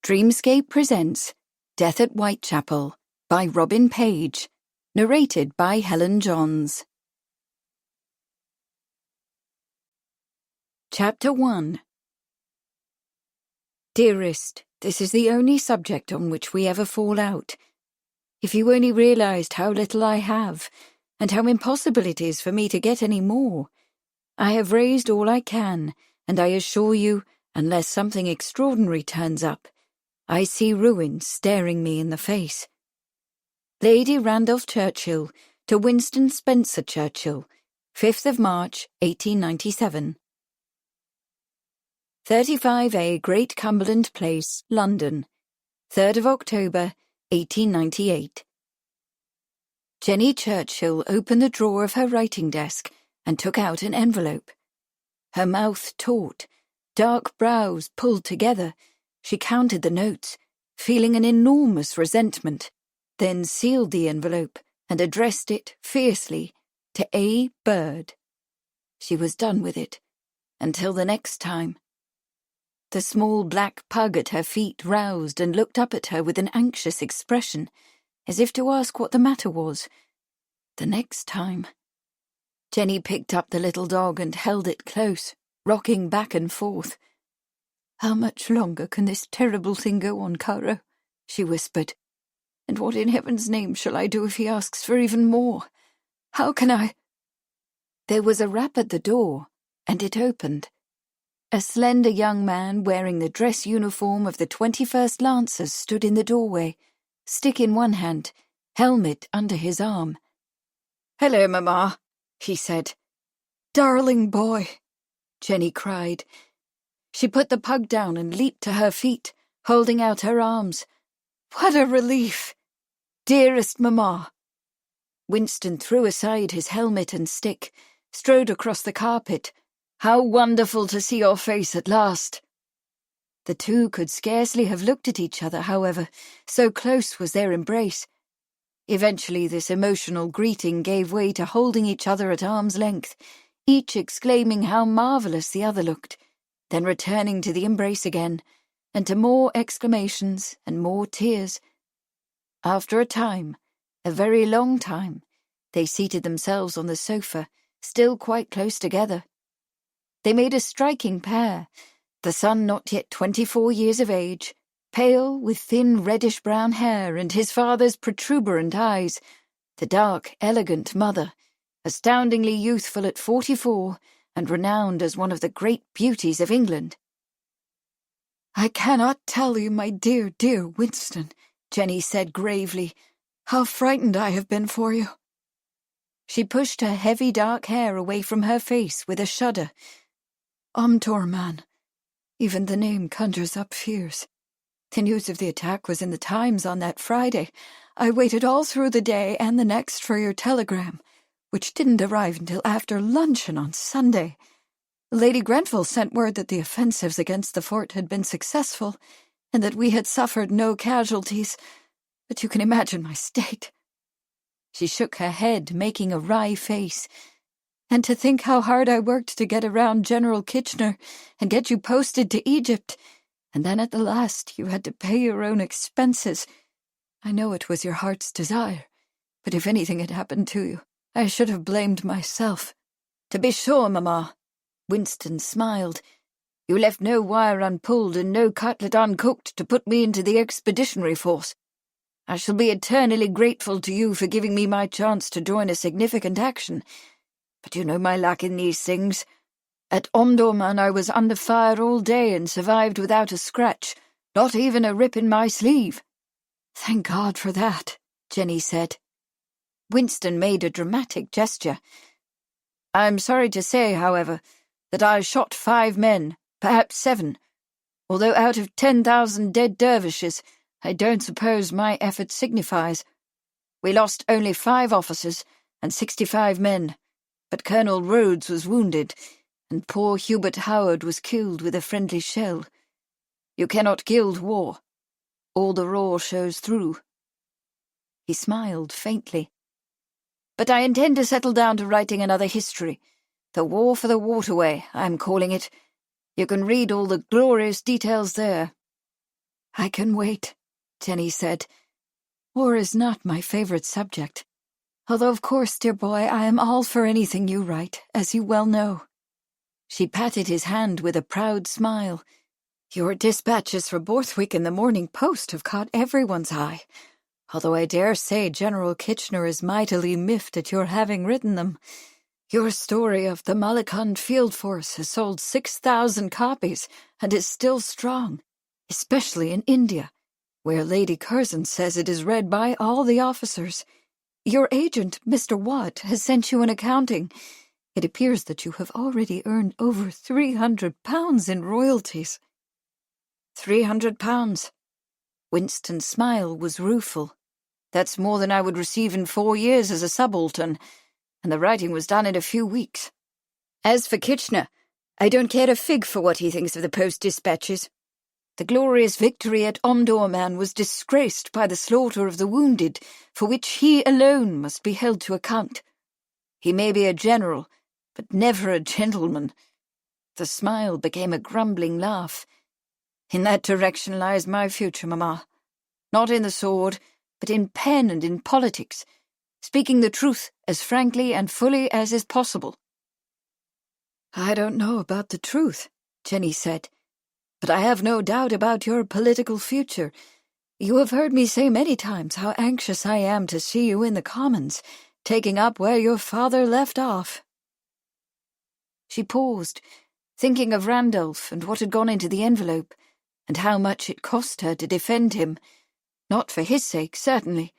Dreamscape presents Death at Whitechapel by Robin Paige, narrated by Helen Johns. Chapter 1. Dearest, this is the only subject on which we ever fall out. If you only realized how little I have, and how impossible it is for me to get any more. I have raised all I can, and I assure you, unless something extraordinary turns up, I see ruin staring me in the face. Lady Randolph Churchill to Winston Spencer Churchill, 5th of March, 1897. 35A Great Cumberland Place, London, 3rd of October, 1898. Jenny Churchill opened the drawer of her writing desk and took out an envelope. Her mouth taut, dark brows pulled together, she counted the notes, feeling an enormous resentment, then sealed the envelope and addressed it fiercely to A. Bird. She was done with it, until the next time. The small black pug at her feet roused and looked up at her with an anxious expression, as if to ask what the matter was. The next time. Jenny picked up the little dog and held it close, rocking back and forth. "How much longer can this terrible thing go on, Caro?" she whispered. "And what in heaven's name shall I do if he asks for even more? How can I—" There was a rap at the door, and it opened. A slender young man wearing the dress uniform of the 21st Lancers stood in the doorway, stick in one hand, helmet under his arm. "Hello, Mamma," he said. "Darling boy," Jenny cried. She put the pug down and leaped to her feet, holding out her arms. "What a relief! Dearest Mamma!" Winston threw aside his helmet and stick, strode across the carpet. "How wonderful to see your face at last!" The two could scarcely have looked at each other, however, so close was their embrace. Eventually this emotional greeting gave way to holding each other at arm's length, each exclaiming how marvellous the other looked, then returning to the embrace again, and to more exclamations and more tears. After a time, a very long time, they seated themselves on the sofa, still quite close together. They made a striking pair, the son not yet 24 years of age, pale with thin reddish-brown hair and his father's protuberant eyes, the dark, elegant mother, astoundingly youthful at 44 and renowned as one of the great beauties of England. "I cannot tell you, my dear, dear Winston," Jenny said gravely, "how frightened I have been for you." She pushed her heavy dark hair away from her face with a shudder. "Omdurman. Even the name conjures up fears. The news of the attack was in the Times on that Friday. I waited all through the day and the next for your telegram, which didn't arrive until after luncheon on Sunday. Lady Grenville sent word that the offensives against the fort had been successful, and that we had suffered no casualties, but you can imagine my state." She shook her head, making a wry face. "And to think how hard I worked to get around General Kitchener and get you posted to Egypt, and then at the last you had to pay your own expenses. I know it was your heart's desire, but if anything had happened to you, I should have blamed myself." "To be sure, Mamma." Winston smiled. "You left no wire unpulled and no cutlet uncooked to put me into the expeditionary force. I shall be eternally grateful to you for giving me my chance to join a significant action. But you know my luck in these things. At Omdurman I was under fire all day and survived without a scratch, not even a rip in my sleeve." "Thank God for that," Jenny said. Winston made a dramatic gesture. "I'm sorry to say, however, that I shot 5 men, perhaps 7. Although out of 10,000 dead dervishes, I don't suppose my effort signifies. We lost only 5 officers and 65 men, but Colonel Rhodes was wounded, and poor Hubert Howard was killed with a friendly shell. You cannot gild war. All the raw shows through." He smiled faintly. "But I intend to settle down to writing another history. The War for the Waterway, I'm calling it. You can read all the glorious details there." "I can wait," Jenny said. "War is not my favorite subject. Although, of course, dear boy, I am all for anything you write, as you well know." She patted his hand with a proud smile. "Your dispatches for Borthwick in the Morning Post have caught everyone's eye, although I dare say General Kitchener is mightily miffed at your having written them. Your story of the Malakand Field Force has sold 6,000 copies and is still strong, especially in India, where Lady Curzon says it is read by all the officers. Your agent, Mr. Watt, has sent you an accounting. It appears that you have already earned over £300 in royalties." £300. Winston's smile was rueful. "That's more than I would receive in 4 years as a subaltern, and the writing was done in a few weeks. As for Kitchener, I don't care a fig for what he thinks of the Post dispatches. The glorious victory at Omdurman was disgraced by the slaughter of the wounded, for which he alone must be held to account. He may be a general, but never a gentleman." The smile became a grumbling laugh. "In that direction lies my future, Mamma. Not in the sword, but in pen and in politics, speaking the truth as frankly and fully as is possible." "I don't know about the truth," Jenny said, "but I have no doubt about your political future. You have heard me say many times how anxious I am to see you in the Commons, taking up where your father left off." She paused, thinking of Randolph and what had gone into the envelope, and how much it cost her to defend him. Not for his sake, certainly.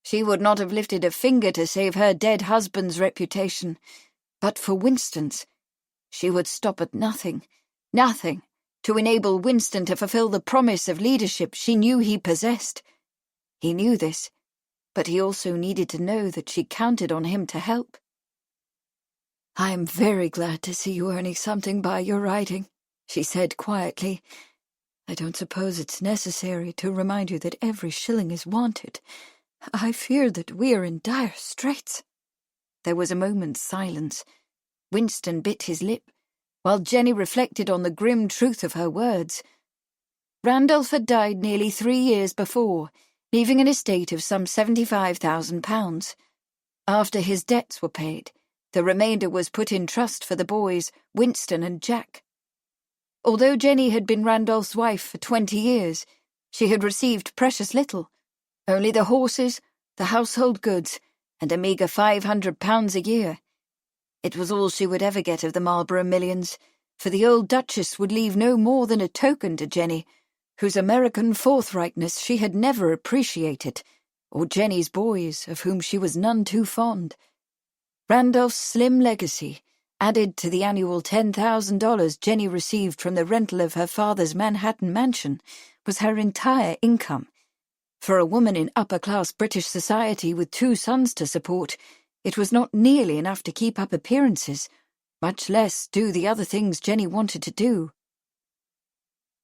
She would not have lifted a finger to save her dead husband's reputation. But for Winston's, she would stop at nothing, to enable Winston to fulfill the promise of leadership she knew he possessed. He knew this, but he also needed to know that she counted on him to help. "I am very glad to see you earning something by your writing," she said quietly. "I don't suppose it's necessary to remind you that every shilling is wanted. I fear that we are in dire straits." There was a moment's silence. Winston bit his lip, while Jenny reflected on the grim truth of her words. Randolph had died nearly 3 years before, leaving an estate of some £75,000. After his debts were paid, the remainder was put in trust for the boys, Winston and Jack. Although Jenny had been Randolph's wife for 20 years, she had received precious little. Only the horses, the household goods, and a meagre £500 a year. It was all she would ever get of the Marlborough millions, for the old Duchess would leave no more than a token to Jenny, whose American forthrightness she had never appreciated, or Jenny's boys, of whom she was none too fond. Randolph's slim legacy, added to the annual $10,000 Jenny received from the rental of her father's Manhattan mansion, was her entire income. For a woman in upper-class British society with 2 sons to support, it was not nearly enough to keep up appearances, much less do the other things Jenny wanted to do.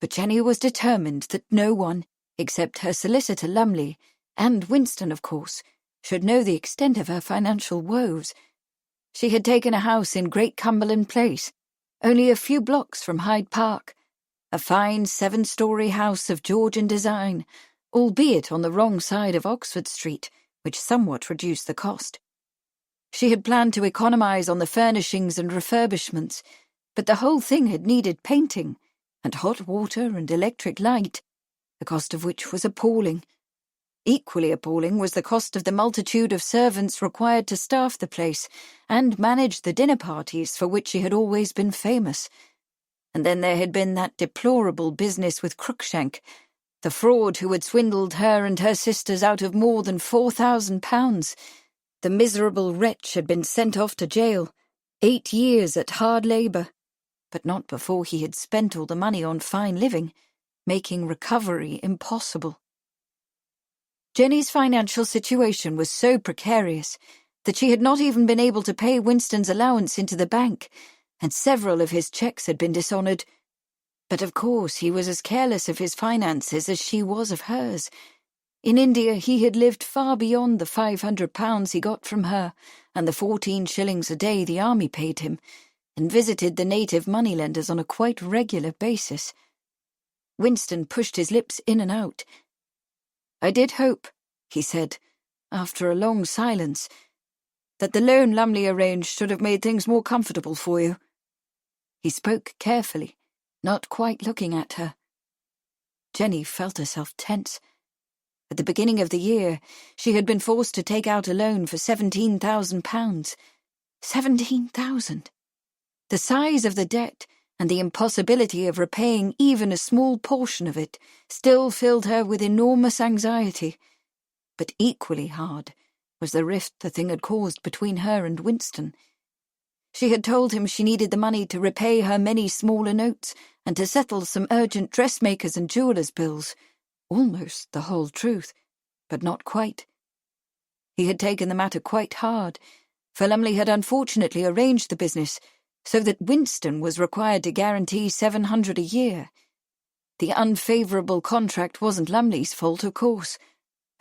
But Jenny was determined that no one, except her solicitor Lumley, and Winston, of course, should know the extent of her financial woes. She had taken a house in Great Cumberland Place, only a few blocks from Hyde Park, a fine 7-story house of Georgian design, albeit on the wrong side of Oxford Street, which somewhat reduced the cost. She had planned to economise on the furnishings and refurbishments, but the whole thing had needed painting, and hot water and electric light, the cost of which was appalling. Equally appalling was the cost of the multitude of servants required to staff the place and manage the dinner parties for which she had always been famous. And then there had been that deplorable business with Cruikshank, the fraud who had swindled her and her sisters out of more than £4,000. The miserable wretch had been sent off to jail, 8 years at hard labour, but not before he had spent all the money on fine living, making recovery impossible. Jenny's financial situation was so precarious that she had not even been able to pay Winston's allowance into the bank, and several of his cheques had been dishonoured. But of course he was as careless of his finances as she was of hers. In India he had lived far beyond the £500 he got from her and the 14 shillings a day the army paid him, and visited the native moneylenders on a quite regular basis. Winston pushed his lips in and out. "I did hope," he said, after a long silence, "that the loan Lumley arranged should have made things more comfortable for you." He spoke carefully, not quite looking at her. Jenny felt herself tense. At the beginning of the year, she had been forced to take out a loan for £17,000. 17,000! The size of the debt and the impossibility of repaying even a small portion of it still filled her with enormous anxiety. But equally hard was the rift the thing had caused between her and Winston. She had told him she needed the money to repay her many smaller notes and to settle some urgent dressmakers' and jewellers' bills. Almost the whole truth, but not quite. He had taken the matter quite hard, for Lumley had unfortunately arranged the business so that Winston was required to guarantee £700 a year. The unfavourable contract wasn't Lumley's fault, of course.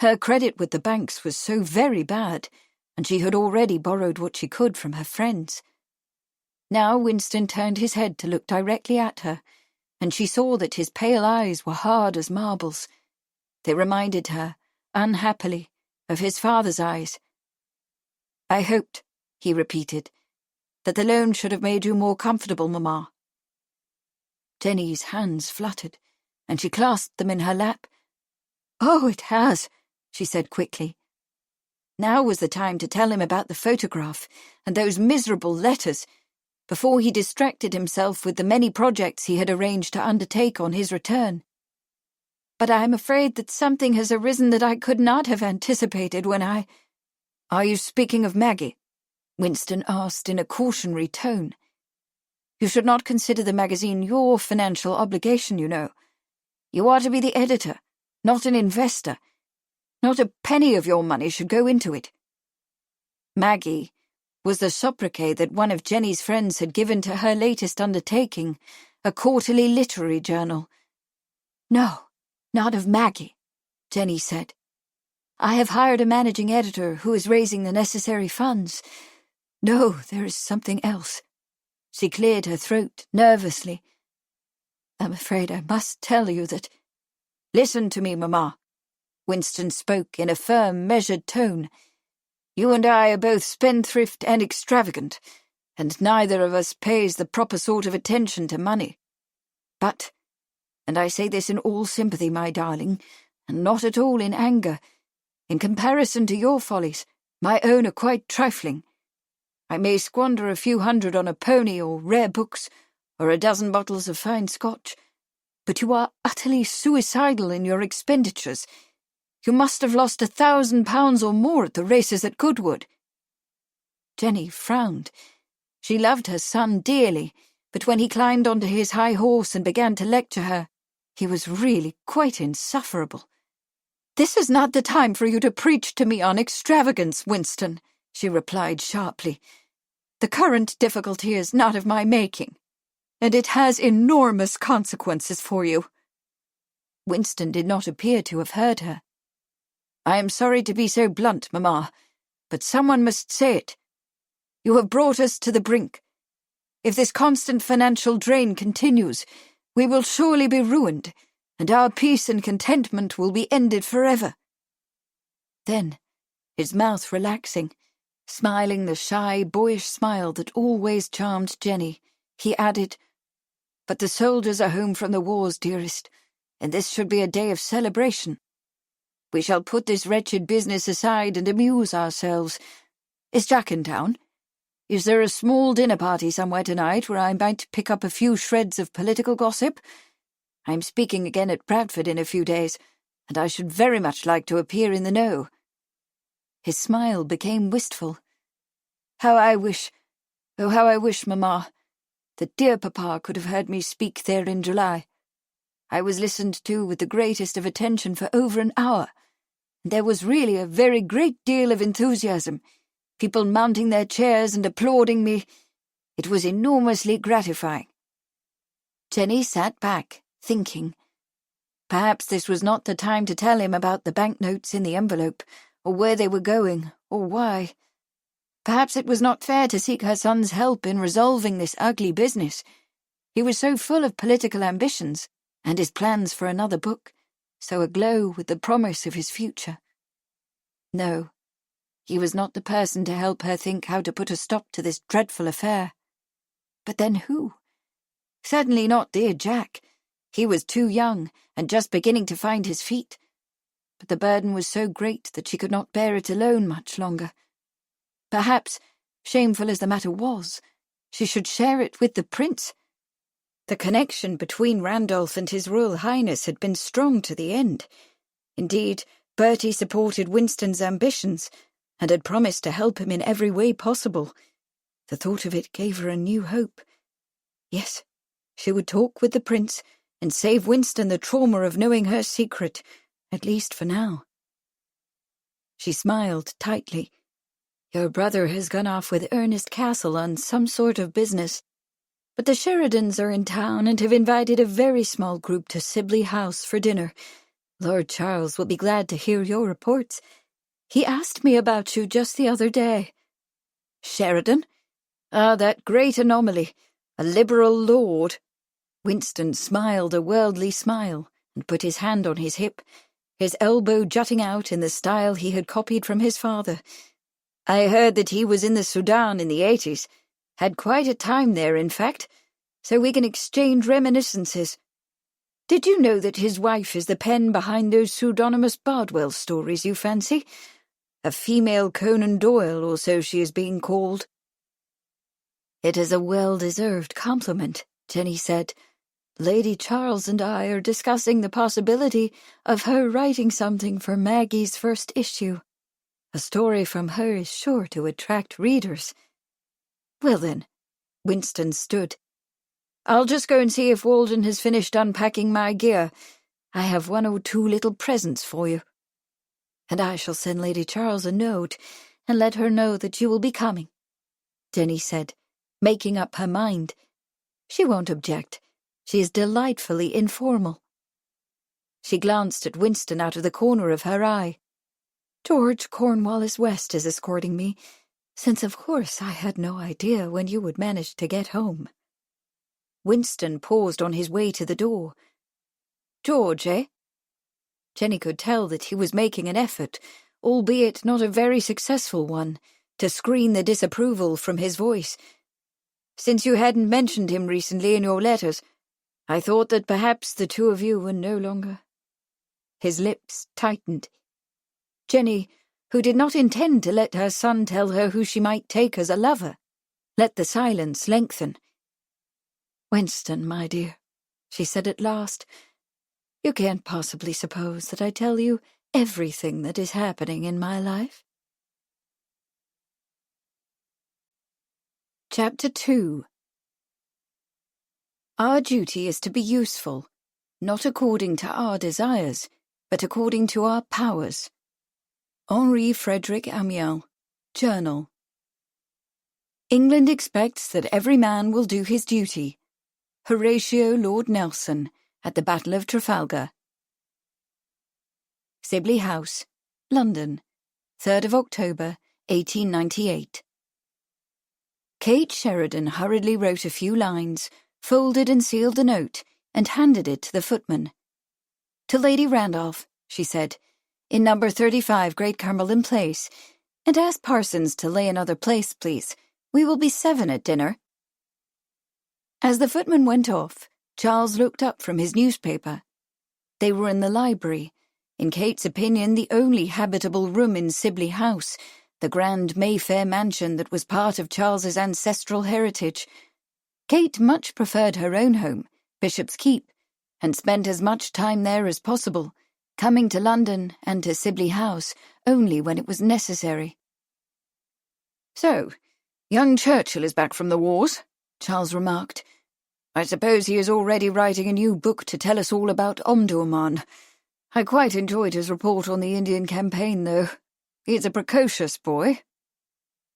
Her credit with the banks was so very bad, and she had already borrowed what she could from her friends. Now Winston turned his head to look directly at her, and she saw that his pale eyes were hard as marbles. They reminded her, unhappily, of his father's eyes. "I hoped," he repeated, "that the loan should have made you more comfortable, Mamma." Jenny's hands fluttered, and she clasped them in her lap. "Oh, it has," she said quickly. Now was the time to tell him about the photograph and those miserable letters, before he distracted himself with the many projects he had arranged to undertake on his return. "But I am afraid that something has arisen that I could not have anticipated when I—" "Are you speaking of Maggie?" Winston asked in a cautionary tone. "You should not consider the magazine your financial obligation, you know. You are to be the editor, not an investor. Not a penny of your money should go into it." Maggie was the sobriquet that one of Jenny's friends had given to her latest undertaking, a quarterly literary journal. "No, not of Maggie," Jenny said. "I have hired a managing editor who is raising the necessary funds. No, there is something else." She cleared her throat nervously. "I'm afraid I must tell you that—" "Listen to me, Mamma." Winston spoke in a firm, measured tone. "You and I are both spendthrift and extravagant, and neither of us pays the proper sort of attention to money. But, and I say this in all sympathy, my darling, and not at all in anger, in comparison to your follies, my own are quite trifling. I may squander a few hundred on a pony or rare books, or a dozen bottles of fine Scotch, but you are utterly suicidal in your expenditures. You must have lost £1,000 or more at the races at Goodwood." Jenny frowned. She loved her son dearly, but when he climbed onto his high horse and began to lecture her, he was really quite insufferable. "This is not the time for you to preach to me on extravagance, Winston," she replied sharply. "The current difficulty is not of my making, and it has enormous consequences for you." Winston did not appear to have heard her. "I am sorry to be so blunt, Mamma, but someone must say it. You have brought us to the brink. If this constant financial drain continues, we will surely be ruined, and our peace and contentment will be ended forever." Then, his mouth relaxing, smiling the shy, boyish smile that always charmed Jenny, he added, "But the soldiers are home from the wars, dearest, and this should be a day of celebration. We shall put this wretched business aside and amuse ourselves. Is Jack in town? Is there a small dinner party somewhere tonight where I might pick up a few shreds of political gossip? I am speaking again at Bradford in a few days, and I should very much like to appear in the know." His smile became wistful. "How I wish, oh, how I wish, Mamma, that dear Papa could have heard me speak there in July. I was listened to with the greatest of attention for over an hour, and there was really a very great deal of enthusiasm, people mounting their chairs and applauding me. It was enormously gratifying." Jenny sat back, thinking. Perhaps this was not the time to tell him about the banknotes in the envelope, or where they were going, or why. Perhaps it was not fair to seek her son's help in resolving this ugly business. He was so full of political ambitions, and his plans for another book, so aglow with the promise of his future. No, he was not the person to help her think how to put a stop to this dreadful affair. But then who? Certainly not dear Jack. He was too young, and just beginning to find his feet. But the burden was so great that she could not bear it alone much longer. Perhaps, shameful as the matter was, she should share it with the prince. The connection between Randolph and His Royal Highness had been strong to the end. Indeed, Bertie supported Winston's ambitions, and had promised to help him in every way possible. The thought of it gave her a new hope. Yes, she would talk with the prince, and save Winston the trauma of knowing her secret, at least for now. She smiled tightly. Your brother has gone off with Ernest Castle on some sort of business, but the Sheridans are in town and have invited a very small group to Sibley House for dinner. Lord Charles will be glad to hear your reports. He asked me about you just the other day. Sheridan? Ah, that great anomaly, a liberal lord. Winston smiled a worldly smile and put his hand on his hip, his elbow jutting out in the style he had copied from his father. I heard that he was in the Sudan in the 80s. Had quite a time there, in fact, so we can exchange reminiscences. Did you know that his wife is the pen behind those pseudonymous Bardwell stories you fancy? A female Conan Doyle, or so she is being called. It is a well-deserved compliment, Jenny said. Lady Charles and I are discussing the possibility of her writing something for Maggie's first issue. A story from her is sure to attract readers. Well then, Winston stood. I'll just go and see if Walden has finished unpacking my gear. I have 1 or 2 little presents for you. And I shall send Lady Charles a note and let her know that you will be coming, Jenny said, making up her mind. She won't object. She is delightfully informal. She glanced at Winston out of the corner of her eye. George Cornwallis West is escorting me, since of course I had no idea when you would manage to get home. Winston paused on his way to the door. George, eh? Jenny could tell that he was making an effort, albeit not a very successful one, to screen the disapproval from his voice. Since you hadn't mentioned him recently in your letters, I thought that perhaps the two of you were no longer. His lips tightened. Jenny, who did not intend to let her son tell her who she might take as a lover, let the silence lengthen. Winston, my dear, she said at last, you can't possibly suppose that I tell you everything that is happening in my life. Chapter 2. Our duty is to be useful, not according to our desires, but according to our powers. Henri Frederick Amiel, Journal. England expects that every man will do his duty. Horatio Lord Nelson, at the Battle of Trafalgar. Sibley House, London, 3rd of October, 1898. Kate Sheridan hurriedly wrote a few lines, folded and sealed the note, and handed it to the footman. To Lady Randolph, she said, in number 35 Great Cumberland Place, and ask Parsons to lay another place, please. We will be 7 at dinner. As the footman went off, Charles looked up from his newspaper. They were in the library, in Kate's opinion the only habitable room in Sibley House, the grand Mayfair mansion that was part of Charles's ancestral heritage. Kate much preferred her own home, Bishop's Keep, and spent as much time there as possible, coming to London and to Sibley House only when it was necessary. So, young Churchill is back from the wars, Charles remarked. I suppose he is already writing a new book to tell us all about Omdurman. I quite enjoyed his report on the Indian campaign, though. He's a precocious boy.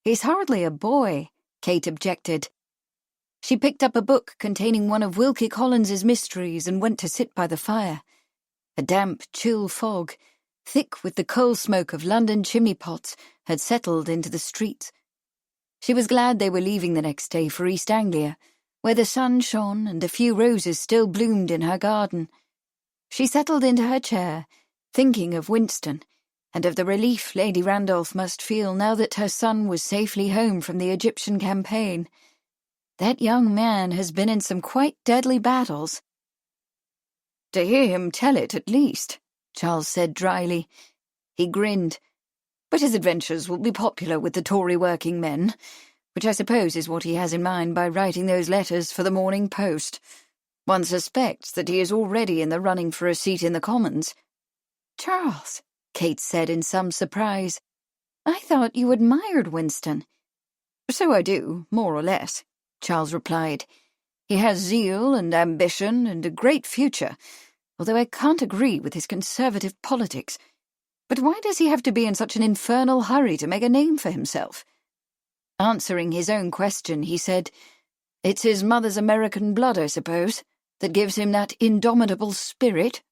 He's hardly a boy, Kate objected. She picked up a book containing one of Wilkie Collins's mysteries and went to sit by the fire. A damp, chill fog, thick with the coal smoke of London chimney pots, had settled into the streets. She was glad they were leaving the next day for East Anglia, where the sun shone and a few roses still bloomed in her garden. She settled into her chair, thinking of Winston, and of the relief Lady Randolph must feel now that her son was safely home from the Egyptian campaign. That young man has been in some quite deadly battles. To hear him tell it, at least, Charles said dryly. He grinned. But his adventures will be popular with the Tory working men, which I suppose is what he has in mind by writing those letters for the Morning Post. One suspects that he is already in the running for a seat in the Commons. Charles, Kate said in some surprise, I thought you admired Winston. So I do, more or less, Charles replied. He has zeal and ambition and a great future, although I can't agree with his conservative politics. But why does he have to be in such an infernal hurry to make a name for himself? Answering his own question, he said, It's his mother's American blood, I suppose, that gives him that indomitable spirit.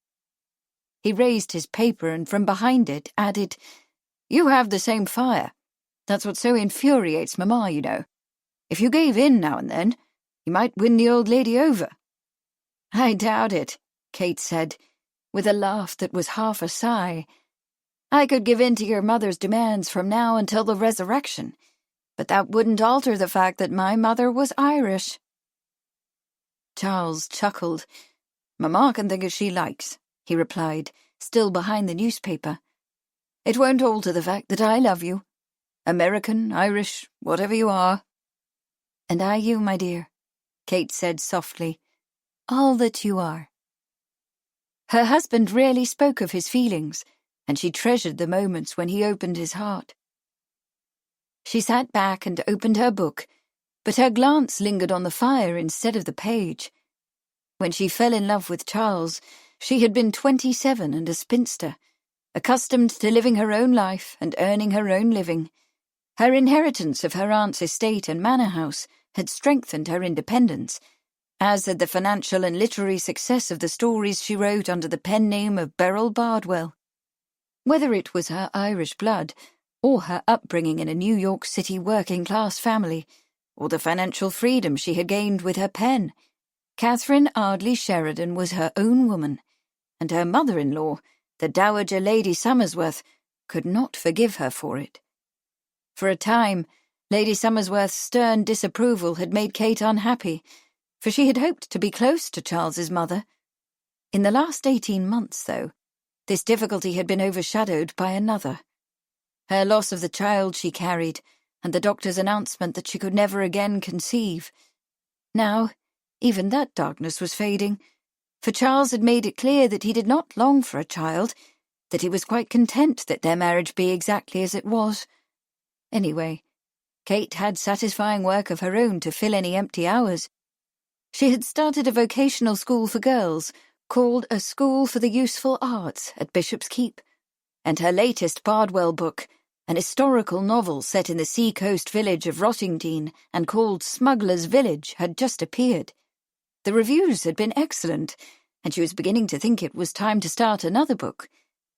He raised his paper and from behind it added, You have the same fire. That's what so infuriates Mamma, you know. If you gave in now and then, you might win the old lady over. I doubt it, Kate said, with a laugh that was half a sigh. I could give in to your mother's demands from now until the resurrection, but that wouldn't alter the fact that my mother was Irish. Charles chuckled. Mamma can think as she likes, he replied, still behind the newspaper. It won't alter the fact that I love you. American, Irish, whatever you are. And I you, my dear, Kate said softly. All that you are. Her husband rarely spoke of his feelings, and she treasured the moments when he opened his heart. She sat back and opened her book, but her glance lingered on the fire instead of the page. When she fell in love with Charles, she had been 27 and a spinster, accustomed to living her own life and earning her own living. Her inheritance of her aunt's estate and manor house had strengthened her independence, as had the financial and literary success of the stories she wrote under the pen name of Beryl Bardwell. Whether it was her Irish blood, or her upbringing in a New York City working-class family, or the financial freedom she had gained with her pen, Catherine Ardley Sheridan was her own woman, and her mother-in-law, the Dowager Lady Somersworth, could not forgive her for it. For a time, Lady Somersworth's stern disapproval had made Kate unhappy, for she had hoped to be close to Charles's mother. In the last 18 months, though, this difficulty had been overshadowed by another. Her loss of the child she carried, and the doctor's announcement that she could never again conceive. Now, even that darkness was fading, for Charles had made it clear that he did not long for a child, that he was quite content that their marriage be exactly as it was. Anyway, Kate had satisfying work of her own to fill any empty hours. She had started a vocational school for girls, called A School for the Useful Arts at Bishop's Keep, and her latest Bardwell book, an historical novel set in the sea-coast village of Rottingdean and called Smuggler's Village, had just appeared. The reviews had been excellent, and she was beginning to think it was time to start another book,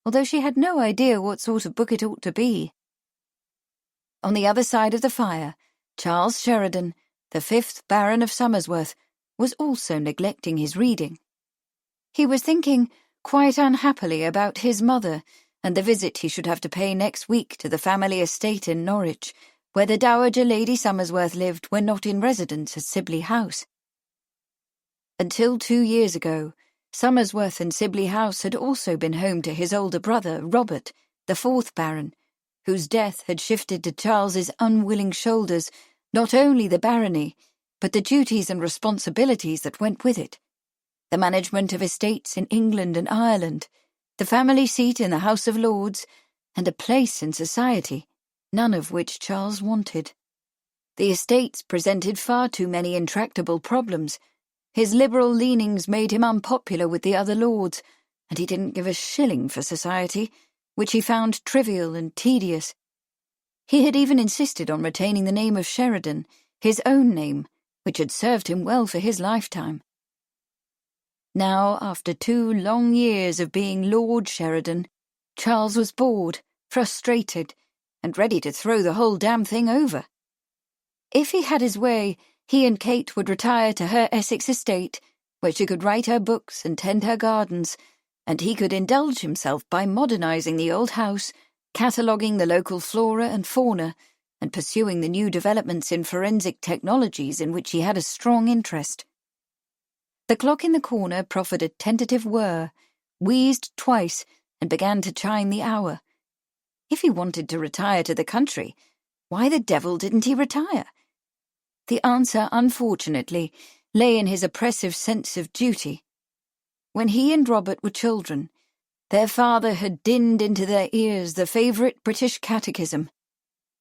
although she had no idea what sort of book it ought to be. On the other side of the fire, Charles Sheridan, the 5th Baron of Somersworth, was also neglecting his reading. He was thinking quite unhappily about his mother and the visit he should have to pay next week to the family estate in Norwich, where the Dowager Lady Somersworth lived when not in residence at Sibley House. Until 2 years ago, Somersworth and Sibley House had also been home to his older brother, Robert, the 4th Baron, whose death had shifted to Charles's unwilling shoulders not only the barony, but the duties and responsibilities that went with it. The management of estates in England and Ireland, the family seat in the House of Lords, and a place in society, none of which Charles wanted. The estates presented far too many intractable problems. His liberal leanings made him unpopular with the other lords, and he didn't give a shilling for society, which he found trivial and tedious. He had even insisted on retaining the name of Sheridan, his own name, which had served him well for his lifetime. Now, after 2 long years of being Lord Sheridan, Charles was bored, frustrated, and ready to throw the whole damn thing over. If he had his way, he and Kate would retire to her Essex estate, where she could write her books and tend her gardens, and he could indulge himself by modernizing the old house, cataloguing the local flora and fauna, and pursuing the new developments in forensic technologies in which he had a strong interest. The clock in the corner proffered a tentative whir, wheezed twice, and began to chime the hour. If he wanted to retire to the country, why the devil didn't he retire? The answer, unfortunately, lay in his oppressive sense of duty. When he and Robert were children, their father had dinned into their ears the favourite British catechism,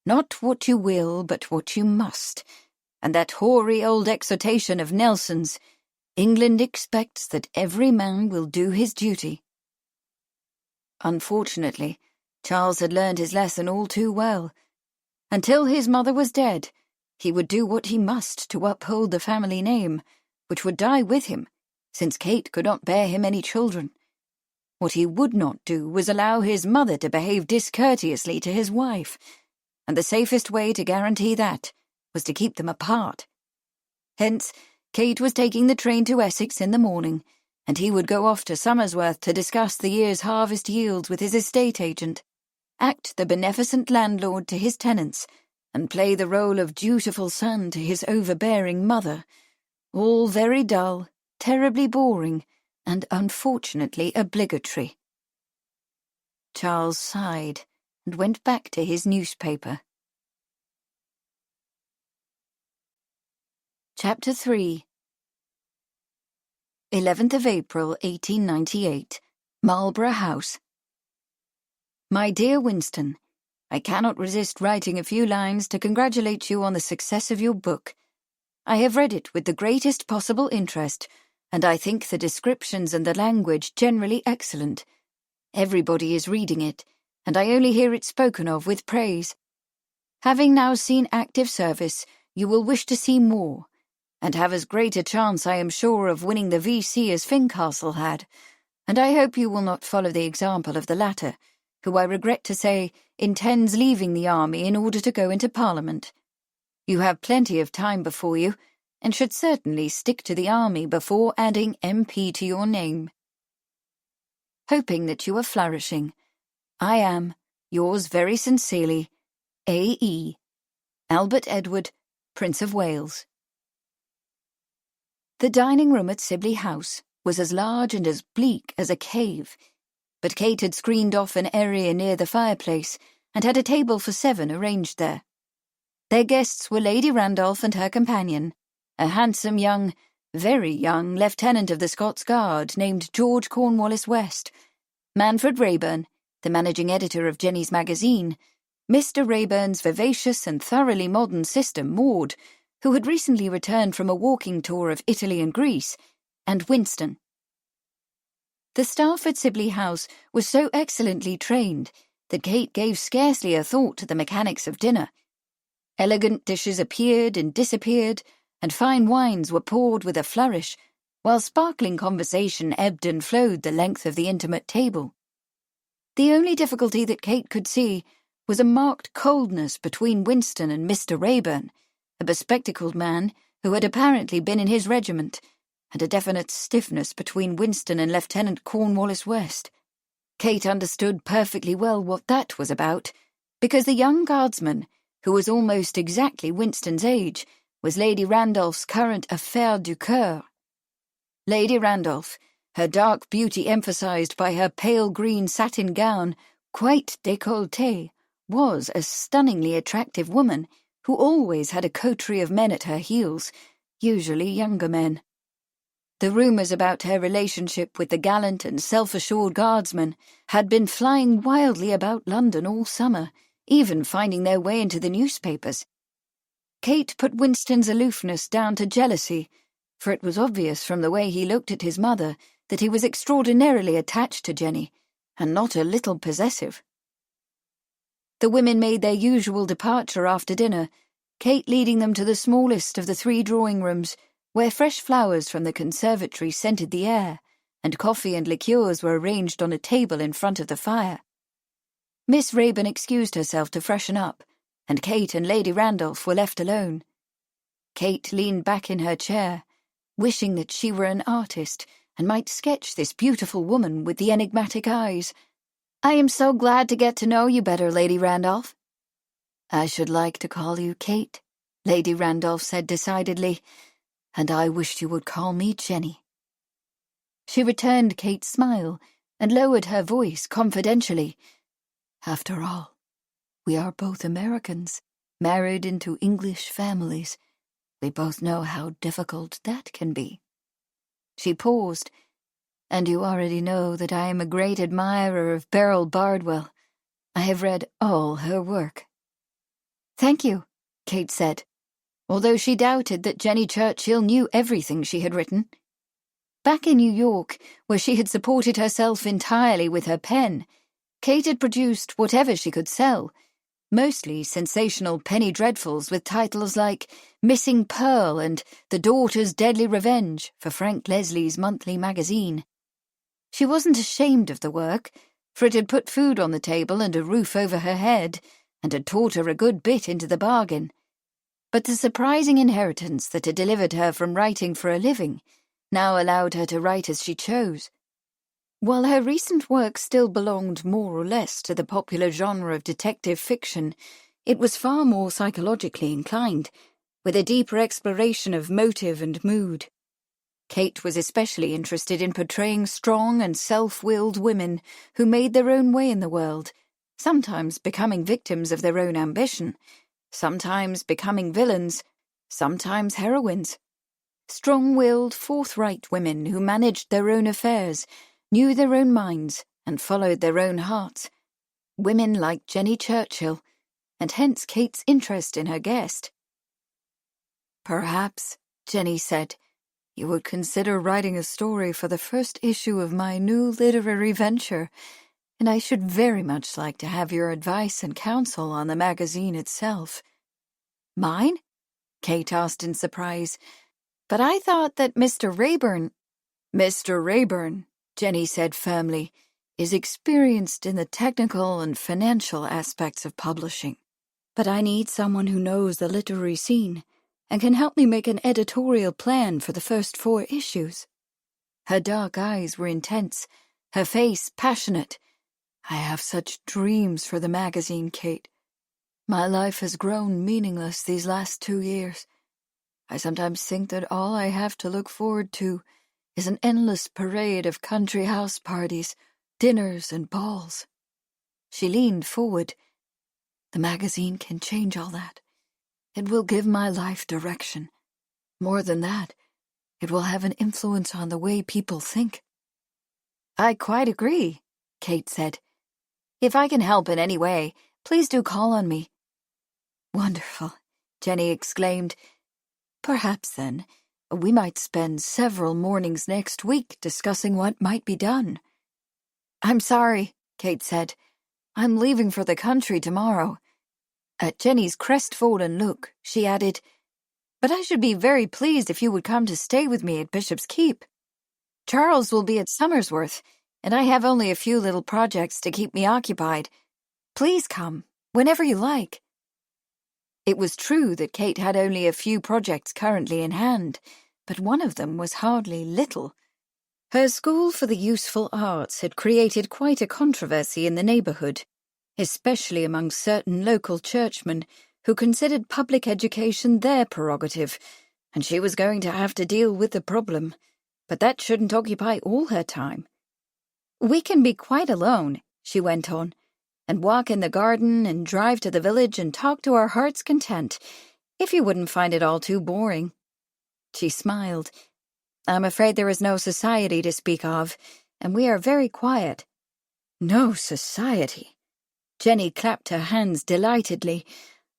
"Not what you will, but what you must," and that hoary old exhortation of Nelson's, "England expects that every man will do his duty." Unfortunately, Charles had learned his lesson all too well. Until his mother was dead, he would do what he must to uphold the family name, which would die with him, since Kate could not bear him any children. What he would not do was allow his mother to behave discourteously to his wife, and the safest way to guarantee that was to keep them apart. Hence, Kate was taking the train to Essex in the morning, and he would go off to Somersworth to discuss the year's harvest yields with his estate agent, act the beneficent landlord to his tenants, and play the role of dutiful son to his overbearing mother. All very dull, terribly boring, and unfortunately obligatory. Charles sighed and went back to his newspaper. Chapter 3. 11th of April, 1898. Marlborough House. My dear Winston, I cannot resist writing a few lines to congratulate you on the success of your book. I have read it with the greatest possible interest, and I think the descriptions and the language generally excellent. Everybody is reading it, and I only hear it spoken of with praise. Having now seen active service, you will wish to see more, and have as great a chance, I am sure, of winning the V.C. as Fincastle had, and I hope you will not follow the example of the latter, who, I regret to say, intends leaving the army in order to go into Parliament. You have plenty of time before you, and should certainly stick to the army before adding MP to your name. Hoping that you are flourishing, I am, yours very sincerely, A.E. Albert Edward, Prince of Wales. The dining-room at Sibley House was as large and as bleak as a cave, but Kate had screened off an area near the fireplace and had a table for 7 arranged there. Their guests were Lady Randolph and her companion, a handsome young, very young lieutenant of the Scots Guard named George Cornwallis West, Manfred Raeburn, the managing editor of Jenny's magazine, Mr. Raeburn's vivacious and thoroughly modern sister Maud, who had recently returned from a walking tour of Italy and Greece, and Winston. The staff at Sibley House was so excellently trained that Kate gave scarcely a thought to the mechanics of dinner. Elegant dishes appeared and disappeared, and fine wines were poured with a flourish, while sparkling conversation ebbed and flowed the length of the intimate table. The only difficulty that Kate could see was a marked coldness between Winston and Mr. Raeburn, a bespectacled man who had apparently been in his regiment, and a definite stiffness between Winston and Lieutenant Cornwallis West. Kate understood perfectly well what that was about, because the young guardsman, who was almost exactly Winston's age, was Lady Randolph's current affaire du cœur. Lady Randolph, her dark beauty emphasized by her pale green satin gown, quite décolletée, was a stunningly attractive woman who always had a coterie of men at her heels, usually younger men. The rumours about her relationship with the gallant and self-assured guardsman had been flying wildly about London all summer, even finding their way into the newspapers. Kate put Winston's aloofness down to jealousy, for it was obvious from the way he looked at his mother that he was extraordinarily attached to Jenny, and not a little possessive. The women made their usual departure after dinner, Kate leading them to the smallest of the 3 drawing rooms, where fresh flowers from the conservatory scented the air, and coffee and liqueurs were arranged on a table in front of the fire. Miss Raeburn excused herself to freshen up, and Kate and Lady Randolph were left alone. Kate leaned back in her chair, wishing that she were an artist and might sketch this beautiful woman with the enigmatic eyes. "I am so glad to get to know you better, Lady Randolph." "I should like to call you Kate," Lady Randolph said decidedly, "and I wished you would call me Jenny." She returned Kate's smile and lowered her voice confidentially. "After all, we are both Americans, married into English families. We both know how difficult that can be." She paused. "And you already know that I am a great admirer of Beryl Bardwell. I have read all her work." "Thank you," Kate said, although she doubted that Jenny Churchill knew everything she had written. Back in New York, where she had supported herself entirely with her pen, Kate had produced whatever she could sell, mostly sensational penny dreadfuls with titles like Missing Pearl and The Daughter's Deadly Revenge for Frank Leslie's monthly magazine. She wasn't ashamed of the work, for it had put food on the table and a roof over her head, and had taught her a good bit into the bargain. But the surprising inheritance that had delivered her from writing for a living now allowed her to write as she chose. While her recent work still belonged more or less to the popular genre of detective fiction, it was far more psychologically inclined, with a deeper exploration of motive and mood. Kate was especially interested in portraying strong and self-willed women who made their own way in the world, sometimes becoming victims of their own ambition, sometimes becoming villains, sometimes heroines. Strong-willed, forthright women who managed their own affairs, knew their own minds, and followed their own hearts. Women like Jenny Churchill, and hence Kate's interest in her guest. "Perhaps," Jenny said, "you would consider writing a story for the first issue of my new literary venture, and I should very much like to have your advice and counsel on the magazine itself." "Mine?" Kate asked in surprise. "But I thought that Mr. Rayburn—" "Mr. Rayburn," Jenny said firmly, "is experienced in the technical and financial aspects of publishing. But I need someone who knows the literary scene and can help me make an editorial plan for the first 4 issues." Her dark eyes were intense, her face passionate. "I have such dreams for the magazine, Kate. My life has grown meaningless these last 2 years. I sometimes think that all I have to look forward to is an endless parade of country house parties, dinners, and balls." She leaned forward. "The magazine can change all that. It will give my life direction. More than that, it will have an influence on the way people think." "I quite agree," Kate said. "If I can help in any way, please do call on me." "Wonderful," Jenny exclaimed. "Perhaps, then, we might spend several mornings next week discussing what might be done." "I'm sorry," Kate said. "I'm leaving for the country tomorrow." At Jenny's crestfallen look, she added, "But I should be very pleased if you would come to stay with me at Bishop's Keep. Charles will be at Somersworth, and I have only a few little projects to keep me occupied. Please come, whenever you like." It was true that Kate had only a few projects currently in hand, but one of them was hardly little. Her school for the useful arts had created quite a controversy in the neighbourhood, especially among certain local churchmen who considered public education their prerogative, and she was going to have to deal with the problem, but that shouldn't occupy all her time. "We can be quite alone," she went on, "and walk in the garden and drive to the village and talk to our heart's content, if you wouldn't find it all too boring." She smiled. "I'm afraid there is no society to speak of, and we are very quiet." "No society?" Jenny clapped her hands delightedly.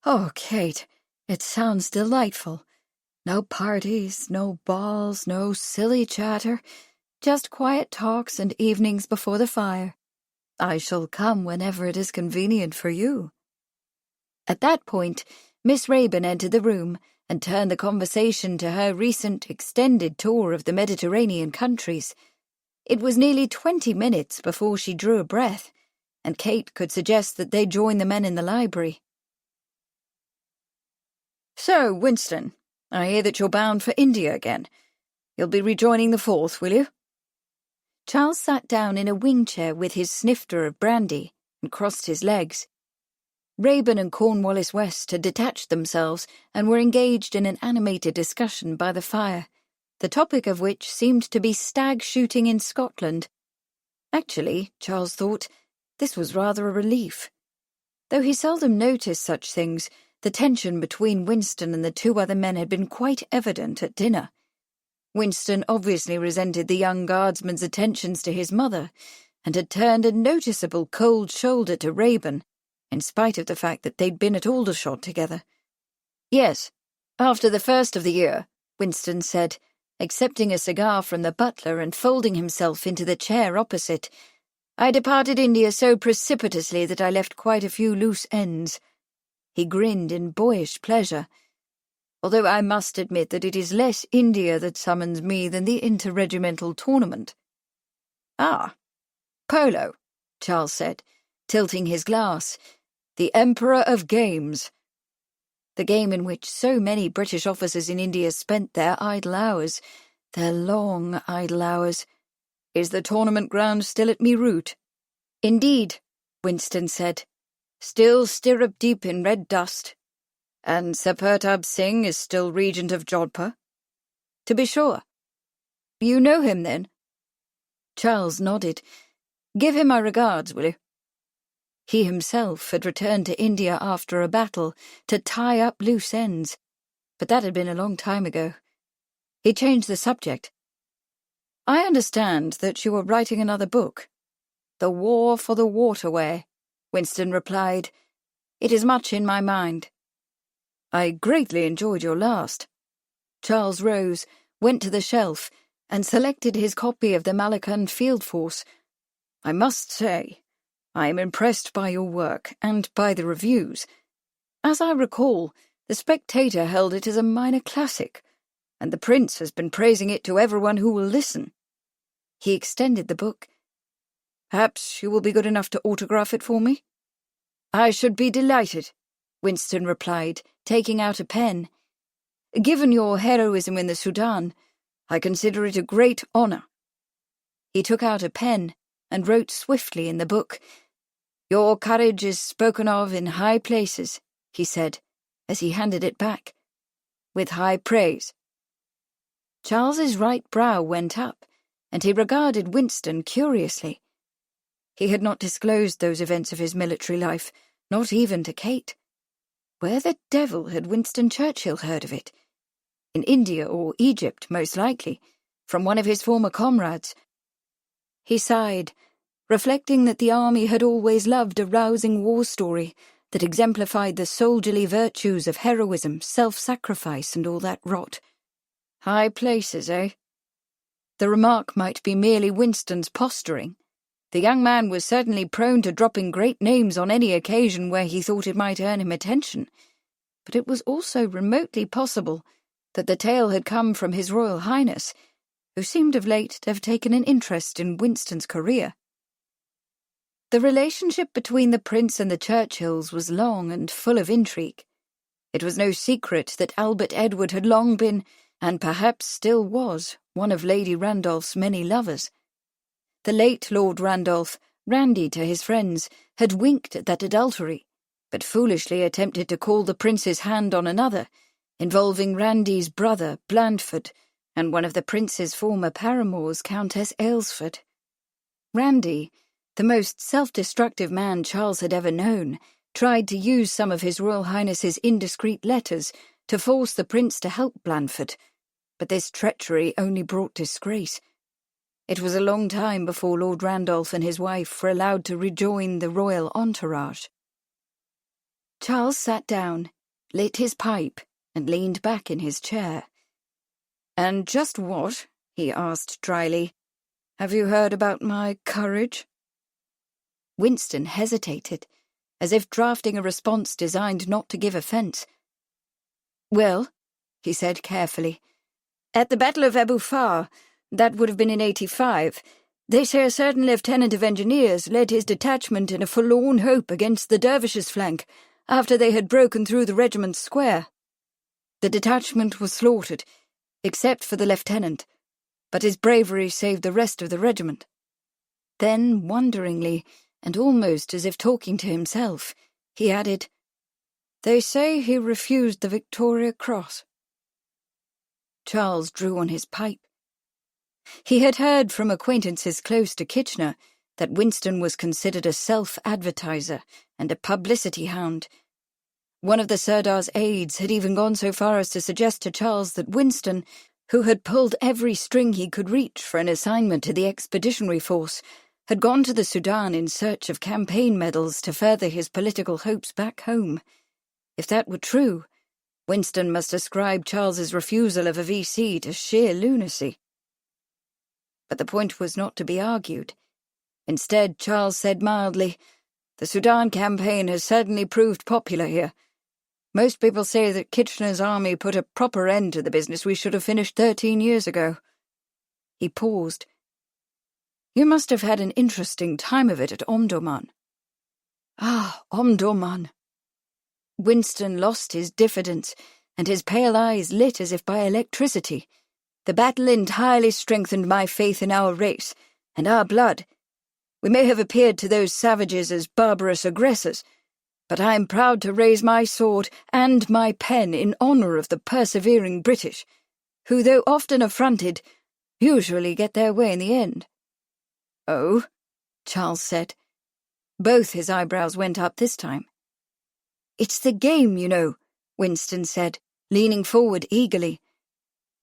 "Oh, Kate, it sounds delightful. No parties, no balls, no silly chatter, just quiet talks and evenings before the fire. I shall come whenever it is convenient for you." At that point, Miss Rayburn entered the room and turned the conversation to her recent extended tour of the Mediterranean countries. It was nearly 20 minutes before she drew a breath, and Kate could suggest that they join the men in the library. "So, Winston, I hear that you're bound for India again. You'll be rejoining the Fourth, will you?" Charles sat down in a wing chair with his snifter of brandy and crossed his legs. Rayburn and Cornwallis West had detached themselves and were engaged in an animated discussion by the fire, the topic of which seemed to be stag shooting in Scotland. Actually, Charles thought, this was rather a relief. Though he seldom noticed such things, the tension between Winston and the two other men had been quite evident at dinner. Winston obviously resented the young guardsman's attentions to his mother, and had turned a noticeable cold shoulder to Rayburn, in spite of the fact that they'd been at Aldershot together. "Yes, after the first of the year," Winston said, accepting a cigar from the butler and folding himself into the chair opposite. "I departed India so precipitously that I left quite a few loose ends." He grinned in boyish pleasure. "Although I must admit that it is less India that summons me than the interregimental tournament." "Ah, polo," Charles said, tilting his glass. "The Emperor of Games." The game in which so many British officers in India spent their idle hours, their long idle hours. "Is the tournament ground still at Meerut?" "Indeed," Winston said. "Still stirrup deep in red dust." "And Sir Pertab Singh is still regent of Jodhpur?" "To be sure." "You know him, then?" Charles nodded. "Give him my regards, will you?" He himself had returned to India after a battle to tie up loose ends, but that had been a long time ago. He changed the subject. "I understand that you are writing another book." "The War for the Waterway," Winston replied. "It is much in my mind." "I greatly enjoyed your last." Charles rose, went to the shelf, and selected his copy of the Malakand Field Force. "I must say, I am impressed by your work, and by the reviews. As I recall, the Spectator held it as a minor classic, and the Prince has been praising it to everyone who will listen." He extended the book. "Perhaps you will be good enough to autograph it for me?" "I should be delighted," Winston replied, taking out a pen. "Given your heroism in the Sudan, I consider it a great honor." He took out a pen and wrote swiftly in the book. "Your courage is spoken of in high places," he said, as he handed it back. "With high praise." Charles's right brow went up, and he regarded Winston curiously. He had not disclosed those events of his military life, not even to Kate. Where the devil had Winston Churchill heard of it? In India or Egypt, most likely, from one of his former comrades. He sighed, reflecting that the army had always loved a rousing war story that exemplified the soldierly virtues of heroism, self-sacrifice, and all that rot. High places, eh? The remark might be merely Winston's posturing. The young man was certainly prone to dropping great names on any occasion where he thought it might earn him attention, but it was also remotely possible that the tale had come from His Royal Highness, who seemed of late to have taken an interest in Winston's career. The relationship between the Prince and the Churchills was long and full of intrigue. It was no secret that Albert Edward had long been, and perhaps still was, one of Lady Randolph's many lovers. The late Lord Randolph, Randy to his friends, had winked at that adultery, but foolishly attempted to call the Prince's hand on another, involving Randy's brother, Blandford, and one of the Prince's former paramours, Countess Aylesford. Randy, the most self-destructive man Charles had ever known, tried to use some of His Royal Highness's indiscreet letters to force the Prince to help Blandford, but this treachery only brought disgrace. It was a long time before Lord Randolph and his wife were allowed to rejoin the royal entourage. Charles sat down, lit his pipe, and leaned back in his chair. "And just what," he asked dryly, "have you heard about my courage?" Winston hesitated, as if drafting a response designed not to give offence. "Well," he said carefully, "at the Battle of Abu Far, that would have been in 85, they say a certain lieutenant of engineers led his detachment in a forlorn hope against the dervishes' flank after they had broken through the regiment's square. The detachment was slaughtered, except for the lieutenant, but his bravery saved the rest of the regiment." Then, wonderingly, and almost as if talking to himself, he added, "They say he refused the Victoria Cross." Charles drew on his pipe. He had heard from acquaintances close to Kitchener that Winston was considered a self-advertiser and a publicity hound. One of the Sirdar's aides had even gone so far as to suggest to Charles that Winston, who had pulled every string he could reach for an assignment to the expeditionary force, had gone to the Sudan in search of campaign medals to further his political hopes back home. If that were true, Winston must ascribe Charles's refusal of a VC to sheer lunacy. But the point was not to be argued. Instead, Charles said mildly, "The Sudan campaign has certainly proved popular here. Most people say that Kitchener's army put a proper end to the business we should have finished 13 years ago." He paused. "You must have had an interesting time of it at Omdurman." "Ah, Omdurman." Winston lost his diffidence, and his pale eyes lit as if by electricity. "The battle entirely strengthened my faith in our race and our blood. We may have appeared to those savages as barbarous aggressors, but I am proud to raise my sword and my pen in honour of the persevering British, who, though often affronted, usually get their way in the end." "Oh?" Charles said. Both his eyebrows went up this time. "It's the game, you know," Winston said, leaning forward eagerly.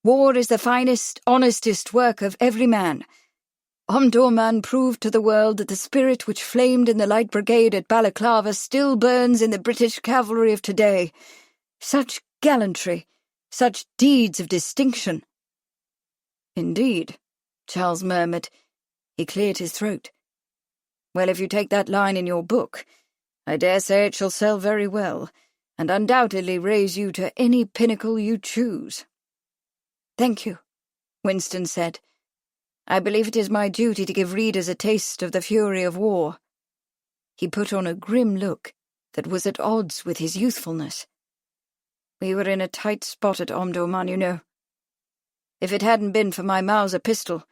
"War is the finest, honestest work of every man. Omdurman proved to the world that the spirit which flamed in the Light Brigade at Balaclava still burns in the British cavalry of today. Such gallantry, such deeds of distinction." "Indeed," Charles murmured. He cleared his throat. "Well, if you take that line in your book, I dare say it shall sell very well, and undoubtedly raise you to any pinnacle you choose." "Thank you," Winston said. "I believe it is my duty to give readers a taste of the fury of war." He put on a grim look that was at odds with his youthfulness. "We were in a tight spot at Omdurman, you know. If it hadn't been for my Mauser pistol,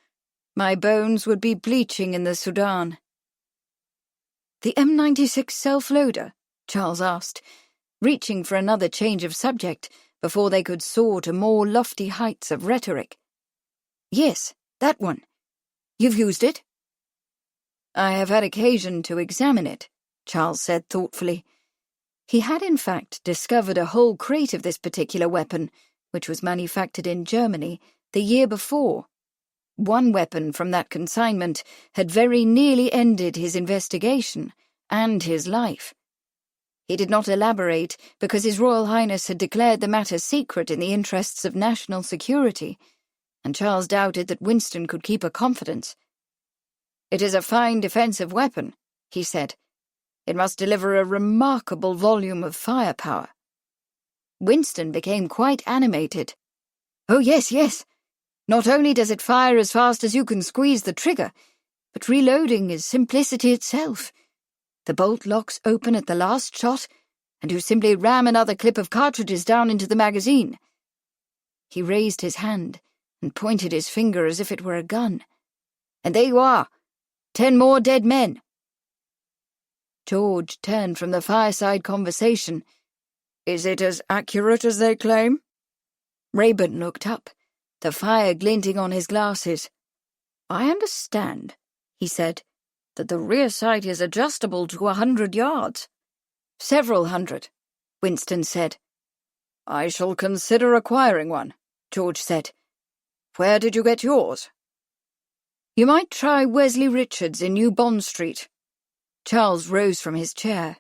my bones would be bleaching in the Sudan." "The M96 self-loader?" Charles asked, reaching for another change of subject before they could soar to more lofty heights of rhetoric. "Yes, that one. You've used it?" "I have had occasion to examine it," Charles said thoughtfully. He had in fact discovered a whole crate of this particular weapon, which was manufactured in Germany, the year before. One weapon from that consignment had very nearly ended his investigation and his life. He did not elaborate because His Royal Highness had declared the matter secret in the interests of national security, and Charles doubted that Winston could keep a confidence. "It is a fine defensive weapon," he said. "It must deliver a remarkable volume of firepower." Winston became quite animated. "Oh, yes, yes. Not only does it fire as fast as you can squeeze the trigger, but reloading is simplicity itself. The bolt locks open at the last shot, and you simply ram another clip of cartridges down into the magazine." He raised his hand and pointed his finger as if it were a gun. "And there you are, 10 more dead men." George turned from the fireside conversation. "Is it as accurate as they claim?" Rayburn looked up, the fire glinting on his glasses. "I understand," he said, "that the rear sight is adjustable to 100 yards. "Several hundred," Winston said. "I shall consider acquiring one," George said. "Where did you get yours?" "You might try Wesley Richards in New Bond Street." Charles rose from his chair.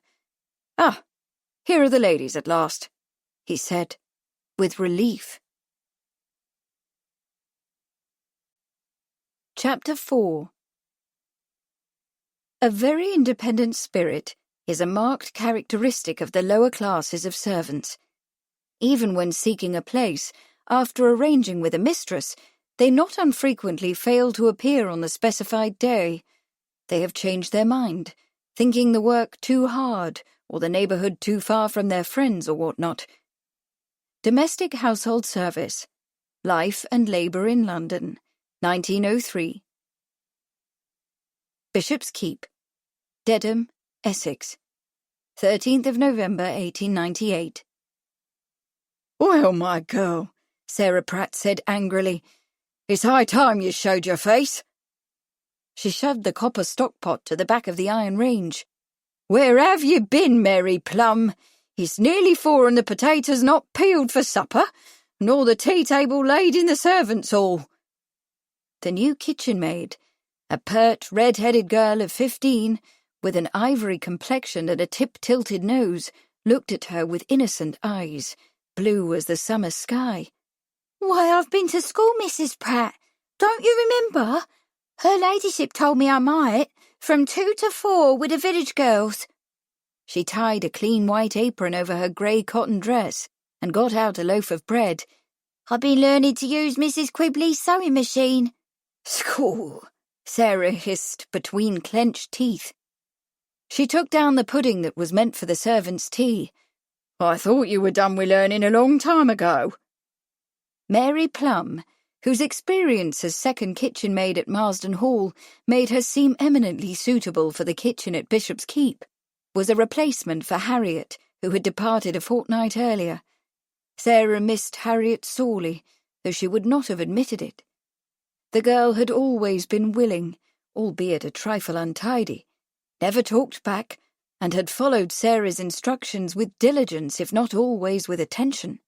"Ah, here are the ladies at last," he said, with relief. Chapter 4. A very independent spirit is a marked characteristic of the lower classes of servants. Even when seeking a place, after arranging with a mistress, they not unfrequently fail to appear on the specified day. They have changed their mind, thinking the work too hard or the neighbourhood too far from their friends or whatnot. Domestic Household Service, Life and Labour in London, 1903. Bishop's Keep, Dedham, Essex, 13th of November, 1898. "Well, my girl," Sarah Pratt said angrily, "it's high time you showed your face." She shoved the copper stockpot to the back of the iron range. "Where have you been, Mary Plum? It's nearly 4 and the potatoes not peeled for supper, nor the tea table laid in the servants' hall." The new kitchen maid, a pert, red-headed girl of 15, with an ivory complexion and a tip-tilted nose, looked at her with innocent eyes, blue as the summer sky. "Why, I've been to school, Mrs. Pratt. Don't you remember? Her ladyship told me I might, from 2 to 4 with the village girls." She tied a clean white apron over her grey cotton dress and got out a loaf of bread. "I've been learning to use Mrs. Quibley's sewing machine." "School," Sarah hissed between clenched teeth. She took down the pudding that was meant for the servants' tea. "I thought you were done with learning a long time ago." Mary Plum, whose experience as second kitchen maid at Marsden Hall made her seem eminently suitable for the kitchen at Bishop's Keep, was a replacement for Harriet, who had departed a fortnight earlier. Sarah missed Harriet sorely, though she would not have admitted it. The girl had always been willing, albeit a trifle untidy, never talked back, and had followed Sarah's instructions with diligence, if not always with attention.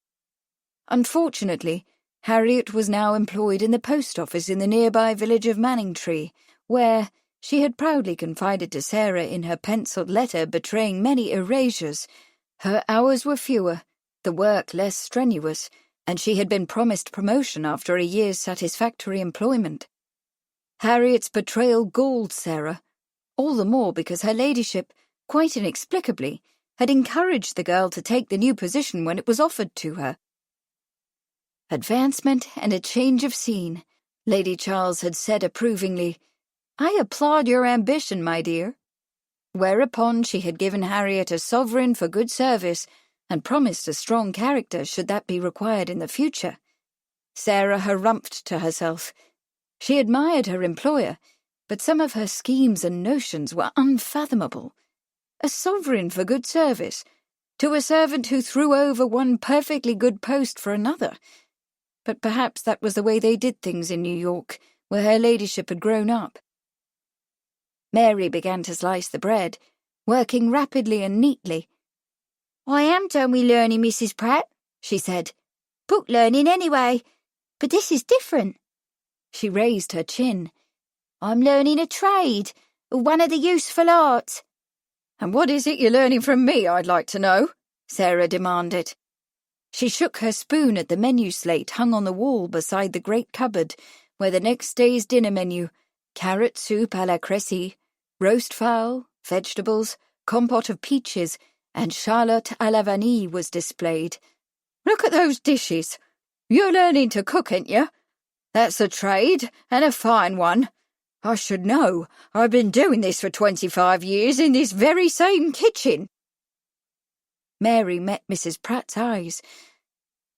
Unfortunately, Harriet was now employed in the post office in the nearby village of Manningtree, where, she had proudly confided to Sarah in her penciled letter betraying many erasures, her hours were fewer, the work less strenuous, and she had been promised promotion after a year's satisfactory employment. Harriet's betrayal galled Sarah, all the more because her ladyship, quite inexplicably, had encouraged the girl to take the new position when it was offered to her. "Advancement and a change of scene," Lady Charles had said approvingly. "I applaud your ambition, my dear." Whereupon she had given Harriet a sovereign for good service and promised a strong character should that be required in the future. Sarah harumphed to herself. She admired her employer, but some of her schemes and notions were unfathomable. A sovereign for good service, to a servant who threw over one perfectly good post for another. But perhaps that was the way they did things in New York, where her ladyship had grown up. Mary began to slice the bread, working rapidly and neatly. "I am done with learning, Mrs. Pratt," she said. "Book learning anyway, but this is different." She raised her chin. "I'm learning a trade, one of the useful arts." "And what is it you're learning from me, I'd like to know?" Sarah demanded. She shook her spoon at the menu slate hung on the wall beside the great cupboard, where the next day's dinner menu, carrot soup à la Cressy, roast fowl, vegetables, compote of peaches, and charlotte à la vanille was displayed. "Look at those dishes. You're learning to cook, ain't you? That's a trade, and a fine one. I should know. I've been doing this for 25 years in this very same kitchen." Mary met Mrs. Pratt's eyes.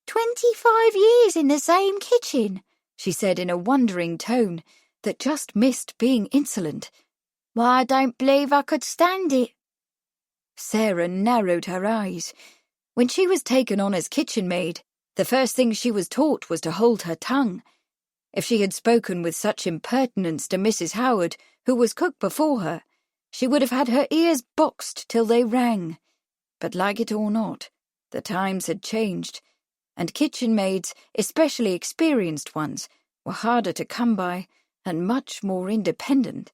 25 years in the same kitchen," she said in a wondering tone that just missed being insolent. "Why, I don't believe I could stand it." Sarah narrowed her eyes. When she was taken on as kitchen maid, the first thing she was taught was to hold her tongue. If she had spoken with such impertinence to Mrs. Howard, who was cook before her, she would have had her ears boxed till they rang. But like it or not, the times had changed, and kitchen maids, especially experienced ones, were harder to come by and much more independent.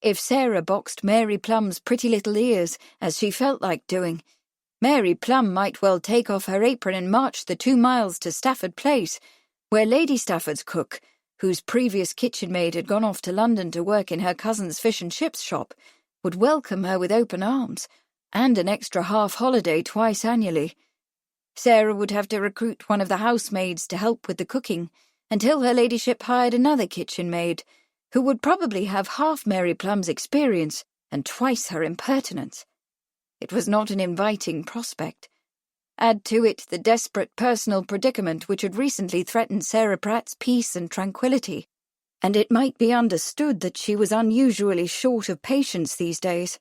If Sarah boxed Mary Plum's pretty little ears, as she felt like doing, Mary Plum might well take off her apron and march the 2 miles to Stafford Place, where Lady Stafford's cook, whose previous kitchen maid had gone off to London to work in her cousin's fish and chips shop, would welcome her with open arms, and an extra half-holiday twice annually. Sarah would have to recruit one of the housemaids to help with the cooking, until her ladyship hired another kitchen maid, who would probably have half Mary Plum's experience and twice her impertinence. It was not an inviting prospect. Add to it the desperate personal predicament which had recently threatened Sarah Pratt's peace and tranquillity, and it might be understood that she was unusually short of patience these days.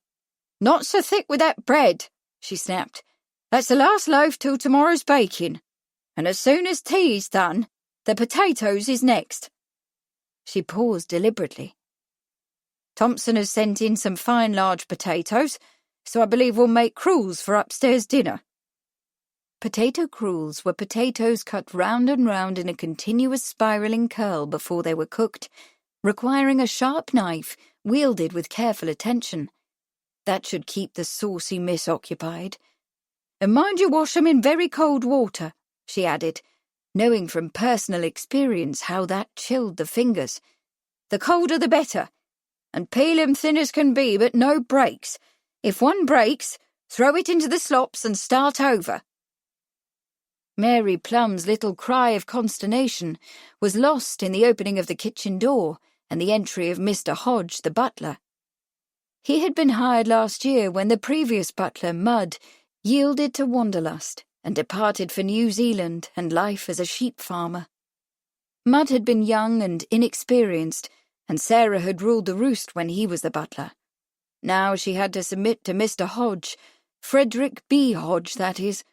"Not so thick with that bread," she snapped. "That's the last loaf till tomorrow's baking. And as soon as tea's done, the potatoes is next." She paused deliberately. "Thompson has sent in some fine large potatoes, so I believe we'll make cruels for upstairs dinner." Potato cruels were potatoes cut round and round in a continuous spiralling curl before they were cooked, requiring a sharp knife wielded with careful attention. That should keep the saucy miss occupied. "And mind you wash 'em in very cold water," she added, knowing from personal experience how that chilled the fingers. "The colder the better. And peel 'em thin as can be, but no breaks. If one breaks, throw it into the slops and start over." Mary Plum's little cry of consternation was lost in the opening of the kitchen door and the entry of Mr. Hodge, the butler. He had been hired last year when the previous butler, Mudd, yielded to wanderlust and departed for New Zealand and life as a sheep farmer. Mudd had been young and inexperienced, and Sarah had ruled the roost when he was the butler. Now she had to submit to Mr. Hodge, Frederick B. Hodge, that is,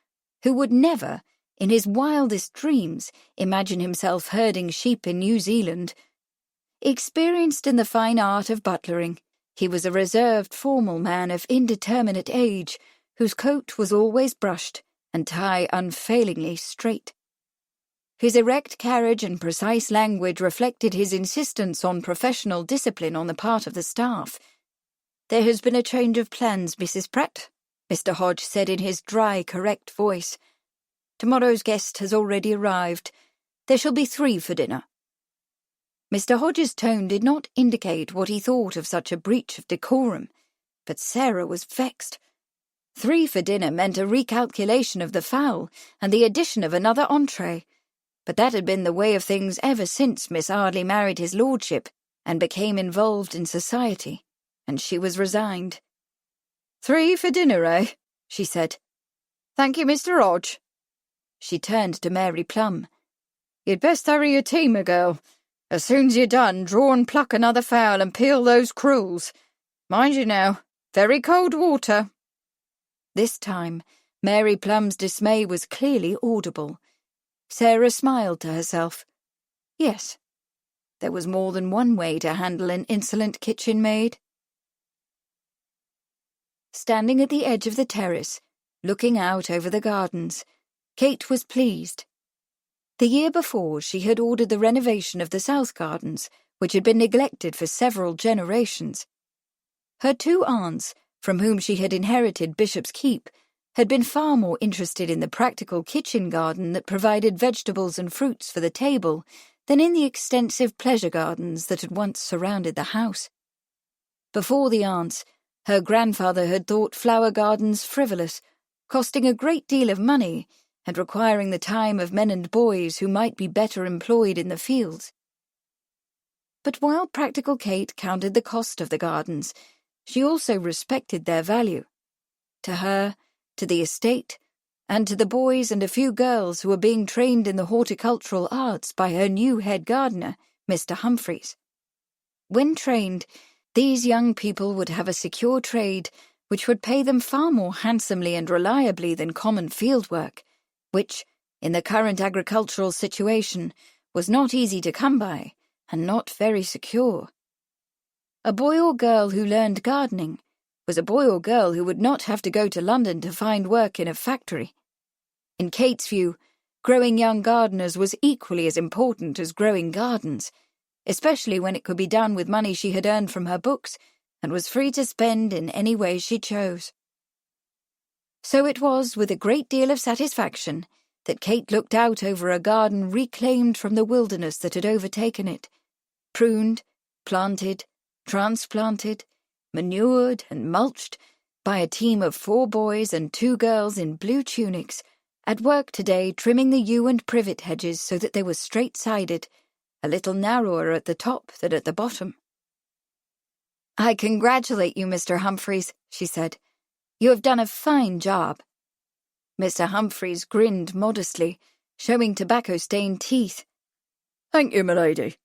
who would never, in his wildest dreams, imagine himself herding sheep in New Zealand. Experienced in the fine art of butlering, he was a reserved, formal man of indeterminate age, whose coat was always brushed and tie unfailingly straight. His erect carriage and precise language reflected his insistence on professional discipline on the part of the staff. "There has been a change of plans, Mrs. Pratt," Mr. Hodge said in his dry, correct voice. "Tomorrow's guest has already arrived. There shall be 3 for dinner." Mr. Hodge's tone did not indicate what he thought of such a breach of decorum, but Sarah was vexed. 3 for dinner meant a recalculation of the fowl and the addition of another entree, but that had been the way of things ever since Miss Ardley married his lordship and became involved in society, and she was resigned. "3 for dinner, eh?" she said. "Thank you, Mr. Hodge." She turned to Mary Plum. "You'd best hurry your tea, my girl. As soon's you're done, draw and pluck another fowl and peel those cruels. Mind you now, very cold water." This time, Mary Plum's dismay was clearly audible. Sarah smiled to herself. Yes, there was more than one way to handle an insolent kitchen maid. Standing at the edge of the terrace, looking out over the gardens, Kate was pleased. The year before, she had ordered the renovation of the South Gardens, which had been neglected for several generations. Her 2 aunts, from whom she had inherited Bishop's Keep, had been far more interested in the practical kitchen garden that provided vegetables and fruits for the table than in the extensive pleasure gardens that had once surrounded the house. Before the aunts, her grandfather had thought flower gardens frivolous, costing a great deal of money and requiring the time of men and boys who might be better employed in the fields. But while practical Kate counted the cost of the gardens, she also respected their value. To her, to the estate, and to the boys and a few girls who were being trained in the horticultural arts by her new head gardener, Mr. Humphreys. When trained, these young people would have a secure trade which would pay them far more handsomely and reliably than common field work, which, in the current agricultural situation, was not easy to come by and not very secure. A boy or girl who learned gardening was a boy or girl who would not have to go to London to find work in a factory. In Kate's view, growing young gardeners was equally as important as growing gardens, especially when it could be done with money she had earned from her books and was free to spend in any way she chose. So it was with a great deal of satisfaction that Kate looked out over a garden reclaimed from the wilderness that had overtaken it, pruned, planted, transplanted, manured and mulched by a team of 4 boys and 2 girls in blue tunics, at work today trimming the yew and privet hedges so that they were straight-sided, a little narrower at the top than at the bottom. "I congratulate you, Mr. Humphreys," she said. "You have done a fine job." Mr. Humphreys grinned modestly, showing tobacco-stained teeth. "Thank you, my lady.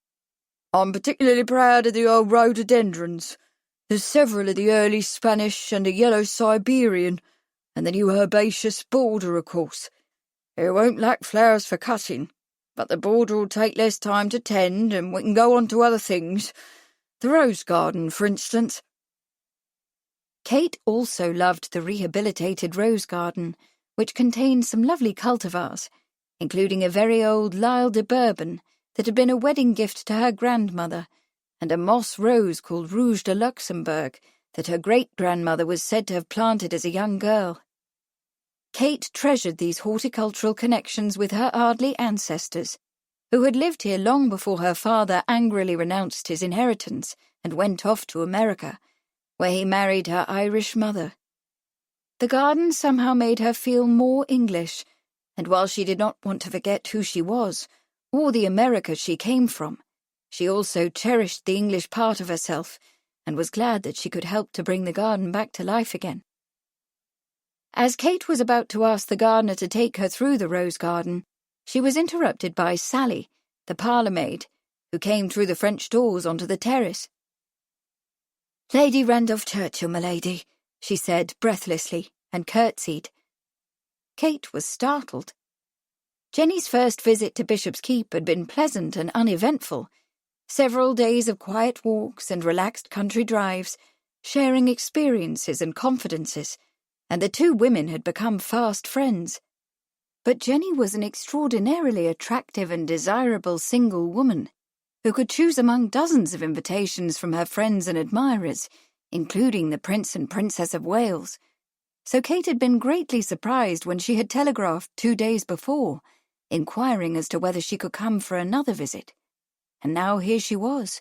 I'm particularly proud of the old rhododendrons. There's several of the early Spanish and a yellow Siberian, and the new herbaceous border, of course. It won't lack flowers for cutting, but the border will take less time to tend, and we can go on to other things. The rose garden, for instance." Kate also loved the rehabilitated rose garden, which contained some lovely cultivars, including a very old Lyle de Bourbon that had been a wedding gift to her grandmother, and a moss rose called Rouge de Luxembourg that her great-grandmother was said to have planted as a young girl. Kate treasured these horticultural connections with her Ardley ancestors, who had lived here long before her father angrily renounced his inheritance and went off to America, where he married her Irish mother. The garden somehow made her feel more English, and while she did not want to forget who she was, or the America she came from, she also cherished the English part of herself, and was glad that she could help to bring the garden back to life again. As Kate was about to ask the gardener to take her through the rose garden, she was interrupted by Sally, the parlour-maid, who came through the French doors onto the terrace. "Lady Randolph Churchill, my lady," she said breathlessly, and curtsied. Kate was startled. Jenny's first visit to Bishop's Keep had been pleasant and uneventful. Several days of quiet walks and relaxed country drives, sharing experiences and confidences, and the two women had become fast friends. But Jenny was an extraordinarily attractive and desirable single woman, who could choose among dozens of invitations from her friends and admirers, including the Prince and Princess of Wales. So Kate had been greatly surprised when she had telegraphed 2 days before, inquiring as to whether she could come for another visit. And now here she was,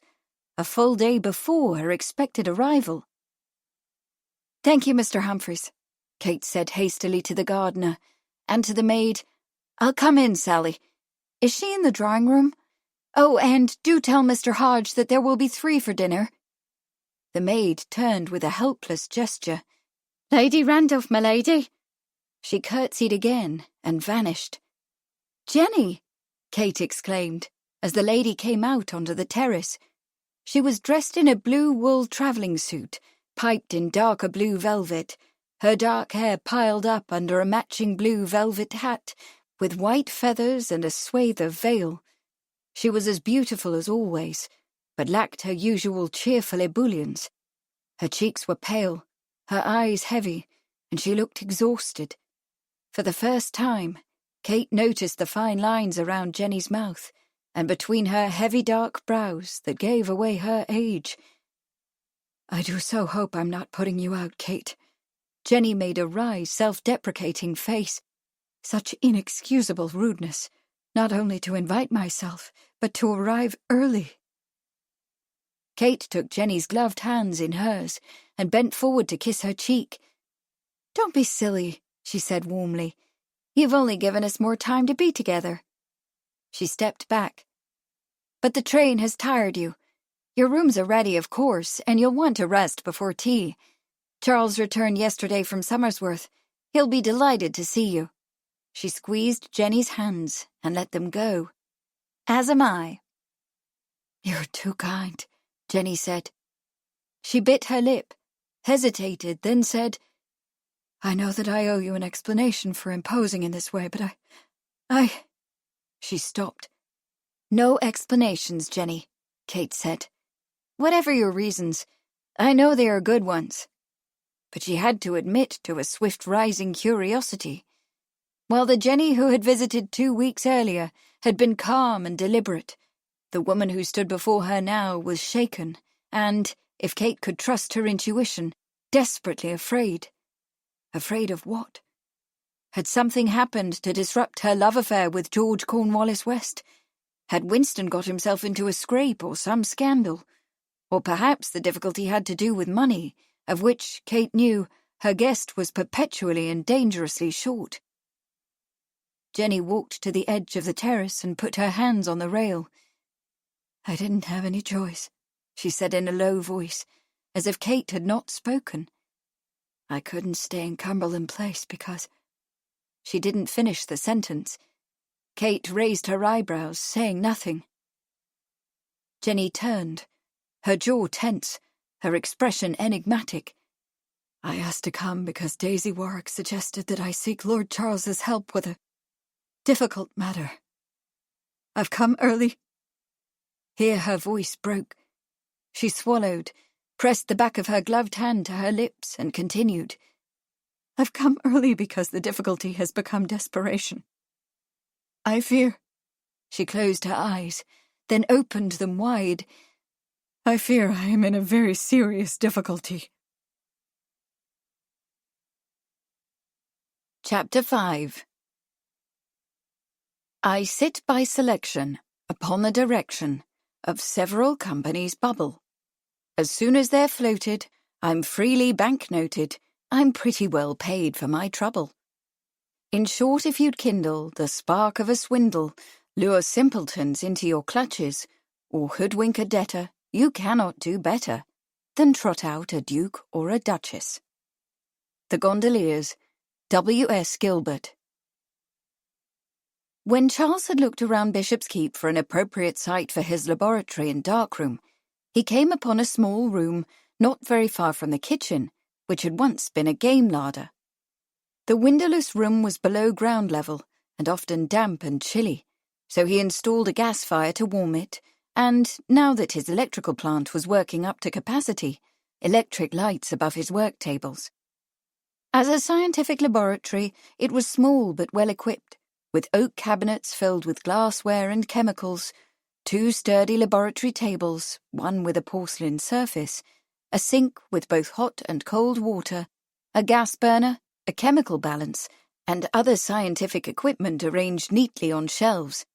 a full day before her expected arrival. "Thank you, Mr. Humphreys," Kate said hastily to the gardener, and to the maid, "I'll come in, Sally. Is she in the drawing-room? Oh, and do tell Mr. Hodge that there will be 3 for dinner." The maid turned with a helpless gesture. "Lady Randolph, my lady." She curtsied again and vanished. "Jenny!" Kate exclaimed, as the lady came out onto the terrace. She was dressed in a blue wool travelling suit, piped in darker blue velvet, her dark hair piled up under a matching blue velvet hat, with white feathers and a swathe of veil. She was as beautiful as always, but lacked her usual cheerful ebullience. Her cheeks were pale, her eyes heavy, and she looked exhausted. For the first time, Kate noticed the fine lines around Jenny's mouth, and between her heavy dark brows that gave away her age. "I do so hope I'm not putting you out, Kate." Jenny made a wry, self-deprecating face. "Such inexcusable rudeness, not only to invite myself, but to arrive early." Kate took Jenny's gloved hands in hers and bent forward to kiss her cheek. "Don't be silly," she said warmly. "You've only given us more time to be together." She stepped back. "But the train has tired you. Your rooms are ready, of course, and you'll want to rest before tea. Charles returned yesterday from Somersworth. He'll be delighted to see you." She squeezed Jenny's hands and let them go. "As am I." "You're too kind," Jenny said. She bit her lip, hesitated, then said, "I know that I owe you an explanation for imposing in this way, but I... She stopped. "No explanations, Jenny," Kate said. "Whatever your reasons, I know they are good ones." But she had to admit to a swift-rising curiosity. While the Jenny who had visited 2 weeks earlier had been calm and deliberate, the woman who stood before her now was shaken and, if Kate could trust her intuition, desperately afraid. Afraid of what? Had something happened to disrupt her love affair with George Cornwallis West? Had Winston got himself into a scrape or some scandal? Or perhaps the difficulty had to do with money, of which, Kate knew, her guest was perpetually and dangerously short. Jenny walked to the edge of the terrace and put her hands on the rail. "I didn't have any choice," she said in a low voice, as if Kate had not spoken. "I couldn't stay in Cumberland Place because—" She didn't finish the sentence. Kate raised her eyebrows, saying nothing. Jenny turned, her jaw tense, her expression enigmatic. "I asked to come because Daisy Warwick suggested that I seek Lord Charles's help with a difficult matter. I've come early." Here her voice broke. She swallowed, pressed the back of her gloved hand to her lips, and continued. "I've come early because the difficulty has become desperation. I fear—" She closed her eyes, then opened them wide. "I fear I am in a very serious difficulty." Chapter 5. I sit by selection, upon the direction, of several companies' bubble. As soon as they're floated, I'm freely banknoted, I'm pretty well paid for my trouble. In short, if you'd kindle the spark of a swindle, lure simpletons into your clutches, or hoodwink a debtor, you cannot do better than trot out a duke or a duchess. The Gondoliers, W.S. Gilbert. When Charles had looked around Bishop's Keep for an appropriate site for his laboratory and darkroom, he came upon a small room not very far from the kitchen, which had once been a game larder. The windowless room was below ground level and often damp and chilly, so he installed a gas fire to warm it, and, now that his electrical plant was working up to capacity, electric lights above his work tables. As a scientific laboratory, it was small but well equipped, with oak cabinets filled with glassware and chemicals, 2 sturdy laboratory tables, one with a porcelain surface, a sink with both hot and cold water, a gas burner, a chemical balance, and other scientific equipment arranged neatly on shelves.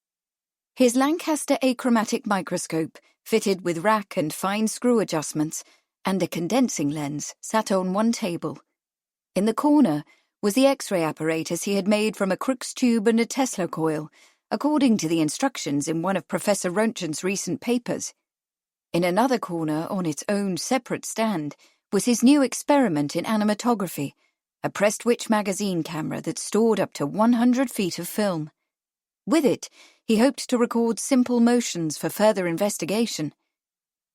His Lancaster achromatic microscope, fitted with rack and fine screw adjustments, and a condensing lens, sat on one table. In the corner was the X-ray apparatus he had made from a Crookes tube and a Tesla coil, according to the instructions in one of Professor Roentgen's recent papers. In another corner, on its own separate stand, was his new experiment in animatography, a Prestwich magazine camera that stored up to 100 feet of film. With it, he hoped to record simple motions for further investigation.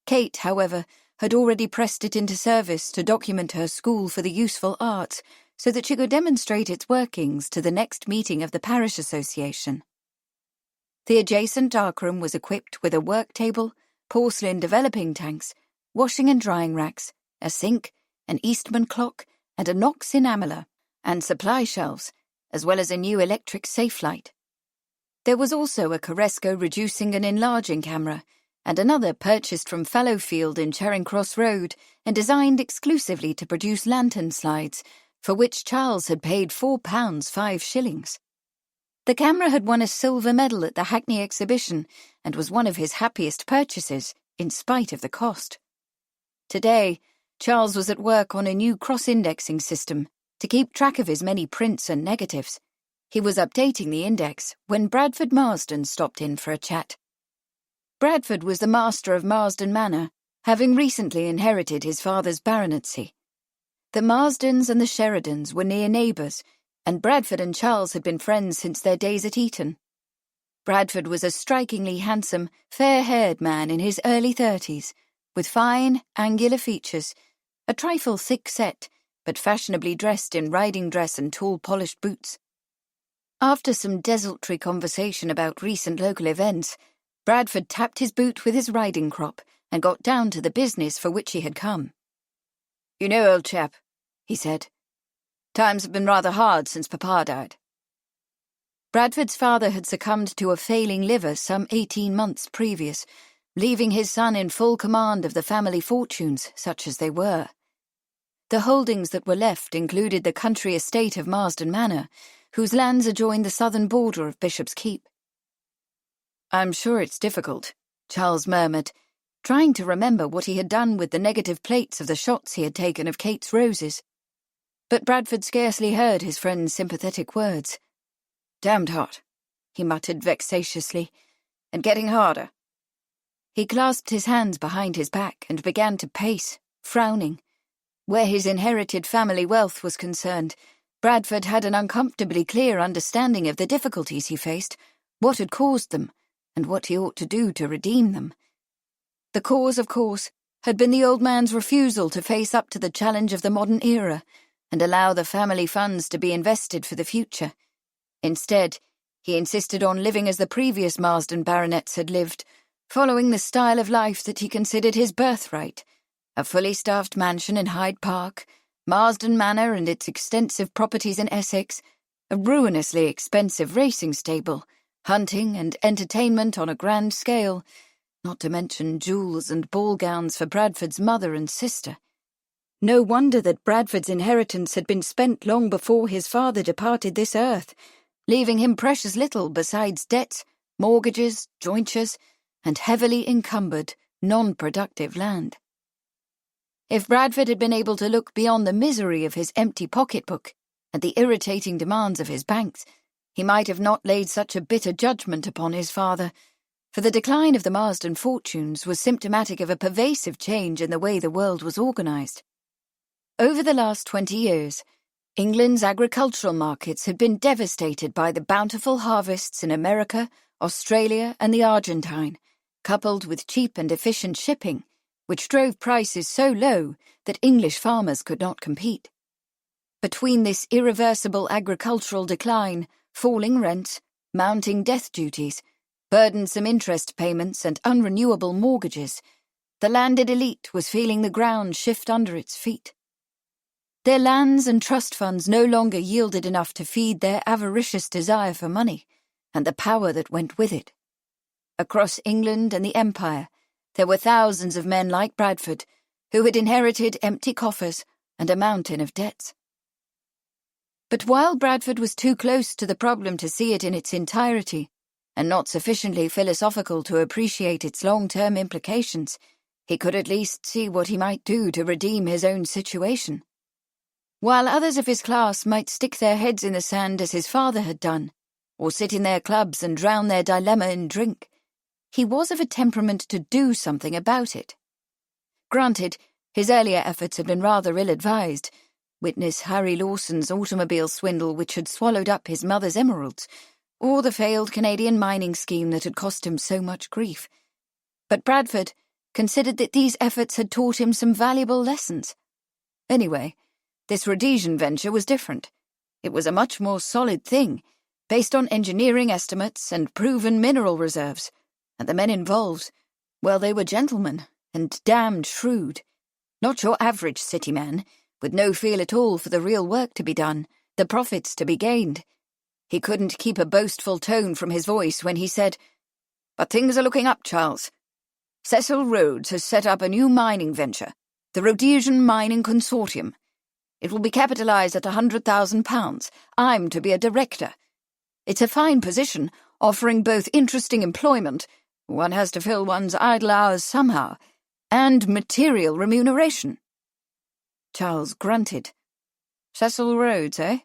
Kate, however, had already pressed it into service to document her school for the useful arts, so that she could demonstrate its workings to the next meeting of the parish association. The adjacent darkroom was equipped with a work table, porcelain developing tanks, washing and drying racks, a sink, an Eastman clock, and a Knox enameller, and supply shelves, as well as a new electric safe light. There was also a Coresco reducing and enlarging camera, and another purchased from Fallowfield in Charing Cross Road and designed exclusively to produce lantern slides, for which Charles had paid £4 5 shillings. The camera had won a silver medal at the Hackney exhibition and was one of his happiest purchases, in spite of the cost. Today, Charles was at work on a new cross-indexing system to keep track of his many prints and negatives. He was updating the index when Bradford Marsden stopped in for a chat. Bradford was the master of Marsden Manor, having recently inherited his father's baronetcy. The Marsdens and the Sheridans were near neighbours, and Bradford and Charles had been friends since their days at Eton. Bradford was a strikingly handsome, fair-haired man in his early 30s, with fine, angular features, a trifle thick-set, but fashionably dressed in riding dress and tall polished boots. After some desultory conversation about recent local events, Bradford tapped his boot with his riding crop and got down to the business for which he had come. "You know, old chap," he said, "times have been rather hard since Papa died." Bradford's father had succumbed to a failing liver some 18 months previous, leaving his son in full command of the family fortunes, such as they were. The holdings that were left included the country estate of Marsden Manor, whose lands adjoined the southern border of Bishop's Keep. "I'm sure it's difficult," Charles murmured, trying to remember what he had done with the negative plates of the shots he had taken of Kate's roses. But Bradford scarcely heard his friend's sympathetic words. "Damned hot," he muttered vexatiously, "and getting harder." He clasped his hands behind his back and began to pace, frowning. Where his inherited family wealth was concerned, Bradford had an uncomfortably clear understanding of the difficulties he faced, what had caused them, and what he ought to do to redeem them. The cause, of course, had been the old man's refusal to face up to the challenge of the modern era and allow the family funds to be invested for the future. Instead, he insisted on living as the previous Marsden baronets had lived, following the style of life that he considered his birthright: a fully staffed mansion in Hyde Park, Marsden Manor and its extensive properties in Essex, a ruinously expensive racing stable, hunting and entertainment on a grand scale, not to mention jewels and ball gowns for Bradford's mother and sister. No wonder that Bradford's inheritance had been spent long before his father departed this earth, leaving him precious little besides debts, mortgages, jointures, and heavily encumbered, non-productive land. If Bradford had been able to look beyond the misery of his empty pocketbook and the irritating demands of his banks, he might have not laid such a bitter judgment upon his father, for the decline of the Marsden fortunes was symptomatic of a pervasive change in the way the world was organised. Over the last 20 years, England's agricultural markets had been devastated by the bountiful harvests in America, Australia, and the Argentine, coupled with cheap and efficient shipping, which drove prices so low that English farmers could not compete. Between this irreversible agricultural decline, falling rents, mounting death duties, burdensome interest payments, and unrenewable mortgages, the landed elite was feeling the ground shift under its feet. Their lands and trust funds no longer yielded enough to feed their avaricious desire for money and the power that went with it. Across England and the Empire, there were thousands of men like Bradford who had inherited empty coffers and a mountain of debts. But while Bradford was too close to the problem to see it in its entirety, and not sufficiently philosophical to appreciate its long-term implications, he could at least see what he might do to redeem his own situation. While others of his class might stick their heads in the sand as his father had done, or sit in their clubs and drown their dilemma in drink, he was of a temperament to do something about it. Granted, his earlier efforts had been rather ill-advised. Witness Harry Lawson's automobile swindle which had swallowed up his mother's emeralds, or the failed Canadian mining scheme that had cost him so much grief. But Bradford considered that these efforts had taught him some valuable lessons. Anyway, this Rhodesian venture was different. It was a much more solid thing, based on engineering estimates and proven mineral reserves, and the men involved, well, they were gentlemen and damned shrewd. Not your average city man, with no feel at all for the real work to be done, the profits to be gained. He couldn't keep a boastful tone from his voice when he said, "But things are looking up, Charles. Cecil Rhodes has set up a new mining venture, the Rhodesian Mining Consortium. It will be capitalised at £100,000. I'm to be a director. It's a fine position, offering both interesting employment — one has to fill one's idle hours somehow — and material remuneration." Charles grunted. "Cecil Rhodes, eh?"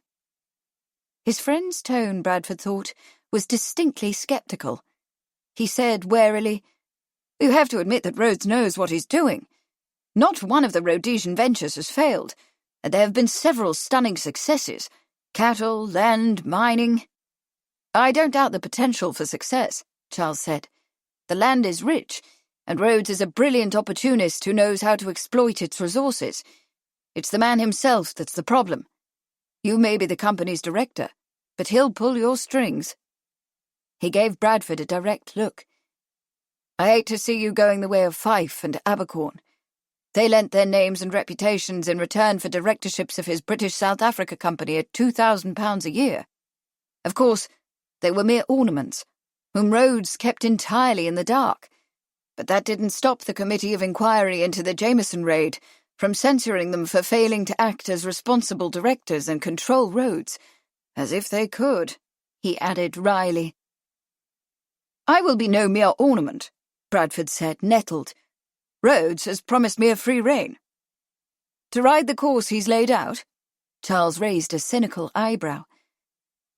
His friend's tone, Bradford thought, was distinctly sceptical. He said warily, "You have to admit that Rhodes knows what he's doing. Not one of the Rhodesian ventures has failed, and there have been several stunning successes: cattle, land, mining." "I don't doubt the potential for success," Charles said. "The land is rich, and Rhodes is a brilliant opportunist who knows how to exploit its resources. It's the man himself that's the problem. You may be the company's director, but he'll pull your strings." He gave Bradford a direct look. "I hate to see you going the way of Fife and Abercorn. They lent their names and reputations in return for directorships of his British South Africa Company at £2,000 a year. Of course, they were mere ornaments, whom Rhodes kept entirely in the dark. But that didn't stop the Committee of Inquiry into the Jameson raid from censuring them for failing to act as responsible directors and control Rhodes. As if they could," he added wryly. "I will be no mere ornament," Bradford said, nettled. "Rhodes has promised me a free rein." "To ride the course he's laid out?" Charles raised a cynical eyebrow.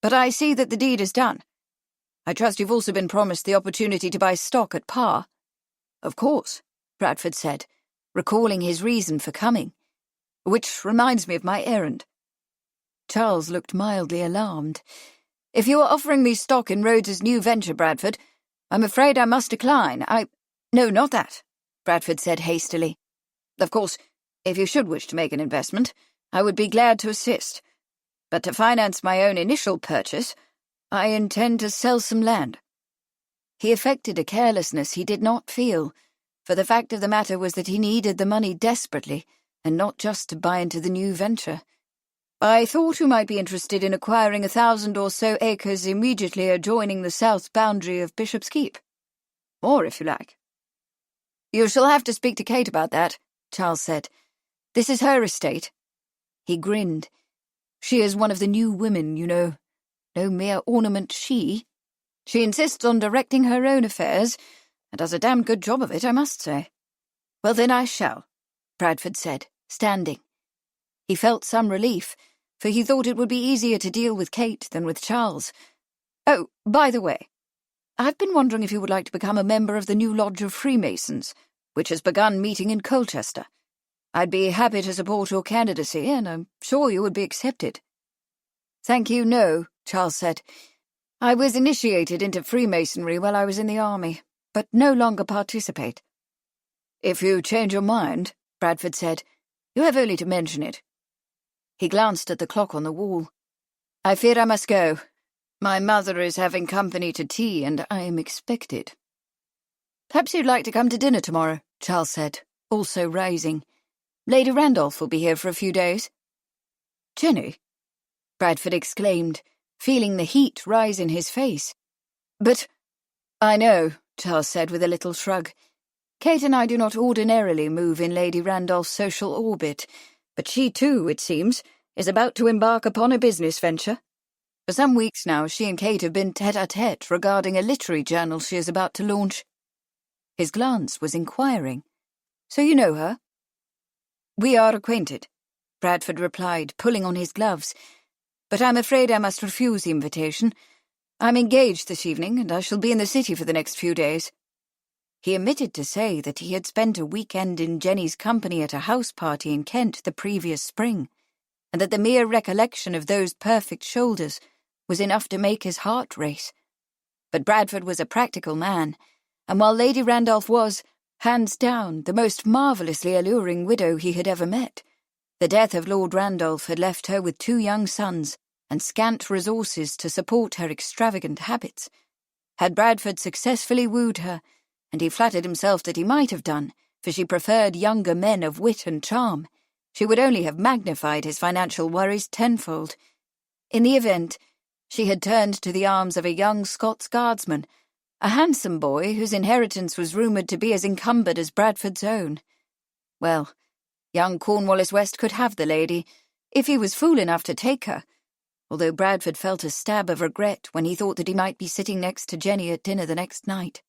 "But I see that the deed is done. I trust you've also been promised the opportunity to buy stock at par." "Of course," Bradford said, recalling his reason for coming. "Which reminds me of my errand." Charles looked mildly alarmed. "If you are offering me stock in Rhodes's new venture, Bradford, I'm afraid I must decline. No, not that. Bradford said hastily. "Of course, if you should wish to make an investment, I would be glad to assist. But to finance my own initial purchase, I intend to sell some land." He affected a carelessness he did not feel, for the fact of the matter was that he needed the money desperately, and not just to buy into the new venture. "I thought you might be interested in acquiring 1,000 or so acres immediately adjoining the south boundary of Bishop's Keep. Or, if you like." "You shall have to speak to Kate about that," Charles said. "This is her estate." He grinned. "She is one of the new women, you know. No mere ornament, she. She insists on directing her own affairs, and does a damned good job of it, I must say." "Well, then I shall," Bradford said, standing. He felt some relief, for he thought it would be easier to deal with Kate than with Charles. "Oh, by the way, I've been wondering if you would like to become a member of the new Lodge of Freemasons, which has begun meeting in Colchester. I'd be happy to support your candidacy, and I'm sure you would be accepted." "Thank you, no," Charles said. "I was initiated into Freemasonry while I was in the army, but no longer participate." "If you change your mind," Bradford said, "you have only to mention it." He glanced at the clock on the wall. "I fear I must go. My mother is having company to tea, and I am expected." "Perhaps you'd like to come to dinner tomorrow," Charles said, also rising. "Lady Randolph will be here for a few days." "Jenny?" Bradford exclaimed, feeling the heat rise in his face. "But—" "I know," Charles said with a little shrug. "Kate and I do not ordinarily move in Lady Randolph's social orbit, but she too, it seems, is about to embark upon a business venture. For some weeks now, she and Kate have been tête-à-tête regarding a literary journal she is about to launch." His glance was inquiring. "So you know her?" "We are acquainted," Bradford replied, pulling on his gloves. "But I'm afraid I must refuse the invitation. I'm engaged this evening, and I shall be in the city for the next few days." He omitted to say that he had spent a weekend in Jenny's company at a house party in Kent the previous spring, and that the mere recollection of those perfect shoulders was enough to make his heart race. But Bradford was a practical man, and while Lady Randolph was, hands down, the most marvellously alluring widow he had ever met, the death of Lord Randolph had left her with 2 young sons and scant resources to support her extravagant habits. Had Bradford successfully wooed her, and he flattered himself that he might have done, for she preferred younger men of wit and charm, she would only have magnified his financial worries tenfold. In the event, she had turned to the arms of a young Scots guardsman, a handsome boy whose inheritance was rumoured to be as encumbered as Bradford's own. Well, young Cornwallis West could have the lady, if he was fool enough to take her, although Bradford felt a stab of regret when he thought that he might be sitting next to Jenny at dinner the next night.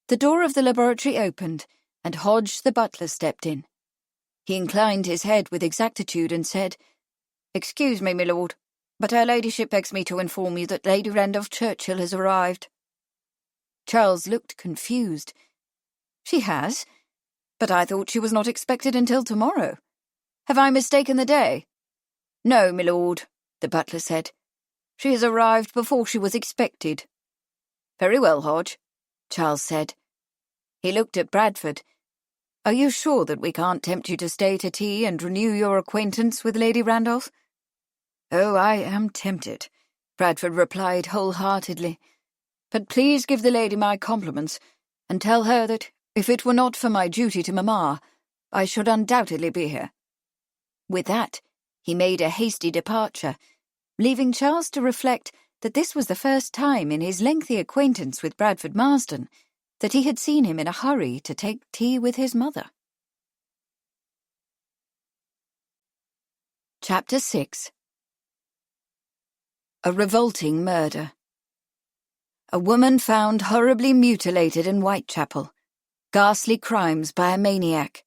The door of the laboratory opened, and Hodge the butler stepped in. He inclined his head with exactitude and said, "Excuse me, my lord, but her ladyship begs me to inform you that Lady Randolph Churchill has arrived." Charles looked confused. "She has? But I thought she was not expected until tomorrow. Have I mistaken the day?" "No, my lord," the butler said. "She has arrived before she was expected." "Very well, Hodge," Charles said. He looked at Bradford. "Are you sure that we can't tempt you to stay to tea and renew your acquaintance with Lady Randolph?" "Oh, I am tempted," Bradford replied wholeheartedly. "But please give the lady my compliments, and tell her that, if it were not for my duty to Mamma, I should undoubtedly be here." With that, he made a hasty departure, leaving Charles to reflect that this was the first time in his lengthy acquaintance with Bradford Marsden that he had seen him in a hurry to take tea with his mother. Chapter 6. A revolting murder. A woman found horribly mutilated in Whitechapel. Ghastly crimes by a maniac.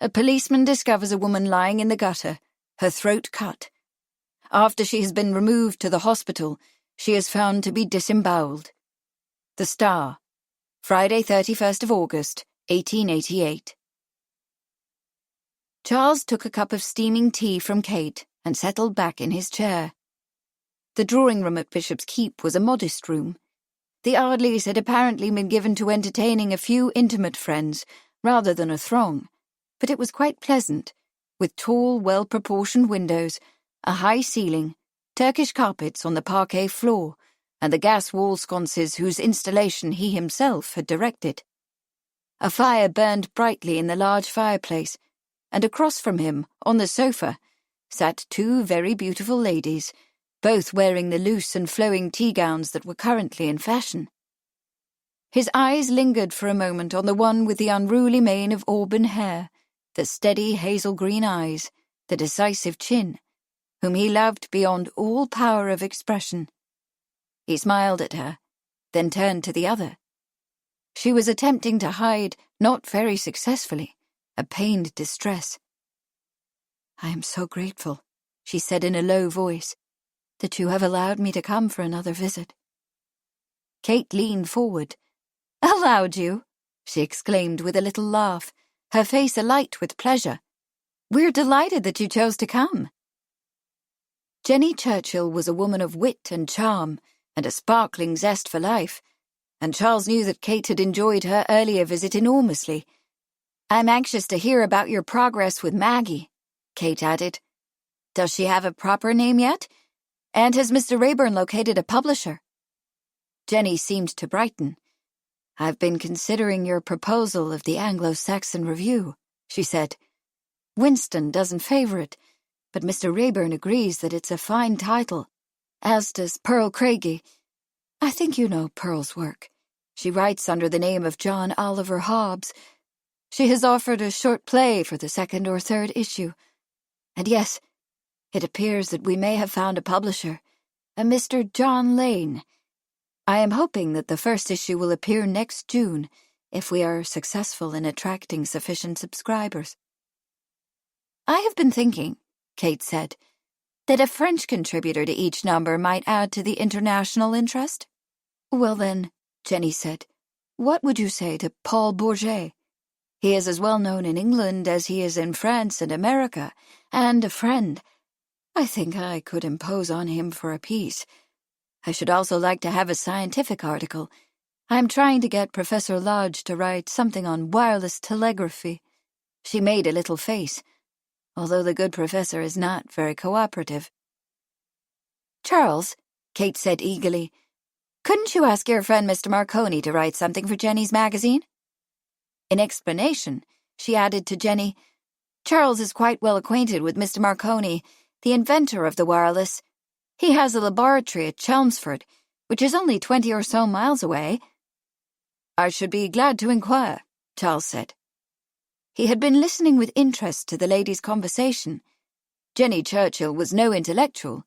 A policeman discovers a woman lying in the gutter, her throat cut. After she has been removed to the hospital, she is found to be disemboweled. The Star, Friday 31st of August, 1888. Charles took a cup of steaming tea from Kate and settled back in his chair. The drawing-room at Bishop's Keep was a modest room. The Ardleys had apparently been given to entertaining a few intimate friends rather than a throng, but it was quite pleasant, with tall, well-proportioned windows, a high ceiling, Turkish carpets on the parquet floor, and the gas wall sconces whose installation he himself had directed. A fire burned brightly in the large fireplace, and across from him, on the sofa, sat two very beautiful ladies, both wearing the loose and flowing tea-gowns that were currently in fashion. His eyes lingered for a moment on the one with the unruly mane of auburn hair, the steady hazel-green eyes, the decisive chin, whom he loved beyond all power of expression. He smiled at her, then turned to the other. She was attempting to hide, not very successfully, a pained distress. "I am so grateful," she said in a low voice, "that you have allowed me to come for another visit." Kate leaned forward. "Allowed you?" she exclaimed with a little laugh, her face alight with pleasure. "We're delighted that you chose to come." Jenny Churchill was a woman of wit and charm, and a sparkling zest for life, and Charles knew that Kate had enjoyed her earlier visit enormously. "I'm anxious to hear about your progress with Maggie," Kate added. "Does she have a proper name yet? And has Mr. Rayburn located a publisher?" Jenny seemed to brighten. "I've been considering your proposal of the Anglo-Saxon Review," she said. "Winston doesn't favor it, but Mr. Rayburn agrees that it's a fine title, as does Pearl Craigie. I think you know Pearl's work. She writes under the name of John Oliver Hobbs. She has offered a short play for the 2nd or 3rd issue. And yes, it appears that we may have found a publisher, a Mr. John Lane. I am hoping that the 1st issue will appear next June, if we are successful in attracting sufficient subscribers." "I have been thinking," Kate said, "that a French contributor to each number might add to the international interest." "Well then," Jenny said, "what would you say to Paul Bourget? He is as well known in England as he is in France and America, and a friend. I think I could impose on him for a piece. I should also like to have a scientific article. I am trying to get Professor Lodge to write something on wireless telegraphy." She made a little face, although the good professor is not very cooperative. "Charles," Kate said eagerly, "couldn't you ask your friend Mr. Marconi to write something for Jenny's magazine?" In explanation, she added to Jenny, "Charles is quite well acquainted with Mr. Marconi, the inventor of the wireless. He has a laboratory at Chelmsford, which is only 20 or so miles away." "I should be glad to inquire," Charles said. He had been listening with interest to the ladies' conversation. Jenny Churchill was no intellectual,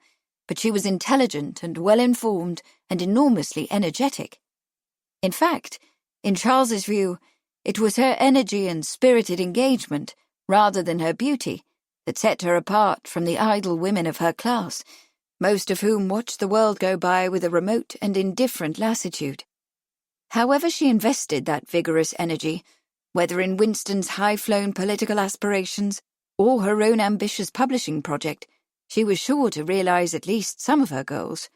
but she was intelligent and well-informed and enormously energetic. In fact, in Charles's view, it was her energy and spirited engagement, rather than her beauty, that set her apart from the idle women of her class, most of whom watched the world go by with a remote and indifferent lassitude. However she invested that vigorous energy, whether in Winston's high-flown political aspirations or her own ambitious publishing project, she was sure to realize at least some of her goals.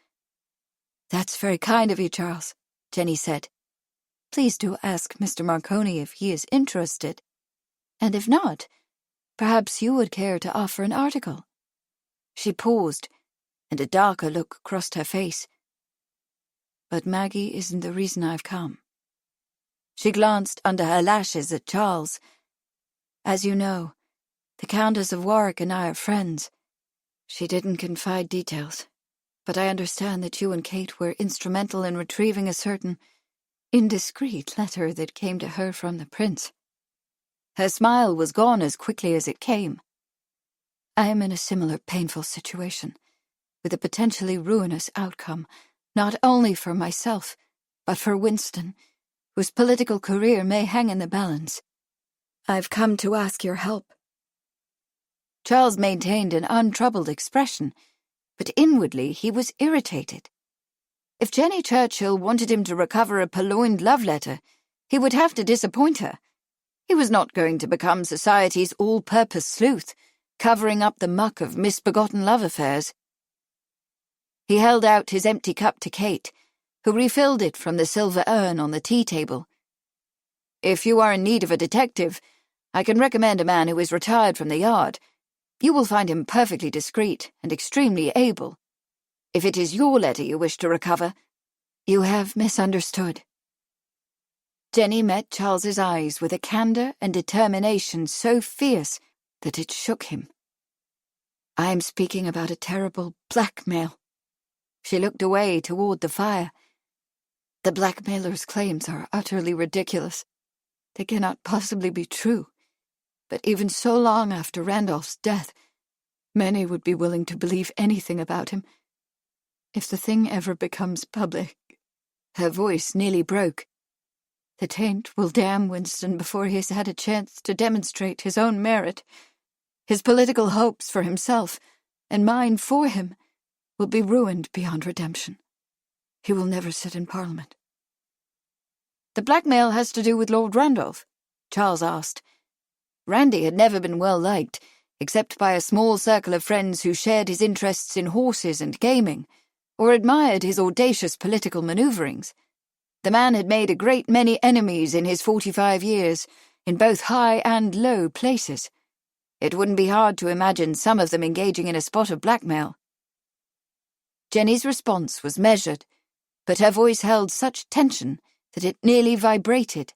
"That's very kind of you, Charles," Jenny said. "Please do ask Mr. Marconi if he is interested. And if not, perhaps you would care to offer an article." She paused, and a darker look crossed her face. "But Maggie isn't the reason I've come." She glanced under her lashes at Charles. "As you know, the Countess of Warwick and I are friends. She didn't confide details, but I understand that you and Kate were instrumental in retrieving a certain indiscreet letter that came to her from the prince." Her smile was gone as quickly as it came. "I am in a similar painful situation, with a potentially ruinous outcome, not only for myself, but for Winston, whose political career may hang in the balance. I've come to ask your help." Charles maintained an untroubled expression, but inwardly he was irritated. If Jenny Churchill wanted him to recover a purloined love letter, he would have to disappoint her. He was not going to become society's all-purpose sleuth, covering up the muck of misbegotten love affairs. He held out his empty cup to Kate, who refilled it from the silver urn on the tea table. "If you are in need of a detective, I can recommend a man who is retired from the yard. You will find him perfectly discreet and extremely able. If it is your letter you wish to recover—" "You have misunderstood." Jenny met Charles's eyes with a candour and determination so fierce that it shook him. "I am speaking about a terrible blackmail." She looked away toward the fire. "The blackmailer's claims are utterly ridiculous. They cannot possibly be true. But even so long after Randolph's death, many would be willing to believe anything about him. If the thing ever becomes public—" Her voice nearly broke. "The taint will damn Winston before he has had a chance to demonstrate his own merit. His political hopes for himself, and mine for him, will be ruined beyond redemption. He will never sit in Parliament." "The blackmail has to do with Lord Randolph?" Charles asked. Randy had never been well liked, except by a small circle of friends who shared his interests in horses and gaming, or admired his audacious political manoeuvrings. The man had made a great many enemies in his 45 years, in both high and low places. It wouldn't be hard to imagine some of them engaging in a spot of blackmail. Jenny's response was measured, but her voice held such tension that it nearly vibrated.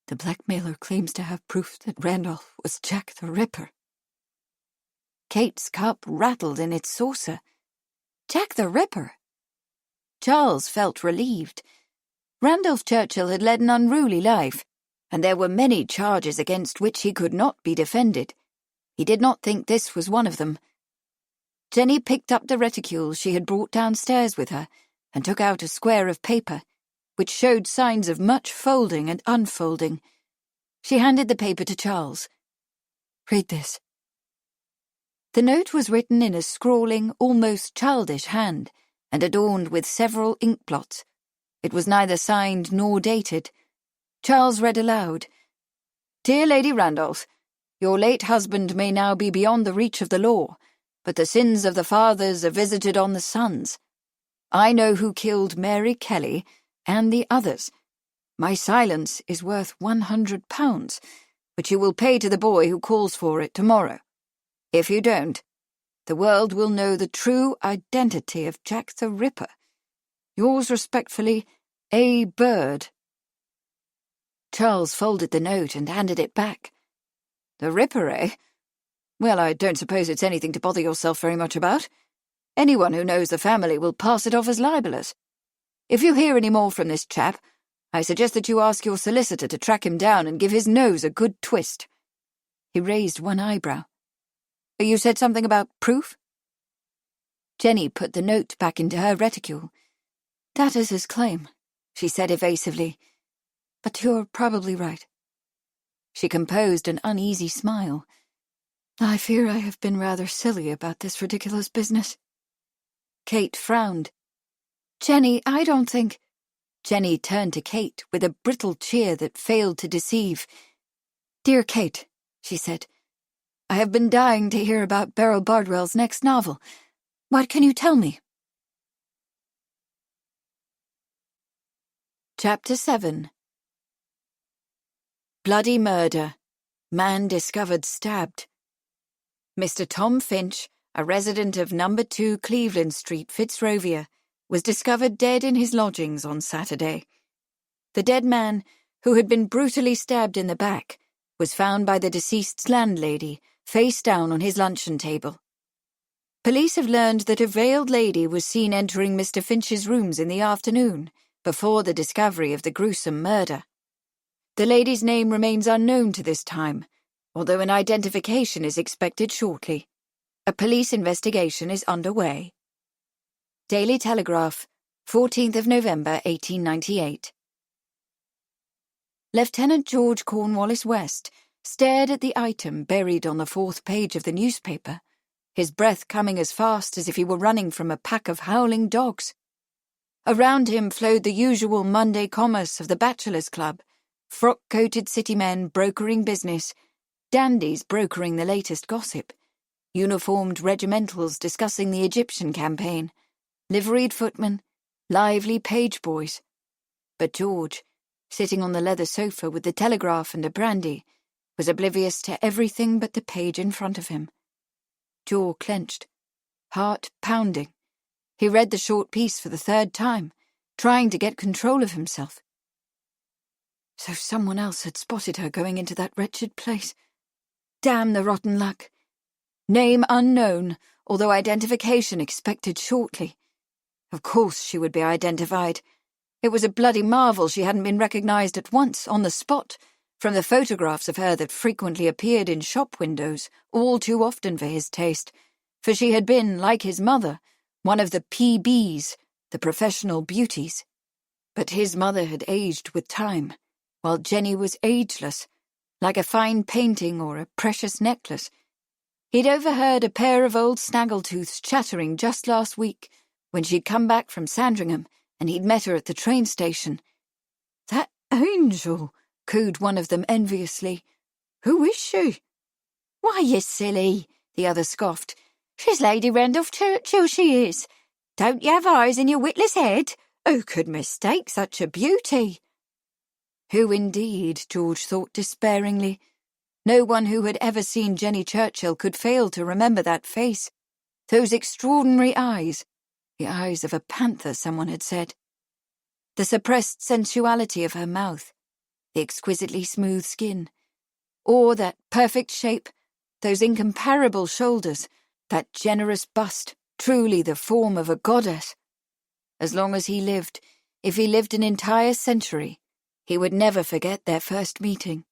"The blackmailer claims to have proof that Randolph was Jack the Ripper." Kate's cup rattled in its saucer. Jack the Ripper? Charles felt relieved. Randolph Churchill had led an unruly life, and there were many charges against which he could not be defended. He did not think this was one of them. Jenny picked up the reticule she had brought downstairs with her and took out a square of paper, which showed signs of much folding and unfolding. She handed the paper to Charles. "Read this." The note was written in a scrawling, almost childish hand, and adorned with several ink blots. It was neither signed nor dated. Charles read aloud. "Dear Lady Randolph, your late husband may now be beyond the reach of the law, but the sins of the fathers are visited on the sons. I know who killed Mary Kelly and the others. My silence is worth £100, which you will pay to the boy who calls for it tomorrow. If you don't, the world will know the true identity of Jack the Ripper. Yours respectfully, A. Bird." Charles folded the note and handed it back. "The Ripper, eh? Well, I don't suppose it's anything to bother yourself very much about. Anyone who knows the family will pass it off as libelous. If you hear any more from this chap, I suggest that you ask your solicitor to track him down and give his nose a good twist." He raised one eyebrow. "You said something about proof?" Jenny put the note back into her reticule. "That is his claim," she said evasively. "But you're probably right." She composed an uneasy smile. "I fear I have been rather silly about this ridiculous business." Kate frowned. "Jenny, I don't think—" Jenny turned to Kate with a brittle cheer that failed to deceive. "Dear Kate," she said, "I have been dying to hear about Beryl Bardwell's next novel. What can you tell me?" Chapter 7. Bloody murder. Man discovered stabbed. Mr. Tom Finch, a resident of No. 2 Cleveland Street, Fitzrovia, was discovered dead in his lodgings on Saturday. The dead man, who had been brutally stabbed in the back, was found by the deceased's landlady, face down on his luncheon table. Police have learned that a veiled lady was seen entering Mr. Finch's rooms in the afternoon, before the discovery of the gruesome murder. The lady's name remains unknown to this time, although an identification is expected shortly. A police investigation is underway. Daily Telegraph, 14th of November, 1898. Lieutenant George Cornwallis West stared at the item buried on the 4th page of the newspaper, his breath coming as fast as if he were running from a pack of howling dogs. Around him flowed the usual Monday commerce of the Bachelors' Club, frock-coated city men brokering business, dandies brokering the latest gossip, uniformed regimentals discussing the Egyptian campaign, liveried footmen, lively page boys. But George, sitting on the leather sofa with the telegraph and a brandy, was oblivious to everything but the page in front of him. Jaw clenched, heart pounding. He read the short piece for the third time, trying to get control of himself. So someone else had spotted her going into that wretched place. Damn the rotten luck. Name unknown, although identification expected shortly. Of course she would be identified. It was a bloody marvel she hadn't been recognized at once, on the spot, from the photographs of her that frequently appeared in shop windows, all too often for his taste, for she had been, like his mother, one of the PBs, the professional beauties. But his mother had aged with time, while Jenny was ageless, like a fine painting or a precious necklace. He'd overheard a pair of old snaggletooths chattering just last week, when she'd come back from Sandringham, and he'd met her at the train station. "That angel," cooed one of them enviously. "Who is she?" "Why, you silly," the other scoffed. "She's Lady Randolph Churchill, she is. Don't you have eyes in your witless head? Who could mistake such a beauty?" Who indeed, George thought despairingly. No one who had ever seen Jenny Churchill could fail to remember that face, those extraordinary eyes, the eyes of a panther, someone had said. The suppressed sensuality of her mouth, the exquisitely smooth skin, or that perfect shape, those incomparable shoulders, that generous bust, truly the form of a goddess. As long as he lived, if he lived an entire century, he would never forget their first meeting.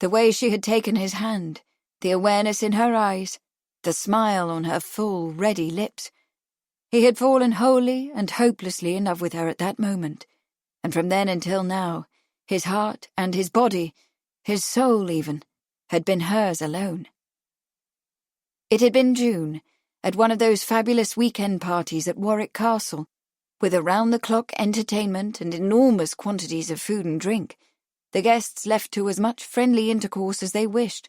The way she had taken his hand, the awareness in her eyes, the smile on her full, ready lips. He had fallen wholly and hopelessly in love with her at that moment, and from then until now, his heart and his body, his soul even, had been hers alone. It had been June, at one of those fabulous weekend parties at Warwick Castle, with around-the-clock entertainment and enormous quantities of food and drink, the guests left to as much friendly intercourse as they wished.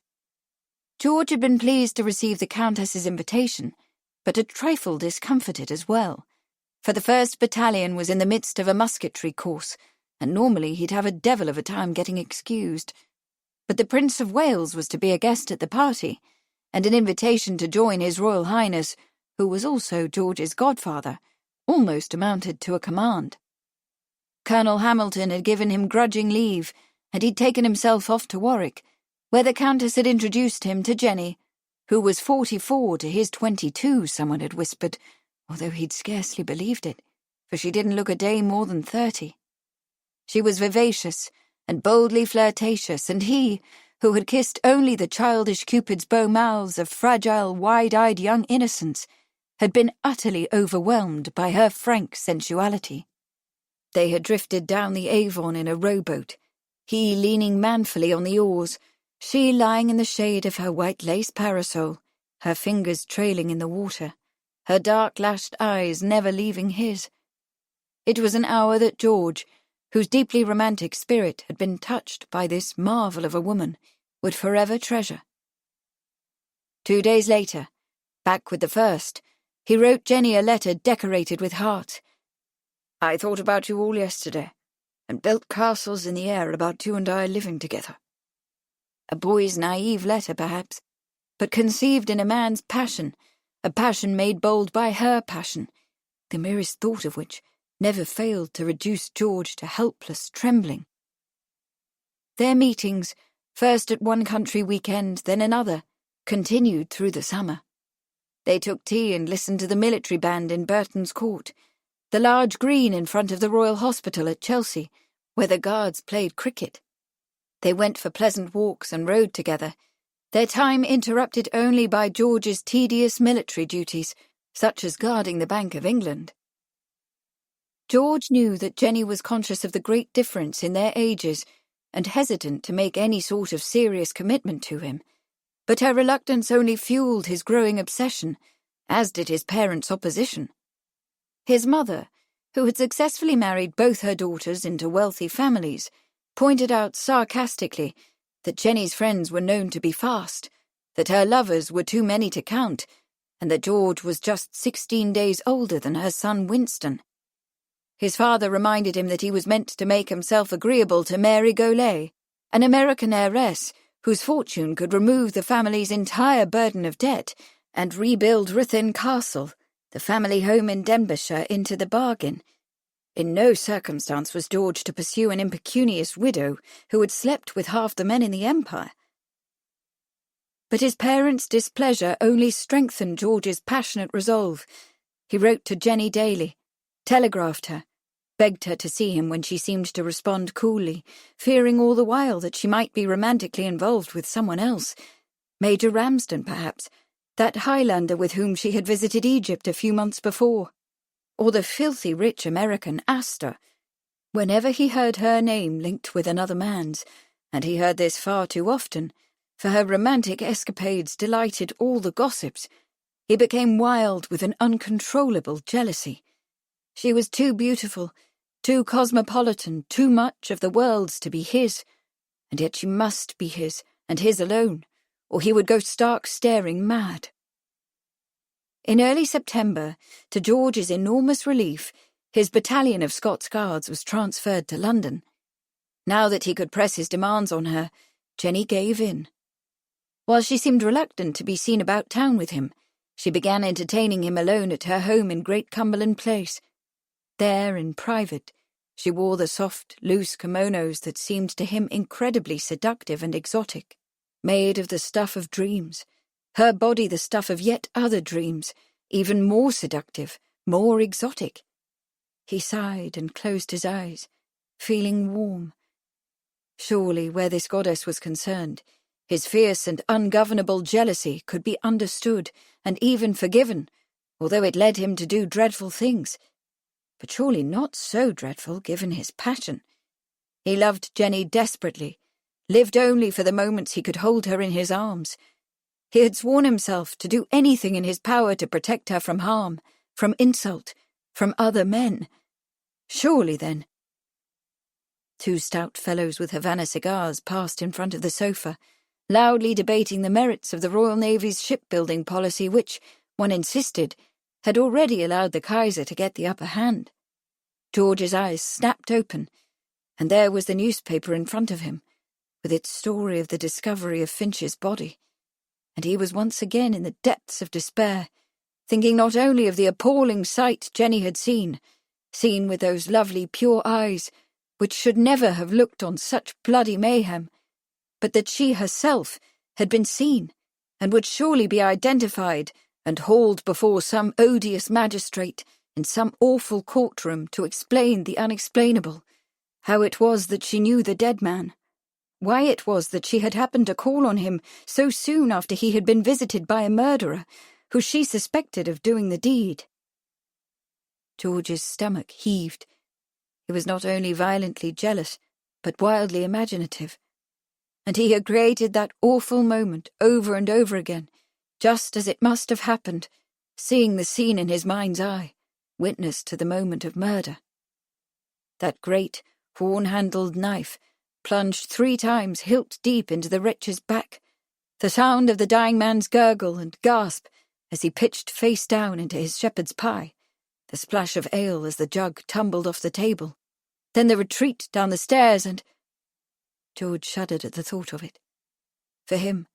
George had been pleased to receive the Countess's invitation, but a trifle discomfited as well, for the 1st Battalion was in the midst of a musketry course, and normally he'd have a devil of a time getting excused. But the Prince of Wales was to be a guest at the party, and an invitation to join His Royal Highness, who was also George's godfather, almost amounted to a command. Colonel Hamilton had given him grudging leave, and he'd taken himself off to Warwick, where the Countess had introduced him to Jenny, who was 44 to his 22, someone had whispered, although he'd scarcely believed it, for she didn't look a day more than 30. She was vivacious and boldly flirtatious, and he, who had kissed only the childish Cupid's bow mouths of fragile, wide-eyed young innocence, had been utterly overwhelmed by her frank sensuality. They had drifted down the Avon in a rowboat, he leaning manfully on the oars, she lying in the shade of her white lace parasol, her fingers trailing in the water, her dark-lashed eyes never leaving his. It was an hour that George, whose deeply romantic spirit had been touched by this marvel of a woman, would forever treasure. 2 days later, back with the 1st, he wrote Jenny a letter decorated with hearts. "I thought about you all yesterday, and built castles in the air about you and I living together." A boy's naive letter, perhaps, but conceived in a man's passion, a passion made bold by her passion, the merest thought of which never failed to reduce George to helpless trembling. Their meetings, first at one country weekend, then another, continued through the summer. They took tea and listened to the military band in Burton's Court, the large green in front of the Royal Hospital at Chelsea, where the Guards played cricket. They went for pleasant walks and rode together, their time interrupted only by George's tedious military duties, such as guarding the Bank of England. George knew that Jenny was conscious of the great difference in their ages and hesitant to make any sort of serious commitment to him, but her reluctance only fueled his growing obsession, as did his parents' opposition. His mother, who had successfully married both her daughters into wealthy families, pointed out sarcastically that Jenny's friends were known to be fast, that her lovers were too many to count, and that George was just 16 days older than her son Winston. His father reminded him that he was meant to make himself agreeable to Mary Golay, an American heiress whose fortune could remove the family's entire burden of debt and rebuild Ruthyn Castle, the family home in Denbighshire, into the bargain. In no circumstance was George to pursue an impecunious widow who had slept with half the men in the empire. But his parents' displeasure only strengthened George's passionate resolve. He wrote to Jenny daily, telegraphed her, begged her to see him when she seemed to respond coolly, fearing all the while that she might be romantically involved with someone else, Major Ramsden perhaps, that Highlander with whom she had visited Egypt a few months before, or the filthy rich American Astor. Whenever he heard her name linked with another man's, and he heard this far too often, for her romantic escapades delighted all the gossips, he became wild with an uncontrollable jealousy. She was too beautiful, too cosmopolitan, too much of the world's to be his, and yet she must be his, and his alone, or he would go stark staring mad. In early September, to George's enormous relief, his battalion of Scots Guards was transferred to London. Now that he could press his demands on her, Jenny gave in. While she seemed reluctant to be seen about town with him, she began entertaining him alone at her home in Great Cumberland Place. There, in private, she wore the soft, loose kimonos that seemed to him incredibly seductive and exotic, made of the stuff of dreams, her body the stuff of yet other dreams, even more seductive, more exotic. He sighed and closed his eyes, feeling warm. Surely, where this goddess was concerned, his fierce and ungovernable jealousy could be understood and even forgiven, although it led him to do dreadful things. But surely not so dreadful, given his passion. He loved Jenny desperately, lived only for the moments he could hold her in his arms. He had sworn himself to do anything in his power to protect her from harm, from insult, from other men. Surely, then. Two stout fellows with Havana cigars passed in front of the sofa, loudly debating the merits of the Royal Navy's shipbuilding policy which, one insisted, had already allowed the Kaiser to get the upper hand. George's eyes snapped open, and there was the newspaper in front of him, with its story of the discovery of Finch's body, and he was once again in the depths of despair, thinking not only of the appalling sight Jenny had seen with those lovely pure eyes, which should never have looked on such bloody mayhem, but that she herself had been seen, and would surely be identified and hauled before some odious magistrate in some awful courtroom to explain the unexplainable, how it was that she knew the dead man, why it was that she had happened to call on him so soon after he had been visited by a murderer, who she suspected of doing the deed. George's stomach heaved. He was not only violently jealous, but wildly imaginative, and he had created that awful moment over and over again, just as it must have happened, seeing the scene in his mind's eye, witness to the moment of murder. That great, horn-handled knife plunged 3 times hilt deep into the wretch's back, the sound of the dying man's gurgle and gasp as he pitched face down into his shepherd's pie, the splash of ale as the jug tumbled off the table, then the retreat down the stairs and— George shuddered at the thought of it. For him,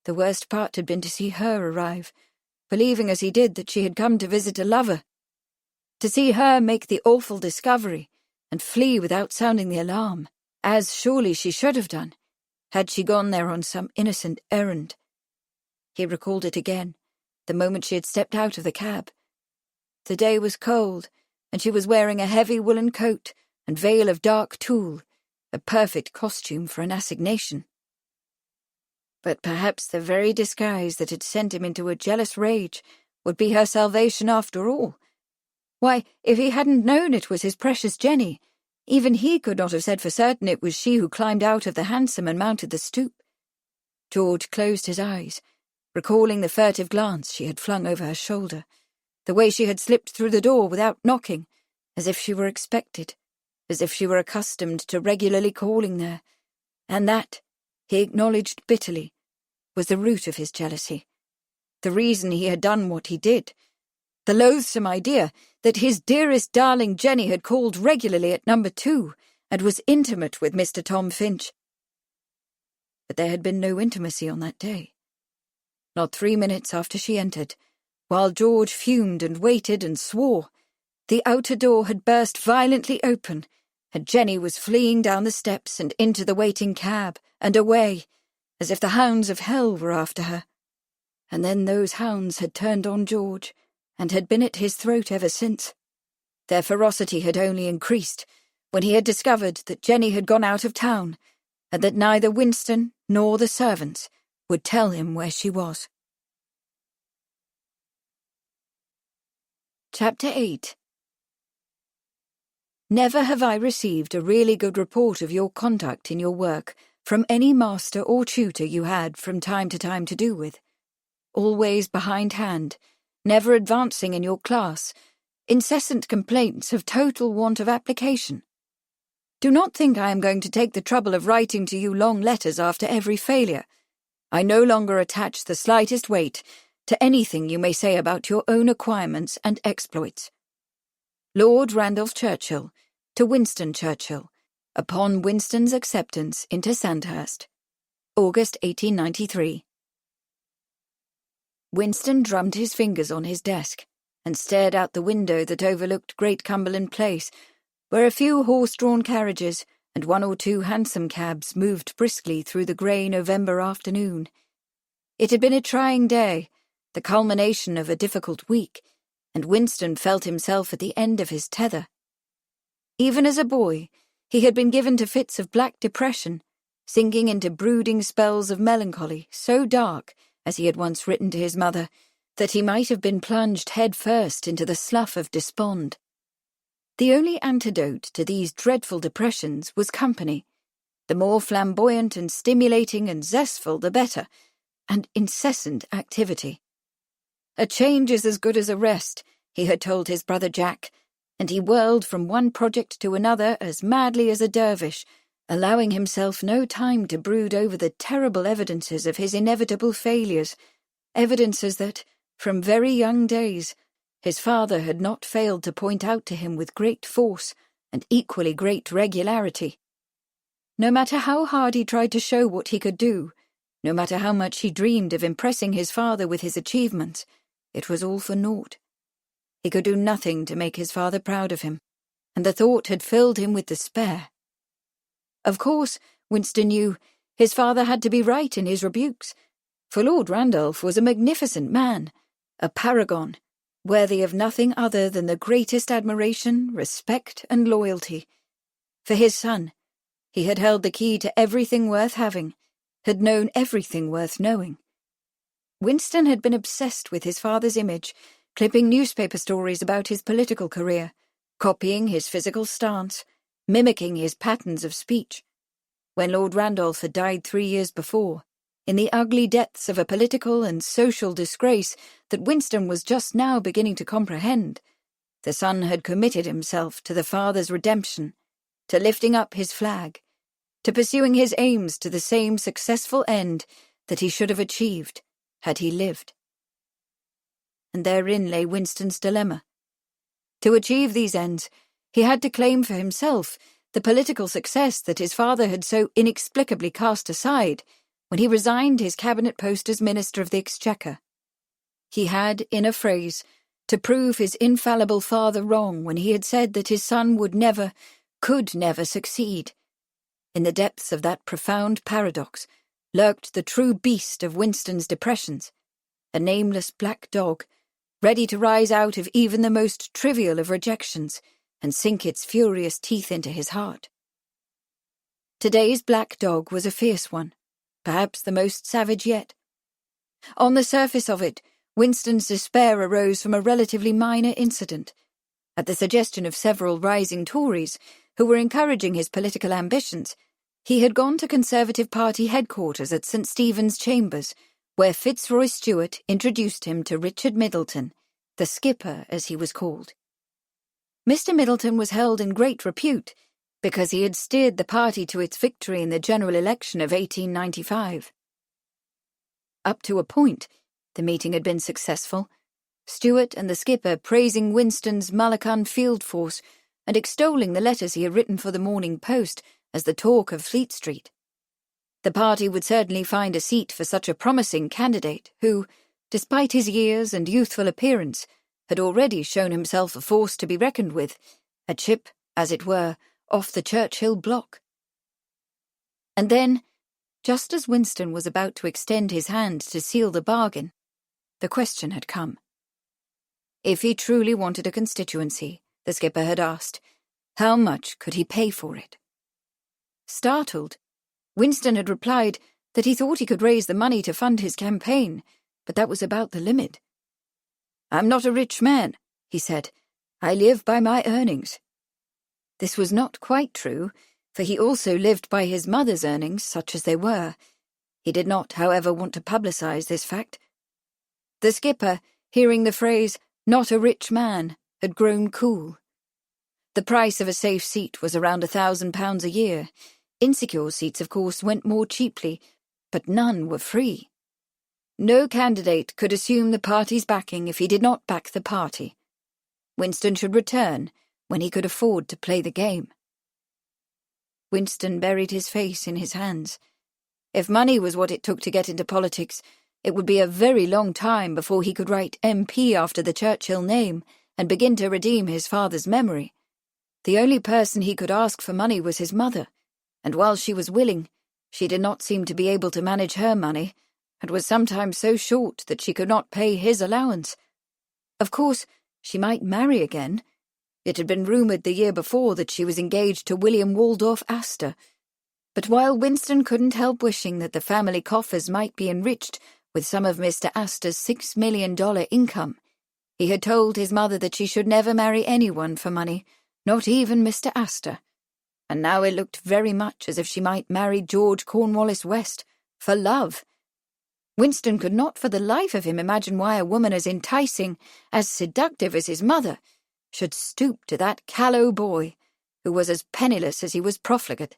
the worst part had been to see her arrive, believing as he did that she had come to visit a lover. To see her make the awful discovery and flee without sounding the alarm, as surely she should have done, had she gone there on some innocent errand. He recalled it again, the moment she had stepped out of the cab. The day was cold, and she was wearing a heavy woolen coat and veil of dark tulle, a perfect costume for an assignation. But perhaps the very disguise that had sent him into a jealous rage would be her salvation after all. Why, if he hadn't known it was his precious Jenny, even he could not have said for certain it was she who climbed out of the hansom and mounted the stoop. George closed his eyes, recalling the furtive glance she had flung over her shoulder, the way she had slipped through the door without knocking, as if she were expected, as if she were accustomed to regularly calling there, and that, he acknowledged bitterly, was the root of his jealousy, the reason he had done what he did, the loathsome idea that his dearest darling Jenny had called regularly at number 2 and was intimate with Mr. Tom Finch. But there had been no intimacy on that day. Not 3 minutes after she entered, while George fumed and waited and swore, the outer door had burst violently open, and Jenny was fleeing down the steps and into the waiting cab, and away, as if the hounds of hell were after her. And then those hounds had turned on George, and had been at his throat ever since. Their ferocity had only increased when he had discovered that Jenny had gone out of town, and that neither Winston nor the servants would tell him where she was. Chapter 8. Never have I received a really good report of your conduct in your work from any master or tutor you had from time to do with. Always behindhand, never advancing in your class, incessant complaints of total want of application. Do not think I am going to take the trouble of writing to you long letters after every failure. I no longer attach the slightest weight to anything you may say about your own acquirements and exploits. Lord Randolph Churchill, to Winston Churchill, upon Winston's acceptance into Sandhurst, August 1893. Winston drummed his fingers on his desk and stared out the window that overlooked Great Cumberland Place, where a few horse-drawn carriages and 1 or 2 hansom cabs moved briskly through the grey November afternoon. It had been a trying day, the culmination of a difficult week, and Winston felt himself at the end of his tether. Even as a boy, he had been given to fits of black depression, sinking into brooding spells of melancholy so dark, as he had once written to his mother, that he might have been plunged head first into the slough of despond. The only antidote to these dreadful depressions was company. The more flamboyant and stimulating and zestful the better, and incessant activity. A change is as good as a rest, he had told his brother Jack, and he whirled from one project to another as madly as a dervish, allowing himself no time to brood over the terrible evidences of his inevitable failures, evidences that, from very young days, his father had not failed to point out to him with great force and equally great regularity. No matter how hard he tried to show what he could do, no matter how much he dreamed of impressing his father with his achievements, it was all for naught. He could do nothing to make his father proud of him, and the thought had filled him with despair. Of course, Winston knew, his father had to be right in his rebukes, for Lord Randolph was a magnificent man, a paragon, worthy of nothing other than the greatest admiration, respect, and loyalty. For his son, he had held the key to everything worth having, had known everything worth knowing. Winston had been obsessed with his father's image, clipping newspaper stories about his political career, copying his physical stance, mimicking his patterns of speech. When Lord Randolph had died 3 years before, in the ugly depths of a political and social disgrace that Winston was just now beginning to comprehend, the son had committed himself to the father's redemption, to lifting up his flag, to pursuing his aims to the same successful end that he should have achieved had he lived. And therein lay Winston's dilemma. To achieve these ends, he had to claim for himself the political success that his father had so inexplicably cast aside when he resigned his cabinet post as Minister of the Exchequer. He had, in a phrase, to prove his infallible father wrong when he had said that his son would never, could never succeed. In the depths of that profound paradox lurked the true beast of Winston's depressions, a nameless black dog, ready to rise out of even the most trivial of rejections and sink its furious teeth into his heart. Today's black dog was a fierce one, perhaps the most savage yet. On the surface of it, Winston's despair arose from a relatively minor incident. At the suggestion of several rising Tories who were encouraging his political ambitions, he had gone to Conservative Party headquarters at St. Stephen's Chambers, where Fitzroy Stewart introduced him to Richard Middleton, the skipper as he was called. Mr. Middleton was held in great repute because he had steered the party to its victory in the general election of 1895. Up to a point, the meeting had been successful, Stewart and the skipper praising Winston's Malacan field force and extolling the letters he had written for the Morning Post as the talk of Fleet Street. The party would certainly find a seat for such a promising candidate who, despite his years and youthful appearance, had already shown himself a force to be reckoned with, a chip, as it were, off the Churchill block. And then, just as Winston was about to extend his hand to seal the bargain, the question had come. If he truly wanted a constituency, the skipper had asked, how much could he pay for it? Startled, Winston had replied that he thought he could raise the money to fund his campaign, but that was about the limit. "I'm not a rich man," he said. "I live by my earnings." This was not quite true, for he also lived by his mother's earnings, such as they were. He did not, however, want to publicize this fact. The skipper, hearing the phrase, "not a rich man," had grown cool. The price of a safe seat was around £1,000 a year. Insecure seats, of course, went more cheaply, but none were free. No candidate could assume the party's backing if he did not back the party. Winston should return when he could afford to play the game. Winston buried his face in his hands. If money was what it took to get into politics, it would be a very long time before he could write MP after the Churchill name and begin to redeem his father's memory. The only person he could ask for money was his mother, and while she was willing, she did not seem to be able to manage her money, and was sometimes so short that she could not pay his allowance. Of course, she might marry again. It had been rumoured the year before that she was engaged to William Waldorf Astor. But while Winston couldn't help wishing that the family coffers might be enriched with some of Mr. Astor's $6 million income, he had told his mother that she should never marry anyone for money, not even Mr. Astor. And now it looked very much as if she might marry George Cornwallis West for love. Winston could not for the life of him imagine why a woman as enticing, as seductive as his mother, should stoop to that callow boy, who was as penniless as he was profligate.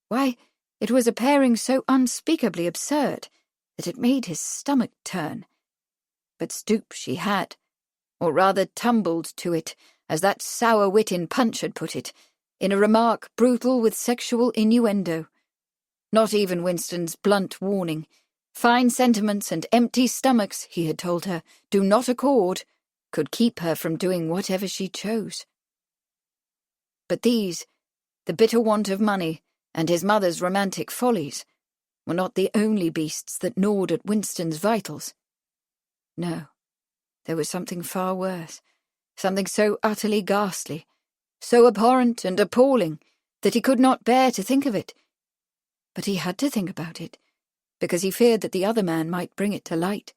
Why, it was a pairing so unspeakably absurd that it made his stomach turn. But stoop she had, or rather tumbled to it, as that sour wit in Punch had put it, in a remark brutal with sexual innuendo. Not even Winston's blunt warning, "Fine sentiments and empty stomachs," he had told her, "do not accord," could keep her from doing whatever she chose. But these, the bitter want of money, and his mother's romantic follies, were not the only beasts that gnawed at Winston's vitals. No, there was something far worse, something so utterly ghastly, so abhorrent and appalling, that he could not bear to think of it. But he had to think about it, because he feared that the other man might bring it to light.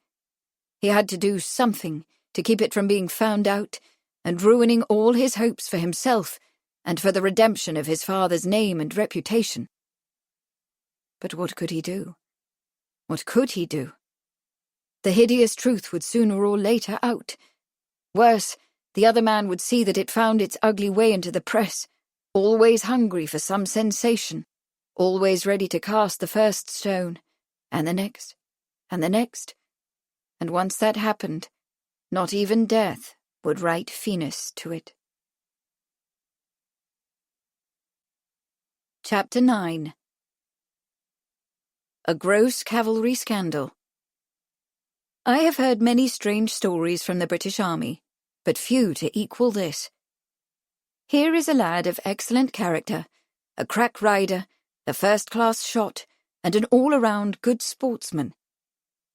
He had to do something to keep it from being found out and ruining all his hopes for himself and for the redemption of his father's name and reputation. But what could he do? What could he do? The hideous truth would sooner or later out. Worse, the other man would see that it found its ugly way into the press, always hungry for some sensation, always ready to cast the first stone, and the next, and the next. And once that happened, not even death would write finis to it. Chapter 9. A Gross Cavalry Scandal. I have heard many strange stories from the British Army, but few to equal this. Here is a lad of excellent character, a crack rider, a first-class shot, and an all-around good sportsman.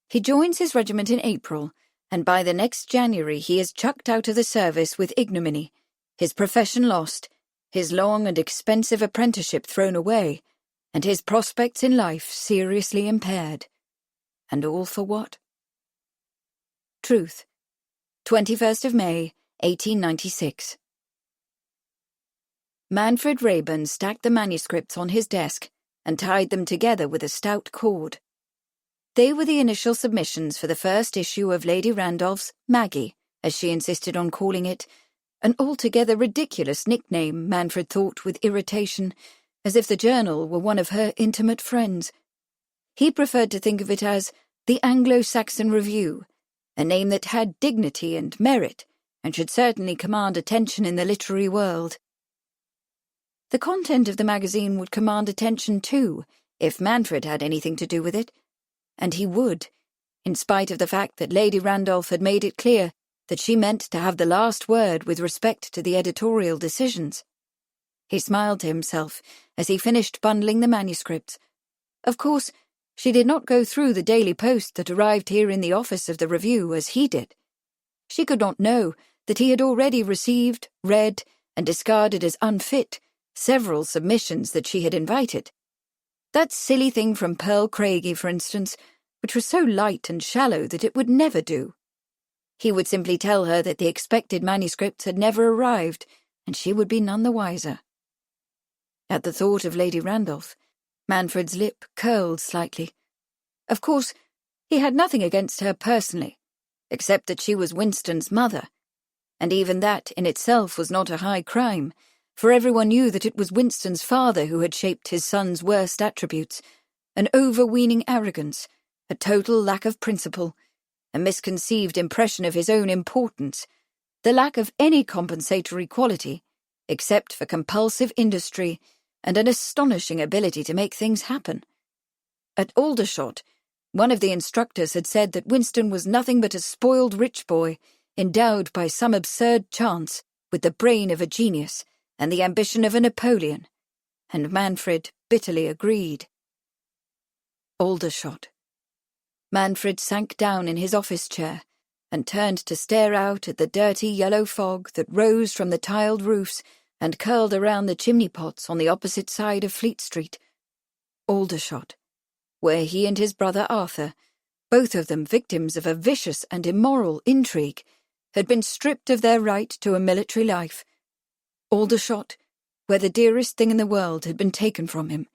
He joins his regiment in April, and by the next January he is chucked out of the service with ignominy, his profession lost, his long and expensive apprenticeship thrown away, and his prospects in life seriously impaired. And all for what? Truth. 21st of May, 1896. Manfred Rayburn stacked the manuscripts on his desk and tied them together with a stout cord. They were the initial submissions for the first issue of Lady Randolph's Maggie, as she insisted on calling it, an altogether ridiculous nickname, Manfred thought with irritation, as if the journal were one of her intimate friends. He preferred to think of it as the Anglo-Saxon Review, a name that had dignity and merit, and should certainly command attention in the literary world. The content of the magazine would command attention too, if Manfred had anything to do with it, and he would, in spite of the fact that Lady Randolph had made it clear that she meant to have the last word with respect to the editorial decisions. He smiled to himself as he finished bundling the manuscripts. Of course, she did not go through the daily post that arrived here in the office of the Review as he did. She could not know that he had already received, read, and discarded as unfit several submissions that she had invited. That silly thing from Pearl Craigie, for instance, which was so light and shallow that it would never do. He would simply tell her that the expected manuscripts had never arrived, and she would be none the wiser. At the thought of Lady Randolph, Manfred's lip curled slightly. Of course, he had nothing against her personally, except that she was Winston's mother, and even that in itself was not a high crime, for everyone knew that it was Winston's father who had shaped his son's worst attributes, an overweening arrogance, a total lack of principle, a misconceived impression of his own importance, the lack of any compensatory quality, except for compulsive industry and an astonishing ability to make things happen. At Aldershot, one of the instructors had said that Winston was nothing but a spoiled rich boy, endowed by some absurd chance with the brain of a genius and the ambition of a Napoleon, and Manfred bitterly agreed. Aldershot. Manfred sank down in his office chair and turned to stare out at the dirty yellow fog that rose from the tiled roofs and curled around the chimney-pots on the opposite side of Fleet Street. Aldershot, where he and his brother Arthur, both of them victims of a vicious and immoral intrigue, had been stripped of their right to a military life. Aldershot, where the dearest thing in the world had been taken from him,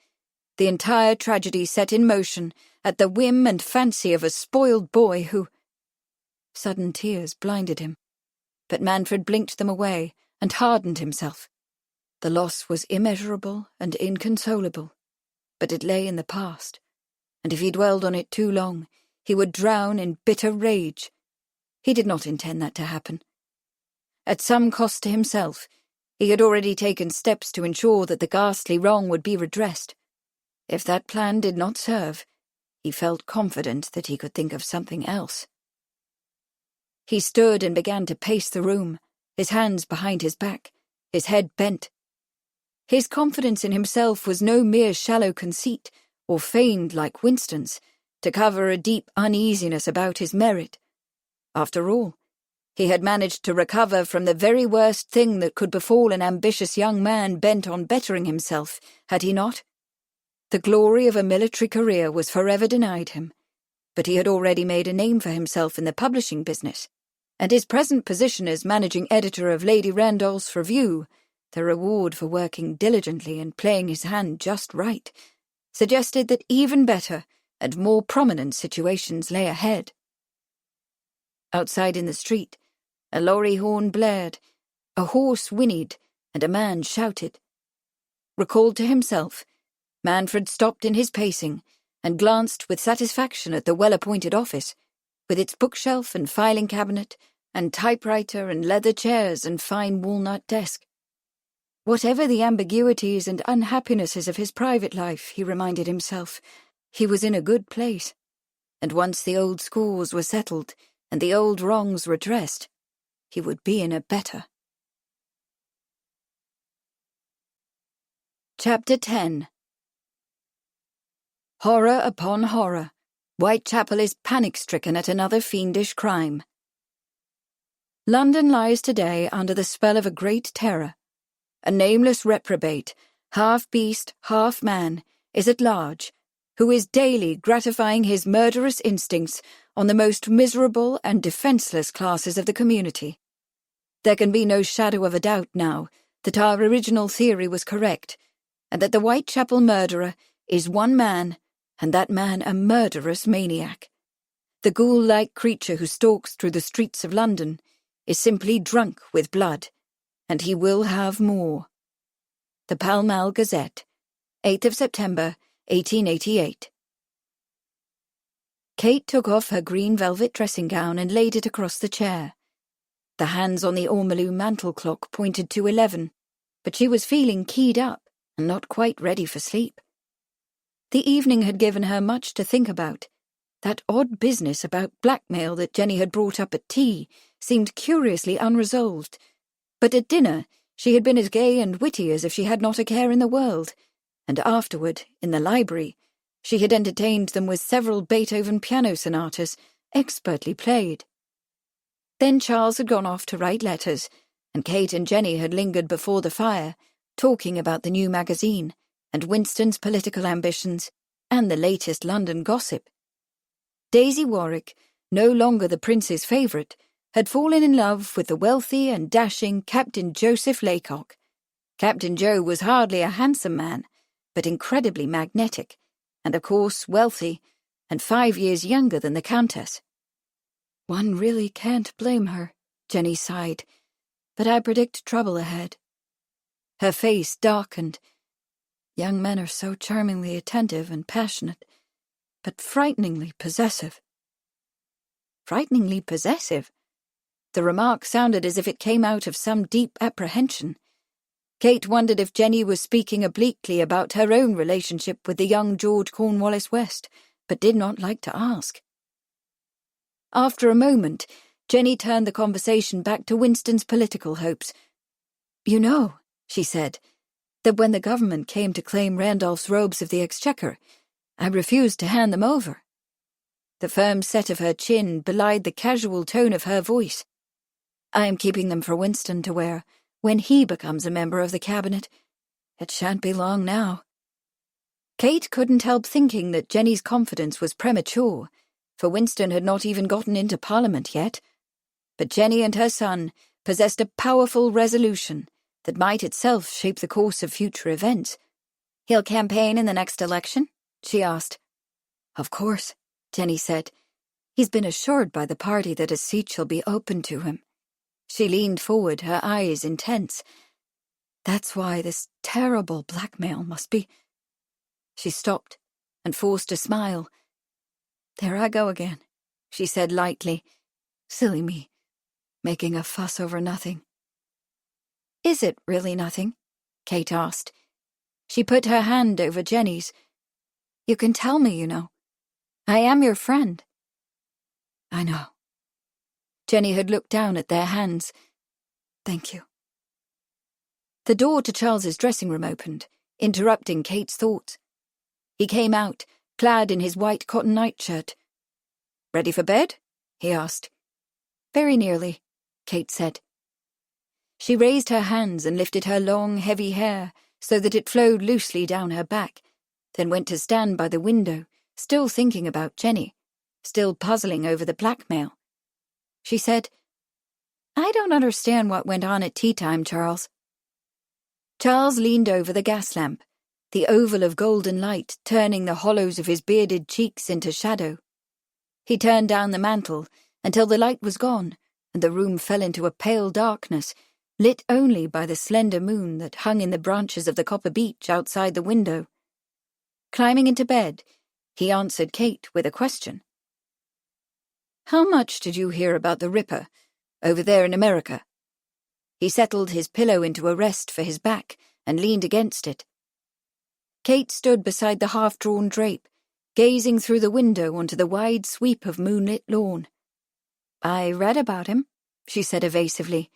the entire tragedy set in motion at the whim and fancy of a spoiled boy who— Sudden tears blinded him, but Manfred blinked them away and hardened himself. The loss was immeasurable and inconsolable, but it lay in the past, and if he dwelled on it too long, he would drown in bitter rage. He did not intend that to happen. At some cost to himself, he had already taken steps to ensure that the ghastly wrong would be redressed. If that plan did not serve, he felt confident that he could think of something else. He stood and began to pace the room, his hands behind his back, his head bent. His confidence in himself was no mere shallow conceit, or feigned like Winston's, to cover a deep uneasiness about his merit. After all, he had managed to recover from the very worst thing that could befall an ambitious young man bent on bettering himself, had he not? The glory of a military career was forever denied him, but he had already made a name for himself in the publishing business, and his present position as managing editor of Lady Randolph's Review, the reward for working diligently and playing his hand just right, suggested that even better and more prominent situations lay ahead. Outside in the street, a lorry horn blared, a horse whinnied, and a man shouted. Recalled to himself, Manfred stopped in his pacing and glanced with satisfaction at the well-appointed office, with its bookshelf and filing cabinet and typewriter and leather chairs and fine walnut desk. Whatever the ambiguities and unhappinesses of his private life, he reminded himself, he was in a good place, and once the old scores were settled and the old wrongs redressed, he would be in a better. Chapter 10. Horror upon horror. Whitechapel is panic-stricken at another fiendish crime. London lies today under the spell of a great terror. A nameless reprobate, half beast, half man, is at large, who is daily gratifying his murderous instincts on the most miserable and defenceless classes of the community. There can be no shadow of a doubt now that our original theory was correct, and that the Whitechapel murderer is one man, and that man a murderous maniac. The ghoul-like creature who stalks through the streets of London is simply drunk with blood, and he will have more. The Pall Mall Gazette, 8th of September, 1888. Kate took off her green velvet dressing gown and laid it across the chair. The hands on the ormolu mantel clock pointed to 11, but she was feeling keyed up and not quite ready for sleep. The evening had given her much to think about. That odd business about blackmail that Jenny had brought up at tea seemed curiously unresolved, but at dinner she had been as gay and witty as if she had not a care in the world, and afterward, in the library, she had entertained them with several Beethoven piano sonatas, expertly played. Then Charles had gone off to write letters, and Kate and Jenny had lingered before the fire, talking about the new magazine, and Winston's political ambitions, and the latest London gossip. Daisy Warwick, no longer the prince's favourite, had fallen in love with the wealthy and dashing Captain Joseph Laycock. Captain Joe was hardly a handsome man, but incredibly magnetic, and of course wealthy, and 5 years younger than the Countess. One really can't blame her, Jenny sighed, but I predict trouble ahead. Her face darkened. Young men are so charmingly attentive and passionate, but frighteningly possessive. Frighteningly possessive? The remark sounded as if it came out of some deep apprehension. Kate wondered if Jenny was speaking obliquely about her own relationship with the young George Cornwallis West, but did not like to ask. After a moment, Jenny turned the conversation back to Winston's political hopes. You know, she said, that when the government came to claim Randolph's robes of the Exchequer, I refused to hand them over. The firm set of her chin belied the casual tone of her voice. I am keeping them for Winston to wear when he becomes a member of the cabinet. It shan't be long now. Kate couldn't help thinking that Jenny's confidence was premature, for Winston had not even gotten into Parliament yet. But Jenny and her son possessed a powerful resolution that might itself shape the course of future events. He'll campaign in the next election? She asked. Of course, Jenny said. He's been assured by the party that a seat shall be open to him. She leaned forward, her eyes intense. That's why this terrible blackmail must be... She stopped and forced a smile. There I go again, she said lightly. Silly me, making a fuss over nothing. Is it really nothing? Kate asked. She put her hand over Jenny's. You can tell me, you know. I am your friend. I know. Jenny had looked down at their hands. Thank you. The door to Charles's dressing room opened, interrupting Kate's thoughts. He came out, clad in his white cotton nightshirt. Ready for bed? He asked. Very nearly, Kate said. She raised her hands and lifted her long, heavy hair so that it flowed loosely down her back, then went to stand by the window, still thinking about Jenny, still puzzling over the blackmail. She said, I don't understand what went on at tea time, Charles. Charles leaned over the gas lamp, the oval of golden light turning the hollows of his bearded cheeks into shadow. He turned down the mantle until the light was gone, and the room fell into a pale darkness, lit only by the slender moon that hung in the branches of the copper beech outside the window. Climbing into bed, he answered Kate with a question. How much did you hear about the Ripper, over there in America? He settled his pillow into a rest for his back and leaned against it. Kate stood beside the half-drawn drape, gazing through the window onto the wide sweep of moonlit lawn. I read about him, she said evasively.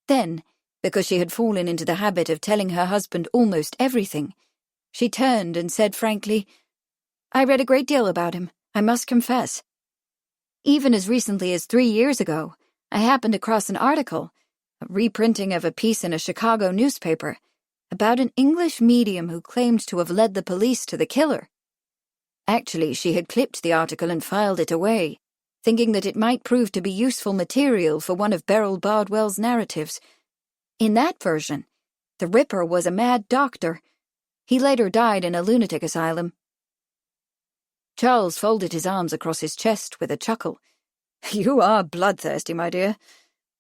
Then, because she had fallen into the habit of telling her husband almost everything, she turned and said frankly, I read a great deal about him, I must confess. Even as recently as 3 years ago, I happened across an article, a reprinting of a piece in a Chicago newspaper, about an English medium who claimed to have led the police to the killer. Actually, she had clipped the article and filed it away, thinking that it might prove to be useful material for one of Beryl Bardwell's narratives. In that version, the Ripper was a mad doctor. He later died in a lunatic asylum. Charles folded his arms across his chest with a chuckle. You are bloodthirsty, my dear.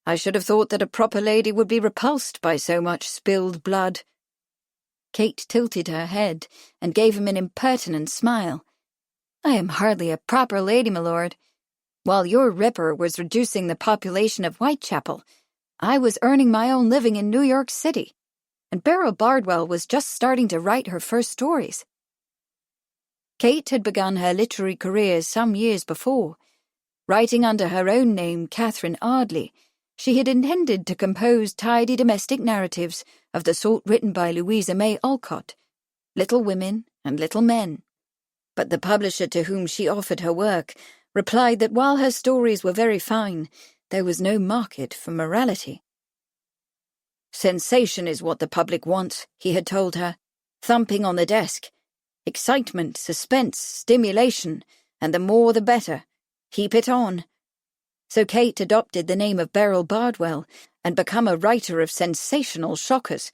I should have thought that a proper lady would be repulsed by so much spilled blood. Kate tilted her head and gave him an impertinent smile. I am hardly a proper lady, my lord. While your Ripper was reducing the population of Whitechapel, I was earning my own living in New York City, and Beryl Bardwell was just starting to write her first stories. Kate had begun her literary career some years before. Writing under her own name, Catherine Ardley, she had intended to compose tidy domestic narratives of the sort written by Louisa May Alcott, Little Women and Little Men. But the publisher to whom she offered her work replied that while her stories were very fine, there was no market for morality. Sensation is what the public wants, he had told her, thumping on the desk. Excitement, suspense, stimulation, and the more the better. Heap it on. So Kate adopted the name of Beryl Bardwell and became a writer of sensational shockers,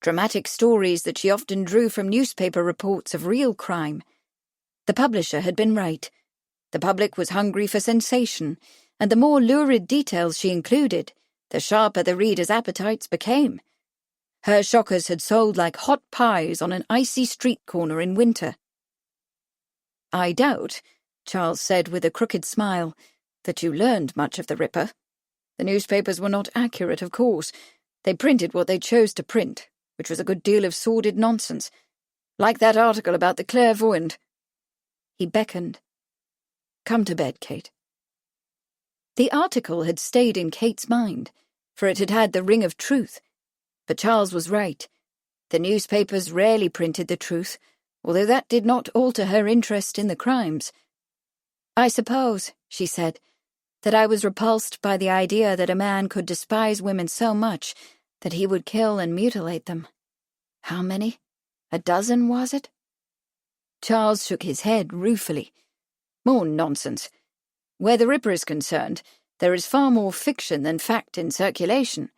dramatic stories that she often drew from newspaper reports of real crime. The publisher had been right. The public was hungry for sensation, and the more lurid details she included, the sharper the reader's appetites became. Her shockers had sold like hot pies on an icy street corner in winter. I doubt, Charles said with a crooked smile, that you learned much of the Ripper. The newspapers were not accurate, of course. They printed what they chose to print, which was a good deal of sordid nonsense, like that article about the clairvoyant. He beckoned. Come to bed, Kate. The article had stayed in Kate's mind, for it had had the ring of truth. But Charles was right. The newspapers rarely printed the truth, although that did not alter her interest in the crimes. I suppose, she said, that I was repulsed by the idea that a man could despise women so much that he would kill and mutilate them. How many? 12, was it? Charles shook his head ruefully. More nonsense. Where the Ripper is concerned, there is far more fiction than fact in circulation,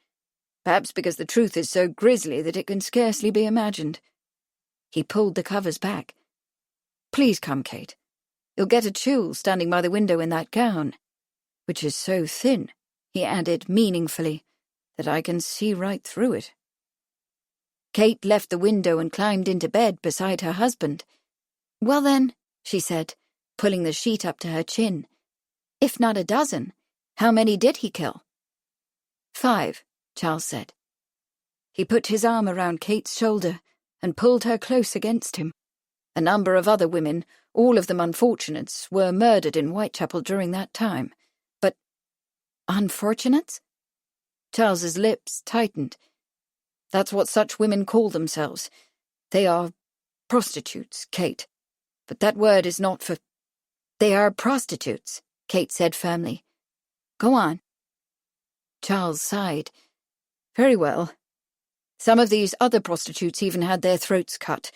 perhaps because the truth is so grisly that it can scarcely be imagined. He pulled the covers back. Please come, Kate. You'll get a chill standing by the window in that gown, which is so thin, he added meaningfully, that I can see right through it. Kate left the window and climbed into bed beside her husband. Well then, she said, pulling the sheet up to her chin, if not 12, how many did he kill? 5, Charles said. He put his arm around Kate's shoulder and pulled her close against him. A number of other women, all of them unfortunates, were murdered in Whitechapel during that time. But unfortunates? Charles's lips tightened. That's what such women call themselves. They are prostitutes, Kate. But that word is not for... They are prostitutes, Kate said firmly. Go on. Charles sighed. Very well. Some of these other prostitutes even had their throats cut,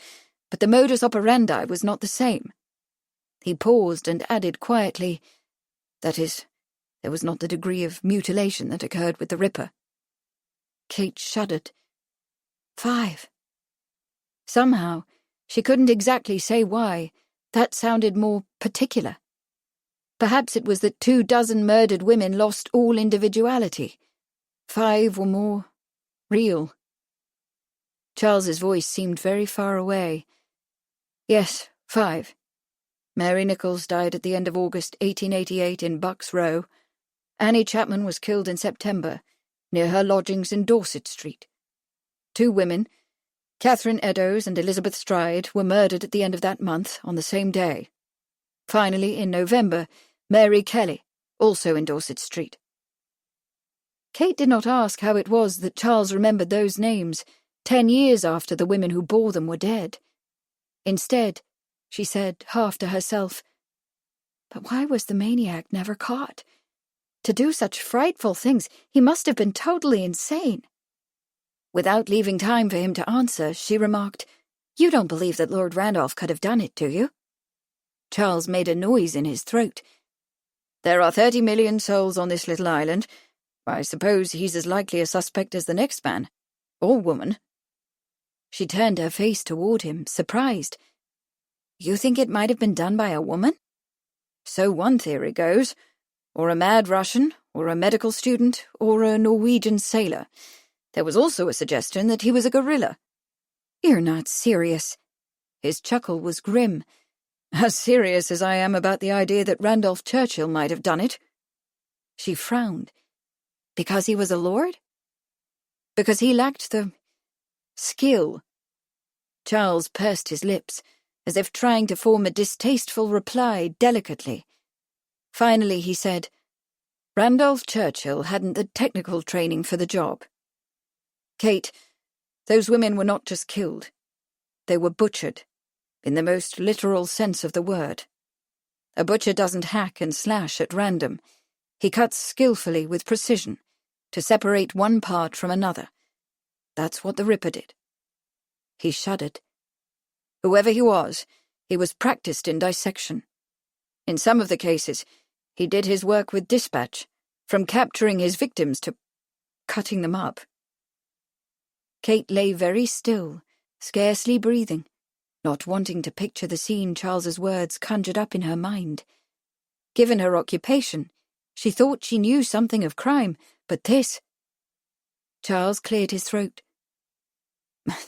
but the modus operandi was not the same. He paused and added quietly, that is, there was not the degree of mutilation that occurred with the Ripper. Kate shuddered. 5. Somehow, she couldn't exactly say why, that sounded more particular. Perhaps it was that 24 murdered women lost all individuality. 5 were more real. Charles's voice seemed very far away. Yes, 5. Mary Nichols died at the end of August 1888 in Bucks Row. Annie Chapman was killed in September, near her lodgings in Dorset Street. 2 women, Catherine Eddowes and Elizabeth Stride, were murdered at the end of that month on the same day. Finally, in November, Mary Kelly, also in Dorset Street. Kate did not ask how it was that Charles remembered those names 10 years after the women who bore them were dead. Instead, she said, half to herself, but why was the maniac never caught? To do such frightful things, he must have been totally insane. Without leaving time for him to answer, she remarked, You don't believe that Lord Randolph could have done it, do you? Charles made a noise in his throat. There are 30 million souls on this little island. I suppose he's as likely a suspect as the next man. Or woman. She turned her face toward him, surprised. You think it might have been done by a woman? So one theory goes. Or a mad Russian, or a medical student, or a Norwegian sailor. There was also a suggestion that he was a gorilla. You're not serious. His chuckle was grim. As serious as I am about the idea that Randolph Churchill might have done it." She frowned. Because he was a lord? Because he lacked the skill. Charles pursed his lips, as if trying to form a distasteful reply delicately. Finally he said, "Randolph Churchill hadn't the technical training for the job. Kate, those women were not just killed. They were butchered, in the most literal sense of the word. A butcher doesn't hack and slash at random. He cuts skillfully with precision, to separate one part from another. That's what the Ripper did." He shuddered. Whoever he was practiced in dissection. In some of the cases, he did his work with dispatch, from capturing his victims to cutting them up. Kate lay very still, scarcely breathing, not wanting to picture the scene Charles's words conjured up in her mind. Given her occupation, she thought she knew something of crime, but this... Charles cleared his throat.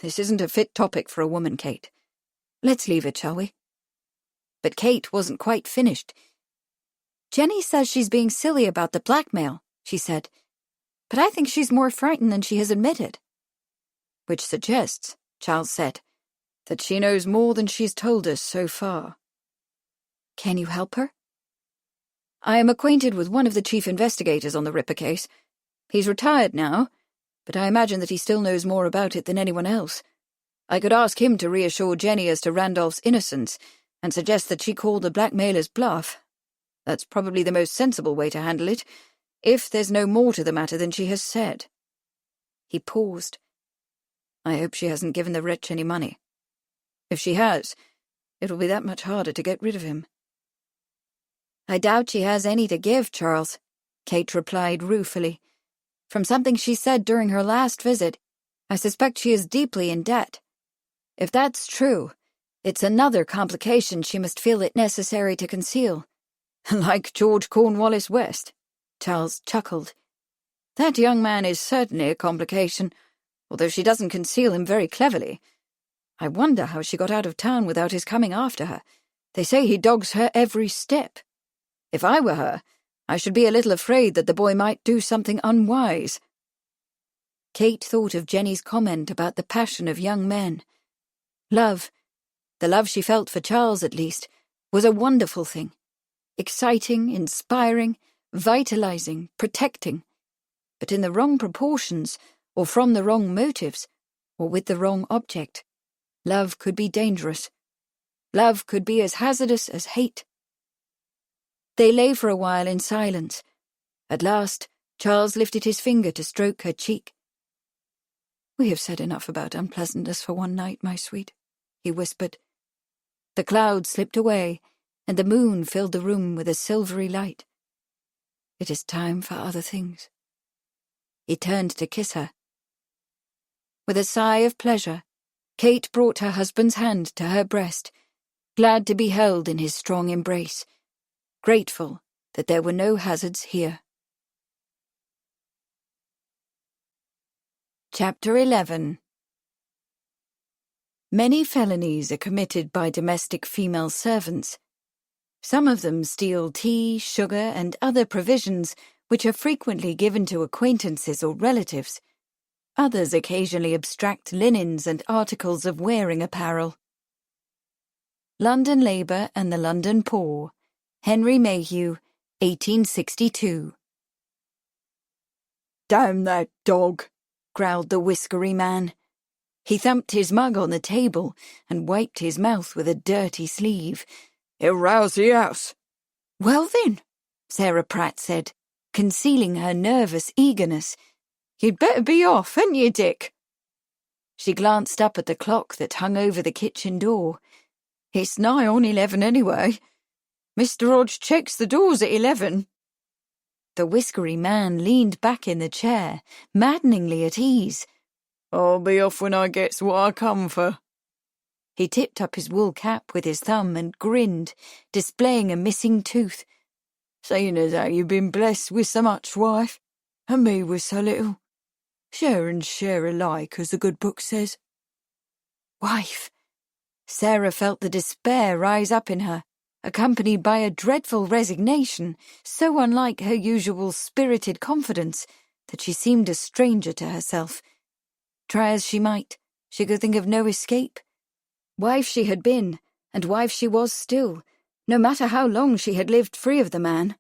"This isn't a fit topic for a woman, Kate. Let's leave it, shall we?" But Kate wasn't quite finished. "Jenny says she's being silly about the blackmail," she said. "But I think she's more frightened than she has admitted." "Which suggests," Charles said, "that she knows more than she's told us so far." "Can you help her?" "I am acquainted with one of the chief investigators on the Ripper case. He's retired now, but I imagine that he still knows more about it than anyone else. I could ask him to reassure Jenny as to Randolph's innocence and suggest that she call the blackmailer's bluff. That's probably the most sensible way to handle it, if there's no more to the matter than she has said." He paused. "I hope she hasn't given the wretch any money. If she has, it'll be that much harder to get rid of him." "I doubt she has any to give, Charles," Kate replied ruefully. "From something she said during her last visit, I suspect she is deeply in debt. If that's true, it's another complication she must feel it necessary to conceal." "Like George Cornwallis West," Charles chuckled. "That young man is certainly a complication, although she doesn't conceal him very cleverly. I wonder how she got out of town without his coming after her. They say he dogs her every step. If I were her, I should be a little afraid that the boy might do something unwise." Kate thought of Jenny's comment about the passion of young men. Love, the love she felt for Charles at least, was a wonderful thing. Exciting, inspiring, vitalizing, protecting. But in the wrong proportions, or from the wrong motives, or with the wrong object, love could be dangerous. Love could be as hazardous as hate. They lay for a while in silence. At last, Charles lifted his finger to stroke her cheek. "We have said enough about unpleasantness for one night, my sweet," he whispered. The clouds slipped away, and the moon filled the room with a silvery light. "It is time for other things." He turned to kiss her. With a sigh of pleasure, Kate brought her husband's hand to her breast, glad to be held in his strong embrace, grateful that there were no hazards here. Chapter 11. Many felonies are committed by domestic female servants. Some of them steal tea, sugar, and other provisions which are frequently given to acquaintances or relatives. Others occasionally abstract linens and articles of wearing apparel. London Labour and the London Poor, Henry Mayhew, 1862. "Damn that dog," growled the whiskery man. He thumped his mug on the table and wiped his mouth with a dirty sleeve. "He'll rouse the house." "Well then," Sarah Pratt said, concealing her nervous eagerness, "you'd better be off, hadn't you, Dick?" She glanced up at the clock that hung over the kitchen door. "It's nigh on 11 anyway. Mr. Hodge checks the doors at 11. The whiskery man leaned back in the chair, maddeningly at ease. "I'll be off when I gets what I come for." He tipped up his wool cap with his thumb and grinned, displaying a missing tooth. "Seeing as how you've been blessed with so much, wife, and me with so little. Share and share alike, as the good book says." "Wife, Sarah felt the despair rise up in her, accompanied by a dreadful resignation, so unlike her usual spirited confidence that she seemed a stranger to herself. Try as she might, she could think of no escape. Wife she had been, and wife she was still, no matter how long she had lived free of the man.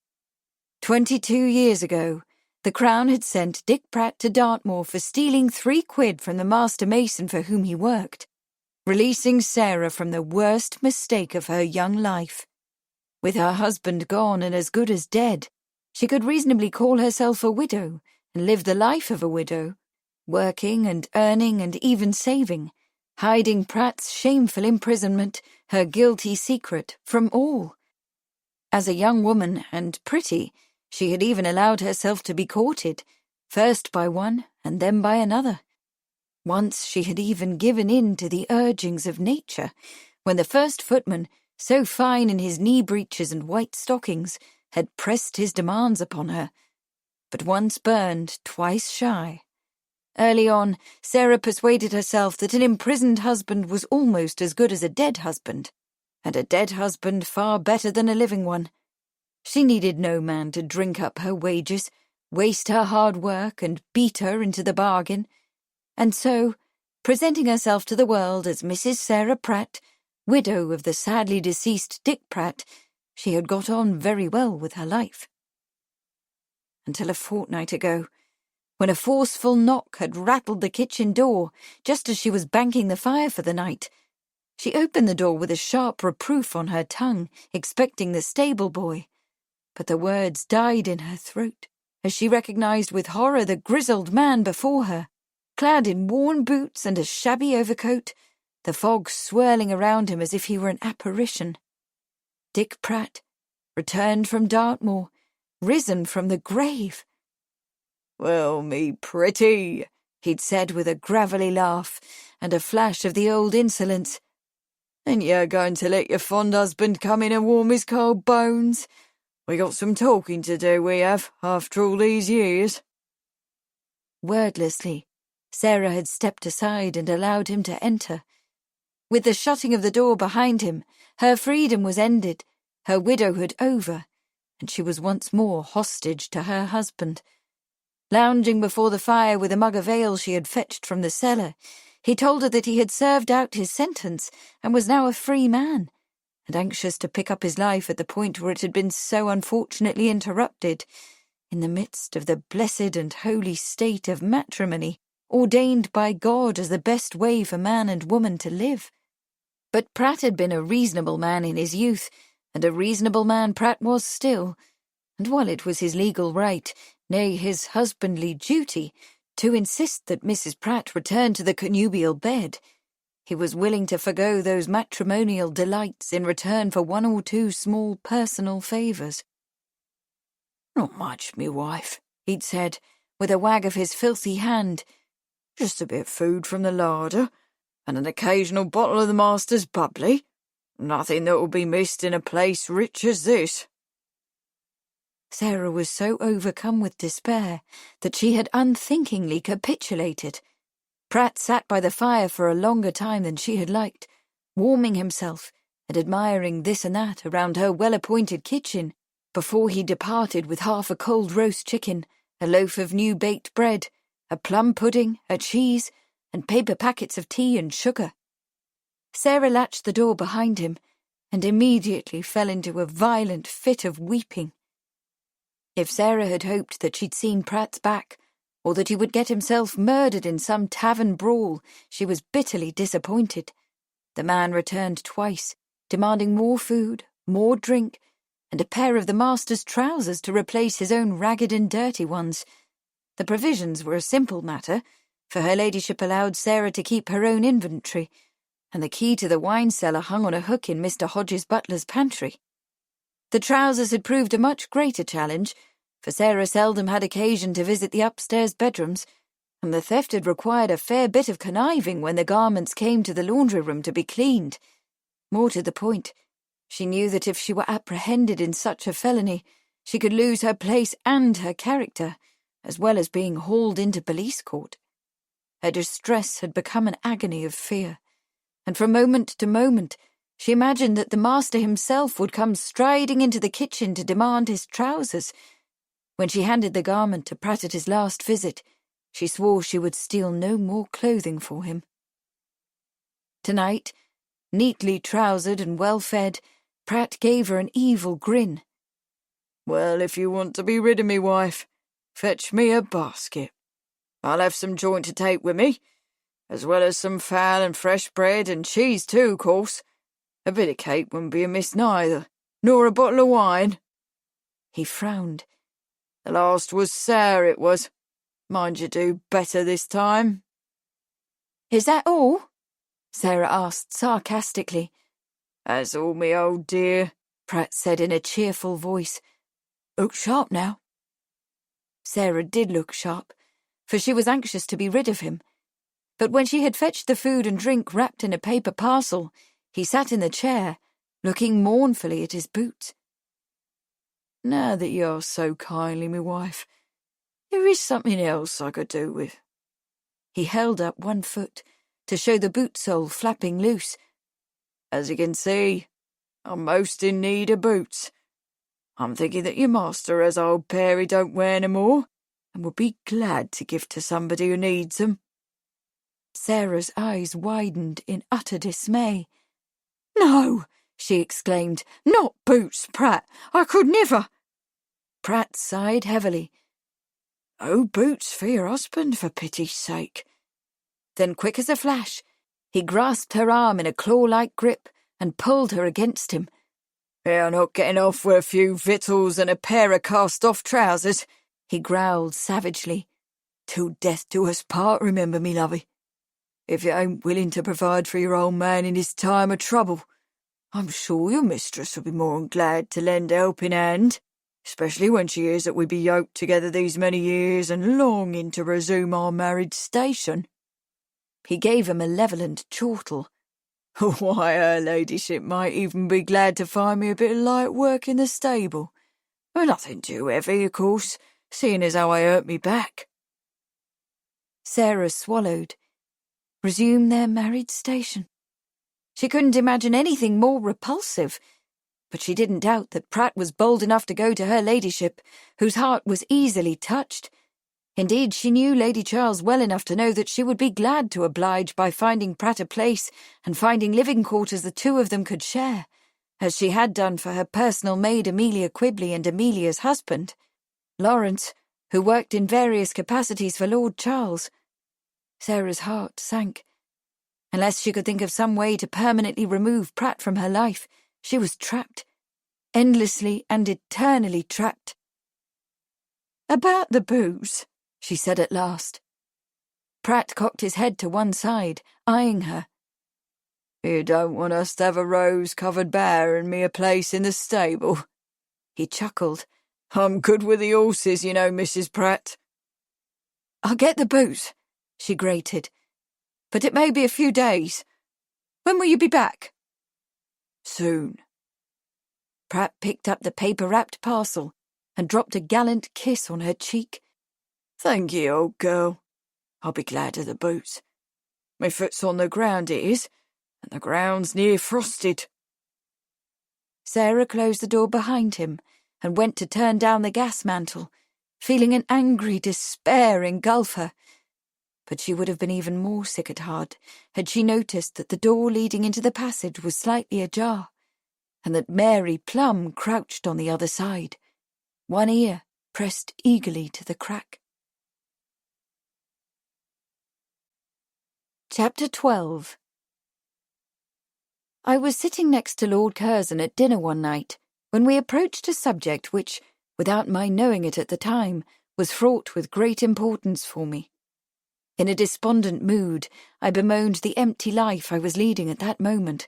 22 years ago, the Crown had sent Dick Pratt to Dartmoor for stealing £3 from the master mason for whom he worked, releasing Sarah from the worst mistake of her young life. With her husband gone and as good as dead, she could reasonably call herself a widow and live the life of a widow, working and earning and even saving, hiding Pratt's shameful imprisonment, her guilty secret, from all. As a young woman, and pretty, she had even allowed herself to be courted, first by one and then by another. Once she had even given in to the urgings of nature, when the first footman, so fine in his knee breeches and white stockings, had pressed his demands upon her. But once burned, twice shy. Early on, Sarah persuaded herself that an imprisoned husband was almost as good as a dead husband, and a dead husband far better than a living one. She needed no man to drink up her wages, waste her hard work, and beat her into the bargain. And so, presenting herself to the world as Mrs. Sarah Pratt, widow of the sadly deceased Dick Pratt, she had got on very well with her life. Until a fortnight ago, when a forceful knock had rattled the kitchen door just as she was banking the fire for the night. She opened the door with a sharp reproof on her tongue, expecting the stable boy. But the words died in her throat as she recognized with horror the grizzled man before her, clad in worn boots and a shabby overcoat, the fog swirling around him as if he were an apparition. Dick Pratt, returned from Dartmoor, risen from the grave. "Well, me pretty," he'd said with a gravelly laugh and a flash of the old insolence. "And you're going to let your fond husband come in and warm his cold bones? We got some talking to do, we have, after all these years." Wordlessly, Sarah had stepped aside and allowed him to enter. With the shutting of the door behind him, her freedom was ended, her widowhood over, and she was once more hostage to her husband. Lounging before the fire with a mug of ale she had fetched from the cellar, he told her that he had served out his sentence and was now a free man, and anxious to pick up his life at the point where it had been so unfortunately interrupted, in the midst of the blessed and holy state of matrimony, ordained by God as the best way for man and woman to live. But Pratt had been a reasonable man in his youth, and a reasonable man Pratt was still, and while it was his legal right, nay, his husbandly duty, to insist that Mrs. Pratt return to the connubial bed, he was willing to forgo those matrimonial delights in return for one or two small personal favours. "Not much, me wife," he'd said, with a wag of his filthy hand. "Just a bit of food from the larder, and an occasional bottle of the master's bubbly. Nothing that will be missed in a place rich as this." Sarah was so overcome with despair that she had unthinkingly capitulated. Pratt sat by the fire for a longer time than she had liked, warming himself and admiring this and that around her well-appointed kitchen, before he departed with half a cold roast chicken, a loaf of new-baked bread, a plum pudding, a cheese, and paper packets of tea and sugar. Sarah latched the door behind him and immediately fell into a violent fit of weeping. If Sarah had hoped that she'd seen Pratt's back, or that he would get himself murdered in some tavern brawl, she was bitterly disappointed. The man returned twice, demanding more food, more drink, and a pair of the master's trousers to replace his own ragged and dirty ones. The provisions were a simple matter, for her ladyship allowed Sarah to keep her own inventory, and the key to the wine cellar hung on a hook in Mr. Hodges' butler's pantry. The trousers had proved a much greater challenge, for Sarah seldom had occasion to visit the upstairs bedrooms, and the theft had required a fair bit of conniving when the garments came to the laundry room to be cleaned. More to the point, she knew that if she were apprehended in such a felony, she could lose her place and her character, as well as being hauled into police court. Her distress had become an agony of fear, and from moment to moment she imagined that the master himself would come striding into the kitchen to demand his trousers. When she handed the garment to Pratt at his last visit, she swore she would steal no more clothing for him. Tonight, neatly trousered and well-fed, Pratt gave her an evil grin. "Well, if you want to be rid of me, wife, fetch me a basket. I'll have some joint to take with me, as well as some fowl and fresh bread and cheese too, course. A bit of cake wouldn't be amiss neither, nor a bottle of wine." He frowned. "The last was sour, it was. Mind you do better this time." "Is that all?" Sarah asked sarcastically. "That's all, me old dear," Pratt said in a cheerful voice. "Look sharp now." Sarah did look sharp, for she was anxious to be rid of him. But when she had fetched the food and drink wrapped in a paper parcel, he sat in the chair, looking mournfully at his boots. "Now that you are so kindly, me wife, there is something else I could do with." He held up one foot to show the boot sole flapping loose. "As you can see, I'm most in need of boots. I'm thinking that your master, as old Perry, don't wear no more, and would be glad to give to somebody who needs 'em." Sarah's eyes widened in utter dismay. "No," she exclaimed. "Not boots, Pratt. I could never." Pratt sighed heavily. "Oh, boots for your husband, for pity's sake." Then, quick as a flash, he grasped her arm in a claw-like grip and pulled her against him. "You're not getting off with a few victuals and a pair of cast-off trousers," he growled savagely. "Till death do us part, remember, me lovey. If you ain't willing to provide for your old man in his time of trouble, I'm sure your mistress will be more than glad to lend a helping hand, especially when she hears that we be yoked together these many years and longing to resume our married station." He gave a malevolent chortle. "Why, her ladyship might even be glad to find me a bit of light work in the stable. But nothing too heavy, of course, seeing as how I hurt me back." Sarah swallowed. Resume their married station. She couldn't imagine anything more repulsive, but she didn't doubt that Pratt was bold enough to go to her ladyship, whose heart was easily touched. Indeed, she knew Lady Charles well enough to know that she would be glad to oblige by finding Pratt a place and finding living quarters the two of them could share, as she had done for her personal maid Amelia Quibley and Amelia's husband, Lawrence, who worked in various capacities for Lord Charles. Sarah's heart sank. Unless she could think of some way to permanently remove Pratt from her life, she was trapped, endlessly and eternally trapped. "About the booze," she said at last. Pratt cocked his head to one side, eyeing her. "You don't want us to have a rose-covered bower and me a place in the stable?" He chuckled. "I'm good with the horses, you know, Mrs. Pratt." "I'll get the booze," she grated. "But it may be a few days. When will you be back?" "Soon." Pratt picked up the paper-wrapped parcel and dropped a gallant kiss on her cheek. "Thank you, old girl. I'll be glad of the boots. My foot's on the ground, it is, and the ground's near frosted." Sarah closed the door behind him and went to turn down the gas mantle, feeling an angry despair engulf her. But she would have been even more sick at heart had she noticed that the door leading into the passage was slightly ajar, and that Mary Plum crouched on the other side, one ear pressed eagerly to the crack. Chapter 12. I was sitting next to Lord Curzon at dinner one night when we approached a subject which, without my knowing it at the time, was fraught with great importance for me. In a despondent mood, I bemoaned the empty life I was leading at that moment.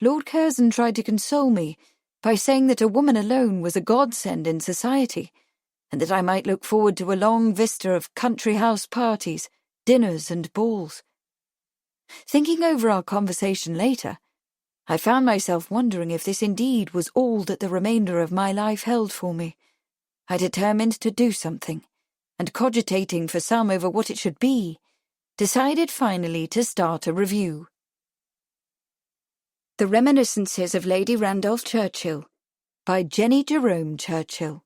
Lord Curzon tried to console me by saying that a woman alone was a godsend in society, and that I might look forward to a long vista of country house parties, dinners and balls. Thinking over our conversation later, I found myself wondering if this indeed was all that the remainder of my life held for me. I determined to do something, and cogitating for some over what it should be, decided finally to start a review. The Reminiscences of Lady Randolph Churchill by Jenny Jerome Churchill.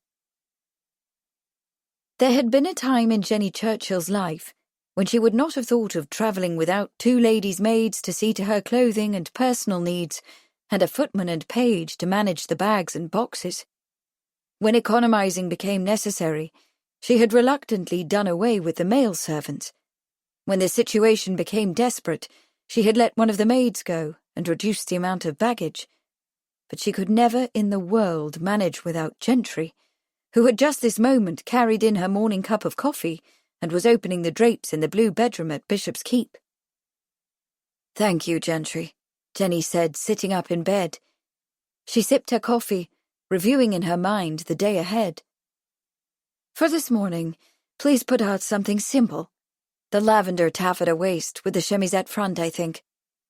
There had been a time in Jenny Churchill's life when she would not have thought of travelling without 2 ladies' maids to see to her clothing and personal needs, and a footman and page to manage the bags and boxes. When economising became necessary, she had reluctantly done away with the male servants. When the situation became desperate, she had let one of the maids go and reduced the amount of baggage. But she could never in the world manage without Gentry, who had just this moment carried in her morning cup of coffee and was opening the drapes in the blue bedroom at Bishop's Keep. "Thank you, Gentry," Jenny said, sitting up in bed. She sipped her coffee, reviewing in her mind the day ahead. "For this morning, please put out something simple. The lavender taffeta waist with the chemisette front, I think,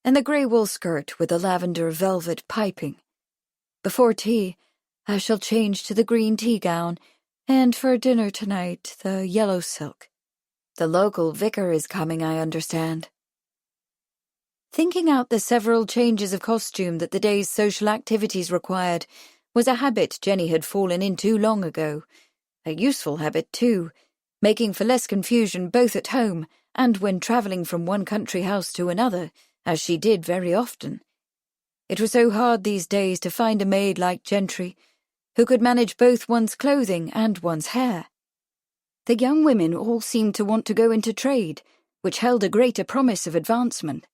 and the grey wool skirt with the lavender velvet piping. Before tea, I shall change to the green tea gown, and for dinner tonight, the yellow silk. The local vicar is coming, I understand." Thinking out the several changes of costume that the day's social activities required was a habit Jenny had fallen into long ago. A useful habit, too, making for less confusion both at home and when travelling from one country house to another, as she did very often. It was so hard these days to find a maid like Gentry, who could manage both one's clothing and one's hair. The young women all seemed to want to go into trade, which held a greater promise of advancement.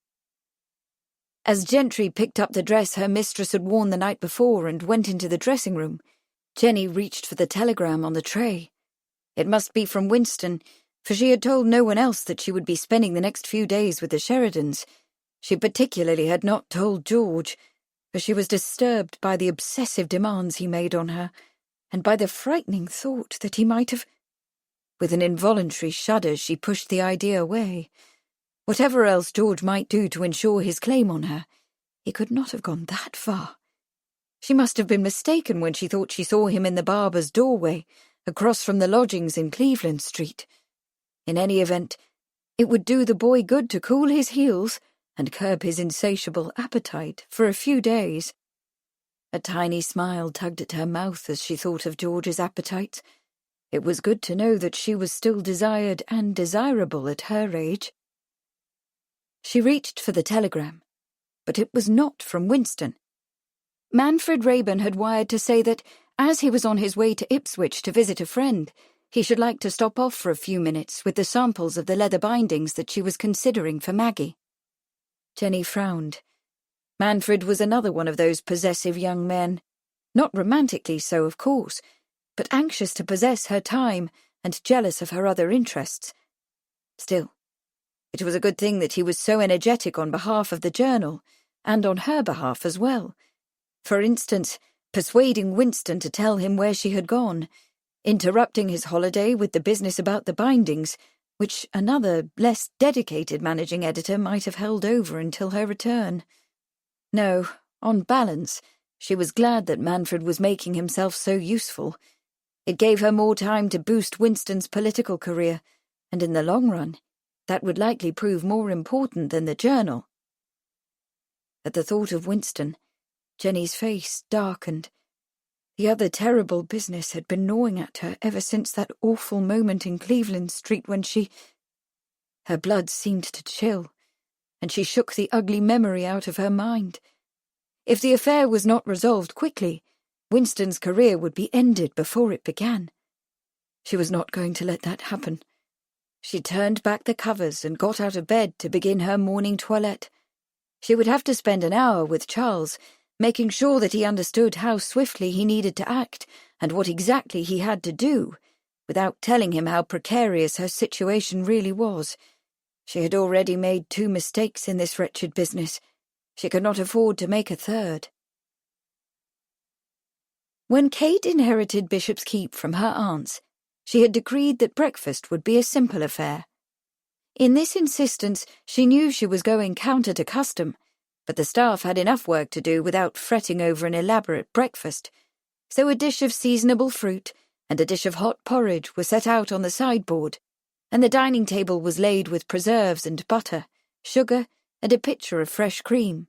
As Gentry picked up the dress her mistress had worn the night before and went into the dressing room, Jenny reached for the telegram on the tray. It must be from Winston, for she had told no one else that she would be spending the next few days with the Sheridans. She particularly had not told George, for she was disturbed by the obsessive demands he made on her, and by the frightening thought that he might have— With an involuntary shudder she pushed the idea away. Whatever else George might do to ensure his claim on her, he could not have gone that far. She must have been mistaken when she thought she saw him in the barber's doorway, across from the lodgings in Cleveland Street. In any event, it would do the boy good to cool his heels and curb his insatiable appetite for a few days. A tiny smile tugged at her mouth as she thought of George's appetites. It was good to know that she was still desired and desirable at her age. She reached for the telegram, but it was not from Winston. Manfred Rayburn had wired to say that, as he was on his way to Ipswich to visit a friend, he should like to stop off for a few minutes with the samples of the leather bindings that she was considering for Maggie. Jenny frowned. Manfred was another one of those possessive young men, not romantically so, of course, but anxious to possess her time and jealous of her other interests. Still, it was a good thing that he was so energetic on behalf of the journal, and on her behalf as well. For instance, persuading Winston to tell him where she had gone, interrupting his holiday with the business about the bindings, which another, less dedicated managing editor might have held over until her return. No, on balance, she was glad that Manfred was making himself so useful. It gave her more time to boost Winston's political career, and in the long run, that would likely prove more important than the journal. At the thought of Winston, Jenny's face darkened. The other terrible business had been gnawing at her ever since that awful moment in Cleveland Street when she— Her blood seemed to chill, and she shook the ugly memory out of her mind. If the affair was not resolved quickly, Winston's career would be ended before it began. She was not going to let that happen. She turned back the covers and got out of bed to begin her morning toilette. She would have to spend an hour with Charles, making sure that he understood how swiftly he needed to act and what exactly he had to do, without telling him how precarious her situation really was. She had already made 2 mistakes in this wretched business. She could not afford to make a third. When Kate inherited Bishop's Keep from her aunts, she had decreed that breakfast would be a simple affair. In this insistence, she knew she was going counter to custom, but the staff had enough work to do without fretting over an elaborate breakfast, so a dish of seasonable fruit and a dish of hot porridge were set out on the sideboard, and the dining table was laid with preserves and butter, sugar, and a pitcher of fresh cream.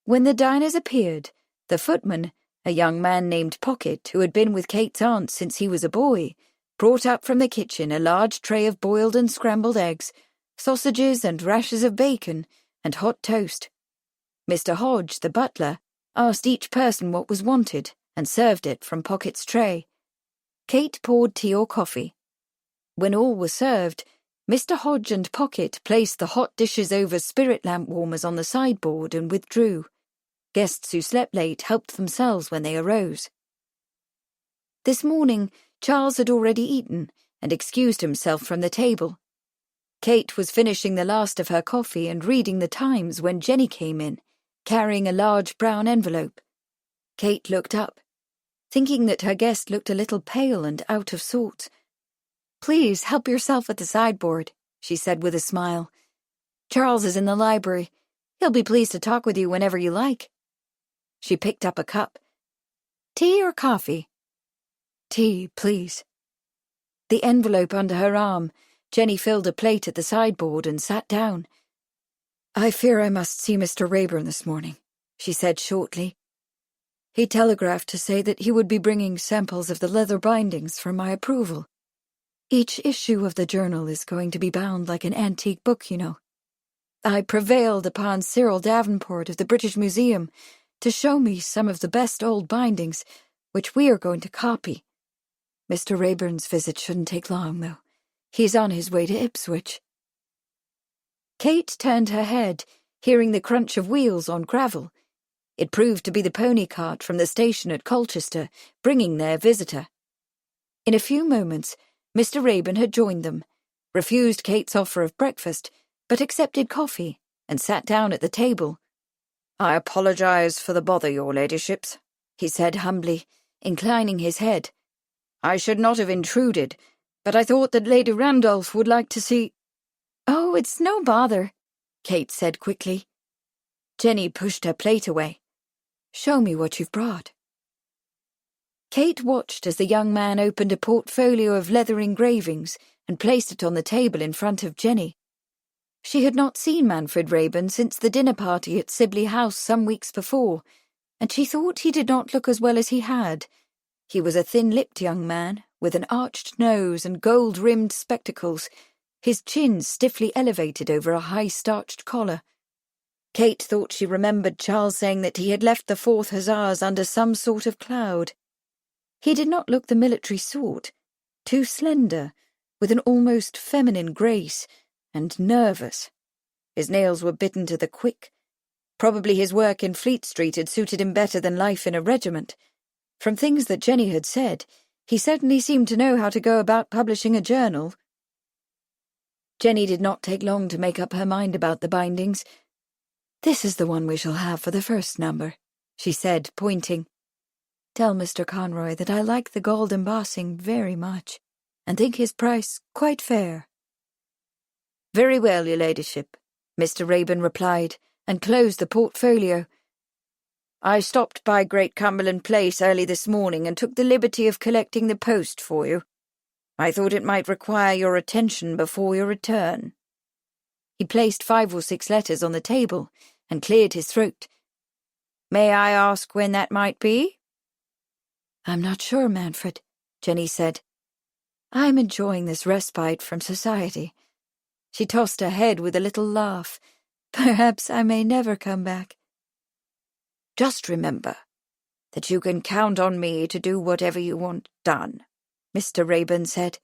When the diners appeared, the footman, a young man named Pocket, who had been with Kate's aunt since he was a boy, brought up from the kitchen a large tray of boiled and scrambled eggs, sausages and rashers of bacon, and hot toast. Mr. Hodge, the butler, asked each person what was wanted and served it from Pocket's tray. Kate poured tea or coffee. When all was served, Mr. Hodge and Pocket placed the hot dishes over spirit lamp warmers on the sideboard and withdrew. Guests who slept late helped themselves when they arose. This morning, Charles had already eaten and excused himself from the table. Kate was finishing the last of her coffee and reading the Times when Jenny came in, carrying a large brown envelope. Kate looked up, thinking that her guest looked a little pale and out of sorts. "Please help yourself at the sideboard," she said with a smile. "Charles is in the library. He'll be pleased to talk with you whenever you like." She picked up a cup. "Tea or coffee?" "Tea, please." The envelope under her arm, Jenny filled a plate at the sideboard and sat down. "I fear I must see Mr. Rayburn this morning," she said shortly. "He telegraphed to say that he would be bringing samples of the leather bindings for my approval. Each issue of the journal is going to be bound like an antique book, you know. I prevailed upon Cyril Davenport of the British Museum to show me some of the best old bindings, which we are going to copy. Mr. Rayburn's visit shouldn't take long, though. He's on his way to Ipswich." Kate turned her head, hearing the crunch of wheels on gravel. It proved to be the pony cart from the station at Colchester, bringing their visitor. In a few moments, Mr. Rayburn had joined them, refused Kate's offer of breakfast, but accepted coffee and sat down at the table. "I apologize for the bother, your ladyships," he said humbly, inclining his head. "I should not have intruded, but I thought that Lady Randolph would like to see—" "Oh, it's no bother," Kate said quickly. Jenny pushed her plate away. "Show me what you've brought." Kate watched as the young man opened a portfolio of leather engravings and placed it on the table in front of Jenny. She had not seen Manfred Rayburn since the dinner party at Sibley House some weeks before, and she thought he did not look as well as he had. He was a thin-lipped young man, with an arched nose and gold-rimmed spectacles, his chin stiffly elevated over a high-starched collar. Kate thought she remembered Charles saying that he had left the 4th Hussars under some sort of cloud. He did not look the military sort, too slender, with an almost feminine grace, and nervous. His nails were bitten to the quick. Probably his work in Fleet Street had suited him better than life in a regiment. From things that Jenny had said, he certainly seemed to know how to go about publishing a journal. Jenny did not take long to make up her mind about the bindings. "This is the one we shall have for the first number," she said, pointing. "Tell Mr. Conroy that I like the gold embossing very much, and think his price quite fair." "Very well, your ladyship," Mr. Rayburn replied, and closed the portfolio. "I stopped by Great Cumberland Place early this morning and took the liberty of collecting the post for you. I thought it might require your attention before your return." He placed 5 or 6 letters on the table and cleared his throat. "May I ask when that might be?" "I'm not sure, Manfred," Jenny said. "I'm enjoying this respite from society." She tossed her head with a little laugh. "Perhaps I may never come back." "Just remember that you can count on me to do whatever you want done," Mr. Rayburn said.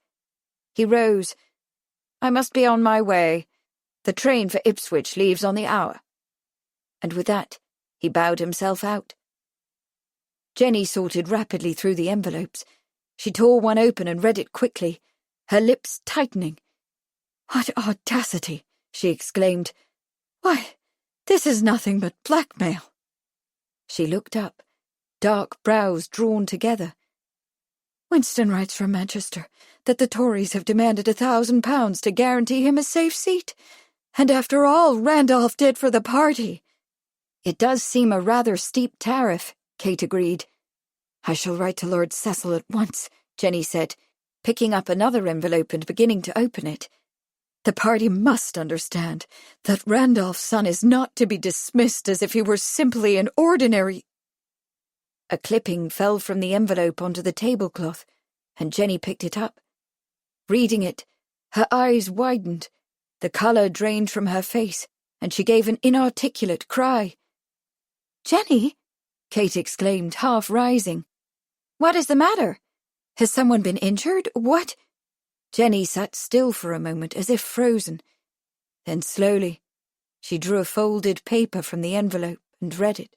He rose. "I must be on my way. The train for Ipswich leaves on the hour." And with that, he bowed himself out. Jenny sorted rapidly through the envelopes. She tore one open and read it quickly, her lips tightening. "What audacity!" she exclaimed. "Why, this is nothing but blackmail." She looked up, dark brows drawn together. "Winston writes from Manchester that the Tories have demanded £1,000 to guarantee him a safe seat. And after all Randolph did for the party." "It does seem a rather steep tariff," Kate agreed. "I shall write to Lord Cecil at once," Jenny said, picking up another envelope and beginning to open it. The party must understand that Randolph's son is not to be dismissed as if he were simply an ordinary—" A clipping fell from the envelope onto the tablecloth, and Jenny picked it up. Reading it, her eyes widened, the colour drained from her face, and she gave an inarticulate cry. "Jenny," Kate exclaimed, half rising. "what is the matter? "Has someone been injured? What—" Jenny sat still for a moment, as if frozen. Then slowly, she drew a folded paper from the envelope and read it.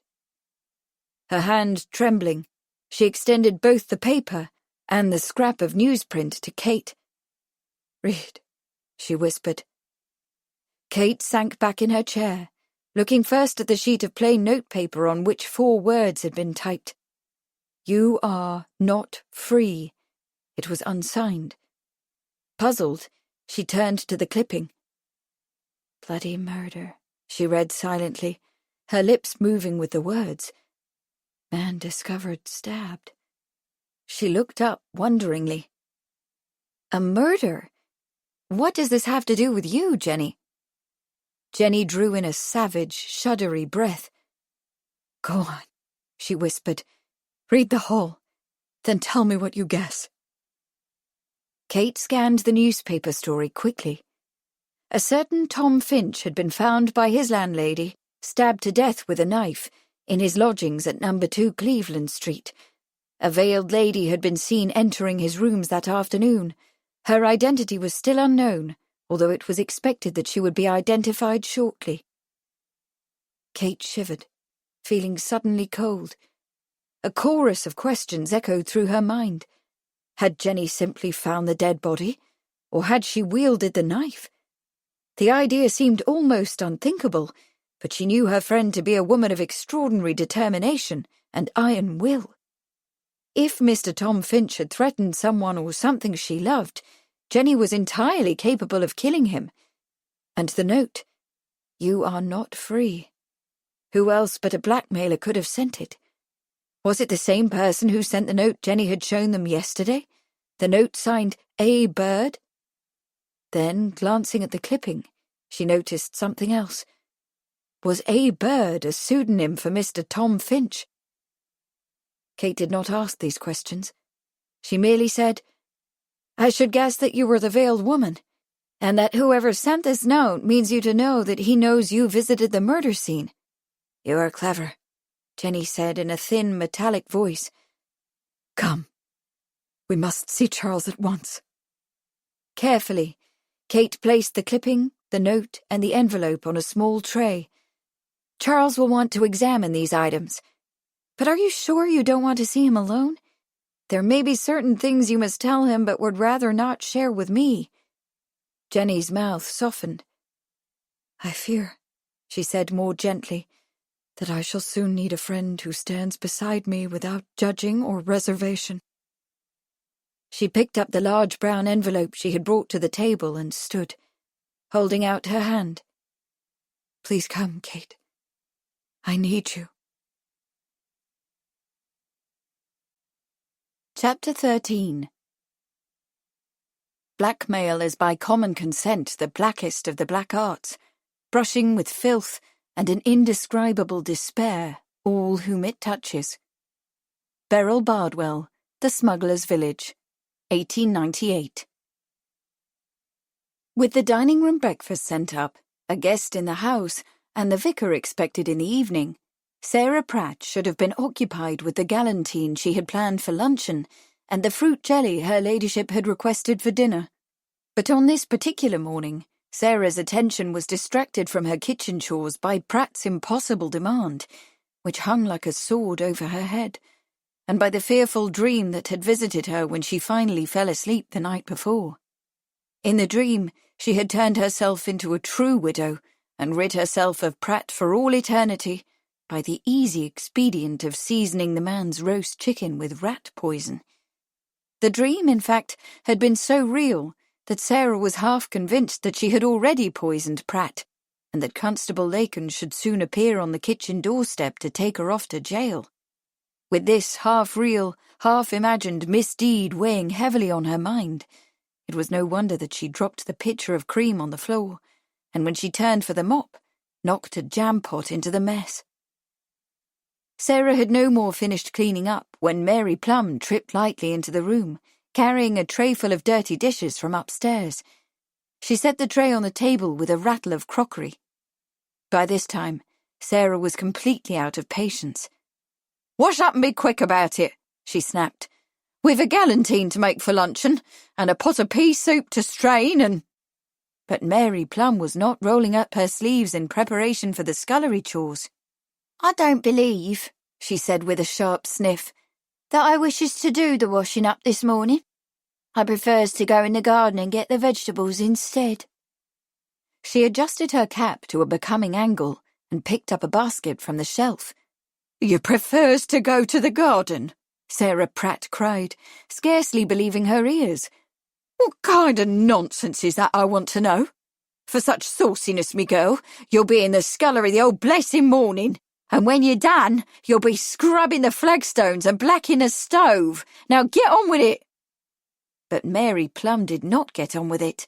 Her hand trembling, she extended both the paper and the scrap of newsprint to Kate. "Read," she whispered. Kate sank back in her chair, looking first at the sheet of plain notepaper on which 4 words had been typed. "You are not free." It was unsigned. Puzzled, she turned to the clipping. "Bloody murder," she read silently, her lips moving with the words. "Man discovered stabbed." She looked up wonderingly. "A murder? What does this have to do with you, Jenny?" Jenny drew in a savage, shuddery breath. "Go on," she whispered. "Read the whole, then tell me what you guess." Kate scanned the newspaper story quickly. A certain Tom Finch had been found by his landlady, stabbed to death with a knife, in his lodgings at No. 2 Cleveland Street. A veiled lady had been seen entering his rooms that afternoon. Her identity was still unknown, although it was expected that she would be identified shortly. Kate shivered, feeling suddenly cold. A chorus of questions echoed through her mind. Had Jenny simply found the dead body, or had she wielded the knife? The idea seemed almost unthinkable, but she knew her friend to be a woman of extraordinary determination and iron will. If Mr. Tom Finch had threatened someone or something she loved, Jenny was entirely capable of killing him. And the note, "You are not free." Who else but a blackmailer could have sent it? Was it the same person who sent the note Jenny had shown them yesterday? The note signed A. Bird? Then, glancing at the clipping, she noticed something else. Was A. Bird a pseudonym for Mr. Tom Finch? Kate did not ask these questions. She merely said, "I should guess that you were the veiled woman, and that whoever sent this note means you to know that he knows you visited the murder scene." "You are clever," Jenny said in a thin, metallic voice. "Come. We must see Charles at once." Carefully, Kate placed the clipping, the note, and the envelope on a small tray. "Charles will want to examine these items. But are you sure you don't want to see him alone? There may be certain things you must tell him but would rather not share with me." Jenny's mouth softened. "I fear," she said more gently, "that I shall soon need a friend who stands beside me without judging or reservation." She picked up the large brown envelope she had brought to the table and stood, holding out her hand. "Please come, Kate. I need you." Chapter 13. Blackmail is by common consent the blackest of the black arts, brushing with filth and an indescribable despair all whom it touches. Beryl Bardwell, The Smuggler's Village, 1898. With the dining-room breakfast sent up, a guest in the house, and the vicar expected in the evening, Sarah Pratt should have been occupied with the galantine she had planned for luncheon and the fruit jelly her ladyship had requested for dinner. But on this particular morning, Sarah's attention was distracted from her kitchen chores by Pratt's impossible demand, which hung like a sword over her head, and by the fearful dream that had visited her when she finally fell asleep the night before. In the dream, she had turned herself into a true widow and rid herself of Pratt for all eternity by the easy expedient of seasoning the man's roast chicken with rat poison. The dream, in fact, had been so real that Sarah was half convinced that she had already poisoned Pratt, and that Constable Lacon should soon appear on the kitchen doorstep to take her off to jail. With this half-real, half-imagined misdeed weighing heavily on her mind, It was no wonder that she dropped the pitcher of cream on the floor, and when she turned for the mop, knocked a jam pot into the mess. Sarah had no more finished cleaning up when Mary Plum tripped lightly into the room, carrying a tray full of dirty dishes from upstairs. She set the tray on the table with a rattle of crockery. By this time, Sarah was completely out of patience. "Wash up and be quick about it," she snapped. "We've a galantine to make for luncheon, and a pot of pea soup to strain, and—" But Mary Plum was not rolling up her sleeves in preparation for the scullery chores. "I don't believe," she said with a sharp sniff, "that I wishes to do the washing up this morning. I prefers to go in the garden and get the vegetables instead." She adjusted her cap to a becoming angle and picked up a basket from the shelf. "You prefers to go to the garden?" Sarah Pratt cried, scarcely believing her ears. "What kind of nonsense is that, I want to know? For such sauciness, me girl, you'll be in the scullery the whole blessed morning, and when you're done, you'll be scrubbing the flagstones and blacking the stove. Now get on with it." But Mary Plum did not get on with it.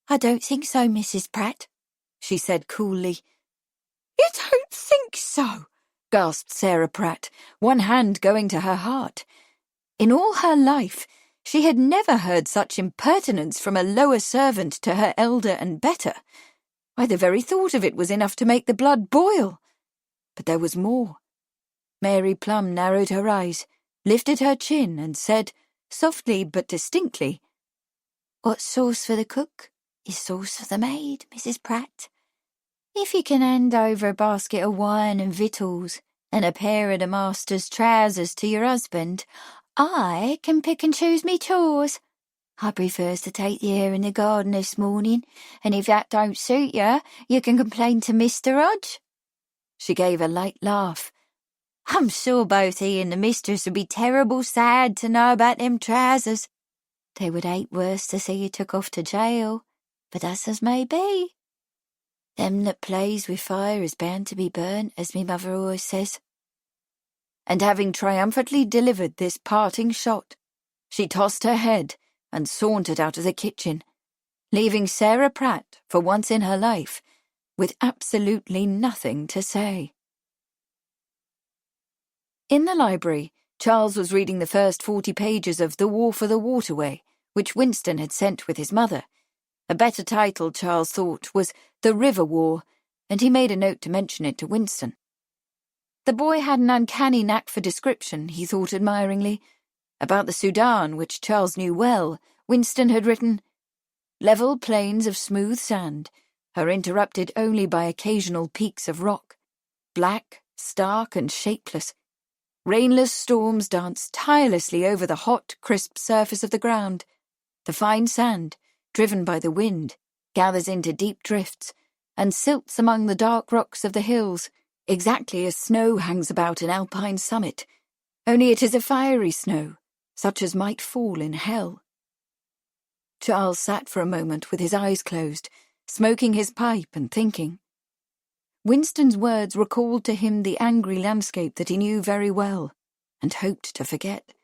"I don't think so, Mrs. Pratt," she said coolly. "You don't think so?" gasped Sarah Pratt, one hand going to her heart. In all her life, she had never heard such impertinence from a lower servant to her elder and better. Why, the very thought of it was enough to make the blood boil. But there was more. Mary Plum narrowed her eyes, lifted her chin, and said, softly but distinctly, "What's sauce for the cook is sauce for the maid, Mrs. Pratt. If you can hand over a basket of wine and victuals and a pair of the master's trousers to your husband, I can pick and choose me chores. I prefers to take the air in the garden this morning, and if that don't suit you can complain to Mr. Hodge." She gave a light laugh. "I'm sure both he and the mistress would be terrible sad to know about them trousers. They would hate worse to see you took off to jail, but that's as may be. Them that plays with fire is bound to be burnt, as me mother always says." And having triumphantly delivered this parting shot, she tossed her head and sauntered out of the kitchen, leaving Sarah Pratt, for once in her life, with absolutely nothing to say. In the library, Charles was reading the first 40 pages of The War for the Waterway, which Winston had sent with his mother. A better title, Charles thought, was The River War, and he made a note to mention it to Winston. The boy had an uncanny knack for description, he thought admiringly. About the Sudan, which Charles knew well, Winston had written, "Level plains of smooth sand are interrupted only by occasional peaks of rock, black, stark, and shapeless. Rainless storms dance tirelessly over the hot, crisp surface of the ground. The fine sand, driven by the wind, gathers into deep drifts, and silts among the dark rocks of the hills, exactly as snow hangs about an alpine summit, only it is a fiery snow, such as might fall in hell." Charles sat for a moment with his eyes closed, smoking his pipe and thinking. Winston's words recalled to him the angry landscape that he knew very well, and hoped to forget.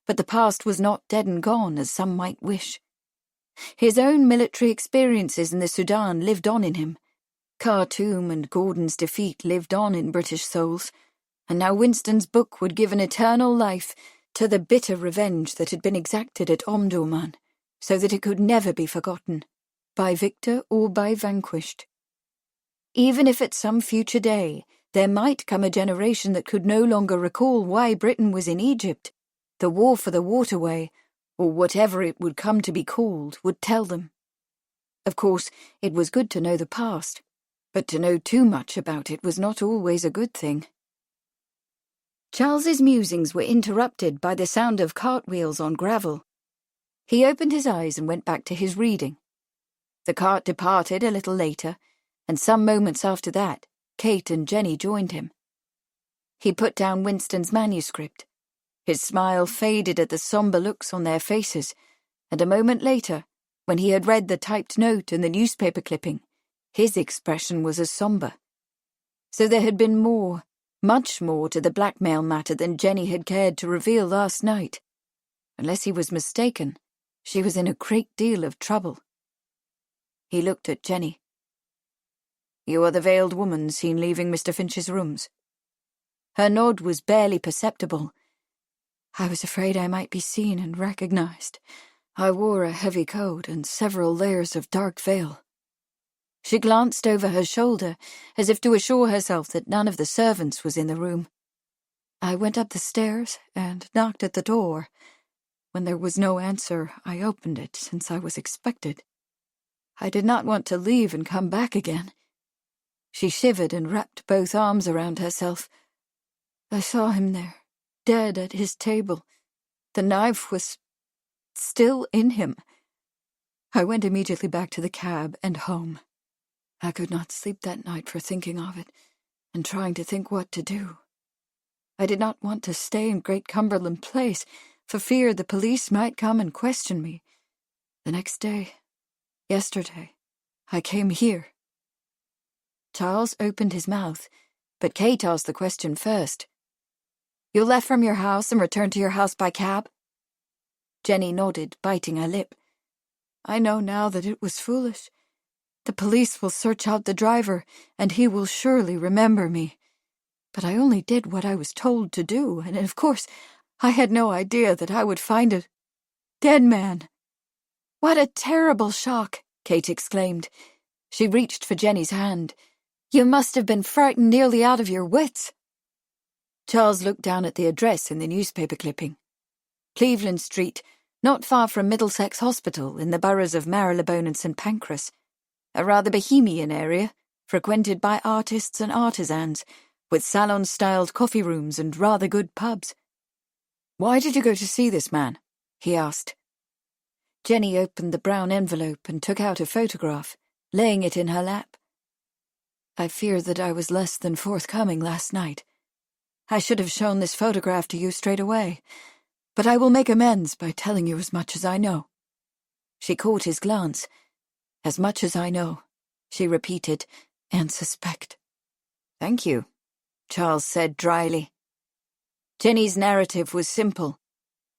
But the past was not dead and gone, as some might wish. His own military experiences in the Sudan lived on in him. Khartoum and Gordon's defeat lived on in British souls, and now Winston's book would give an eternal life to the bitter revenge that had been exacted at Omdurman, so that it could never be forgotten, by victor or by vanquished. Even if at some future day there might come a generation that could no longer recall why Britain was in Egypt, the War for the Waterway, or whatever it would come to be called, would tell them. Of course, it was good to know the past, but to know too much about it was not always a good thing. Charles's musings were interrupted by the sound of cartwheels on gravel. He opened his eyes and went back to his reading. The cart departed a little later, and some moments after that, Kate and Jenny joined him. He put down Winston's manuscript. His smile faded at the sombre looks on their faces, and a moment later, when he had read the typed note and the newspaper clipping, his expression was as sombre. So there had been more, much more to the blackmail matter than Jenny had cared to reveal last night. Unless he was mistaken, She was in a great deal of trouble. He looked at Jenny. "You are the veiled woman seen leaving Mr. Finch's rooms?" Her nod was barely perceptible. "I was afraid I might be seen and recognized. I wore a heavy coat and several layers of dark veil." She glanced over her shoulder, as if to assure herself that none of the servants was in the room. "I went up the stairs and knocked at the door. When there was no answer, I opened it, since I was expected. I did not want to leave and come back again." She shivered and wrapped both arms around herself. "I saw him there, dead at his table. The knife was still in him. I went immediately back to the cab and home. I could not sleep that night for thinking of it, and trying to think what to do. I did not want to stay in Great Cumberland Place, for fear the police might come and question me. The next day, yesterday, I came here." Charles opened his mouth, but Kate asked the question first. "You left from your house and returned to your house by cab?" Jenny nodded, biting her lip. "I know now that it was foolish. The police will search out the driver, and he will surely remember me. But I only did what I was told to do, and of course I had no idea that I would find a dead man." "What a terrible shock!" Kate exclaimed. She reached for Jenny's hand. "You must have been frightened nearly out of your wits." Charles looked down at the address in the newspaper clipping. Cleveland Street, not far from Middlesex Hospital, in the boroughs of Marylebone and St. Pancras. A rather bohemian area, frequented by artists and artisans, with salon-styled coffee rooms and rather good pubs. "Why did you go to see this man?" he asked. Jenny opened the brown envelope and took out a photograph, laying it in her lap. "I fear that I was less than forthcoming last night. I should have shown this photograph to you straight away, but I will make amends by telling you as much as I know." She caught his glance. "As much as I know," she repeated, "and suspect." "Thank you," Charles said dryly. Jenny's narrative was simple.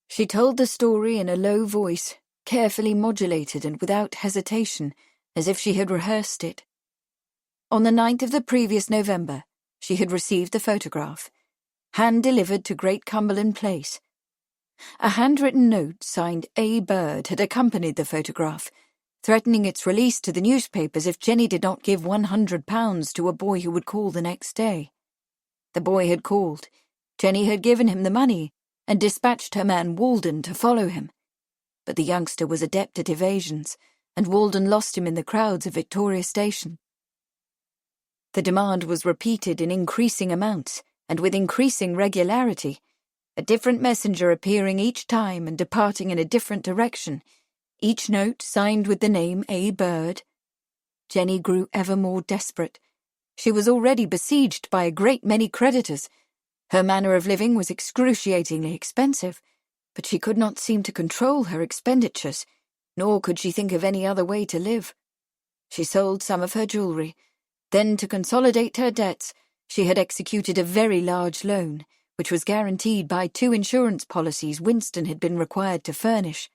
She told the story in a low voice, carefully modulated and without hesitation, as if she had rehearsed it. On the 9th of the previous November, she had received the photograph, hand-delivered to Great Cumberland Place. A handwritten note signed A. Bird had accompanied the photograph, threatening its release to the newspapers if Jenny did not give £100 to a boy who would call the next day. The boy had called. Jenny had given him the money and dispatched her man Walden to follow him. But the youngster was adept at evasions, and Walden lost him in the crowds of Victoria Station. The demand was repeated in increasing amounts and with increasing regularity, a different messenger appearing each time and departing in a different direction, each note signed with the name A. Bird. Jenny grew ever more desperate. She was already besieged by a great many creditors. Her manner of living was excruciatingly expensive, but she could not seem to control her expenditures, nor could she think of any other way to live. She sold some of her jewellery. Then, to consolidate her debts, she had executed a very large loan, which was guaranteed by 2 insurance policies Winston had been required to furnish.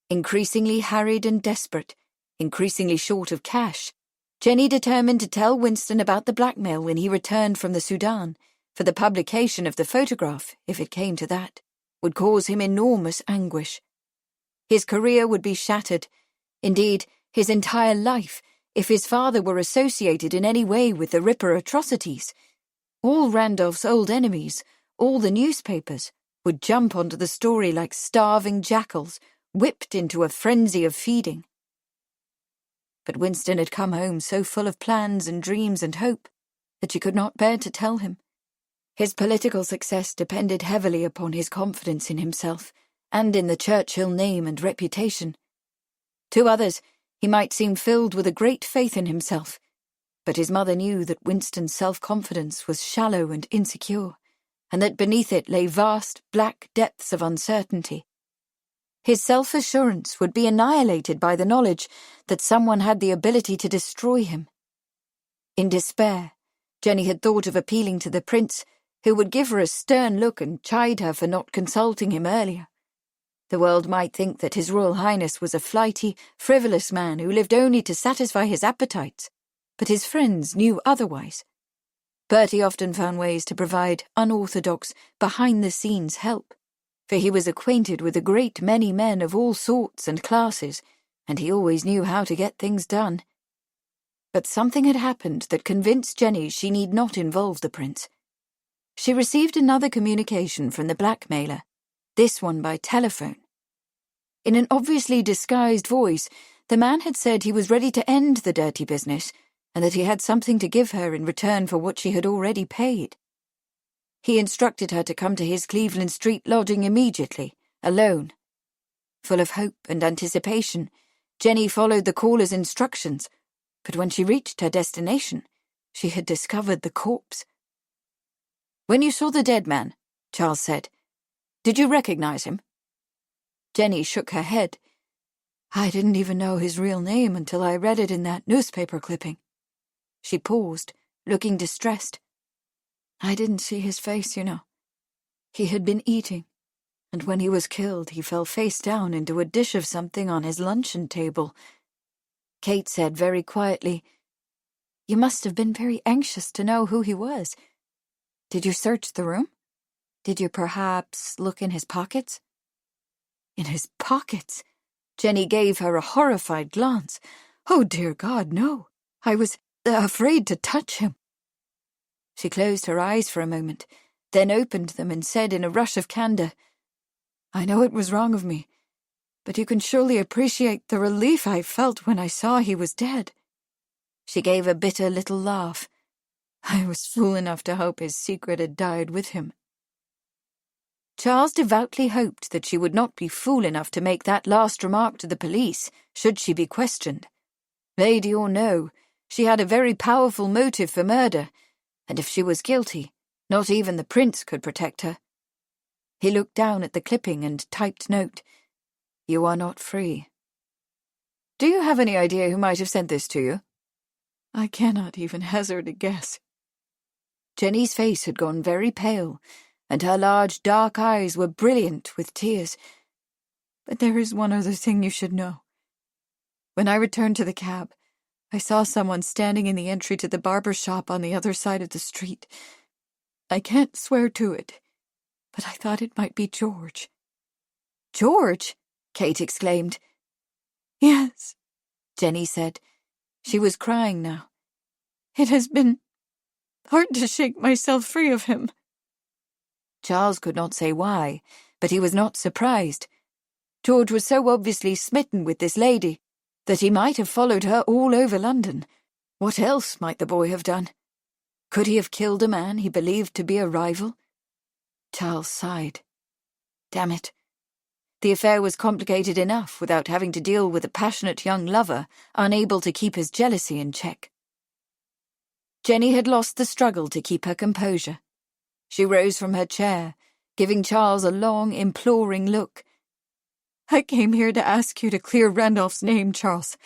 Increasingly harried and desperate, increasingly short of cash, Jenny determined to tell Winston about the blackmail when he returned from the Sudan, for the publication of the photograph, if it came to that, would cause him enormous anguish. His career would be shattered, indeed, his entire life, if his father were associated in any way with the Ripper atrocities. All Randolph's old enemies, all the newspapers, would jump onto the story like starving jackals, whipped into a frenzy of feeding. But Winston had come home so full of plans and dreams and hope that she could not bear to tell him. His political success depended heavily upon his confidence in himself and in the Churchill name and reputation. To others, he might seem filled with a great faith in himself, but his mother knew that Winston's self-confidence was shallow and insecure, and that beneath it lay vast, black depths of uncertainty. His self-assurance would be annihilated by the knowledge that someone had the ability to destroy him. In despair, Jenny had thought of appealing to the prince, who would give her a stern look and chide her for not consulting him earlier. The world might think that His Royal Highness was a flighty, frivolous man who lived only to satisfy his appetites, but his friends knew otherwise. Bertie often found ways to provide unorthodox, behind-the-scenes help, for he was acquainted with a great many men of all sorts and classes, and he always knew how to get things done. But something had happened that convinced Jenny she need not involve the prince. She received another communication from the blackmailer, this one by telephone. In an obviously disguised voice, the man had said he was ready to end the dirty business and that he had something to give her in return for what she had already paid. He instructed her to come to his Cleveland Street lodging immediately, alone. Full of hope and anticipation, Jenny followed the caller's instructions, but when she reached her destination, she had discovered the corpse. "When you saw the dead man," Charles said, "did you recognize him?" Jenny shook her head. "I didn't even know his real name until I read it in that newspaper clipping." She paused, looking distressed. "I didn't see his face, you know. He had been eating, and when he was killed, he fell face down into a dish of something on his luncheon table." Kate said very quietly, "You must have been very anxious to know who he was. Did you search the room? Did you perhaps look in his pockets?" "In his pockets?" Jenny gave her a horrified glance. "Oh, dear God, no. I was afraid to touch him." She closed her eyes for a moment, then opened them and said in a rush of candor, "I know it was wrong of me, but you can surely appreciate the relief I felt when I saw he was dead." She gave a bitter little laugh. "I was fool enough to hope his secret had died with him." Charles devoutly hoped that she would not be fool enough to make that last remark to the police, should she be questioned. Lady or no, she had a very powerful motive for murder, and if she was guilty, not even the prince could protect her. He looked down at the clipping and typed note, "You are not free." "Do you have any idea who might have sent this to you?" "I cannot even hazard a guess." Jenny's face had gone very pale, and her large dark eyes were brilliant with tears. "But there is one other thing you should know. When I returned to the cab, I saw someone standing in the entry to the barber shop on the other side of the street. I can't swear to it, but I thought it might be George." "George?" Kate exclaimed. "Yes," Jenny said. She was crying now. "It has been hard to shake myself free of him." Charles could not say why, but he was not surprised. George was so obviously smitten with this lady that he might have followed her all over London. What else might the boy have done? Could he have killed a man he believed to be a rival? Charles sighed. Damn it. The affair was complicated enough without having to deal with a passionate young lover unable to keep his jealousy in check. Jenny had lost the struggle to keep her composure. She rose from her chair, giving Charles a long, imploring look. "I came here to ask you to clear Randolph's name, Charles.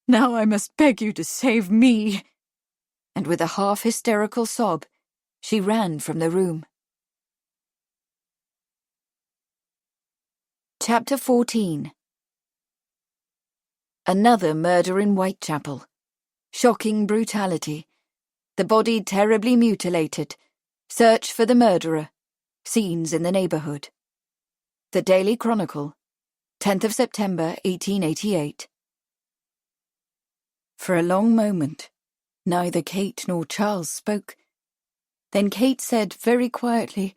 Now I must beg you to save me." And with a half-hysterical sob, she ran from the room. Chapter 14. Another murder in Whitechapel. Shocking brutality. The body terribly mutilated. Search for the murderer. Scenes in the neighbourhood. The Daily Chronicle, 10th of September, 1888. For a long moment, neither Kate nor Charles spoke. Then Kate said very quietly,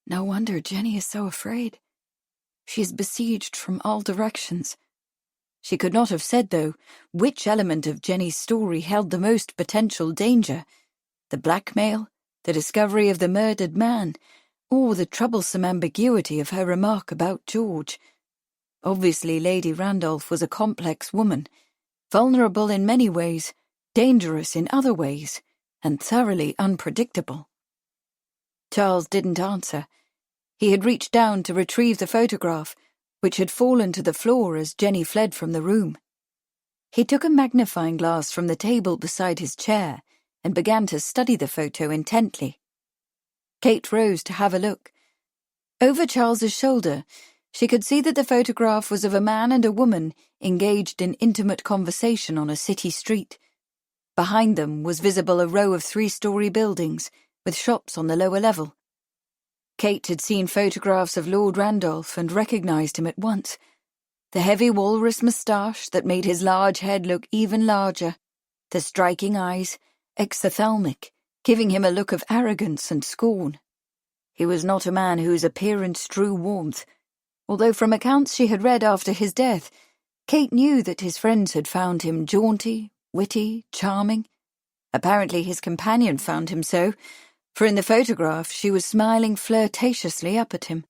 "No wonder Jenny is so afraid. She is besieged from all directions." She could not have said, though, which element of Jenny's story held the most potential danger: the blackmail, the discovery of the murdered man, or the troublesome ambiguity of her remark about George. Obviously, Lady Randolph was a complex woman, vulnerable in many ways, dangerous in other ways, and thoroughly unpredictable. Charles didn't answer. He had reached down to retrieve the photograph, which had fallen to the floor as Jenny fled from the room. He took a magnifying glass from the table beside his chair and began to study the photo intently. Kate rose to have a look. Over Charles's shoulder, She could see that the photograph was of a man and a woman engaged in intimate conversation on a city street. Behind them was visible a row of 3-story buildings, with shops on the lower level. Kate had seen photographs of Lord Randolph and recognised him at once. The heavy walrus moustache that made his large head look even larger, the striking eyes, exophthalmic, giving him a look of arrogance and scorn. He was not a man whose appearance drew warmth, although from accounts she had read after his death, Kate knew that his friends had found him jaunty, witty, charming. Apparently his companion found him so, for in the photograph she was smiling flirtatiously up at him.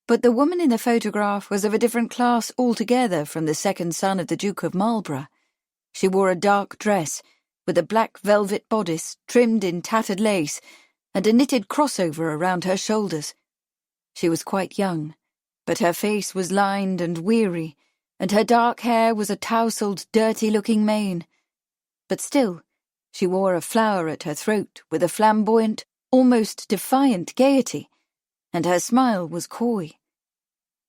But the woman in the photograph was of a different class altogether from the second son of the Duke of Marlborough. She wore a dark dress, with a black velvet bodice trimmed in tattered lace and a knitted crossover around her shoulders. She was quite young, but her face was lined and weary, and her dark hair was a tousled, dirty-looking mane. But still, she wore a flower at her throat with a flamboyant, almost defiant gaiety, and her smile was coy.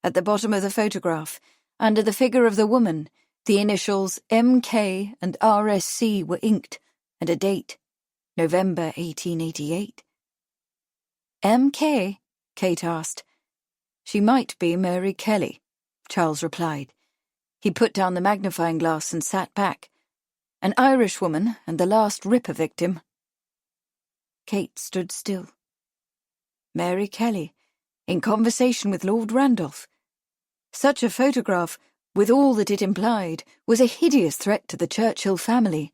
At the bottom of the photograph, under the figure of the woman, the initials M.K. and R.S.C. were inked, and a date, November 1888. M.K.? Kate asked. She might be Mary Kelly, Charles replied. He put down the magnifying glass and sat back. An Irishwoman and the last Ripper victim. Kate stood still. Mary Kelly, in conversation with Lord Randolph. Such a photograph, with all that it implied, was a hideous threat to the Churchill family,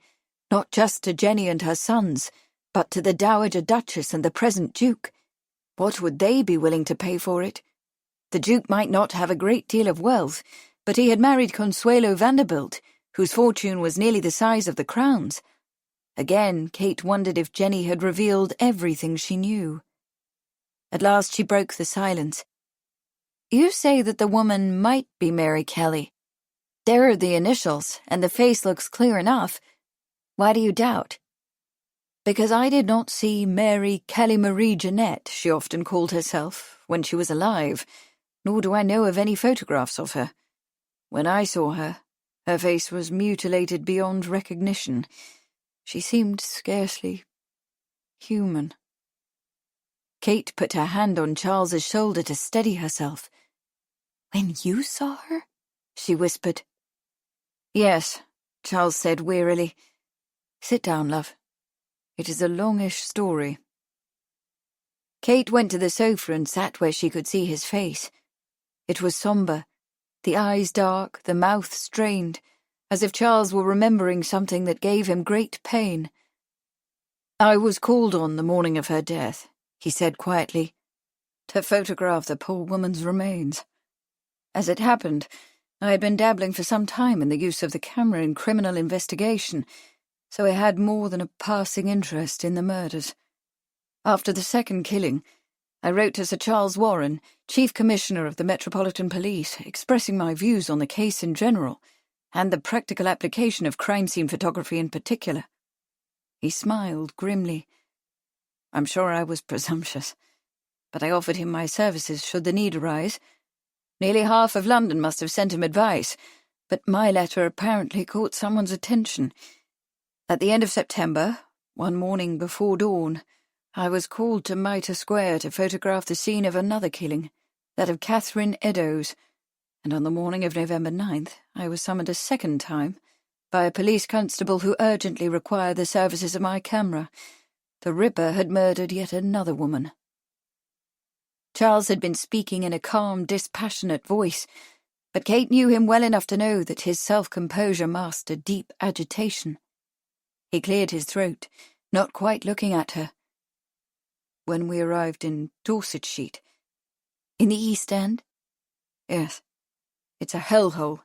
not just to Jenny and her sons, but to the Dowager Duchess and the present Duke. What would they be willing to pay for it? The Duke might not have a great deal of wealth, but he had married Consuelo Vanderbilt, whose fortune was nearly the size of the Crown's. Again, Kate wondered if Jenny had revealed everything she knew. At last she broke the silence. You say that the woman might be Mary Kelly. There are the initials, and the face looks clear enough. Why do you doubt? Because I did not see Mary Kelly Marie Jeanette, she often called herself, when she was alive, nor do I know of any photographs of her. When I saw her, her face was mutilated beyond recognition. She seemed scarcely human. Kate put her hand on Charles's shoulder to steady herself. When you saw her? She whispered. Yes, Charles said wearily. Sit down, love. It is a longish story. Kate went to the sofa and sat where she could see his face. It was sombre, the eyes dark, the mouth strained, as if Charles were remembering something that gave him great pain. I was called on the morning of her death, he said quietly, to photograph the poor woman's remains. As it happened, I had been dabbling for some time in the use of the camera in criminal investigation, so I had more than a passing interest in the murders. After the second killing, I wrote to Sir Charles Warren, Chief Commissioner of the Metropolitan Police, expressing my views on the case in general, and the practical application of crime scene photography in particular. He smiled grimly. I'm sure I was presumptuous, but I offered him my services should the need arise. Nearly half of London must have sent him advice, but my letter apparently caught someone's attention. At the end of September, one morning before dawn, I was called to Mitre Square to photograph the scene of another killing, that of Catherine Eddowes, and on the morning of November 9th I was summoned a second time by a police constable who urgently required the services of my camera. The Ripper had murdered yet another woman. Charles had been speaking in a calm, dispassionate voice, but Kate knew him well enough to know that his self-composure masked a deep agitation. He cleared his throat, not quite looking at her. When we arrived in Dorsetshire. In the East End? Yes. It's a hellhole.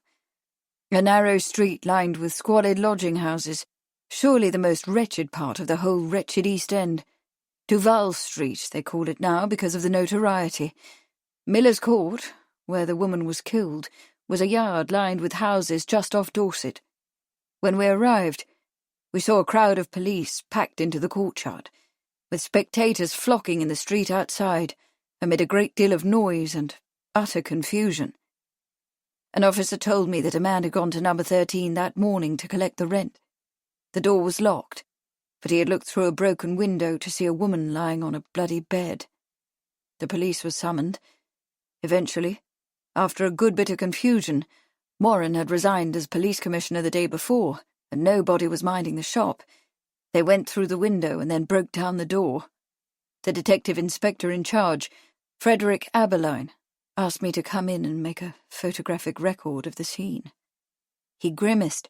A narrow street lined with squalid lodging-houses, surely the most wretched part of the whole wretched East End. Duval Street, they call it now because of the notoriety. Miller's Court, where the woman was killed, was a yard lined with houses just off Dorset. When we arrived, we saw a crowd of police packed into the courtyard, with spectators flocking in the street outside, amid a great deal of noise and utter confusion. An officer told me that a man had gone to number 13 that morning to collect the rent. The door was locked, but he had looked through a broken window to see a woman lying on a bloody bed. The police was summoned. Eventually, after a good bit of confusion, Warren had resigned as police commissioner the day before, and nobody was minding the shop. They went through the window and then broke down the door. The detective inspector in charge, Frederick Aberline, asked me to come in and make a photographic record of the scene. He grimaced.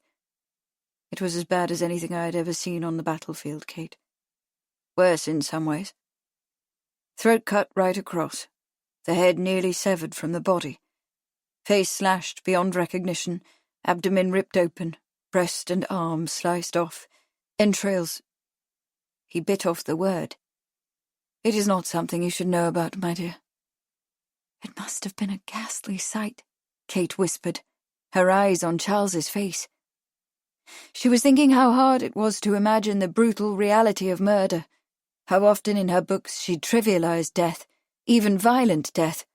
It was as bad as anything I had ever seen on the battlefield, Kate. Worse in some ways. Throat cut right across, the head nearly severed from the body, face slashed beyond recognition, abdomen ripped open, breast and arm sliced off, entrails. He bit off the word. It is not something you should know about, my dear. It must have been a ghastly sight, Kate whispered, her eyes on Charles's face. She was thinking how hard it was to imagine the brutal reality of murder, how often in her books she trivialized death, even violent death,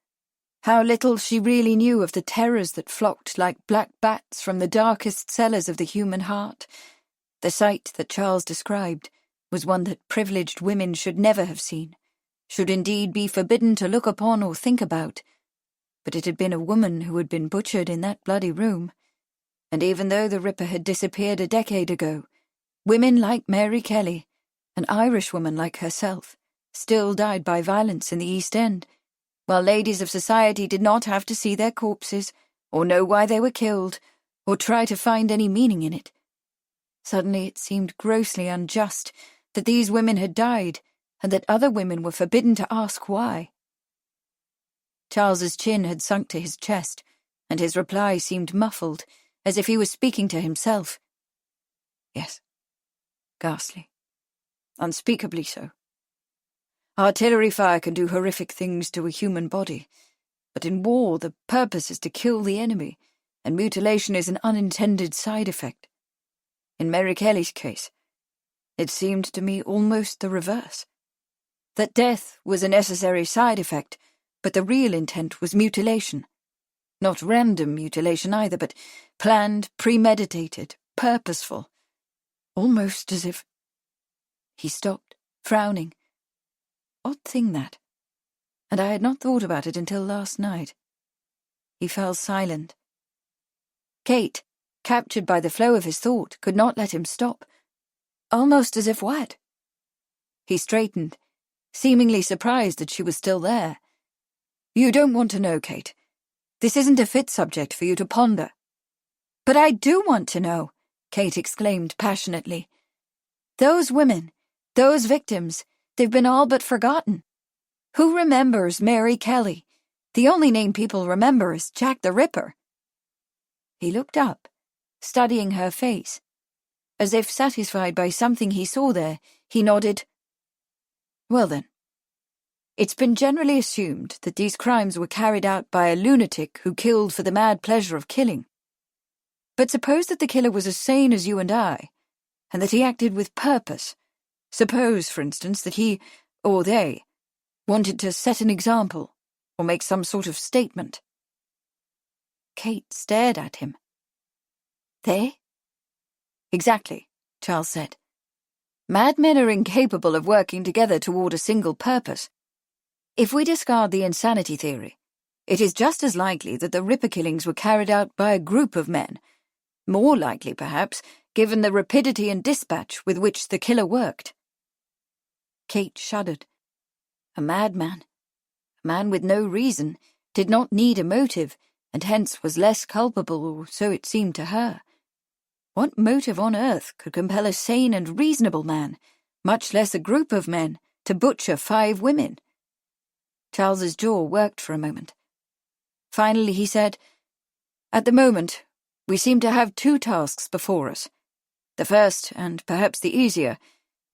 how little she really knew of the terrors that flocked like black bats from the darkest cellars of the human heart. The sight that Charles described was one that privileged women should never have seen, should indeed be forbidden to look upon or think about. But it had been a woman who had been butchered in that bloody room, and even though the Ripper had disappeared a decade ago, women like Mary Kelly, an Irish woman like herself, still died by violence in the East End, while ladies of society did not have to see their corpses, or know why they were killed, or try to find any meaning in it. Suddenly it seemed grossly unjust that these women had died, and that other women were forbidden to ask why. Charles's chin had sunk to his chest, and his reply seemed muffled, as if he was speaking to himself. Yes. Ghastly. Unspeakably so. Artillery fire can do horrific things to a human body, but in war the purpose is to kill the enemy, and mutilation is an unintended side effect. In Mary Kelly's case, it seemed to me almost the reverse. That death was a necessary side effect, but the real intent was mutilation. Not random mutilation either, but planned, premeditated, purposeful. Almost as if... He stopped, frowning. Odd thing, that. And I had not thought about it until last night. He fell silent. Kate, captured by the flow of his thought, could not let him stop. Almost as if what? He straightened, seemingly surprised that she was still there. You don't want to know, Kate. This isn't a fit subject for you to ponder. But I do want to know, Kate exclaimed passionately. Those women, those victims, they've been all but forgotten. Who remembers Mary Kelly? The only name people remember is Jack the Ripper. He looked up, studying her face. As if satisfied by something he saw there, he nodded. Well then, it's been generally assumed that these crimes were carried out by a lunatic who killed for the mad pleasure of killing. But suppose that the killer was as sane as you and I, and that he acted with purpose. Suppose, for instance, that he, or they, wanted to set an example, or make some sort of statement. Kate stared at him. They? Exactly, Charles said. Madmen are incapable of working together toward a single purpose. If we discard the insanity theory, it is just as likely that the Ripper killings were carried out by a group of men. More likely, perhaps, given the rapidity and dispatch with which the killer worked. Kate shuddered. A madman, a man with no reason, did not need a motive, and hence was less culpable, or so it seemed to her. What motive on earth could compel a sane and reasonable man, much less a group of men, to butcher 5 women? Charles's jaw worked for a moment. Finally he said, At the moment, we seem to have 2 tasks before us. The first, and perhaps the easier,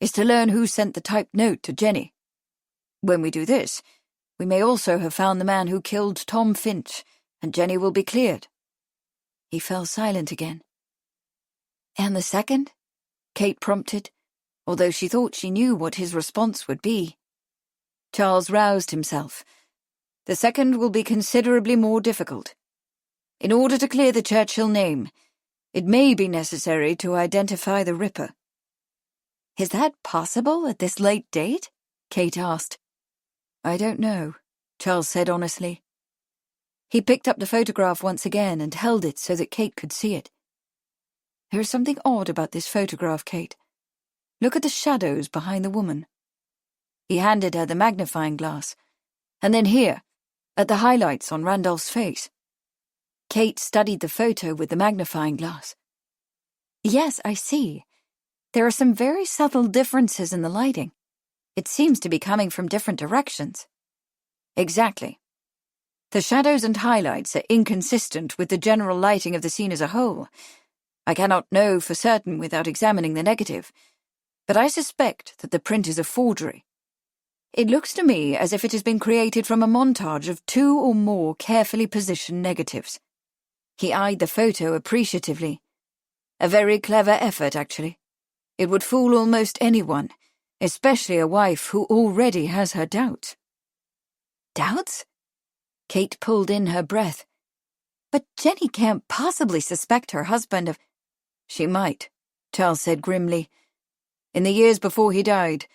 is to learn who sent the typed note to Jenny. When we do this, we may also have found the man who killed Tom Finch, and Jenny will be cleared. He fell silent again. And the second? Kate prompted, although she thought she knew what his response would be. Charles roused himself. The second will be considerably more difficult. In order to clear the Churchill name, it may be necessary to identify the Ripper." "Is that possible at this late date?" Kate asked. "I don't know," Charles said honestly. He picked up the photograph once again and held it so that Kate could see it. "There is something odd about this photograph, Kate. Look at the shadows behind the woman." He handed her the magnifying glass. "And then here, at the highlights on Randolph's face." Kate studied the photo with the magnifying glass. "Yes, I see. There are some very subtle differences in the lighting. It seems to be coming from different directions." "Exactly. The shadows and highlights are inconsistent with the general lighting of the scene as a whole. I cannot know for certain without examining the negative, but I suspect that the print is a forgery. It looks to me as if it has been created from a montage of 2 or more carefully positioned negatives." He eyed the photo appreciatively. "A very clever effort, actually. It would fool almost anyone, especially a wife who already has her doubts." "Doubts?" Kate pulled in her breath. "But Jenny can't possibly suspect her husband of—" "She might," Charles said grimly. "In the years before he died,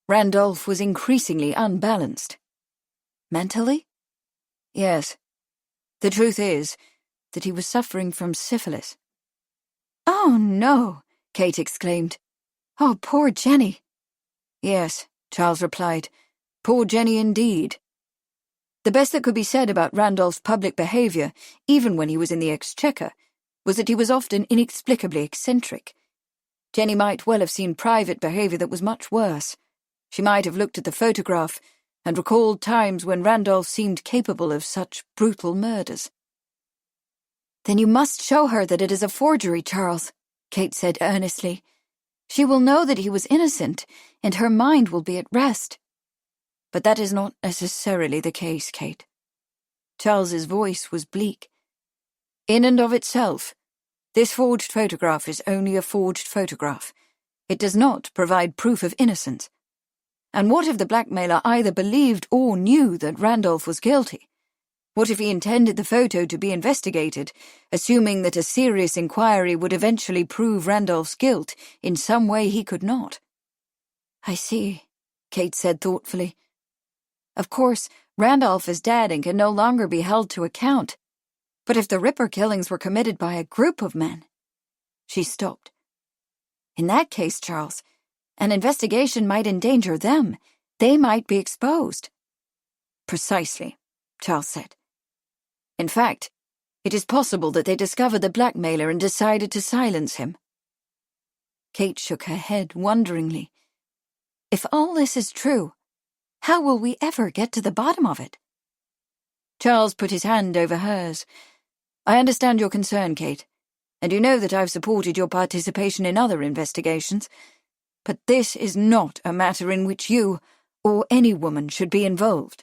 Randolph was increasingly unbalanced." "Mentally?" "Yes. The truth is that he was suffering from syphilis." "Oh, no!" Kate exclaimed. "Oh, poor Jenny." "Yes," Charles replied. "Poor Jenny indeed. The best that could be said about Randolph's public behaviour, even when he was in the Exchequer, was that he was often inexplicably eccentric. Jenny might well have seen private behaviour that was much worse. She might have looked at the photograph and recalled times when Randolph seemed capable of such brutal murders." "Then you must show her that it is a forgery, Charles," Kate said earnestly. "She will know that he was innocent, and her mind will be at rest." "But that is not necessarily the case, Kate." Charles's voice was bleak. "In and of itself, this forged photograph is only a forged photograph. It does not provide proof of innocence. And what if the blackmailer either believed or knew that Randolph was guilty? What if he intended the photo to be investigated, assuming that a serious inquiry would eventually prove Randolph's guilt in some way he could not?" "I see," Kate said thoughtfully. "Of course, Randolph is dead and can no longer be held to account. But if the Ripper killings were committed by a group of men—" She stopped. "In that case, Charles, an investigation might endanger them. They might be exposed." "Precisely," Charles said. "In fact, it is possible that they discovered the blackmailer and decided to silence him." Kate shook her head wonderingly. "If all this is true, how will we ever get to the bottom of it?" Charles put his hand over hers. "I understand your concern, Kate, and you know that I've supported your participation in other investigations, but this is not a matter in which you, or any woman, should be involved.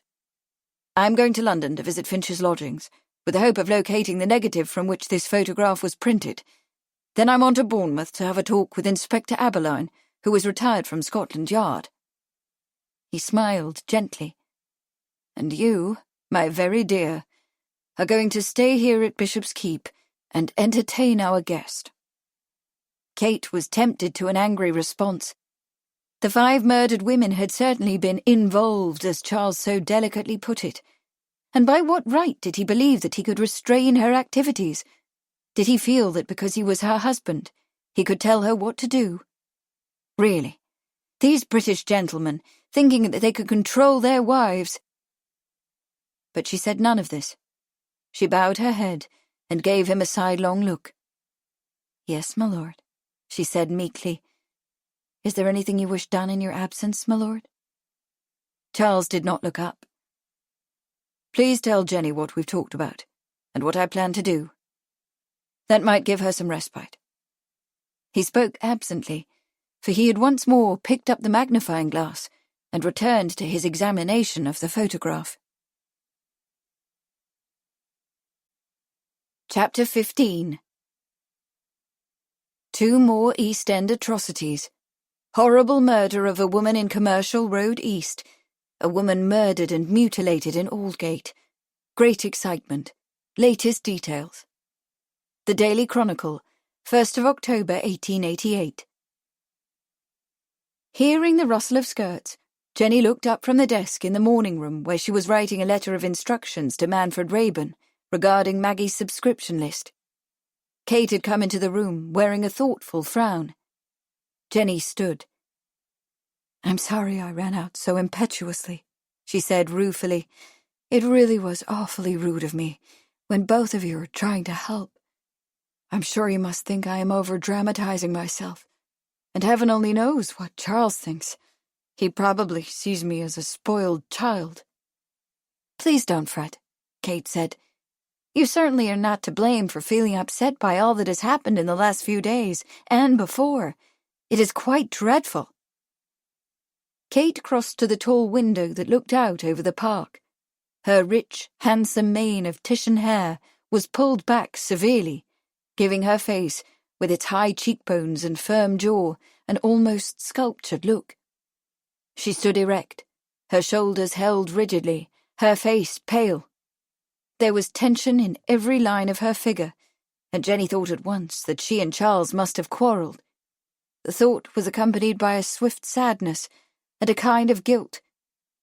I'm going to London to visit Finch's lodgings, with the hope of locating the negative from which this photograph was printed. Then I'm on to Bournemouth to have a talk with Inspector Aberline, who is retired from Scotland Yard." He smiled gently. "And you, my very dear, are going to stay here at Bishop's Keep and entertain our guest." Kate was tempted to an angry response. The 5 murdered women had certainly been involved, as Charles so delicately put it. And by what right did he believe that he could restrain her activities? Did he feel that because he was her husband, he could tell her what to do? Really, these British gentlemen, thinking that they could control their wives— But she said none of this. She bowed her head and gave him a sidelong look. "Yes, my lord," she said meekly. "Is there anything you wish done in your absence, my lord?" Charles did not look up. "Please tell Jenny what we've talked about, and what I plan to do. That might give her some respite." He spoke absently, for he had once more picked up the magnifying glass and returned to his examination of the photograph. Chapter 15. 2 more East End atrocities. Horrible murder of a woman in Commercial Road East. A woman murdered and mutilated in Aldgate. Great excitement. Latest details. The Daily Chronicle, 1st of October 1888. Hearing the rustle of skirts, Jenny looked up from the desk in the morning room where she was writing a letter of instructions to Manfred Rayburn regarding Maggie's subscription list. Kate had come into the room wearing a thoughtful frown. Jenny stood. "I'm sorry I ran out so impetuously," she said ruefully. "It really was awfully rude of me, when both of you are trying to help. I'm sure you must think I am over-dramatizing myself, and heaven only knows what Charles thinks. He probably sees me as a spoiled child." "Please don't fret," Kate said. "You certainly are not to blame for feeling upset by all that has happened in the last few days, and before. It is quite dreadful." Kate crossed to the tall window that looked out over the park. Her rich, handsome mane of Titian hair was pulled back severely, giving her face, with its high cheekbones and firm jaw, an almost sculptured look. She stood erect, her shoulders held rigidly, her face pale. There was tension in every line of her figure, and Jenny thought at once that she and Charles must have quarrelled. The thought was accompanied by a swift sadness and a kind of guilt.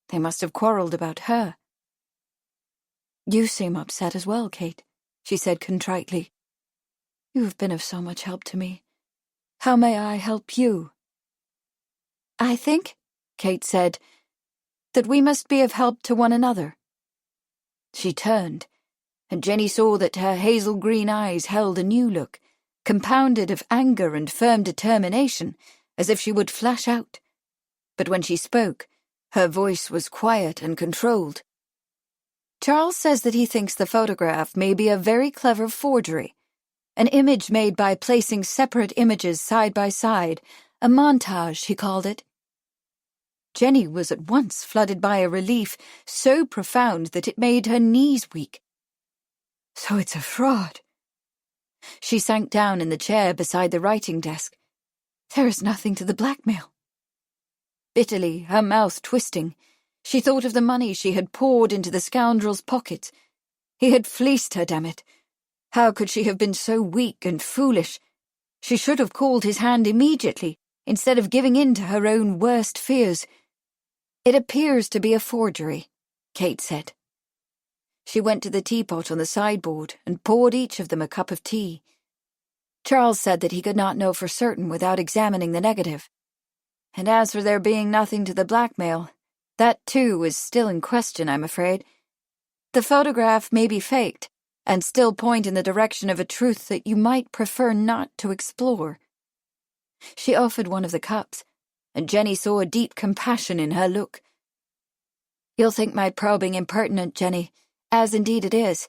They must have quarrelled about her. "You seem upset as well, Kate," she said contritely. "You have been of so much help to me. How may I help you?" "I think," Kate said, "that we must be of help to one another." She turned, and Jenny saw that her hazel-green eyes held a new look, compounded of anger and firm determination, as if she would flash out. But when she spoke, her voice was quiet and controlled. "Charles says that he thinks the photograph may be a very clever forgery, an image made by placing separate images side by side, a montage, he called it." Jenny was at once flooded by a relief so profound that it made her knees weak. "So it's a fraud." She sank down in the chair beside the writing desk. "There is nothing to the blackmail." Bitterly, her mouth twisting, she thought of the money she had poured into the scoundrel's pockets. He had fleeced her, damn it. How could she have been so weak and foolish? She should have called his hand immediately, instead of giving in to her own worst fears. "It appears to be a forgery," Kate said. She went to the teapot on the sideboard and poured each of them a cup of tea. Charles said that he could not know for certain without examining the negative. And as for there being nothing to the blackmail, that too is still in question, I'm afraid. The photograph may be faked, and still point in the direction of a truth that you might prefer not to explore. She offered one of the cups, and Jenny saw a deep compassion in her look. "You'll think my probing impertinent, Jenny, as indeed it is.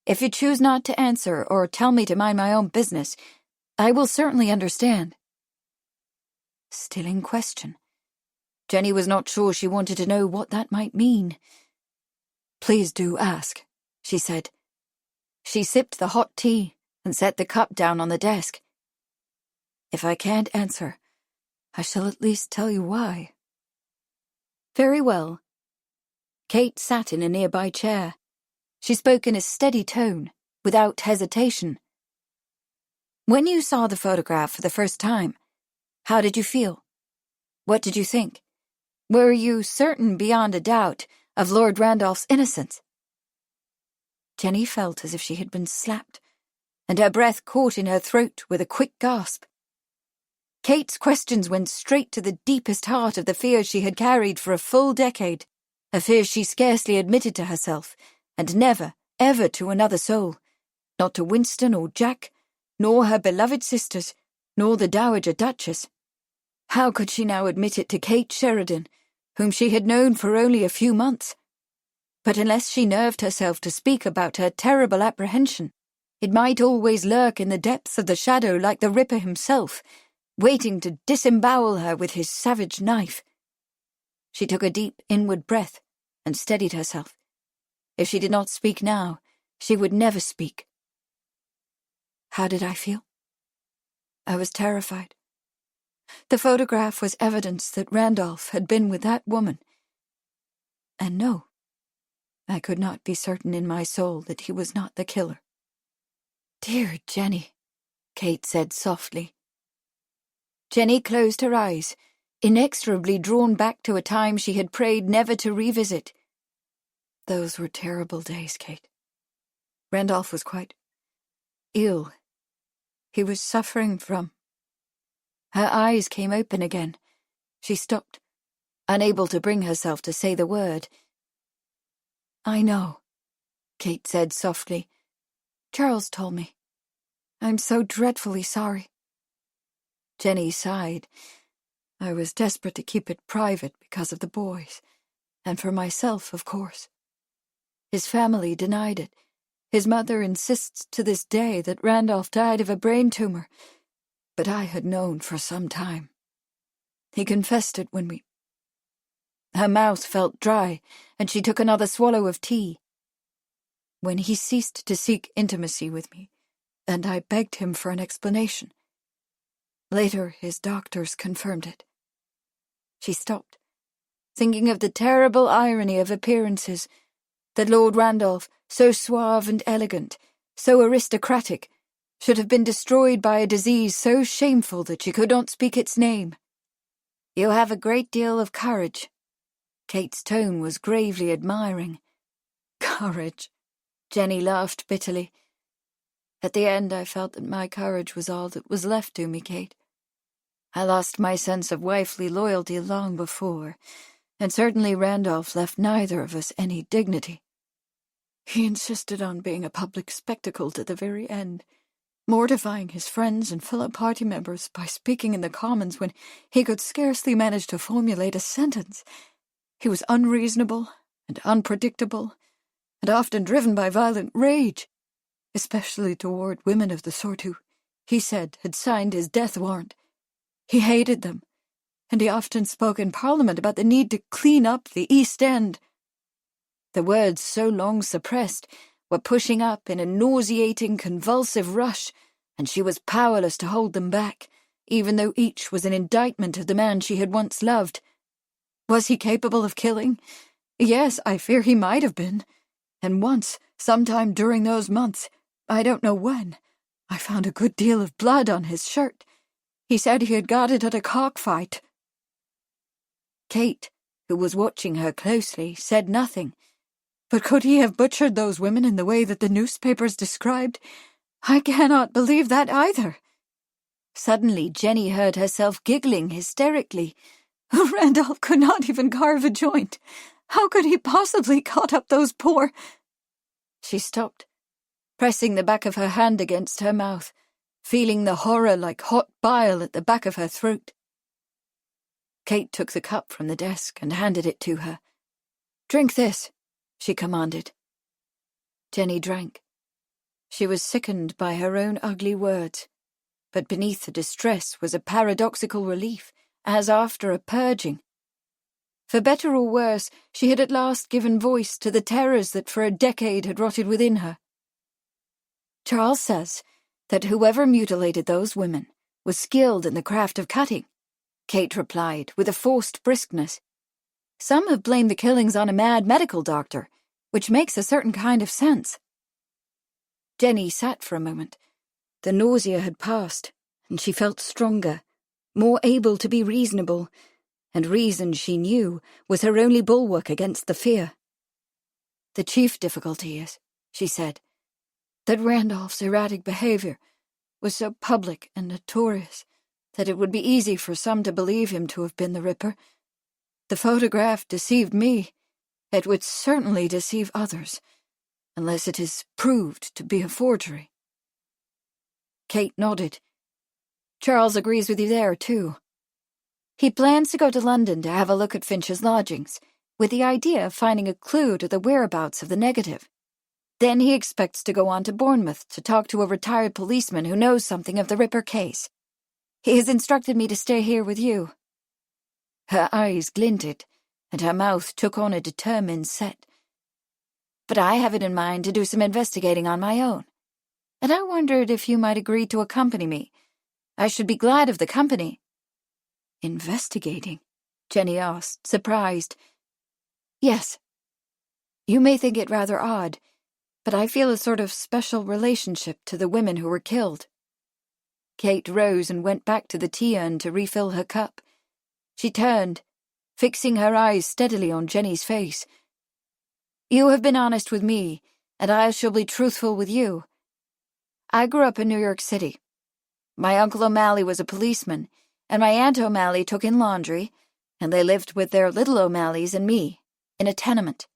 If you choose not to answer or tell me to mind my own business, I will certainly understand." Still in question. Jenny was not sure she wanted to know what that might mean. "Please do ask," she said. She sipped the hot tea and set the cup down on the desk. "If I can't answer, I shall at least tell you why." "Very well." Kate sat in a nearby chair. She spoke in a steady tone, without hesitation. "When you saw the photograph for the first time, how did you feel? What did you think? Were you certain beyond a doubt of Lord Randolph's innocence?" Jenny felt as if she had been slapped, and her breath caught in her throat with a quick gasp. Kate's questions went straight to the deepest heart of the fears she had carried for a full decade, a fear she scarcely admitted to herself, and never, ever to another soul, not to Winston or Jack, nor her beloved sisters, nor the Dowager Duchess. How could she now admit it to Kate Sheridan, whom she had known for only a few months? But unless she nerved herself to speak about her terrible apprehension, it might always lurk in the depths of the shadow like the Ripper himself, waiting to disembowel her with his savage knife. She took a deep inward breath and steadied herself. If she did not speak now, she would never speak. How did I feel? I was terrified. The photograph was evidence that Randolph had been with that woman. And no, I could not be certain in my soul that he was not the killer. "Dear Jenny," Kate said softly. Jenny closed her eyes, inexorably drawn back to a time she had prayed never to revisit. Those were terrible days, Kate. Randolph was quite ill. He was suffering from... Her eyes came open again. She stopped, unable to bring herself to say the word. "I know," Kate said softly. "Charles told me. I'm so dreadfully sorry." Jenny sighed. "I was desperate to keep it private because of the boys, and for myself, of course. His family denied it. His mother insists to this day that Randolph died of a brain tumor, but I had known for some time. He confessed it when we..." Her mouth felt dry, and she took another swallow of tea. "When he ceased to seek intimacy with me, and I begged him for an explanation. Later, his doctors confirmed it." She stopped, thinking of the terrible irony of appearances, that Lord Randolph, so suave and elegant, so aristocratic, should have been destroyed by a disease so shameful that she could not speak its name. "You have a great deal of courage." Kate's tone was gravely admiring. "Courage," Jenny laughed bitterly. "At the end I felt that my courage was all that was left to me, Kate. I lost my sense of wifely loyalty long before, and certainly Randolph left neither of us any dignity. He insisted on being a public spectacle to the very end, mortifying his friends and fellow party members by speaking in the Commons when he could scarcely manage to formulate a sentence. He was unreasonable and unpredictable, and often driven by violent rage, especially toward women of the sort who, he said, had signed his death warrant. He hated them, and he often spoke in Parliament about the need to clean up the East End." The words, so long suppressed, were pushing up in a nauseating, convulsive rush, and she was powerless to hold them back, even though each was an indictment of the man she had once loved. Was he capable of killing? Yes, I fear he might have been. And once, sometime during those months, I don't know when, I found a good deal of blood on his shirt. He said he had got it at a cockfight." Kate, who was watching her closely, said nothing. But could he have butchered those women in the way that the newspapers described? I cannot believe that either. Suddenly Jenny heard herself giggling hysterically. Randolph could not even carve a joint. How could he possibly cut up those poor... She stopped, pressing the back of her hand against her mouth, feeling the horror like hot bile at the back of her throat. Kate took the cup from the desk and handed it to her. "Drink this," she commanded. Jenny drank. She was sickened by her own ugly words, but beneath the distress was a paradoxical relief, as after a purging. For better or worse, she had at last given voice to the terrors that for a decade had rotted within her. "Charles says that whoever mutilated those women was skilled in the craft of cutting," Kate replied, with a forced briskness. "Some have blamed the killings on a mad medical doctor, which makes a certain kind of sense." Jenny sat for a moment. The nausea had passed, and she felt stronger, more able to be reasonable, and reason, she knew, was her only bulwark against the fear. "The chief difficulty is," she said, "that Randolph's erratic behavior was so public and notorious that it would be easy for some to believe him to have been the Ripper. The photograph deceived me. It would certainly deceive others, unless it is proved to be a forgery." Kate nodded. "Charles agrees with you there, too. He plans to go to London to have a look at Finch's lodgings, with the idea of finding a clue to the whereabouts of the negative. Then he expects to go on to Bournemouth to talk to a retired policeman who knows something of the Ripper case. He has instructed me to stay here with you." Her eyes glinted, and her mouth took on a determined set. "But I have it in mind to do some investigating on my own, and I wondered if you might agree to accompany me. I should be glad of the company." "Investigating?" Jenny asked, surprised. "Yes. You may think it rather odd, but I feel a sort of special relationship to the women who were killed." Kate rose and went back to the tea urn to refill her cup. She turned, fixing her eyes steadily on Jenny's face. "You have been honest with me, and I shall be truthful with you. I grew up in New York City. My Uncle O'Malley was a policeman, and my Aunt O'Malley took in laundry, and they lived with their little O'Malleys and me, in a tenement."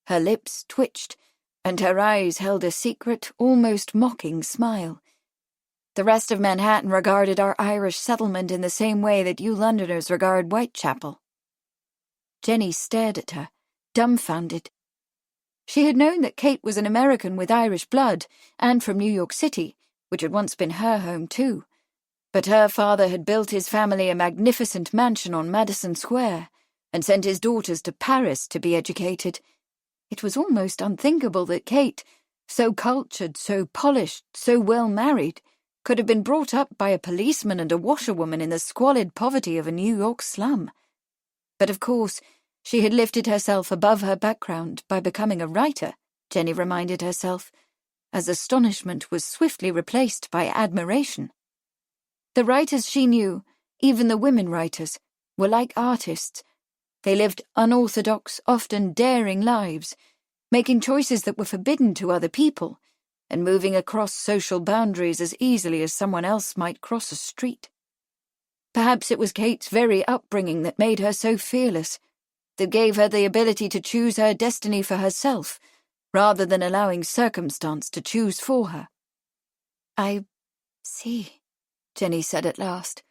Her lips twitched, and her eyes held a secret, almost mocking smile. "The rest of Manhattan regarded our Irish settlement in the same way that you Londoners regard Whitechapel." Jenny stared at her, dumbfounded. She had known that Kate was an American with Irish blood, and from New York City, which had once been her home too. But her father had built his family a magnificent mansion on Madison Square, and sent his daughters to Paris to be educated. It was almost unthinkable that Kate, so cultured, so polished, so well married, could have been brought up by a policeman and a washerwoman in the squalid poverty of a New York slum. But of course, she had lifted herself above her background by becoming a writer, Jenny reminded herself, as astonishment was swiftly replaced by admiration. The writers she knew, even the women writers, were like artists. They lived unorthodox, often daring lives, making choices that were forbidden to other people, and moving across social boundaries as easily as someone else might cross a street. Perhaps it was Kate's very upbringing that made her so fearless, that gave her the ability to choose her destiny for herself, rather than allowing circumstance to choose for her. "I see," Jenny said at last,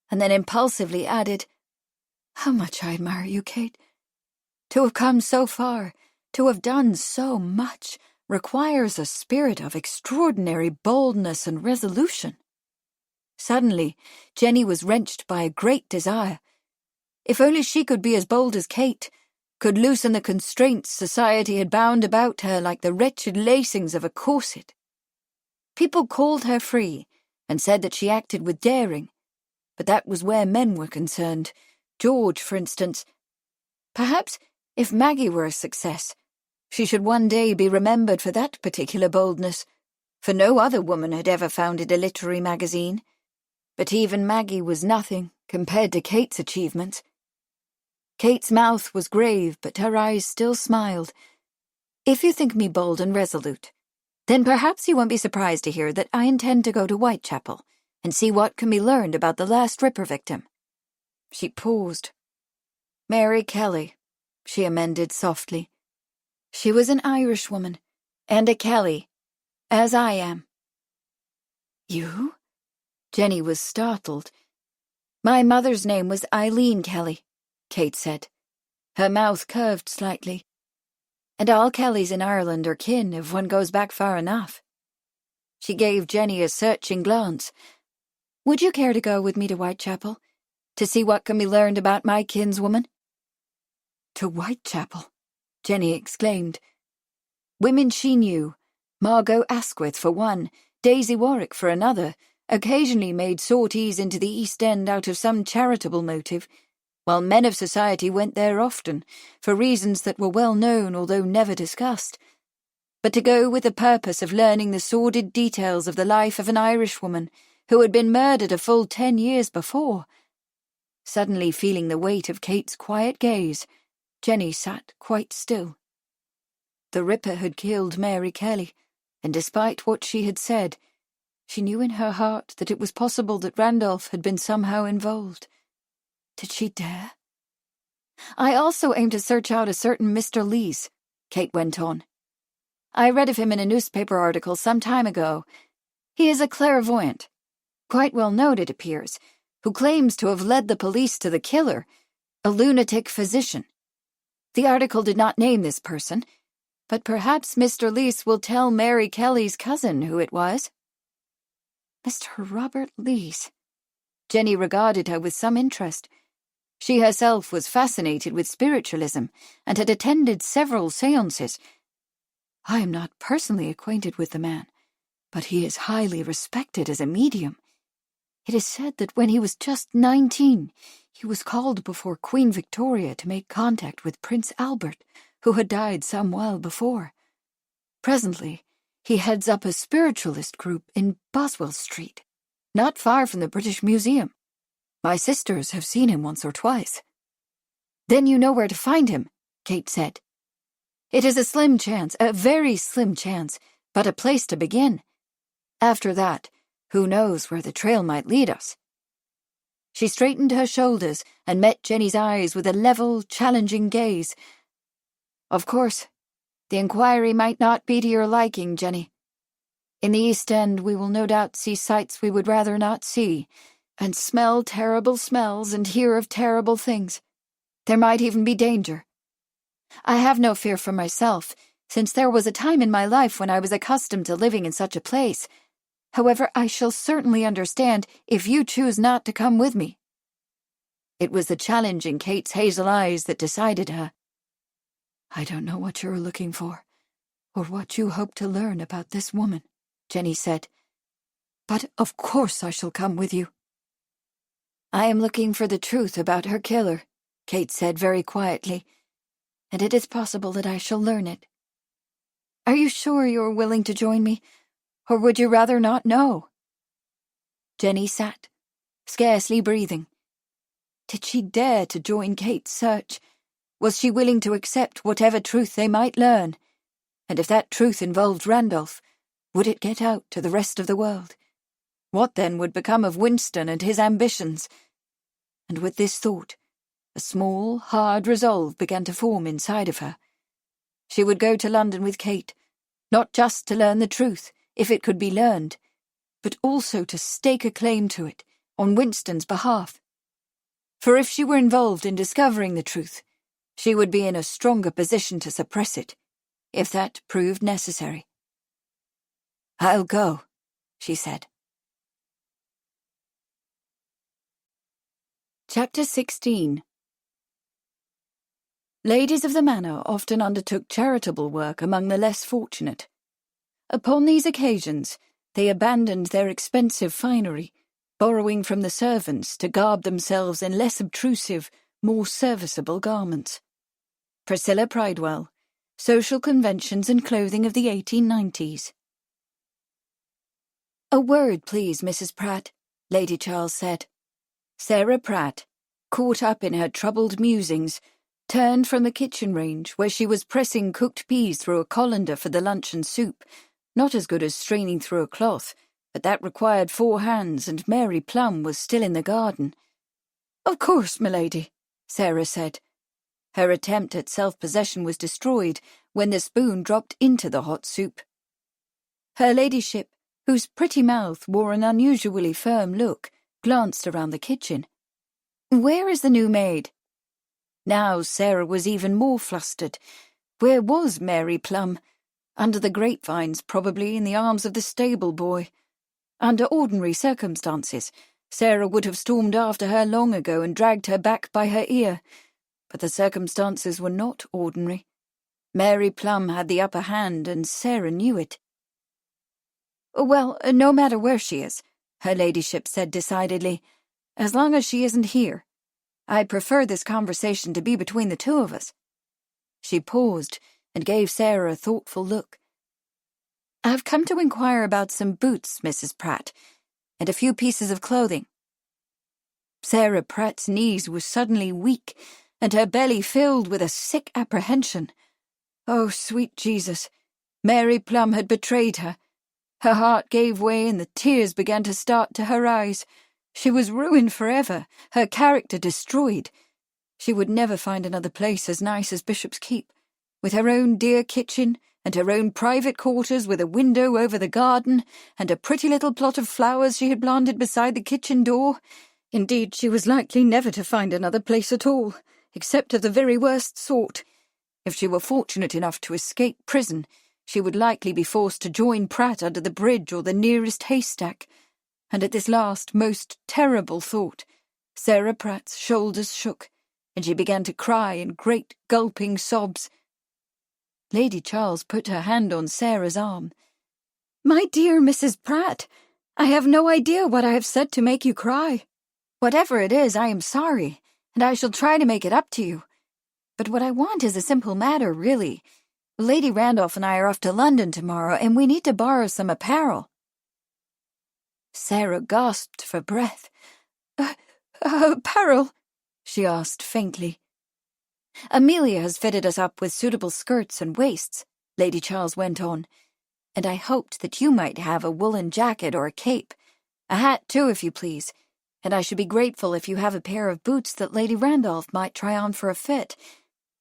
and then impulsively added, "How much I admire you, Kate. To have come so far, to have done so much, requires a spirit of extraordinary boldness and resolution." Suddenly, Jenny was wrenched by a great desire. If only she could be as bold as Kate, could loosen the constraints society had bound about her like the wretched lacings of a corset. People called her free, and said that she acted with daring, but that was where men were concerned. George, for instance. Perhaps, if Maggie were a success, she should one day be remembered for that particular boldness, for no other woman had ever founded a literary magazine. But even Maggie was nothing compared to Kate's achievements. Kate's mouth was grave, but her eyes still smiled. "If you think me bold and resolute, then perhaps you won't be surprised to hear that I intend to go to Whitechapel and see what can be learned about the last Ripper victim." She paused. "Mary Kelly," she amended softly. "She was an Irishwoman, and a Kelly, as I am." "You?" Jenny was startled. "My mother's name was Eileen Kelly," Kate said. Her mouth curved slightly. "And all Kellys in Ireland are kin if one goes back far enough." She gave Jenny a searching glance. "Would you care to go with me to Whitechapel, to see what can be learned about my kinswoman?" "To Whitechapel?" Jenny exclaimed. Women she knew, Margot Asquith for one, Daisy Warwick for another, occasionally made sorties into the East End out of some charitable motive, while men of society went there often, for reasons that were well known although never discussed. But to go with the purpose of learning the sordid details of the life of an Irishwoman who had been murdered a full 10 years before. Suddenly feeling the weight of Kate's quiet gaze, Jenny sat quite still. The Ripper had killed Mary Kelly, and despite what she had said, she knew in her heart that it was possible that Randolph had been somehow involved. Did she dare? "I also aim to search out a certain Mr. Lees," Kate went on. "I read of him in a newspaper article some time ago. He is a clairvoyant, quite well known, it appears, who claims to have led the police to the killer, a lunatic physician. The article did not name this person, but perhaps Mr. Lees will tell Mary Kelly's cousin who it was." "Mr. Robert Lees." Jenny regarded her with some interest. She herself was fascinated with spiritualism and had attended several séances. "I am not personally acquainted with the man, but he is highly respected as a medium. It is said that when he was just 19, he was called before Queen Victoria to make contact with Prince Albert, who had died some while before. Presently, he heads up a spiritualist group in Boswell Street, not far from the British Museum. My sisters have seen him once or twice. Then you know where to find him, Kate said. It is a slim chance, a very slim chance, but a place to begin. After that, who knows where the trail might lead us? She straightened her shoulders and met Jenny's eyes with a level, challenging gaze. Of course, the inquiry might not be to your liking, Jenny. In the East End we will no doubt see sights we would rather not see, and smell terrible smells and hear of terrible things. There might even be danger. I have no fear for myself, since there was a time in my life when I was accustomed to living in such a place. However, I shall certainly understand if you choose not to come with me. It was the challenge in Kate's hazel eyes that decided her. I don't know what you're looking for, or what you hope to learn about this woman, Jenny said. But of course I shall come with you. I am looking for the truth about her killer, Kate said very quietly, and it is possible that I shall learn it. Are you sure you are willing to join me, or would you rather not know? Jenny sat, scarcely breathing. Did she dare to join Kate's search? Was she willing to accept whatever truth they might learn? And if that truth involved Randolph, would it get out to the rest of the world? What then would become of Winston and his ambitions? And with this thought, a small, hard resolve began to form inside of her. She would go to London with Kate, not just to learn the truth, if it could be learned, but also to stake a claim to it on Winston's behalf. For if she were involved in discovering the truth, she would be in a stronger position to suppress it, if that proved necessary. I'll go, she said. Chapter 16. Ladies of the manor often undertook charitable work among the less fortunate. Upon these occasions, they abandoned their expensive finery, borrowing from the servants to garb themselves in less obtrusive, more serviceable garments. Priscilla Pridewell, Social Conventions and Clothing of the 1890s. A word, please, Mrs. Pratt, Lady Charles said. Sarah Pratt, caught up in her troubled musings, turned from the kitchen range where she was pressing cooked peas through a colander for the luncheon soup, not as good as straining through a cloth, but that required 4 hands, and Mary Plum was still in the garden. Of course, milady, Sarah said. Her attempt at self-possession was destroyed when the spoon dropped into the hot soup. Her ladyship, whose pretty mouth wore an unusually firm look, glanced around the kitchen. Where is the new maid? Now Sarah was even more flustered. Where was Mary Plum? Under the grapevines, probably, in the arms of the stable boy. Under ordinary circumstances, Sarah would have stormed after her long ago and dragged her back by her ear. But the circumstances were not ordinary. Mary Plum had the upper hand, and Sarah knew it. Well, no matter where she is, her ladyship said decidedly, as long as she isn't here. I prefer this conversation to be between the two of us. She paused and gave Sarah a thoughtful look. I've come to inquire about some boots, Mrs. Pratt, and a few pieces of clothing. Sarah Pratt's knees were suddenly weak, and her belly filled with a sick apprehension. Oh, sweet Jesus! Mary Plum had betrayed her. Her heart gave way and the tears began to start to her eyes. She was ruined forever, her character destroyed. She would never find another place as nice as Bishop's Keep, with her own dear kitchen, and her own private quarters with a window over the garden, and a pretty little plot of flowers she had planted beside the kitchen door. Indeed, she was likely never to find another place at all, except of the very worst sort. If she were fortunate enough to escape prison, she would likely be forced to join Pratt under the bridge or the nearest haystack. And at this last, most terrible thought, Sarah Pratt's shoulders shook, and she began to cry in great gulping sobs. Lady Charles put her hand on Sarah's arm. My dear Mrs. Pratt, I have no idea what I have said to make you cry. Whatever it is, I am sorry, and I shall try to make it up to you. But what I want is a simple matter, really. Lady Randolph and I are off to London tomorrow, and we need to borrow some apparel." Sarah gasped for breath. Apparel?" she asked faintly. "Amelia has fitted us up with suitable skirts and waists," Lady Charles went on, "and I hoped that you might have a woolen jacket or a cape. A hat, too, if you please, and I should be grateful if you have a pair of boots that Lady Randolph might try on for a fit.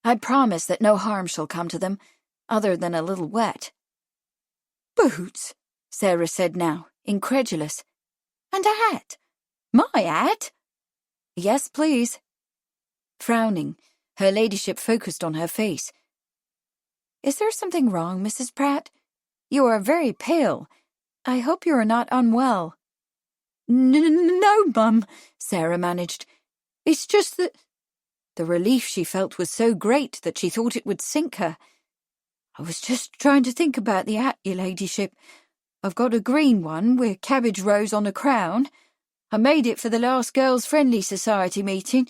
I promise that no harm shall come to them, other than a little wet." "Boots?" Sarah said now, incredulous. "And a hat? My hat?" "Yes, please." Frowning, her ladyship focused on her face. "Is there something wrong, Mrs. Pratt? You are very pale. I hope you are not unwell." No, Mum," Sarah managed. "It's just that—" The relief she felt was so great that she thought it would sink her. "I was just trying to think about the hat, your ladyship. I've got a green one with cabbage rose on a crown. I made it for the last Girls' Friendly Society meeting.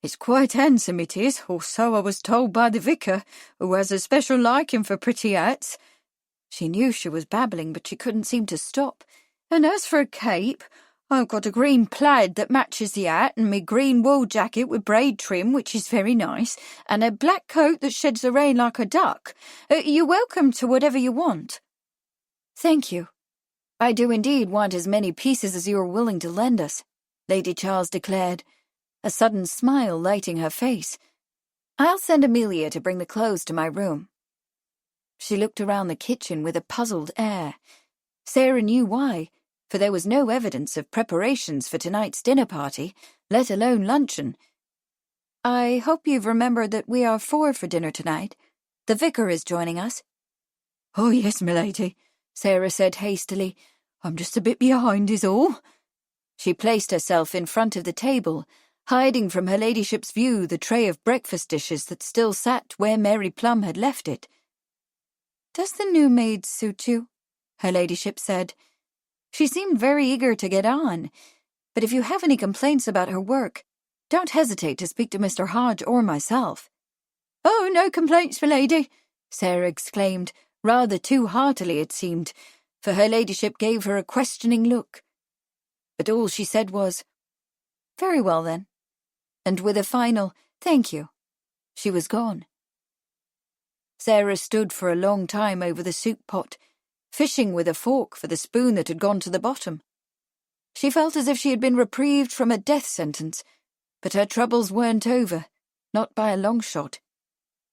It's quite handsome, it is, or so I was told by the vicar, who has a special liking for pretty hats." She knew she was babbling, but she couldn't seem to stop. "And as for a cape, I've got a green plaid that matches the hat, and me green wool jacket with braid trim, which is very nice, and a black coat that sheds the rain like a duck. You're welcome to whatever you want." "Thank you. I do indeed want as many pieces as you are willing to lend us," Lady Charles declared, a sudden smile lighting her face. "I'll send Amelia to bring the clothes to my room." She looked around the kitchen with a puzzled air. Sarah knew why, for there was no evidence of preparations for tonight's dinner party, let alone luncheon. "I hope you've remembered that we are 4 for dinner tonight. The vicar is joining us." "Oh, yes, m'lady," Sarah said hastily. "I'm just a bit behind is all." She placed herself in front of the table, hiding from her ladyship's view the tray of breakfast dishes that still sat where Mary Plum had left it. "Does the new maid suit you?" her ladyship said. "She seemed very eager to get on, but if you have any complaints about her work, don't hesitate to speak to Mr. Hodge or myself." "Oh, no complaints, m'lady," Sarah exclaimed, rather too heartily it seemed, for her ladyship gave her a questioning look. But all she said was, "Very well, then," and with a final "thank you," she was gone. Sarah stood for a long time over the soup pot, fishing with a fork for the spoon that had gone to the bottom. She felt as if she had been reprieved from a death sentence, but her troubles weren't over, not by a long shot.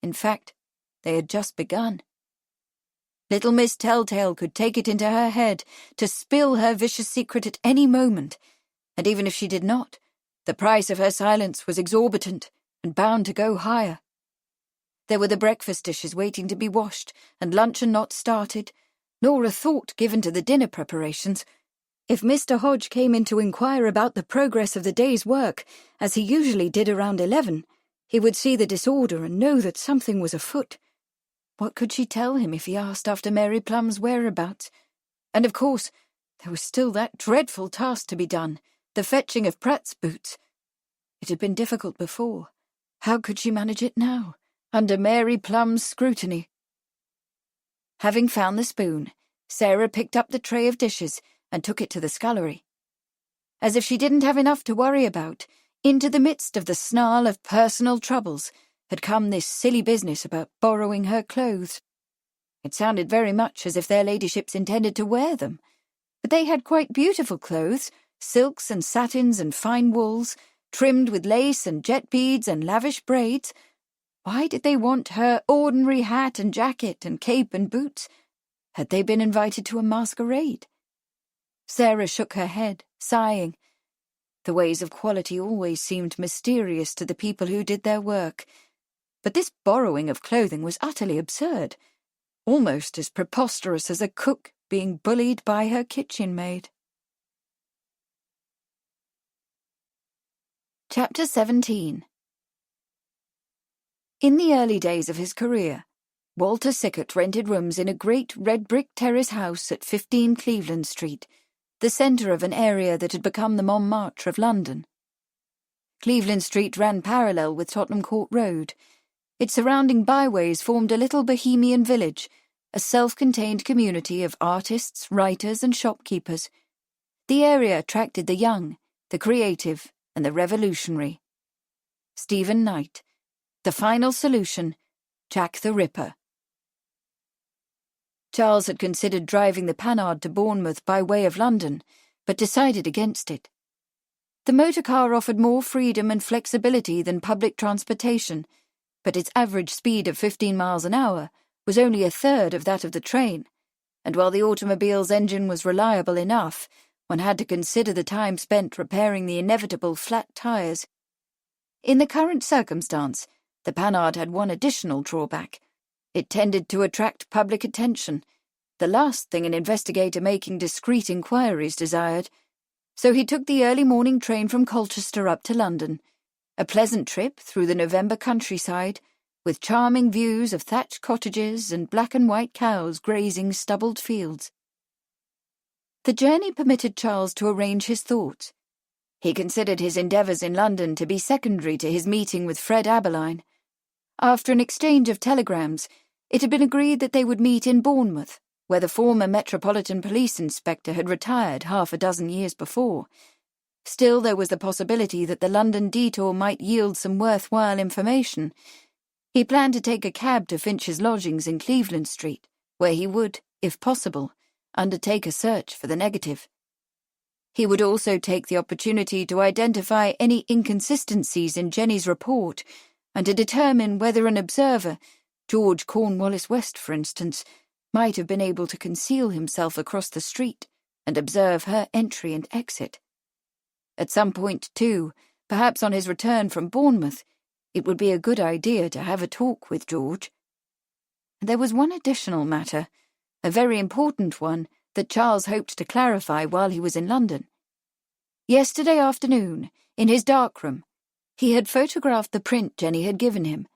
In fact, they had just begun. Little Miss Telltale could take it into her head to spill her vicious secret at any moment, and even if she did not, the price of her silence was exorbitant and bound to go higher. There were the breakfast dishes waiting to be washed, and luncheon not started, nor a thought given to the dinner preparations. If Mr. Hodge came in to inquire about the progress of the day's work, as he usually did around 11, he would see the disorder and know that something was afoot. What could she tell him if he asked after Mary Plum's whereabouts? And of course, there was still that dreadful task to be done, the fetching of Pratt's boots. It had been difficult before. How could she manage it now, under Mary Plum's scrutiny? Having found the spoon, Sarah picked up the tray of dishes and took it to the scullery. As if she didn't have enough to worry about, into the midst of the snarl of personal troubles had come this silly business about borrowing her clothes. It sounded very much as if their ladyships intended to wear them, but they had quite beautiful clothes, silks and satins and fine wools, trimmed with lace and jet beads and lavish braids. Why did they want her ordinary hat and jacket and cape and boots? Had they been invited to a masquerade? Sarah shook her head, sighing. The ways of quality always seemed mysterious to the people who did their work, but this borrowing of clothing was utterly absurd, almost as preposterous as a cook being bullied by her kitchen maid. Chapter 17. In the early days of his career, Walter Sickert rented rooms in a great red-brick terrace house at 15 Cleveland Street, the centre of an area that had become the Montmartre of London. Cleveland Street ran parallel with Tottenham Court Road, Its surrounding byways formed a little bohemian village, a self-contained community of artists, writers, and shopkeepers. The area attracted the young, the creative, and the revolutionary. Stephen Knight. The Final Solution. Jack the Ripper. Charles had considered driving the Panhard to Bournemouth by way of London, but decided against it. The motor car offered more freedom and flexibility than public transportation, but its average speed of 15 miles an hour was only a third of that of the train, and while the automobile's engine was reliable enough, one had to consider the time spent repairing the inevitable flat tires. In the current circumstance, the Panhard had one additional drawback. It tended to attract public attention, the last thing an investigator making discreet inquiries desired. So he took the early morning train from Colchester up to London, a pleasant trip through the November countryside, with charming views of thatched cottages and black and white cows grazing stubbled fields. The journey permitted Charles to arrange his thoughts. He considered his endeavours in London to be secondary to his meeting with Fred Aberline. After an exchange of telegrams, it had been agreed that they would meet in Bournemouth, where the former Metropolitan Police Inspector had retired half a dozen years before. Still, there was the possibility that the London detour might yield some worthwhile information. He planned to take a cab to Finch's lodgings in Cleveland Street, where he would, if possible, undertake a search for the negative. He would also take the opportunity to identify any inconsistencies in Jenny's report and to determine whether an observer, George Cornwallis West, for instance, might have been able to conceal himself across the street and observe her entry and exit. At some point, too, perhaps on his return from Bournemouth, it would be a good idea to have a talk with George. There was one additional matter, a very important one, that Charles hoped to clarify while he was in London. Yesterday afternoon, in his darkroom, he had photographed the print Jenny had given him,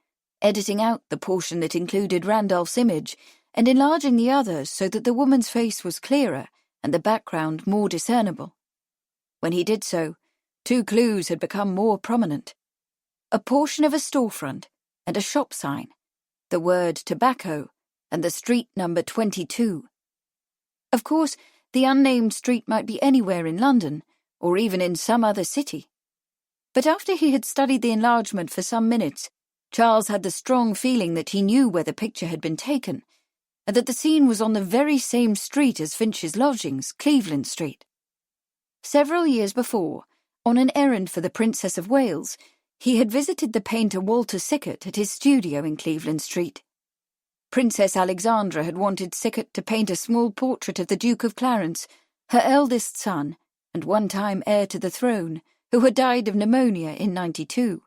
editing out the portion that included Randolph's image and enlarging the others so that the woman's face was clearer and the background more discernible. When he did so, two clues had become more prominent. A portion of a storefront and a shop sign, the word tobacco and the street number 22. Of course, the unnamed street might be anywhere in London, or even in some other city. But after he had studied the enlargement for some minutes, Charles had the strong feeling that he knew where the picture had been taken, and that the scene was on the very same street as Finch's lodgings, Cleveland Street. Several years before, on an errand for the Princess of Wales, he had visited the painter Walter Sickert at his studio in Cleveland Street. Princess Alexandra had wanted Sickert to paint a small portrait of the Duke of Clarence, her eldest son, and one-time heir to the throne, who had died of pneumonia in '92.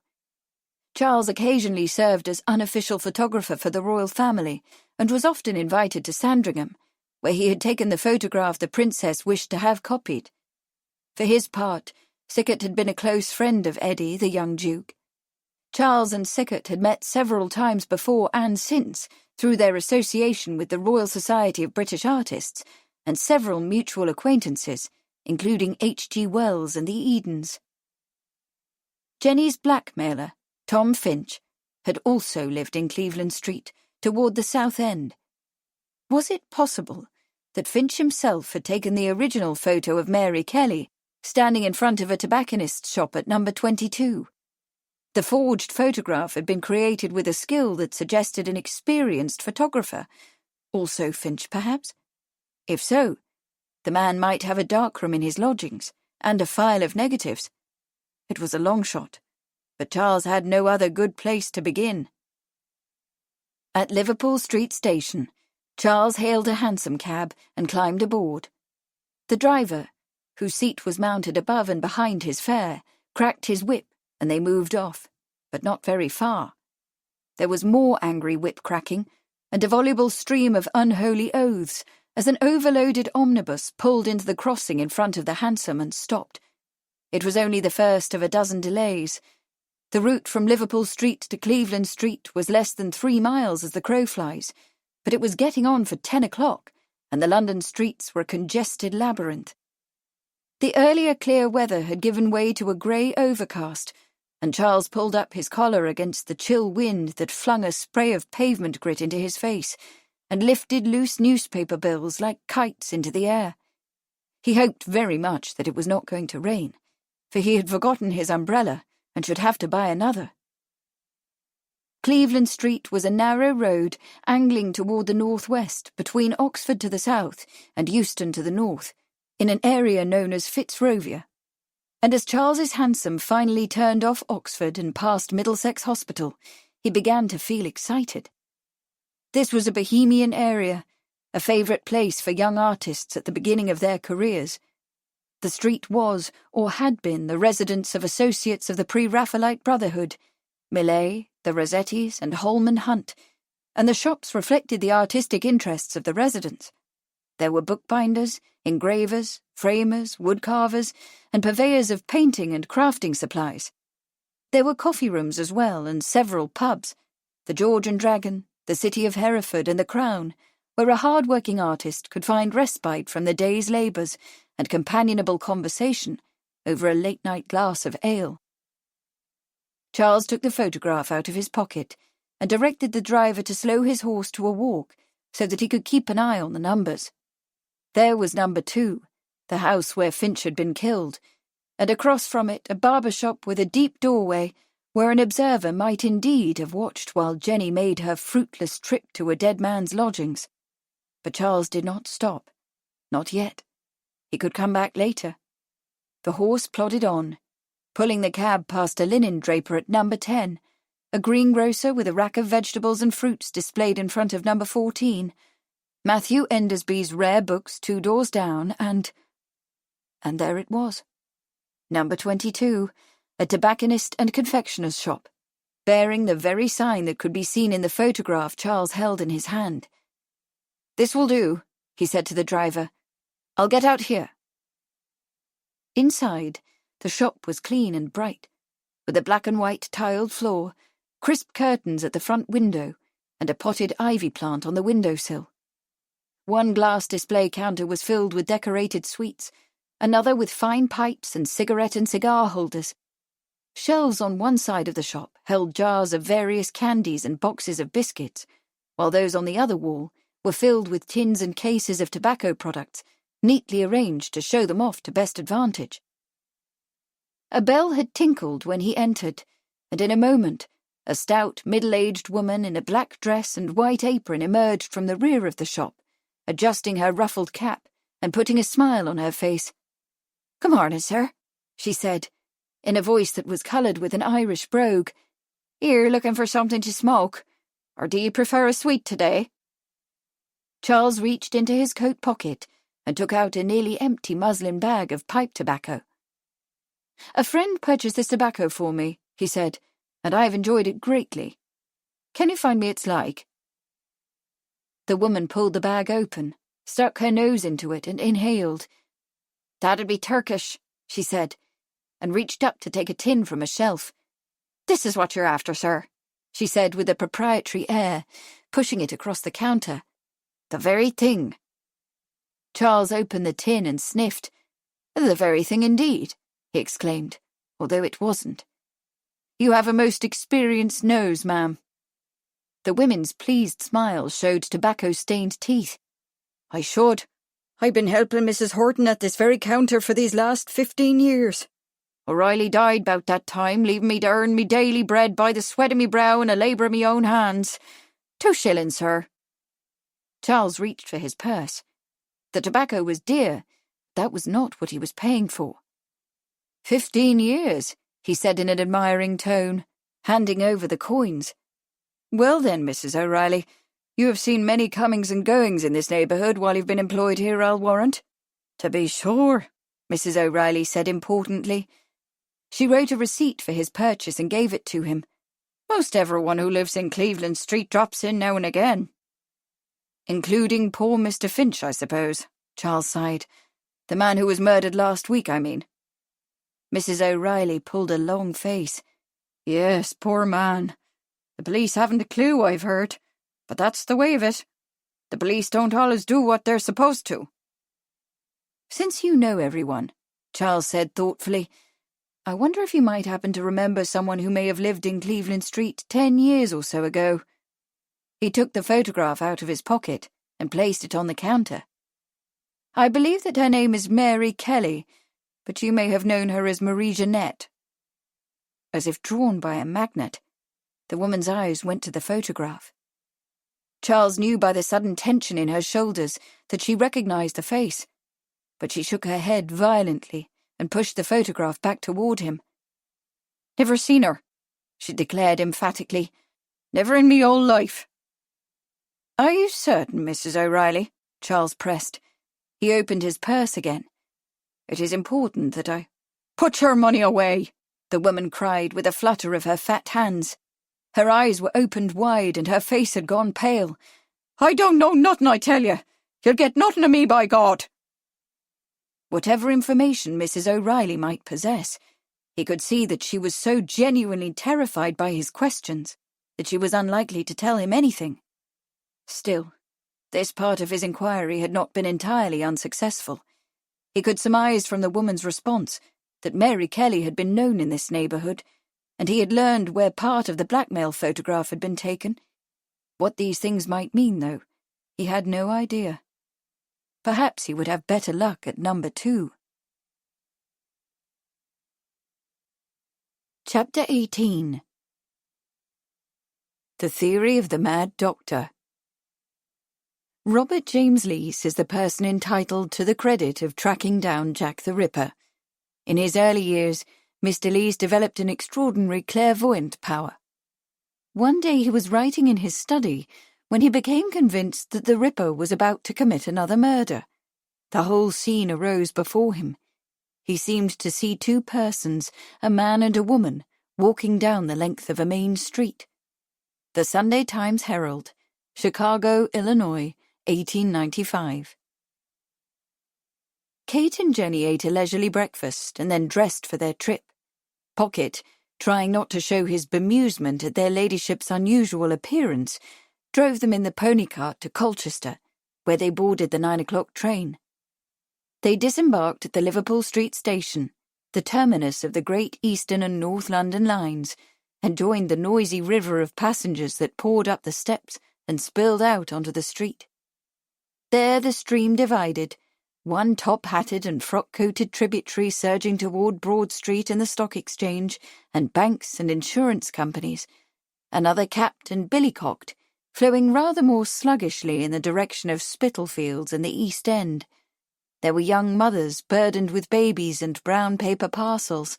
Charles occasionally served as unofficial photographer for the royal family and was often invited to Sandringham, where he had taken the photograph the princess wished to have copied. For his part, Sickert had been a close friend of Eddie, the young Duke. Charles and Sickert had met several times before and since through their association with the Royal Society of British Artists and several mutual acquaintances, including H.G. Wells and the Edens. Jenny's blackmailer, Tom Finch, had also lived in Cleveland Street, toward the South End. Was it possible that Finch himself had taken the original photo of Mary Kelly standing in front of a tobacconist's shop at number 22? The forged photograph had been created with a skill that suggested an experienced photographer, also Finch perhaps. If so, the man might have a darkroom in his lodgings and a file of negatives. It was a long shot, but Charles had no other good place to begin. At Liverpool Street Station, Charles hailed a hansom cab and climbed aboard. The driver, whose seat was mounted above and behind his fare, cracked his whip, and they moved off, but not very far. There was more angry whip-cracking, and a voluble stream of unholy oaths, as an overloaded omnibus pulled into the crossing in front of the hansom and stopped. It was only the first of a dozen delays. The route from Liverpool Street to Cleveland Street was less than 3 miles as the crow flies, but it was getting on for 10 o'clock, and the London streets were a congested labyrinth. The earlier clear weather had given way to a grey overcast, and Charles pulled up his collar against the chill wind that flung a spray of pavement grit into his face and lifted loose newspaper bills like kites into the air. He hoped very much that it was not going to rain, for he had forgotten his umbrella and should have to buy another. Cleveland Street was a narrow road angling toward the northwest between Oxford to the south and Euston to the north, in an area known as Fitzrovia. And as Charles's hansom finally turned off Oxford and past Middlesex Hospital, he began to feel excited. This was a bohemian area, a favourite place for young artists at the beginning of their careers. The street was, or had been, the residence of associates of the Pre-Raphaelite Brotherhood, Millet, the Rossettis, and Holman Hunt, and the shops reflected the artistic interests of the residents. There were bookbinders, engravers, framers, woodcarvers, and purveyors of painting and crafting supplies. There were coffee rooms as well, and several pubs, the George and Dragon, the City of Hereford, and the Crown, where a hard-working artist could find respite from the day's labours and companionable conversation over a late-night glass of ale. Charles took the photograph out of his pocket and directed the driver to slow his horse to a walk so that he could keep an eye on the numbers. There was number 2, the house where Finch had been killed, and across from it a barber shop with a deep doorway where an observer might indeed have watched while Jenny made her fruitless trip to a dead man's lodgings. But Charles did not stop. Not yet. He could come back later. The horse plodded on, pulling the cab past a linen draper at number 10, a greengrocer with a rack of vegetables and fruits displayed in front of number 14, Matthew Endersby's rare books 2 doors down, and there it was. Number 22, a tobacconist and confectioner's shop, bearing the very sign that could be seen in the photograph Charles held in his hand. "This will do," he said to the driver. "I'll get out here." Inside, the shop was clean and bright, with a black and white tiled floor, crisp curtains at the front window, and a potted ivy plant on the windowsill. One glass display counter was filled with decorated sweets, another with fine pipes and cigarette and cigar holders. Shelves on one side of the shop held jars of various candies and boxes of biscuits, while those on the other wall were filled with tins and cases of tobacco products, neatly arranged to show them off to best advantage. A bell had tinkled when he entered, and in a moment a stout, middle-aged woman in a black dress and white apron emerged from the rear of the shop, adjusting her ruffled cap and putting a smile on her face. "Good morning, sir," she said, in a voice that was coloured with an Irish brogue. "Here looking for something to smoke, or do you prefer a sweet today?" Charles reached into his coat pocket and took out a nearly empty muslin bag of pipe tobacco. "A friend purchased this tobacco for me," he said, "and I have enjoyed it greatly. Can you find me its like?" The woman pulled the bag open, stuck her nose into it, and inhaled. "That'd be Turkish," she said, and reached up to take a tin from a shelf. "This is what you're after, sir," she said with a proprietary air, pushing it across the counter. "The very thing." Charles opened the tin and sniffed. "The very thing indeed," he exclaimed, although it wasn't. "You have a most experienced nose, ma'am." The women's pleased smile showed tobacco-stained teeth. "I should. I've been helping Mrs. Horton at this very counter for these last 15 years. O'Reilly died about that time, leaving me to earn me daily bread by the sweat of me brow and a labour of me own hands. 2 shillings, sir." Charles reached for his purse. The tobacco was dear. That was not what he was paying for. 15 years, he said in an admiring tone, handing over the coins. "Well then, Mrs. O'Reilly, you have seen many comings and goings in this neighbourhood while you've been employed here, I'll warrant." "To be sure," Mrs. O'Reilly said importantly. She wrote a receipt for his purchase and gave it to him. "Most everyone who lives in Cleveland Street drops in now and again." "Including poor Mr. Finch, I suppose," Charles sighed. "The man who was murdered last week, I mean." Mrs. O'Reilly pulled a long face. "Yes, poor man. The police haven't a clue, I've heard, but that's the way of it. The police don't always do what they're supposed to." "Since you know everyone," Charles said thoughtfully, I wonder if you might happen to remember someone who may have lived in Cleveland Street 10 years or so ago. He took the photograph out of his pocket and placed it on the counter. I believe that her name is Mary Kelly, but you may have known her as Marie Jeanette. As if drawn by a magnet, the woman's eyes went to the photograph. Charles knew by the sudden tension in her shoulders that she recognized the face, but she shook her head violently and pushed the photograph back toward him. "Never seen her," she declared emphatically. "Never in me whole life." "Are you certain, Mrs. O'Reilly?" Charles pressed. He opened his purse again. "It is important that I—" "Put your money away," the woman cried with a flutter of her fat hands. Her eyes were opened wide and her face had gone pale. "I don't know nothing, I tell you. You'll get nothing of me, by God." Whatever information Mrs. O'Reilly might possess, he could see that she was so genuinely terrified by his questions that she was unlikely to tell him anything. Still, this part of his inquiry had not been entirely unsuccessful. He could surmise from the woman's response that Mary Kelly had been known in this neighborhood, and he had learned where part of the blackmail photograph had been taken. What these things might mean, though, he had no idea. Perhaps he would have better luck at number 2. Chapter 18. The Theory of the Mad Doctor. Robert James Leese is the person entitled to the credit of tracking down Jack the Ripper. In his early years, Mr. Leese developed an extraordinary clairvoyant power. One day he was writing in his study when he became convinced that the Ripper was about to commit another murder. The whole scene arose before him. He seemed to see 2 persons, a man and a woman, walking down the length of a main street. The Sunday Times Herald, Chicago, Illinois, 1895. Kate and Jenny ate a leisurely breakfast and then dressed for their trip. Pocket, trying not to show his bemusement at their ladyship's unusual appearance, drove them in the pony cart to Colchester, where they boarded the 9 o'clock train. They disembarked at the Liverpool Street Station, the terminus of the Great Eastern and North London lines, and joined the noisy river of passengers that poured up the steps and spilled out onto the street. There the stream divided, one top-hatted and frock-coated tributary surging toward Broad Street and the Stock Exchange and banks and insurance companies, another capped and billycocked, flowing rather more sluggishly in the direction of Spitalfields and the East End. There were young mothers burdened with babies and brown paper parcels,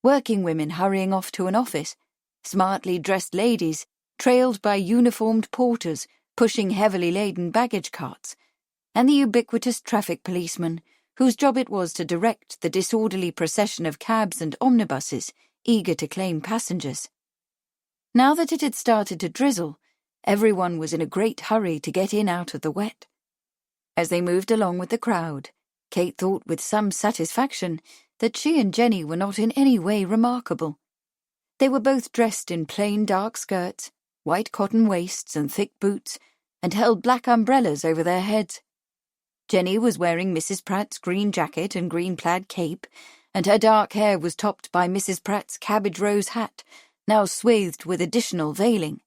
working women hurrying off to an office, smartly dressed ladies trailed by uniformed porters pushing heavily laden baggage carts, and the ubiquitous traffic policeman whose job it was to direct the disorderly procession of cabs and omnibuses eager to claim passengers. Now that it had started to drizzle, everyone was in a great hurry to get in out of the wet. As they moved along with the crowd, Kate thought with some satisfaction that she and Jenny were not in any way remarkable. They were both dressed in plain dark skirts, white cotton waists and thick boots, and held black umbrellas over their heads. Jenny was wearing Mrs. Pratt's green jacket and green plaid cape, and her dark hair was topped by Mrs. Pratt's cabbage rose hat, now swathed with additional veiling.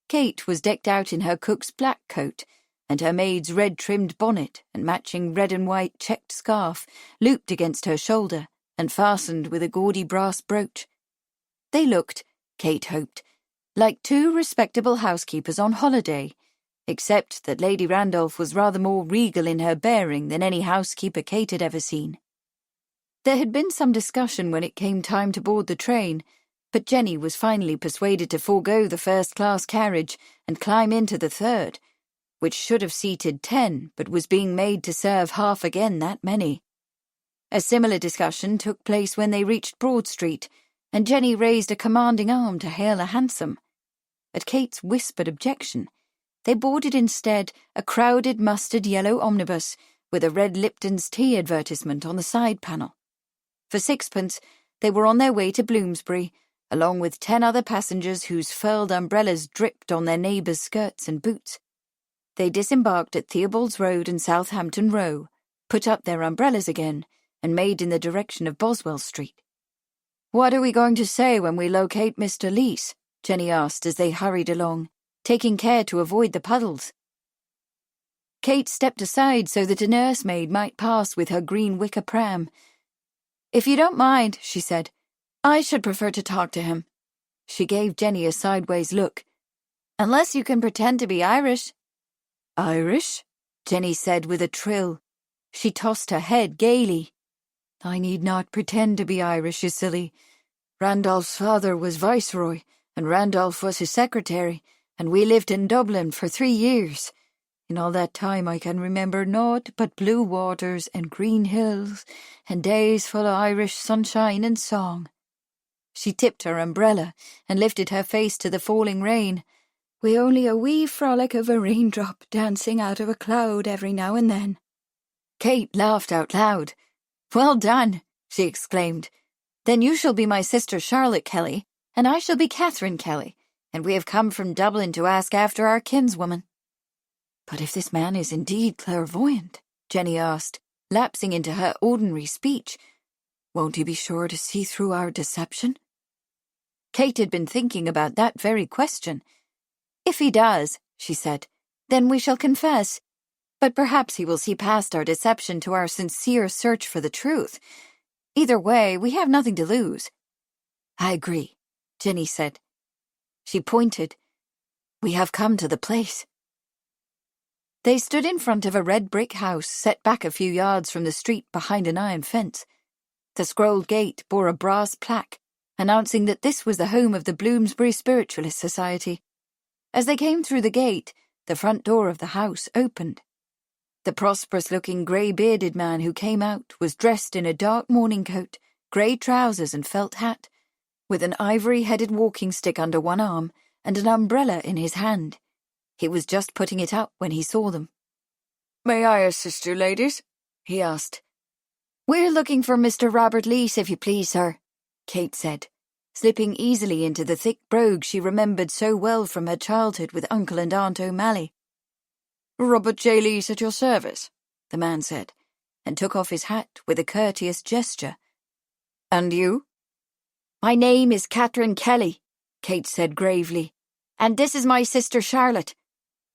Kate was decked out in her cook's black coat, and her maid's red-trimmed bonnet and matching red and white checked scarf looped against her shoulder and fastened with a gaudy brass brooch. They looked, Kate hoped, like 2 respectable housekeepers on holiday, except that Lady Randolph was rather more regal in her bearing than any housekeeper Kate had ever seen. There had been some discussion when it came time to board the train, but Jenny was finally persuaded to forego the first-class carriage and climb into the third, which should have seated 10 but was being made to serve half again that many. A similar discussion took place when they reached Broad Street, and Jenny raised a commanding arm to hail a hansom. At Kate's whispered objection, they boarded instead a crowded mustard-yellow omnibus with a red Lipton's tea advertisement on the side panel. For 6pence, they were on their way to Bloomsbury, along with 10 other passengers whose furled umbrellas dripped on their neighbours' skirts and boots. They disembarked at Theobald's Road and Southampton Row, put up their umbrellas again, and made in the direction of Boswell Street. "What are we going to say when we locate Mr. Leese?" Jenny asked as they hurried along, taking care to avoid the puddles. Kate stepped aside so that a nursemaid might pass with her green wicker pram. "If you don't mind," she said, "I should prefer to talk to him." She gave Jenny a sideways look. "Unless you can pretend to be Irish." "Irish?" Jenny said with a trill. She tossed her head gaily. "I need not pretend to be Irish, you silly. Randolph's father was Viceroy, and Randolph was his secretary, and we lived in Dublin for 3 years. In all that time I can remember naught but blue waters and green hills, and days full of Irish sunshine and song." She tipped her umbrella and lifted her face to the falling rain. "With only a wee frolic of a raindrop dancing out of a cloud every now and then." Kate laughed out loud. "Well done," she exclaimed. "Then you shall be my sister Charlotte Kelly, and I shall be Catherine Kelly, and we have come from Dublin to ask after our kinswoman." "But if this man is indeed clairvoyant," Jenny asked, lapsing into her ordinary speech, "won't he be sure to see through our deception?" Kate had been thinking about that very question. "If he does," she said, "then we shall confess. But perhaps he will see past our deception to our sincere search for the truth. Either way, we have nothing to lose." "I agree," Jenny said. She pointed. "We have come to the place." They stood in front of a red brick house set back a few yards from the street behind an iron fence. The scrolled gate bore a brass plaque announcing that this was the home of the Bloomsbury Spiritualist Society. As they came through the gate, the front door of the house opened. The prosperous-looking grey-bearded man who came out was dressed in a dark morning coat, grey trousers and felt hat, with an ivory-headed walking stick under one arm and an umbrella in his hand. He was just putting it up when he saw them. "May I assist you, ladies?" he asked. "We're looking for Mr. Robert Leese, if you please, sir," Kate said, slipping easily into the thick brogue she remembered so well from her childhood with Uncle and Aunt O'Malley. "Robert J. Leese at your service," the man said, and took off his hat with a courteous gesture. "And you?" "My name is Catherine Kelly," Kate said gravely, "and this is my sister Charlotte.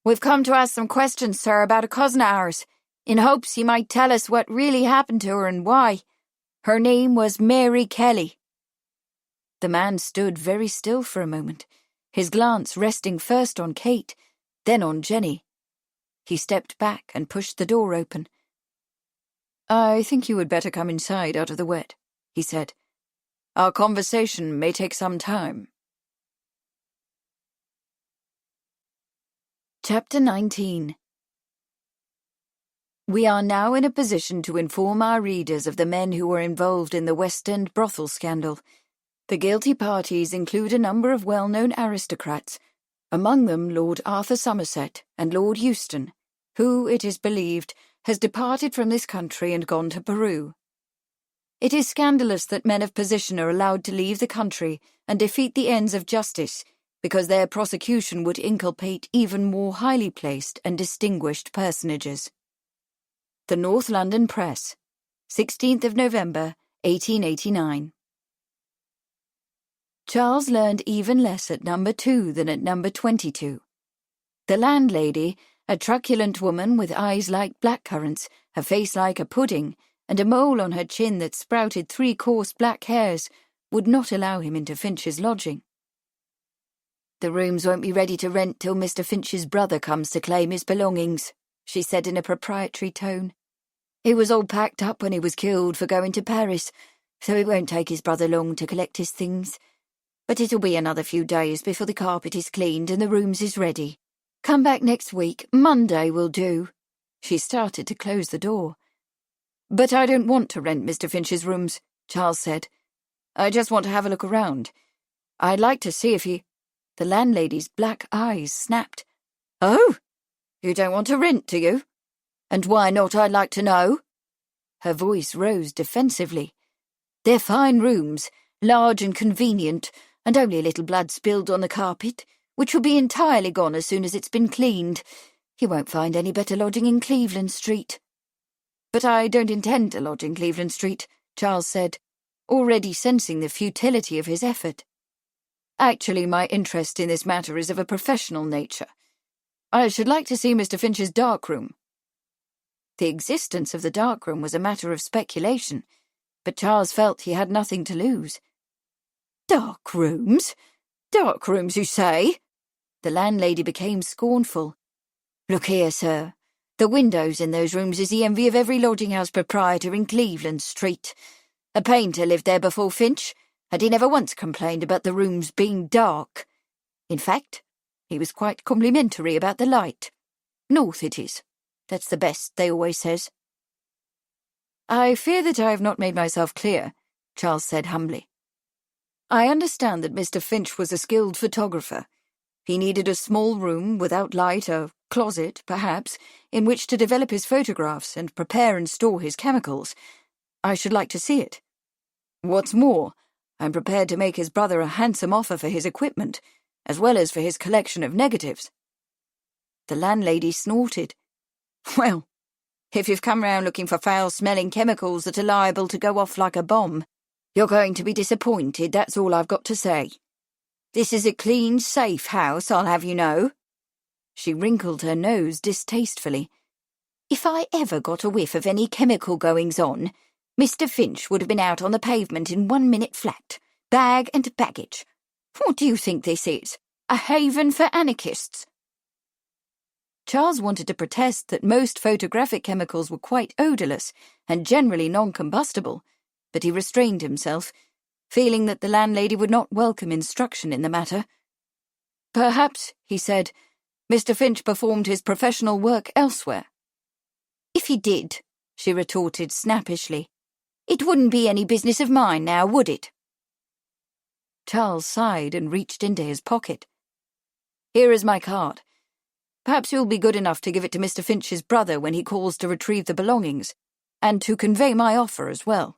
We've come to ask some questions, sir, about a cousin of ours, in hopes he might tell us what really happened to her and why. Her name was Mary Kelly." The man stood very still for a moment, his glance resting first on Kate, then on Jenny. He stepped back and pushed the door open. "I think you had better come inside out of the wet," he said. "Our conversation may take some time." Chapter 19. We are now in a position to inform our readers of the men who were involved in the West End brothel scandal. The guilty parties include a number of well-known aristocrats, among them Lord Arthur Somerset and Lord Euston, who, it is believed, has departed from this country and gone to Peru. It is scandalous that men of position are allowed to leave the country and defeat the ends of justice, because their prosecution would inculpate even more highly placed and distinguished personages. The North London Press, 16th of November, 1889. Charles learned even less at number 2 than at number 22. The landlady, a truculent woman with eyes like blackcurrants, a face like a pudding, and a mole on her chin that sprouted 3 coarse black hairs, would not allow him into Finch's lodging. "The rooms won't be ready to rent till Mr. Finch's brother comes to claim his belongings," she said in a proprietary tone. "He was all packed up when he was killed for going to Paris, so it won't take his brother long to collect his things. But it'll be another few days before the carpet is cleaned and the rooms is ready. Come back next week, Monday will do." She started to close the door. "But I don't want to rent Mr. Finch's rooms," Charles said. "I just want to have a look around. I'd like to see if he—" The landlady's black eyes snapped. "Oh, you don't want to rent, do you? And why not, I'd like to know?" Her voice rose defensively. "They're fine rooms, large and convenient, and only a little blood spilled on the carpet, which will be entirely gone as soon as it's been cleaned. You won't find any better lodging in Cleveland Street." "But I don't intend to lodge in Cleveland Street," Charles said. already sensing the futility of his effort. "Actually, my interest in this matter is of a professional nature. I should like to see Mr. Finch's darkroom." The existence of the darkroom was a matter of speculation, but Charles felt he had nothing to lose. "Darkrooms? Darkrooms, you say?" The landlady became scornful. "Look here, sir. The windows in those rooms is the envy of every lodging-house proprietor in Cleveland Street. A painter lived there before Finch, and he never once complained about the rooms being dark. In fact, he was quite complimentary about the light. North it is. That's the best, they always says." "I fear that I have not made myself clear," Charles said humbly. "I understand that Mr. Finch was a skilled photographer. He needed a small room without light, a closet, perhaps, in which to develop his photographs and prepare and store his chemicals. I should like to see it. What's more, I'm prepared to make his brother a handsome offer for his equipment, as well as for his collection of negatives." The landlady snorted. "Well, if you've come round looking for foul-smelling chemicals that are liable to go off like a bomb, you're going to be disappointed, that's all I've got to say. This is a clean, safe house, I'll have you know." She wrinkled her nose distastefully. "If I ever got a whiff of any chemical goings-on, Mr. Finch would have been out on the pavement in 1 minute flat, bag and baggage. What do you think this is? A haven for anarchists?" Charles wanted to protest that most photographic chemicals were quite odourless and generally non-combustible, but he restrained himself, feeling that the landlady would not welcome instruction in the matter. "Perhaps," he said, "Mr. Finch performed his professional work elsewhere." "If he did," she retorted snappishly, "it wouldn't be any business of mine now, would it?" Charles sighed and reached into his pocket. "Here is my card. Perhaps you'll be good enough to give it to Mr. Finch's brother when he calls to retrieve the belongings, and to convey my offer as well."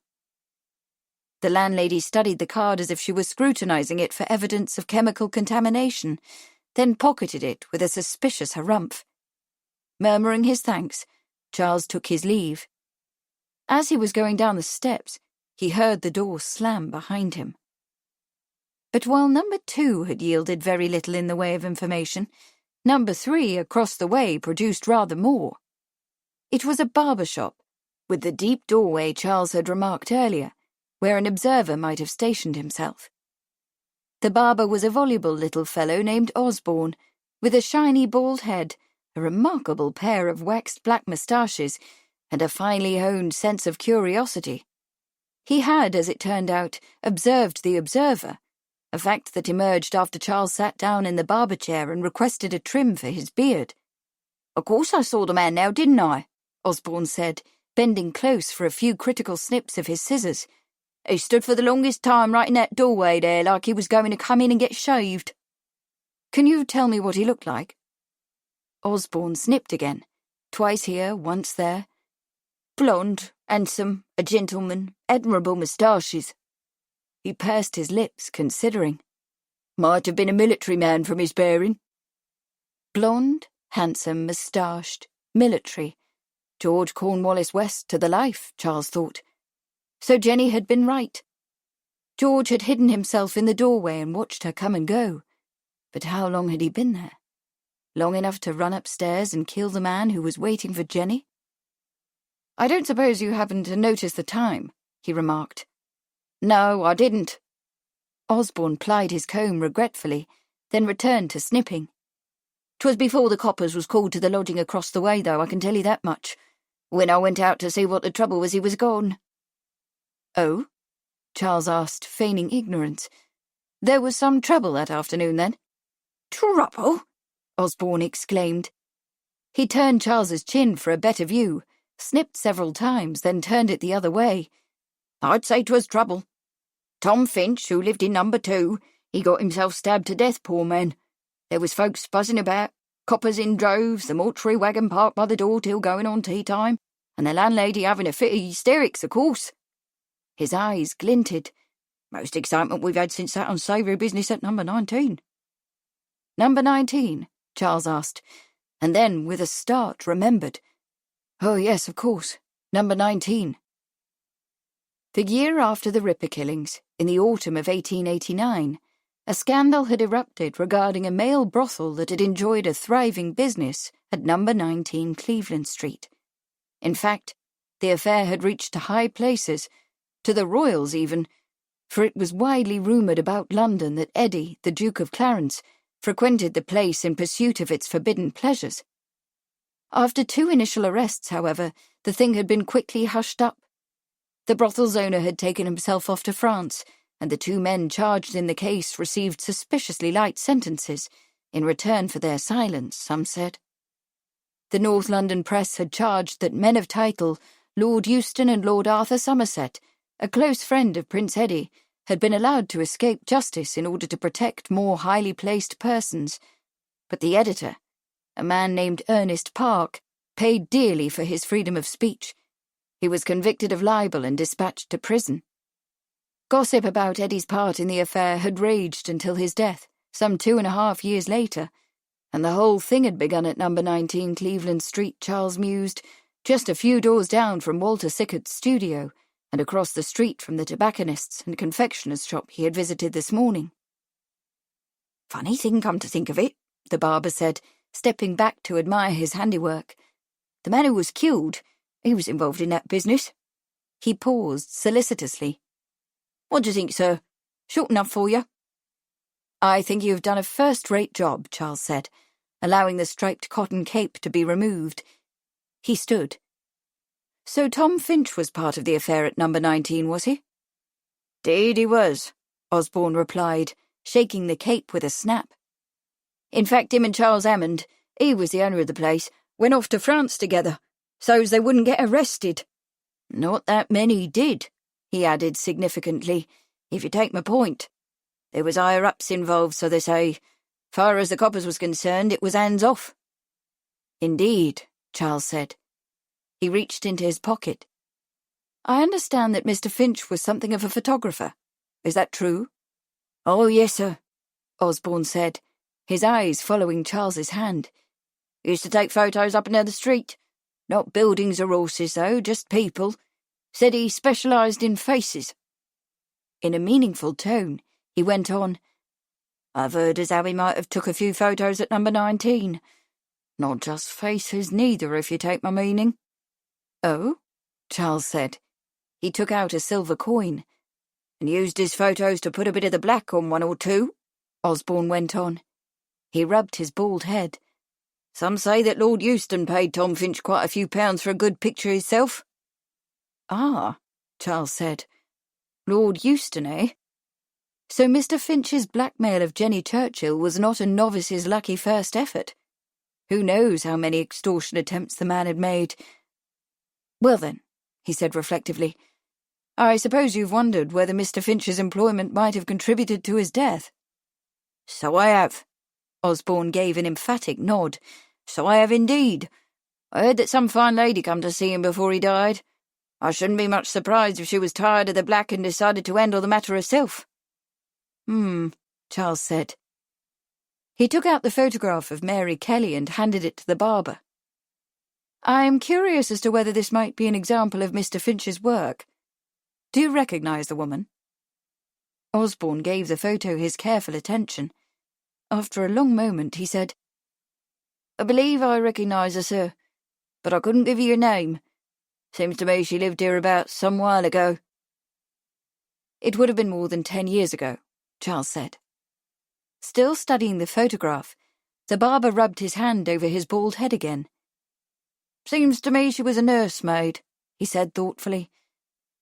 The landlady studied the card as if she were scrutinizing it for evidence of chemical contamination, then pocketed it with a suspicious harumph. Murmuring his thanks, Charles took his leave. As he was going down the steps, he heard the door slam behind him. But while number 2 had yielded very little in the way of information, number 3 across the way produced rather more. It was a barber shop, with the deep doorway Charles had remarked earlier, where an observer might have stationed himself. The barber was a voluble little fellow named Osborne, with a shiny bald head, a remarkable pair of waxed black moustaches, and a finely honed sense of curiosity. He had, as it turned out, observed the observer, a fact that emerged after Charles sat down in the barber chair and requested a trim for his beard. "Of course I saw the man now, didn't I?" Osborne said, bending close for a few critical snips of his scissors. "He stood for the longest time right in that doorway there like he was going to come in and get shaved." "Can you tell me what he looked like?" Osborne snipped again, twice here, once there. "Blonde, handsome, a gentleman, admirable moustaches." He pursed his lips, considering. "Might have been a military man from his bearing." Blonde, handsome, moustached, military. George Cornwallis West to the life, Charles thought. So Jenny had been right. George had hidden himself in the doorway and watched her come and go. But how long had he been there? Long enough to run upstairs and kill the man who was waiting for Jenny? "I don't suppose you happened to notice the time," he remarked. "No, I didn't." Osborne plied his comb regretfully, then returned to snipping. "'Twas before the coppers was called to the lodging across the way, though, I can tell you that much. When I went out to see what the trouble was, he was gone." "Oh?" Charles asked, feigning ignorance. "There was some trouble that afternoon, then?" "Trouble?" Osborne exclaimed. He turned Charles's chin for a better view, snipped several times, then turned it the other way. "I'd say 'twas trouble. Tom Finch, who lived in number 2, he got himself stabbed to death, poor man. There was folks buzzing about, coppers in droves, the mortuary wagon parked by the door till going on tea time, and the landlady having a fit of hysterics, of course." His eyes glinted. "Most excitement we've had since that unsavoury business at number 19. "Number 19? Charles asked, and then, with a start, remembered. "Oh, yes, of course. Number 19. The year after the Ripper killings, in the autumn of 1889, a scandal had erupted regarding a male brothel that had enjoyed a thriving business at number 19 Cleveland Street. In fact, the affair had reached to high places, to the royals even, for it was widely rumoured about London that Eddie, the Duke of Clarence, frequented the place in pursuit of its forbidden pleasures. After 2 initial arrests, however, the thing had been quickly hushed up. The brothel's owner had taken himself off to France, and the 2 men charged in the case received suspiciously light sentences, in return for their silence, some said. The North London press had charged that men of title, Lord Euston and Lord Arthur Somerset, a close friend of Prince Eddie, had been allowed to escape justice in order to protect more highly placed persons, but the editor, a man named Ernest Park, paid dearly for his freedom of speech. He was convicted of libel and dispatched to prison. Gossip about Eddie's part in the affair had raged until his death, some 2.5 years later, and the whole thing had begun at number 19 Cleveland Street, Charles mused, just a few doors down from Walter Sickert's studio, and across the street from the tobacconist's and confectioner's shop he had visited this morning. "Funny thing, come to think of it," the barber said, stepping back to admire his handiwork. "The man who was killed, he was involved in that business." He paused solicitously. "What do you think, sir? Short enough for you?" "I think you have done a first-rate job," Charles said, allowing the striped cotton cape to be removed. He stood. "So Tom Finch was part of the affair at number 19, was he?" "'Deed he was," Osborne replied, shaking the cape with a snap. "In fact, him and Charles Hammond, he was the owner of the place, went off to France together, so's they wouldn't get arrested. Not that many did," he added significantly, "if you take my point. There was higher-ups involved, so they say. Far as the coppers was concerned, it was hands off." "Indeed," Charles said. He reached into his pocket. "I understand that Mr. Finch was something of a photographer. Is that true?" "Oh, yes, sir," Osborne said, his eyes following Charles's hand. "Used to take photos up and down the street. Not buildings or horses, though, just people. Said he specialised in faces." In a meaningful tone, he went on, "I've heard as how he might have took a few photos at number 19. Not just faces neither, if you take my meaning." "Oh?" Charles said. He took out a silver coin. "And used his photos to put a bit of the black on 1 or 2, Osborne went on. He rubbed his bald head. "Some say that Lord Euston paid Tom Finch quite a few pounds for a good picture himself." "Ah," Charles said. "Lord Euston, eh? So Mr. Finch's blackmail of Jenny Churchill was not a novice's lucky first effort. Who knows how many extortion attempts the man had made. Well then," he said reflectively, "I suppose you've wondered whether Mr. Finch's employment might have contributed to his death." "So I have." Osborne gave an emphatic nod. "So I have indeed. I heard that some fine lady come to see him before he died. I shouldn't be much surprised if she was tired of the black and decided to handle the matter herself." Charles said. He took out the photograph of Mary Kelly and handed it to the barber. "I'm curious as to whether this might be an example of Mr. Finch's work. Do you recognise the woman?" Osborne gave the photo his careful attention. After a long moment, he said, "I believe I recognise her, sir, but I couldn't give you her name. Seems to me she lived hereabouts some while ago." "It would have been more than 10 years ago," Charles said. Still studying the photograph, the barber rubbed his hand over his bald head again. "Seems to me she was a nursemaid," he said thoughtfully.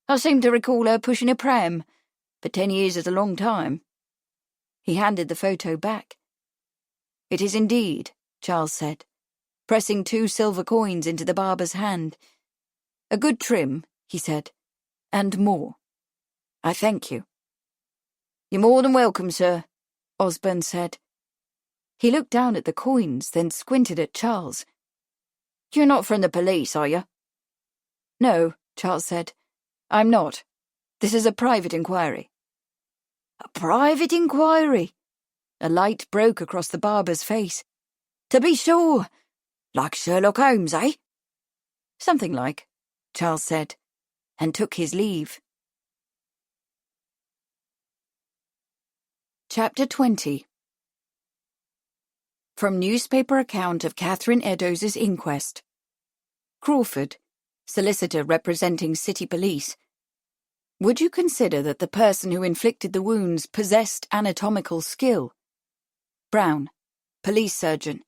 "I seem to recall her pushing a pram, but 10 years is a long time." He handed the photo back. "It is indeed," Charles said, pressing 2 silver coins into the barber's hand. "A good trim," he said, "and more. I thank you." "You're more than welcome, sir," Osborne said. He looked down at the coins, then squinted at Charles. "You're not from the police, are you?" "No," Charles said. "I'm not. This is a private inquiry." "A private inquiry?" A light broke across the barber's face. "To be sure. Like Sherlock Holmes, eh?" "Something like," Charles said, and took his leave. Chapter 20. From newspaper account of Catherine Eddowes' inquest. Crawford, solicitor representing City Police. Would you consider that the person who inflicted the wounds possessed anatomical skill? Brown, police surgeon.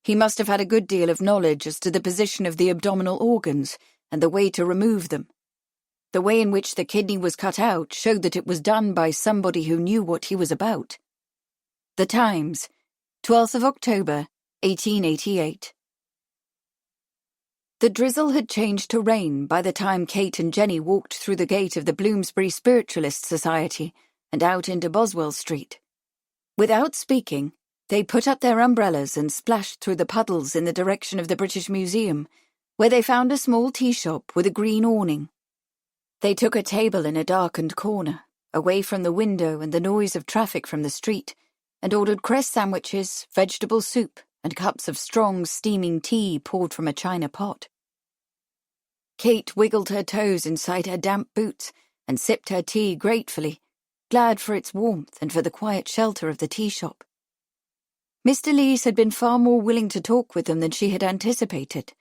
He must have had a good deal of knowledge as to the position of the abdominal organs and the way to remove them. The way in which the kidney was cut out showed that it was done by somebody who knew what he was about. The Times, 12th of October, 1888. The drizzle had changed to rain by the time Kate and Jenny walked through the gate of the Bloomsbury Spiritualist Society and out into Boswell Street. Without speaking, they put up their umbrellas and splashed through the puddles in the direction of the British Museum, where they found a small tea shop with a green awning. They took a table in a darkened corner, away from the window and the noise of traffic from the street, and ordered cress sandwiches, vegetable soup, and cups of strong, steaming tea poured from a china pot. Kate wiggled her toes inside her damp boots and sipped her tea gratefully, glad for its warmth and for the quiet shelter of the tea shop. Mr. Lees had been far more willing to talk with them than she had anticipated,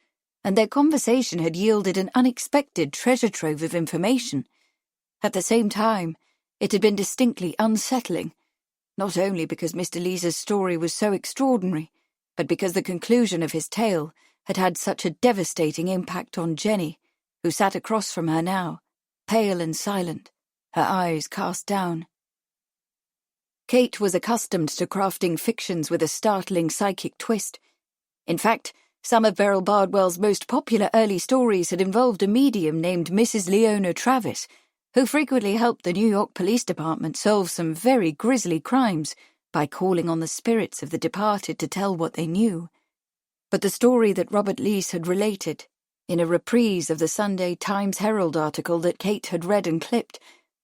and their conversation had yielded an unexpected treasure trove of information. At the same time, it had been distinctly unsettling, not only because Mr. Lees's story was so extraordinary, but because the conclusion of his tale had had such a devastating impact on Jenny, who sat across from her now, pale and silent, her eyes cast down. Kate was accustomed to crafting fictions with a startling psychic twist. In fact, some of Beryl Bardwell's most popular early stories had involved a medium named Mrs. Leona Travis, who frequently helped the New York Police Department solve some very grisly crimes by calling on the spirits of the departed to tell what they knew. But the story that Robert Lees had related, in a reprise of the Sunday Times Herald article that Kate had read and clipped,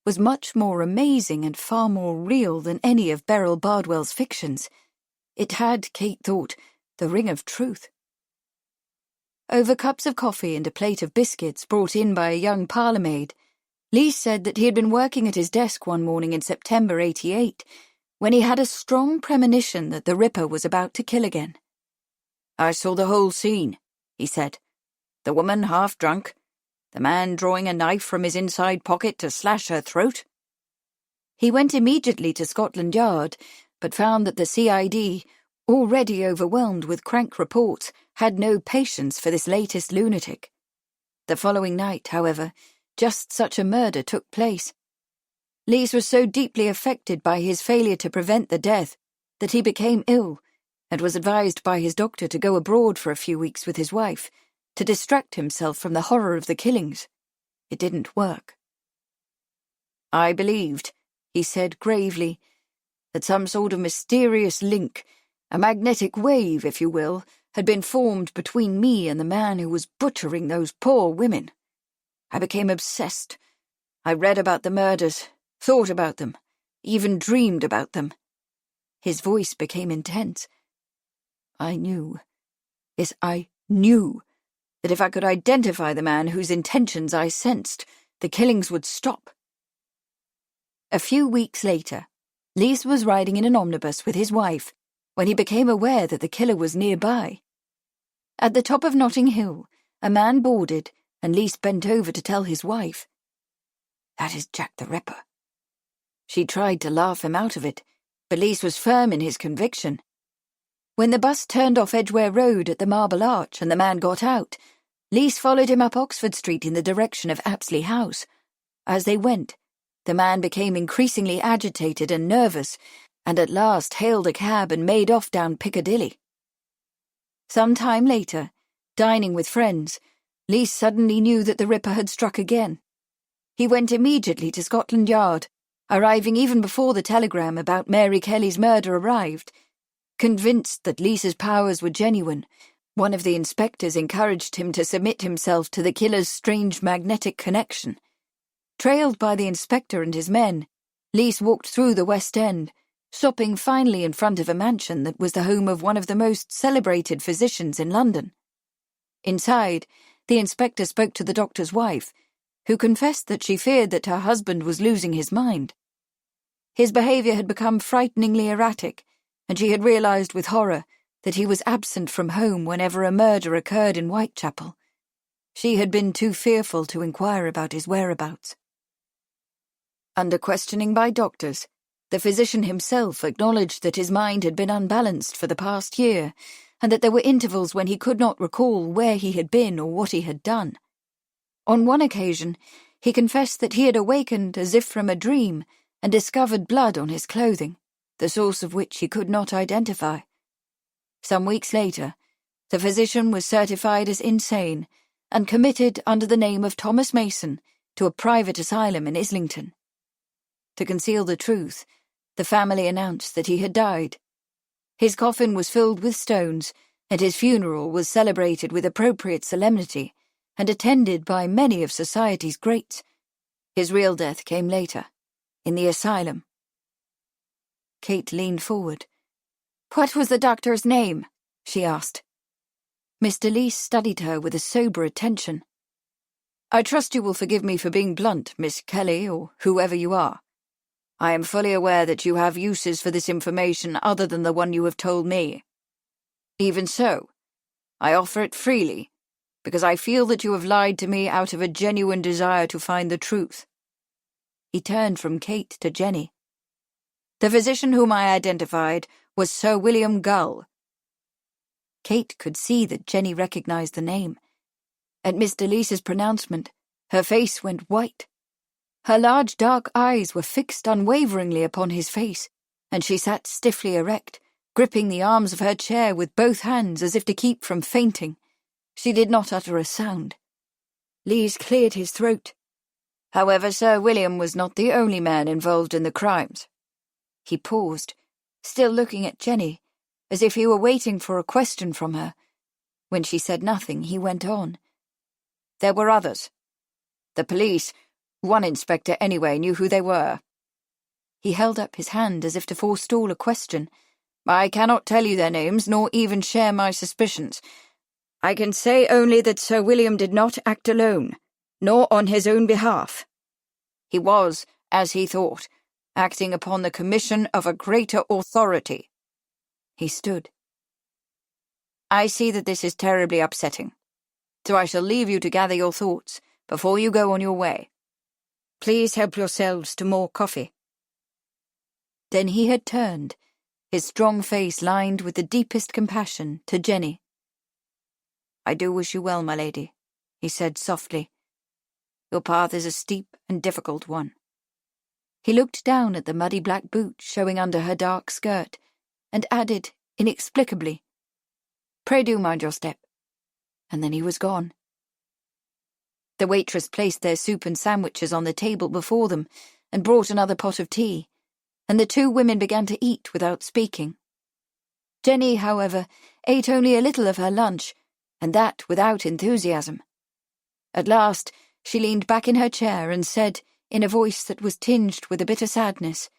was much more amazing and far more real than any of Beryl Bardwell's fictions. It had, Kate thought, the ring of truth. Over cups of coffee and a plate of biscuits brought in by a young parlour-maid, Lees said that he had been working at his desk one morning in September '88 when he had a strong premonition that the Ripper was about to kill again. "I saw the whole scene," he said. "The woman half drunk, the man drawing a knife from his inside pocket to slash her throat." He went immediately to Scotland Yard, but found that the CID, already overwhelmed with crank reports, had no patience for this latest lunatic. The following night, however, just such a murder took place. Lees was so deeply affected by his failure to prevent the death that he became ill and was advised by his doctor to go abroad for a few weeks with his wife, to distract himself from the horror of the killings. It didn't work. "I believed," he said gravely, "that some sort of mysterious link, a magnetic wave, if you will, had been formed between me and the man who was butchering those poor women. I became obsessed. I read about the murders, thought about them, even dreamed about them." His voice became intense. "I knew, yes, I knew, that if I could identify the man whose intentions I sensed, the killings would stop." A few weeks later, Lees was riding in an omnibus with his wife when he became aware that the killer was nearby. At the top of Notting Hill, a man boarded, and Lees bent over to tell his wife, "That is Jack the Ripper." She tried to laugh him out of it, but Lees was firm in his conviction. When the bus turned off Edgware Road at the Marble Arch and the man got out, Lees followed him up Oxford Street in the direction of Apsley House. As they went, the man became increasingly agitated and nervous, and at last hailed a cab and made off down Piccadilly. Some time later, dining with friends, Lees suddenly knew that the Ripper had struck again. He went immediately to Scotland Yard, arriving even before the telegram about Mary Kelly's murder arrived. Convinced that Lees's powers were genuine, one of the inspectors encouraged him to submit himself to the killer's strange magnetic connection. Trailed by the inspector and his men, Lees walked through the West End, stopping finally in front of a mansion that was the home of one of the most celebrated physicians in London. Inside, the inspector spoke to the doctor's wife, who confessed that she feared that her husband was losing his mind. His behaviour had become frighteningly erratic, and she had realised with horror that he was absent from home whenever a murder occurred in Whitechapel. She had been too fearful to inquire about his whereabouts. Under questioning by doctors, the physician himself acknowledged that his mind had been unbalanced for the past year, and that there were intervals when he could not recall where he had been or what he had done. On one occasion, he confessed that he had awakened as if from a dream and discovered blood on his clothing, the source of which he could not identify. Some weeks later, the physician was certified as insane and committed under the name of Thomas Mason to a private asylum in Islington. To conceal the truth, the family announced that he had died. His coffin was filled with stones, and his funeral was celebrated with appropriate solemnity and attended by many of society's greats. His real death came later, in the asylum. Kate leaned forward. "What was the doctor's name?" she asked. Mr. Leese studied her with a sober attention. "I trust you will forgive me for being blunt, Miss Kelly, or whoever you are. I am fully aware that you have uses for this information other than the one you have told me. Even so, I offer it freely, because I feel that you have lied to me out of a genuine desire to find the truth." He turned from Kate to Jenny. "The physician whom I identified was Sir William Gull." Kate could see that Jenny recognized the name. At Mr. Leese's pronouncement, her face went white. Her large dark eyes were fixed unwaveringly upon his face, and she sat stiffly erect, gripping the arms of her chair with both hands as if to keep from fainting. She did not utter a sound. Leese cleared his throat. "However, Sir William was not the only man involved in the crimes." He paused, still looking at Jenny, as if he were waiting for a question from her. When she said nothing, he went on. "There were others. The police, one inspector anyway, knew who they were." He held up his hand as if to forestall a question. "I cannot tell you their names, nor even share my suspicions. I can say only that Sir William did not act alone, nor on his own behalf. He was, as he thought, acting upon the commission of a greater authority." He stood. "I see that this is terribly upsetting, so I shall leave you to gather your thoughts before you go on your way. Please help yourselves to more coffee." Then he had turned, his strong face lined with the deepest compassion, to Jenny. "I do wish you well, my lady," he said softly. "Your path is a steep and difficult one." He looked down at the muddy black boot showing under her dark skirt, and added, inexplicably, "Pray do mind your step." And then he was gone. The waitress placed their soup and sandwiches on the table before them and brought another pot of tea, and the two women began to eat without speaking. Jenny, however, ate only a little of her lunch, and that without enthusiasm. At last, she leaned back in her chair and said, in a voice that was tinged with a bitter sadness,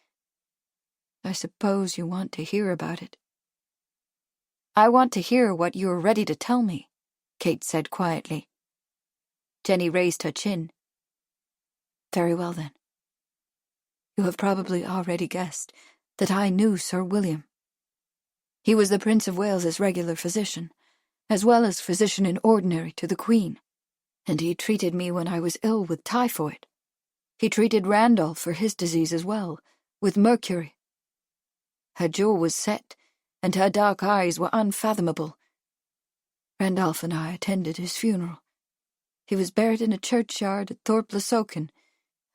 "I suppose you want to hear about it." "I want to hear what you are ready to tell me," Kate said quietly. Jenny raised her chin. "Very well, then. You have probably already guessed that I knew Sir William. He was the Prince of Wales's regular physician, as well as physician in ordinary to the Queen, and he treated me when I was ill with typhoid. He treated Randolph for his disease as well, with mercury." Her jaw was set, and her dark eyes were unfathomable. "Randolph and I attended his funeral. He was buried in a churchyard at Thorpe le Soken,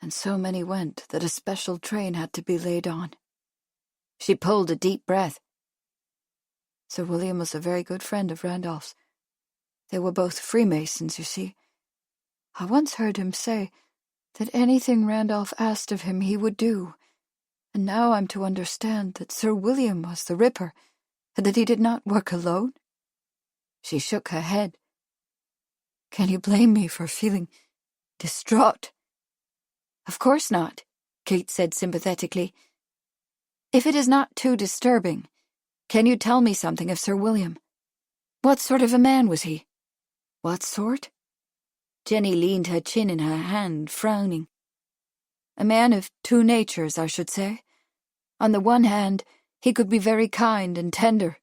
and so many went that a special train had to be laid on." She pulled a deep breath. "Sir William was a very good friend of Randolph's. They were both Freemasons, you see. I once heard him say that anything Randolph asked of him he would do, and now I'm to understand that Sir William was the Ripper, and that he did not work alone?" She shook her head. "Can you blame me for feeling distraught?" "Of course not," Kate said sympathetically. "If it is not too disturbing, can you tell me something of Sir William? What sort of a man was he?" "What sort?" Jenny leaned her chin in her hand, frowning. "A man of two natures, I should say. On the one hand, he could be very kind and tender.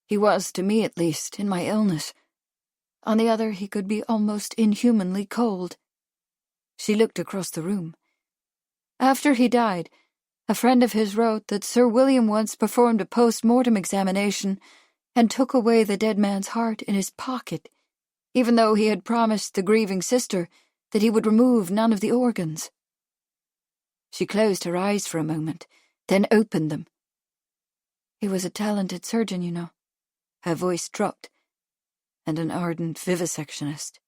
He was, to me at least, in my illness. On the other, he could be almost inhumanly cold. She looked across the room. After he died, a friend of his wrote that Sir William once performed a post-mortem examination and took away the dead man's heart in his pocket, even though he had promised the grieving sister that he would remove none of the organs. She closed her eyes for a moment, then opened them. He was a talented surgeon, you know. Her voice dropped, and an ardent vivisectionist.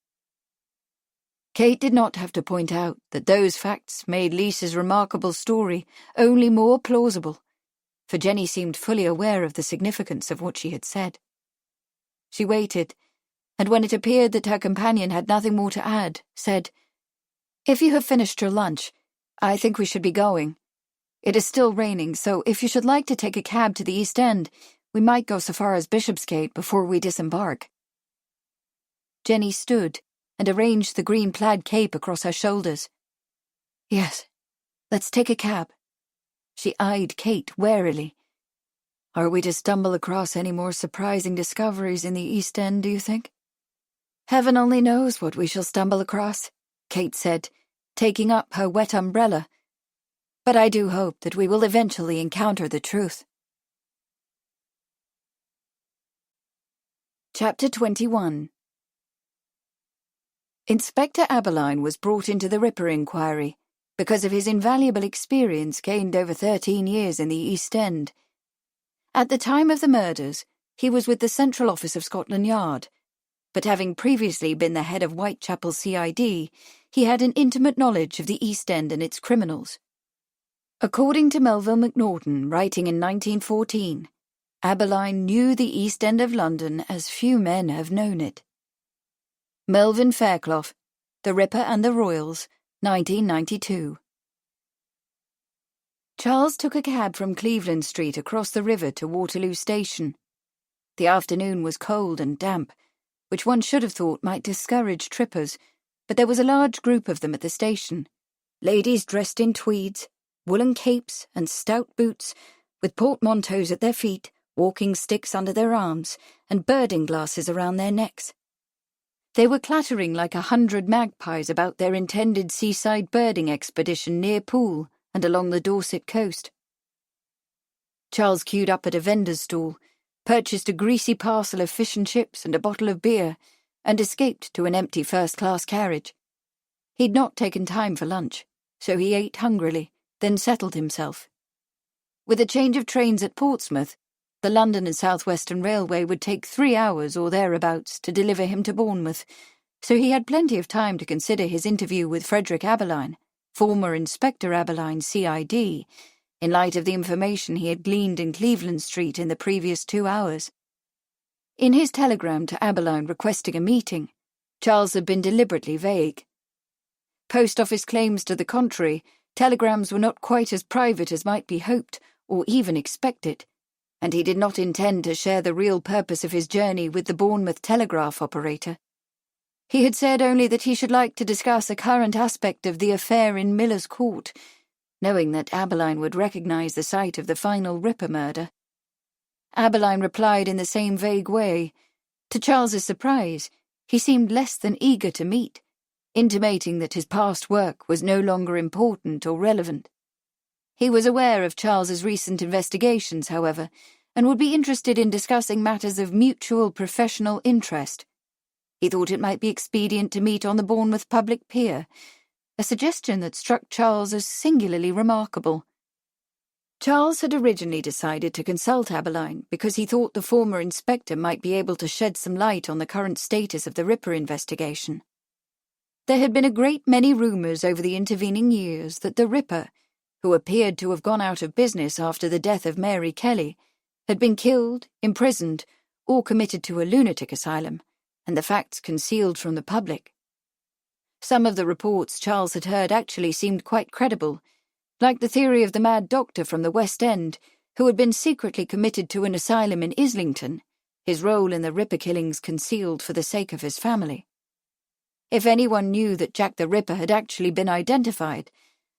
Kate did not have to point out that those facts made Lisa's remarkable story only more plausible, for Jenny seemed fully aware of the significance of what she had said. She waited, and when it appeared that her companion had nothing more to add, said, "If you have finished your lunch, I think we should be going. It is still raining, so if you should like to take a cab to the East End, we might go so far as Bishopsgate before we disembark." Jenny stood and arranged the green plaid cape across her shoulders. "Yes, let's take a cab." She eyed Kate warily. "Are we to stumble across any more surprising discoveries in the East End, do you think?" "Heaven only knows what we shall stumble across," Kate said, taking up her wet umbrella. "But I do hope that we will eventually encounter the truth." Chapter 21. Inspector Aberline was brought into the Ripper inquiry because of his invaluable experience gained over 13 years in the East End. At the time of the murders, he was with the Central Office of Scotland Yard, but having previously been the head of Whitechapel CID, he had an intimate knowledge of the East End and its criminals. According to Melville Macnaghten, writing in 1914, Aberline knew the East End of London as few men have known it. Melvin Fairclough, The Ripper and the Royals, 1992. Charles took a cab from Cleveland Street across the river to Waterloo Station. The afternoon was cold and damp, which one should have thought might discourage trippers, but there was a large group of them at the station, ladies dressed in tweeds, woolen capes and stout boots, with portmanteaus at their feet, walking sticks under their arms, and birding glasses around their necks. They were clattering like 100 magpies about their intended seaside birding expedition near Poole and along the Dorset coast. Charles queued up at a vendor's stall, purchased a greasy parcel of fish and chips and a bottle of beer, and escaped to an empty first-class carriage. He'd not taken time for lunch, so he ate hungrily, then settled himself. With a change of trains at Portsmouth, the London and South Western Railway would take 3 hours or thereabouts to deliver him to Bournemouth, so he had plenty of time to consider his interview with Frederick Aberline, former Inspector Aberline, CID, in light of the information he had gleaned in Cleveland Street in the previous 2 hours. In his telegram to Aberline requesting a meeting, Charles had been deliberately vague. Post Office claims to the contrary, telegrams were not quite as private as might be hoped or even expected, and he did not intend to share the real purpose of his journey with the Bournemouth telegraph operator. He had said only that he should like to discuss a current aspect of the affair in Miller's Court, knowing that Aberline would recognise the site of the final Ripper murder. Aberline replied in the same vague way. To Charles's surprise, he seemed less than eager to meet, intimating that his past work was no longer important or relevant. He was aware of Charles's recent investigations, however, and would be interested in discussing matters of mutual professional interest. He thought it might be expedient to meet on the Bournemouth public pier, a suggestion that struck Charles as singularly remarkable. Charles had originally decided to consult Aberline because he thought the former inspector might be able to shed some light on the current status of the Ripper investigation. There had been a great many rumours over the intervening years that the Ripper, who appeared to have gone out of business after the death of Mary Kelly, had been killed, imprisoned, or committed to a lunatic asylum, and the facts concealed from the public. Some of the reports Charles had heard actually seemed quite credible, like the theory of the mad doctor from the West End, who had been secretly committed to an asylum in Islington, his role in the Ripper killings concealed for the sake of his family. If anyone knew that Jack the Ripper had actually been identified,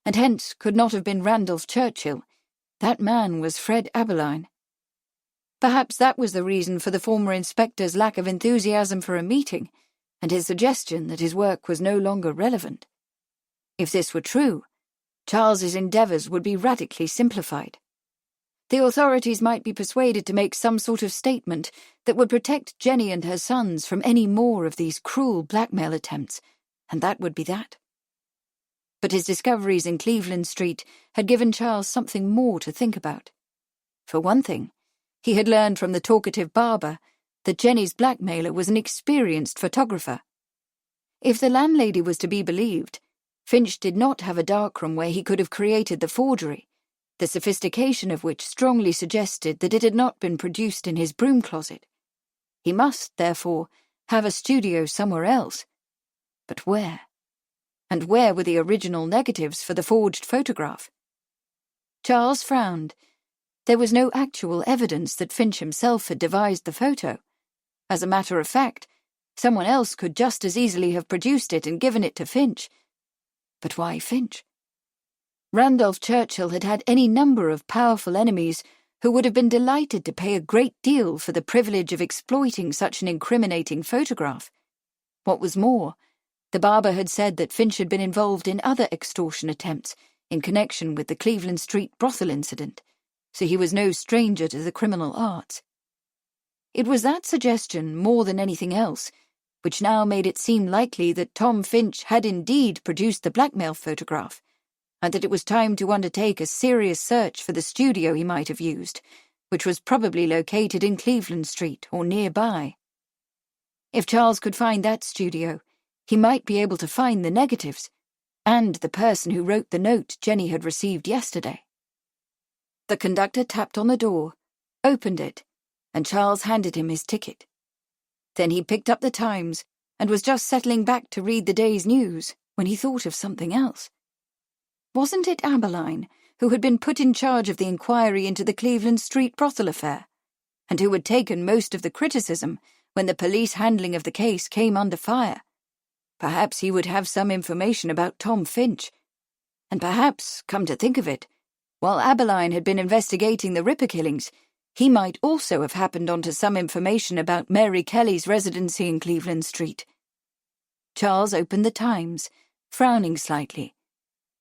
and hence could not have been Randolph Churchill, That man was Fred Aberline. Perhaps that was the reason for the former inspector's lack of enthusiasm for a meeting, and his suggestion that his work was no longer relevant. If this were true, Charles's endeavours would be radically simplified. The authorities might be persuaded to make some sort of statement that would protect Jenny and her sons from any more of these cruel blackmail attempts, and that would be that. But his discoveries in Cleveland Street had given Charles something more to think about. For one thing, he had learned from the talkative barber that Jenny's blackmailer was an experienced photographer. If the landlady was to be believed, Finch did not have a darkroom where he could have created the forgery, the sophistication of which strongly suggested that it had not been produced in his broom closet. He must, therefore, have a studio somewhere else. But where? And where were the original negatives for the forged photograph? Charles frowned. There was no actual evidence that Finch himself had devised the photo. As a matter of fact, someone else could just as easily have produced it and given it to Finch. But why Finch? Randolph Churchill had had any number of powerful enemies who would have been delighted to pay a great deal for the privilege of exploiting such an incriminating photograph. What was more, the barber had said that Finch had been involved in other extortion attempts in connection with the Cleveland Street brothel incident, so he was no stranger to the criminal arts. It was that suggestion, more than anything else, which now made it seem likely that Tom Finch had indeed produced the blackmail photograph, and that it was time to undertake a serious search for the studio he might have used, which was probably located in Cleveland Street or nearby. If Charles could find that studio, he might be able to find the negatives, and the person who wrote the note Jenny had received yesterday. The conductor tapped on the door, opened it, and Charles handed him his ticket. Then he picked up the Times and was just settling back to read the day's news when he thought of something else. Wasn't it Aberline who had been put in charge of the inquiry into the Cleveland Street brothel affair, and who had taken most of the criticism when the police handling of the case came under fire? Perhaps he would have some information about Tom Finch. And perhaps, come to think of it, while Aberline had been investigating the Ripper killings, he might also have happened onto some information about Mary Kelly's residency in Cleveland Street. Charles opened the Times, frowning slightly.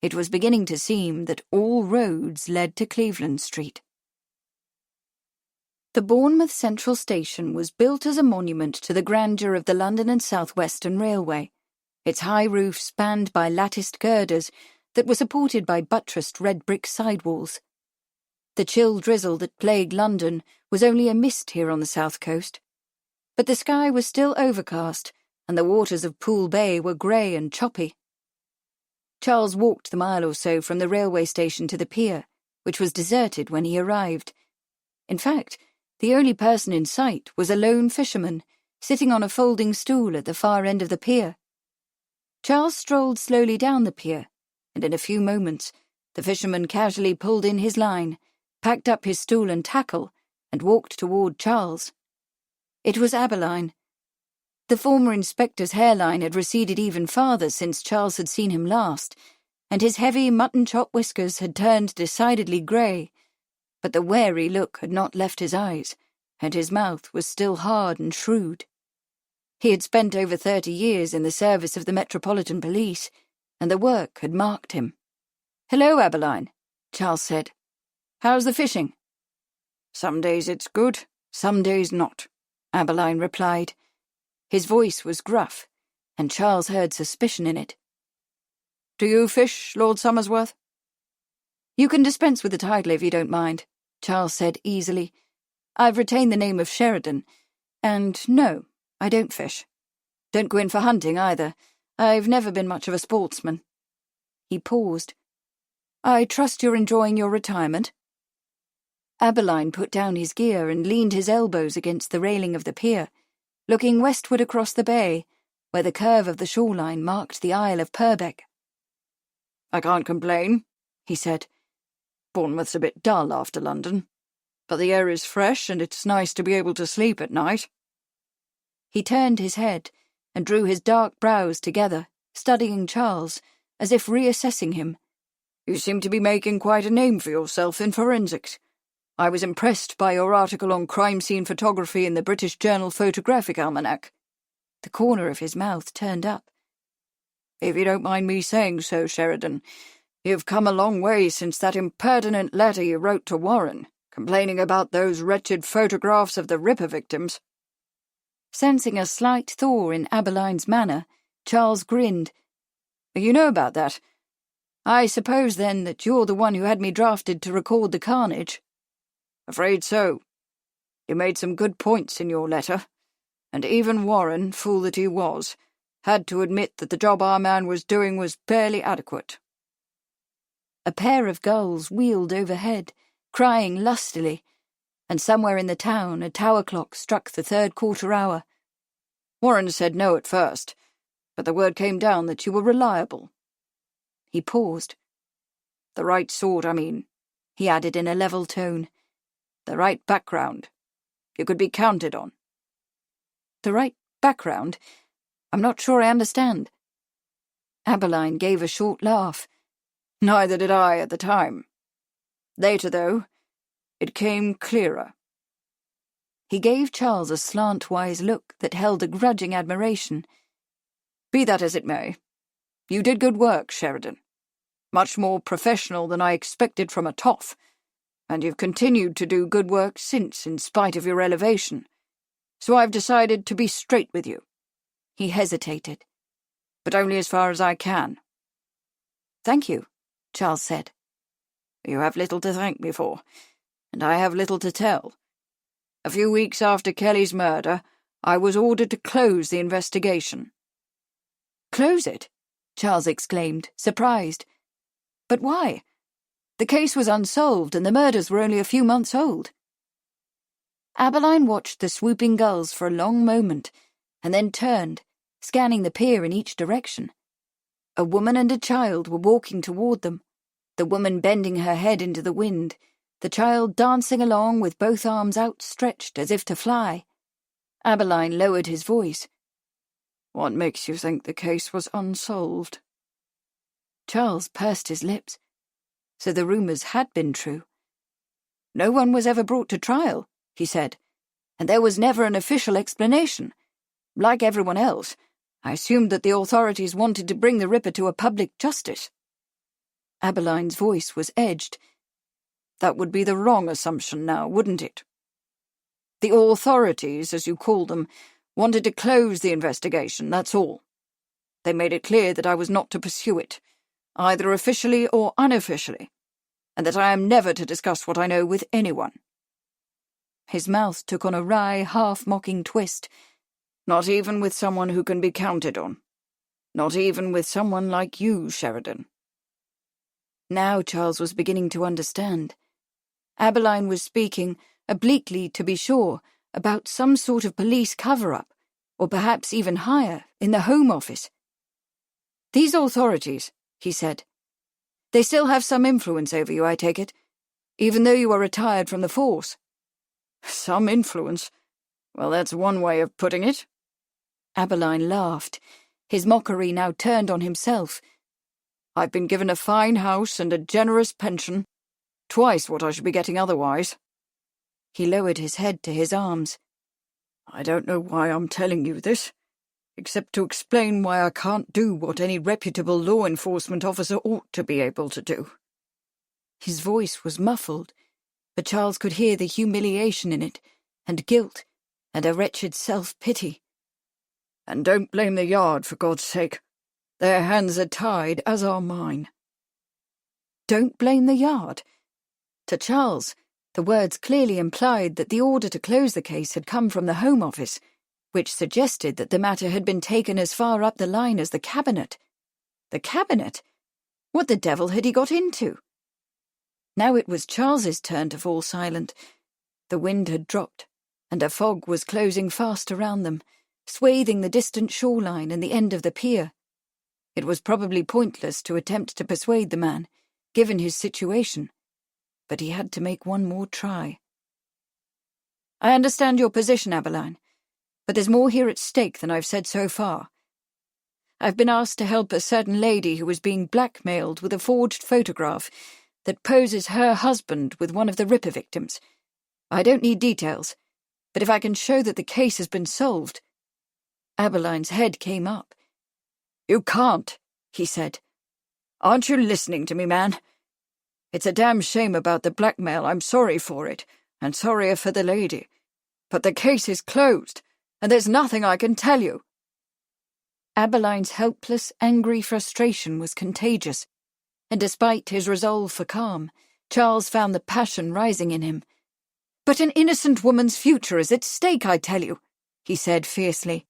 It was beginning to seem that all roads led to Cleveland Street. The Bournemouth Central Station was built as a monument to the grandeur of the London and South Western Railway, its high roof spanned by latticed girders that were supported by buttressed red brick sidewalls. The chill drizzle that plagued London was only a mist here on the south coast, but the sky was still overcast, and the waters of Poole Bay were grey and choppy. Charles walked the mile or so from the railway station to the pier, which was deserted when he arrived. In fact, the only person in sight was a lone fisherman, sitting on a folding stool at the far end of the pier. Charles strolled slowly down the pier, and in a few moments the fisherman casually pulled in his line, packed up his stool and tackle, and walked toward Charles. It was Aberline. The former inspector's hairline had receded even farther since Charles had seen him last, and his heavy mutton-chop whiskers had turned decidedly grey, but the wary look had not left his eyes, and his mouth was still hard and shrewd. He had spent over 30 years in the service of the Metropolitan Police, and the work had marked him. "Hello, Aberline," Charles said. "How's the fishing?" "Some days it's good, some days not," Aberline replied. His voice was gruff, and Charles heard suspicion in it. "Do you fish, Lord Somersworth?" "You can dispense with the title if you don't mind," Charles said easily. "I've retained the name of Sheridan, and no, I don't fish. Don't go in for hunting either. I've never been much of a sportsman." He paused. "I trust you're enjoying your retirement?" Aberline put down his gear and leaned his elbows against the railing of the pier, looking westward across the bay, where the curve of the shoreline marked the Isle of Purbeck. "I can't complain," he said. "Bournemouth's a bit dull after London, but the air is fresh and it's nice to be able to sleep at night." He turned his head and drew his dark brows together, studying Charles, as if reassessing him. You seem to be making quite a name for yourself in forensics. I was impressed by your article on crime scene photography in the British Journal Photographic Almanac." The corner of his mouth turned up. "If you don't mind me saying so, Sheridan, you've come a long way since that impertinent letter you wrote to Warren, complaining about those wretched photographs of the Ripper victims." Sensing a slight thaw in Abeline's manner, Charles grinned. "You know about that? I suppose, then, that you're the one who had me drafted to record the carnage." "Afraid so. You made some good points in your letter, and even Warren, fool that he was, had to admit that the job our man was doing was barely adequate." A pair of gulls wheeled overhead, crying lustily, and somewhere in the town a tower clock struck the 3rd quarter hour. "Warren said no at first, but the word came down that you were reliable." He paused. "The right sort, I mean," he added in a level tone. "The right background. You could be counted on." "The right background? I'm not sure I understand." Abeline gave a short laugh. "Neither did I at the time. Later, though, it came clearer." He gave Charles a slantwise look that held a grudging admiration. "Be that as it may, you did good work, Sheridan. Much more professional than I expected from a toff, and you've continued to do good work since, in spite of your elevation. So I've decided to be straight with you." He hesitated. "But only as far as I can." "Thank you," Charles said. "You have little to thank me for, and I have little to tell. A few weeks after Kelly's murder, I was ordered to close the investigation." "Close it?" Charles exclaimed, surprised. "But why? The case was unsolved and the murders were only a few months old." Abeline watched the swooping gulls for a long moment, and then turned, scanning the pier in each direction. A woman and a child were walking toward them, the woman bending her head into the wind, the child dancing along with both arms outstretched as if to fly. Abeline lowered his voice. "What makes you think the case was unsolved?" Charles pursed his lips. So the rumours had been true. "No one was ever brought to trial," he said, "and there was never an official explanation. Like everyone else, I assumed that the authorities wanted to bring the Ripper to a public justice." Abeline's voice was edged. "That would be the wrong assumption now, wouldn't it? The authorities, as you call them, wanted to close the investigation, that's all. They made it clear that I was not to pursue it, either officially or unofficially, and that I am never to discuss what I know with anyone." His mouth took on a wry, half-mocking twist. "Not even with someone who can be counted on. Not even with someone like you, Sheridan." Now Charles was beginning to understand. Abeline was speaking, obliquely to be sure, about some sort of police cover-up, or perhaps even higher, in the Home Office. "These authorities," he said, "they still have some influence over you, I take it, even though you are retired from the force." "Some influence? Well, that's one way of putting it." Abeline laughed, his mockery now turned on himself. "I've been given a fine house and a generous pension, twice what I should be getting otherwise." He lowered his head to his arms. "I don't know why I'm telling you this, except to explain why I can't do what any reputable law enforcement officer ought to be able to do." His voice was muffled, but Charles could hear the humiliation in it, and guilt, and a wretched self-pity. "And don't blame the Yard, for God's sake. Their hands are tied, as are mine." "Don't blame the Yard?" To Charles, the words clearly implied that the order to close the case had come from the Home Office, which suggested that the matter had been taken as far up the line as the Cabinet. The Cabinet? What the devil had he got into? Now it was Charles's turn to fall silent. The wind had dropped, and a fog was closing fast around them, swathing the distant shoreline and the end of the pier. It was probably pointless to attempt to persuade the man, given his situation, but he had to make one more try. "I understand your position, Abeline, but there's more here at stake than I've said so far. I've been asked to help a certain lady who was being blackmailed with a forged photograph that poses her husband with one of the Ripper victims. I don't need details, but if I can show that the case has been solved—" Abeline's head came up. "You can't," he said. "Aren't you listening to me, man? It's a damn shame about the blackmail. I'm sorry for it, and sorrier for the lady. But the case is closed, and there's nothing I can tell you." Abeline's helpless, angry frustration was contagious, and despite his resolve for calm, Charles found the passion rising in him. "But an innocent woman's future is at stake, I tell you," he said fiercely.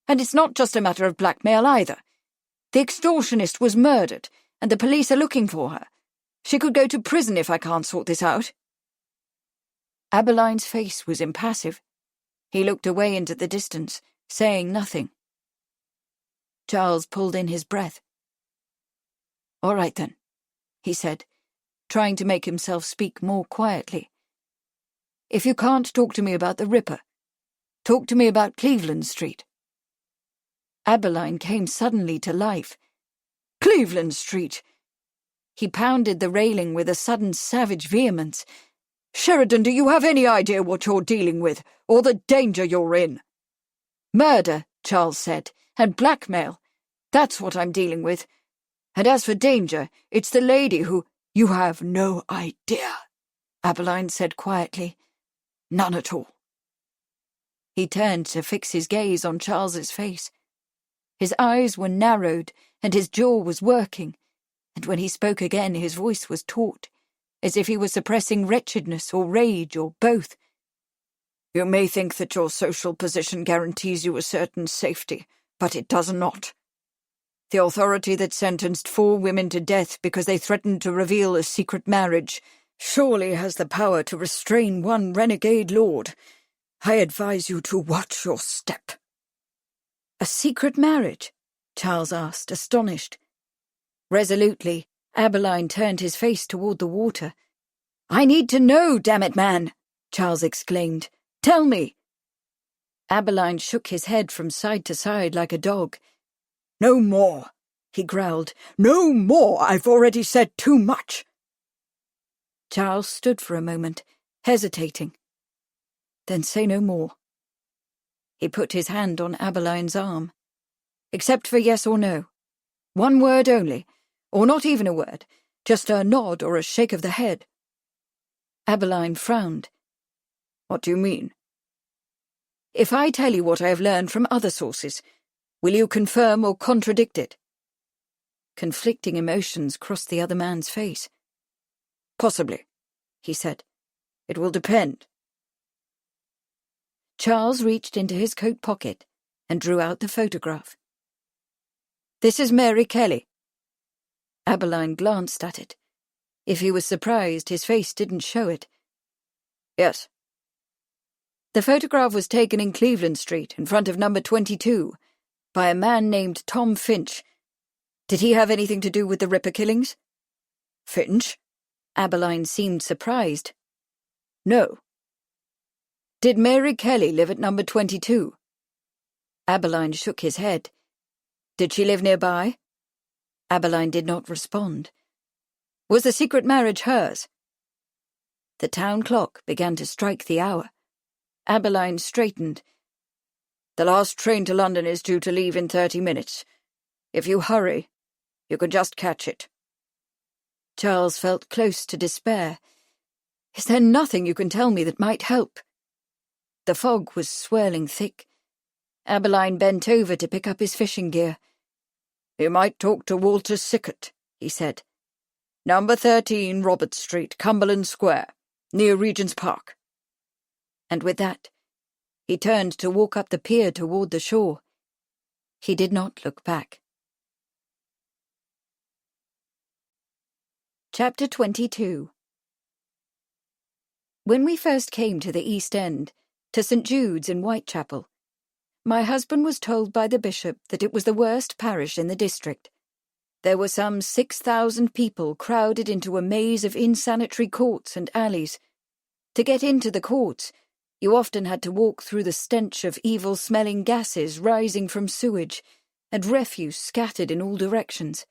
"And it's not just a matter of blackmail either. The extortionist was murdered, and the police are looking for her. She could go to prison if I can't sort this out." Abeline's face was impassive. He looked away into the distance, saying nothing. Charles pulled in his breath. "All right, then," he said, trying to make himself speak more quietly. "If you can't talk to me about the Ripper, talk to me about Cleveland Street." Abeline came suddenly to life. "Cleveland Street!" He pounded the railing with a sudden savage vehemence. "Sheridan, do you have any idea what you're dealing with, or the danger you're in?" "Murder," Charles said, "and blackmail. That's what I'm dealing with. And as for danger, it's the lady who—" "You have no idea," Abeline said quietly. "None at all." He turned to fix his gaze on Charles's face. His eyes were narrowed, and his jaw was working, and when he spoke again his voice was taut, as if he were suppressing wretchedness or rage or both. "You may think that your social position guarantees you a certain safety, but it does not. The authority that sentenced 4 women to death because they threatened to reveal a secret marriage surely has the power to restrain one renegade lord. I advise you to watch your step." "A secret marriage?" Charles asked, astonished. Resolutely, Abeline turned his face toward the water. "I need to know, damn it, man!" Charles exclaimed. "Tell me!" Abeline shook his head from side to side like a dog. "No more," he growled. "No more! I've already said too much." Charles stood for a moment, hesitating. "Then say no more." He put his hand on Abeline's arm. "Except for yes or no. One word only, or not even a word, just a nod or a shake of the head." Abeline frowned. "What do you mean?" "If I tell you what I have learned from other sources, will you confirm or contradict it?" Conflicting emotions crossed the other man's face. "Possibly," he said. "It will depend." Charles reached into his coat pocket and drew out the photograph. "This is Mary Kelly." Abeline glanced at it. If he was surprised, his face didn't show it. "Yes." "The photograph was taken in Cleveland Street, in front of number 22, by a man named Tom Finch. Did he have anything to do with the Ripper killings?" "Finch?" Abeline seemed surprised. "No." "Did Mary Kelly live at number 22? Abeline shook his head. "Did she live nearby?" Abeline did not respond. "Was the secret marriage hers?" The town clock began to strike the hour. Abeline straightened. "The last train to London is due to leave in 30 minutes. If you hurry, you could just catch it." Charles felt close to despair. "Is there nothing you can tell me that might help?" The fog was swirling thick. Abeline bent over to pick up his fishing gear. "You might talk to Walter Sickert," he said. "Number 13 Roberts Street, Cumberland Square, near Regent's Park." And with that, he turned to walk up the pier toward the shore. He did not look back. Chapter 22. When we first came to the East End, to St. Jude's in Whitechapel, my husband was told by the bishop that it was the worst parish in the district. There were some 6,000 people crowded into a maze of insanitary courts and alleys. To get into the courts, you often had to walk through the stench of evil-smelling gases rising from sewage, and refuse scattered in all directions.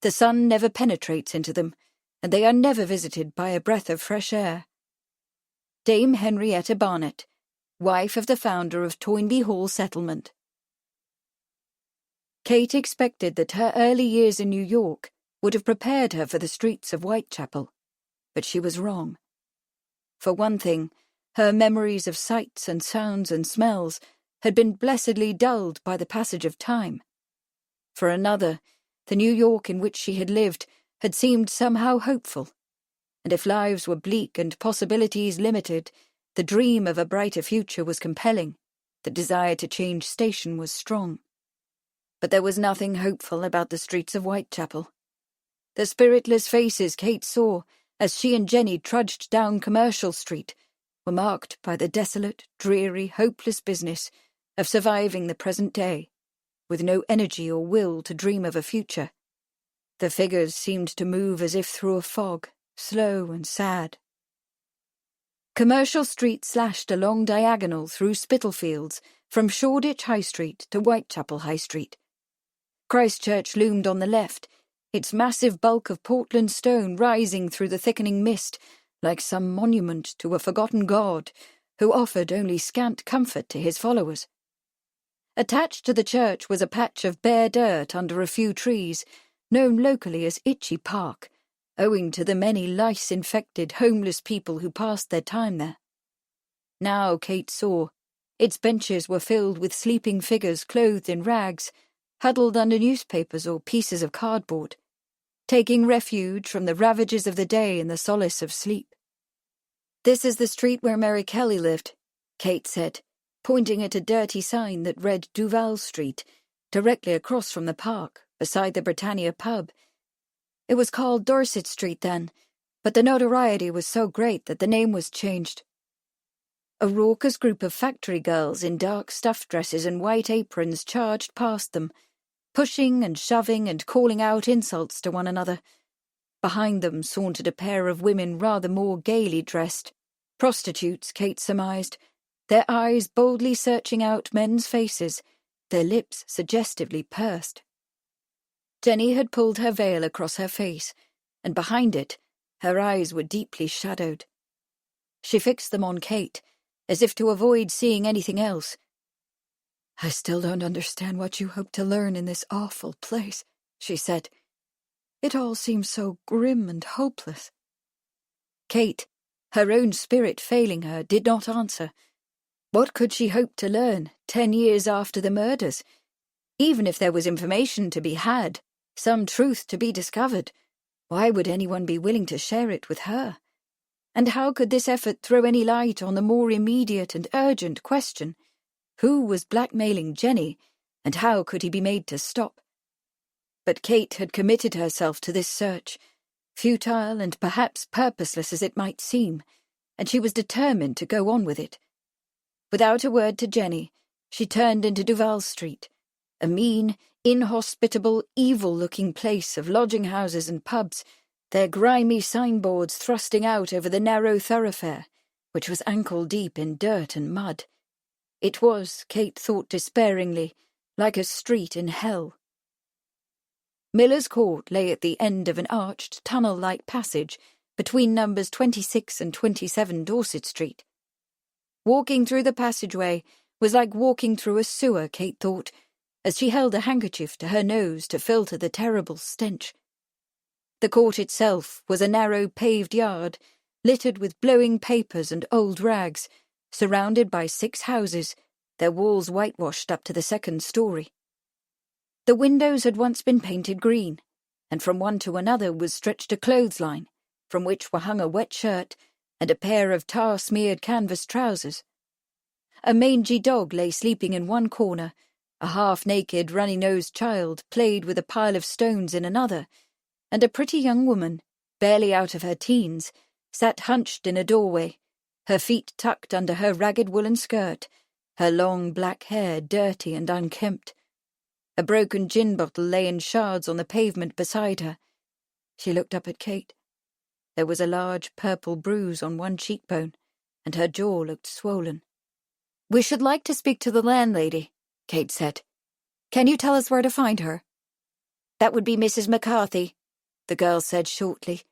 The sun never penetrates into them, and they are never visited by a breath of fresh air. Dame Henrietta Barnett, wife of the founder of Toynbee Hall Settlement. Kate expected that her early years in New York would have prepared her for the streets of Whitechapel, but she was wrong. For one thing, her memories of sights and sounds and smells had been blessedly dulled by the passage of time. For another, the New York in which she had lived had seemed somehow hopeful, and if lives were bleak and possibilities limited, the dream of a brighter future was compelling, the desire to change station was strong. But there was nothing hopeful about the streets of Whitechapel. The spiritless faces Kate saw as she and Jenny trudged down Commercial Street were marked by the desolate, dreary, hopeless business of surviving the present day, with no energy or will to dream of a future. The figures seemed to move as if through a fog, slow and sad. Commercial Street slashed a long diagonal through Spitalfields from Shoreditch High Street to Whitechapel High Street. Christchurch loomed on the left, its massive bulk of Portland stone rising through the thickening mist like some monument to a forgotten god who offered only scant comfort to his followers. Attached to the church was a patch of bare dirt under a few trees, known locally as Itchy Park, owing to the many lice-infected homeless people who passed their time there. Now, Kate saw, its benches were filled with sleeping figures clothed in rags, huddled under newspapers or pieces of cardboard, taking refuge from the ravages of the day in the solace of sleep. "This is the street where Mary Kelly lived," Kate said, pointing at a dirty sign that read Duval Street, directly across from the park, beside the Britannia pub. It was called Dorset Street then, but the notoriety was so great that the name was changed. A raucous group of factory girls in dark stuff dresses and white aprons charged past them, pushing and shoving and calling out insults to one another. Behind them sauntered a pair of women rather more gaily dressed, prostitutes, Kate surmised, their eyes boldly searching out men's faces, their lips suggestively pursed. Jenny had pulled her veil across her face, and behind it, her eyes were deeply shadowed. She fixed them on Kate, as if to avoid seeing anything else. "I still don't understand what you hope to learn in this awful place," she said. "It all seems so grim and hopeless." Kate, her own spirit failing her, did not answer. What could she hope to learn 10 years after the murders? Even if there was information to be had, some truth to be discovered, why would anyone be willing to share it with her? And how could this effort throw any light on the more immediate and urgent question? Who was blackmailing Jenny, and how could he be made to stop? But Kate had committed herself to this search, futile and perhaps purposeless as it might seem, and she was determined to go on with it. Without a word to Jenny, she turned into Duval Street, a mean, inhospitable, evil-looking place of lodging-houses and pubs, their grimy signboards thrusting out over the narrow thoroughfare, which was ankle-deep in dirt and mud. It was, Kate thought despairingly, like a street in hell. Miller's Court lay at the end of an arched, tunnel-like passage between numbers 26 and 27 Dorset Street. Walking through the passageway was like walking through a sewer, Kate thought, as she held a handkerchief to her nose to filter the terrible stench. The court itself was a narrow paved yard, littered with blowing papers and old rags, surrounded by 6 houses, their walls whitewashed up to the 2nd story. The windows had once been painted green, and from one to another was stretched a clothesline, from which were hung a wet shirt and a pair of tar-smeared canvas trousers. A mangy dog lay sleeping in one corner, a half-naked, runny-nosed child played with a pile of stones in another, and a pretty young woman, barely out of her teens, sat hunched in a doorway, her feet tucked under her ragged woolen skirt, her long black hair dirty and unkempt. A broken gin bottle lay in shards on the pavement beside her. She looked up at Kate. There was a large purple bruise on one cheekbone, and her jaw looked swollen. "We should like to speak to the landlady," Kate said. Can you tell us where to find her?" "That would be Mrs. McCarthy," the girl said shortly.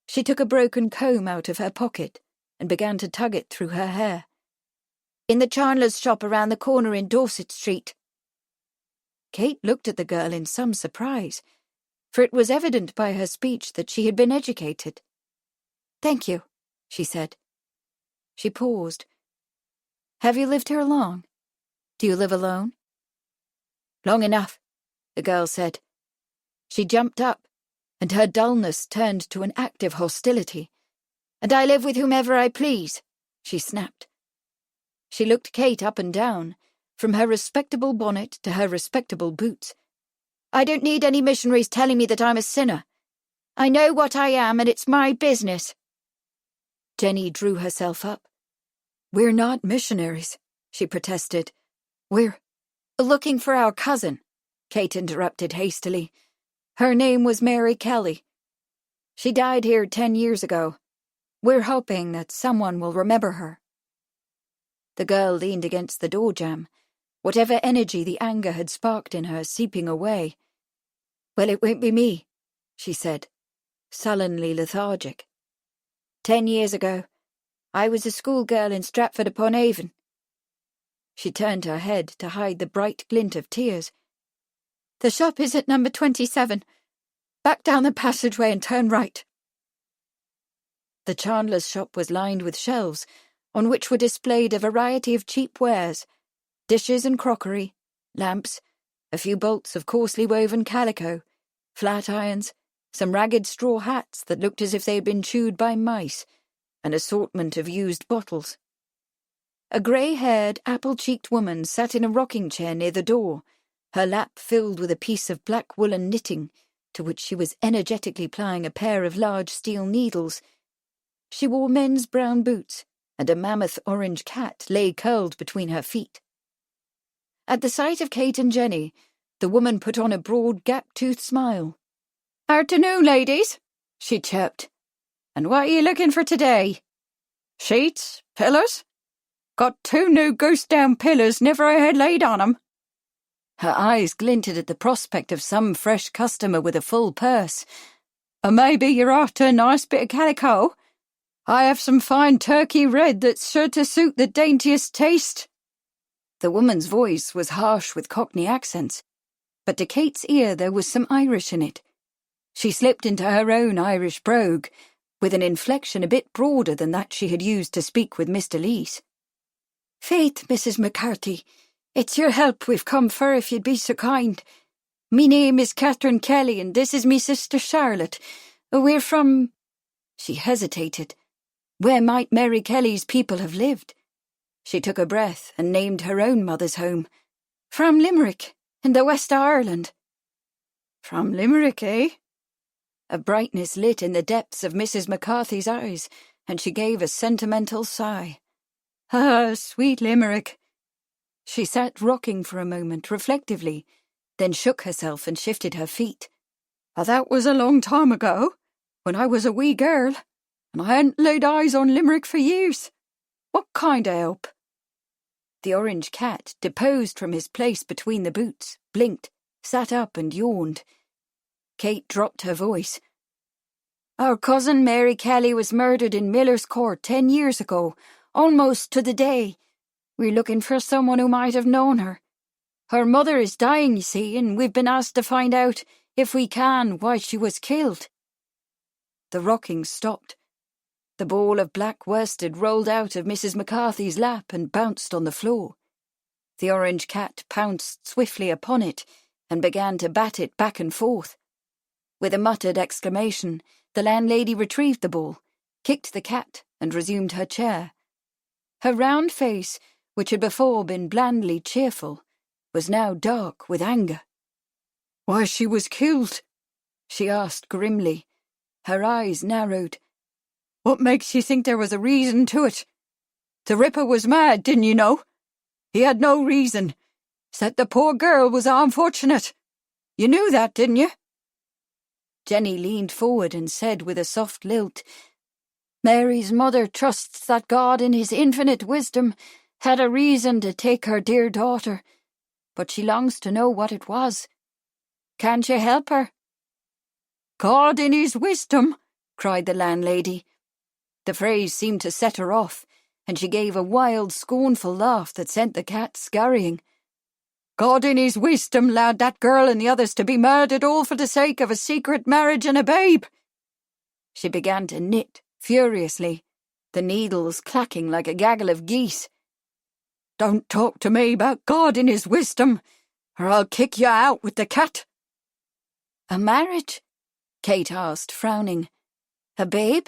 She took a broken comb out of her pocket and began to tug it through her hair. "In the chandler's shop around the corner in Dorset Street." Kate looked at the girl in some surprise, for it was evident by her speech that she had been educated. "Thank you," she said. She paused. "Have you lived here long? Do you live alone?" "Long enough," the girl said. She jumped up, and her dullness turned to an active hostility. "And I live with whomever I please," she snapped. She looked Kate up and down, from her respectable bonnet to her respectable boots. "I don't need any missionaries telling me that I'm a sinner. I know what I am, and it's my business." Jenny drew herself up. "We're not missionaries," she protested. "We're—" "Looking for our cousin," Kate interrupted hastily. "Her name was Mary Kelly. She died here 10 years ago. We're hoping that someone will remember her." The girl leaned against the door jamb, whatever energy the anger had sparked in her seeping away. "Well, it won't be me," she said, sullenly lethargic. 10 years ago, I was a schoolgirl in Stratford-upon-Avon." She turned her head to hide the bright glint of tears. "The shop is at number 27. Back down the passageway and turn right." The chandler's shop was lined with shelves, on which were displayed a variety of cheap wares, dishes and crockery, lamps, a few bolts of coarsely woven calico, flat irons, some ragged straw hats that looked as if they had been chewed by mice, an assortment of used bottles. A grey-haired, apple-cheeked woman sat in a rocking chair near the door, her lap filled with a piece of black woolen knitting, to which she was energetically plying a pair of large steel needles. She wore men's brown boots, and a mammoth orange cat lay curled between her feet. At the sight of Kate and Jenny, the woman put on a broad, gap-toothed smile. "Afternoon, ladies," she chirped. "And what are you looking for today? Sheets? Pillows? Got 2 new goose-down pillows never I had laid on 'em." Her eyes glinted at the prospect of some fresh customer with a full purse. "Maybe you're after a nice bit of calico? I have some fine turkey red that's sure to suit the daintiest taste." The woman's voice was harsh with Cockney accents, but to Kate's ear there was some Irish in it. She slipped into her own Irish brogue, with an inflection a bit broader than that she had used to speak with Mr. Lees. "Faith, Mrs. McCarthy, it's your help we've come for if you'd be so kind. Me name is Catherine Kelly, and this is me sister Charlotte. We're from—" She hesitated. Where might Mary Kelly's people have lived? She took a breath and named her own mother's home. "From Limerick, in the west of Ireland." "From Limerick, eh?" A brightness lit in the depths of Mrs. McCarthy's eyes, and she gave a sentimental sigh. "Ah, sweet Limerick." She sat rocking for a moment reflectively, then shook herself and shifted her feet. "That was a long time ago, when I was a wee girl, and I hadn't laid eyes on Limerick for years. What kind of help?" The orange cat deposed from his place between the boots, blinked, sat up and yawned. Kate dropped her voice. "Our cousin Mary Kelly was murdered in Miller's Court 10 years ago, almost to the day. We're looking for someone who might have known her. Her mother is dying, you see, and we've been asked to find out, if we can, why she was killed." The rocking stopped. The ball of black worsted rolled out of Mrs. McCarthy's lap and bounced on the floor. The orange cat pounced swiftly upon it and began to bat it back and forth. With a muttered exclamation, the landlady retrieved the ball, kicked the cat, and resumed her chair. Her round face, which had before been blandly cheerful, was now dark with anger. "Why she was killed?" she asked grimly. Her eyes narrowed. "What makes you think there was a reason to it? The Ripper was mad, didn't you know? He had no reason. Said the poor girl was unfortunate. You knew that, didn't you?" Jenny leaned forward and said with a soft lilt, "Mary's mother trusts that God in his infinite wisdom had a reason to take her dear daughter. but she longs to know what it was. Can't you help her?" "God in his wisdom," cried the landlady. The phrase seemed to set her off, and she gave a wild, scornful laugh that sent the cat scurrying. "God in his wisdom allowed that girl and the others to be murdered all for the sake of a secret marriage and a babe." She began to knit furiously, the needles clacking like a gaggle of geese. "Don't talk to me about God in his wisdom, or I'll kick you out with the cat." "A marriage?" Kate asked, frowning. "A babe?"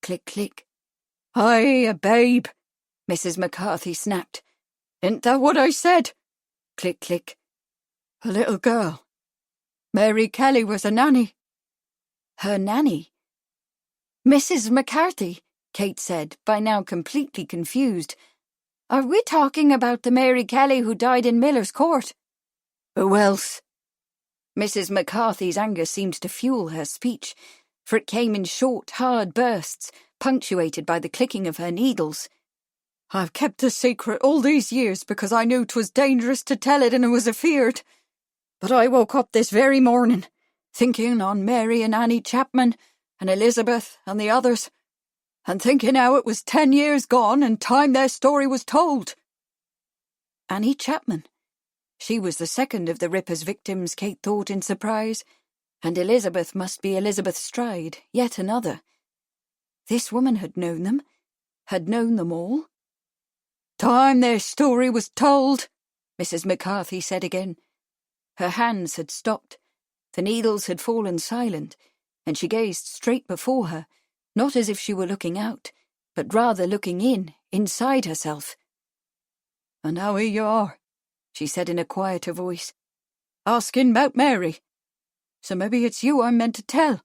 Click, click. "Aye, a babe," Mrs. McCarthy snapped. "Ain't that what I said?" Click, click. "A little girl. Mary Kelly was a nanny." Her nanny? "Mrs. McCarthy," Kate said, by now completely confused. "Are we talking about the Mary Kelly who died in Miller's Court?" "Who else?" Mrs. McCarthy's anger seemed to fuel her speech, for it came in short, hard bursts, punctuated by the clicking of her needles. "I've kept a secret all these years because I knew 'twas dangerous to tell it and I was afeard. But I woke up this very morning, thinking on Mary and Annie Chapman and Elizabeth and the others, and thinking how it was 10 years gone and time their story was told." Annie Chapman? She was the second of the Ripper's victims, Kate thought in surprise, and Elizabeth must be Elizabeth Stride, yet another. This woman had known them all. "Time their story was told," Mrs. McCarthy said again. Her hands had stopped, the needles had fallen silent, and she gazed straight before her, not as if she were looking out, but rather looking inside herself. "And now here you are," she said in a quieter voice, "asking about Mary. So maybe it's you I'm meant to tell."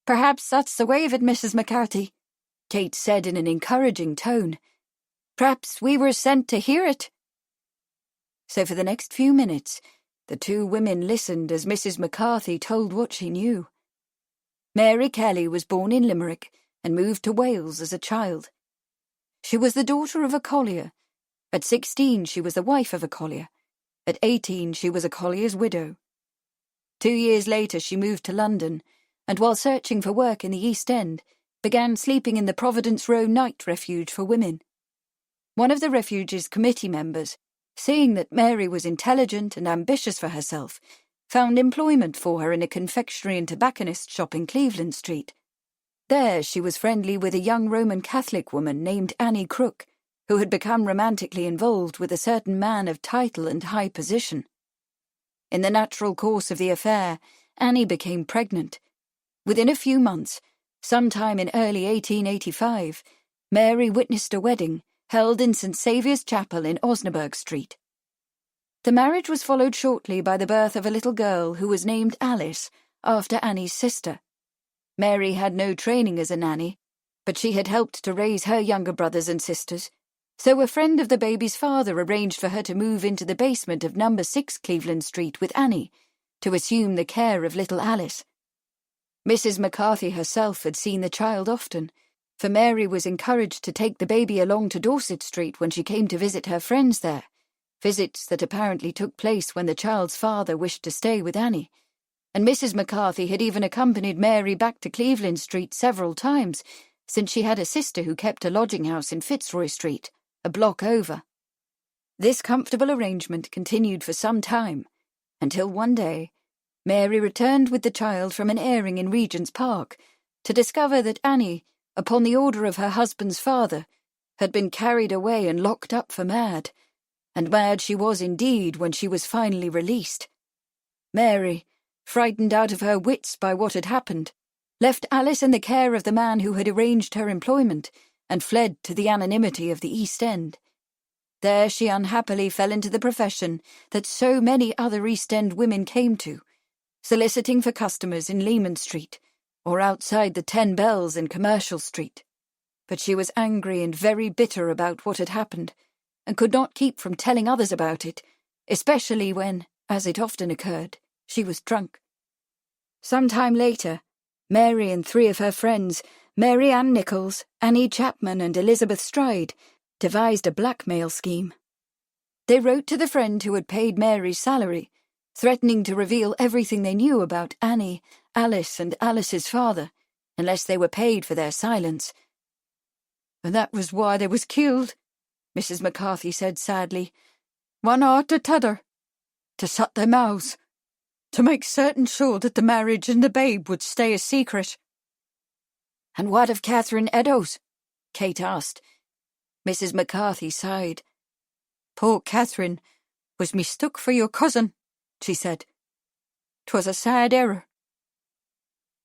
"Perhaps that's the way of it, Mrs. McCarthy," Kate said in an encouraging tone. "Perhaps we were sent to hear it." So for the next few minutes, the two women listened as Mrs. McCarthy told what she knew. Mary Kelly was born in Limerick and moved to Wales as a child. She was the daughter of a collier. At 16, she was the wife of a collier. At 18, she was a collier's widow. 2 years later, she moved to London, and while searching for work in the East End, began sleeping in the Providence Row Night Refuge for Women. One of the refuge's committee members, seeing that Mary was intelligent and ambitious for herself, found employment for her in a confectionery and tobacconist shop in Cleveland Street. There she was friendly with a young Roman Catholic woman named Annie Crook, who had become romantically involved with a certain man of title and high position. In the natural course of the affair, Annie became pregnant. Within a few months, sometime in early 1885, Mary witnessed a wedding held in St. Saviour's Chapel in Osnaburg Street. The marriage was followed shortly by the birth of a little girl who was named Alice, after Annie's sister. Mary had no training as a nanny, but she had helped to raise her younger brothers and sisters, so a friend of the baby's father arranged for her to move into the basement of No. 6 Cleveland Street with Annie, to assume the care of little Alice. Mrs. McCarthy herself had seen the child often, for Mary was encouraged to take the baby along to Dorset Street when she came to visit her friends there, visits that apparently took place when the child's father wished to stay with Annie, and Mrs. McCarthy had even accompanied Mary back to Cleveland Street several times, since she had a sister who kept a lodging-house in Fitzroy Street, a block over. This comfortable arrangement continued for some time, until one day Mary returned with the child from an airing in Regent's Park to discover that Annie, upon the order of her husband's father, had been carried away and locked up for mad, and mad she was indeed when she was finally released. Mary, frightened out of her wits by what had happened, left Alice in the care of the man who had arranged her employment and fled to the anonymity of the East End. There she unhappily fell into the profession that so many other East End women came to, soliciting for customers in Lehman Street, or outside the 10 Bells in Commercial Street. But she was angry and very bitter about what had happened, and could not keep from telling others about it, especially when, as it often occurred, she was drunk. Some time later, Mary and 3 of her friends, Mary Ann Nichols, Annie Chapman and Elizabeth Stride, devised a blackmail scheme. They wrote to the friend who had paid Mary's salary, threatening to reveal everything they knew about Annie, Alice, and Alice's father, unless they were paid for their silence. "And that was why they was killed," Mrs. McCarthy said sadly. "One after t'other, to shut their mouths, to make certain sure that the marriage and the babe would stay a secret." "And what of Catherine Eddowes?" Kate asked. Mrs. McCarthy sighed. "Poor Catherine was mistook for your cousin," she said. "'Twas a sad error."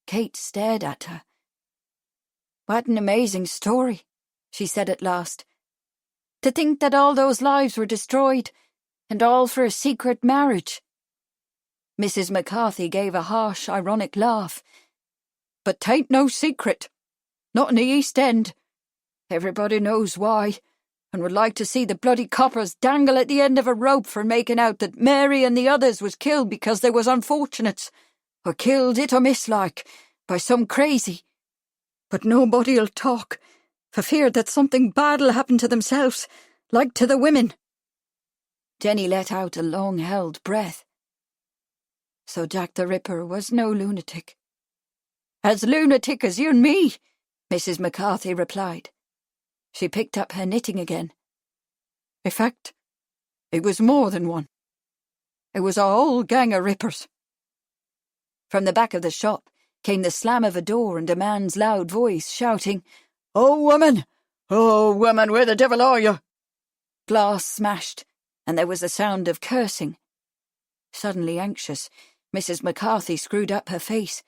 Kate stared at her. "What an amazing story," she said at last. "To think that all those lives were destroyed, and all for a secret marriage." Mrs. McCarthy gave a harsh, ironic laugh. "But 'tain't no secret. Not in the East End. Everybody knows why, and would like to see the bloody coppers dangle at the end of a rope for making out that Mary and the others was killed because they was unfortunates, or killed it or miss-like, by some crazy. But nobody'll talk, for fear that something bad'll happen to themselves, like to the women." Jenny let out a long-held breath. "So Jack the Ripper was no lunatic." "As lunatic as you and me," Mrs. McCarthy replied. She picked up her knitting again. "In fact, it was more than one. It was a whole gang of rippers." From the back of the shop came the slam of a door and a man's loud voice shouting, "Oh, woman! Oh, woman, where the devil are you?" Glass smashed, and there was a sound of cursing. Suddenly anxious, Mrs. McCarthy screwed up her face.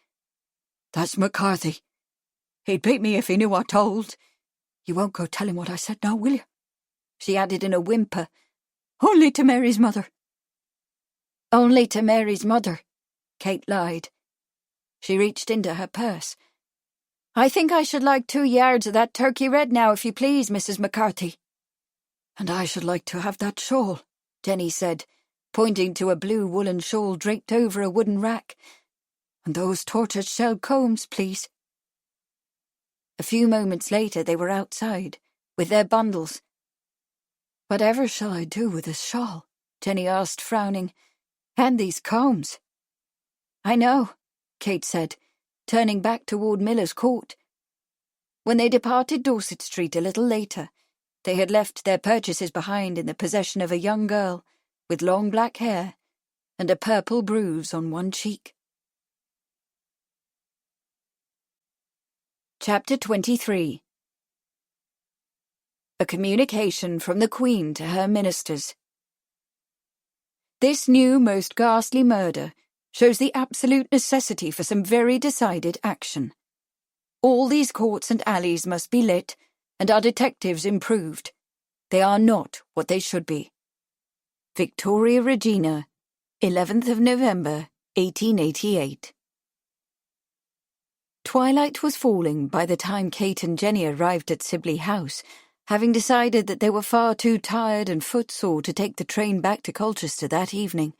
"That's McCarthy. He'd beat me if he knew I told. You won't go tell him what I said now, will you?" She added in a whimper, "Only to Mary's mother." "Only to Mary's mother," Kate lied. She reached into her purse. "I think I should like 2 yards of that turkey red now, if you please, Mrs. McCarthy." "And I should like to have that shawl," Jenny said, pointing to a blue woolen shawl draped over a wooden rack. "And those tortoise-shell combs, please." A few moments later they were outside, with their bundles. "Whatever shall I do with this shawl?" Jenny asked, frowning. "And these combs." "I know," Kate said, turning back toward Miller's Court. When they departed Dorset Street a little later, they had left their purchases behind in the possession of a young girl with long black hair and a purple bruise on one cheek. Chapter 23. A communication from the Queen to her ministers. This new most ghastly murder shows the absolute necessity for some very decided action. All these courts and alleys must be lit, and our detectives improved. They are not what they should be. Victoria Regina, 11th of November, 1888. Twilight was falling by the time Kate and Jenny arrived at Sibley House, having decided that they were far too tired and footsore to take the train back to Colchester that evening.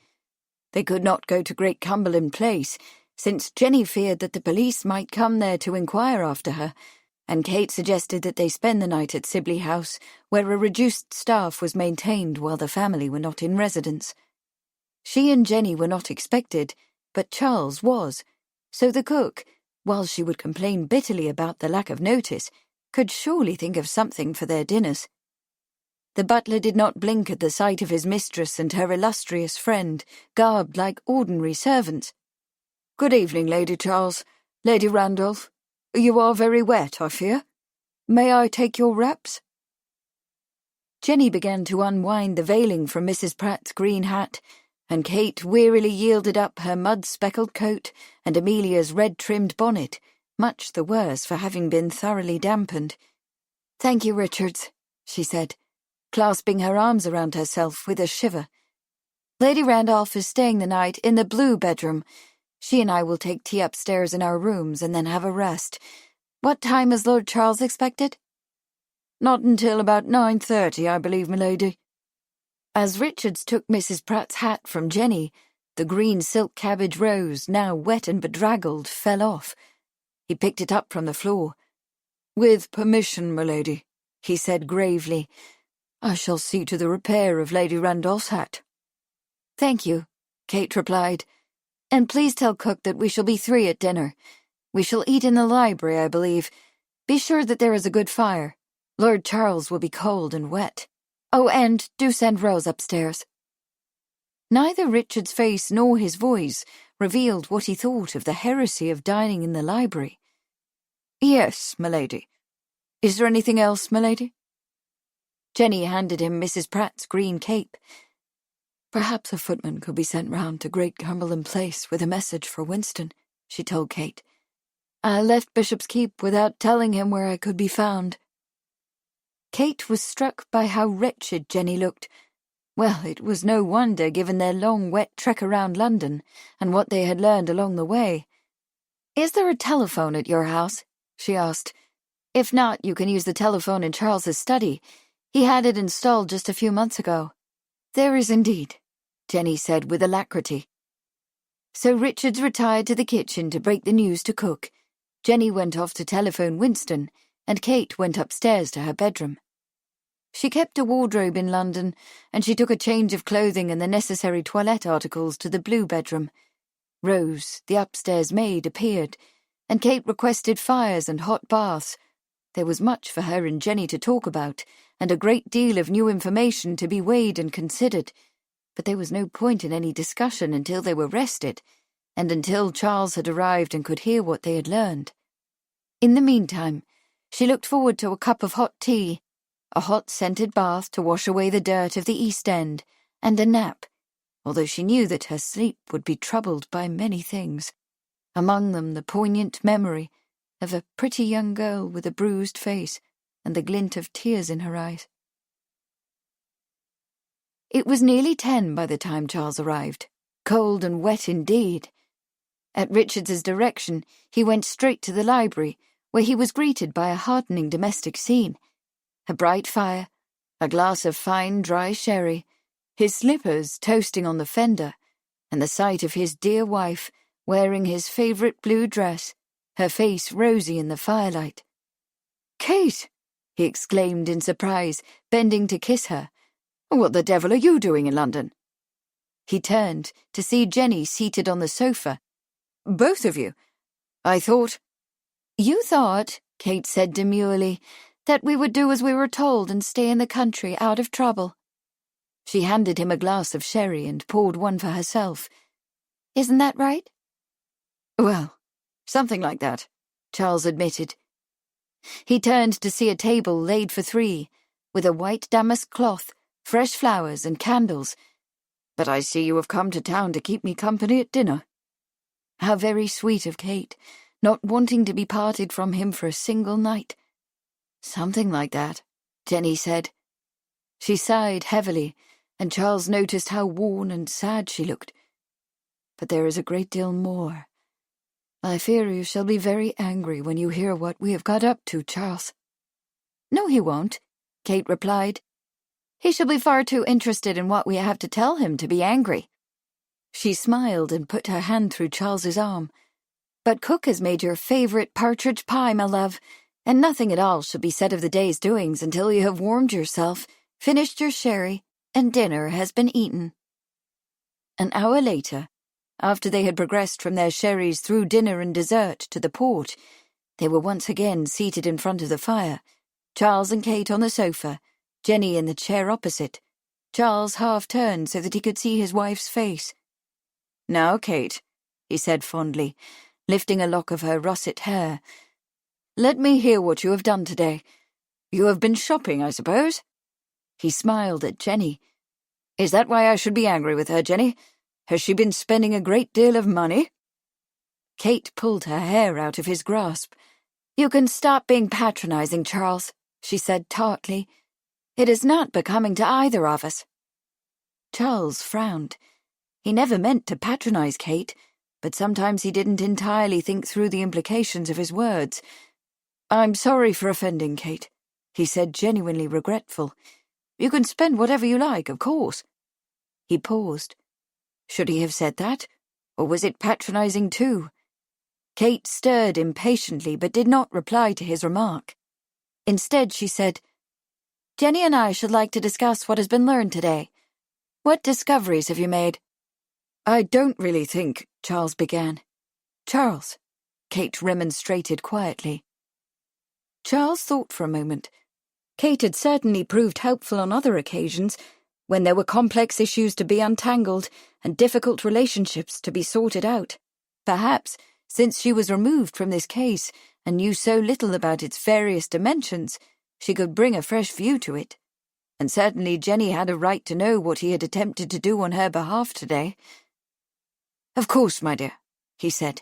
They could not go to Great Cumberland Place, since Jenny feared that the police might come there to inquire after her, and Kate suggested that they spend the night at Sibley House, where a reduced staff was maintained while the family were not in residence. She and Jenny were not expected, but Charles was, so the cook, while she would complain bitterly about the lack of notice, could surely think of something for their dinners. The butler did not blink at the sight of his mistress and her illustrious friend, garbed like ordinary servants. "Good evening, Lady Charles. Lady Randolph. You are very wet, I fear. May I take your wraps?" Jenny began to unwind the veiling from Mrs. Pratt's green hat, and Kate wearily yielded up her mud-speckled coat and Amelia's red-trimmed bonnet, much the worse for having been thoroughly dampened. "Thank you, Richards," she said, clasping her arms around herself with a shiver. "Lady Randolph is staying the night in the blue bedroom. She and I will take tea upstairs in our rooms and then have a rest. What time is Lord Charles expected?" "Not until about 9:30, I believe, milady." As Richards took Mrs. Pratt's hat from Jenny, the green silk cabbage rose, now wet and bedraggled, fell off. He picked it up from the floor. "With permission, milady," he said gravely. I shall see to the repair of Lady Randolph's hat." "Thank you," Kate replied. "And please tell cook that we shall be 3 at dinner. We shall eat in the library, I believe. Be sure that there is a good fire. Lord Charles will be cold and wet. Oh, and do send Rose upstairs." Neither Richard's face nor his voice revealed what he thought of the heresy of dining in the library. "Yes, m'lady. Is there anything else, m'lady?" Jenny handed him Mrs. Pratt's green cape. "Perhaps a footman could be sent round to Great Cumberland Place with a message for Winston," she told Kate. "I left Bishop's Keep without telling him where I could be found." Kate was struck by how wretched Jenny looked. Well, it was no wonder, given their long, wet trek around London, and what they had learned along the way. "Is there a telephone at your house?" she asked. "If not, you can use the telephone in Charles's study. He had it installed just a few months ago." "There is indeed," Jenny said with alacrity. So Richards retired to the kitchen to break the news to cook. Jenny went off to telephone Winston, and Kate went upstairs to her bedroom. She kept a wardrobe in London, and she took a change of clothing and the necessary toilette articles to the blue bedroom. Rose, the upstairs maid, appeared, and Kate requested fires and hot baths. There was much for her and Jenny to talk about, and a great deal of new information to be weighed and considered, but there was no point in any discussion until they were rested, and until Charles had arrived and could hear what they had learned. In the meantime, she looked forward to a cup of hot tea, a hot scented bath to wash away the dirt of the East End, and a nap, although she knew that her sleep would be troubled by many things, among them the poignant memory of a pretty young girl with a bruised face and the glint of tears in her eyes. It was nearly 10 by the time Charles arrived, cold and wet indeed. At Richards's direction, he went straight to the library, where he was greeted by a heartening domestic scene. A bright fire, a glass of fine dry sherry, his slippers toasting on the fender, and the sight of his dear wife wearing his favourite blue dress, her face rosy in the firelight. "Kate!" he exclaimed in surprise, bending to kiss her. "What the devil are you doing in London?" He turned to see Jenny seated on the sofa. "Both of you? I thought—" "You thought," Kate said demurely, "that we would do as we were told and stay in the country out of trouble." She handed him a glass of sherry and poured one for herself. "Isn't that right?" "Well, something like that," Charles admitted. He turned to see a table laid for 3, with a white damask cloth, fresh flowers and candles. "But I see you have come to town to keep me company at dinner." How very sweet of Kate, not wanting to be parted from him for a single night. "Something like that," Jenny said. She sighed heavily, and Charles noticed how worn and sad she looked. "But there is a great deal more. I fear you shall be very angry when you hear what we have got up to, Charles." "No, he won't," Kate replied. "He shall be far too interested in what we have to tell him to be angry." She smiled and put her hand through Charles's arm. "But cook has made your favourite partridge pie, my love, and nothing at all should be said of the day's doings until you have warmed yourself, finished your sherry, and dinner has been eaten." An hour later, after they had progressed from their sherries through dinner and dessert to the port, they were once again seated in front of the fire, Charles and Kate on the sofa, Jenny in the chair opposite, Charles half turned so that he could see his wife's face. "Now, Kate," he said fondly, lifting a lock of her russet hair, "let me hear what you have done today. You have been shopping, I suppose?" He smiled at Jenny. "Is that why I should be angry with her, Jenny? Has she been spending a great deal of money?" Kate pulled her hair out of his grasp. "You can stop being patronizing, Charles," she said tartly. "It is not becoming to either of us." Charles frowned. He never meant to patronize Kate, but sometimes he didn't entirely think through the implications of his words. "I'm sorry for offending, Kate," he said, genuinely regretful. "You can spend whatever you like, of course." He paused. Should he have said that, or was it patronizing too? Kate stirred impatiently but did not reply to his remark. Instead, she said, Jenny and I should like to discuss what has been learned today. What discoveries have you made?" "I don't really think," Charles began. "Charles," Kate remonstrated quietly. Charles thought for a moment. Kate had certainly proved helpful on other occasions, when there were complex issues to be untangled and difficult relationships to be sorted out. Perhaps, since she was removed from this case and knew so little about its various dimensions, she could bring a fresh view to it. And certainly Jenny had a right to know what he had attempted to do on her behalf today. "Of course, my dear," he said,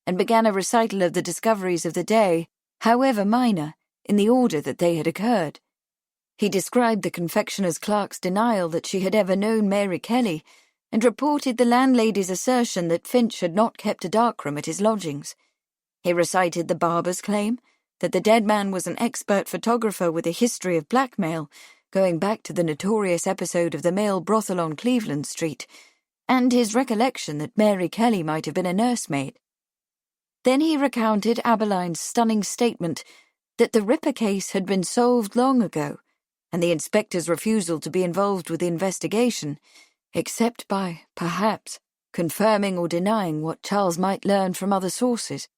and began a recital of the discoveries of the day, however minor, in the order that they had occurred. He described the confectioner's clerk's denial that she had ever known Mary Kelly, and reported the landlady's assertion that Finch had not kept a darkroom at his lodgings. He recited the barber's claim that the dead man was an expert photographer with a history of blackmail, going back to the notorious episode of the male brothel on Cleveland Street, and his recollection that Mary Kelly might have been a nursemaid. Then he recounted Abeline's stunning statement that the Ripper case had been solved long ago, and the inspector's refusal to be involved with the investigation, except by, perhaps, confirming or denying what Charles might learn from other sources.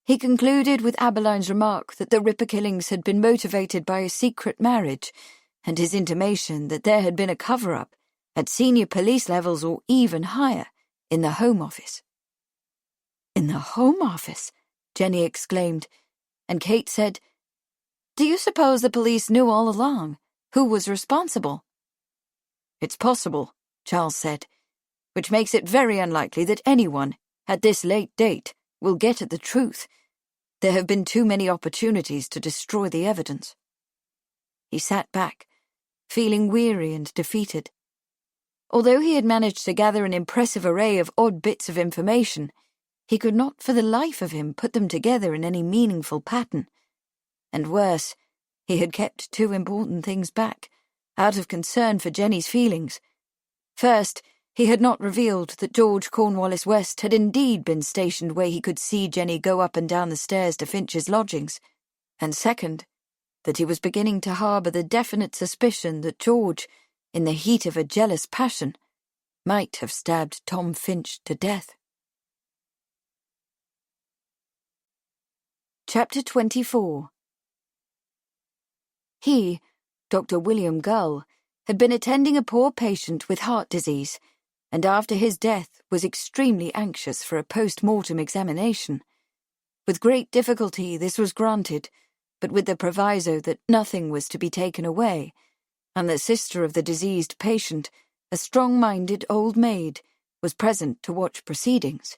He concluded with Abeline's remark that the Ripper killings had been motivated by a secret marriage, and his intimation that there had been a cover-up, at senior police levels or even higher, in the Home Office. "In the Home Office?" Jenny exclaimed, and Kate said, "Do you suppose the police knew all along who was responsible?" "It's possible," Charles said, "which makes it very unlikely that anyone, at this late date, will get at the truth. There have been too many opportunities to destroy the evidence." He sat back, feeling weary and defeated. Although he had managed to gather an impressive array of odd bits of information, he could not for the life of him put them together in any meaningful pattern. And worse, he had kept two important things back, out of concern for Jenny's feelings. First, he had not revealed that George Cornwallis West had indeed been stationed where he could see Jenny go up and down the stairs to Finch's lodgings, and second, that he was beginning to harbour the definite suspicion that George, in the heat of a jealous passion, might have stabbed Tom Finch to death. Chapter 24. He, Dr. William Gull, had been attending a poor patient with heart disease, and after his death was extremely anxious for a post-mortem examination. With great difficulty this was granted, but with the proviso that nothing was to be taken away, and the sister of the diseased patient, a strong-minded old maid, was present to watch proceedings.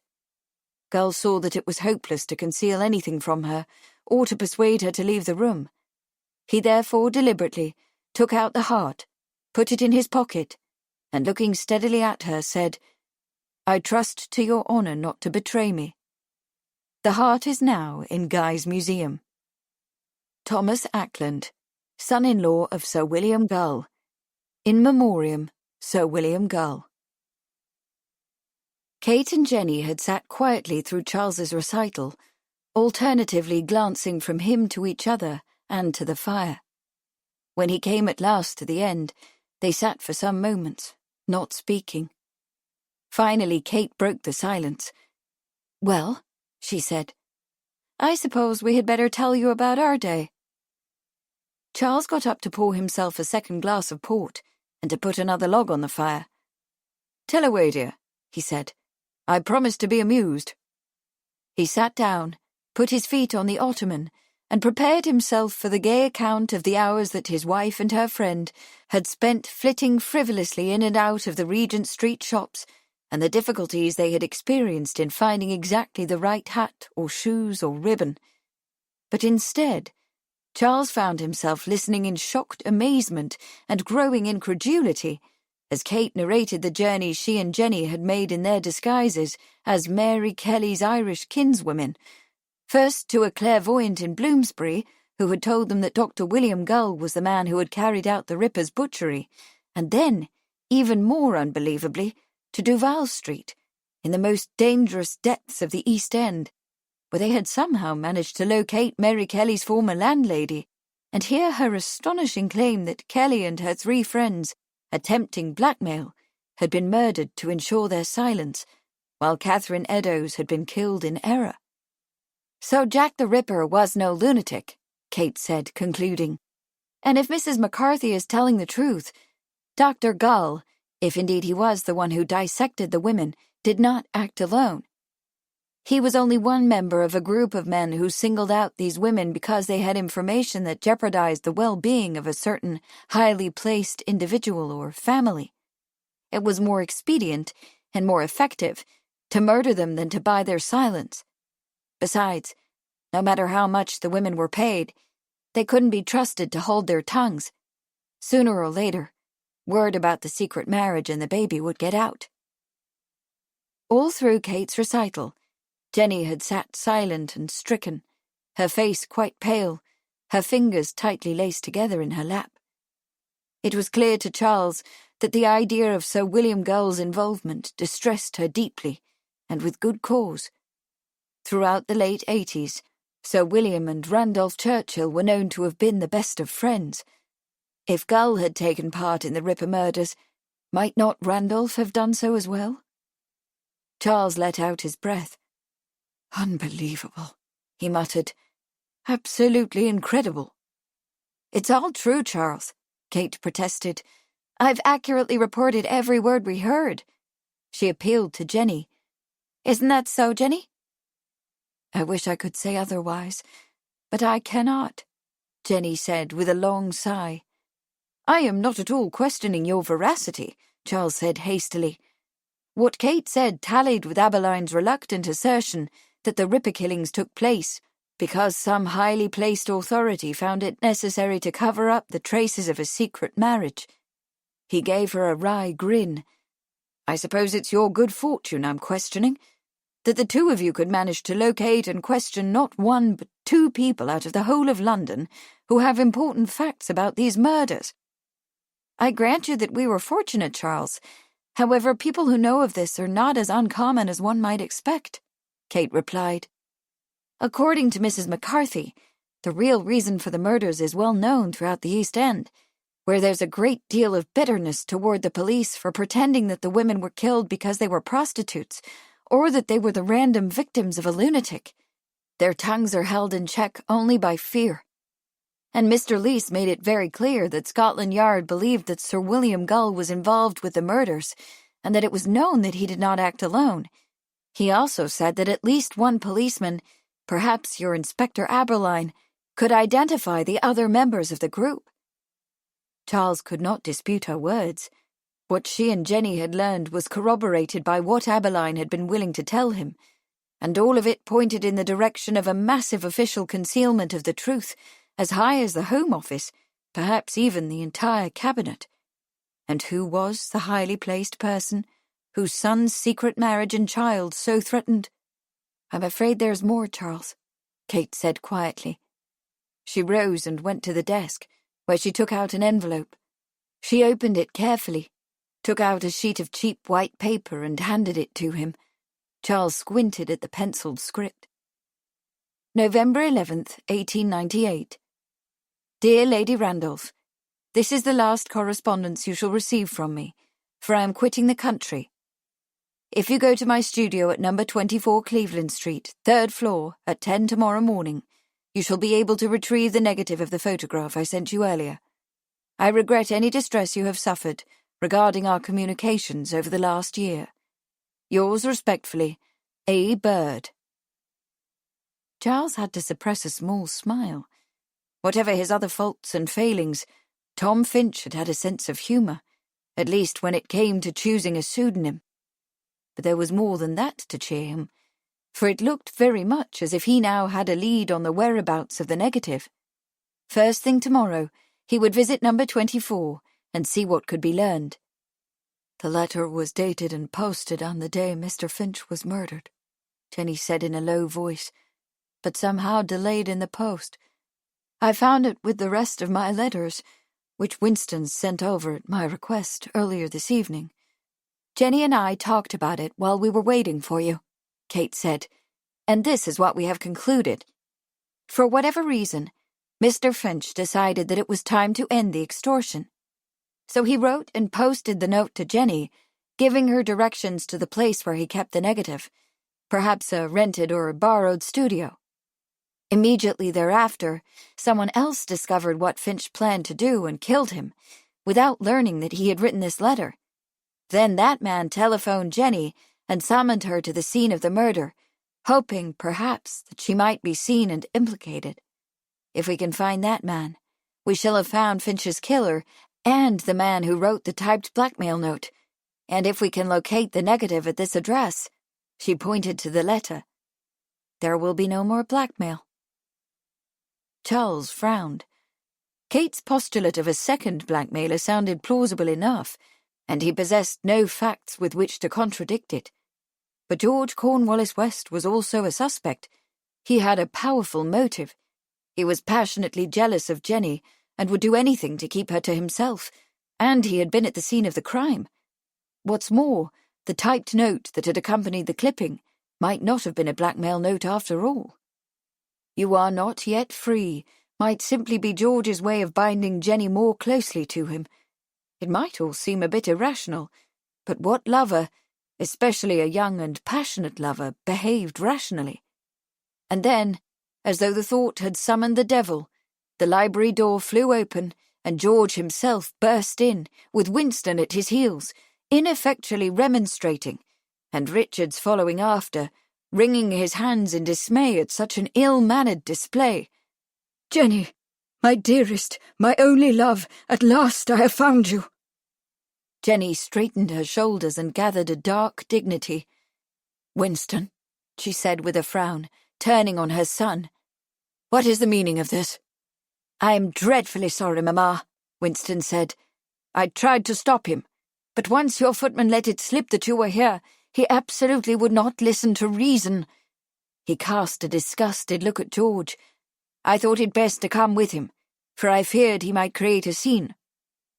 Gull saw that it was hopeless to conceal anything from her, or to persuade her to leave the room. He therefore deliberately took out the heart, put it in his pocket, and looking steadily at her, said, "I trust to your honour not to betray me. The heart is now in Guy's Museum. Thomas Ackland, son-in-law of Sir William Gull. In memoriam, Sir William Gull." Kate and Jenny had sat quietly through Charles's recital, alternatively glancing from him to each other and to the fire. When he came at last to the end, they sat for some moments, not speaking. Finally, Kate broke the silence. "Well," she said, "I suppose we had better tell you about our day." Charles got up to pour himself a second glass of port and to put another log on the fire. "Tell away, dear," he said. "I promise to be amused." He sat down, put his feet on the ottoman, and prepared himself for the gay account of the hours that his wife and her friend had spent flitting frivolously in and out of the Regent Street shops, and the difficulties they had experienced in finding exactly the right hat or shoes or ribbon. But instead, Charles found himself listening in shocked amazement and growing incredulity as Kate narrated the journeys she and Jenny had made in their disguises as Mary Kelly's Irish kinswomen, first to a clairvoyant in Bloomsbury who had told them that Dr. William Gull was the man who had carried out the Ripper's butchery, and then, even more unbelievably, to Duval Street, in the most dangerous depths of the East End, where they had somehow managed to locate Mary Kelly's former landlady, and hear her astonishing claim that Kelly and her 3 friends, attempting blackmail, had been murdered to ensure their silence, while Catherine Eddowes had been killed in error. "So Jack the Ripper was no lunatic," Kate said, concluding. "And if Mrs. McCarthy is telling the truth, Dr. Gull, if indeed he was the one who dissected the women, did not act alone. He was only one member of a group of men who singled out these women because they had information that jeopardized the well-being of a certain highly placed individual or family. It was more expedient and more effective to murder them than to buy their silence. Besides, no matter how much the women were paid, they couldn't be trusted to hold their tongues. Sooner or later, word about the secret marriage and the baby would get out." All through Kate's recital, Jenny had sat silent and stricken, her face quite pale, her fingers tightly laced together in her lap. It was clear to Charles that the idea of Sir William Gull's involvement distressed her deeply, and with good cause. Throughout the late 80s, Sir William and Randolph Churchill were known to have been the best of friends. If Gull had taken part in the Ripper murders, might not Randolph have done so as well? Charles let out his breath. "Unbelievable," he muttered. "Absolutely incredible." "It's all true, Charles," Kate protested. "I've accurately reported every word we heard." She appealed to Jenny. "Isn't that so, Jenny?" "I wish I could say otherwise, but I cannot," Jenny said with a long sigh. "I am not at all questioning your veracity," Charles said hastily. What Kate said tallied with Abeline's reluctant assertion that the Ripper killings took place because some highly placed authority found it necessary to cover up the traces of a secret marriage. He gave her a wry grin. "I suppose it's your good fortune I'm questioning, that the 2 of you could manage to locate and question not 1 but 2 people out of the whole of London who have important facts about these murders." "I grant you that we were fortunate, Charles. However, people who know of this are not as uncommon as one might expect," Kate replied. "According to Mrs. McCarthy, the real reason for the murders is well known throughout the East End, where there's a great deal of bitterness toward the police for pretending that the women were killed because they were prostitutes, or that they were the random victims of a lunatic. Their tongues are held in check only by fear. And Mr. Leese made it very clear that Scotland Yard believed that Sir William Gull was involved with the murders, and that it was known that he did not act alone. He also said that at least 1 policeman, perhaps your Inspector Aberline, could identify the other members of the group." Charles could not dispute her words. What she and Jenny had learned was corroborated by what Aberline had been willing to tell him, and all of it pointed in the direction of a massive official concealment of the truth, as high as the Home Office, perhaps even the entire cabinet. And who was the highly placed person whose son's secret marriage and child so threatened? "I'm afraid there's more, Charles," Kate said quietly. She rose and went to the desk, where she took out an envelope. She opened it carefully, took out a sheet of cheap white paper and handed it to him. Charles squinted at the penciled script. November 11th, 1898. Dear Lady Randolph, this is the last correspondence you shall receive from me, for I am quitting the country. If you go to my studio at number 24 Cleveland Street, 3rd floor, at 10 tomorrow morning, you shall be able to retrieve the negative of the photograph I sent you earlier. I regret any distress you have suffered regarding our communications over the last year. Yours respectfully, A. Bird. Charles had to suppress a small smile. Whatever his other faults and failings, Tom Finch had a sense of humour, at least when it came to choosing a pseudonym. But there was more than that to cheer him, for it looked very much as if he now had a lead on the whereabouts of the negative. First thing tomorrow, he would visit number 24 and see what could be learned. The letter was dated and posted on the day Mr. Finch was murdered, Jenny said in a low voice, but somehow delayed in the post. I found it with the rest of my letters, which Winston sent over at my request earlier this evening. Jenny and I talked about it while we were waiting for you, Kate said, and this is what we have concluded. For whatever reason, Mr. Finch decided that it was time to end the extortion. So he wrote and posted the note to Jenny, giving her directions to the place where he kept the negative, perhaps a rented or borrowed studio. Immediately thereafter, someone else discovered what Finch planned to do and killed him, without learning that he had written this letter. Then that man telephoned Jenny and summoned her to the scene of the murder, hoping, perhaps, that she might be seen and implicated. If we can find that man, we shall have found Finch's killer and the man who wrote the typed blackmail note. And if we can locate the negative at this address, she pointed to the letter, there will be no more blackmail. Charles frowned. Kate's postulate of a second blackmailer sounded plausible enough, and he possessed no facts with which to contradict it. But George Cornwallis West was also a suspect. He had a powerful motive. He was passionately jealous of Jenny and would do anything to keep her to himself, and he had been at the scene of the crime. What's more, the typed note that had accompanied the clipping might not have been a blackmail note after all. "You are not yet free" might simply be George's way of binding Jenny more closely to him. It might all seem a bit irrational, but what lover, especially a young and passionate lover, behaved rationally? And then, as though the thought had summoned the devil, the library door flew open and George himself burst in, with Winston at his heels, ineffectually remonstrating, and Richards following after, wringing his hands in dismay at such an ill-mannered display. "Jenny, my dearest, my only love, at last I have found you." Jenny straightened her shoulders and gathered a dark dignity. "Winston," she said with a frown, turning on her son, "what is the meaning of this?" "I am dreadfully sorry, Mamma," Winston said. "I tried to stop him, but once your footman let it slip that you were here, he absolutely would not listen to reason." He cast a disgusted look at George. "I thought it best to come with him, for I feared he might create a scene."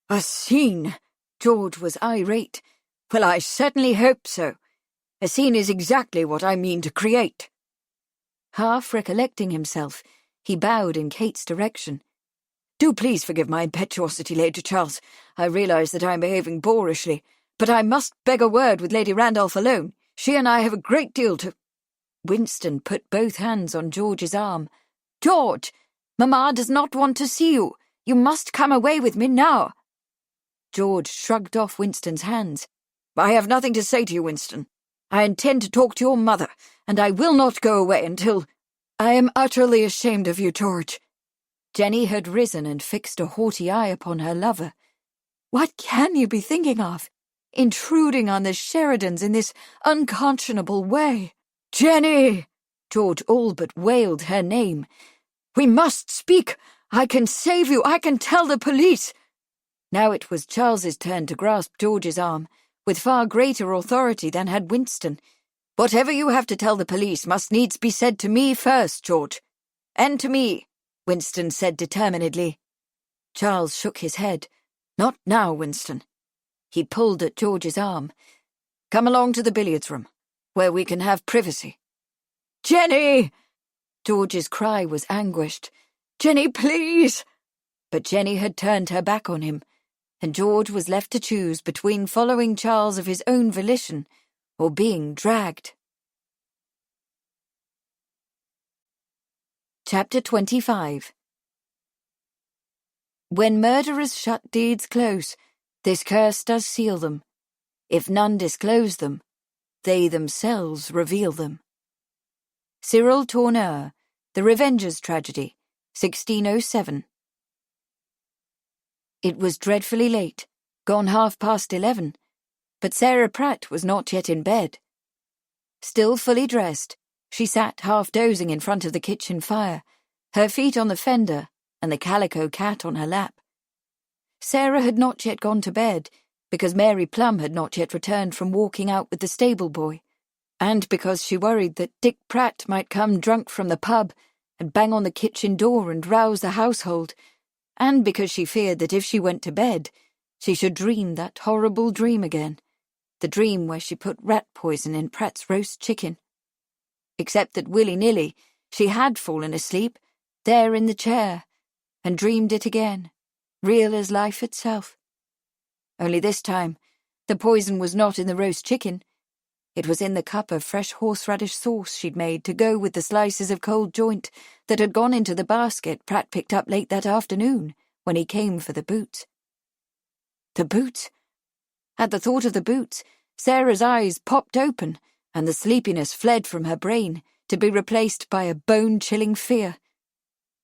"A scene?" George was irate. "Well, I certainly hope so. A scene is exactly what I mean to create." Half recollecting himself, he bowed in Kate's direction. "Do please forgive my impetuosity, Lady Charles. I realize that I am behaving boorishly, but I must beg a word with Lady Randolph alone. She and I have a great deal to—" Winston put both hands on George's arm. "George, Mamma does not want to see you. You must come away with me now." George shrugged off Winston's hands. "I have nothing to say to you, Winston. I intend to talk to your mother, and I will not go away until— I am utterly ashamed of you, George." Jenny had risen and fixed a haughty eye upon her lover. "What can you be thinking of? Intruding on the Sheridans in this unconscionable way." "Jenny!" George all but wailed her name. "We must speak. I can save you. I can tell the police." Now it was Charles's turn to grasp George's arm, with far greater authority than had Winston. "Whatever you have to tell the police must needs be said to me first, George." "And to me," Winston said determinedly. Charles shook his head. "Not now, Winston." He pulled at George's arm. "Come along to the billiards room, where we can have privacy." "Jenny!" George's cry was anguished. "Jenny, please!" But Jenny had turned her back on him, and George was left to choose between following Charles of his own volition or being dragged. Chapter 25. When murderers shut deeds close, this curse does seal them. If none disclose them, they themselves reveal them. Cyril Tourneur, The Revenger's Tragedy, 1607. It was dreadfully late, gone 11:30, but Sarah Pratt was not yet in bed. Still fully dressed, she sat half-dozing in front of the kitchen fire, her feet on the fender and the calico cat on her lap. Sarah had not yet gone to bed, because Mary Plum had not yet returned from walking out with the stable boy, and because she worried that Dick Pratt might come drunk from the pub and bang on the kitchen door and rouse the household, and because she feared that if she went to bed, she should dream that horrible dream again, the dream where she put rat poison in Pratt's roast chicken. Except that willy-nilly, she had fallen asleep, there in the chair, and dreamed it again, real as life itself. Only this time, the poison was not in the roast chicken. It was in the cup of fresh horseradish sauce she'd made to go with the slices of cold joint that had gone into the basket Pratt picked up late that afternoon when he came for the boots. The boots? At the thought of the boots, Sarah's eyes popped open and the sleepiness fled from her brain to be replaced by a bone-chilling fear.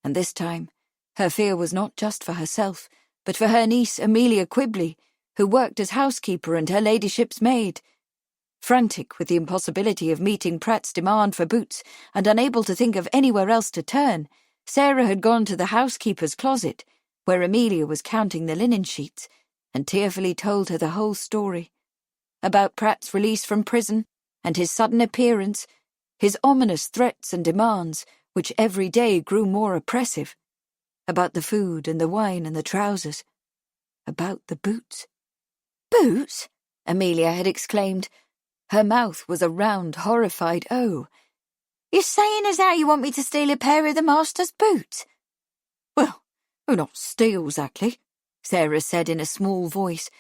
And this time, her fear was not just for herself, but for her niece Amelia Quibley, who worked as housekeeper and her ladyship's maid. Frantic with the impossibility of meeting Pratt's demand for boots and unable to think of anywhere else to turn, Sarah had gone to the housekeeper's closet, where Amelia was counting the linen sheets, and tearfully told her the whole story. About Pratt's release from prison, and his sudden appearance, his ominous threats and demands, which every day grew more oppressive. About the food and the wine and the trousers. About the boots. "Boots?" Amelia had exclaimed. Her mouth was a round, horrified O. "You're saying as how you want me to steal a pair of the master's boots?" "Well, not steal exactly," Sarah said in a small voice.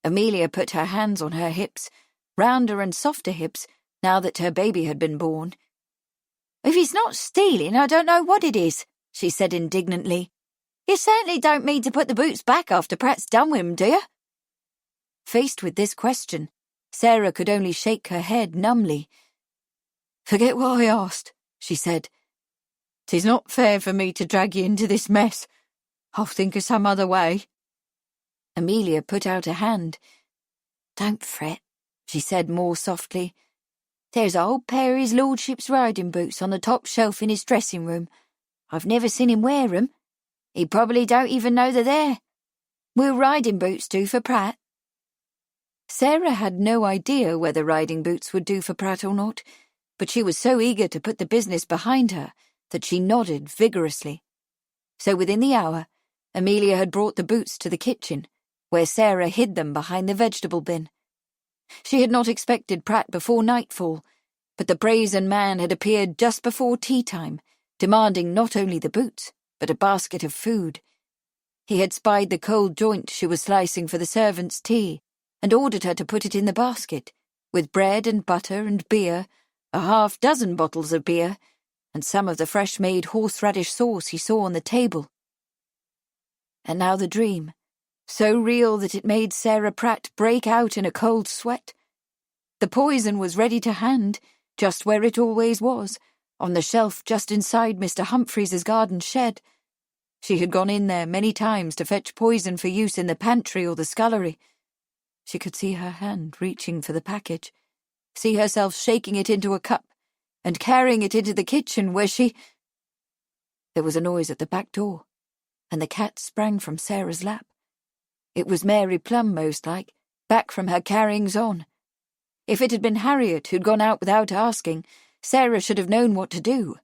Amelia put her hands on her hips, rounder and softer hips, now that her baby had been born. "If it's not stealing, I don't know what it is," she said indignantly. "You certainly don't mean to put the boots back after Pratt's done with 'em, do you?" Faced with this question, Sarah could only shake her head numbly. "Forget what I asked," she said. "'Tis not fair for me to drag you into this mess. I'll think of some other way." Amelia put out a hand. "Don't fret," she said more softly. "There's an old pair of his lordship's riding boots on the top shelf in his dressing room. I've never seen him wear 'em. He probably don't even know they're there. Will riding boots do for Pratt?" Sarah had no idea whether riding boots would do for Pratt or not, but she was so eager to put the business behind her that she nodded vigorously. So within the hour, Amelia had brought the boots to the kitchen, where Sarah hid them behind the vegetable bin. She had not expected Pratt before nightfall, but the brazen man had appeared just before tea-time, demanding not only the boots, but a basket of food. He had spied the cold joint she was slicing for the servants' tea, and ordered her to put it in the basket, with bread and butter and beer, a half-dozen bottles of beer, and some of the fresh-made horseradish sauce he saw on the table. And now the dream, so real that it made Sarah Pratt break out in a cold sweat. The poison was ready to hand, just where it always was, on the shelf just inside Mr. Humphreys's garden shed. She had gone in there many times to fetch poison for use in the pantry or the scullery. She could see her hand reaching for the package, see herself shaking it into a cup and carrying it into the kitchen where she— There was a noise at the back door, and the cat sprang from Sarah's lap. It was Mary Plum, most like, back from her carryings-on. If it had been Harriet who'd gone out without asking, Sarah should have known what to do.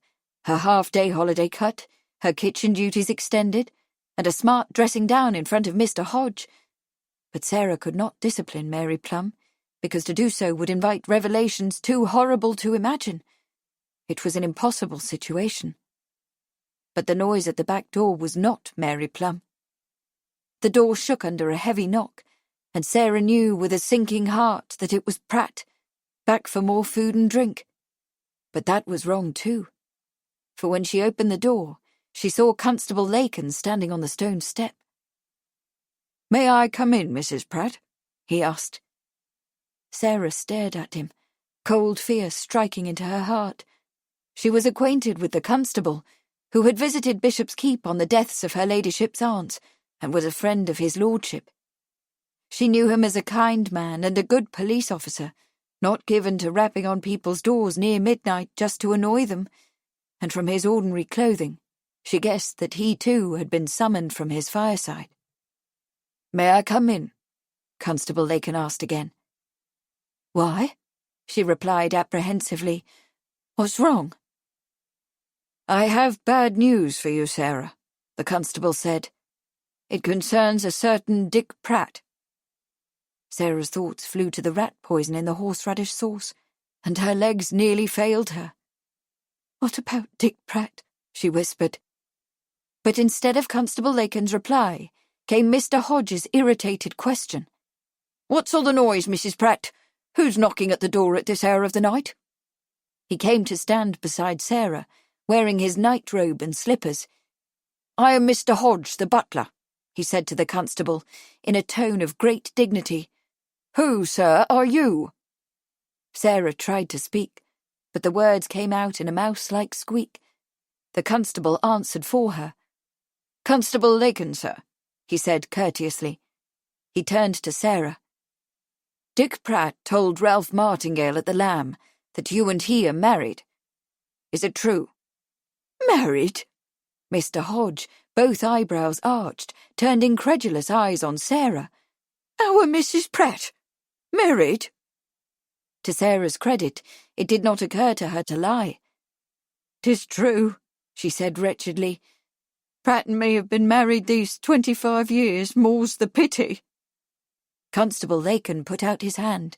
Her half-day holiday cut, her kitchen duties extended, and a smart dressing down in front of Mr. Hodge. But Sarah could not discipline Mary Plum, because to do so would invite revelations too horrible to imagine. It was an impossible situation. But the noise at the back door was not Mary Plum. The door shook under a heavy knock, and Sarah knew with a sinking heart that it was Pratt, back for more food and drink. But that was wrong too, for when she opened the door, she saw Constable Lakin standing on the stone step. "May I come in, Mrs. Pratt?" he asked. Sarah stared at him, cold fear striking into her heart. She was acquainted with the constable, who had visited Bishop's Keep on the deaths of her ladyship's aunts, and was a friend of his lordship. She knew him as a kind man and a good police officer, not given to rapping on people's doors near midnight just to annoy them, and from his ordinary clothing, she guessed that he too had been summoned from his fireside. "May I come in?" Constable Lakin asked again. "Why?" she replied apprehensively. "What's wrong?" "I have bad news for you, Sarah," the constable said. "It concerns a certain Dick Pratt." Sarah's thoughts flew to the rat poison in the horseradish sauce, and her legs nearly failed her. "What about Dick Pratt?" she whispered. But instead of Constable Lacon's reply, came Mr. Hodge's irritated question. "What's all the noise, Mrs. Pratt? Who's knocking at the door at this hour of the night?" He came to stand beside Sarah, wearing his night-robe and slippers. "I am Mr. Hodge, the butler," he said to the constable, in a tone of great dignity. "Who, sir, are you?" Sarah tried to speak, but the words came out in a mouse-like squeak. The constable answered for her. "Constable Lacon, sir," he said courteously. He turned to Sarah. "Dick Pratt told Ralph Martingale at the Lamb that you and he are married. Is it true?" "Married?" Mr. Hodge, both eyebrows arched, turned incredulous eyes on Sarah. "Our Mrs. Pratt? Married?" To Sarah's credit, it did not occur to her to lie. "'Tis true," she said wretchedly. "Pratt and me have been married these 25 years, more's the pity." Constable Lacon put out his hand.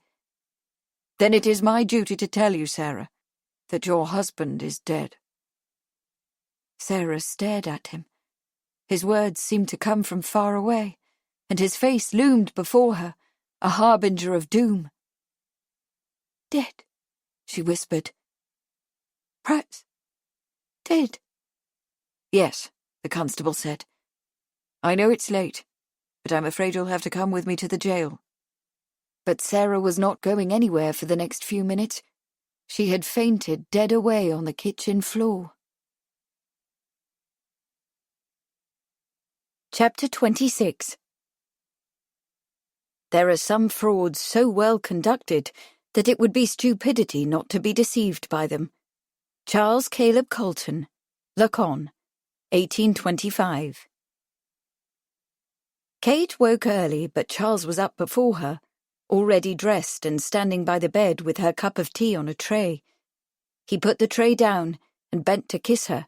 "Then it is my duty to tell you, Sarah, that your husband is dead." Sarah stared at him. His words seemed to come from far away, and his face loomed before her, a harbinger of doom. "Dead," she whispered. "Pratt's dead." "Yes," the constable said. "I know it's late, but I'm afraid you'll have to come with me to the jail." But Sarah was not going anywhere for the next few minutes. She had fainted dead away on the kitchen floor. Chapter 26. There are some frauds so well conducted that it would be stupidity not to be deceived by them. Charles Caleb Colton, Lacon, 1825. Kate woke early, but Charles was up before her, already dressed and standing by the bed with her cup of tea on a tray. He put the tray down and bent to kiss her,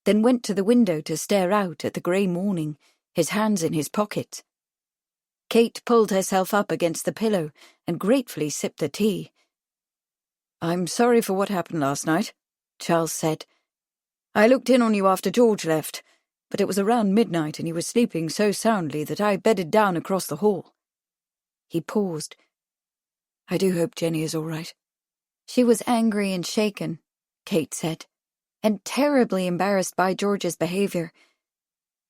then went to the window to stare out at the grey morning, his hands in his pockets. Kate pulled herself up against the pillow and gratefully sipped the tea. "I'm sorry for what happened last night," Charles said. "I looked in on you after George left, but it was around midnight and you were sleeping so soundly that I bedded down across the hall." He paused. "I do hope Jenny is all right." She was angry and shaken, Kate said, and terribly embarrassed by George's behavior.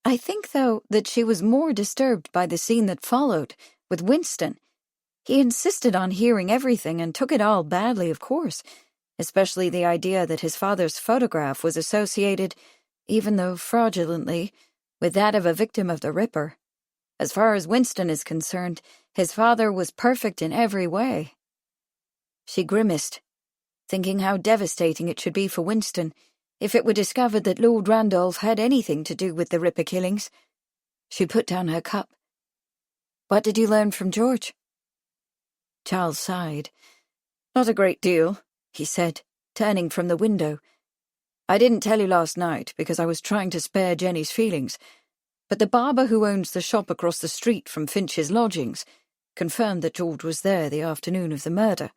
I think, though, that she was more disturbed by the scene that followed, with Winston. He insisted on hearing everything and took it all badly, of course, especially the idea that his father's photograph was associated, even though fraudulently, with that of a victim of the Ripper. As far as Winston is concerned, his father was perfect in every way. She grimaced, thinking how devastating it should be for Winston if it were discovered that Lord Randolph had anything to do with the Ripper killings. She put down her cup. "What did you learn from George?" Charles sighed. "Not a great deal," he said, turning from the window. "I didn't tell you last night because I was trying to spare Jenny's feelings, but the barber who owns the shop across the street from Finch's lodgings confirmed that George was there the afternoon of the murder.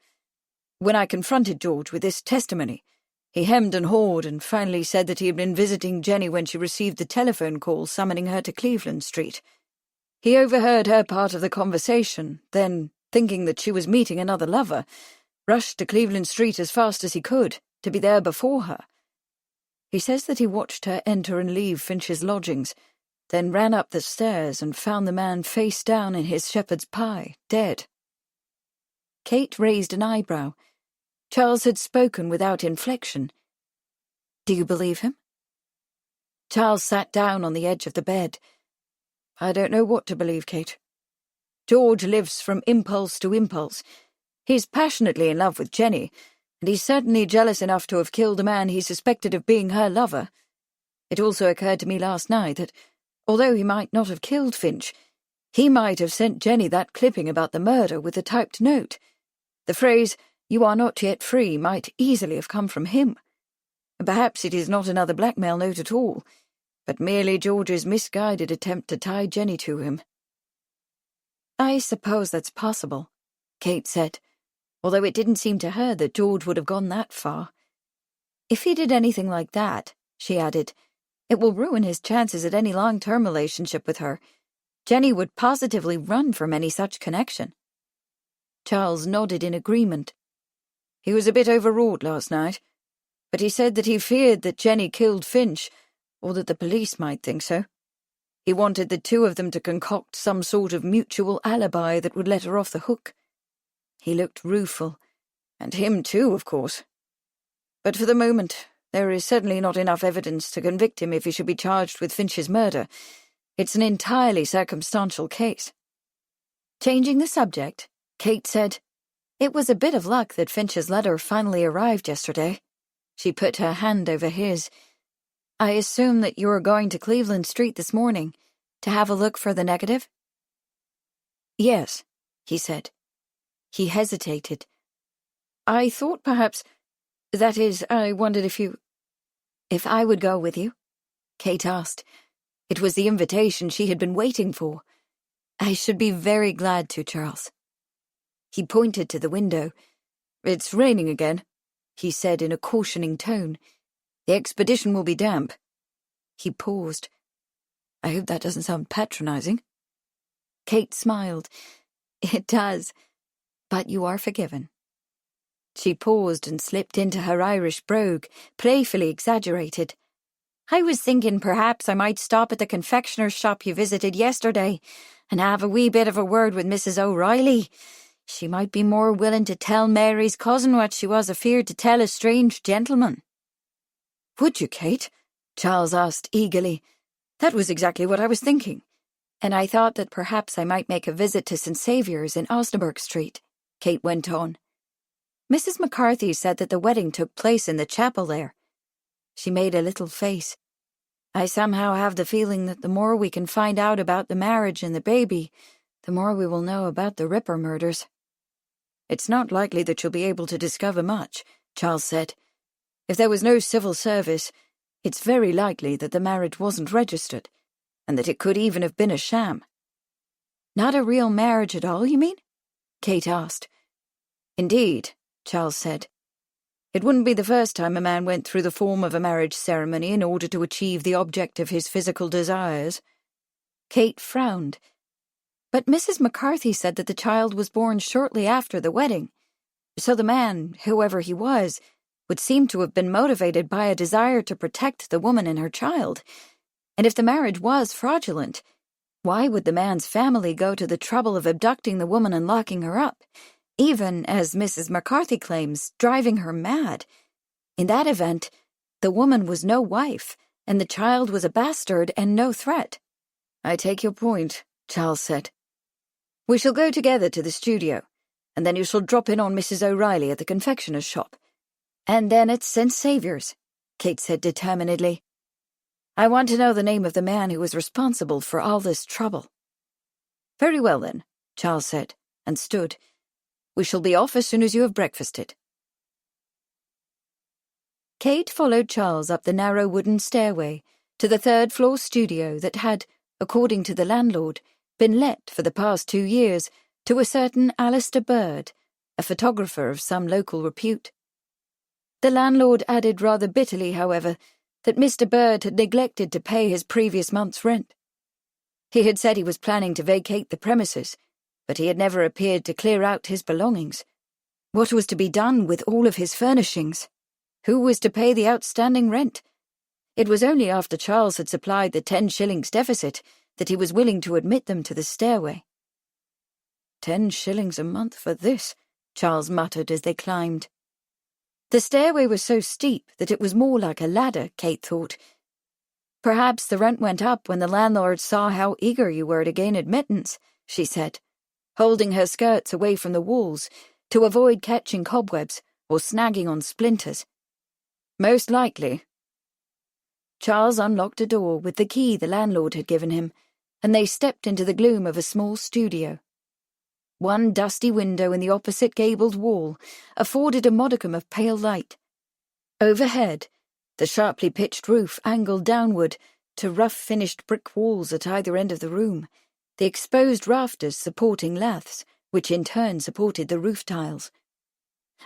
When I confronted George with this testimony, he hemmed and hawed and finally said that he had been visiting Jenny when she received the telephone call summoning her to Cleveland Street. He overheard her part of the conversation, then, thinking that she was meeting another lover, rushed to Cleveland Street as fast as he could, to be there before her. He says that he watched her enter and leave Finch's lodgings, then ran up the stairs and found the man face down in his shepherd's pie, dead." Kate raised an eyebrow. Charles had spoken without inflection. "Do you believe him?" Charles sat down on the edge of the bed. "I don't know what to believe, Kate. George lives from impulse to impulse. He's passionately in love with Jenny, and he's certainly jealous enough to have killed a man he suspected of being her lover. It also occurred to me last night that, although he might not have killed Finch, he might have sent Jenny that clipping about the murder with the typed note. The phrase, 'You are not yet free,' might easily have come from him. Perhaps it is not another blackmail note at all, but merely George's misguided attempt to tie Jenny to him." "I suppose that's possible," Kate said, although it didn't seem to her that George would have gone that far. "If he did anything like that," she added, It will ruin his chances at any long-term relationship with her. Jenny would positively run from any such connection. Charles nodded in agreement. He was a bit overwrought last night, but he said that he feared that Jenny killed Finch, or that the police might think so. He wanted the two of them to concoct some sort of mutual alibi that would let her off the hook. He looked rueful, and him too, of course. But for the moment, there is certainly not enough evidence to convict him if he should be charged with Finch's murder. It's an entirely circumstantial case. Changing the subject, Kate said, "It was a bit of luck that Finch's letter finally arrived yesterday." She put her hand over his. "I assume that you are going to Cleveland Street this morning to have a look for the negative?" "Yes," he said. He hesitated. "I thought perhaps... That is, I wondered if I would go with you?" Kate asked. It was the invitation she had been waiting for. "I should be very glad to, Charles." He pointed to the window. "It's raining again," he said in a cautioning tone. "The expedition will be damp." He paused. "I hope that doesn't sound patronizing." Kate smiled. "It does, but you are forgiven." She paused and slipped into her Irish brogue, playfully exaggerated. "I was thinking perhaps I might stop at the confectioner's shop you visited yesterday and have a wee bit of a word with Mrs. O'Reilly. She might be more willing to tell Mary's cousin what she was afeard to tell a strange gentleman." "Would you, Kate?" Charles asked eagerly. "That was exactly what I was thinking." "And I thought that perhaps I might make a visit to St. Saviour's in Osnaburg Street," Kate went on. "Mrs. McCarthy said that the wedding took place in the chapel there." She made a little face. "I somehow have the feeling that the more we can find out about the marriage and the baby, the more we will know about the Ripper murders." "It's not likely that you'll be able to discover much," Charles said. "If there was no civil service, it's very likely that the marriage wasn't registered, and that it could even have been a sham." "Not a real marriage at all, you mean?" Kate asked. "Indeed," Charles said. "It wouldn't be the first time a man went through the form of a marriage ceremony in order to achieve the object of his physical desires." Kate frowned. "But Mrs. McCarthy said that the child was born shortly after the wedding, so the man, whoever he was, would seem to have been motivated by a desire to protect the woman and her child. And if the marriage was fraudulent, why would the man's family go to the trouble of abducting the woman and locking her up, even, as Mrs. McCarthy claims, driving her mad? In that event, the woman was no wife, and the child was a bastard and no threat." "I take your point," Charles said. "We shall go together to the studio, and then you shall drop in on Mrs. O'Reilly at the confectioner's shop. And then at St. Saviour's," Kate said determinedly. "I want to know the name of the man who was responsible for all this trouble." "Very well, then," Charles said, and stood. "We shall be off as soon as you have breakfasted." Kate followed Charles up the narrow wooden stairway to the third-floor studio that had, according to the landlord, been let for the past 2 years to a certain Alistair Bird, a photographer of some local repute. The landlord added rather bitterly, however, that Mr. Bird had neglected to pay his previous month's rent. He had said he was planning to vacate the premises, but he had never appeared to clear out his belongings. What was to be done with all of his furnishings? Who was to pay the outstanding rent? It was only after Charles had supplied the 10 shillings deficit that he was willing to admit them to the stairway. 10 shillings a month for this, Charles muttered as they climbed. The stairway was so steep that it was more like a ladder, Kate thought. "Perhaps the rent went up when the landlord saw how eager you were to gain admittance," she said, holding her skirts away from the walls to avoid catching cobwebs or snagging on splinters. "Most likely." Charles unlocked a door with the key the landlord had given him, and they stepped into the gloom of a small studio. One dusty window in the opposite gabled wall afforded a modicum of pale light. Overhead, the sharply pitched roof angled downward to rough-finished brick walls at either end of the room, the exposed rafters supporting laths, which in turn supported the roof tiles.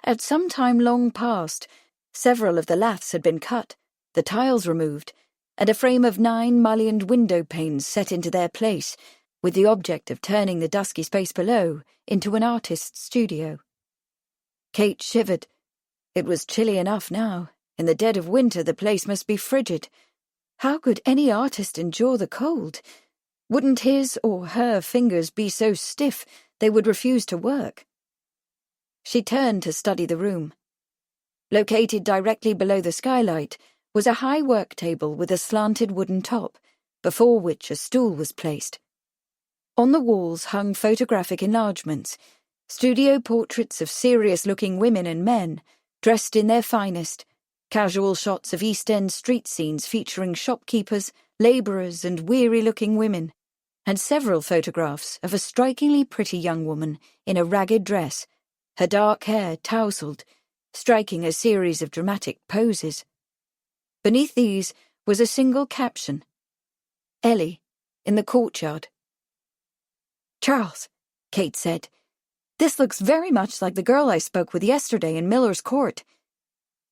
At some time long past, several of the laths had been cut, the tiles removed, and a frame of 9 mullioned window panes set into their place, with the object of turning the dusky space below into an artist's studio. Kate shivered. It was chilly enough now. In the dead of winter the place must be frigid. How could any artist endure the cold? Wouldn't his or her fingers be so stiff they would refuse to work? She turned to study the room. Located directly below the skylight was a high work table with a slanted wooden top, before which a stool was placed. On the walls hung photographic enlargements, studio portraits of serious-looking women and men, dressed in their finest, casual shots of East End street scenes featuring shopkeepers, labourers and weary-looking women, and several photographs of a strikingly pretty young woman in a ragged dress, her dark hair tousled, striking a series of dramatic poses. Beneath these was a single caption: Ellie, in the courtyard. "Charles," Kate said, "this looks very much like the girl I spoke with yesterday in Miller's Court."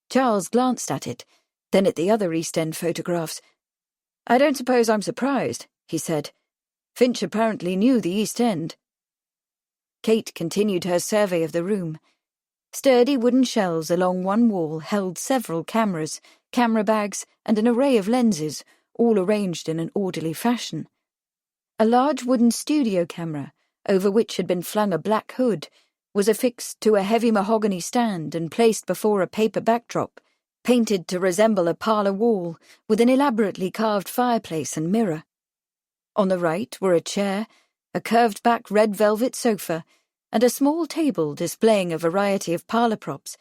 Charles glanced at it, then at the other East End photographs. "I don't suppose I'm surprised," he said. "Finch apparently knew the East End." Kate continued her survey of the room. Sturdy wooden shelves along one wall held several cameras, camera bags, and an array of lenses, all arranged in an orderly fashion. A large wooden studio camera, over which had been flung a black hood, was affixed to a heavy mahogany stand and placed before a paper backdrop, painted to resemble a parlour wall, with an elaborately carved fireplace and mirror. On the right were a chair, a curved-back red velvet sofa, and a small table displaying a variety of parlour props,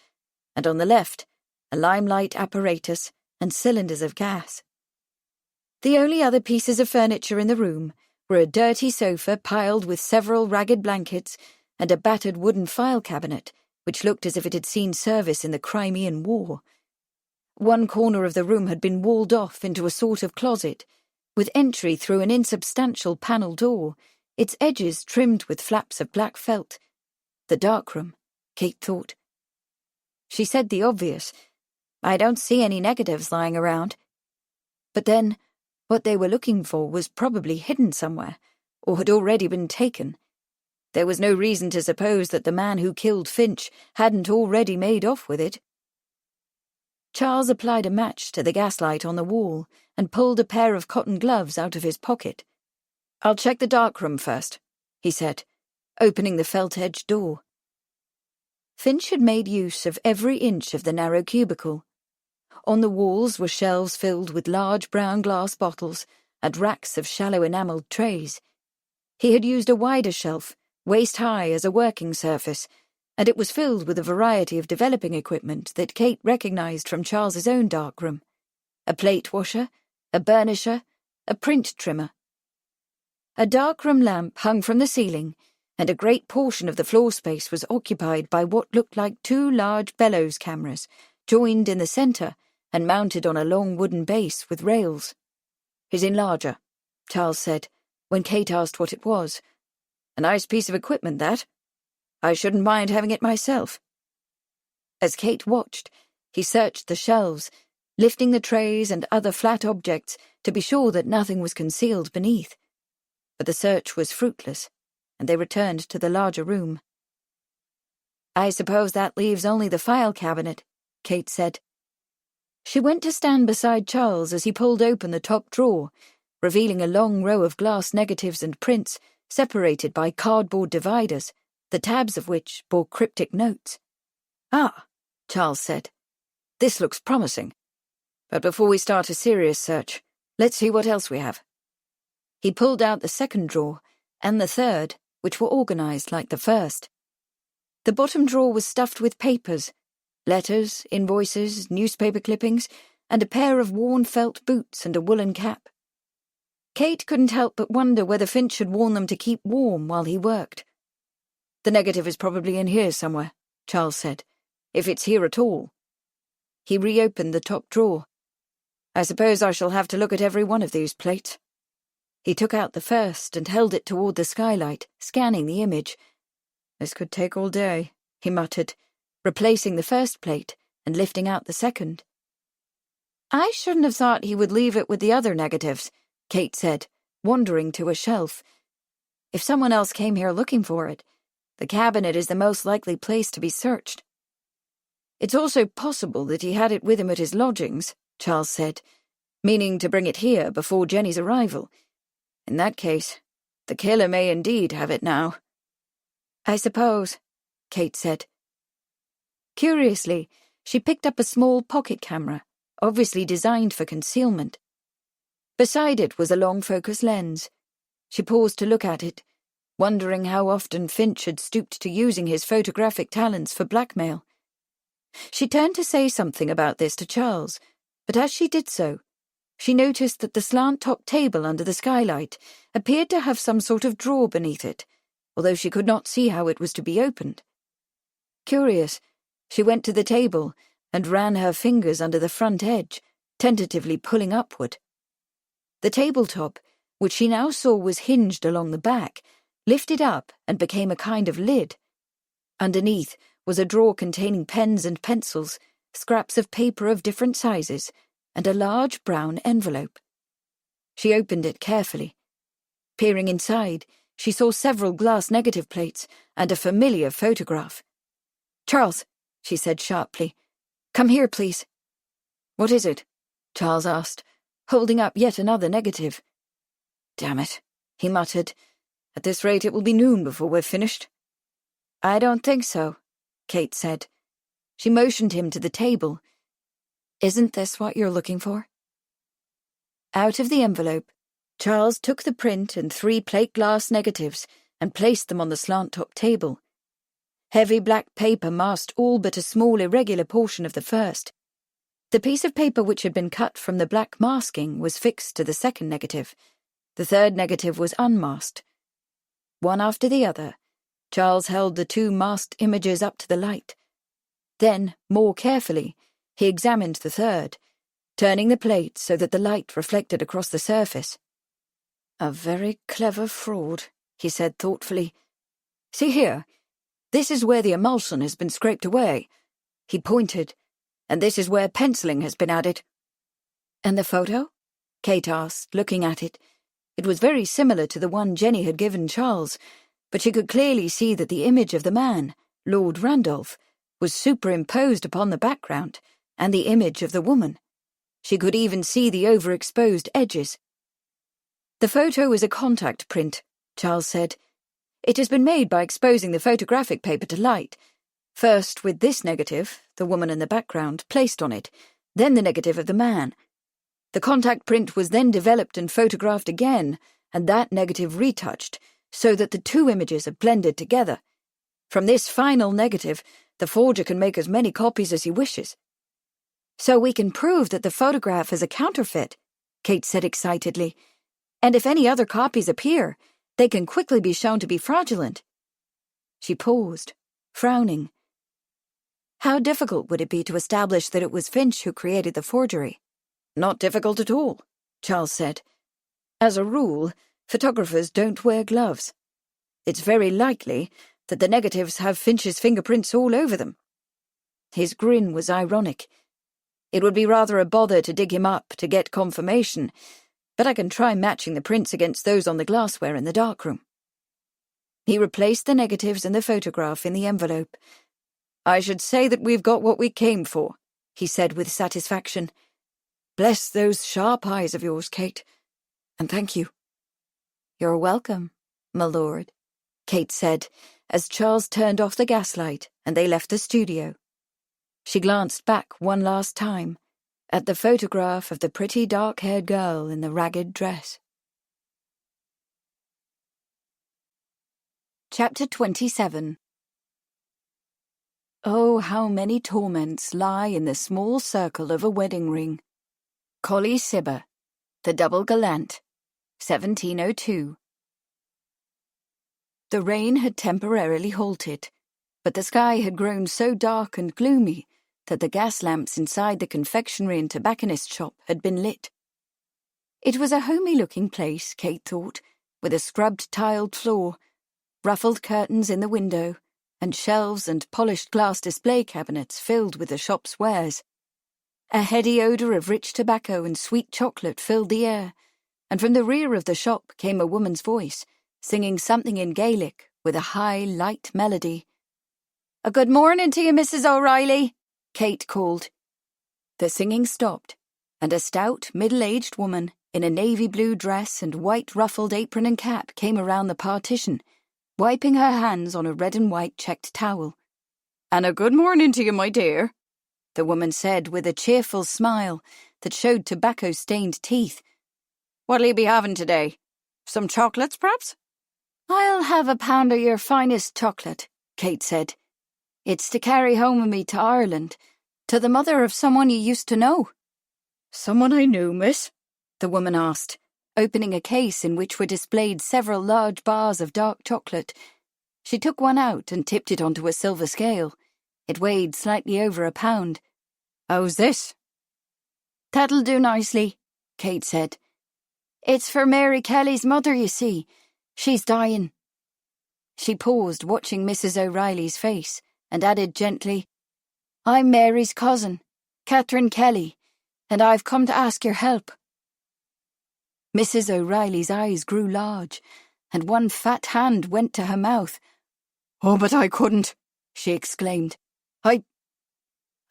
and on the left, a limelight apparatus and cylinders of gas. The only other pieces of furniture in the room were a dirty sofa piled with several ragged blankets and a battered wooden file cabinet, which looked as if it had seen service in the Crimean War. One corner of the room had been walled off into a sort of closet, with entry through an insubstantial panel door, its edges trimmed with flaps of black felt. The darkroom, Kate thought. She said the obvious. "I don't see any negatives lying around." But then, what they were looking for was probably hidden somewhere, or had already been taken. There was no reason to suppose that the man who killed Finch hadn't already made off with it. Charles applied a match to the gaslight on the wall and pulled a pair of cotton gloves out of his pocket. "I'll check the darkroom first," he said, opening the felt-edged door. Finch had made use of every inch of the narrow cubicle. On the walls were shelves filled with large brown glass bottles and racks of shallow enamelled trays. He had used a wider shelf, waist-high as a working surface, and it was filled with a variety of developing equipment that Kate recognised from Charles's own darkroom: a plate washer, a burnisher, a print trimmer. A darkroom lamp hung from the ceiling, and a great portion of the floor space was occupied by what looked like 2 large bellows cameras, joined in the centre and mounted on a long wooden base with rails. "His enlarger," Charles said, when Kate asked what it was. "A nice piece of equipment, that. I shouldn't mind having it myself." As Kate watched, he searched the shelves, lifting the trays and other flat objects to be sure that nothing was concealed beneath. But the search was fruitless, and they returned to the larger room. "I suppose that leaves only the file cabinet," Kate said. She went to stand beside Charles as he pulled open the top drawer, revealing a long row of glass negatives and prints separated by cardboard dividers, the tabs of which bore cryptic notes. "Ah," Charles said, "this looks promising. But before we start a serious search, let's see what else we have." He pulled out the second drawer, and the third, which were organised like the first. The bottom drawer was stuffed with papers, letters, invoices, newspaper clippings, and a pair of worn felt boots and a woolen cap. Kate couldn't help but wonder whether Finch had worn them to keep warm while he worked. "The negative is probably in here somewhere," Charles said, "if it's here at all." He reopened the top drawer. "I suppose I shall have to look at every one of these plates." He took out the first and held it toward the skylight, scanning the image. "This could take all day," he muttered, replacing the first plate and lifting out the second. I shouldn't have thought he would leave it with the other negatives, Kate said, wandering to a shelf. If someone else came here looking for it, the cabinet is the most likely place to be searched. It's also possible that he had it with him at his lodgings, Charles said, meaning to bring it here before Jenny's arrival. In that case, the killer may indeed have it now. I suppose, Kate said. Curiously, she picked up a small pocket camera, obviously designed for concealment. Beside it was a long-focus lens. She paused to look at it, wondering how often Finch had stooped to using his photographic talents for blackmail. She turned to say something about this to Charles, but as she did so, she noticed that the slant-top table under the skylight appeared to have some sort of drawer beneath it, although she could not see how it was to be opened. Curious, she went to the table and ran her fingers under the front edge, tentatively pulling upward. The tabletop, which she now saw was hinged along the back, lifted up and became a kind of lid. Underneath was a drawer containing pens and pencils, scraps of paper of different sizes, and a large brown envelope. She opened it carefully. Peering inside, she saw several glass negative plates and a familiar photograph. "Charles," she said sharply, "come here, please." "What is it?" Charles asked, holding up yet another negative. "Damn it," he muttered. "At this rate it will be noon before we're finished." "I don't think so," Kate said. She motioned him to the table. "Isn't this what you're looking for?" Out of the envelope, Charles took the print and 3 plate glass negatives and placed them on the slant-top table. Heavy black paper masked all but a small irregular portion of the first. The piece of paper which had been cut from the black masking was fixed to the second negative. The third negative was unmasked. One after the other, Charles held the 2 masked images up to the light. Then, more carefully, he examined the third, turning the plate so that the light reflected across the surface. "A very clever fraud," he said thoughtfully. "See here, this is where the emulsion has been scraped away." He pointed. "And this is where penciling has been added." "And the photo?" Kate asked, looking at it. It was very similar to the one Jenny had given Charles, but she could clearly see that the image of the man, Lord Randolph, was superimposed upon the background, and the image of the woman. She could even see the overexposed edges. "The photo is a contact print," Charles said. "It has been made by exposing the photographic paper to light. First with this negative, the woman in the background, placed on it, then the negative of the man. The contact print was then developed and photographed again, and that negative retouched, so that the 2 images are blended together. From this final negative, the forger can make as many copies as he wishes." "So we can prove that the photograph is a counterfeit," Kate said excitedly. "And if any other copies appear, they can quickly be shown to be fraudulent." She paused, frowning. "How difficult would it be to establish that it was Finch who created the forgery?" "Not difficult at all," Charles said. "As a rule, photographers don't wear gloves. It's very likely that the negatives have Finch's fingerprints all over them." His grin was ironic. "It would be rather a bother to dig him up to get confirmation, but I can try matching the prints against those on the glassware in the darkroom." He replaced the negatives and the photograph in the envelope. "I should say that we've got what we came for," he said with satisfaction. "Bless those sharp eyes of yours, Kate, and thank you." "You're welcome, my lord," Kate said, as Charles turned off the gaslight and they left the studio. She glanced back one last time at the photograph of the pretty dark-haired girl in the ragged dress. Chapter 27. Oh, how many torments lie in the small circle of a wedding ring. Colley Cibber, The Double Gallant, 1702. The rain had temporarily halted, but the sky had grown so dark and gloomy that the gas lamps inside the confectionery and tobacconist shop had been lit. It was a homey-looking place, Kate thought, with a scrubbed tiled floor, ruffled curtains in the window, and shelves and polished glass display cabinets filled with the shop's wares. A heady odour of rich tobacco and sweet chocolate filled the air, and from the rear of the shop came a woman's voice, singing something in Gaelic with a high, light melody. "A good morning to you, Mrs. O'Reilly," Kate called. The singing stopped, and a stout, middle-aged woman in a navy blue dress and white ruffled apron and cap came around the partition, wiping her hands on a red and white checked towel. "And a good morning to you, my dear," the woman said with a cheerful smile that showed tobacco-stained teeth. "What'll you be having today? Some chocolates, perhaps?" "I'll have a pound of your finest chocolate," Kate said. "It's to carry home with me to Ireland, to the mother of someone you used to know." "Someone I knew, miss?" the woman asked, opening a case in which were displayed several large bars of dark chocolate. She took one out and tipped it onto a silver scale. It weighed slightly over a pound. "How's this?" "That'll do nicely," Kate said. "It's for Mary Kelly's mother, you see. She's dying." She paused, watching Mrs. O'Reilly's face, and added gently, "I'm Mary's cousin, Catherine Kelly, and I've come to ask your help." Mrs. O'Reilly's eyes grew large, and one fat hand went to her mouth. "Oh, but I couldn't," she exclaimed.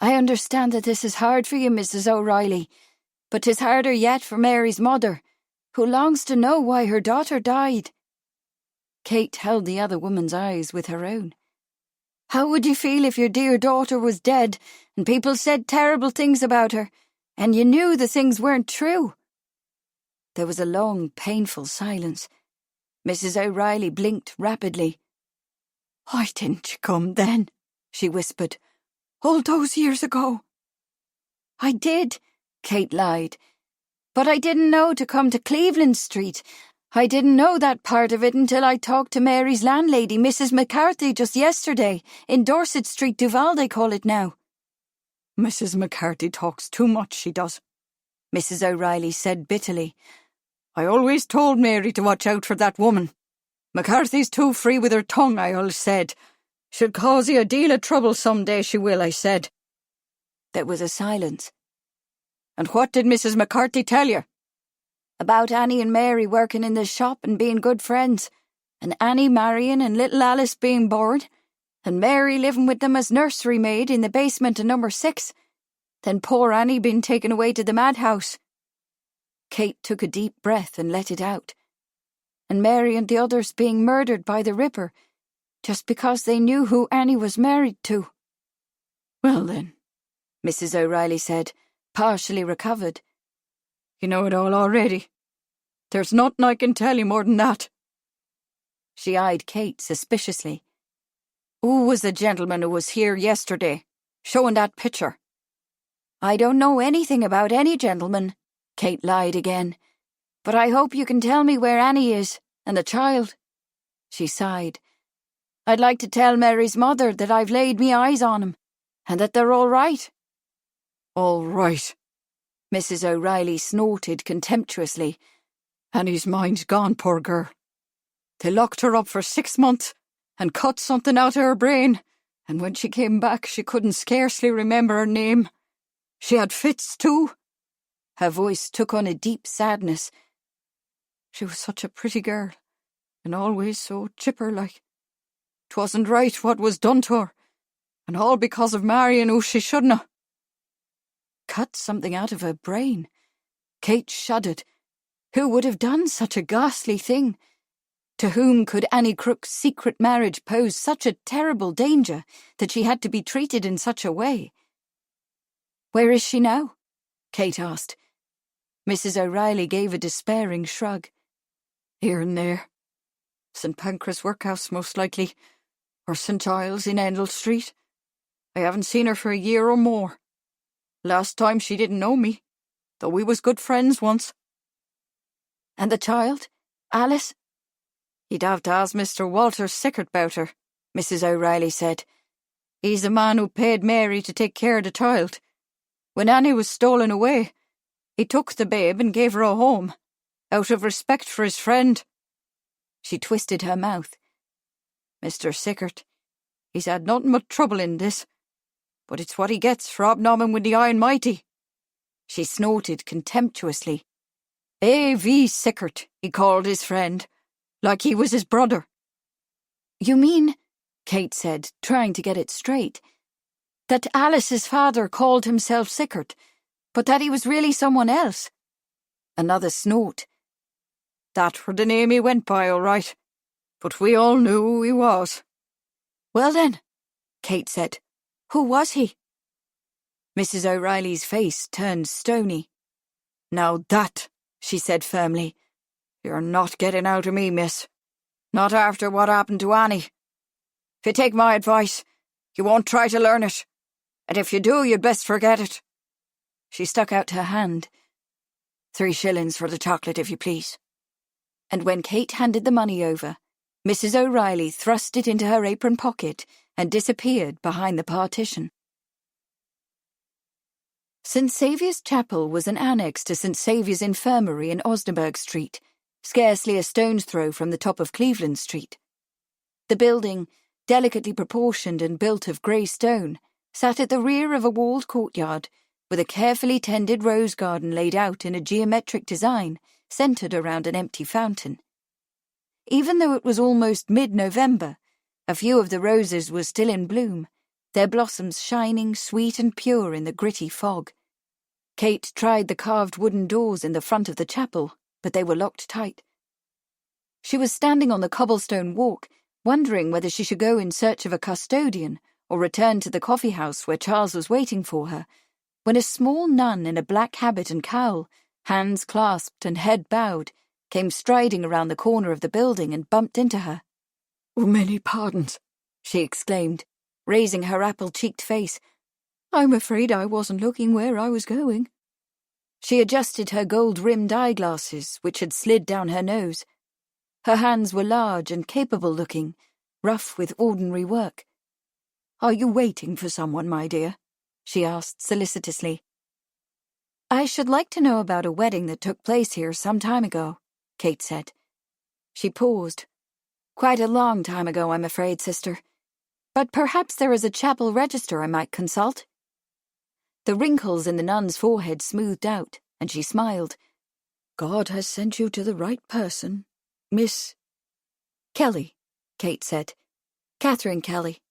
I understand that this is hard for you, Mrs. O'Reilly, but 'tis harder yet for Mary's mother, who longs to know why her daughter died." Kate held the other woman's eyes with her own. "How would you feel if your dear daughter was dead and people said terrible things about her, and you knew the things weren't true?" There was a long, painful silence. Mrs. O'Reilly blinked rapidly. "Why didn't you come then?" she whispered. "All those years ago." "I did," Kate lied. "But I didn't know to come to Cleveland Street. I didn't know that part of it until I talked to Mary's landlady, Mrs. McCarthy, just yesterday, in Dorset Street, Duval they call it now." "Mrs. McCarthy talks too much, she does," Mrs. O'Reilly said bitterly. "I always told Mary to watch out for that woman. McCarthy's too free with her tongue, I always said. She'll cause you a deal of trouble some day, she will, I said." There was a silence. "And what did Mrs. McCarthy tell you?" "About Annie and Mary working in the shop and being good friends, and Annie marrying and little Alice being born, and Mary living with them as nursery maid in the basement of number 6, then poor Annie being taken away to the madhouse." Kate took a deep breath and let it out. "And Mary and the others being murdered by the Ripper, just because they knew who Annie was married to." "Well then," Mrs. O'Reilly said, partially recovered, "you know it all already. There's nothing I can tell you more than that." She eyed Kate suspiciously. "Who was the gentleman who was here yesterday, showing that picture?" "I don't know anything about any gentleman," Kate lied again. "But I hope you can tell me where Annie is, and the child." She sighed. "I'd like to tell Mary's mother that I've laid me eyes on 'em, and that they're all right." "All right," Mrs. O'Reilly snorted contemptuously. "Annie's mind's gone, poor girl. They locked her up for 6 months and cut something out of her brain, and when she came back she couldn't scarcely remember her name. She had fits too." Her voice took on a deep sadness. "She was such a pretty girl, and always so chipper-like. 'Twasn't right what was done to her, and all because of marrying who she shouldn't have." Cut something out of her brain. Kate shuddered. Who would have done such a ghastly thing? To whom could Annie Crook's secret marriage pose such a terrible danger that she had to be treated in such a way? "Where is she now?" Kate asked. Mrs. O'Reilly gave a despairing shrug. "Here and there. St. Pancras Workhouse, most likely, or St. Giles in Endell Street. I haven't seen her for a year or more. Last time she didn't know me, though we was good friends once." "And the child? Alice?" "You'd have to ask Mr. Walter Sickert about her," Mrs. O'Reilly said. "He's the man who paid Mary to take care of the child. When Annie was stolen away, he took the babe and gave her a home, out of respect for his friend." She twisted her mouth. "Mr. Sickert, he's had nothing but trouble in this, but it's what he gets for hobnobbing with the high and mighty. She snorted contemptuously. A.V. Sickert, he called his friend, like he was his brother. You mean, Kate said, trying to get it straight, that Alice's father called himself Sickert, but that he was really someone else? Another snort. That were the name he went by, all right, but we all knew who he was. Well then, Kate said, who was he? Mrs. O'Reilly's face turned stony. Now that, she said firmly, you're not getting out of me, miss. Not after what happened to Annie. If you take my advice, you won't try to learn it, and if you do, you'd best forget it. She stuck out her hand. 3 shillings for the chocolate, if you please. And when Kate handed the money over, Mrs. O'Reilly thrust it into her apron pocket and disappeared behind the partition. St. Saviour's Chapel was an annex to St. Saviour's Infirmary in Osnaburg Street, scarcely a stone's throw from the top of Cleveland Street. The building, delicately proportioned and built of grey stone, sat at the rear of a walled courtyard, with a carefully tended rose garden laid out in a geometric design centred around an empty fountain. Even though it was almost mid-November, a few of the roses were still in bloom, their blossoms shining sweet and pure in the gritty fog. Kate tried the carved wooden doors in the front of the chapel, but they were locked tight. She was standing on the cobblestone walk, wondering whether she should go in search of a custodian or return to the coffee house where Charles was waiting for her, when a small nun in a black habit and cowl, hands clasped and head bowed, came striding around the corner of the building and bumped into her. "Oh, many pardons," she exclaimed, raising her apple-cheeked face. "I'm afraid I wasn't looking where I was going." She adjusted her gold-rimmed eyeglasses, which had slid down her nose. Her hands were large and capable-looking, rough with ordinary work. "Are you waiting for someone, my dear?" she asked solicitously. "I should like to know about a wedding that took place here some time ago," Kate said. She paused. "Quite a long time ago, I'm afraid, sister. But perhaps there is a chapel register I might consult." The wrinkles in the nun's forehead smoothed out, and she smiled. "God has sent you to the right person, Miss Kelly," Kate said. "Catherine Kelly.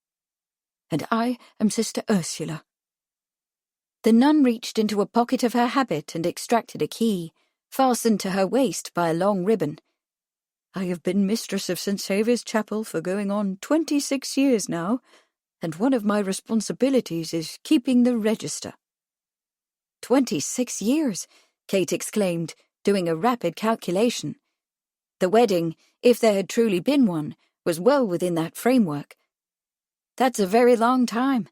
And I am Sister Ursula." The nun reached into a pocket of her habit and extracted a key, fastened to her waist by a long ribbon. "I have been mistress of St. Saviour's Chapel for going on 26 years now, and one of my responsibilities is keeping the register." 26 years, Kate exclaimed, doing a rapid calculation. The wedding, if there had truly been one, was well within that framework. "That's a very long time."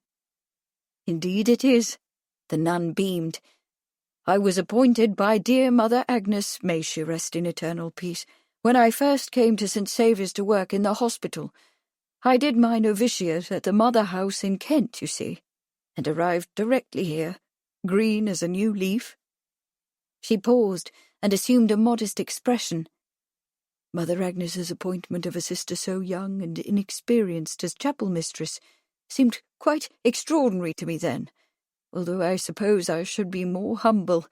"Indeed it is," the nun beamed. "I was appointed by dear Mother Agnes, may she rest in eternal peace, when I first came to St. Saviour's to work in the hospital. I did my novitiate at the Mother House in Kent, you see, and arrived directly here, green as a new leaf." She paused and assumed a modest expression. "Mother Agnes's appointment of a sister so young and inexperienced as chapel mistress seemed quite extraordinary to me then, although I suppose I should be more humble.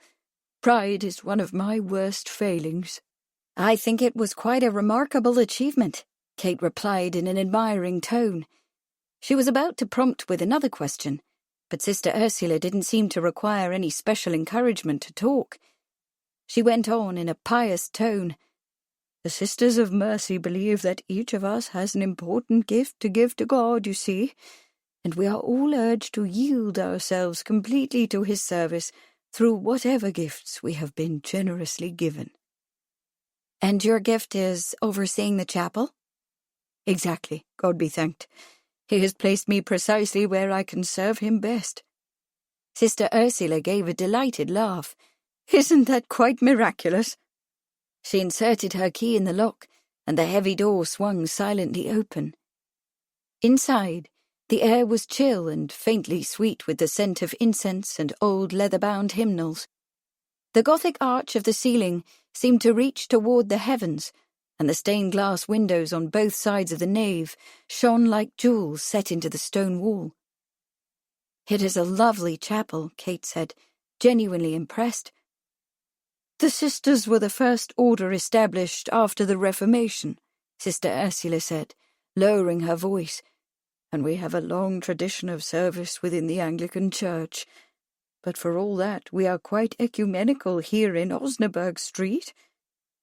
Pride is one of my worst failings." "I think it was quite a remarkable achievement," Kate replied in an admiring tone. She was about to prompt with another question, but Sister Ursula didn't seem to require any special encouragement to talk. She went on in a pious tone. "The Sisters of Mercy believe that each of us has an important gift to give to God, you see, and we are all urged to yield ourselves completely to His service through whatever gifts we have been generously given." "And your gift is overseeing the chapel?" "Exactly, God be thanked. He has placed me precisely where I can serve Him best." Sister Ursula gave a delighted laugh. "Isn't that quite miraculous?" She inserted her key in the lock, and the heavy door swung silently open. Inside, the air was chill and faintly sweet with the scent of incense and old leather-bound hymnals. The Gothic arch of the ceiling seemed to reach toward the heavens, and the stained-glass windows on both sides of the nave shone like jewels set into the stone wall. "It is a lovely chapel," Kate said. genuinely impressed. "The sisters were the first order established after the Reformation," Sister Ursula said, lowering her voice, "and we have a long tradition of service within the Anglican Church. But for all that, we are quite ecumenical here in Osnaburg Street.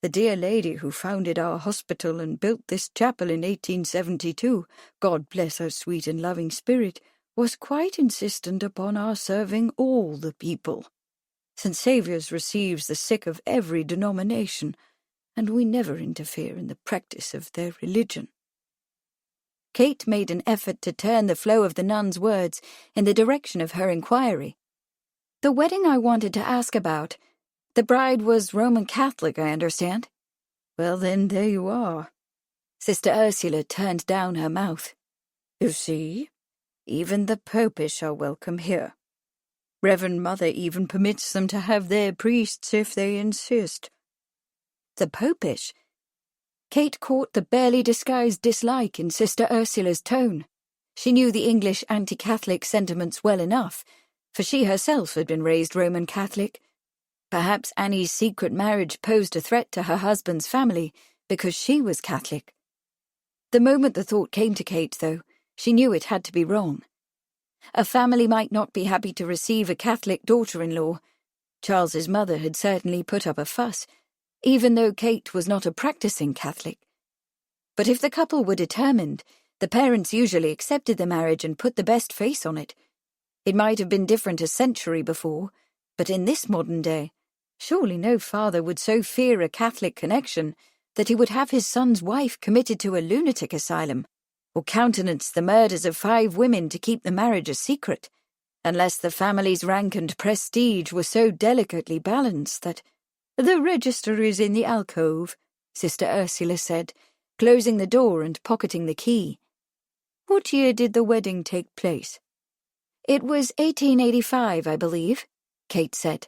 The dear lady who founded our hospital and built this chapel in 1872, God bless her sweet and loving spirit, was quite insistent upon our serving all the people. St. Saviour's receives the sick of every denomination, and we never interfere in the practice of their religion." Kate made an effort to turn the flow of the nun's words in the direction of her inquiry. "The wedding I wanted to ask about, the bride was Roman Catholic, I understand." "Well, then, there you are." Sister Ursula turned down her mouth. "You see, even the Popish are welcome here. Reverend Mother even permits them to have their priests if they insist." The Popish? Kate caught the barely disguised dislike in Sister Ursula's tone. She knew the English anti-Catholic sentiments well enough, for she herself had been raised Roman Catholic. Perhaps Annie's secret marriage posed a threat to her husband's family because she was Catholic. The moment the thought came to Kate, though, she knew it had to be wrong. A family might not be happy to receive a Catholic daughter-in-law. Charles's mother had certainly put up a fuss, even though Kate was not a practicing Catholic. But if the couple were determined, the parents usually accepted the marriage and put the best face on it. It might have been different a century before, but in this modern day, surely no father would so fear a Catholic connection that he would have his son's wife committed to a lunatic asylum, or countenance the murders of 5 women to keep the marriage a secret, unless the family's rank and prestige were so delicately balanced that— "The register is in the alcove," Sister Ursula said, closing the door and pocketing the key. "What year did the wedding take place?" "It was 1885, I believe," Kate said.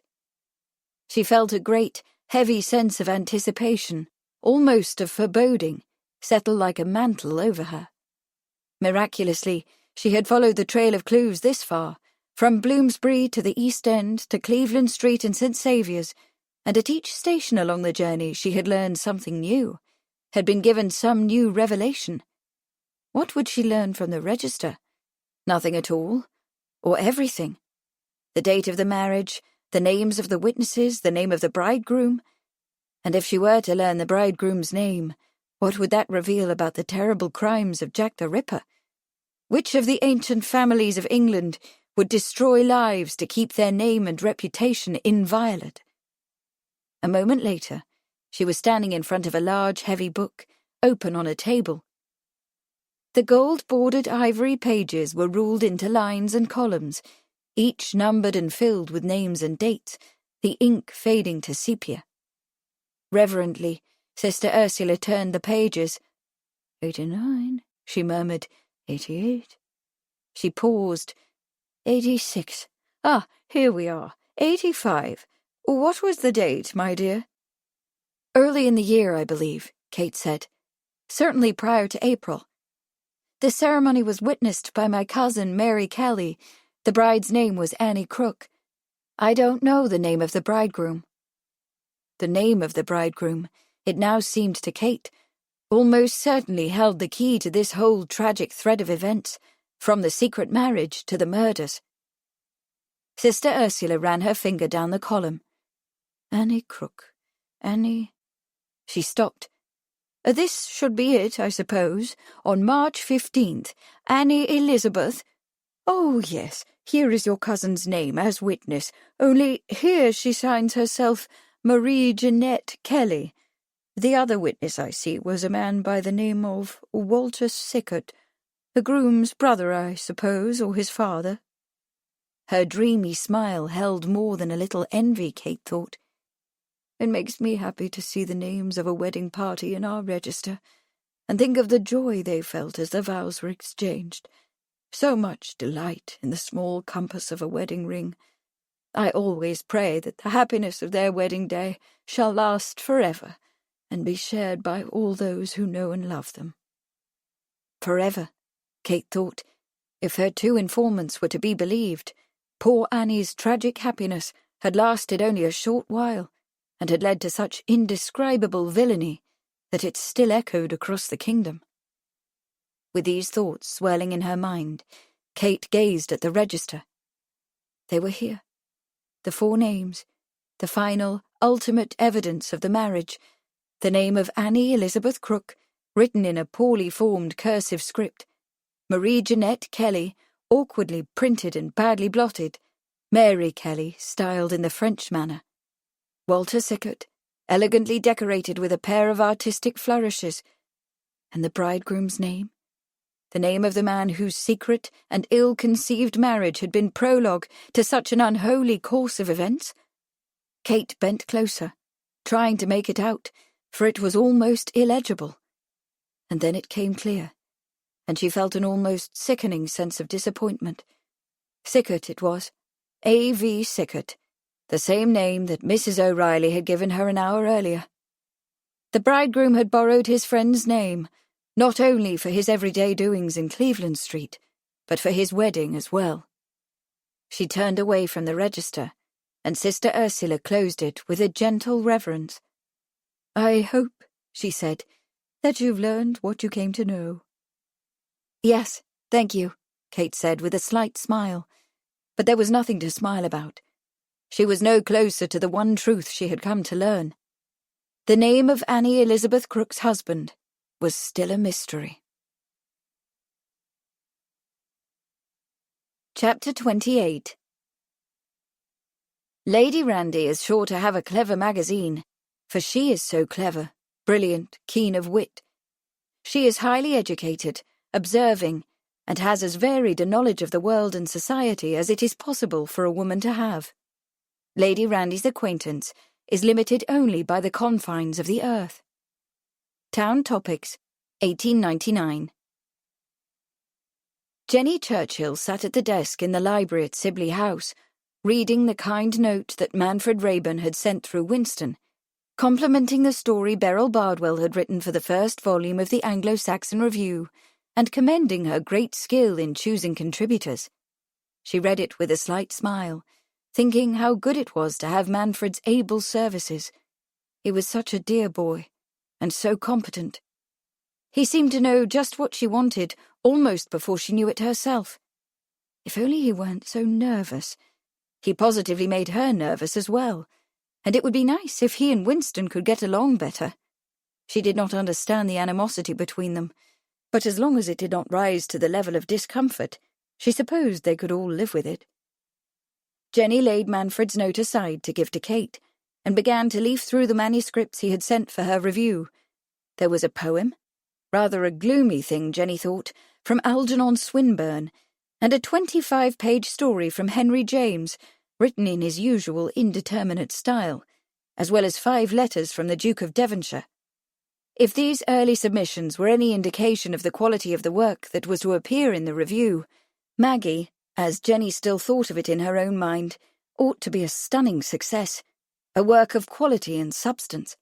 She felt a great, heavy sense of anticipation, almost of foreboding, settle like a mantle over her. Miraculously, she had followed the trail of clues this far, from Bloomsbury to the East End to Cleveland Street and St. Saviour's, and at each station along the journey she had learned something new, had been given some new revelation. What would she learn from the register? Nothing at all, or everything. The date of the marriage, the names of the witnesses, the name of the bridegroom. And if she were to learn the bridegroom's name, what would that reveal about the terrible crimes of Jack the Ripper? Which of the ancient families of England would destroy lives to keep their name and reputation inviolate? A moment later, she was standing in front of a large, heavy book, open on a table. The gold-bordered ivory pages were ruled into lines and columns, each numbered and filled with names and dates, the ink fading to sepia. Reverently, Sister Ursula turned the pages. 89, she murmured. 88. She paused. 86. Ah, here we are. 85. What was the date, my dear? Early in the year, I believe, Kate said. Certainly prior to April. The ceremony was witnessed by my cousin, Mary Kelly. The bride's name was Annie Crook. I don't know the name of the bridegroom. The name of the bridegroom, it now seemed to Kate, almost certainly held the key to this whole tragic thread of events, from the secret marriage to the murders. Sister Ursula ran her finger down the column. Annie Crook. Annie— She stopped. This should be it, I suppose. On March 15th, Annie Elizabeth— Oh, yes, here is your cousin's name as witness, only here she signs herself Marie Jeanette Kelly. The other witness I see was a man by the name of Walter Sickert, the groom's brother, I suppose, or his father. Her dreamy smile held more than a little envy, Kate thought. It makes me happy to see the names of a wedding party in our register, and think of the joy they felt as the vows were exchanged. So much delight in the small compass of a wedding ring. I always pray that the happiness of their wedding day shall last forever, and be shared by all those who know and love them. Forever, Kate thought, if her 2 informants were to be believed. Poor Annie's tragic happiness had lasted only a short while and had led to such indescribable villainy that it still echoed across the kingdom. With these thoughts swirling in her mind, Kate gazed at the register. They were here. The 4 names, the final, ultimate evidence of the marriage, the name of Annie Elizabeth Crook, written in a poorly formed cursive script, Marie Jeanette Kelly, awkwardly printed and badly blotted, Mary Kelly, styled in the French manner, Walter Sickert, elegantly decorated with a pair of artistic flourishes, and the bridegroom's name, the name of the man whose secret and ill-conceived marriage had been prologue to such an unholy course of events. Kate bent closer, trying to make it out, for it was almost illegible. And then it came clear, and she felt an almost sickening sense of disappointment. Sickert it was, A.V. Sickert, the same name that Mrs. O'Reilly had given her an hour earlier. The bridegroom had borrowed his friend's name, not only for his everyday doings in Cleveland Street, but for his wedding as well. She turned away from the register, and Sister Ursula closed it with a gentle reverence. "I hope," she said, "that you've learned what you came to know." "Yes, thank you," Kate said with a slight smile, but there was nothing to smile about. She was no closer to the one truth she had come to learn. The name of Annie Elizabeth Crook's husband was still a mystery. Chapter 28. Lady Randy is sure to have a clever magazine, for she is so clever, brilliant, keen of wit. She is highly educated, observing, and has as varied a knowledge of the world and society as it is possible for a woman to have. Lady Randy's acquaintance is limited only by the confines of the earth. Town Topics, 1899. Jenny Churchill sat at the desk in the library at Sibley House, reading the kind note that Manfred Raeburn had sent through Winston, complimenting the story Beryl Bardwell had written for the first volume of the Anglo-Saxon Review, and commending her great skill in choosing contributors. She read it with a slight smile, thinking how good it was to have Manfred's able services. He was such a dear boy, and so competent. He seemed to know just what she wanted, almost before she knew it herself. If only he weren't so nervous. He positively made her nervous as well, and it would be nice if he and Winston could get along better. She did not understand the animosity between them, but as long as it did not rise to the level of discomfort, she supposed they could all live with it. Jenny laid Manfred's note aside to give to Kate, and began to leaf through the manuscripts he had sent for her review. There was a poem, rather a gloomy thing, Jenny thought, from Algernon Swinburne, and a 25-page story from Henry James, written in his usual indeterminate style, as well as 5 letters from the Duke of Devonshire. If these early submissions were any indication of the quality of the work that was to appear in the review, Maggie, as Jenny still thought of it in her own mind, ought to be a stunning success, a work of quality and substance.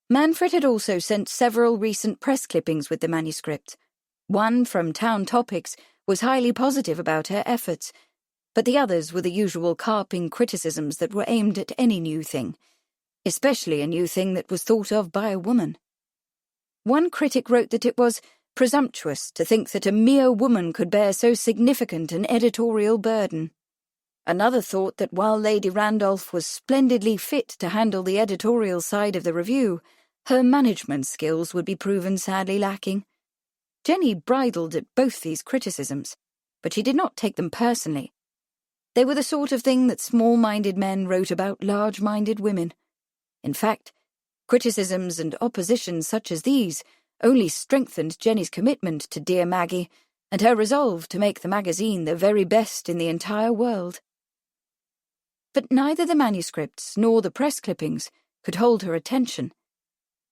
Manfred had also sent several recent press clippings with the manuscript. One from Town Topics was highly positive about her efforts, but the others were the usual carping criticisms that were aimed at any new thing, especially a new thing that was thought of by a woman. One critic wrote that it was presumptuous to think that a mere woman could bear so significant an editorial burden. Another thought that while Lady Randolph was splendidly fit to handle the editorial side of the review, her management skills would be proven sadly lacking. Jenny bridled at both these criticisms, but she did not take them personally. They were the sort of thing that small-minded men wrote about large-minded women. In fact, criticisms and oppositions such as these only strengthened Jenny's commitment to dear Maggie and her resolve to make the magazine the very best in the entire world. But neither the manuscripts nor the press clippings could hold her attention.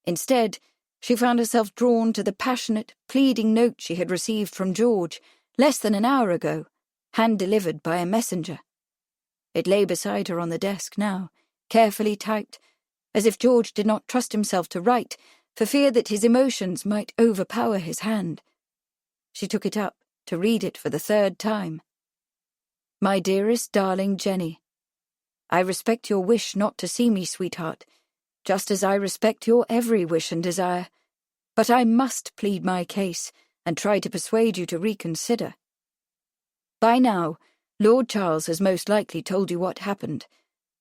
Instead, she found herself drawn to the passionate, pleading note she had received from George less than an hour ago, hand-delivered by a messenger. It lay beside her on the desk now, carefully typed, as if George did not trust himself to write, for fear that his emotions might overpower his hand. She took it up to read it for the 3rd time. My dearest darling Jenny, I respect your wish not to see me, sweetheart, just as I respect your every wish and desire. But I must plead my case and try to persuade you to reconsider. By now, Lord Charles has most likely told you what happened,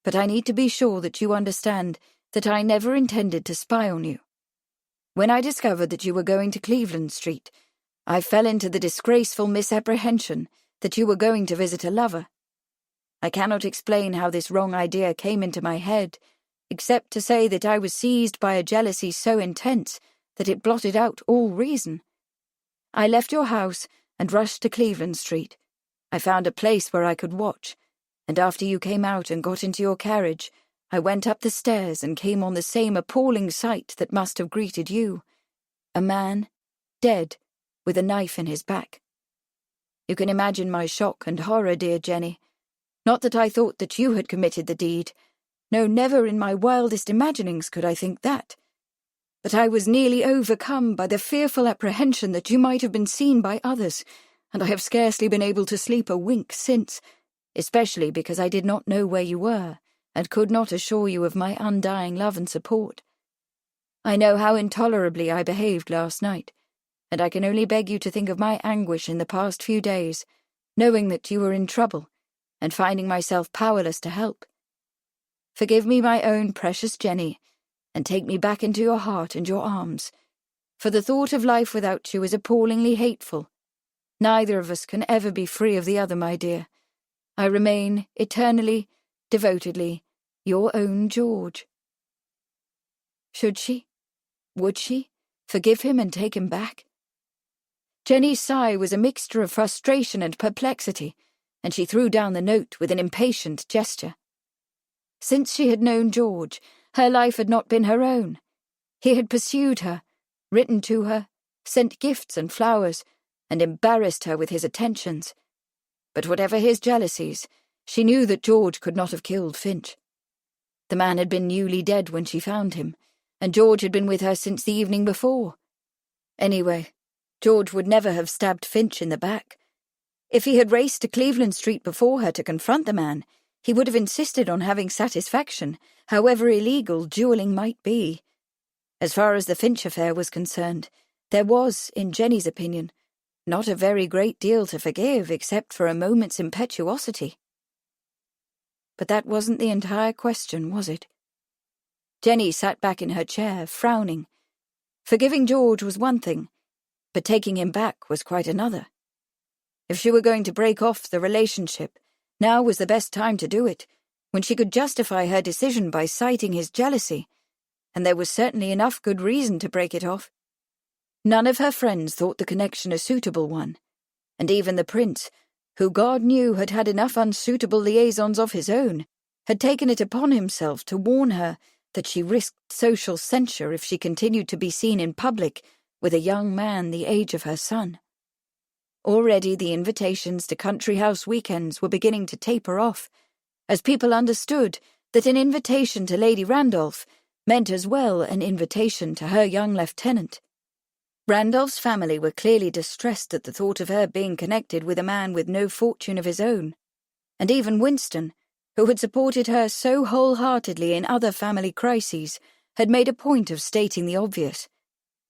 but I need to be sure that you understand that I never intended to spy on you. When I discovered that you were going to Cleveland Street, I fell into the disgraceful misapprehension that you were going to visit a lover. I cannot explain how this wrong idea came into my head, except to say that I was seized by a jealousy so intense that it blotted out all reason. I left your house and rushed to Cleveland Street. I found a place where I could watch, and after you came out and got into your carriage, I went up the stairs and came on the same appalling sight that must have greeted you. A man, dead, with a knife in his back. You can imagine my shock and horror, dear Jenny. Not that I thought that you had committed the deed. No, never in my wildest imaginings could I think that. But I was nearly overcome by the fearful apprehension that you might have been seen by others, and I have scarcely been able to sleep a wink since, especially because I did not know where you were, and could not assure you of my undying love and support. I know how intolerably I behaved last night, and I can only beg you to think of my anguish in the past few days, knowing that you were in trouble, and finding myself powerless to help. Forgive me, my own precious Jenny, and take me back into your heart and your arms, for the thought of life without you is appallingly hateful. Neither of us can ever be free of the other, my dear. I remain, eternally, devotedly, your own George. Should she? Would she? Forgive him and take him back? Jenny's sigh was a mixture of frustration and perplexity, and she threw down the note with an impatient gesture. Since she had known George, her life had not been her own. He had pursued her, written to her, sent gifts and flowers, and embarrassed her with his attentions. But whatever his jealousies, she knew that George could not have killed Finch. The man had been newly dead when she found him, and George had been with her since the evening before. Anyway, George would never have stabbed Finch in the back. If he had raced to Cleveland Street before her to confront the man, he would have insisted on having satisfaction, however illegal duelling might be. As far as the Finch affair was concerned, there was, in Jenny's opinion, not a very great deal to forgive except for a moment's impetuosity. But that wasn't the entire question, was it? Jenny sat back in her chair, frowning. Forgiving George was one thing, but taking him back was quite another. If she were going to break off the relationship, now was the best time to do it, when she could justify her decision by citing his jealousy, and there was certainly enough good reason to break it off. None of her friends thought the connection a suitable one, and even the prince, who God knew had had enough unsuitable liaisons of his own, had taken it upon himself to warn her that she risked social censure if she continued to be seen in public with a young man the age of her son. Already the invitations to country house weekends were beginning to taper off, as people understood that an invitation to Lady Randolph meant as well an invitation to her young lieutenant. Randolph's family were clearly distressed at the thought of her being connected with a man with no fortune of his own, and even Winston, who had supported her so wholeheartedly in other family crises, had made a point of stating the obvious,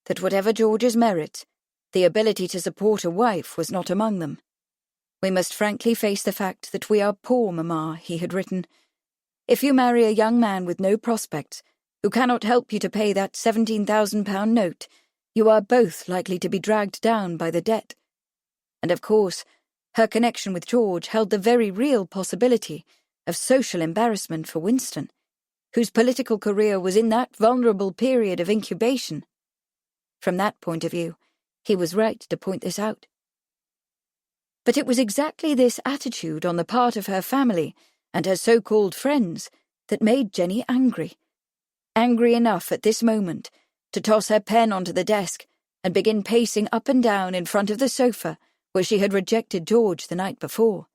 that whatever George's merits, the ability to support a wife was not among them. "We must frankly face the fact that we are poor, Mamma," he had written. "If you marry a young man with no prospects, who cannot help you to pay that £17,000 note, you are both likely to be dragged down by the debt." And of course, her connection with George held the very real possibility of social embarrassment for Winston, whose political career was in that vulnerable period of incubation. From that point of view, he was right to point this out. But it was exactly this attitude on the part of her family and her so-called friends that made Jenny angry. Angry enough at this moment to toss her pen onto the desk and begin pacing up and down in front of the sofa where she had rejected George the night before.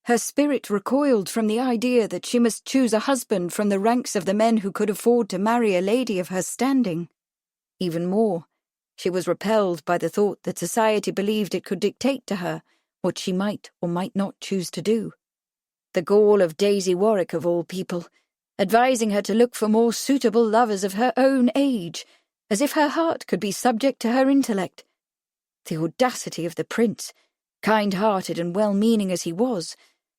Her spirit recoiled from the idea that she must choose a husband from the ranks of the men who could afford to marry a lady of her standing. Even more, she was repelled by the thought that society believed it could dictate to her what she might or might not choose to do. The gall of Daisy Warwick of all people, advising her to look for more suitable lovers of her own age, as if her heart could be subject to her intellect. The audacity of the prince, kind-hearted and well-meaning as he was,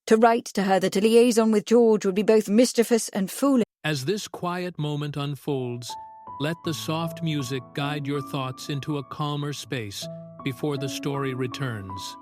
to write to her that a liaison with George would be both mischievous and foolish. As this quiet moment unfolds, let the soft music guide your thoughts into a calmer space before the story returns.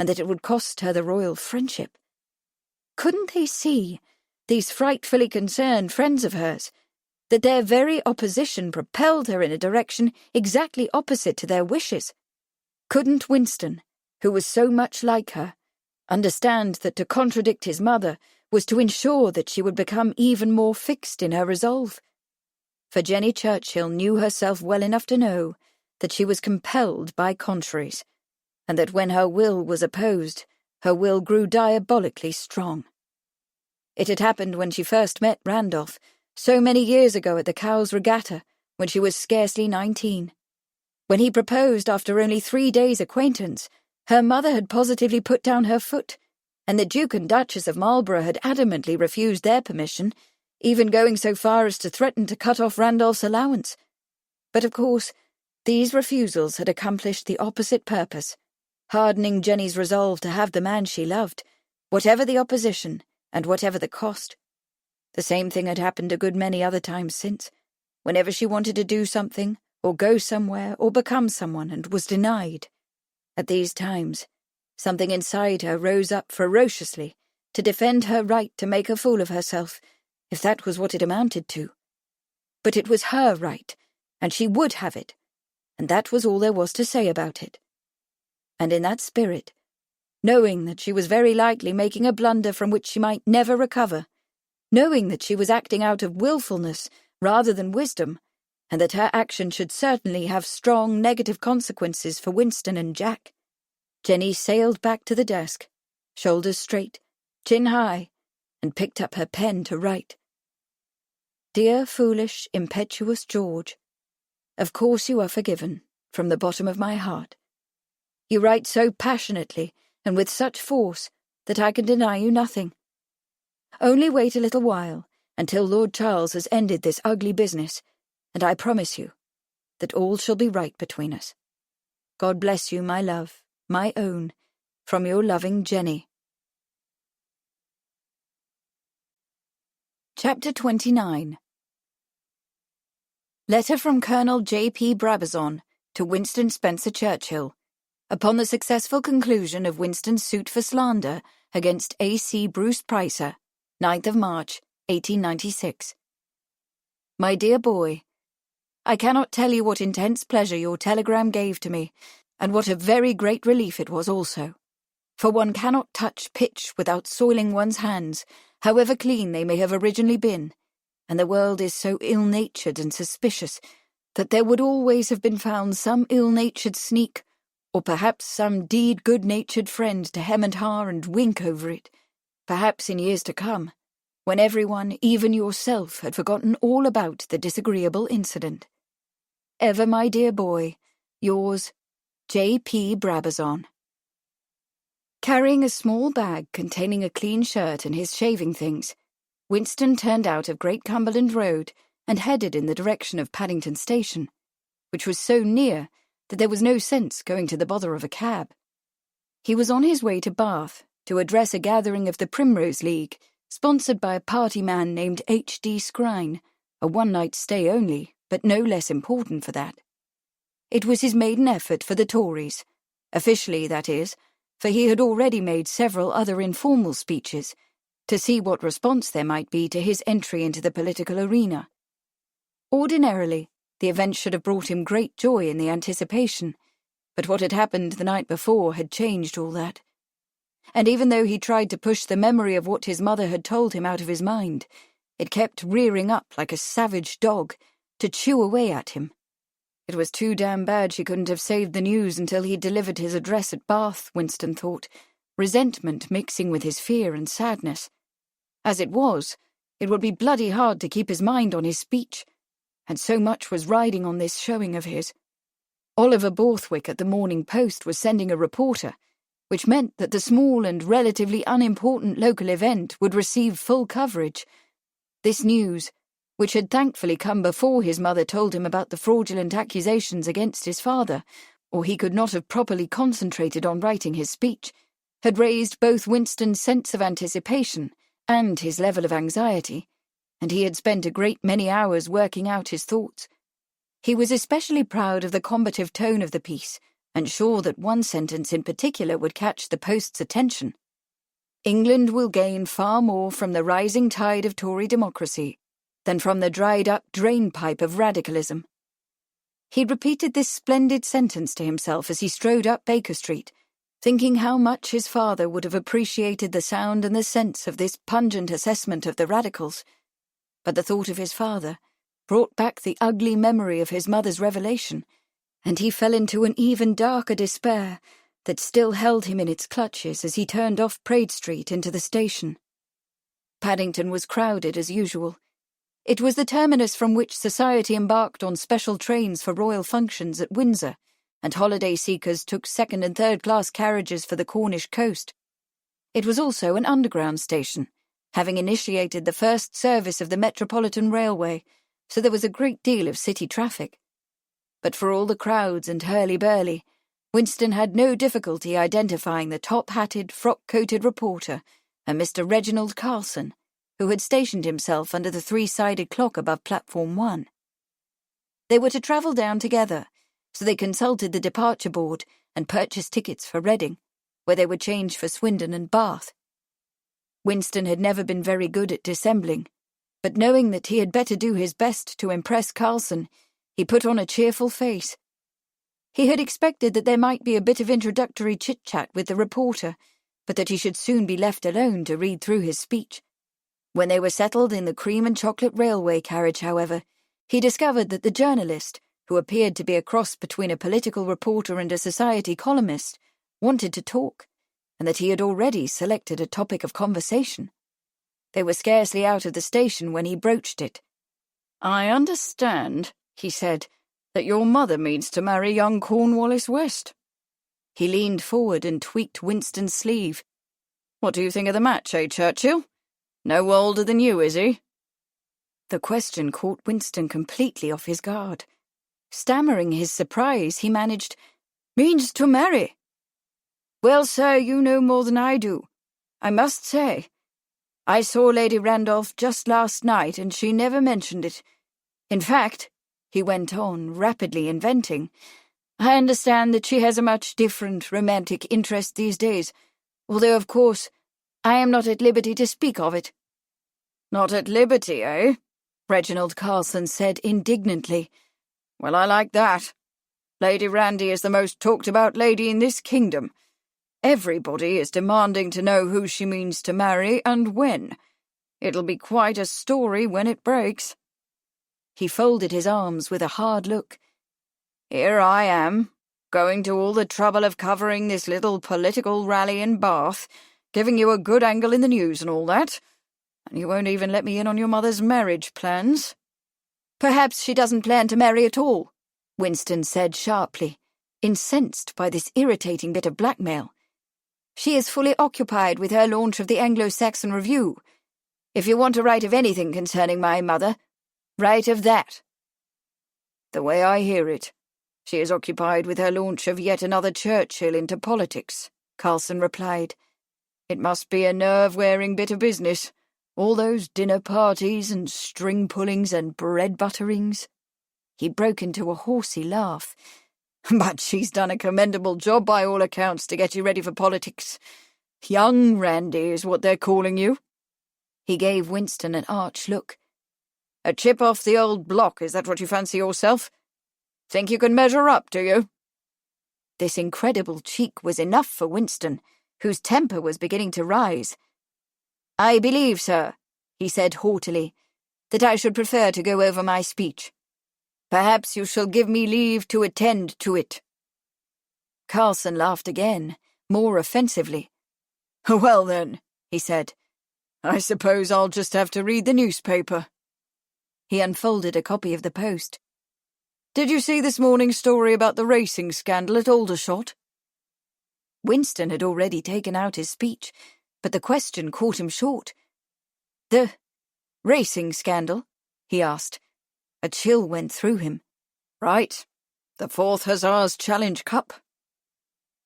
And that it would cost her the royal friendship. Couldn't they see, these frightfully concerned friends of hers, that their very opposition propelled her in a direction exactly opposite to their wishes? Couldn't Winston, who was so much like her, understand that to contradict his mother was to ensure that she would become even more fixed in her resolve? For Jenny Churchill knew herself well enough to know that she was compelled by contraries, and that when her will was opposed, her will grew diabolically strong. It had happened when she first met Randolph, so many years ago at the Cowes Regatta, when she was scarcely 19. When he proposed after only 3 days' acquaintance, her mother had positively put down her foot, and the Duke and Duchess of Marlborough had adamantly refused their permission, even going so far as to threaten to cut off Randolph's allowance. But of course, these refusals had accomplished the opposite purpose, hardening Jenny's resolve to have the man she loved, whatever the opposition and whatever the cost. The same thing had happened a good many other times since, whenever she wanted to do something, or go somewhere, or become someone, and was denied. At these times, something inside her rose up ferociously to defend her right to make a fool of herself, if that was what it amounted to. But it was her right, and she would have it, and that was all there was to say about it. And in that spirit, knowing that she was very likely making a blunder from which she might never recover, knowing that she was acting out of willfulness rather than wisdom, and that her action should certainly have strong negative consequences for Winston and Jack, Jenny sailed back to the desk, shoulders straight, chin high, and picked up her pen to write. Dear, foolish, impetuous George, of course you are forgiven, from the bottom of my heart. You write so passionately and with such force that I can deny you nothing. Only wait a little while until Lord Charles has ended this ugly business, and I promise you that all shall be right between us. God bless you, my love, my own, from your loving Jenny. Chapter 29. Letter from Colonel J.P. Brabazon to Winston Spencer Churchill, upon the successful conclusion of Winston's suit for slander against A.C. Bruce Pricer, 9th of March, 1896. My dear boy, I cannot tell you what intense pleasure your telegram gave to me, and what a very great relief it was also. For one cannot touch pitch without soiling one's hands, however clean they may have originally been, and the world is so ill-natured and suspicious that there would always have been found some ill-natured sneak, or perhaps some deed good-natured friend to hem and haw and wink over it, perhaps in years to come, when everyone, even yourself, had forgotten all about the disagreeable incident. Ever, my dear boy, yours, J.P. Brabazon. Carrying a small bag containing a clean shirt and his shaving things, Winston turned out of Great Cumberland Road and headed in the direction of Paddington Station, which was so near that there was no sense going to the bother of a cab. He was on his way to Bath to address a gathering of the Primrose League, sponsored by a party man named H.D. Scrine, a one-night stay only, but no less important for that. It was his maiden effort for the Tories, officially, that is, for he had already made several other informal speeches, to see what response there might be to his entry into the political arena. Ordinarily, the event should have brought him great joy in the anticipation, but what had happened the night before had changed all that. And even though he tried to push the memory of what his mother had told him out of his mind, it kept rearing up like a savage dog to chew away at him. It was too damn bad she couldn't have saved the news until he'd delivered his address at Bath, Winston thought, resentment mixing with his fear and sadness. As it was, it would be bloody hard to keep his mind on his speech, and so much was riding on this showing of his. Oliver Borthwick at the Morning Post was sending a reporter, which meant that the small and relatively unimportant local event would receive full coverage. This news, which had thankfully come before his mother told him about the fraudulent accusations against his father, or he could not have properly concentrated on writing his speech, had raised both Winston's sense of anticipation and his level of anxiety, and he had spent a great many hours working out his thoughts. He was especially proud of the combative tone of the piece, and sure that one sentence in particular would catch the Post's attention. England will gain far more from the rising tide of Tory democracy than from the dried-up drain-pipe of radicalism. He'd repeated this splendid sentence to himself as he strode up Baker Street, thinking how much his father would have appreciated the sound and the sense of this pungent assessment of the radicals. But the thought of his father brought back the ugly memory of his mother's revelation, and he fell into an even darker despair that still held him in its clutches as he turned off Praed Street into the station. Paddington was crowded as usual. It was the terminus from which society embarked on special trains for royal functions at Windsor, and holiday seekers took second- and third-class carriages for the Cornish coast. It was also an underground station, having initiated the first service of the Metropolitan Railway, so there was a great deal of city traffic. But for all the crowds and hurly-burly, Winston had no difficulty identifying the top-hatted, frock-coated reporter and Mr. Reginald Carlson, who had stationed himself under the three-sided clock above Platform 1. They were to travel down together, so they consulted the departure board and purchased tickets for Reading, where they would change for Swindon and Bath. Winston had never been very good at dissembling, but knowing that he had better do his best to impress Carlson, he put on a cheerful face. He had expected that there might be a bit of introductory chit-chat with the reporter, but that he should soon be left alone to read through his speech. When they were settled in the cream and chocolate railway carriage, however, he discovered that the journalist, who appeared to be a cross between a political reporter and a society columnist, wanted to talk, and that he had already selected a topic of conversation. They were scarcely out of the station when he broached it. "I understand," he said, "that your mother means to marry young Cornwallis West." He leaned forward and tweaked Winston's sleeve. "What do you think of the match, Churchill? No older than you, is he?" The question caught Winston completely off his guard. Stammering his surprise, he managed, "Means to marry." "Well, sir, you know more than I do. I must say, I saw Lady Randolph just last night, and she never mentioned it. In fact," he went on, rapidly inventing, "I understand that she has a much different romantic interest these days, although, of course, I am not at liberty to speak of it." "Not at liberty, eh?" Reginald Carlson said indignantly. "Well, I like that. Lady Randy is the most talked-about lady in this kingdom. Everybody is demanding to know who she means to marry and when. It'll be quite a story when it breaks." He folded his arms with a hard look. "Here I am, going to all the trouble of covering this little political rally in Bath, giving you a good angle in the news and all that, and you won't even let me in on your mother's marriage plans." "Perhaps she doesn't plan to marry at all," Winston said sharply, incensed by this irritating bit of blackmail. "She is fully occupied with her launch of the Anglo-Saxon Review. If you want to write of anything concerning my mother, write of that." "The way I hear it, she is occupied with her launch of yet another Churchill into politics," Carlson replied. "It must be a nerve-wearing bit of business, all those dinner parties and string-pullings and bread-butterings." He broke into a horsey laugh. "But she's done a commendable job by all accounts to get you ready for politics. Young Randy is what they're calling you." He gave Winston an arch look. "A chip off the old block, is that what you fancy yourself? Think you can measure up, do you?" This incredible cheek was enough for Winston, whose temper was beginning to rise. "I believe, sir," he said haughtily, "that I should prefer to go over my speech. Perhaps you shall give me leave to attend to it." Carlson laughed again, more offensively. "Well then," he said, "I suppose I'll just have to read the newspaper." He unfolded a copy of the Post. "Did you see this morning's story about the racing scandal at Aldershot?" Winston had already taken out his speech, but the question caught him short. "The racing scandal?" he asked. A chill went through him. "Right. The 4th Hussars Challenge Cup."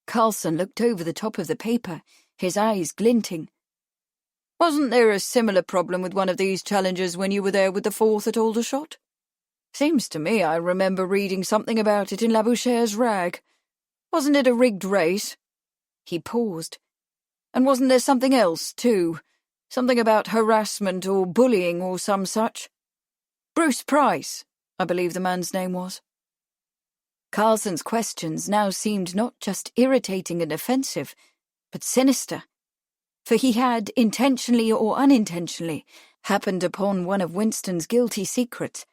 Carlson looked over the top of the paper, his eyes glinting. "Wasn't there a similar problem with one of these challenges when you were there with the 4th at Aldershot? Seems to me I remember reading something about it in Labouchere's rag. Wasn't it a rigged race?" He paused. "And wasn't there something else, too? Something about harassment or bullying or some such? Bruce Price, I believe the man's name was." Carlson's questions now seemed not just irritating and offensive, but sinister, for he had, intentionally or unintentionally, happened upon one of Winston's guilty secrets.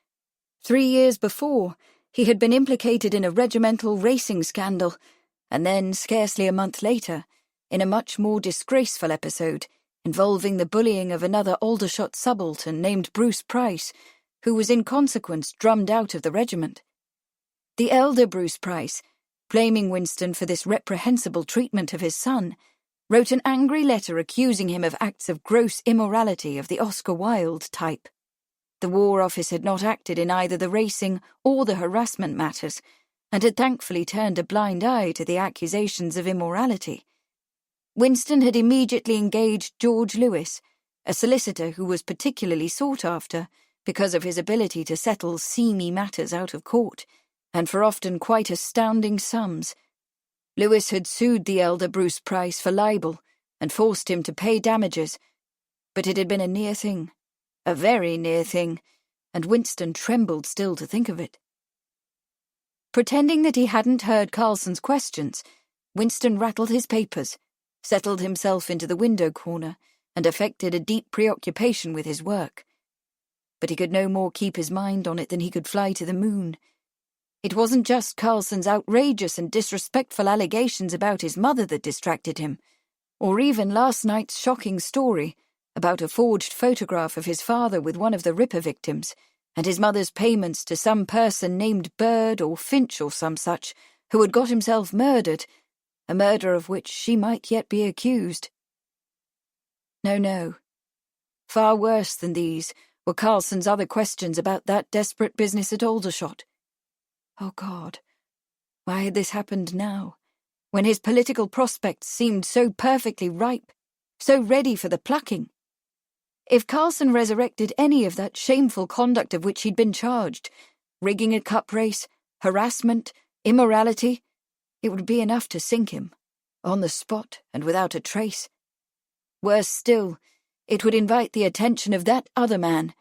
3 years before, he had been implicated in a regimental racing scandal, And then, scarcely a month later, in a much more disgraceful episode involving the bullying of another Aldershot subaltern named Bruce Price, who was in consequence drummed out of the regiment. The elder Bruce Price, blaming Winston for this reprehensible treatment of his son, wrote an angry letter accusing him of acts of gross immorality of the Oscar Wilde type. The War Office had not acted in either the racing or the harassment matters, and had thankfully turned a blind eye to the accusations of immorality. Winston had immediately engaged George Lewis, a solicitor who was particularly sought after because of his ability to settle seamy matters out of court, and for often quite astounding sums. Lewis had sued the elder Bruce Price for libel and forced him to pay damages, but it had been a near thing, a very near thing, and Winston trembled still to think of it. Pretending that he hadn't heard Carlson's questions, Winston rattled his papers, settled himself into the window corner, and affected a deep preoccupation with his work. But he could no more keep his mind on it than he could fly to the moon. It wasn't just Carlson's outrageous and disrespectful allegations about his mother that distracted him, or even last night's shocking story about a forged photograph of his father with one of the Ripper victims, and his mother's payments to some person named Bird or Finch or some such, who had got himself murdered, a murder of which she might yet be accused. No. Far worse than these were Carlson's other questions about that desperate business at Aldershot. Oh God, why had this happened now, when his political prospects seemed so perfectly ripe, so ready for the plucking? If Carlson resurrected any of that shameful conduct of which he'd been charged, rigging a cup race, harassment, immorality, it would be enough to sink him, on the spot and without a trace. Worse still, it would invite the attention of that other man,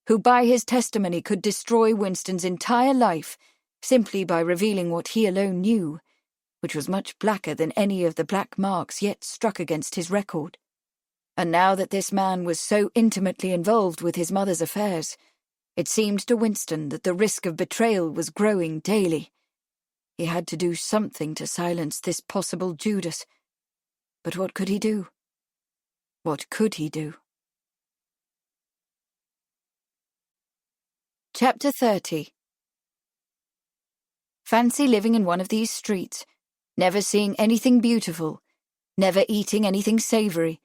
who by his testimony could destroy Winston's entire life simply by revealing what he alone knew, which was much blacker than any of the black marks yet struck against his record. And now that this man was so intimately involved with his mother's affairs, it seemed to Winston that the risk of betrayal was growing daily. He had to do something to silence this possible Judas. But what could he do? What could he do? Chapter 30. Fancy living in one of these streets, never seeing anything beautiful, never eating anything savoury,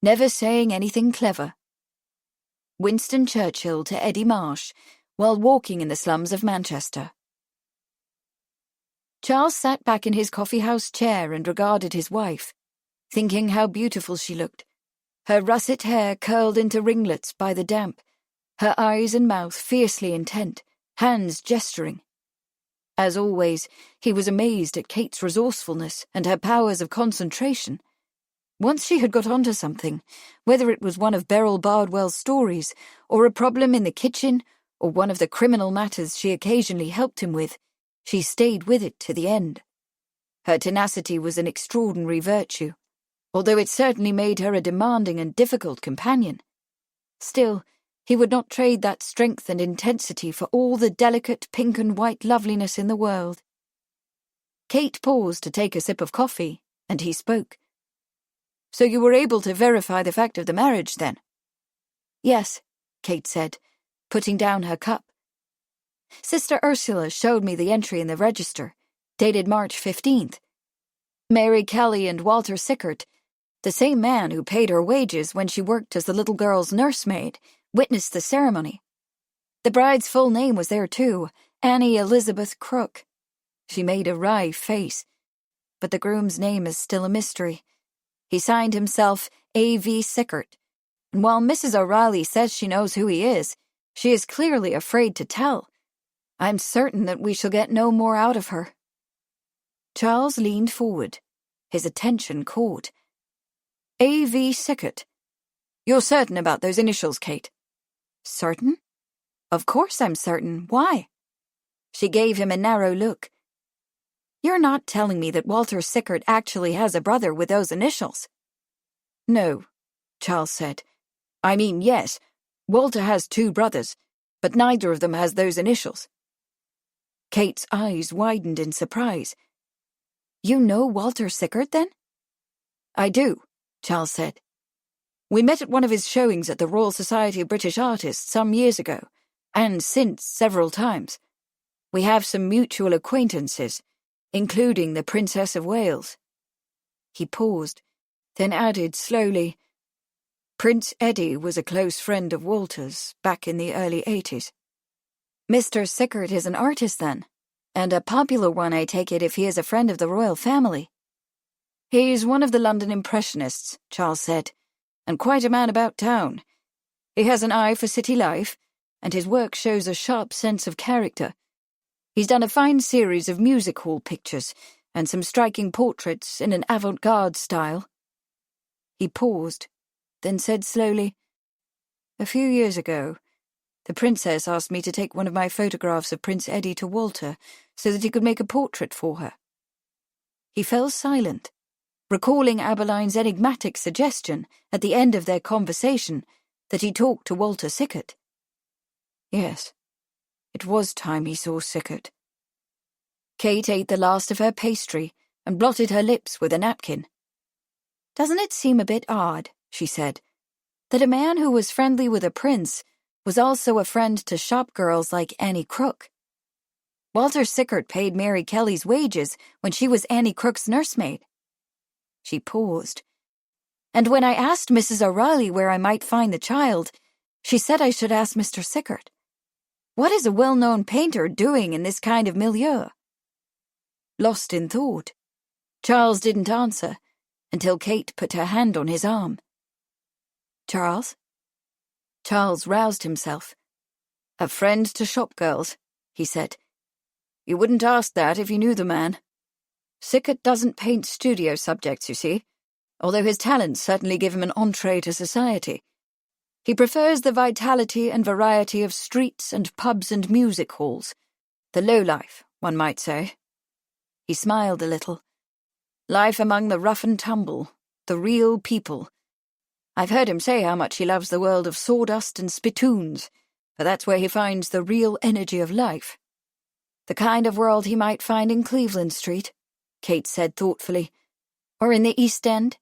never saying anything clever. Winston Churchill to Eddie Marsh, while walking in the slums of Manchester. Charles sat back in his coffee-house chair and regarded his wife, thinking how beautiful she looked, her russet hair curled into ringlets by the damp, her eyes and mouth fiercely intent, hands gesturing. As always, he was amazed at Kate's resourcefulness and her powers of concentration. Once she had got onto something, whether it was one of Beryl Bardwell's stories, or a problem in the kitchen, or one of the criminal matters she occasionally helped him with, she stayed with it to the end. Her tenacity was an extraordinary virtue, although it certainly made her a demanding and difficult companion. Still, he would not trade that strength and intensity for all the delicate pink and white loveliness in the world. Kate paused to take a sip of coffee, and he spoke. "So you were able to verify the fact of the marriage, then?" "Yes," Kate said, putting down her cup. "Sister Ursula showed me the entry in the register, dated March 15th. Mary Kelly and Walter Sickert, the same man who paid her wages when she worked as the little girl's nursemaid, witnessed the ceremony. The bride's full name was there too, Annie Elizabeth Crook." She made a wry face. "But the groom's name is still a mystery. He signed himself A.V. Sickert, and while Mrs. O'Reilly says she knows who he is, she is clearly afraid to tell. I'm certain that we shall get no more out of her." Charles leaned forward, his attention caught. "A.V. Sickert. You're certain about those initials, Kate?" "Certain? Of course I'm certain. Why?" She gave him a narrow look. "You're not telling me that Walter Sickert actually has a brother with those initials?" "No," Charles said. "I mean, yes, Walter has two brothers, but neither of them has those initials." Kate's eyes widened in surprise. You know Walter Sickert, then? I do, Charles said. We met at one of his showings at the Royal Society of British Artists some years ago, and since several times. We have some mutual acquaintances, including the Princess of Wales. He paused, then added slowly, Prince Eddie was a close friend of Walter's back in the early 80s. Mr. Sickert is an artist, then, and a popular one, I take it, if he is a friend of the royal family. He's one of the London Impressionists, Charles said, and quite a man about town. He has an eye for city life, and his work shows a sharp sense of character. He's done a fine series of music hall pictures and some striking portraits in an avant-garde style. He paused, then said slowly, A few years ago, the princess asked me to take one of my photographs of Prince Eddie to Walter so that he could make a portrait for her. He fell silent, recalling Abeline's enigmatic suggestion at the end of their conversation that he talked to Walter Sickert. Yes, it was time he saw Sickert. Kate ate the last of her pastry and blotted her lips with a napkin. Doesn't it seem a bit odd, she said, that a man who was friendly with a prince was also a friend to shop girls like Annie Crook? Walter Sickert paid Mary Kelly's wages when she was Annie Crook's nursemaid. She paused. And when I asked Mrs. O'Reilly where I might find the child, she said I should ask Mr. Sickert. What is a well-known painter doing in this kind of milieu? Lost in thought, Charles didn't answer until Kate put her hand on his arm. Charles? Charles roused himself. A friend to shop girls, he said. You wouldn't ask that if you knew the man. Sickert doesn't paint studio subjects, you see, although his talents certainly give him an entree to society. He prefers the vitality and variety of streets and pubs and music halls, the low life, one might say. He smiled a little. Life among the rough and tumble, the real people. I've heard him say how much he loves the world of sawdust and spittoons, for that's where he finds the real energy of life. The kind of world he might find in Cleveland Street, Kate said thoughtfully. Or in the East End?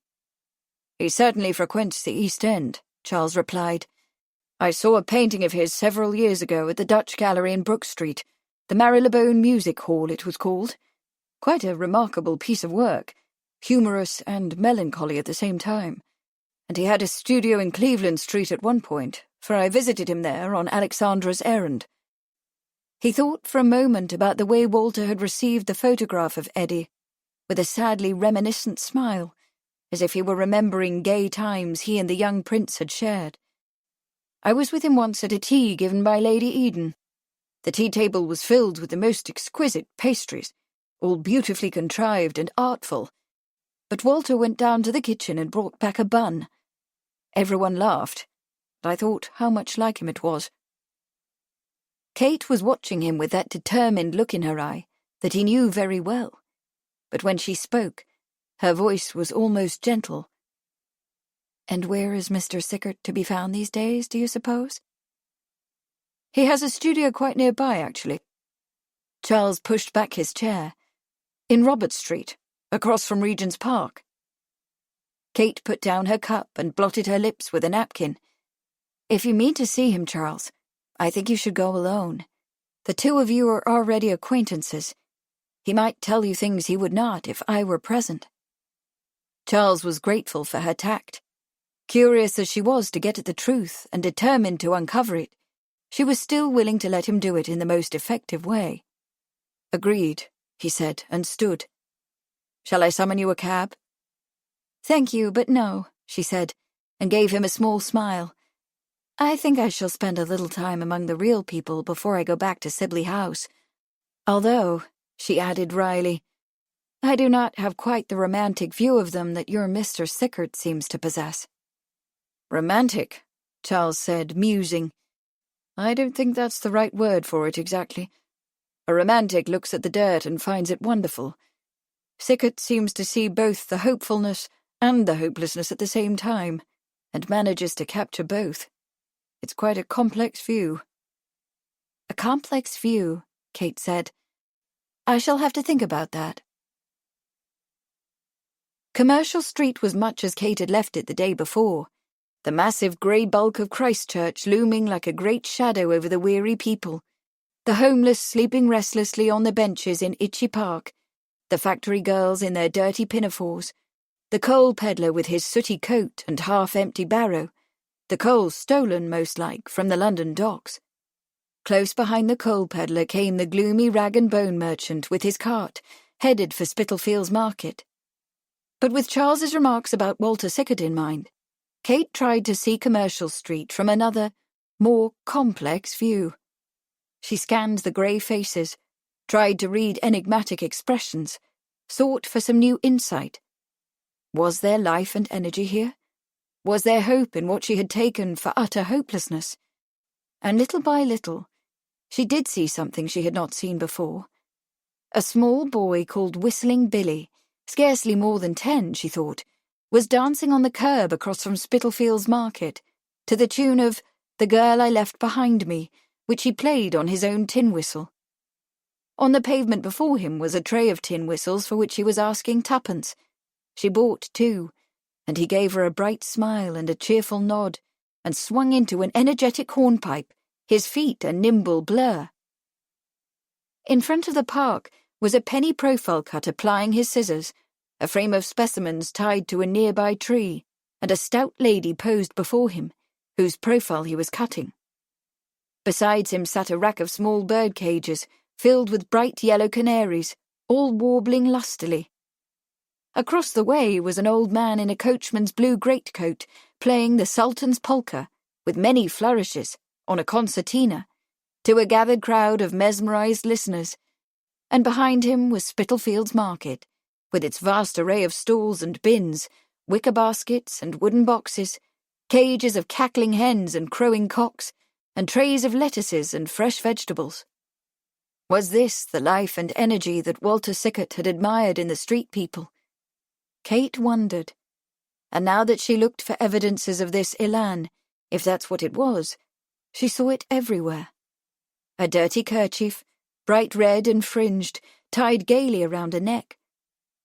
He certainly frequents the East End, Charles replied. I saw a painting of his several years ago at the Dutch Gallery in Brook Street, the Marylebone Music Hall it was called. Quite a remarkable piece of work, humorous and melancholy at the same time. And he had a studio in Cleveland Street at one point, for I visited him there on Alexandra's errand. He thought for a moment about the way Walter had received the photograph of Eddie, with a sadly reminiscent smile, as if he were remembering gay times he and the young prince had shared. I was with him once at a tea given by Lady Eden. The tea table was filled with the most exquisite pastries, all beautifully contrived and artful, but Walter went down to the kitchen and brought back a bun. Everyone laughed, and I thought how much like him it was. Kate was watching him with that determined look in her eye that he knew very well, but when she spoke, her voice was almost gentle. And where is Mr. Sickert to be found these days, do you suppose? He has a studio quite nearby, actually. Charles pushed back his chair. In Robert Street, across from Regent's Park. Kate put down her cup and blotted her lips with a napkin. If you mean to see him, Charles, I think you should go alone. The two of you are already acquaintances. He might tell you things he would not if I were present. Charles was grateful for her tact. Curious as she was to get at the truth and determined to uncover it, she was still willing to let him do it in the most effective way. Agreed, he said, and stood. Shall I summon you a cab? Thank you, but no, she said, and gave him a small smile. I think I shall spend a little time among the real people before I go back to Sibley House. Although, she added wryly, I do not have quite the romantic view of them that your Mr. Sickert seems to possess. Romantic, Charles said, musing. I don't think that's the right word for it exactly. A romantic looks at the dirt and finds it wonderful. Sickert seems to see both the hopefulness and the hopelessness at the same time, and manages to capture both. It's quite a complex view. A complex view, Kate said. I shall have to think about that. Commercial Street was much as Kate had left it the day before, the massive grey bulk of Christchurch looming like a great shadow over the weary people, the homeless sleeping restlessly on the benches in Itchy Park, the factory girls in their dirty pinafores, the coal peddler with his sooty coat and half-empty barrow, the coal stolen, most like, from the London docks. Close behind the coal peddler came the gloomy rag-and-bone merchant with his cart, headed for Spitalfields Market. But with Charles's remarks about Walter Sickert in mind, Kate tried to see Commercial Street from another, more complex view. She scanned the grey faces, tried to read enigmatic expressions, sought for some new insight. Was there life and energy here? Was there hope in what she had taken for utter hopelessness? And little by little, she did see something she had not seen before. A small boy called Whistling Billy, scarcely more than 10, she thought, was dancing on the curb across from Spitalfields Market, to the tune of The Girl I Left Behind Me, which he played on his own tin whistle. On the pavement before him was a tray of tin whistles for which he was asking twopence. She bought 2, and he gave her a bright smile and a cheerful nod, and swung into an energetic hornpipe, his feet a nimble blur. In front of the park was a penny profile cutter plying his scissors, a frame of specimens tied to a nearby tree, and a stout lady posed before him, whose profile he was cutting. Besides him sat a rack of small bird cages, filled with bright yellow canaries, all warbling lustily. Across the way was an old man in a coachman's blue greatcoat, playing the Sultan's polka, with many flourishes, on a concertina, to a gathered crowd of mesmerised listeners, and behind him was Spitalfields Market, with its vast array of stalls and bins, wicker baskets and wooden boxes, cages of cackling hens and crowing cocks, and trays of lettuces and fresh vegetables. Was this the life and energy that Walter Sickert had admired in the street people? Kate wondered, and now that she looked for evidences of this elan, if that's what it was, she saw it everywhere. A dirty kerchief, bright red and fringed, tied gaily around a neck.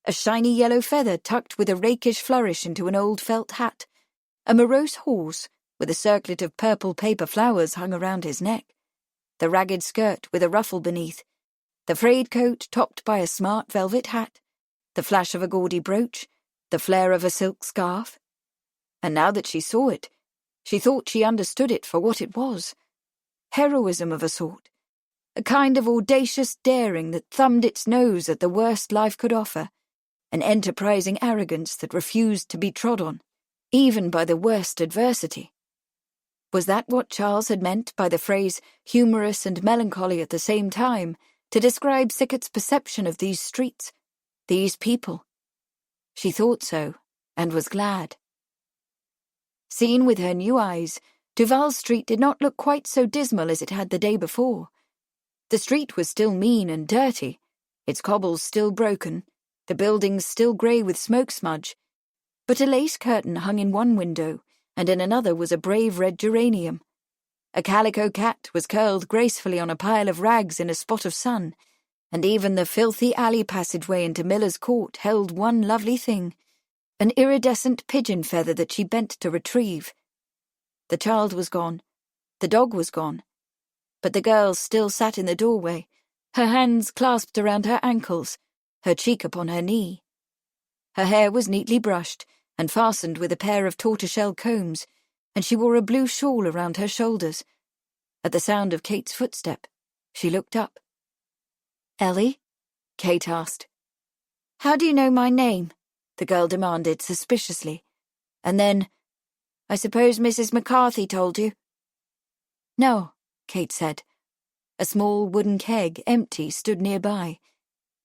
A shiny yellow feather tucked with a rakish flourish into an old felt hat. A morose horse with a circlet of purple paper flowers hung around his neck. The ragged skirt with a ruffle beneath. The frayed coat topped by a smart velvet hat. The flash of a gaudy brooch. The flare of a silk scarf. And now that she saw it, she thought she understood it for what it was. Heroism of a sort. A kind of audacious daring that thumbed its nose at the worst life could offer. An enterprising arrogance that refused to be trod on, even by the worst adversity. Was that what Charles had meant by the phrase humorous and melancholy at the same time to describe Sickert's perception of these streets, these people? She thought so, and was glad. Seen with her new eyes, Duval Street did not look quite so dismal as it had the day before. The street was still mean and dirty, its cobbles still broken, the buildings still grey with smoke smudge, but a lace curtain hung in one window, and in another was a brave red geranium. A calico cat was curled gracefully on a pile of rags in a spot of sun, and even the filthy alley passageway into Miller's Court held one lovely thing, an iridescent pigeon feather that she bent to retrieve. The child was gone, the dog was gone, but the girl still sat in the doorway, her hands clasped around her ankles, her cheek upon her knee. Her hair was neatly brushed and fastened with a pair of tortoiseshell combs, and she wore a blue shawl around her shoulders. At the sound of Kate's footstep, she looked up. "Ellie?" Kate asked. "How do you know my name?" the girl demanded suspiciously. And then, "I suppose Mrs. McCarthy told you?" "No," Kate said. A small wooden keg, empty, stood nearby.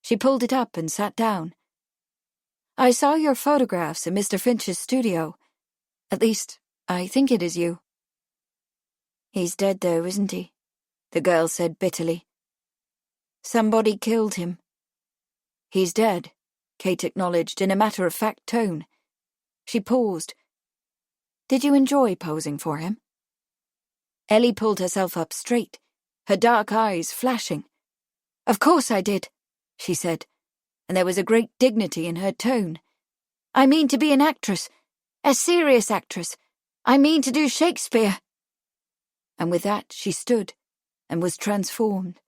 She pulled it up and sat down. "I saw your photographs in Mr. Finch's studio. At least, I think it is you." "He's dead though, isn't he?" the girl said bitterly. "Somebody killed him." "He's dead," Kate acknowledged in a matter-of-fact tone. She paused. "Did you enjoy posing for him?" Ellie pulled herself up straight, her dark eyes flashing. "Of course I did," she said, and there was a great dignity in her tone. I mean to be an actress. A serious actress. I mean to do Shakespeare." And with that she stood and was transformed.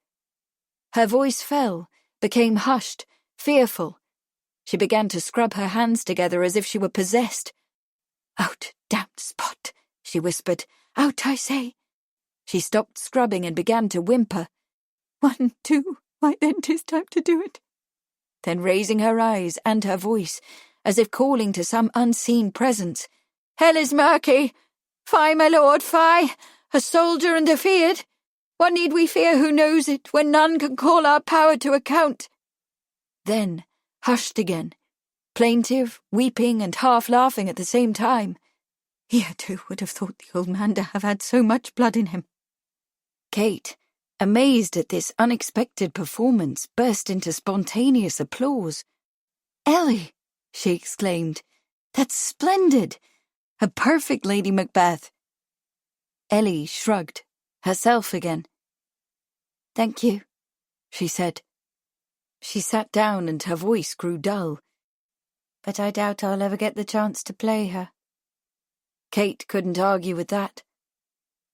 Her voice fell, became hushed, fearful. She began to scrub her hands together as if she were possessed. "Out, damned spot," she whispered. "Out, I say." She stopped scrubbing and began to whimper. "1, 2, why then 'tis time to do it." Then raising her eyes and her voice, as if calling to some unseen presence, "Hell is murky. Fie, my lord, fie. A soldier and afeard. What need we fear who knows it, when none can call our power to account?" Then, hushed again, plaintive, weeping, and half-laughing at the same time. Here, too, would have thought the old man to have had so much blood in him. Kate, amazed at this unexpected performance, burst into spontaneous applause. "Ellie," she exclaimed, "that's splendid! A perfect Lady Macbeth." Ellie shrugged, herself again. "Thank you," she said. She sat down and her voice grew dull. "But I doubt I'll ever get the chance to play her." Kate couldn't argue with that.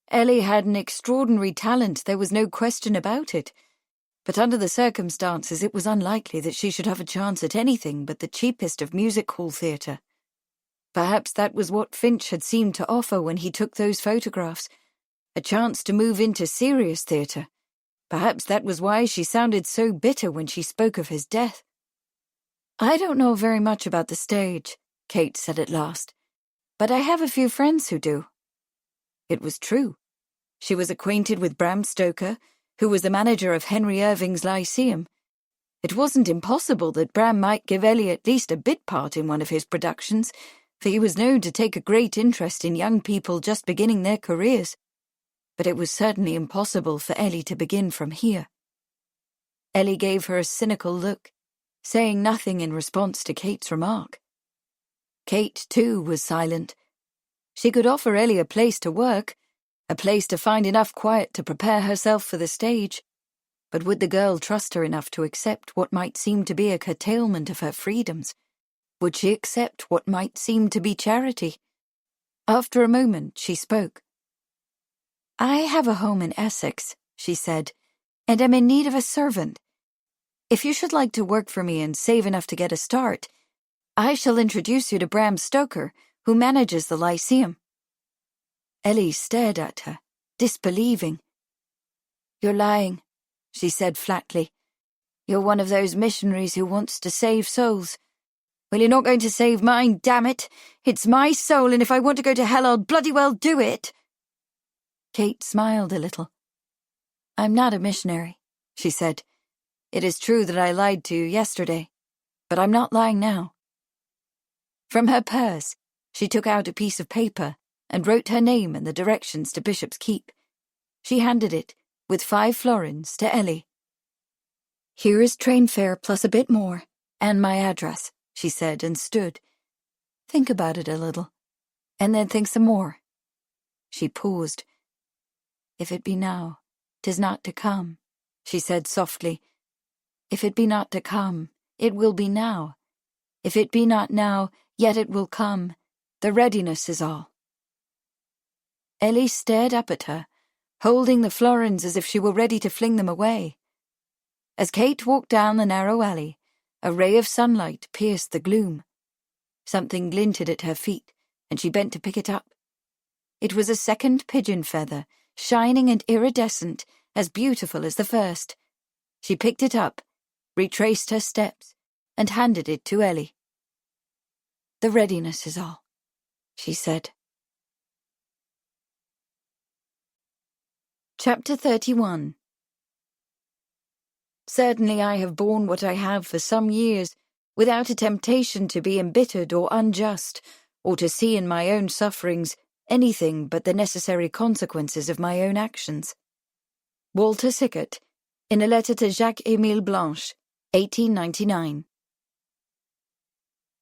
Ellie had an extraordinary talent, there was no question about it. But under the circumstances it was unlikely that she should have a chance at anything but the cheapest of music-hall theatre. Perhaps that was what Finch had seemed to offer when he took those photographs, a chance to move into serious theatre. Perhaps that was why she sounded so bitter when she spoke of his death. "I don't know very much about the stage," Kate said at last, "but I have a few friends who do." It was true. She was acquainted with Bram Stoker, who was the manager of Henry Irving's Lyceum. It wasn't impossible that Bram might give Ellie at least a bit part in one of his productions, for he was known to take a great interest in young people just beginning their careers. But it was certainly impossible for Ellie to begin from here. Ellie gave her a cynical look, saying nothing in response to Kate's remark. Kate, too, was silent. She could offer Ellie a place to work, a place to find enough quiet to prepare herself for the stage. But would the girl trust her enough to accept what might seem to be a curtailment of her freedoms? Would she accept what might seem to be charity? After a moment, she spoke. "I have a home in Essex," she said, "and am in need of a servant. If you should like to work for me and save enough to get a start, I shall introduce you to Bram Stoker, who manages the Lyceum." Ellie stared at her, disbelieving. "You're lying," she said flatly. "You're one of those missionaries who wants to save souls. Well, you're not going to save mine, damn it. It's my soul, and if I want to go to hell, I'll bloody well do it." Kate smiled a little. "I'm not a missionary," she said. "It is true that I lied to you yesterday, but I'm not lying now." From her purse, she took out a piece of paper and wrote her name and the directions to Bishop's Keep. She handed it, with 5 florins, to Ellie. "Here is train fare plus a bit more, and my address," she said, and stood. "Think about it a little, and then think some more." She paused. "If it be now, 'tis not to come," she said softly. "If it be not to come, it will be now. If it be not now, yet it will come. The readiness is all." Ellie stared up at her, holding the florins as if she were ready to fling them away. As Kate walked down the narrow alley, a ray of sunlight pierced the gloom. Something glinted at her feet, and she bent to pick it up. It was a second pigeon feather, shining and iridescent, as beautiful as the first. She picked it up, retraced her steps, and handed it to Ellie. "The readiness is all," she said. Chapter 31. Certainly I have borne what I have for some years, without a temptation to be embittered or unjust, or to see in my own sufferings anything but the necessary consequences of my own actions. Walter Sickert, in a letter to Jacques-Émile Blanche, 1899.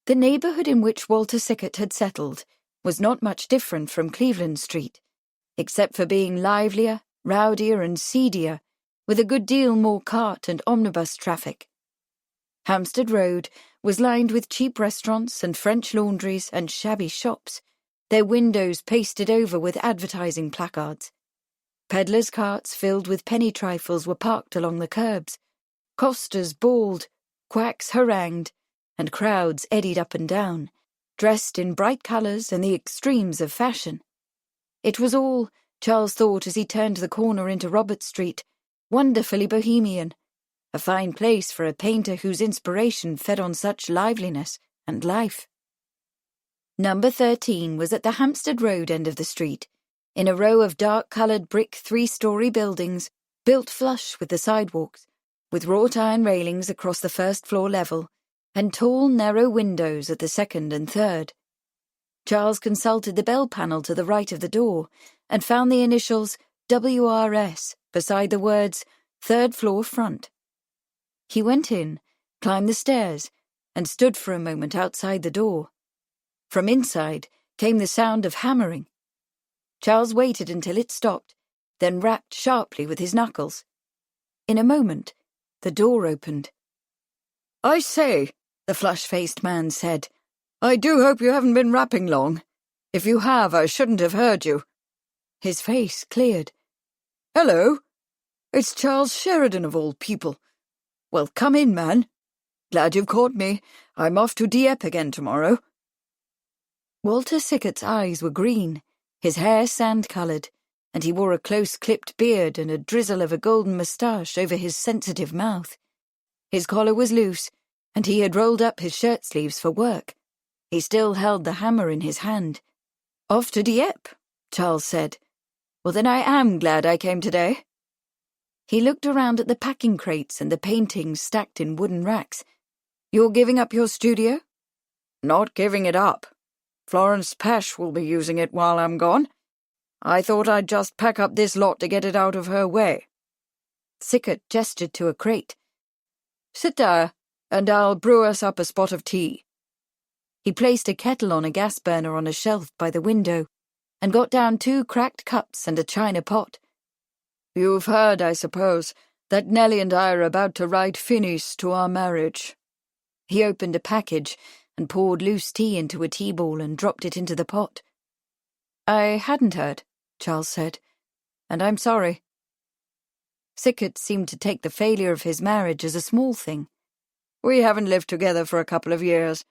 The neighbourhood in which Walter Sickert had settled was not much different from Cleveland Street, except for being livelier, rowdier and seedier, with a good deal more cart and omnibus traffic. Hampstead Road was lined with cheap restaurants and French laundries and shabby shops, their windows pasted over with advertising placards. Peddlers' carts filled with penny trifles were parked along the curbs. Costers bawled, quacks harangued, and crowds eddied up and down, dressed in bright colours and the extremes of fashion. It was all, Charles thought as he turned the corner into Robert Street, wonderfully bohemian, a fine place for a painter whose inspiration fed on such liveliness and life. Number 13 was at the Hampstead Road end of the street, in a row of dark-coloured brick 3-storey buildings built flush with the sidewalks, with wrought-iron railings across the first-floor level and tall, narrow windows at the second and third. Charles consulted the bell panel to the right of the door and found the initials WRS beside the words "Third Floor Front." He went in, climbed the stairs, and stood for a moment outside the door. From inside came the sound of hammering. Charles waited until it stopped, then rapped sharply with his knuckles. In a moment, the door opened. "I say," the flush-faced man said, "I do hope you haven't been rapping long. If you have, I shouldn't have heard you." His face cleared. "Hello. It's Charles Sheridan of all people. Well, come in, man. Glad you've caught me. I'm off to Dieppe again tomorrow." Walter Sickert's eyes were green, his hair sand-coloured, and he wore a close-clipped beard and a drizzle of a golden moustache over his sensitive mouth. His collar was loose, and he had rolled up his shirt-sleeves for work. He still held the hammer in his hand. "Off to Dieppe," Charles said. "Well, then I am glad I came today." He looked around at the packing crates and the paintings stacked in wooden racks. "You're giving up your studio?" "Not giving it up. Florence Pash will be using it while I'm gone. I thought I'd just pack up this lot to get it out of her way." Sickert gestured to a crate. "Sit there, and I'll brew us up a spot of tea." He placed a kettle on a gas burner on a shelf by the window and got down 2 cracked cups and a china pot. "You've heard, I suppose, that Nellie and I are about to write finis to our marriage." He opened a package and poured loose tea into a tea ball and dropped it into the pot. "I hadn't heard," Charles said, "and I'm sorry." Sickert seemed to take the failure of his marriage as a small thing. "We haven't lived together for a couple of years.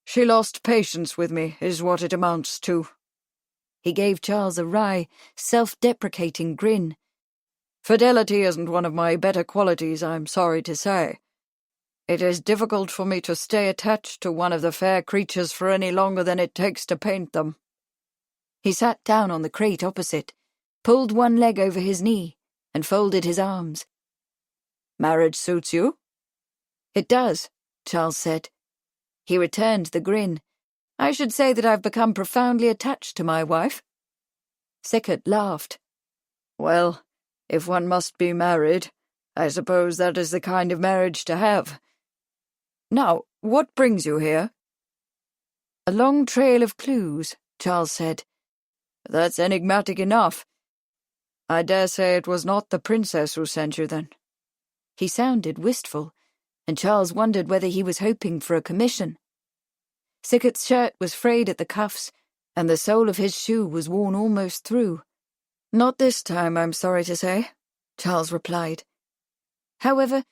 She lost patience with me, is what it amounts to." He gave Charles a wry, self-deprecating grin. "Fidelity isn't one of my better qualities, I'm sorry to say. It is difficult for me to stay attached to one of the fair creatures for any longer than it takes to paint them." He sat down on the crate opposite, pulled one leg over his knee, and folded his arms. "Marriage suits you?" "It does," Charles said. He returned the grin. "I should say that I've become profoundly attached to my wife." Sickert laughed. "Well, if one must be married, I suppose that is the kind of marriage to have. Now, what brings you here?" "A long trail of clues," Charles said. "That's enigmatic enough. I dare say it was not the princess who sent you, then." He sounded wistful, and Charles wondered whether he was hoping for a commission. Sickert's shirt was frayed at the cuffs, and the sole of his shoe was worn almost through. "Not this time, I'm sorry to say," Charles replied. "However,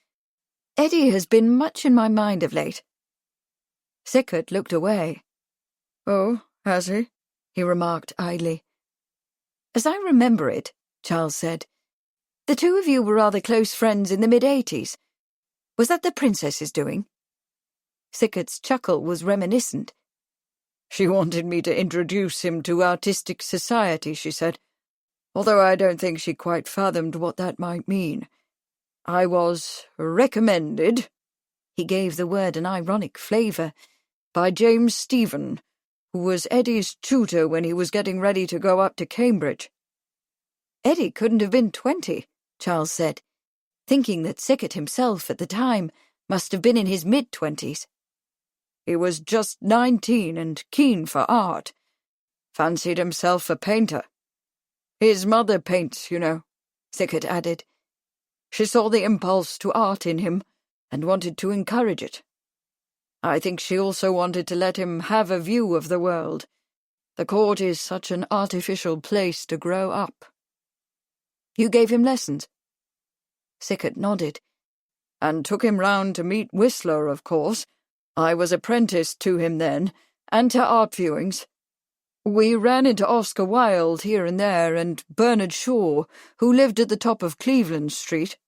Eddie has been much in my mind of late." Sickert looked away. "Oh, has he?" he remarked idly. "As I remember it," Charles said, "the two of you were rather close friends in the mid-80s. Was that the princess's doing?" Sickert's chuckle was reminiscent. "She wanted me to introduce him to artistic society," she said, "although I don't think she quite fathomed what that might mean. I was recommended," he gave the word an ironic flavour, "by James Stephen, who was Eddie's tutor when he was getting ready to go up to Cambridge." "Eddie couldn't have been 20, Charles said, thinking that Sickert himself at the time must have been in his mid-20s. "He was just 19 and keen for art. Fancied himself a painter. His mother paints, you know," Sickert added. "She saw the impulse to art in him and wanted to encourage it. I think she also wanted to let him have a view of the world. The court is such an artificial place to grow up. You gave him lessons? Sickert nodded. And took him round to meet Whistler, of course. I was apprenticed to him then, and to art viewings. We ran into Oscar Wilde here and there, and Bernard Shaw, who lived at the top of Cleveland Street.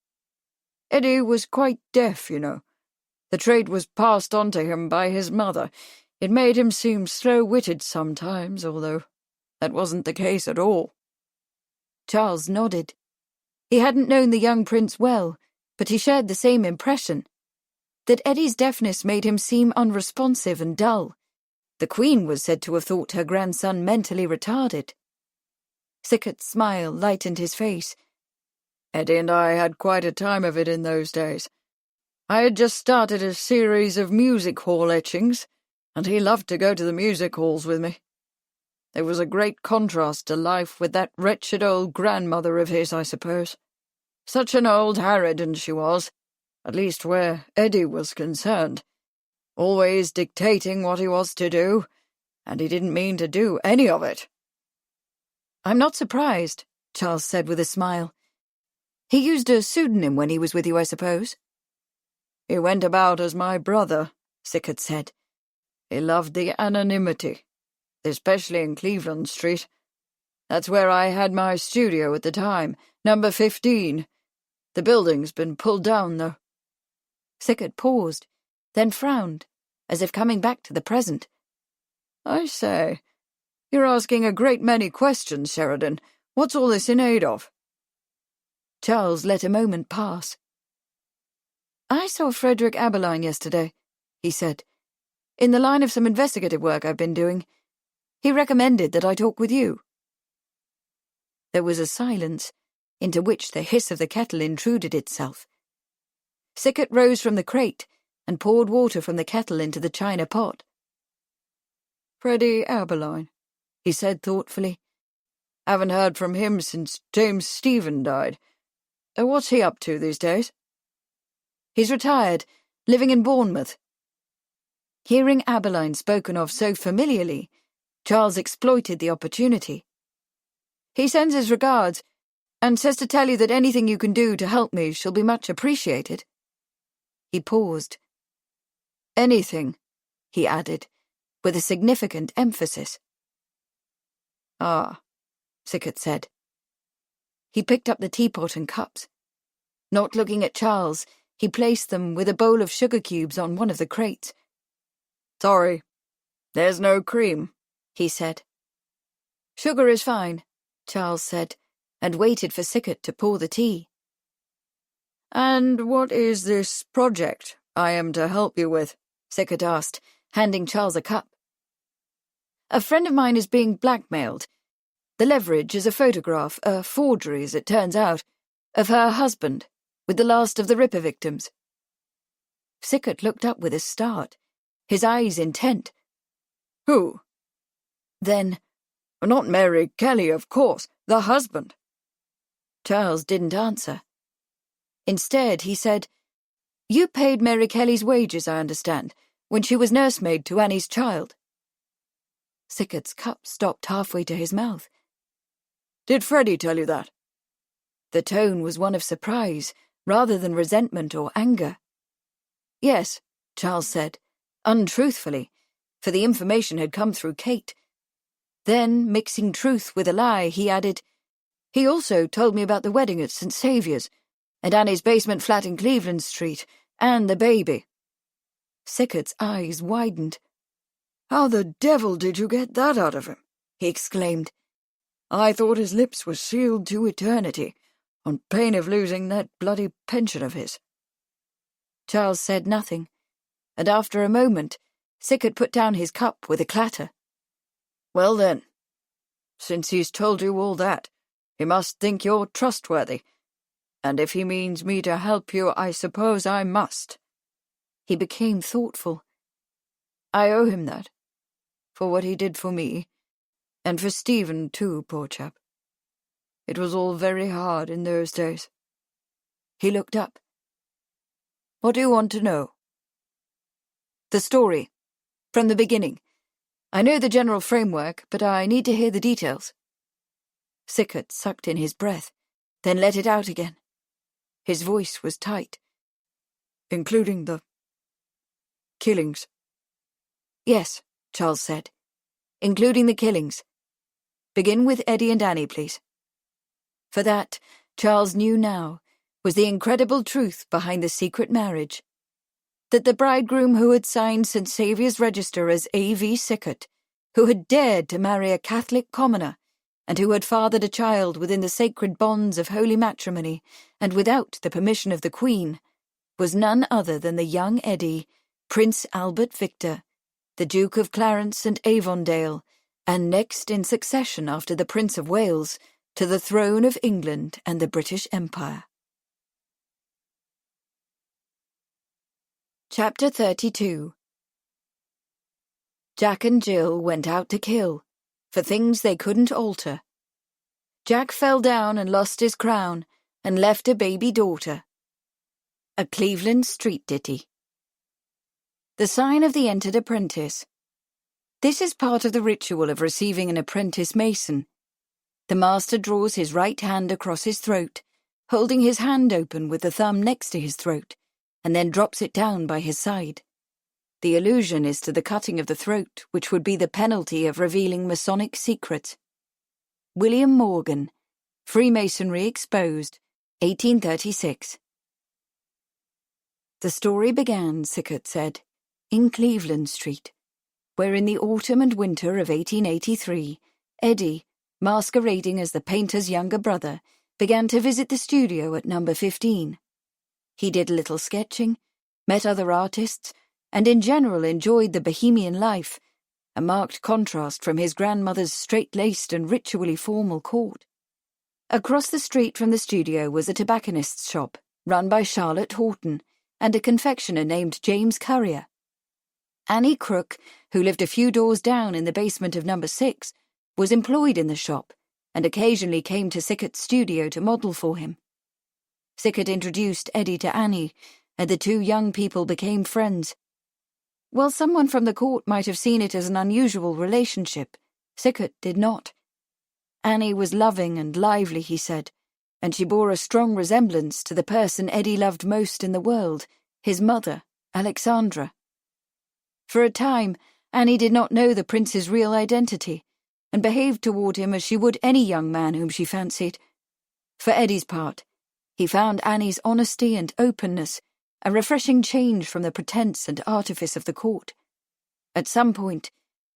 Eddie was quite deaf, you know. The trait was passed on to him by his mother. It made him seem slow-witted sometimes, although that wasn't the case at all. Charles nodded. He hadn't known the young prince well, but he shared the same impression, that Eddie's deafness made him seem unresponsive and dull. The Queen was said to have thought her grandson mentally retarded. Sickert's smile lightened his face. Eddie and I had quite a time of it in those days. I had just started a series of music hall etchings, and he loved to go to the music halls with me. There was a great contrast to life with that wretched old grandmother of his, I suppose. Such an old harridan she was, at least where Eddie was concerned. Always dictating what he was to do, and he didn't mean to do any of it. I'm not surprised, Charles said with a smile. He used a pseudonym when he was with you, I suppose? He went about as my brother, Sickert said. He loved the anonymity, especially in Cleveland Street. That's where I had my studio at the time, number 15. The building's been pulled down, though. Sickert paused, then frowned, as if coming back to the present. I say, you're asking a great many questions, Sheridan. What's all this in aid of? Charles let a moment pass. I saw Frederick Aberline yesterday, he said, in the line of some investigative work I've been doing. He recommended that I talk with you. There was a silence, into which the hiss of the kettle intruded itself. Sickert rose from the crate and poured water from the kettle into the china pot. Freddie Aberline, he said thoughtfully. Haven't heard from him since James Stephen died. What's he up to these days? He's retired, living in Bournemouth. Hearing Aberline spoken of so familiarly, Charles exploited the opportunity. He sends his regards, and says to tell you that anything you can do to help me shall be much appreciated. He paused. Anything, he added, with a significant emphasis. Ah, Sickert said. He picked up the teapot and cups. Not looking at Charles, he placed them with a bowl of sugar cubes on one of the crates. Sorry, there's no cream, he said. Sugar is fine, Charles said, and waited for Sickert to pour the tea. And what is this project I am to help you with? Sickert asked, handing Charles a cup. A friend of mine is being blackmailed. The leverage is a photograph, a forgery as it turns out, of her husband, with the last of the Ripper victims. Sickert looked up with a start, his eyes intent. Who? Then, not Mary Kelly, of course, the husband. Charles didn't answer. Instead, he said, You paid Mary Kelly's wages, I understand, when she was nursemaid to Annie's child. Sickert's cup stopped halfway to his mouth. Did Freddie tell you that? The tone was one of surprise, rather than resentment or anger. Yes, Charles said, untruthfully, for the information had come through Kate. Then, mixing truth with a lie, he added, He also told me about the wedding at St. Saviour's, and Annie's basement flat in Cleveland Street, and the baby. Sickert's eyes widened. How the devil did you get that out of him? He exclaimed. I thought his lips were sealed to eternity, on pain of losing that bloody pension of his. Charles said nothing, and after a moment, Sickert put down his cup with a clatter. Well then, since he's told you all that, he must think you're trustworthy, and if he means me to help you, I suppose I must. He became thoughtful. I owe him that, for what he did for me, and for Stephen too, poor chap. It was all very hard in those days. He looked up. What do you want to know? The story. From the beginning. I know the general framework, but I need to hear the details. Sickert sucked in his breath, then let it out again. His voice was tight. Including the killings. Yes, Charles said. Including the killings. Begin with Eddie and Annie, please. For that, Charles knew now, was the incredible truth behind the secret marriage. That the bridegroom who had signed St. Saviour's Register as A.V. Sickert, who had dared to marry a Catholic commoner, and who had fathered a child within the sacred bonds of holy matrimony, and without the permission of the Queen, was none other than the young Eddie, Prince Albert Victor, the Duke of Clarence and Avondale, and next in succession after the Prince of Wales, to the throne of England and the British Empire. Chapter 32. Jack and Jill went out to kill, for things they couldn't alter. Jack fell down and lost his crown, and left a baby daughter. A Cleveland street ditty. The sign of the entered apprentice. This is part of the ritual of receiving an apprentice mason. The master draws his right hand across his throat, holding his hand open with the thumb next to his throat, and then drops it down by his side. The allusion is to the cutting of the throat, which would be the penalty of revealing Masonic secrets. William Morgan, Freemasonry Exposed, 1836. The story began, Sickert said, in Cleveland Street, where in the autumn and winter of 1883, Eddie, masquerading as the painter's younger brother, began to visit the studio at number 15. He did a little sketching, met other artists, and in general enjoyed the bohemian life, a marked contrast from his grandmother's straight-laced and ritually formal court. Across the street from the studio was a tobacconist's shop, run by Charlotte Horton, and a confectioner named James Currier. Annie Crook, who lived a few doors down in the basement of number 6, was employed in the shop, and occasionally came to Sickert's studio to model for him. Sickert introduced Eddie to Annie, and the two young people became friends. While someone from the court might have seen it as an unusual relationship, Sickert did not. Annie was loving and lively, he said, and she bore a strong resemblance to the person Eddie loved most in the world, his mother, Alexandra. For a time, Annie did not know the prince's real identity, and behaved toward him as she would any young man whom she fancied. For Eddie's part, he found Annie's honesty and openness a refreshing change from the pretense and artifice of the court. At some point,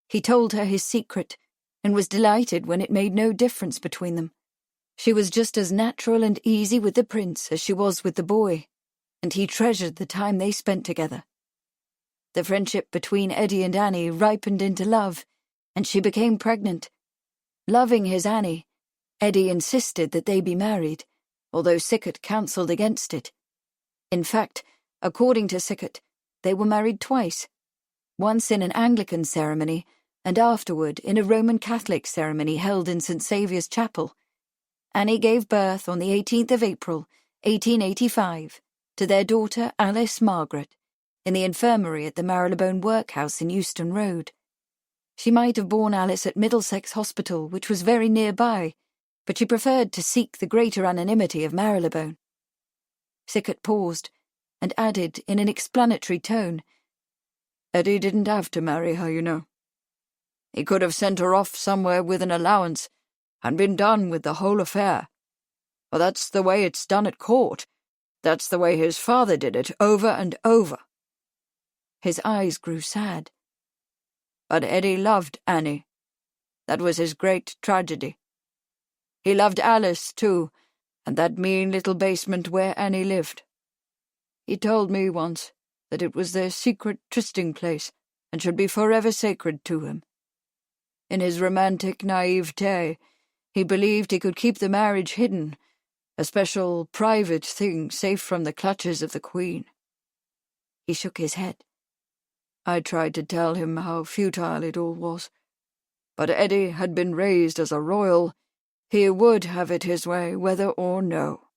he told her his secret, and was delighted when it made no difference between them. She was just as natural and easy with the prince as she was with the boy, and he treasured the time they spent together. The friendship between Eddie and Annie ripened into love, and she became pregnant. Loving his Annie, Eddie insisted that they be married, although Sickert counselled against it. In fact, according to Sickert, they were married twice, once in an Anglican ceremony, and afterward in a Roman Catholic ceremony held in St. Saviour's Chapel. Annie gave birth on the 18th of April, 1885, to their daughter Alice Margaret, in the infirmary at the Marylebone Workhouse in Euston Road. She might have borne Alice at Middlesex Hospital, which was very nearby, but she preferred to seek the greater anonymity of Marylebone. Sickert paused, and added in an explanatory tone, Eddie didn't have to marry her, you know. He could have sent her off somewhere with an allowance, and been done with the whole affair. Well, that's the way it's done at court. That's the way his father did it, over and over. His eyes grew sad. But Eddie loved Annie. That was his great tragedy. He loved Alice, too, and that mean little basement where Annie lived. He told me once that it was their secret trysting place and should be forever sacred to him. In his romantic naivete, he believed he could keep the marriage hidden, a special private thing safe from the clutches of the Queen. He shook his head. I tried to tell him how futile it all was, but Eddie had been raised as a royal. He would have it his way, whether or no.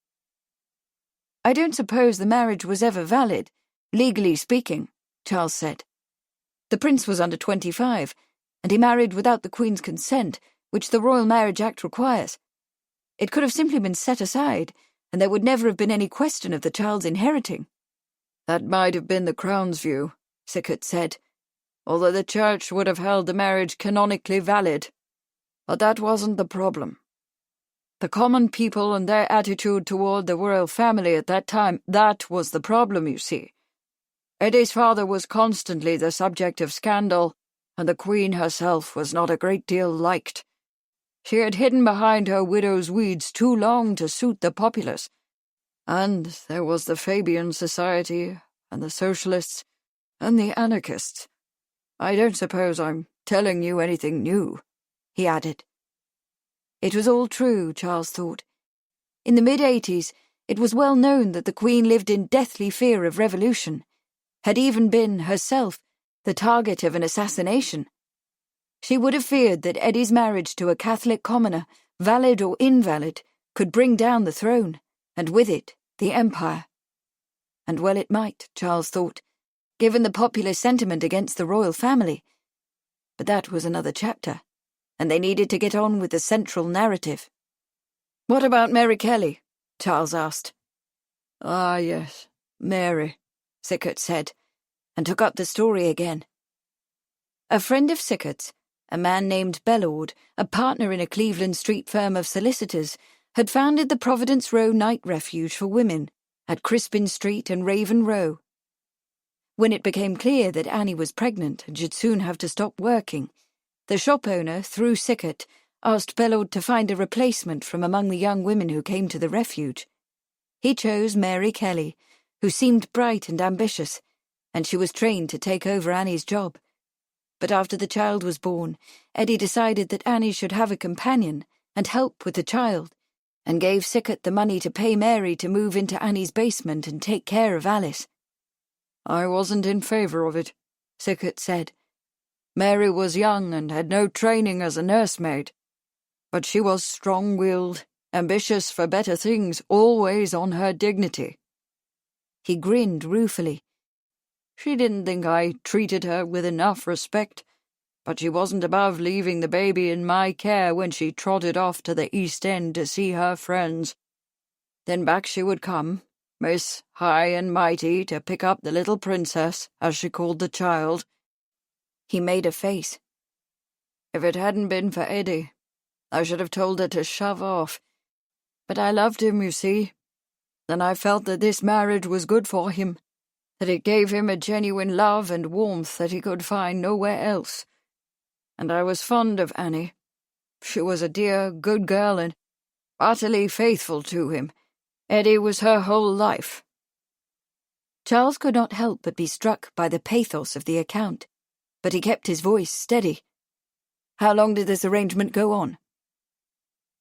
I don't suppose the marriage was ever valid, Legally speaking, Charles said. The prince was under 25, and he married without the Queen's consent, which the Royal Marriage Act requires. It could have simply been set aside, and there would never have been any question of the child's inheriting. That might have been the Crown's view, Sickert said, although the Church would have held the marriage canonically valid. But that wasn't the problem. The common people and their attitude toward the royal family at that time, that was the problem, you see. Eddie's father was constantly the subject of scandal, and the Queen herself was not a great deal liked. She had hidden behind her widow's weeds too long to suit the populace. And there was the Fabian Society, and the Socialists, and the Anarchists. I don't suppose I'm telling you anything new, he added. It was all true, Charles thought. In the mid-80s, it was well known that the Queen lived in deathly fear of revolution, had even been, herself, the target of an assassination. She would have feared that Eddie's marriage to a Catholic commoner, valid or invalid, could bring down the throne, and with it, the empire. And well it might, Charles thought, given the popular sentiment against the royal family. But that was another chapter, and they needed to get on with the central narrative. "What about Mary Kelly?" Charles asked. "Ah, yes, Mary," Sickert said, and took up the story again. A friend of Sickert's, a man named Bellord, a partner in a Cleveland Street firm of solicitors, had founded the Providence Row Night Refuge for Women at Crispin Street and Raven Row. When it became clear that Annie was pregnant and should soon have to stop working, the shop owner, through Sickert, asked Bellord to find a replacement from among the young women who came to the refuge. He chose Mary Kelly, who seemed bright and ambitious, and she was trained to take over Annie's job. But after the child was born, Eddie decided that Annie should have a companion and help with the child, and gave Sickert the money to pay Mary to move into Annie's basement and take care of Alice. "I wasn't in favour of it," Sickert said. "Mary was young and had no training as a nursemaid, but she was strong-willed, ambitious for better things, always on her dignity." He grinned ruefully. "She didn't think I treated her with enough respect, but she wasn't above leaving the baby in my care when she trotted off to the East End to see her friends. Then back she would come, Miss High and Mighty, to pick up the little princess, as she called the child." He made a face. "If it hadn't been for Eddie, I should have told her to shove off. But I loved him, you see. And I felt that this marriage was good for him, that it gave him a genuine love and warmth that he could find nowhere else. And I was fond of Annie. She was a dear, good girl and utterly faithful to him. Eddie was her whole life." Charles could not help but be struck by the pathos of the account, but he kept his voice steady. "How long did this arrangement go on?"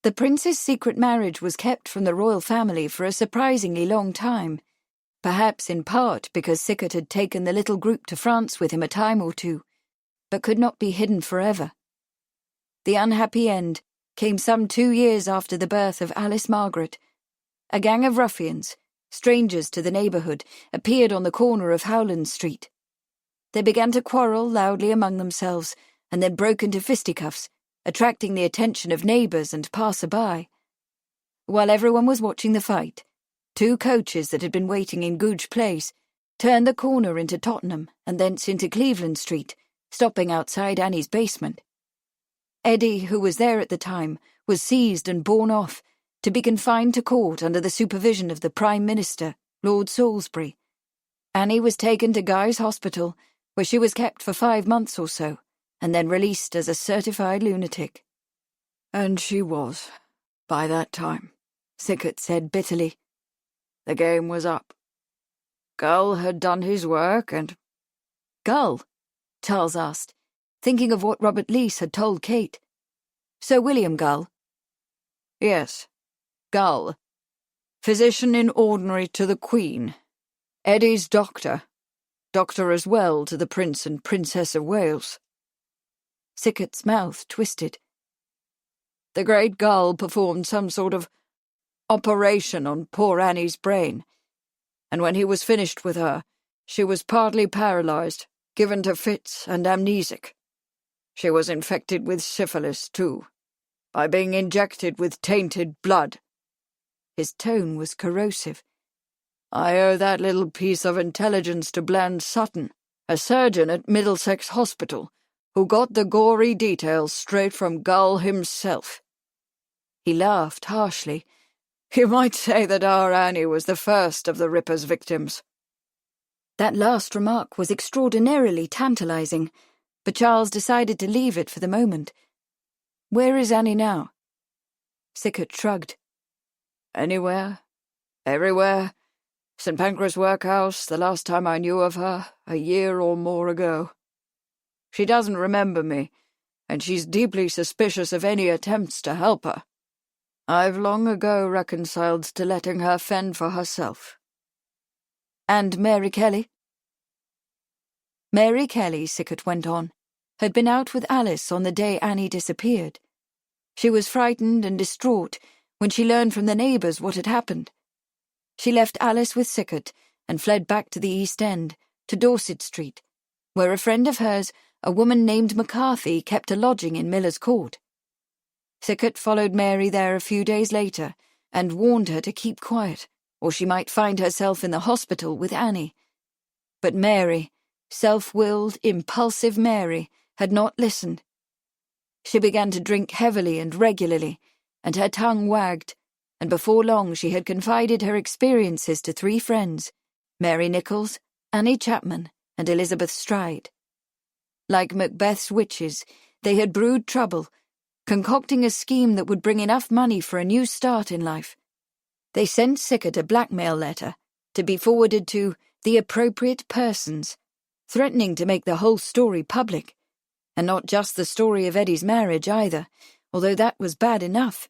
The prince's secret marriage was kept from the royal family for a surprisingly long time, perhaps in part because Sickert had taken the little group to France with him a time or two, but could not be hidden forever. The unhappy end came some 2 years after the birth of Alice Margaret. A gang of ruffians, strangers to the neighbourhood, appeared on the corner of Howland Street. They began to quarrel loudly among themselves, and then broke into fisticuffs, attracting the attention of neighbours and passer-by. While everyone was watching the fight, 2 coaches that had been waiting in Googe Place turned the corner into Tottenham and thence into Cleveland Street, stopping outside Annie's basement. Eddie, who was there at the time, was seized and borne off, to be confined to court under the supervision of the Prime Minister, Lord Salisbury. Annie was taken to Guy's Hospital, where she was kept for 5 months or so, and then released as a certified lunatic. "And she was, by that time," Sickert said bitterly. "The game was up. Gull had done his work and—" "Gull?" Charles asked, thinking of what Robert Leese had told Kate. "Sir William Gull?" "Yes, Gull. Physician in ordinary to the Queen. Eddie's doctor. Doctor as well to the Prince and Princess of Wales." Sickert's mouth twisted. "The great Gull performed some sort of operation on poor Annie's brain, and when he was finished with her, She was partly paralyzed, given to fits, and amnesic. She was infected with syphilis, too, by being injected with tainted blood. His tone was corrosive. I owe that little piece of intelligence to Bland Sutton, a surgeon at Middlesex Hospital, who got the gory details straight from Gull himself. He laughed harshly. You might say that our Annie was the first of the Ripper's victims. That last remark was extraordinarily tantalizing, but Charles decided to leave it for the moment. Where is Annie now? Sickert shrugged. Anywhere. Everywhere. St. Pancras Workhouse, the last time I knew of her, a year or more ago. She doesn't remember me, and she's deeply suspicious of any attempts to help her. I've long ago reconciled to letting her fend for herself. And Mary Kelly? Mary Kelly, Sickert went on, had been out with Alice on the day Annie disappeared. She was frightened and distraught when she learned from the neighbours what had happened. She left Alice with Sickert and fled back to the East End, to Dorset Street, where a friend of hers, a woman named McCarthy, kept a lodging in Miller's Court. Sickert followed Mary there a few days later and warned her to keep quiet, or she might find herself in the hospital with Annie. But Mary, self-willed, impulsive Mary, had not listened. She began to drink heavily and regularly, and her tongue wagged, and before long she had confided her experiences to 3 friends, Mary Nichols, Annie Chapman, and Elizabeth Stride. Like Macbeth's witches, they had brewed trouble, concocting a scheme that would bring enough money for a new start in life. They sent Sickert a blackmail letter to be forwarded to the appropriate persons, threatening to make the whole story public, and not just the story of Eddie's marriage either, although that was bad enough.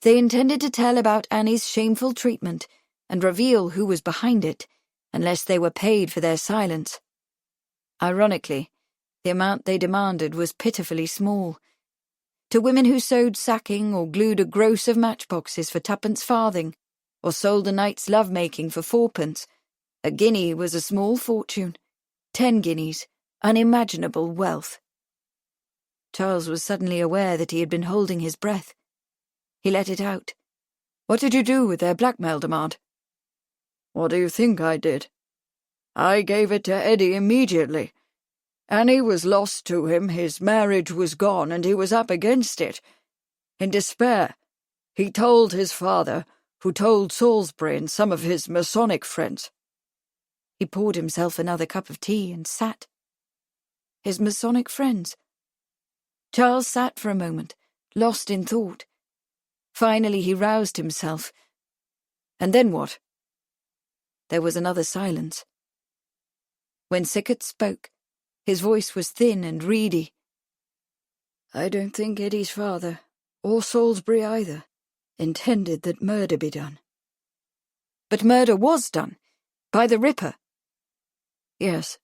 They intended to tell about Annie's shameful treatment and reveal who was behind it, unless they were paid for their silence. Ironically, the amount they demanded was pitifully small. To women who sewed sacking or glued a gross of matchboxes for 2 farthing, or sold a night's love-making for 4 a guinea was a small fortune. 10 guineas, unimaginable wealth. Charles was suddenly aware that he had been holding his breath. He let it out. What did you do with their blackmail demand? What do you think I did? I gave it to Eddie immediately. Annie was lost to him, his marriage was gone, and he was up against it. In despair, he told his father, who told Salisbury and some of his Masonic friends. He poured himself another cup of tea and sat. His Masonic friends. Charles sat for a moment, lost in thought. Finally he roused himself. And then what? There was another silence. When Sickert spoke, his voice was thin and reedy. I don't think Eddie's father, or Salisbury either, intended that murder be done. But murder was done, by the Ripper. Yes.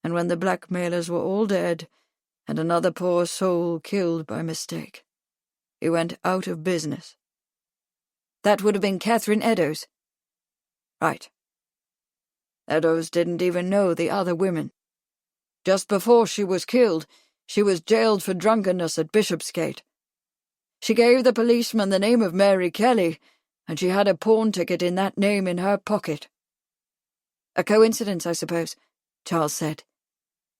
And when the blackmailers were all dead, and another poor soul killed by mistake, he went out of business. That would have been Catherine Eddowes. Right. Eddowes didn't even know the other women. Just before she was killed, she was jailed for drunkenness at Bishopsgate. She gave the policeman the name of Mary Kelly, and she had a pawn ticket in that name in her pocket. A coincidence, I suppose, Charles said,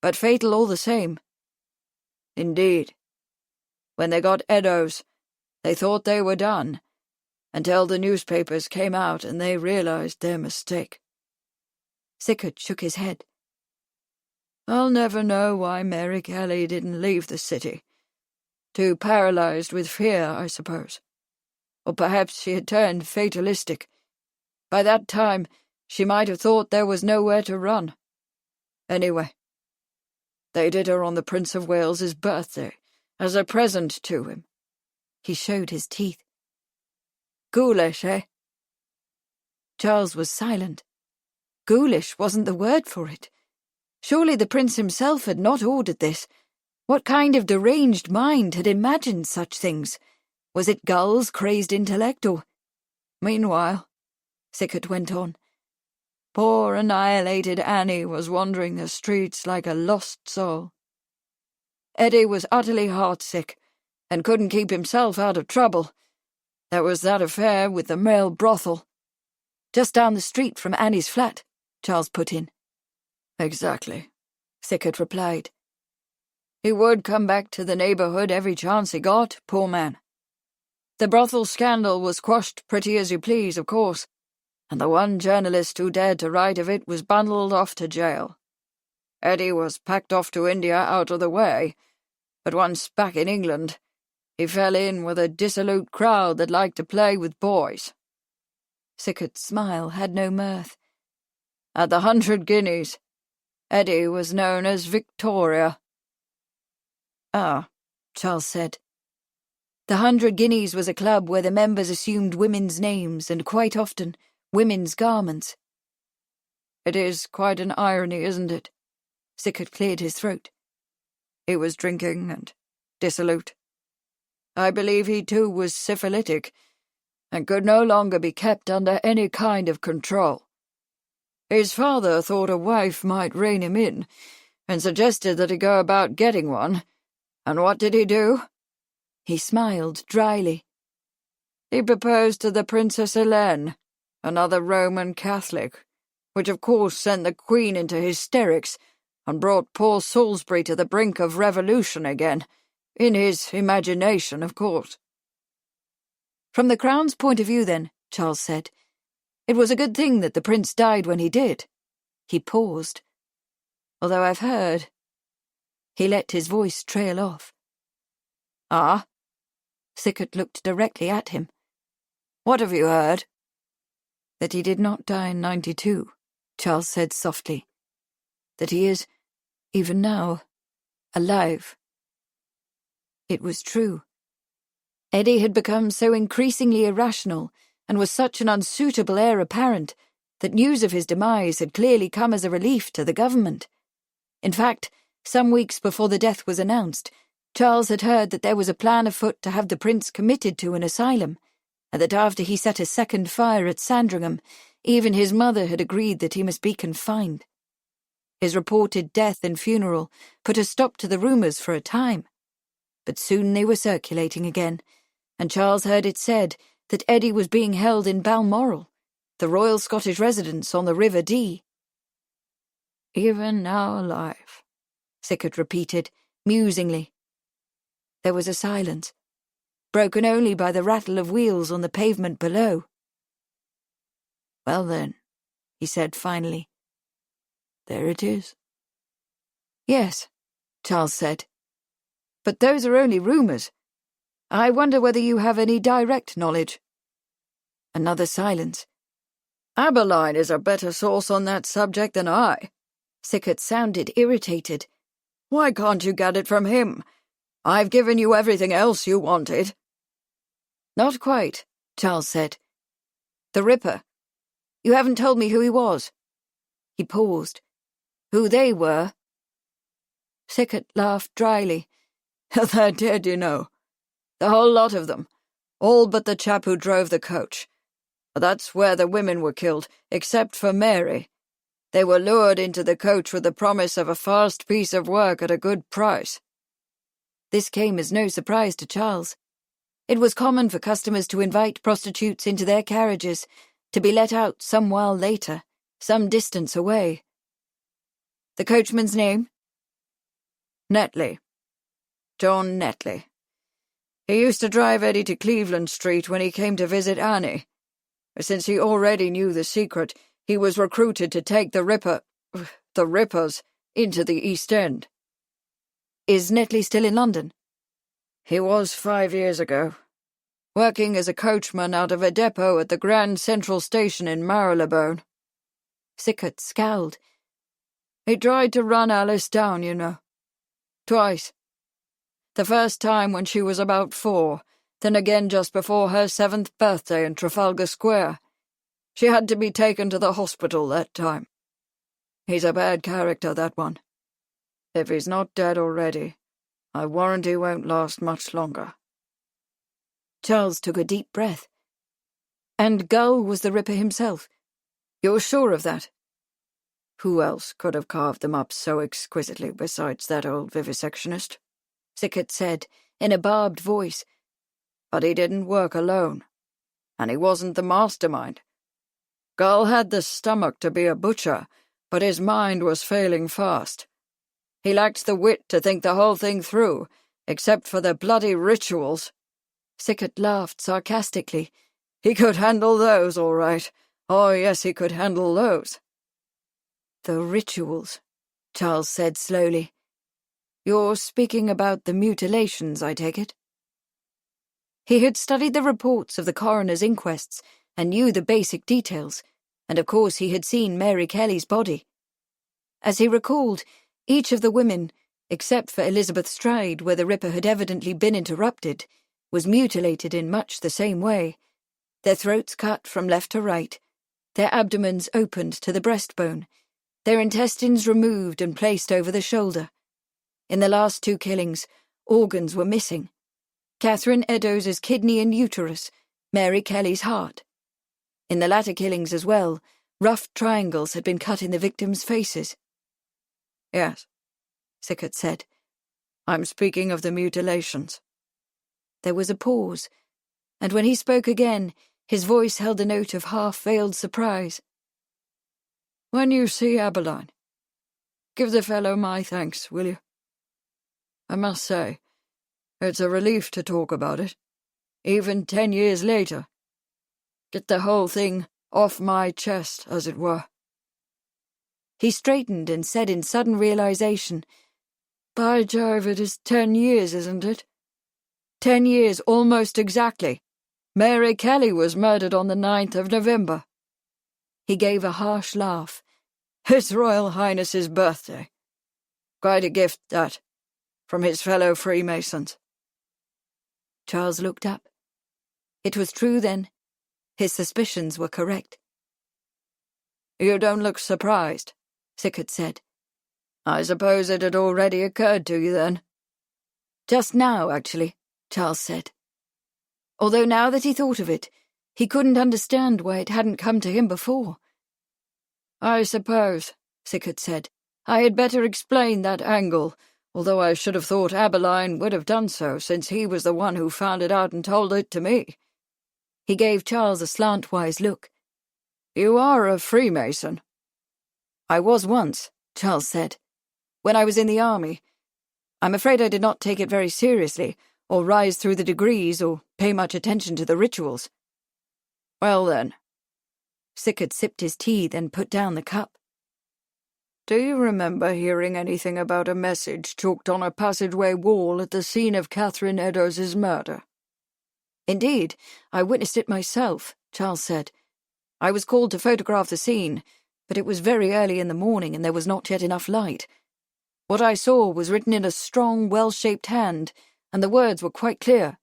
but fatal all the same. Indeed. When they got Eddowes, they thought they were done, until the newspapers came out and they realized their mistake. Sickert shook his head. I'll never know why Mary Kelly didn't leave the city. Too paralyzed with fear, I suppose. Or perhaps she had turned fatalistic. By that time, she might have thought there was nowhere to run. Anyway, they did her on the Prince of Wales's birthday, as a present to him. He showed his teeth. Ghoulish, eh? Charles was silent. Ghoulish wasn't the word for it. Surely the prince himself had not ordered this. What kind of deranged mind had imagined such things? Was it Gull's crazed intellect, or— Meanwhile, Sickert went on, poor annihilated Annie was wandering the streets like a lost soul. Eddie was utterly heartsick and couldn't keep himself out of trouble. There was that affair with the male brothel. Just down the street from Annie's flat, Charles put in. Exactly, Sickert replied. He would come back to the neighbourhood every chance he got, poor man. The brothel scandal was quashed pretty as you please, of course, and the one journalist who dared to write of it was bundled off to jail. Eddie was packed off to India out of the way, but once back in England, he fell in with a dissolute crowd that liked to play with boys. Sickert's smile had no mirth. At the 100 Guineas, Eddie was known as Victoria. Ah, Charles said. The 100 Guineas was a club where the members assumed women's names and quite often women's garments. It is quite an irony, isn't it? Sickert cleared his throat. He was drinking and dissolute. I believe he too was syphilitic and could no longer be kept under any kind of control. His father thought a wife might rein him in and suggested that he go about getting one. And what did he do? He smiled dryly. He proposed to the Princess Helene, another Roman Catholic, which of course sent the Queen into hysterics and brought poor Salisbury to the brink of revolution again, in his imagination, of course. From the Crown's point of view, then, Charles said, it was a good thing that the Prince died when he did. He paused. Although I've heard... He let his voice trail off. Ah? Sickert looked directly at him. What have you heard? That he did not die in 92, Charles said softly. That he is, even now, alive. It was true. Eddie had become so increasingly irrational and was such an unsuitable heir apparent that news of his demise had clearly come as a relief to the government. In fact, some weeks before the death was announced, Charles had heard that there was a plan afoot to have the prince committed to an asylum, and that after he set a second fire at Sandringham, even his mother had agreed that he must be confined. His reported death and funeral put a stop to the rumours for a time, but soon they were circulating again, and Charles heard it said that Eddie was being held in Balmoral, the Royal Scottish residence on the River Dee. Even now alive, Sickert repeated, musingly. There was a silence, broken only by the rattle of wheels on the pavement below. Well then, he said finally, there it is. Yes, Charles said. But those are only rumours. I wonder whether you have any direct knowledge. Another silence. Aberline is a better source on that subject than I. Sickert sounded irritated. Why can't you get it from him? I've given you everything else you wanted. Not quite, Charles said. The Ripper. You haven't told me who he was. He paused. Who they were. Sickert laughed dryly. They're dead, you know. The whole lot of them. All but the chap who drove the coach. That's where the women were killed, except for Mary. They were lured into the coach with the promise of a fast piece of work at a good price. This came as no surprise to Charles. It was common for customers to invite prostitutes into their carriages, to be let out some while later, some distance away. The coachman's name? Netley. John Netley. He used to drive Eddie to Cleveland Street when he came to visit Annie. Since he already knew the secret, he was recruited to take the Rippers, into the East End. Is Netley still in London? He was 5 years ago, working as a coachman out of a depot at the Grand Central Station in Marylebone. Sickert scowled. He tried to run Alice down, you know. Twice. The first time when she was about 4, then again just before her 7th birthday in Trafalgar Square. She had to be taken to the hospital that time. He's a bad character, that one. If he's not dead already, I warrant he won't last much longer. Charles took a deep breath. And Gull was the Ripper himself. You're sure of that? Who else could have carved them up so exquisitely besides that old vivisectionist? Sickert said, in a barbed voice. But he didn't work alone, and he wasn't the mastermind. Gull had the stomach to be a butcher, but his mind was failing fast. He lacked the wit to think the whole thing through, except for the bloody rituals. Sickert laughed sarcastically. He could handle those, all right. Oh, yes, he could handle those. The rituals, Charles said slowly. You're speaking about the mutilations, I take it? He had studied the reports of the coroner's inquests and knew the basic details, and of course he had seen Mary Kelly's body. As he recalled, each of the women, except for Elizabeth Stride, where the Ripper had evidently been interrupted, was mutilated in much the same way. Their throats cut from left to right, their abdomens opened to the breastbone, their intestines removed and placed over the shoulder. In the last 2 killings, organs were missing. Catherine Eddowes' kidney and uterus, Mary Kelly's heart. In the latter killings as well, rough triangles had been cut in the victims' faces. Yes, Sickert said. I'm speaking of the mutilations. There was a pause, and when he spoke again, his voice held a note of half-veiled surprise. When you see Abeline, give the fellow my thanks, will you? I must say, it's a relief to talk about it, even 10 years later. Get the whole thing off my chest, as it were. He straightened and said in sudden realization, By Jove, it is 10 years, isn't it? 10 years almost exactly. Mary Kelly was murdered on the 9th of November. He gave a harsh laugh. His Royal Highness's birthday. Quite a gift, that, from his fellow Freemasons. Charles looked up. It was true, then. His suspicions were correct. You don't look surprised, Sickert said. I suppose it had already occurred to you, then? Just now, actually, Charles said. Although now that he thought of it, he couldn't understand why it hadn't come to him before. I suppose, Sickert said, I had better explain that angle, although I should have thought Abeline would have done so, since he was the one who found it out and told it to me. He gave Charles a slantwise look. You are a Freemason. I was once, Charles said, when I was in the army. I'm afraid I did not take it very seriously, or rise through the degrees, or pay much attention to the rituals. Well then. Sickert sipped his tea, then put down the cup. Do you remember hearing anything about a message chalked on a passageway wall at the scene of Catherine Eddowes' murder? Indeed, I witnessed it myself, Charles said. I was called to photograph the scene, but it was very early in the morning and there was not yet enough light. What I saw was written in a strong, well-shaped hand, and the words were quite clear.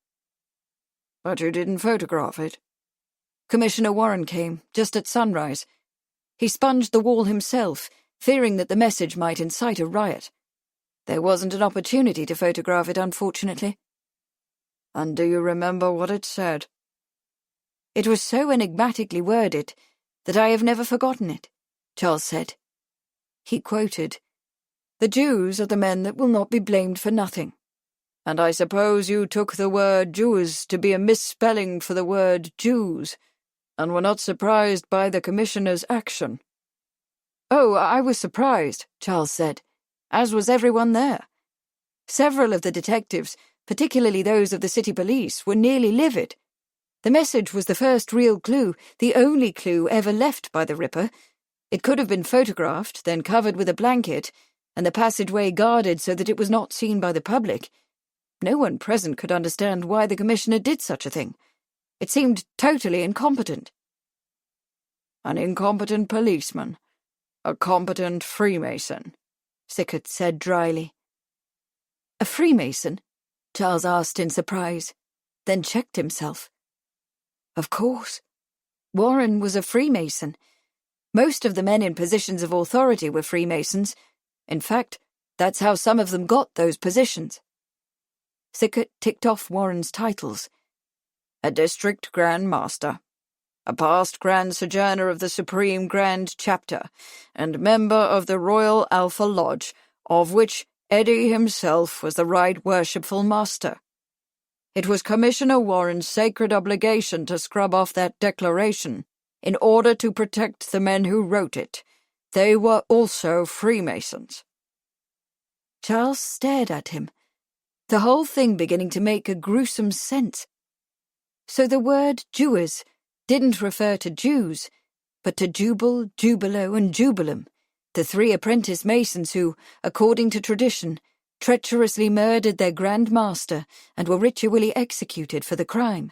But you didn't photograph it? Commissioner Warren came, just at sunrise. He sponged the wall himself, fearing that the message might incite a riot. There wasn't an opportunity to photograph it, unfortunately. And do you remember what it said? It was so enigmatically worded that I have never forgotten it, Charles said. He quoted, The Jews are the men that will not be blamed for nothing. And I suppose you took the word Jews to be a misspelling for the word Jews, and were not surprised by the Commissioner's action. Oh, I was surprised, Charles said, as was everyone there. Several of the detectives, particularly those of the city police, were nearly livid. The message was the first real clue, the only clue ever left by the Ripper. It could have been photographed, then covered with a blanket, and the passageway guarded so that it was not seen by the public. No one present could understand why the Commissioner did such a thing. It seemed totally incompetent. An incompetent policeman. A competent Freemason, Sickert said dryly. A Freemason? Charles asked in surprise, then checked himself. Of course. Warren was a Freemason. Most of the men in positions of authority were Freemasons. In fact, that's how some of them got those positions. Sickert ticked off Warren's titles. A District Grand Master, a past Grand Sojourner of the Supreme Grand Chapter, and member of the Royal Alpha Lodge, of which Eddie himself was the Right Worshipful Master. It was Commissioner Warren's sacred obligation to scrub off that declaration in order to protect the men who wrote it. They were also Freemasons. Charles stared at him, the whole thing beginning to make a gruesome sense. So the word Jewers didn't refer to Jews, but to Jubal, Jubilo, and Jubilum, the three apprentice masons who, according to tradition, treacherously murdered their Grand Master and were ritually executed for the crime.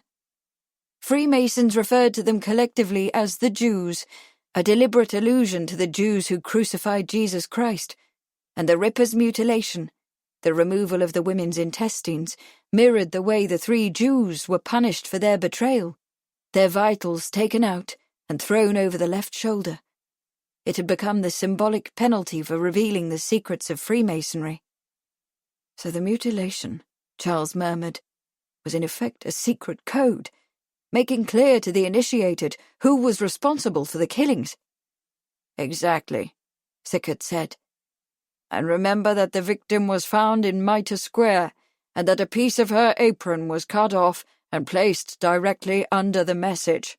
Freemasons referred to them collectively as the Jews, a deliberate allusion to the Jews who crucified Jesus Christ, and the Ripper's mutilation, the removal of the women's intestines, mirrored the way the three Jews were punished for their betrayal, their vitals taken out and thrown over the left shoulder. It had become the symbolic penalty for revealing the secrets of Freemasonry. So the mutilation, Charles murmured, was in effect a secret code, making clear to the initiated who was responsible for the killings. Exactly, Sickert said. And remember that the victim was found in Mitre Square, and that a piece of her apron was cut off and placed directly under the message.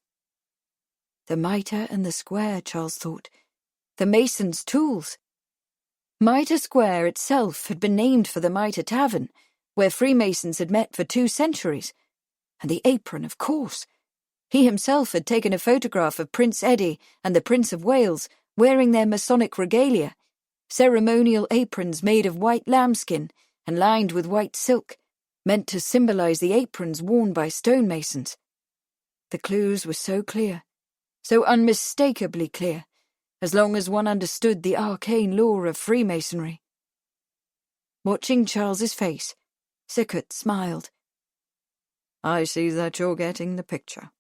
The mitre and the square, Charles thought. The mason's tools. Mitre Square itself had been named for the Mitre Tavern, where Freemasons had met for 2 centuries. And the apron, of course. He himself had taken a photograph of Prince Eddie and the Prince of Wales wearing their Masonic regalia, ceremonial aprons made of white lambskin and lined with white silk, meant to symbolize the aprons worn by stonemasons. The clues were so clear, so unmistakably clear, as long as one understood the arcane lore of Freemasonry. Watching Charles's face, Sickert smiled. I see that you're getting the picture.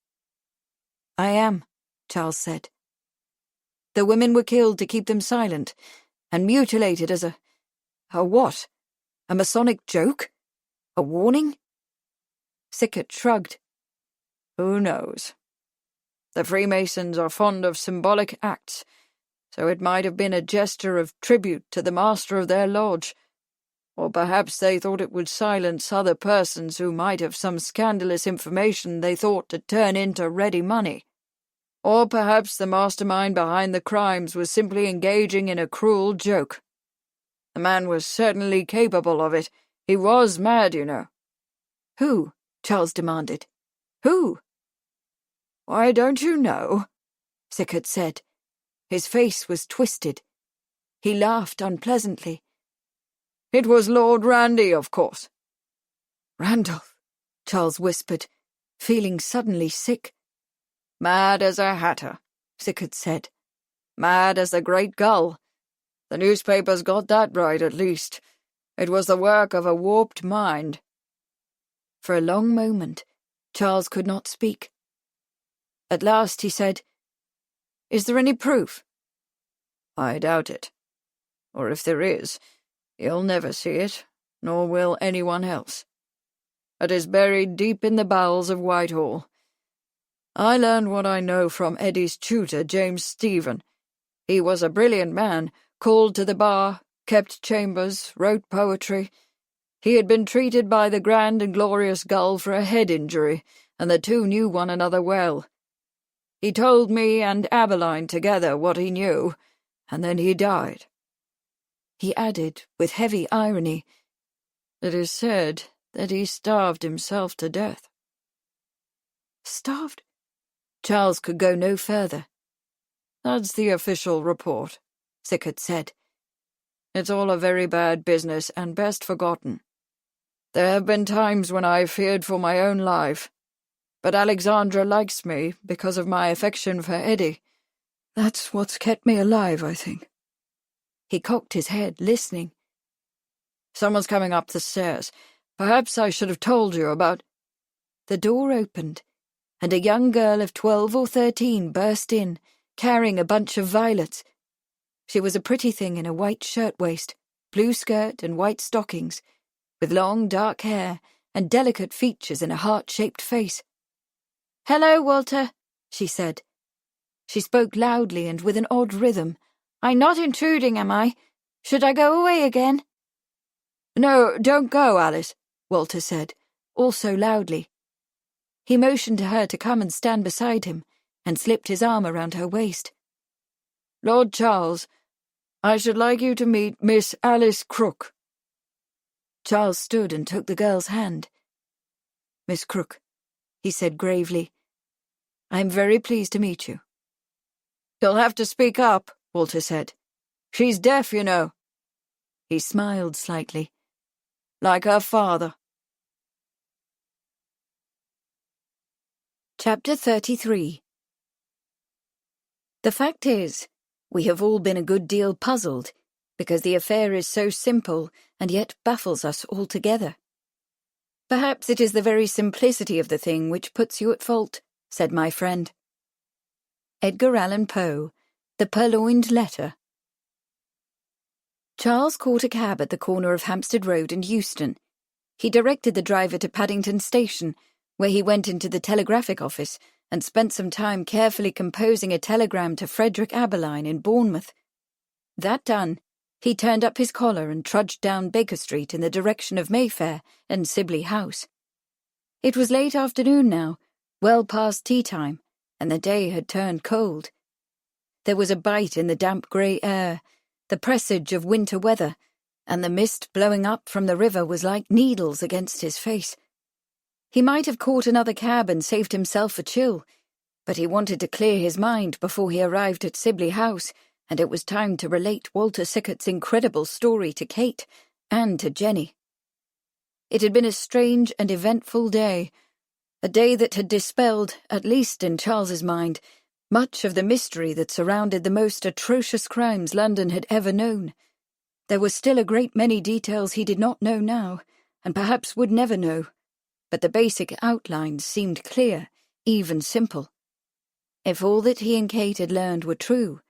I am, Charles said. The women were killed to keep them silent, and mutilated as a what? A Masonic joke? A warning? Sickert shrugged. Who knows? The Freemasons are fond of symbolic acts, so it might have been a gesture of tribute to the master of their lodge, or perhaps they thought it would silence other persons who might have some scandalous information they thought to turn into ready money. Or perhaps the mastermind behind the crimes was simply engaging in a cruel joke. The man was certainly capable of it. He was mad, you know. Who? Charles demanded. Who? Why, don't you know? Sickert said. His face was twisted. He laughed unpleasantly. It was Lord Randy, of course. Randolph, Charles whispered, feeling suddenly sick. Mad as a hatter, Sickert said. Mad as the Great Gull. The newspapers got that right, at least. It was the work of a warped mind. For a long moment, Charles could not speak. At last he said, "Is there any proof?" I doubt it. Or if there is, you'll never see it, nor will anyone else. It is buried deep in the bowels of Whitehall. I learned what I know from Eddie's tutor, James Stephen. He was a brilliant man, called to the bar, kept chambers, wrote poetry. He had been treated by the Grand and Glorious Gull for a head injury, and the two knew one another well. He told me and Abeline together what he knew, and then he died. He added, with heavy irony, "It is said that he starved himself to death." Starved? Charles could go no further. That's the official report, Sickert said. It's all a very bad business and best forgotten. There have been times when I feared for my own life, but Alexandra likes me because of my affection for Eddie. That's what's kept me alive, I think. He cocked his head, listening. Someone's coming up the stairs. Perhaps I should have told you about... The door opened, and a young girl of 12 or 13 burst in, carrying a bunch of violets. She was a pretty thing in a white shirtwaist, blue skirt and white stockings, with long dark hair and delicate features and a heart-shaped face. "Hello, Walter," she said. She spoke loudly and with an odd rhythm. "I'm not intruding, am I? Should I go away again?" "No, don't go, Alice," Walter said, also loudly. He motioned to her to come and stand beside him, and slipped his arm around her waist. "Lord Charles, I should like you to meet Miss Alice Crook." Charles stood and took the girl's hand. "Miss Crook," he said gravely, "I am very pleased to meet you." "You'll have to speak up," Walter said. "She's deaf, you know." He smiled slightly. "Like her father." Chapter 33. The fact is, we have all been a good deal puzzled, because the affair is so simple and yet baffles us altogether. "Perhaps it is the very simplicity of the thing which puts you at fault," said my friend. Edgar Allan Poe, The Purloined Letter. Charles caught a cab at the corner of Hampstead Road and Euston. He directed the driver to Paddington Station, where he went into the telegraphic office and spent some time carefully composing a telegram to Frederick Aberline in Bournemouth. That done, he turned up his collar and trudged down Baker Street in the direction of Mayfair and Sibley House. It was late afternoon now, well past tea time, and the day had turned cold. There was a bite in the damp grey air, the presage of winter weather, and the mist blowing up from the river was like needles against his face. He might have caught another cab and saved himself a chill, but he wanted to clear his mind before he arrived at Sibley House, and it was time to relate Walter Sickert's incredible story to Kate and to Jenny. It had been a strange and eventful day, a day that had dispelled, at least in Charles's mind, much of the mystery that surrounded the most atrocious crimes London had ever known. There were still a great many details he did not know now, and perhaps would never know, but the basic outlines seemed clear, even simple. If all that he and Kate had learned were true,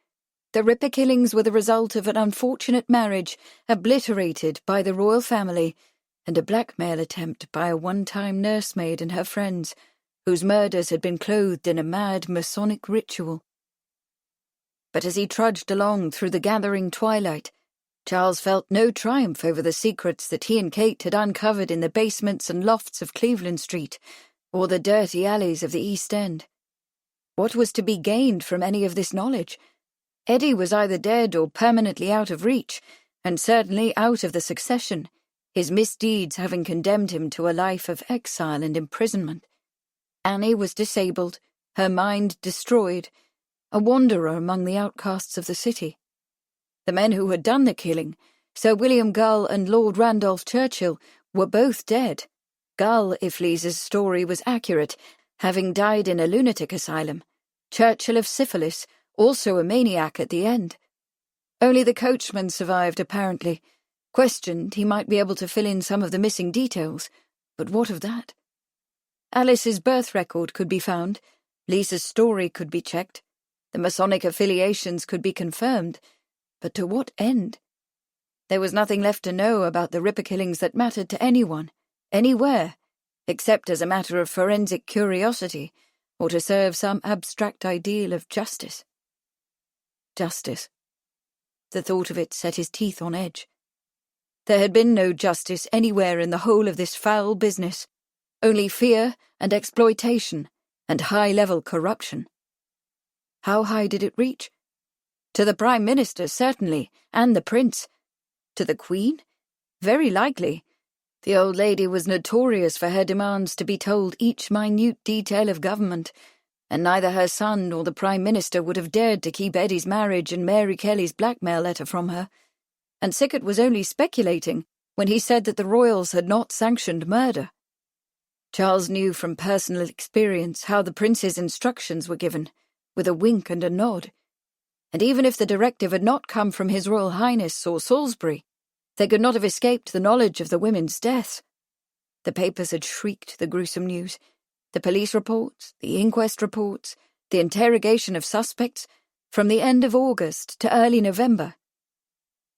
the Ripper killings were the result of an unfortunate marriage obliterated by the royal family and a blackmail attempt by a one-time nursemaid and her friends, whose murders had been clothed in a mad Masonic ritual. But as he trudged along through the gathering twilight, Charles felt no triumph over the secrets that he and Kate had uncovered in the basements and lofts of Cleveland Street, or the dirty alleys of the East End. What was to be gained from any of this knowledge? Eddie was either dead or permanently out of reach, and certainly out of the succession, his misdeeds having condemned him to a life of exile and imprisonment. Annie was disabled, her mind destroyed, a wanderer among the outcasts of the city. The men who had done the killing, Sir William Gull and Lord Randolph Churchill, were both dead. Gull, if Lisa's story was accurate, having died in a lunatic asylum. Churchill of syphilis, also a maniac at the end. Only the coachman survived, apparently. Questioned, he might be able to fill in some of the missing details, but what of that? Alice's birth record could be found, Lisa's story could be checked, the Masonic affiliations could be confirmed, but to what end? There was nothing left to know about the Ripper killings that mattered to anyone, anywhere, except as a matter of forensic curiosity, or to serve some abstract ideal of justice. Justice. The thought of it set his teeth on edge. There had been no justice anywhere in the whole of this foul business, only fear and exploitation and high-level corruption. How high did it reach? To the Prime Minister, certainly, and the Prince. To the Queen? Very likely. The old lady was notorious for her demands to be told each minute detail of government, and neither her son nor the Prime Minister would have dared to keep Eddie's marriage and Mary Kelly's blackmail letter from her. And Sickert was only speculating when he said that the royals had not sanctioned murder. Charles knew from personal experience how the prince's instructions were given, with a wink and a nod. And even if the directive had not come from His Royal Highness or Salisbury, they could not have escaped the knowledge of the women's deaths. The papers had shrieked the gruesome news. The police reports, the inquest reports, the interrogation of suspects, from the end of August to early November.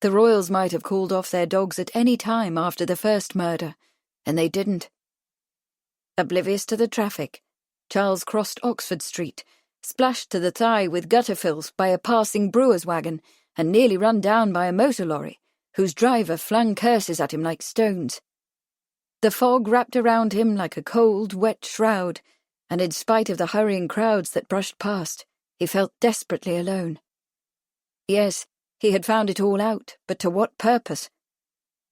The royals might have called off their dogs at any time after the first murder, and they didn't. Oblivious to the traffic, Charles crossed Oxford Street, splashed to the thigh with gutter filth by a passing brewer's wagon, and nearly run down by a motor lorry, whose driver flung curses at him like stones. The fog wrapped around him like a cold, wet shroud, and in spite of the hurrying crowds that brushed past, he felt desperately alone. Yes, he had found it all out, but to what purpose?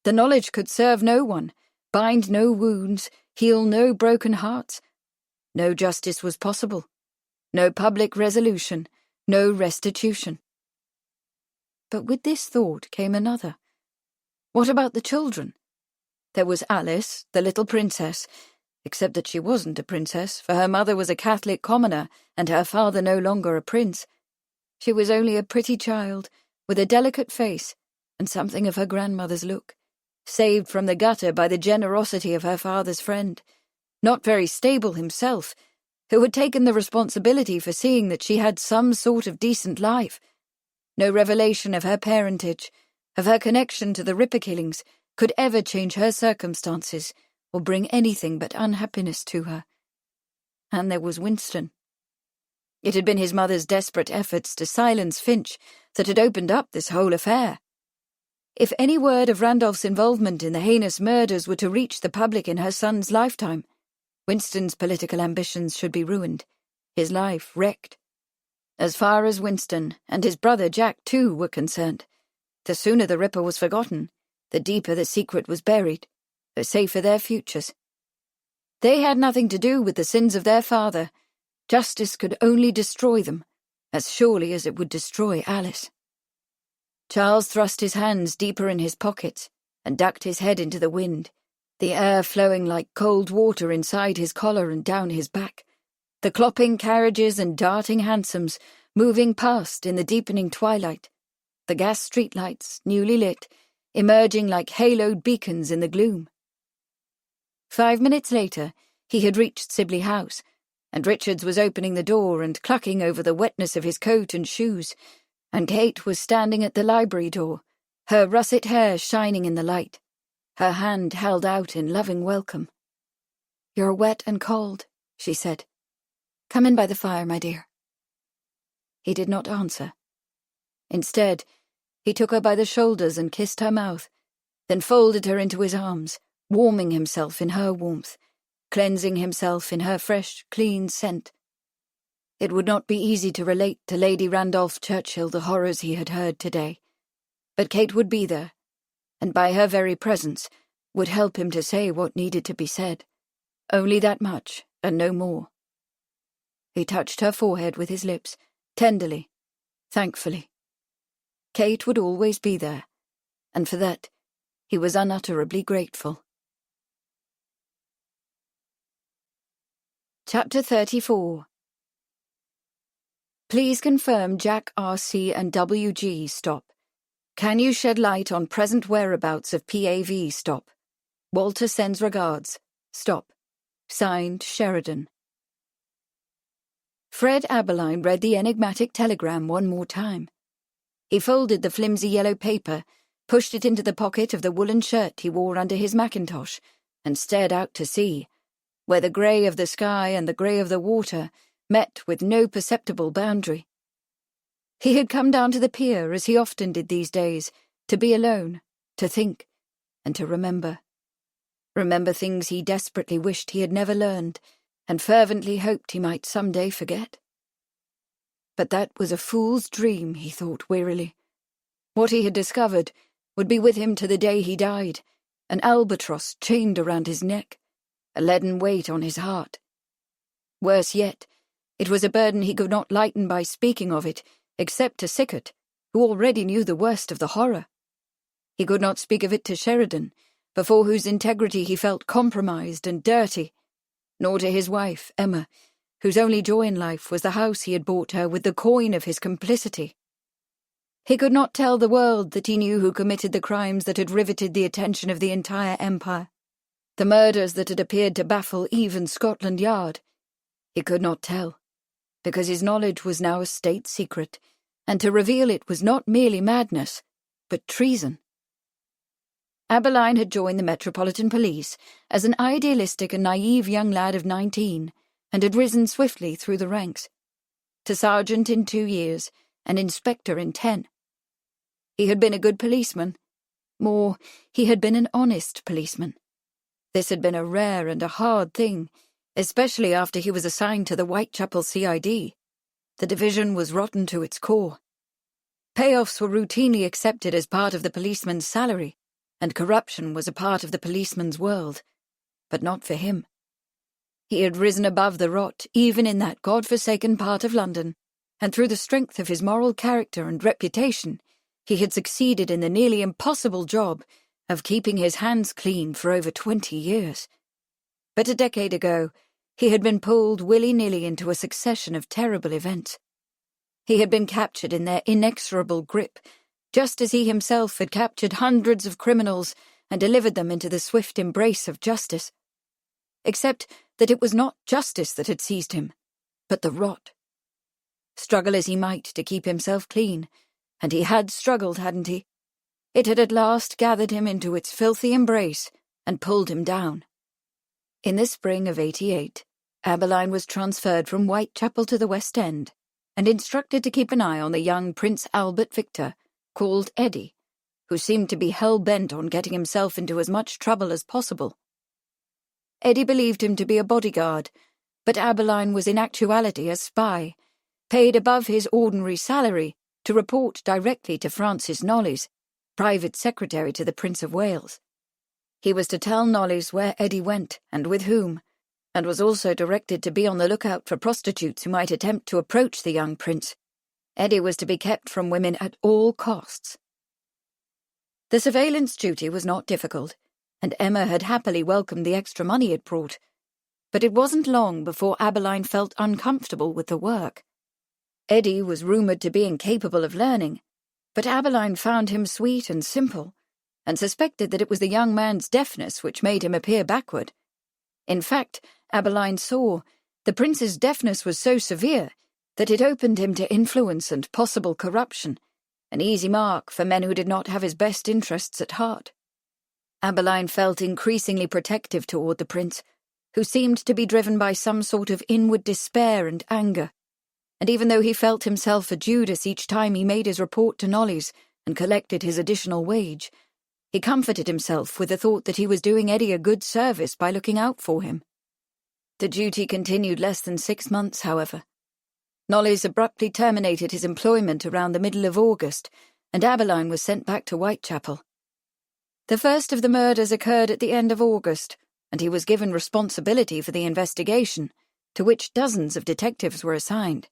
The knowledge could serve no one, bind no wounds, heal no broken hearts. No justice was possible. No public resolution, no restitution. But with this thought came another. What about the children? There was Alice, the little princess, except that she wasn't a princess, for her mother was a Catholic commoner and her father no longer a prince. She was only a pretty child, with a delicate face and something of her grandmother's look, saved from the gutter by the generosity of her father's friend, not very stable himself, who had taken the responsibility for seeing that she had some sort of decent life. No revelation of her parentage, of her connection to the Ripper killings, could ever change her circumstances or bring anything but unhappiness to her. And there was Winston. It had been his mother's desperate efforts to silence Finch that had opened up this whole affair. If any word of Randolph's involvement in the heinous murders were to reach the public in her son's lifetime, Winston's political ambitions should be ruined, his life wrecked. As far as Winston, and his brother Jack too, were concerned, the sooner the Ripper was forgotten, the deeper the secret was buried, the safer their futures. They had nothing to do with the sins of their father. Justice could only destroy them, as surely as it would destroy Alice. Charles thrust his hands deeper in his pockets and ducked his head into the wind, the air flowing like cold water inside his collar and down his back, the clopping carriages and darting hansoms moving past in the deepening twilight, the gas streetlights, newly lit, emerging like haloed beacons in the gloom. 5 minutes later, he had reached Sibley House, and Richards was opening the door and clucking over the wetness of his coat and shoes, and Kate was standing at the library door, her russet hair shining in the light, her hand held out in loving welcome. "You're wet and cold," she said. "Come in by the fire, my dear." He did not answer. Instead, he took her by the shoulders and kissed her mouth, then folded her into his arms, warming himself in her warmth, cleansing himself in her fresh, clean scent. It would not be easy to relate to Lady Randolph Churchill the horrors he had heard today, but Kate would be there, and by her very presence would help him to say what needed to be said. Only that much, and no more. He touched her forehead with his lips, tenderly, thankfully. Kate would always be there, and for that he was unutterably grateful. Chapter 34. Please confirm Jack R.C. and W.G. stop. Can you shed light on present whereabouts of P.A.V. stop. Walter sends regards. Stop. Signed, Sheridan. Fred Aberline read the enigmatic telegram one more time. He folded the flimsy yellow paper, pushed it into the pocket of the woolen shirt he wore under his mackintosh, and stared out to sea, where the grey of the sky and the grey of the water met with no perceptible boundary. He had come down to the pier, as he often did these days, to be alone, to think, and to remember. Remember things he desperately wished he had never learned, and fervently hoped he might some day forget. But that was a fool's dream, he thought wearily. What he had discovered would be with him to the day he died, an albatross chained around his neck, a leaden weight on his heart. Worse yet, it was a burden he could not lighten by speaking of it, except to Sickert, who already knew the worst of the horror. He could not speak of it to Sheridan, before whose integrity he felt compromised and dirty, nor to his wife, Emma, whose only joy in life was the house he had bought her with the coin of his complicity. He could not tell the world that he knew who committed the crimes that had riveted the attention of the entire empire, the murders that had appeared to baffle even Scotland Yard. He could not tell, because his knowledge was now a state secret, and to reveal it was not merely madness, but treason. Aberline had joined the Metropolitan Police as an idealistic and naive young lad of 19, and had risen swiftly through the ranks. to sergeant in 2 years, and inspector in 10. He had been a good policeman. More, he had been an honest policeman. This had been a rare and a hard thing, especially after he was assigned to the Whitechapel CID. The division was rotten to its core. Payoffs were routinely accepted as part of the policeman's salary, and corruption was a part of the policeman's world. But not for him. He had risen above the rot even in that God-forsaken part of London, and through the strength of his moral character and reputation, he had succeeded in the nearly impossible job of keeping his hands clean for over 20 years. But a decade ago, he had been pulled willy-nilly into a succession of terrible events. He had been captured in their inexorable grip, just as he himself had captured hundreds of criminals and delivered them into the swift embrace of justice. Except that it was not justice that had seized him, but the rot. Struggle as he might to keep himself clean, and he had struggled, hadn't he? It had at last gathered him into its filthy embrace and pulled him down. In the spring of '88, Aberline was transferred from Whitechapel to the West End and instructed to keep an eye on the young Prince Albert Victor, called Eddie, who seemed to be hell-bent on getting himself into as much trouble as possible. Eddie believed him to be a bodyguard, but Aberline was in actuality a spy, paid above his ordinary salary to report directly to Francis Knollys, private secretary to the Prince of Wales. He was to tell Knollys where Eddie went and with whom, and was also directed to be on the lookout for prostitutes who might attempt to approach the young prince. Eddie was to be kept from women at all costs. The surveillance duty was not difficult, and Emma had happily welcomed the extra money it brought. But it wasn't long before Aberline felt uncomfortable with the work. Eddie was rumoured to be incapable of learning, but Aberline found him sweet and simple, and suspected that it was the young man's deafness which made him appear backward. In fact, Aberline saw, the prince's deafness was so severe that it opened him to influence and possible corruption, an easy mark for men who did not have his best interests at heart. Aberline felt increasingly protective toward the prince, who seemed to be driven by some sort of inward despair and anger, and even though he felt himself a Judas each time he made his report to Knollys and collected his additional wage, he comforted himself with the thought that he was doing Eddie a good service by looking out for him. The duty continued less than 6 months, however. Knollys abruptly terminated his employment around the middle of August, and Aberline was sent back to Whitechapel. The first of the murders occurred at the end of August, and he was given responsibility for the investigation, to which dozens of detectives were assigned.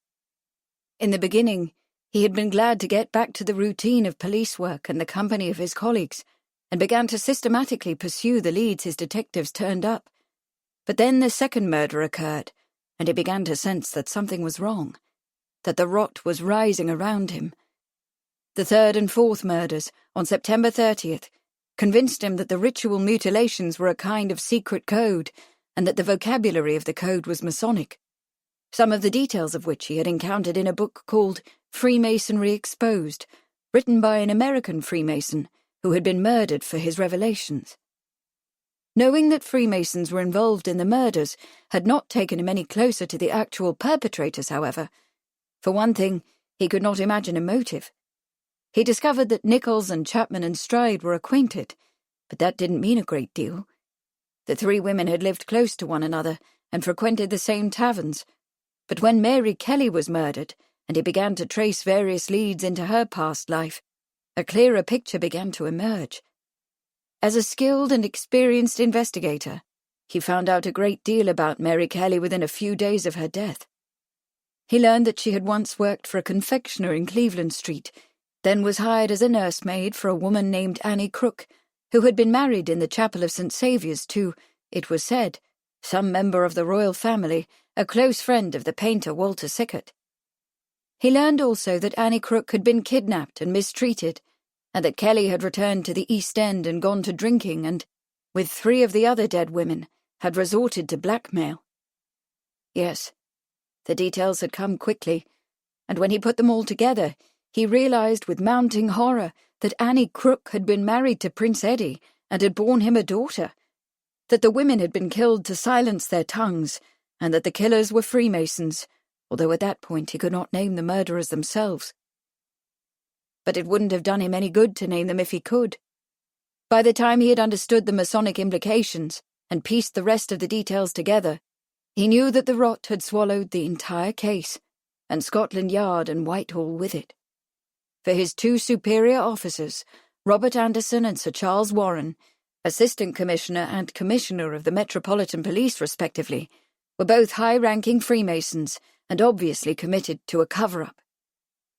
In the beginning, he had been glad to get back to the routine of police work and the company of his colleagues, and began to systematically pursue the leads his detectives turned up. But then the second murder occurred, and he began to sense that something was wrong, that the rot was rising around him. The third and fourth murders, on September 30th, convinced him that the ritual mutilations were a kind of secret code, and that the vocabulary of the code was Masonic, some of the details of which he had encountered in a book called Freemasonry Exposed, written by an American Freemason who had been murdered for his revelations. Knowing that Freemasons were involved in the murders had not taken him any closer to the actual perpetrators, however. For one thing, he could not imagine a motive. He discovered that Nichols and Chapman and Stride were acquainted, but that didn't mean a great deal. The three women had lived close to one another and frequented the same taverns, but when Mary Kelly was murdered, and he began to trace various leads into her past life, a clearer picture began to emerge. As a skilled and experienced investigator, he found out a great deal about Mary Kelly within a few days of her death. He learned that she had once worked for a confectioner in Cleveland Street, then was hired as a nursemaid for a woman named Annie Crook, who had been married in the chapel of St. Saviour's to, it was said, some member of the royal family, a close friend of the painter Walter Sickert. He learned also that Annie Crook had been kidnapped and mistreated, and that Kelly had returned to the East End and gone to drinking and, with 3 of the other dead women, had resorted to blackmail. Yes, the details had come quickly, and when he put them all together, he realized with mounting horror that Annie Crook had been married to Prince Eddie and had borne him a daughter, that the women had been killed to silence their tongues, and that the killers were Freemasons, although at that point he could not name the murderers themselves. But it wouldn't have done him any good to name them if he could. By the time he had understood the Masonic implications and pieced the rest of the details together, he knew that the rot had swallowed the entire case, and Scotland Yard and Whitehall with it. For his two superior officers, Robert Anderson and Sir Charles Warren, Assistant Commissioner and Commissioner of the Metropolitan Police respectively, were both high-ranking Freemasons and obviously committed to a cover-up.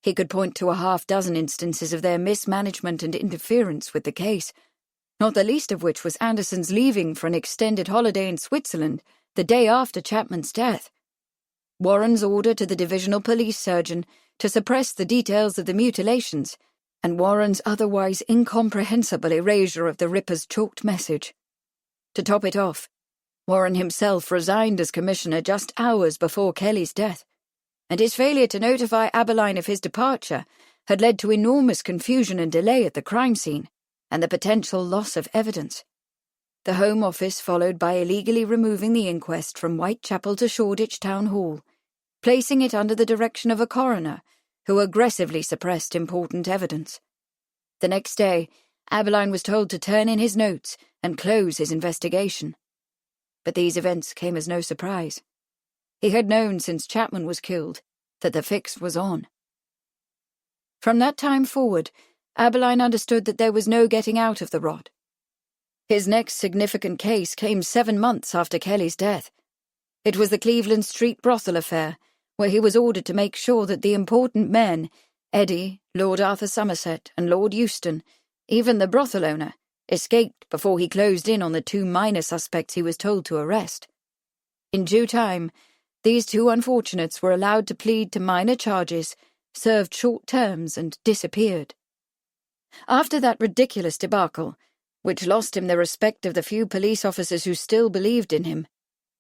He could point to a half-dozen instances of their mismanagement and interference with the case, not the least of which was Anderson's leaving for an extended holiday in Switzerland the day after Chapman's death. Warren's order to the divisional police surgeon to suppress the details of the mutilations, and Warren's otherwise incomprehensible erasure of the Ripper's chalked message. To top it off, Warren himself resigned as commissioner just hours before Kelly's death, and his failure to notify Aberline of his departure had led to enormous confusion and delay at the crime scene, and the potential loss of evidence. The Home Office followed by illegally removing the inquest from Whitechapel to Shoreditch Town Hall, placing it under the direction of a coroner who aggressively suppressed important evidence. The next day, Aberline was told to turn in his notes and close his investigation. But these events came as no surprise. He had known since Chapman was killed that the fix was on. From that time forward, Aberline understood that there was no getting out of the rot. His next significant case came 7 months after Kelly's death. It was the Cleveland Street brothel affair, where he was ordered to make sure that the important men, Eddie, Lord Arthur Somerset, and Lord Euston, even the brothel owner, escaped before he closed in on the 2 minor suspects he was told to arrest. In due time, these 2 unfortunates were allowed to plead to minor charges, served short terms, and disappeared. After that ridiculous debacle, which lost him the respect of the few police officers who still believed in him,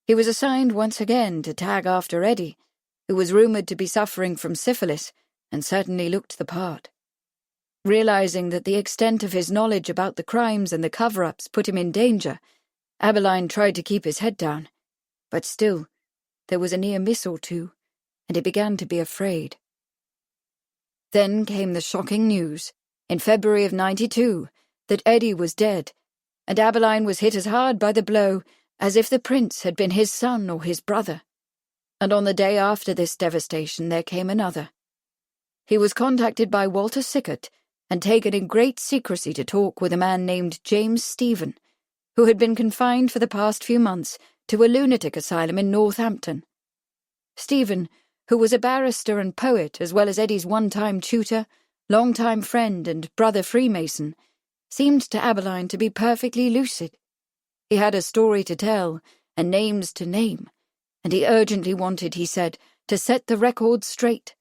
he was assigned once again to tag after Eddie, who was rumoured to be suffering from syphilis and certainly looked the part. Realising that the extent of his knowledge about the crimes and the cover-ups put him in danger, Aberline tried to keep his head down, but still, there was a near miss or two, and he began to be afraid. Then came the shocking news, in February of '92, that Eddie was dead, and Aberline was hit as hard by the blow as if the prince had been his son or his brother. And on the day after this devastation there came another. He was contacted by Walter Sickert and taken in great secrecy to talk with a man named James Stephen, who had been confined for the past few months to a lunatic asylum in Northampton. Stephen, who was a barrister and poet as well as Eddie's one-time tutor, long-time friend and brother Freemason, seemed to Aberline to be perfectly lucid. He had a story to tell and names to name, and he urgently wanted, he said, to set the record straight.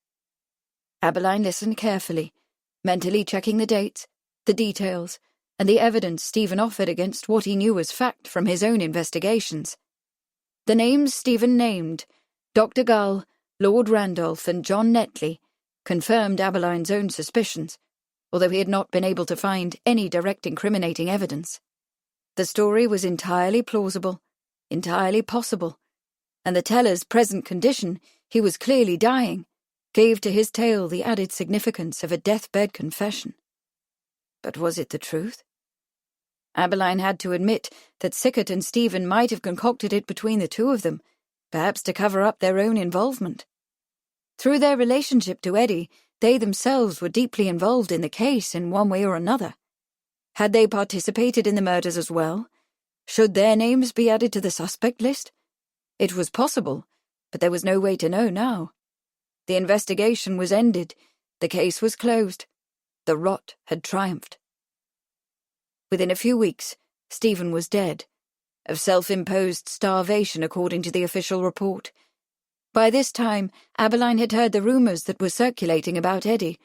Aberline listened carefully, mentally checking the dates, the details, and the evidence Stephen offered against what he knew as fact from his own investigations. The names Stephen named, Dr. Gull, Lord Randolph, and John Netley, confirmed Aberline's own suspicions, although he had not been able to find any direct incriminating evidence. The story was entirely plausible, entirely possible, and the teller's present condition, he was clearly dying, gave to his tale the added significance of a deathbed confession. But was it the truth? Aberline had to admit that Sickert and Stephen might have concocted it between the two of them, perhaps to cover up their own involvement. Through their relationship to Eddie, they themselves were deeply involved in the case in one way or another. Had they participated in the murders as well? Should their names be added to the suspect list? It was possible, but there was no way to know now. The investigation was ended, the case was closed, the rot had triumphed. Within a few weeks, Stephen was dead, of self-imposed starvation according to the official report. By this time, Aberline had heard the rumours that were circulating about Eddie,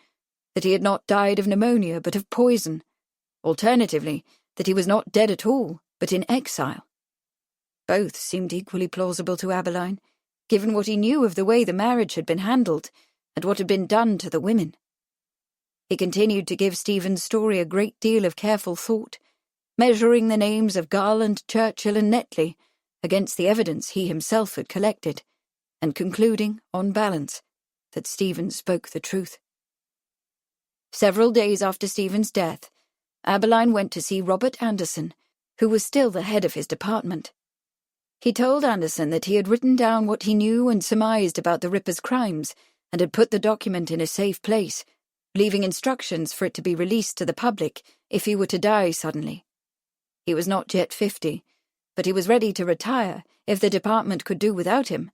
that he had not died of pneumonia but of poison, alternatively, that he was not dead at all, but in exile. Both seemed equally plausible to Aberline, given what he knew of the way the marriage had been handled and what had been done to the women. He continued to give Stephen's story a great deal of careful thought, measuring the names of Garland, Churchill, and Netley against the evidence he himself had collected, and concluding, on balance, that Stephen spoke the truth. Several days after Stephen's death, Abeline went to see Robert Anderson, who was still the head of his department. He told Anderson that he had written down what he knew and surmised about the Ripper's crimes and had put the document in a safe place, leaving instructions for it to be released to the public if he were to die suddenly. He was not yet 50, but he was ready to retire if the department could do without him,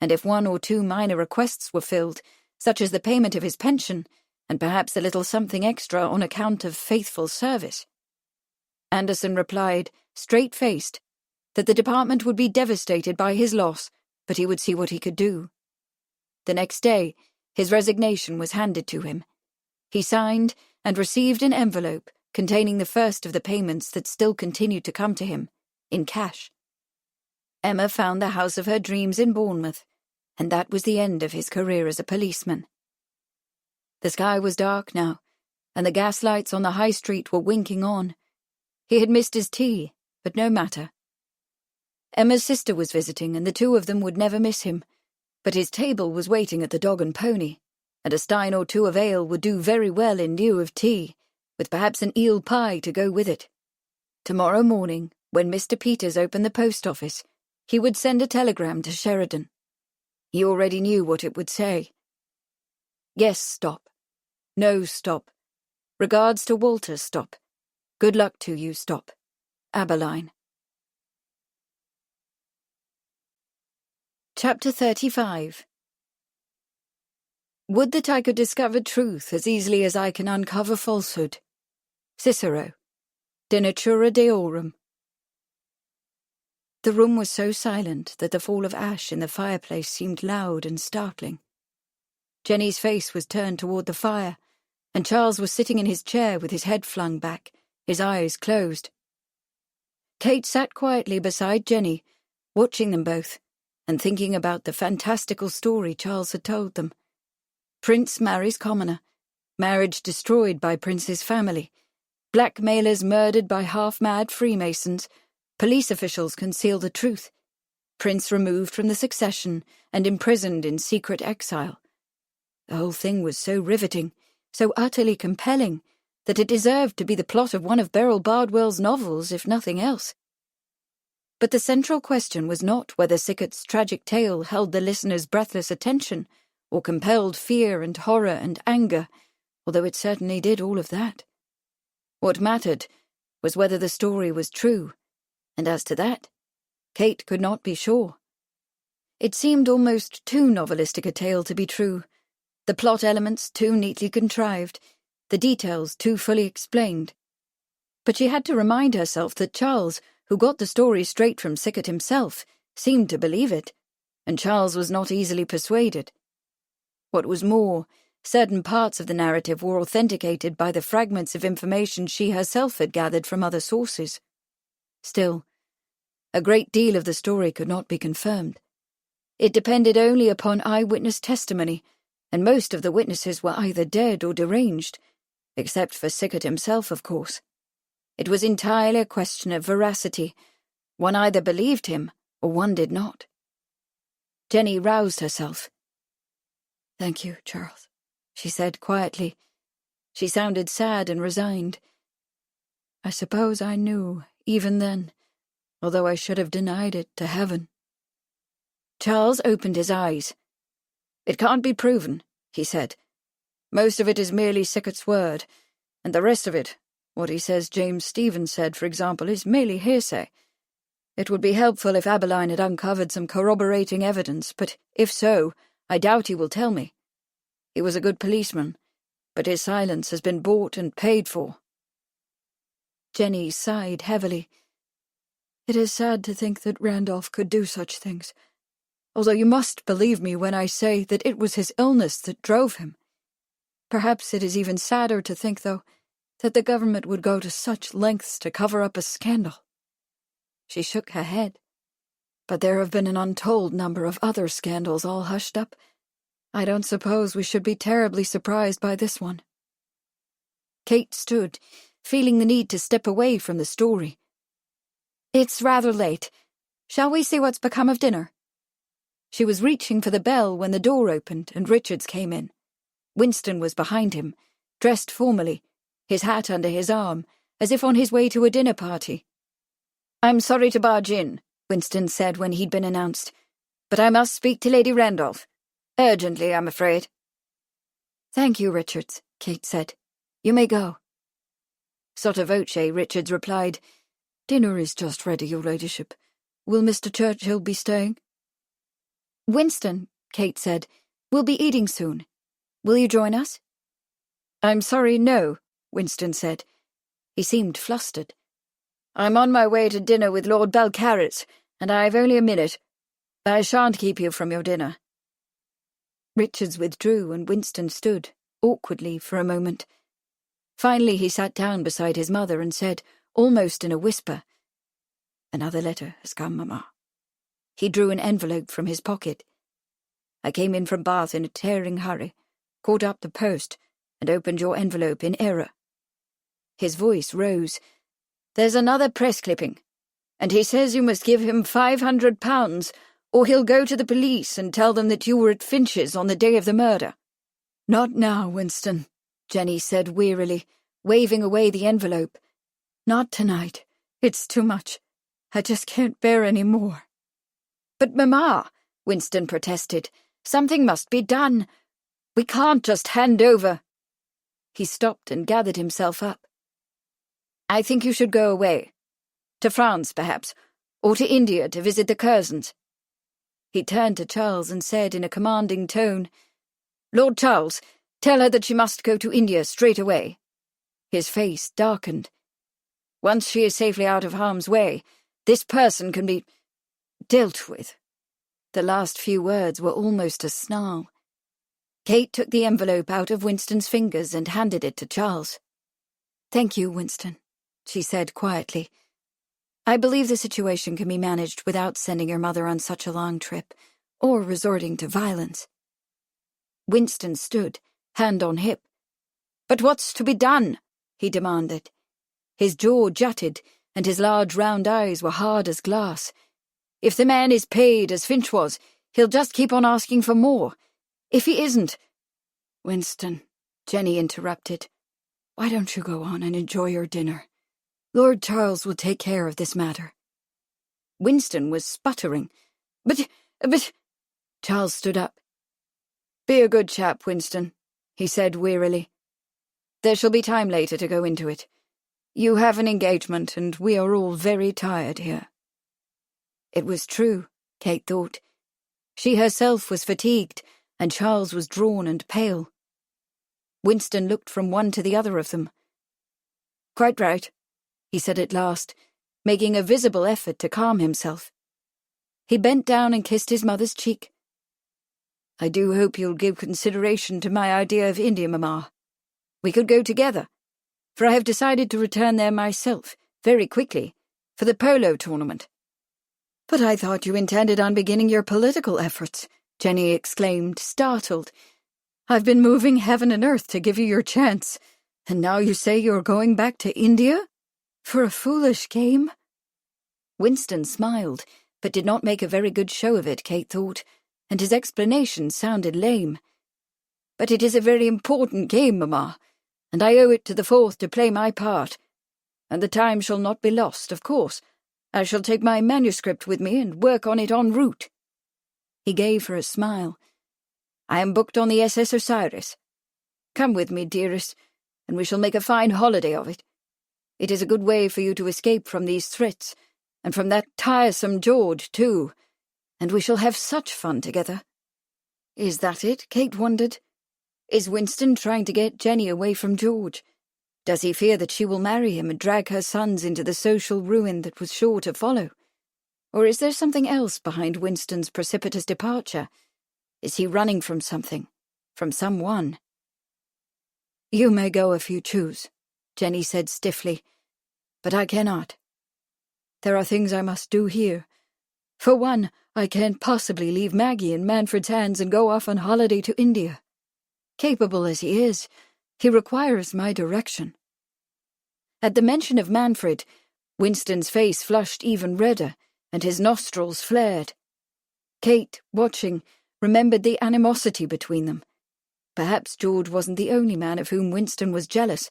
and if 1 or 2 minor requests were filled, such as the payment of his pension, and perhaps a little something extra on account of faithful service. Anderson replied, straight-faced, that the department would be devastated by his loss, but he would see what he could do. The next day, his resignation was handed to him. He signed and received an envelope containing the first of the payments that still continued to come to him, in cash. Emma found the house of her dreams in Bournemouth, and that was the end of his career as a policeman. The sky was dark now, and the gaslights on the high street were winking on. He had missed his tea, but no matter. Emma's sister was visiting, and the two of them would never miss him, but his table was waiting at the Dog and Pony, and a stein or 2 of ale would do very well in lieu of tea, with perhaps an eel pie to go with it. Tomorrow morning, when Mr. Peters opened the post office, he would send a telegram to Sheridan. He already knew what it would say. Yes, stop. No, stop. Regards to Walter, stop. Good luck to you, stop. Abeline. Chapter 35. Would that I could discover truth as easily as I can uncover falsehood. Cicero. De Natura Deorum. The room was so silent that the fall of ash in the fireplace seemed loud and startling. Jenny's face was turned toward the fire, and Charles was sitting in his chair with his head flung back, his eyes closed. Kate sat quietly beside Jenny, watching them both, and thinking about the fantastical story Charles had told them. Prince marries commoner, marriage destroyed by Prince's family, blackmailers murdered by half-mad Freemasons, police officials conceal the truth, Prince removed from the succession and imprisoned in secret exile. The whole thing was so riveting, so utterly compelling, that it deserved to be the plot of one of Beryl Bardwell's novels, if nothing else. But the central question was not whether Sickert's tragic tale held the listener's breathless attention, or compelled fear and horror and anger, although it certainly did all of that. What mattered was whether the story was true, and as to that, Kate could not be sure. It seemed almost too novelistic a tale to be true, the plot elements too neatly contrived, the details too fully explained. But she had to remind herself that Charles, who got the story straight from Sickert himself, seemed to believe it, and Charles was not easily persuaded. What was more, certain parts of the narrative were authenticated by the fragments of information she herself had gathered from other sources. Still, a great deal of the story could not be confirmed. It depended only upon eyewitness testimony, and most of the witnesses were either dead or deranged, except for Sickert himself, of course. It was entirely a question of veracity. One either believed him, or one did not. Jenny roused herself. "Thank you, Charles," she said quietly. She sounded sad and resigned. "I suppose I knew, even then, although I should have denied it to heaven." Charles opened his eyes. "It can't be proven," he said. "Most of it is merely Sickert's word, and the rest of it, what he says James Stevens said, for example, is merely hearsay. It would be helpful if Abeline had uncovered some corroborating evidence, but if so, I doubt he will tell me. He was a good policeman, but his silence has been bought and paid for." Jenny sighed heavily. "It is sad to think that Randolph could do such things, although you must believe me when I say that it was his illness that drove him. Perhaps it is even sadder to think, though, that the government would go to such lengths to cover up a scandal." She shook her head. "But there have been an untold number of other scandals all hushed up. I don't suppose we should be terribly surprised by this one." Kate stood, feeling the need to step away from the story. "It's rather late. Shall we see what's become of dinner?" She was reaching for the bell when the door opened and Richards came in. Winston was behind him, dressed formally, his hat under his arm, as if on his way to a dinner party. "I'm sorry to barge in," Winston said when he'd been announced, "but I must speak to Lady Randolph. Urgently, I'm afraid." "Thank you, Richards," Kate said. "You may go." Sotto voce, Richards replied, "Dinner is just ready, your ladyship. Will Mr. Churchill be staying?" "Winston," Kate said, "we'll be eating soon. Will you join us?" "I'm sorry, no," Winston said. He seemed flustered. "I'm on my way to dinner with Lord Balcarres, and I've only a minute. I shan't keep you from your dinner." Richards withdrew and Winston stood, awkwardly, for a moment. Finally he sat down beside his mother and said, almost in a whisper, "Another letter has come, Mamma." He drew an envelope from his pocket. "I came in from Bath in a tearing hurry, caught up the post, and opened your envelope in error." His voice rose. "There's another press clipping, and he says you must give him £500, or he'll go to the police and tell them that you were at Finch's on the day of the murder." "Not now, Winston," Jenny said wearily, waving away the envelope. "Not tonight. It's too much. I just can't bear any more." "But, Mamma," Winston protested, "something must be done. We can't just hand over." He stopped and gathered himself up. "I think you should go away. To France, perhaps, or to India to visit the Curzons." He turned to Charles and said in a commanding tone, "Lord Charles, tell her that she must go to India straight away." His face darkened. "Once she is safely out of harm's way, this person can be dealt with." The last few words were almost a snarl. Kate took the envelope out of Winston's fingers and handed it to Charles. "Thank you, Winston," she said quietly. "I believe the situation can be managed without sending your mother on such a long trip, or resorting to violence." Winston stood, hand on hip. "But what's to be done?" he demanded. His jaw jutted, and his large round eyes were hard as glass. "If the man is paid, as Finch was, he'll just keep on asking for more. If he isn't—" "Winston," Jenny interrupted, "why don't you go on and enjoy your dinner? Lord Charles will take care of this matter." Winston was sputtering. But... Charles stood up. "Be a good chap, Winston," he said wearily. "There shall be time later to go into it. You have an engagement, and we are all very tired here." It was true, Kate thought. She herself was fatigued, and Charles was drawn and pale. Winston looked from one to the other of them. "Quite right," he said at last, making a visible effort to calm himself. He bent down and kissed his mother's cheek. "I do hope you'll give consideration to my idea of India, Mamma. We could go together, for I have decided to return there myself, very quickly, for the polo tournament." "But I thought you intended on beginning your political efforts," Jenny exclaimed, startled. "I've been moving heaven and earth to give you your chance, and now you say you're going back to India? For a foolish game?" Winston smiled, but did not make a very good show of it, Kate thought, and his explanation sounded lame. "But it is a very important game, Mamma, and I owe it to the Fourth to play my part. And the time shall not be lost, of course. I shall take my manuscript with me and work on it en route." He gave her a smile. "I am booked on the SS Osiris. Come with me, dearest, and we shall make a fine holiday of it. It is a good way for you to escape from these threats, and from that tiresome George, too, and we shall have such fun together." Is that it? Kate wondered. Is Winston trying to get Jenny away from George? Does he fear that she will marry him and drag her sons into the social ruin that was sure to follow? Or is there something else behind Winston's precipitous departure? Is he running from something? From someone? "You may go if you choose," Jenny said stiffly, "but I cannot. There are things I must do here. For one, I can't possibly leave Maggie in Manfred's hands and go off on holiday to India. Capable as he is, he requires my direction." At the mention of Manfred, Winston's face flushed even redder, and his nostrils flared. Kate, watching, remembered the animosity between them. Perhaps George wasn't the only man of whom Winston was jealous.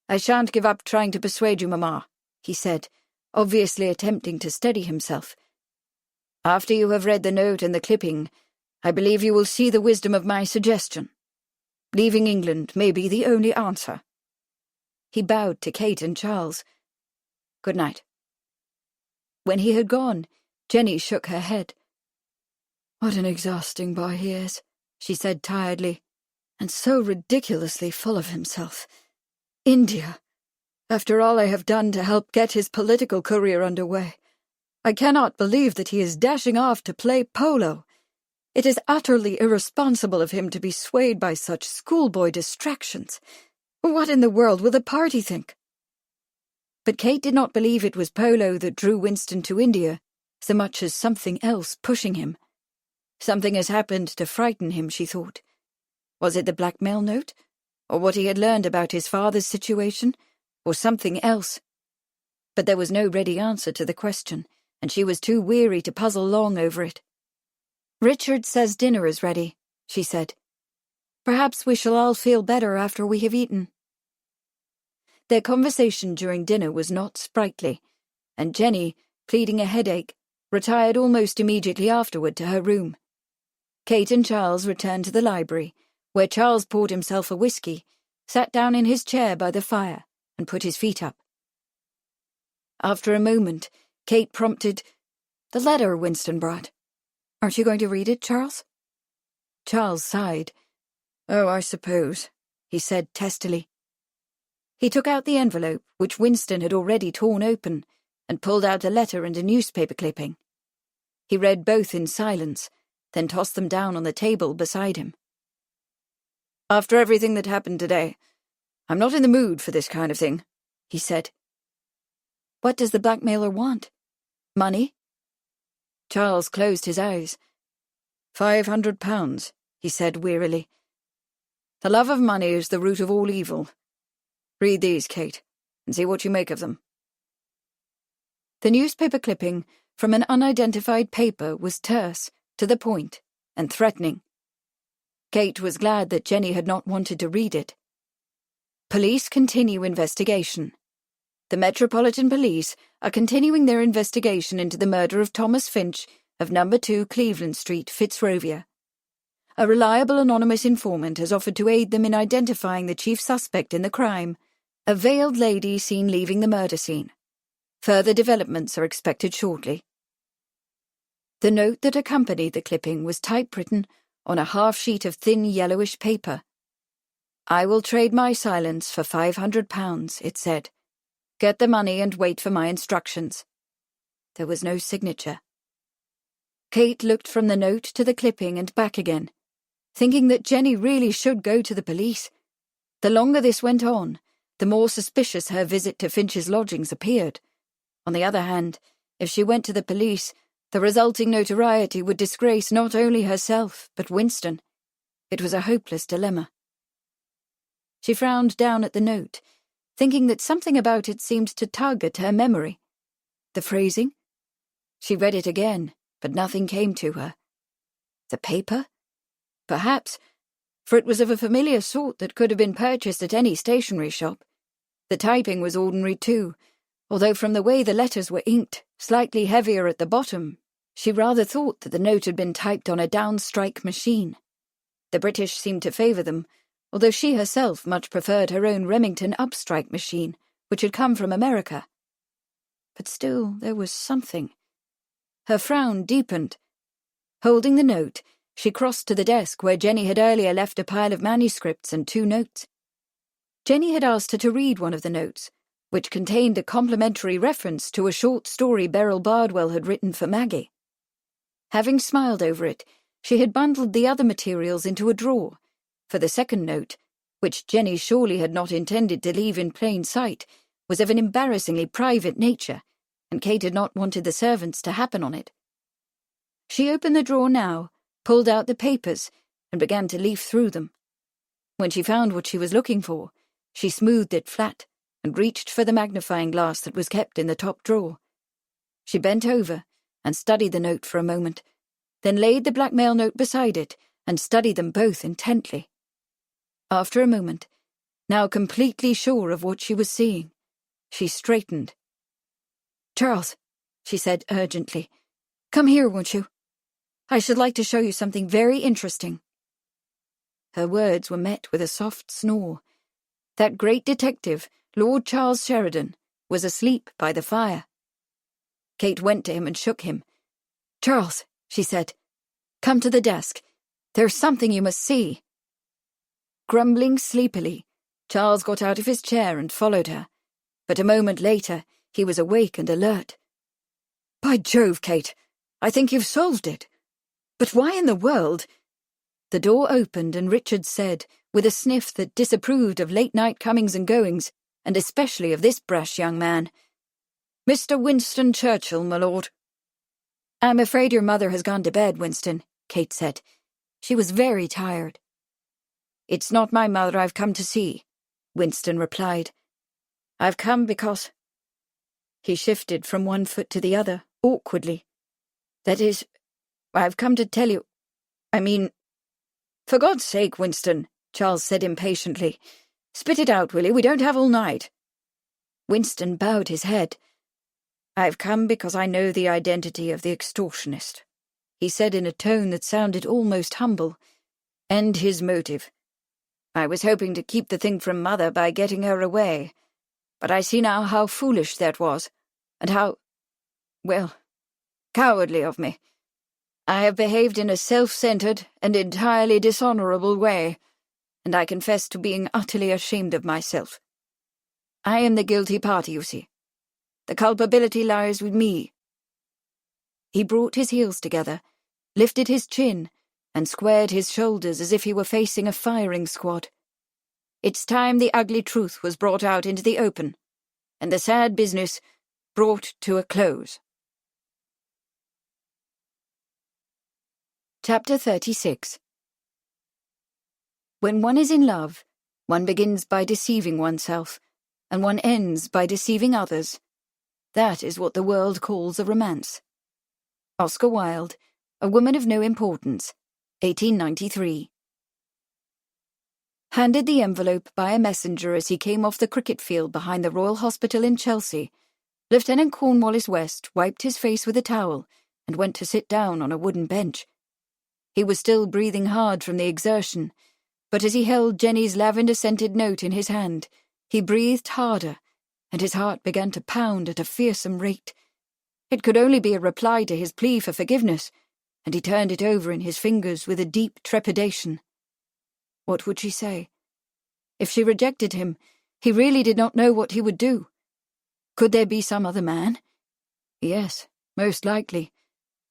"I shan't give up trying to persuade you, Mamma," he said, obviously attempting to steady himself. "After you have read the note and the clipping, I believe you will see the wisdom of my suggestion. Leaving England may be the only answer." He bowed to Kate and Charles. "Good night." When he had gone, Jenny shook her head. "What an exhausting boy he is," she said tiredly, "and so ridiculously full of himself. India! After all I have done to help get his political career underway, I cannot believe that he is dashing off to play polo. It is utterly irresponsible of him to be swayed by such schoolboy distractions. What in the world will the party think?" But Kate did not believe it was polo that drew Winston to India so much as something else pushing him. Something has happened to frighten him, she thought. Was it the blackmail note? Or what he had learned about his father's situation? Or something else? But there was no ready answer to the question, and she was too weary to puzzle long over it. "Richard says dinner is ready," she said. "Perhaps we shall all feel better after we have eaten." Their conversation during dinner was not sprightly, and Jenny, pleading a headache, retired almost immediately afterward to her room. Kate and Charles returned to the library, where Charles poured himself a whiskey, sat down in his chair by the fire, and put his feet up. After a moment, Kate prompted, "The letter Winston brought. Aren't you going to read it, Charles?" Charles sighed. "Oh, I suppose," he said testily. He took out the envelope, which Winston had already torn open, and pulled out a letter and a newspaper clipping. He read both in silence, then tossed them down on the table beside him. "After everything that happened today, I'm not in the mood for this kind of thing," he said. "What does the blackmailer want? Money?" Charles closed his eyes. £500, he said wearily. "The love of money is the root of all evil. Read these, Kate, and see what you make of them." The newspaper clipping from an unidentified paper was terse, to the point, and threatening. Kate was glad that Jenny had not wanted to read it. "Police continue investigation. The Metropolitan Police are continuing their investigation into the murder of Thomas Finch of No. 2 Cleveland Street, Fitzrovia. A reliable anonymous informant has offered to aid them in identifying the chief suspect in the crime, a veiled lady seen leaving the murder scene. Further developments are expected shortly." The note that accompanied the clipping was typewritten on a half-sheet of thin yellowish paper. "I will trade my silence for £500, it said. Get the money and wait for my instructions." There was no signature. Kate looked from the note to the clipping and back again, thinking that Jenny really should go to the police. The longer this went on, the more suspicious her visit to Finch's lodgings appeared. On the other hand, if she went to the police, the resulting notoriety would disgrace not only herself, but Winston. It was a hopeless dilemma. She frowned down at the note, thinking that something about it seemed to tug at her memory. The phrasing? She read it again, but nothing came to her. The paper? Perhaps, for it was of a familiar sort that could have been purchased at any stationery shop. The typing was ordinary too, although from the way the letters were inked, slightly heavier at the bottom, she rather thought that the note had been typed on a downstrike machine. The British seemed to favour them, although she herself much preferred her own Remington upstrike machine, which had come from America. But still there was something. Her frown deepened. Holding the note, she crossed to the desk where Jenny had earlier left a pile of manuscripts and 2 notes. Jenny had asked her to read one of the notes, which contained a complimentary reference to a short story Beryl Bardwell had written for Maggie. Having smiled over it, she had bundled the other materials into a drawer, for the second note, which Jenny surely had not intended to leave in plain sight, was of an embarrassingly private nature, and Kate had not wanted the servants to happen on it. She opened the drawer now, pulled out the papers, and began to leaf through them. When she found what she was looking for, she smoothed it flat and reached for the magnifying glass that was kept in the top drawer. She bent over and studied the note for a moment, then laid the blackmail note beside it and studied them both intently. After a moment, now completely sure of what she was seeing, she straightened. "Charles," she said urgently, "come here, won't you? I should like to show you something very interesting." Her words were met with a soft snore. That great detective, Lord Charles Sheridan, was asleep by the fire. Kate went to him and shook him. "Charles," she said, "come to the desk. There's something you must see." Grumbling sleepily, Charles got out of his chair and followed her, but a moment later he was awake and alert. "By Jove, Kate, I think you've solved it. But why in the world—" The door opened and Richard said, with a sniff that disapproved of late-night comings and goings, and especially of this brash young man, "Mr. Winston Churchill, my lord." "I'm afraid your mother has gone to bed, Winston," Kate said. "She was very tired." "It's not my mother I've come to see," Winston replied. "I've come because—" He shifted from one foot to the other, awkwardly. "That is, I've come to tell you— I mean—" "For God's sake, Winston," Charles said impatiently. "Spit it out, will you? We don't have all night." Winston bowed his head. "I've come because I know the identity of the extortionist," he said in a tone that sounded almost humble, "and his motive. I was hoping to keep the thing from Mother by getting her away, but I see now how foolish that was, and how, well, cowardly of me. I have behaved in a self-centered and entirely dishonorable way, and I confess to being utterly ashamed of myself. I am the guilty party, you see. The culpability lies with me." He brought his heels together, lifted his chin, and squared his shoulders as if he were facing a firing squad. It's time the ugly truth was brought out into the open, and the sad business brought to a close. Chapter 36. When one is in love, one begins by deceiving oneself, and one ends by deceiving others. That is what the world calls a romance. Oscar Wilde, A Woman of No Importance, 1893. Handed the envelope by a messenger as he came off the cricket field behind the Royal Hospital in Chelsea, Lieutenant Cornwallis West wiped his face with a towel and went to sit down on a wooden bench. He was still breathing hard from the exertion, but as he held Jenny's lavender-scented note in his hand, he breathed harder, and his heart began to pound at a fearsome rate. It could only be a reply to his plea for forgiveness, and he turned it over in his fingers with a deep trepidation. What would she say? If she rejected him, he really did not know what he would do. Could there be some other man? Yes, most likely,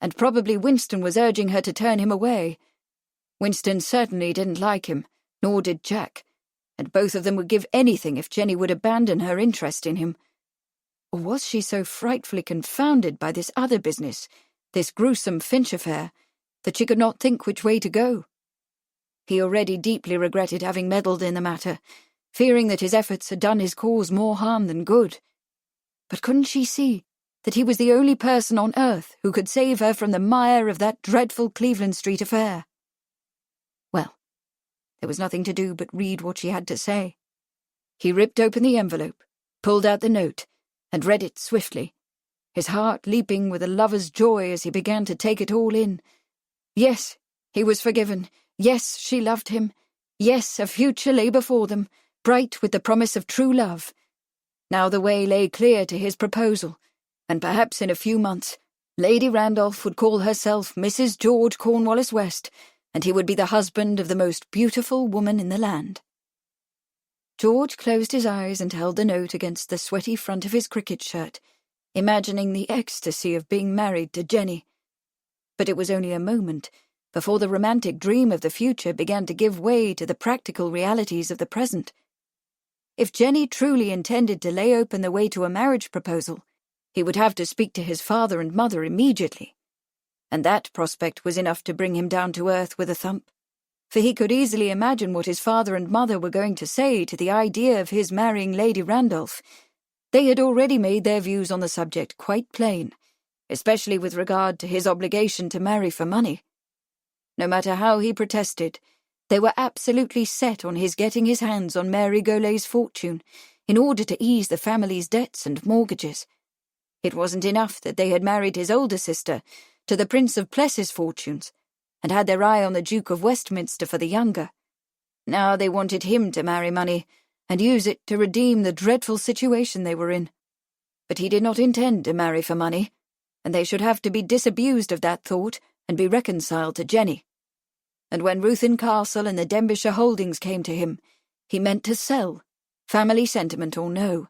and probably Winston was urging her to turn him away. Winston certainly didn't like him, nor did Jack, and both of them would give anything if Jenny would abandon her interest in him. Or was she so frightfully confounded by this other business, this gruesome Finch affair, that she could not think which way to go? He already deeply regretted having meddled in the matter, fearing that his efforts had done his cause more harm than good. But couldn't she see that he was the only person on earth who could save her from the mire of that dreadful Cleveland Street affair? Well, there was nothing to do but read what she had to say. He ripped open the envelope, pulled out the note, and read it swiftly, his heart leaping with a lover's joy as he began to take it all in. Yes, he was forgiven. Yes, she loved him. Yes, a future lay before them, bright with the promise of true love. Now the way lay clear to his proposal, and perhaps in a few months Lady Randolph would call herself Mrs. George Cornwallis West, and he would be the husband of the most beautiful woman in the land. George closed his eyes and held the note against the sweaty front of his cricket shirt, imagining the ecstasy of being married to Jenny. But it was only a moment before the romantic dream of the future began to give way to the practical realities of the present. If Jenny truly intended to lay open the way to a marriage proposal, he would have to speak to his father and mother immediately. And that prospect was enough to bring him down to earth with a thump, for he could easily imagine what his father and mother were going to say to the idea of his marrying Lady Randolph. They had already made their views on the subject quite plain, especially with regard to his obligation to marry for money. No matter how he protested, they were absolutely set on his getting his hands on Mary Golet's fortune in order to ease the family's debts and mortgages. It wasn't enough that they had married his older sister to the Prince of Pless's fortunes and had their eye on the Duke of Westminster for the younger. Now they wanted him to marry money and use it to redeem the dreadful situation they were in. But he did not intend to marry for money, and they should have to be disabused of that thought and be reconciled to Jenny. And when Ruthin Castle and the Denbighshire holdings came to him, he meant to sell, family sentiment or no.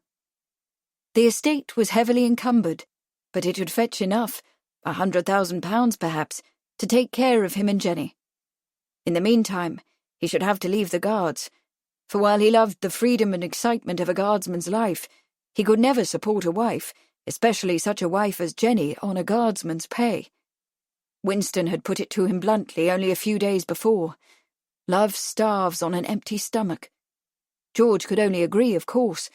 The estate was heavily encumbered, but it would fetch enough, £100,000 perhaps, to take care of him and Jenny. In the meantime, he should have to leave the Guards, for while he loved the freedom and excitement of a guardsman's life, he could never support a wife, especially such a wife as Jenny, on a guardsman's pay. Winston had put it to him bluntly only a few days before. Love starves on an empty stomach. George could only agree, of course,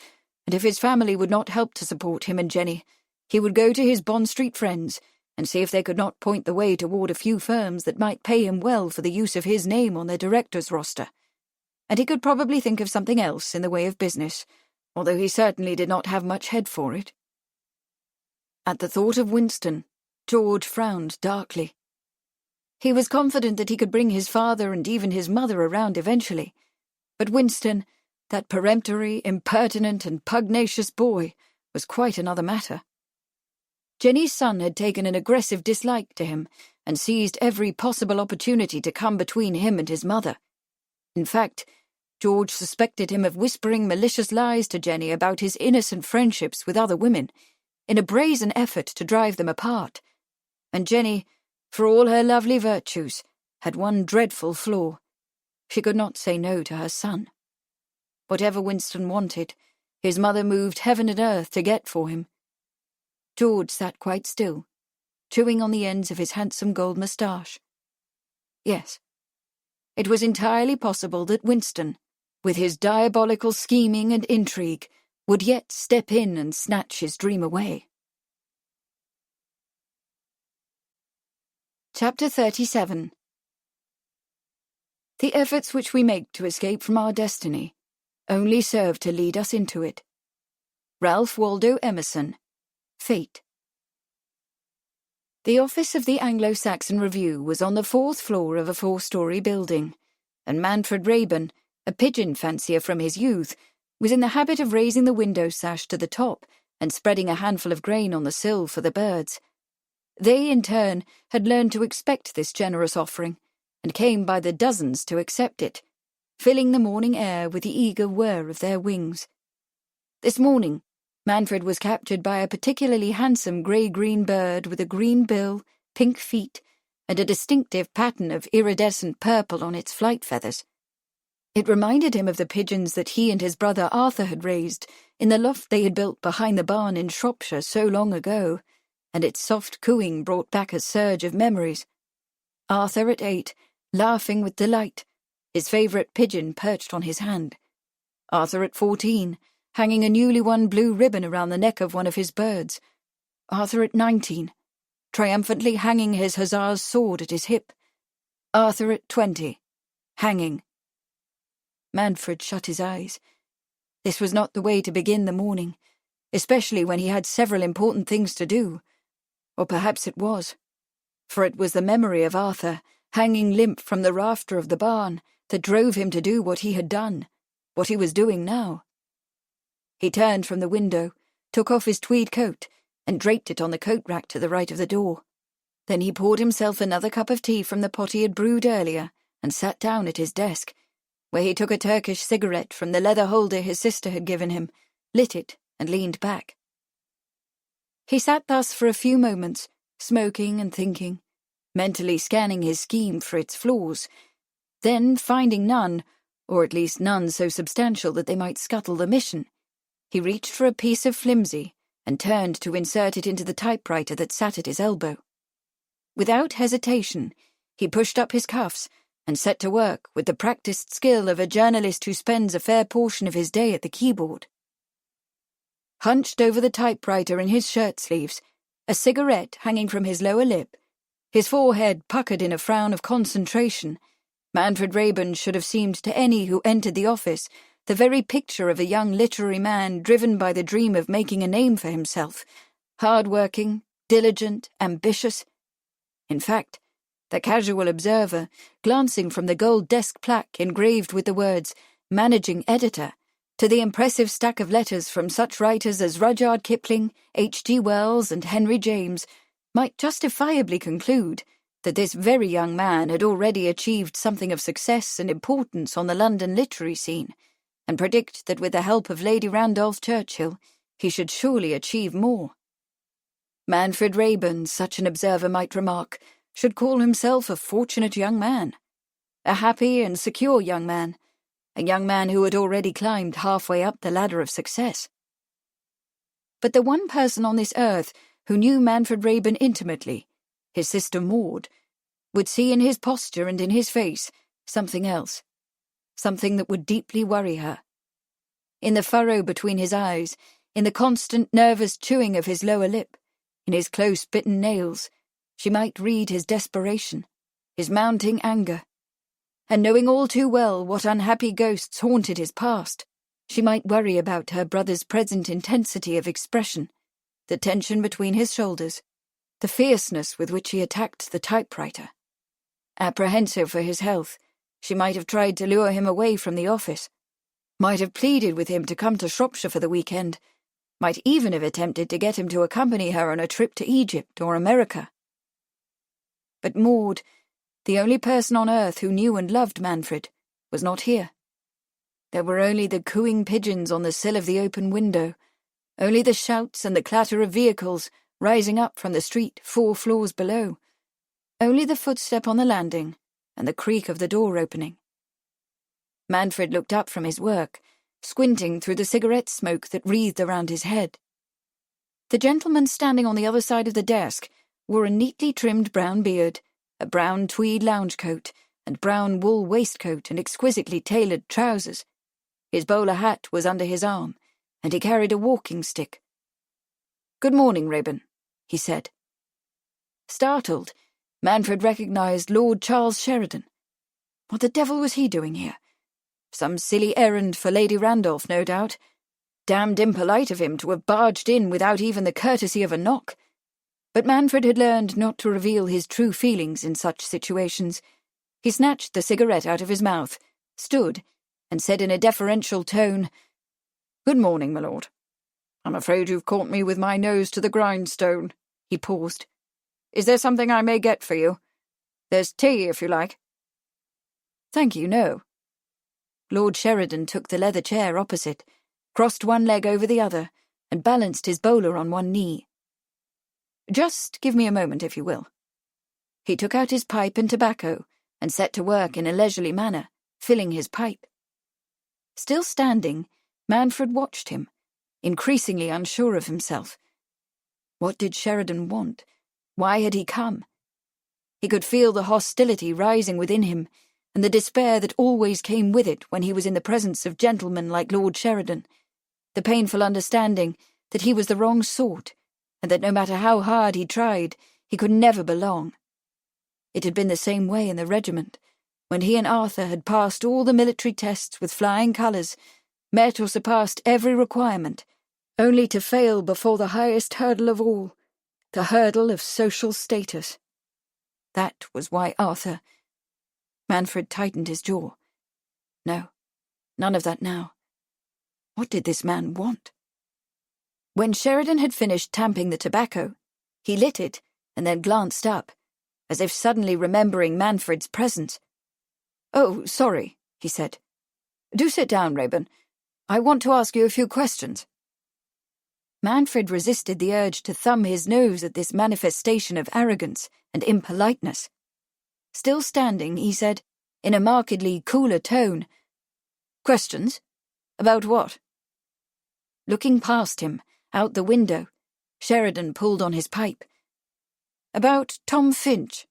and if his family would not help to support him and Jenny, he would go to his Bond Street friends and see if they could not point the way toward a few firms that might pay him well for the use of his name on their directors' roster. And he could probably think of something else in the way of business, although he certainly did not have much head for it. At the thought of Winston, George frowned darkly. He was confident that he could bring his father and even his mother around eventually, but Winston, that peremptory, impertinent and pugnacious boy, was quite another matter. Jenny's son had taken an aggressive dislike to him and seized every possible opportunity to come between him and his mother. In fact, George suspected him of whispering malicious lies to Jenny about his innocent friendships with other women, in a brazen effort to drive them apart. And Jenny, for all her lovely virtues, had one dreadful flaw. She could not say no to her son. Whatever Winston wanted, his mother moved heaven and earth to get for him. George sat quite still, chewing on the ends of his handsome gold moustache. Yes, it was entirely possible that Winston, with his diabolical scheming and intrigue, would yet step in and snatch his dream away. Chapter 37. The efforts which we make to escape from our destiny only serve to lead us into it. Ralph Waldo Emerson, Fate. The office of the Anglo-Saxon Review was on the 4th floor of a 4-story building, and Manfred Raeburn, a pigeon fancier from his youth, was in the habit of raising the window sash to the top and spreading a handful of grain on the sill for the birds. They, in turn, had learned to expect this generous offering, and came by the dozens to accept it, filling the morning air with the eager whir of their wings. This morning, Manfred was captured by a particularly handsome grey-green bird with a green bill, pink feet, and a distinctive pattern of iridescent purple on its flight feathers. It reminded him of the pigeons that he and his brother Arthur had raised in the loft they had built behind the barn in Shropshire so long ago, and its soft cooing brought back a surge of memories. Arthur at 8, laughing with delight, his favourite pigeon perched on his hand. Arthur at 14, hanging a newly won blue ribbon around the neck of one of his birds. Arthur at 19, triumphantly hanging his hussar's sword at his hip. Arthur at 20, hanging. Manfred shut his eyes. This was not the way to begin the morning, especially when he had several important things to do. Or perhaps it was, for it was the memory of Arthur, hanging limp from the rafter of the barn, that drove him to do what he had done, what he was doing now. He turned from the window, took off his tweed coat, and draped it on the coat rack to the right of the door. Then he poured himself another cup of tea from the pot he had brewed earlier, and sat down at his desk, where he took a Turkish cigarette from the leather holder his sister had given him, lit it, and leaned back. He sat thus for a few moments, smoking and thinking, mentally scanning his scheme for its flaws. Then, finding none, or at least none so substantial that they might scuttle the mission, he reached for a piece of flimsy and turned to insert it into the typewriter that sat at his elbow. Without hesitation, he pushed up his cuffs and set to work with the practiced skill of a journalist who spends a fair portion of his day at the keyboard. Hunched over the typewriter in his shirt sleeves, a cigarette hanging from his lower lip, his forehead puckered in a frown of concentration, Manfred Rayburn should have seemed to any who entered the office the very picture of a young literary man driven by the dream of making a name for himself, hard-working, diligent, ambitious. In fact, the casual observer, glancing from the gold desk plaque engraved with the words Managing Editor to the impressive stack of letters from such writers as Rudyard Kipling, H.G. Wells, and Henry James, might justifiably conclude that this very young man had already achieved something of success and importance on the London literary scene, and predict that with the help of Lady Randolph Churchill he should surely achieve more. Manfred Rayburn, such an observer might remark, should call himself a fortunate young man, a happy and secure young man, a young man who had already climbed halfway up the ladder of success. But the one person on this earth who knew Manfred Rayburn intimately, his sister Maud, would see in his posture and in his face something else, something that would deeply worry her. In the furrow between his eyes, in the constant nervous chewing of his lower lip, in his close-bitten nails, she might read his desperation, his mounting anger. And knowing all too well what unhappy ghosts haunted his past, she might worry about her brother's present intensity of expression, the tension between his shoulders, the fierceness with which he attacked the typewriter. Apprehensive for his health, she might have tried to lure him away from the office, might have pleaded with him to come to Shropshire for the weekend, might even have attempted to get him to accompany her on a trip to Egypt or America. But Maud, the only person on earth who knew and loved Manfred, was not here. There were only the cooing pigeons on the sill of the open window, only the shouts and the clatter of vehicles rising up from the street 4 floors below, only the footstep on the landing and the creak of the door opening. Manfred looked up from his work, squinting through the cigarette smoke that wreathed around his head. The gentleman standing on the other side of the desk wore a neatly trimmed brown beard, a brown tweed lounge coat, and brown wool waistcoat and exquisitely tailored trousers. His bowler hat was under his arm, and he carried a walking stick. "Good morning, Rayburn," he said. Startled, Manfred recognized Lord Charles Sheridan. What the devil was he doing here? Some silly errand for Lady Randolph, no doubt. Damned impolite of him to have barged in without even the courtesy of a knock. But Manfred had learned not to reveal his true feelings in such situations. He snatched the cigarette out of his mouth, stood, and said in a deferential tone, "Good morning, my lord. I'm afraid you've caught me with my nose to the grindstone." He paused. "Is there something I may get for you? There's tea, if you like." "Thank you, no." Lord Sheridan took the leather chair opposite, crossed one leg over the other, and balanced his bowler on one knee. "Just give me a moment, if you will." He took out his pipe and tobacco and set to work in a leisurely manner, filling his pipe. Still standing, Manfred watched him, increasingly unsure of himself. What did Sheridan want? Why had he come? He could feel the hostility rising within him, and the despair that always came with it when he was in the presence of gentlemen like Lord Sheridan, the painful understanding that he was the wrong sort, and that no matter how hard he tried, he could never belong. It had been the same way in the regiment, when he and Arthur had passed all the military tests with flying colours, met or surpassed every requirement, only to fail before the highest hurdle of all, the hurdle of social status. That was why Arthur... Manfred tightened his jaw. No, none of that now. What did this man want? When Sheridan had finished tamping the tobacco, he lit it and then glanced up, as if suddenly remembering Manfred's presence. "Oh, sorry," he said. "Do sit down, Rayburn. I want to ask you a few questions." Manfred resisted the urge to thumb his nose at this manifestation of arrogance and impoliteness. Still standing, he said, in a markedly cooler tone, "Questions? About what?" Looking past him, out the window, Sheridan pulled on his pipe. "About Tom Finch."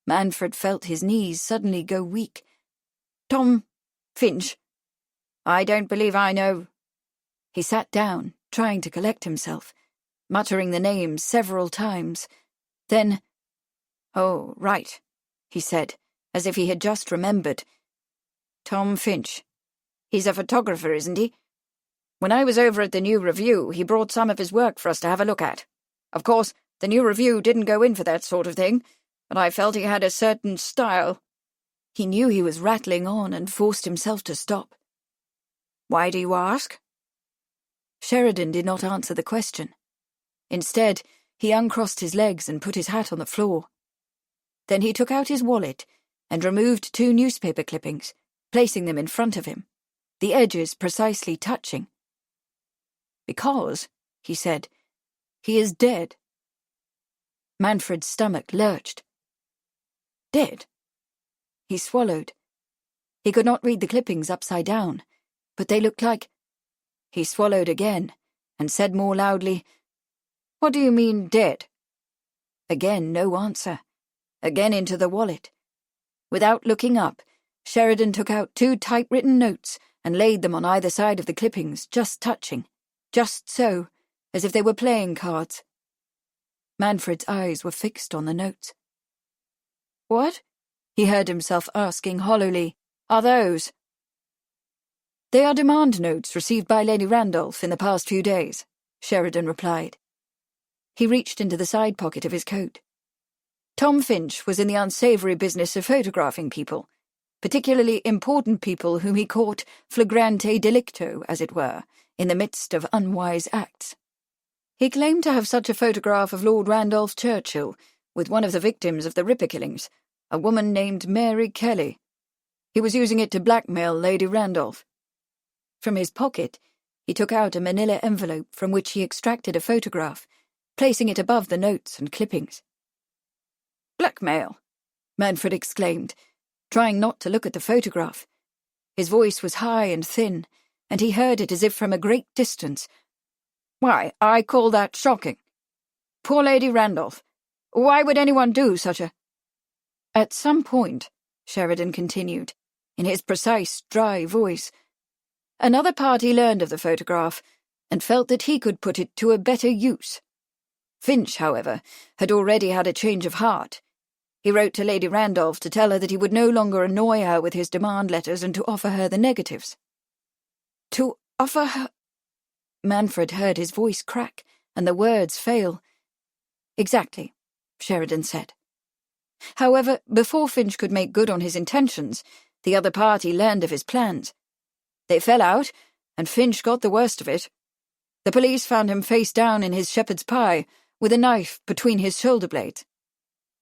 Manfred felt his knees suddenly go weak. "Tom Finch? I don't believe I know." He sat down, trying to collect himself. muttering the names several times. Then, "Oh, right," he said, as if he had just remembered. "Tom Finch. He's a photographer, isn't he? When I was over at the New Review, he brought some of his work for us to have a look at. Of course, the New Review didn't go in for that sort of thing, but I felt he had a certain style." He knew he was rattling on and forced himself to stop. "Why do you ask?" Sheridan did not answer the question. Instead, he uncrossed his legs and put his hat on the floor. Then he took out his wallet and removed 2 newspaper clippings, placing them in front of him, the edges precisely touching. "Because," he said, "he is dead." Manfred's stomach lurched. "Dead?" He swallowed. He could not read the clippings upside down, but they looked like... He swallowed again, and said more loudly, "What do you mean, dead?" Again no answer. Again into the wallet. Without looking up, Sheridan took out 2 typewritten notes and laid them on either side of the clippings, just touching. Just so, as if they were playing cards. Manfred's eyes were fixed on the notes. "What?" he heard himself asking hollowly. "Are those?" "They are demand notes received by Lady Randolph in the past few days," Sheridan replied. He reached into the side pocket of his coat. Tom Finch was in the unsavoury business of photographing people, particularly important people whom he caught flagrante delicto, as it were, in the midst of unwise acts. He claimed to have such a photograph of Lord Randolph Churchill, with one of the victims of the Ripper killings, a woman named Mary Kelly. He was using it to blackmail Lady Randolph. From his pocket, he took out a manila envelope from which he extracted a photograph, placing it above the notes and clippings. "Blackmail!" Manfred exclaimed, trying not to look at the photograph. His voice was high and thin, and he heard it as if from a great distance. "Why, I call that shocking. Poor Lady Randolph. Why would anyone do such a—" "At some point," Sheridan continued, in his precise, dry voice, "another party learned of the photograph and felt that he could put it to a better use. Finch, however, had already had a change of heart. He wrote to Lady Randolph to tell her that he would no longer annoy her with his demand letters and to offer her the negatives." "To offer her—" Manfred heard his voice crack and the words fail. "Exactly," Sheridan said. "However, before Finch could make good on his intentions, the other party learned of his plans. They fell out, and Finch got the worst of it. The police found him face down in his shepherd's pie, with a knife between his shoulder blades.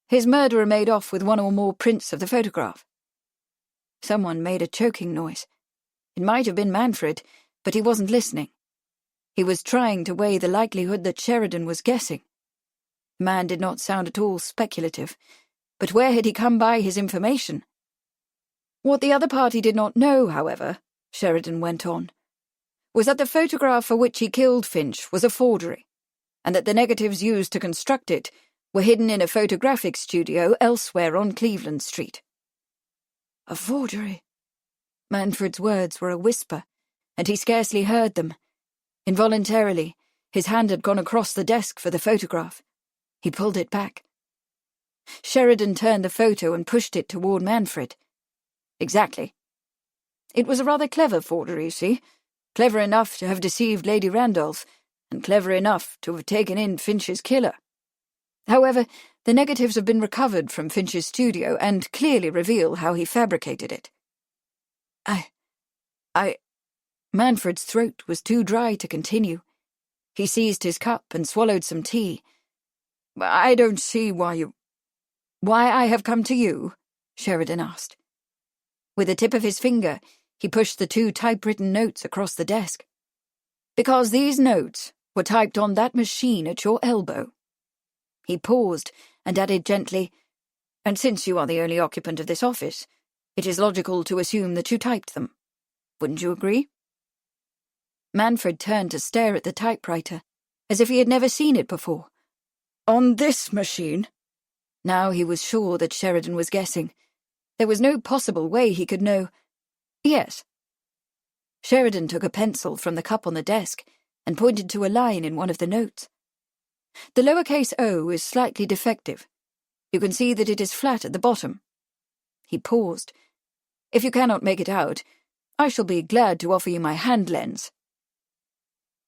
His murderer made off with one or more prints of the photograph." Someone made a choking noise. It might have been Manfred, but he wasn't listening. He was trying to weigh the likelihood that Sheridan was guessing. The man did not sound at all speculative, but where had he come by his information? "What the other party did not know, however," Sheridan went on, "was that the photograph for which he killed Finch was a forgery, and that the negatives used to construct it were hidden in a photographic studio elsewhere on Cleveland Street." "A forgery." Manfred's words were a whisper, and he scarcely heard them. Involuntarily, his hand had gone across the desk for the photograph. He pulled it back. Sheridan turned the photo and pushed it toward Manfred. "Exactly. It was a rather clever forgery, you see. Clever enough to have deceived Lady Randolph, and clever enough to have taken in Finch's killer. However, the negatives have been recovered from Finch's studio and clearly reveal how he fabricated it." I... Manfred's throat was too dry to continue. He seized his cup and swallowed some tea. "I don't see why you—" "Why I have come to you?" Sheridan asked. With the tip of his finger, he pushed the 2 typewritten notes across the desk. "Because these notes were typed on that machine at your elbow." He paused and added gently, "And since you are the only occupant of this office, it is logical to assume that you typed them. Wouldn't you agree?" Manfred turned to stare at the typewriter, as if he had never seen it before. "On this machine?" Now he was sure that Sheridan was guessing. There was no possible way he could know. "Yes." Sheridan took a pencil from the cup on the desk and pointed to a line in one of the notes. The lowercase o is slightly defective. You can see that it is flat at the bottom." He paused. "If you cannot make it out, I shall be glad to offer you my hand lens."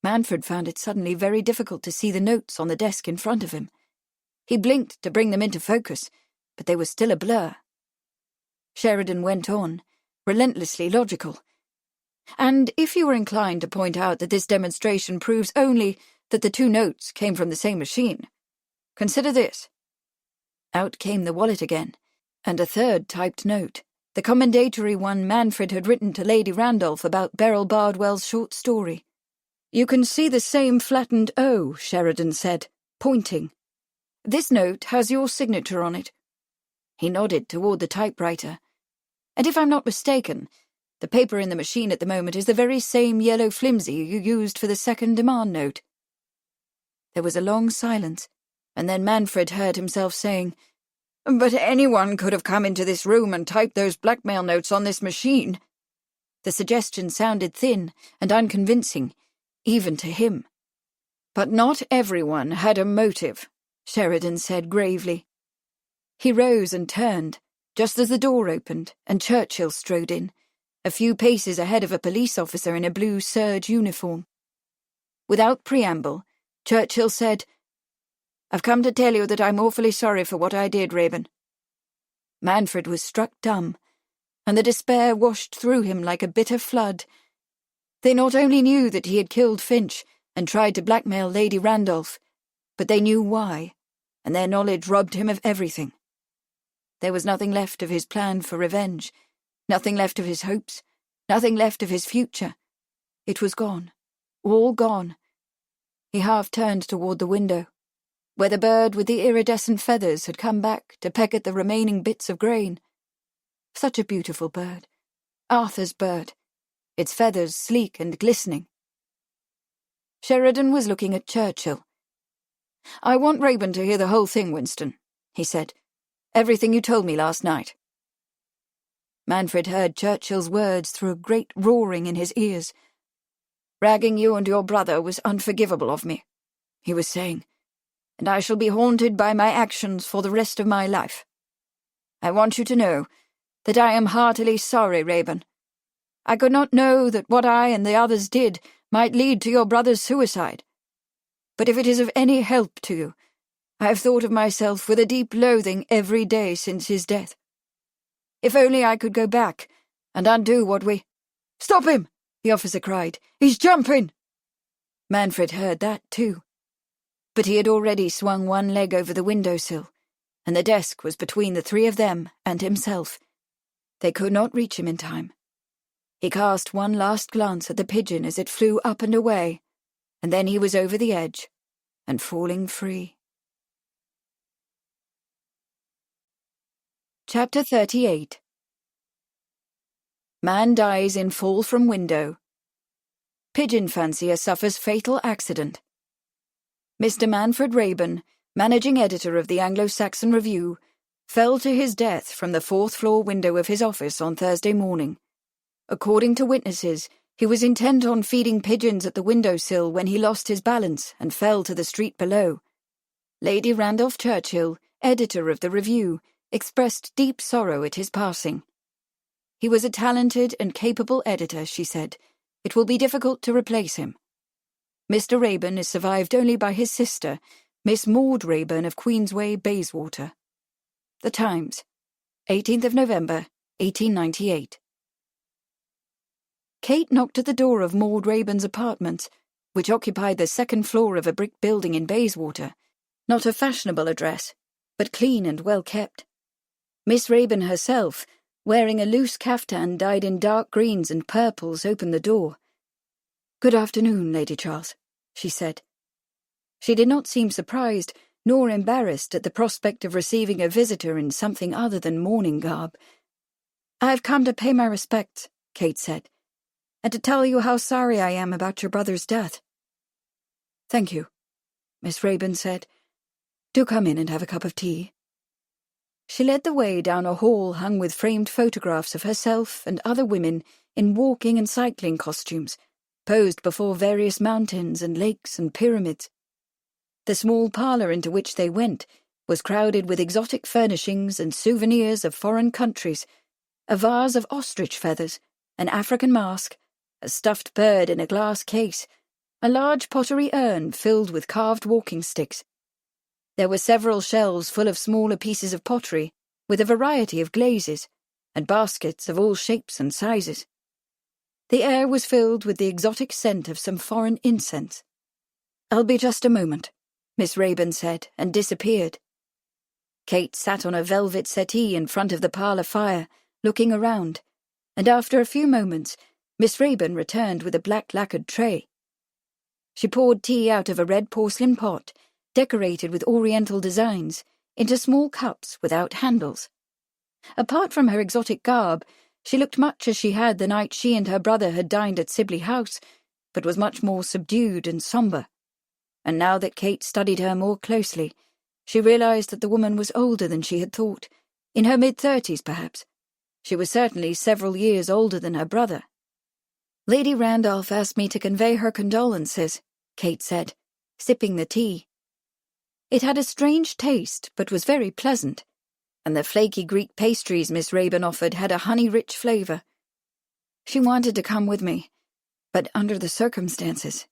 Manfred found it suddenly very difficult to see the notes on the desk in front of him. He blinked to bring them into focus, but they were still a blur. Sheridan went on, relentlessly logical. "And if you were inclined to point out that this demonstration proves only that the two notes came from the same machine, consider this." Out came the wallet again, and a third typed note, the commendatory one Manfred had written to Lady Randolph about Beryl Bardwell's short story. "You can see the same flattened O," Sheridan said, pointing. "This note has your signature on it." He nodded toward the typewriter. "And if I'm not mistaken, the paper in the machine at the moment is the very same yellow flimsy you used for the second demand note." There was a long silence, and then Manfred heard himself saying, "But anyone could have come into this room and typed those blackmail notes on this machine." The suggestion sounded thin and unconvincing, even to him. "But not everyone had a motive," Sheridan said gravely. He rose and turned, just as the door opened and Churchill strode in, a few paces ahead of a police officer in a blue serge uniform. Without preamble, Churchill said, "I've come to tell you that I'm awfully sorry for what I did, Raven." Manfred was struck dumb, and the despair washed through him like a bitter flood. They not only knew that he had killed Finch and tried to blackmail Lady Randolph, but they knew why, and their knowledge robbed him of everything. There was nothing left of his plan for revenge, nothing left of his hopes, nothing left of his future. It was gone, all gone. He half turned toward the window, where the bird with the iridescent feathers had come back to peck at the remaining bits of grain. Such a beautiful bird, Arthur's bird, its feathers sleek and glistening. Sheridan was looking at Churchill. "I want Raven to hear the whole thing, Winston," he said. "Everything you told me last night." Manfred heard Churchill's words through a great roaring in his ears. "Ragging you and your brother was unforgivable of me," he was saying, "and I shall be haunted by my actions for the rest of my life. I want you to know that I am heartily sorry, Raven. I could not know that what I and the others did might lead to your brother's suicide. But if it is of any help to you, I have thought of myself with a deep loathing every day since his death. If only I could go back and undo what we—" "Stop him!" the officer cried. "He's jumping!" Manfred heard that too. But he had already swung one leg over the windowsill, and the desk was between the three of them and himself. They could not reach him in time. He cast one last glance at the pigeon as it flew up and away, and then he was over the edge and falling free. Chapter 38. Man dies in fall from window. Pigeon fancier suffers fatal accident. Mr. Manfred Raven, managing editor of the Anglo-Saxon Review, fell to his death from the fourth-floor window of his office on Thursday morning. According to witnesses, he was intent on feeding pigeons at the windowsill when he lost his balance and fell to the street below. Lady Randolph Churchill, editor of the Review, expressed deep sorrow at his passing. "He was a talented and capable editor," she said. "It will be difficult to replace him." Mr. Raven is survived only by his sister, Miss Maud Raeburn of Queensway, Bayswater. The Times, 18th of November, 1898. Kate knocked at the door of Maud Raeburn's apartments, which occupied the second floor of a brick building in Bayswater, not a fashionable address, but clean and well kept. Miss Raeburn herself, wearing a loose caftan dyed in dark greens and purples, opened the door. "Good afternoon, Lady Charles," she said. She did not seem surprised nor embarrassed at the prospect of receiving a visitor in something other than mourning garb. "I've come to pay my respects," Kate said, "and to tell you how sorry I am about your brother's death." "Thank you," Miss Raeburn said. "Do come in and have a cup of tea." She led the way down a hall hung with framed photographs of herself and other women in walking and cycling costumes, posed before various mountains and lakes and pyramids. The small parlour into which they went was crowded with exotic furnishings and souvenirs of foreign countries, a vase of ostrich feathers, an African mask, a stuffed bird in a glass case, a large pottery urn filled with carved walking sticks. There were several shelves full of smaller pieces of pottery with a variety of glazes, and baskets of all shapes and sizes. The air was filled with the exotic scent of some foreign incense. "I'll be just a moment," Miss Rayburn said, and disappeared. Kate sat on a velvet settee in front of the parlour fire, looking around, and after a few moments, Miss Rayburn returned with a black lacquered tray. She poured tea out of a red porcelain pot, decorated with oriental designs, into small cups without handles. Apart from her exotic garb, she looked much as she had the night she and her brother had dined at Sibley House, but was much more subdued and sombre. And now that Kate studied her more closely, she realised that the woman was older than she had thought, in her mid-30s perhaps. She was certainly several years older than her brother. "Lady Randolph asked me to convey her condolences," Kate said, sipping the tea. It had a strange taste, but was very pleasant, and the flaky Greek pastries Miss Rayburn offered had a honey-rich flavour. "She wanted to come with me, but under the circumstances—"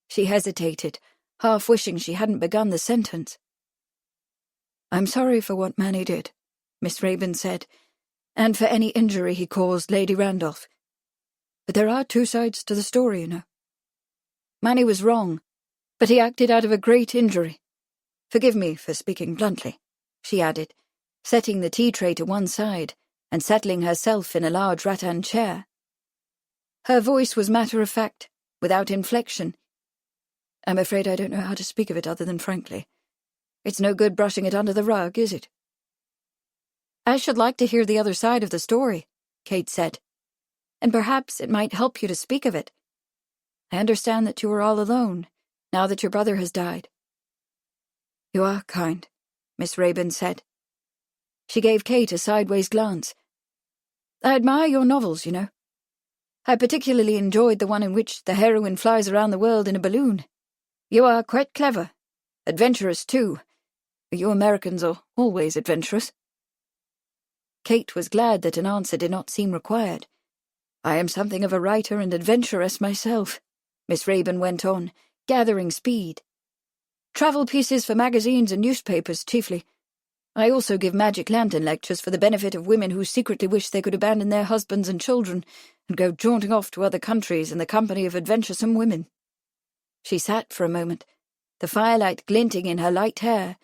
She hesitated, half wishing she hadn't begun the sentence. "I'm sorry for what Manny did," Miss Rayburn said, "and for any injury he caused Lady Randolph. But there are two sides to the story, you know. Manny was wrong, but he acted out of a great injury. Forgive me for speaking bluntly," she added, setting the tea tray to one side and settling herself in a large rattan chair. Her voice was matter-of-fact, without inflection. "I'm afraid I don't know how to speak of it other than frankly. It's no good brushing it under the rug, is it?" "I should like to hear the other side of the story," Kate said, "and perhaps it might help you to speak of it. I understand that you are all alone, now that your brother has died." "You are kind," Miss Rayburn said. She gave Kate a sideways glance. "I admire your novels, you know. I particularly enjoyed the one in which the heroine flies around the world in a balloon. You are quite clever. Adventurous, too. You Americans are always adventurous." Kate was glad that an answer did not seem required. "I am something of a writer and adventuress myself," Miss Rayburn went on, gathering speed. "Travel pieces for magazines and newspapers, chiefly. I also give magic lantern lectures for the benefit of women who secretly wish they could abandon their husbands and children and go jaunting off to other countries in the company of adventuresome women." She sat for a moment, the firelight glinting in her light hair,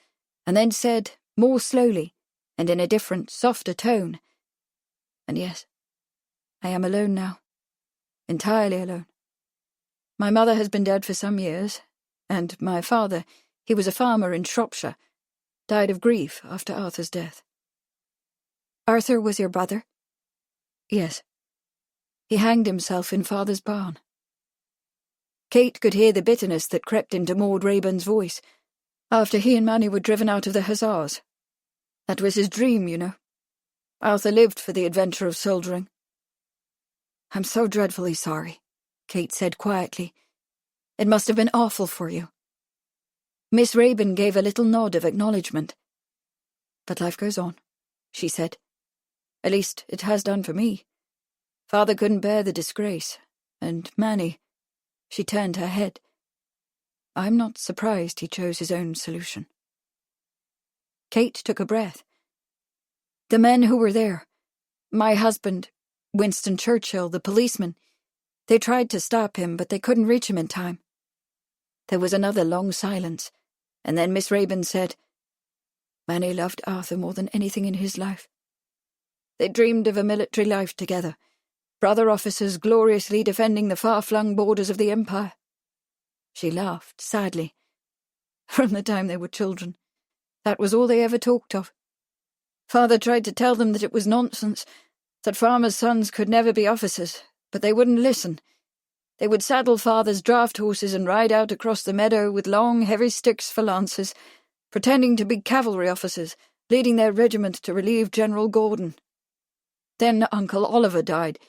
and then said, more slowly, and in a different, softer tone, "And yes, I am alone now. Entirely alone. My mother has been dead for some years, and my father, he was a farmer in Shropshire, died of grief after Arthur's death." "Arthur was your brother?" "Yes. He hanged himself in Father's barn." Kate could hear the bitterness that crept into Maud Rayburn's voice, after he and Manny were driven out of the Hussars. That was his dream, you know. Arthur lived for the adventure of soldiering. "I'm so dreadfully sorry," Kate said quietly. "It must have been awful for you." Miss Rayburn gave a little nod of acknowledgement. "But life goes on," she said. "At least, it has done for me. Father couldn't bear the disgrace, and Manny—" She turned her head. "I'm not surprised he chose his own solution." Kate took a breath. "The men who were there, my husband, Winston Churchill, the policeman, they tried to stop him, but they couldn't reach him in time." There was another long silence, and then Miss Rayburn said, "Manny loved Arthur more than anything in his life. They dreamed of a military life together, brother officers gloriously defending the far-flung borders of the Empire." She laughed sadly. "From the time they were children, that was all they ever talked of. Father tried to tell them that it was nonsense, that farmers' sons could never be officers, but they wouldn't listen. They would saddle Father's draft horses and ride out across the meadow with long, heavy sticks for lances, pretending to be cavalry officers, leading their regiment to relieve General Gordon. Then Uncle Oliver died.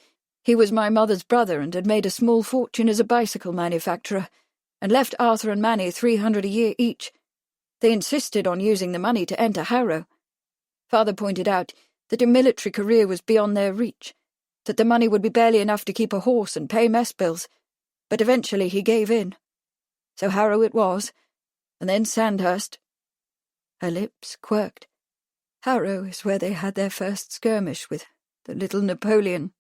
He was my mother's brother and had made a small fortune as a bicycle manufacturer, and left Arthur and Manny 300 a year each. They insisted on using the money to enter Harrow. Father pointed out that a military career was beyond their reach, that the money would be barely enough to keep a horse and pay mess bills, but eventually he gave in. So Harrow it was, and then Sandhurst. Her lips quirked. Harrow is where they had their first skirmish with the little Napoleon.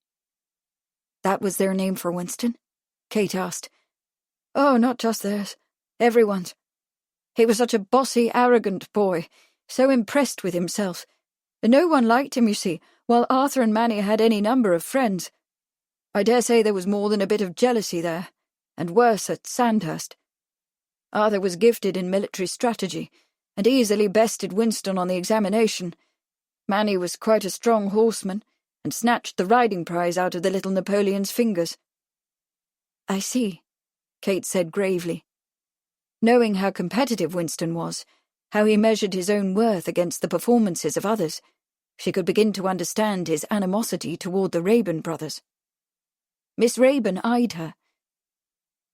That was their name for Winston? Kate asked. Oh, not just theirs. Everyone's. He was such a bossy, arrogant boy, so impressed with himself. And no one liked him, you see, while Arthur and Manny had any number of friends. I dare say there was more than a bit of jealousy there, and worse at Sandhurst. Arthur was gifted in military strategy, and easily bested Winston on the examination. Manny was quite a strong horseman, and snatched the riding prize out of the little Napoleon's fingers. I see, Kate said gravely. Knowing how competitive Winston was, how he measured his own worth against the performances of others, she could begin to understand his animosity toward the Raeburn brothers. Miss Raeburn eyed her.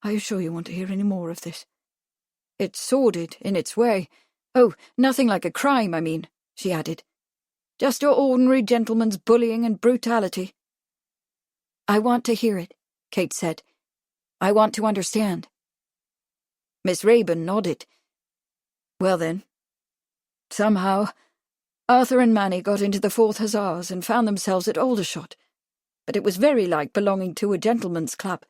Are you sure you want to hear any more of this? It's sordid in its way. Oh, nothing like a crime, I mean, she added. Just your ordinary gentleman's bullying and brutality. I want to hear it, Kate said. I want to understand. Miss Raeburn nodded. Well then, somehow, Arthur and Manny got into the 4th Hussars and found themselves at Aldershot, but it was very like belonging to a gentleman's club.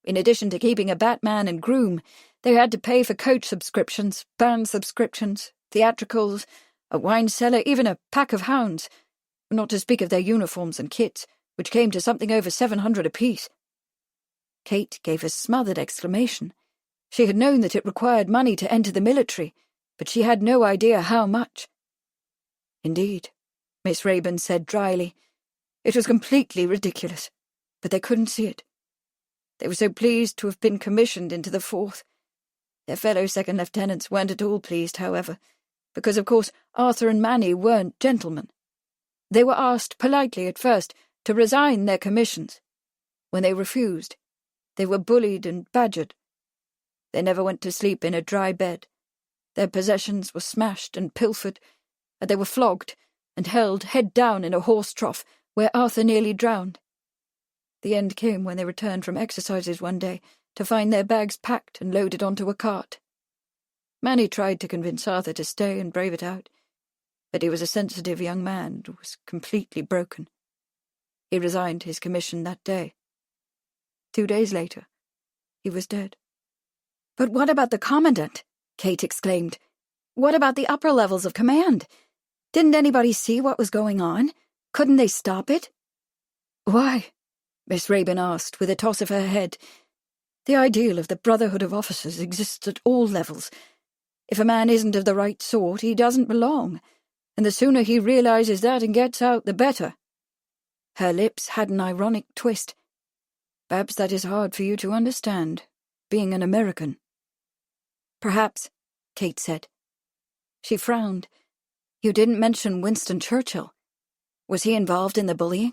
In addition to keeping a batman and groom, they had to pay for coach subscriptions, band subscriptions, theatricals, a wine cellar, even a pack of hounds, not to speak of their uniforms and kits, which came to something over 700 apiece. Kate gave a smothered exclamation. She had known that it required money to enter the military, but she had no idea how much. Indeed, Miss Raeburn said dryly. It was completely ridiculous, but they couldn't see it. They were so pleased to have been commissioned into the 4th. Their fellow second lieutenants weren't at all pleased, however, because, of course, Arthur and Manny weren't gentlemen. They were asked politely at first to resign their commissions. When they refused, they were bullied and badgered. They never went to sleep in a dry bed. Their possessions were smashed and pilfered, and they were flogged and held head down in a horse trough where Arthur nearly drowned. The end came when they returned from exercises one day to find their bags packed and loaded onto a cart. Manny tried to convince Arthur to stay and brave it out, but he was a sensitive young man and was completely broken. He resigned his commission that day. 2 days later, he was dead. But what about the commandant? Kate exclaimed. What about the upper levels of command? Didn't anybody see what was going on? Couldn't they stop it? Why? Miss Raeburn asked with a toss of her head. The ideal of the brotherhood of officers exists at all levels. If a man isn't of the right sort, he doesn't belong, and the sooner he realizes that and gets out, the better. Her lips had an ironic twist. Perhaps that is hard for you to understand, being an American. Perhaps, Kate said. She frowned. You didn't mention Winston Churchill. Was he involved in the bullying?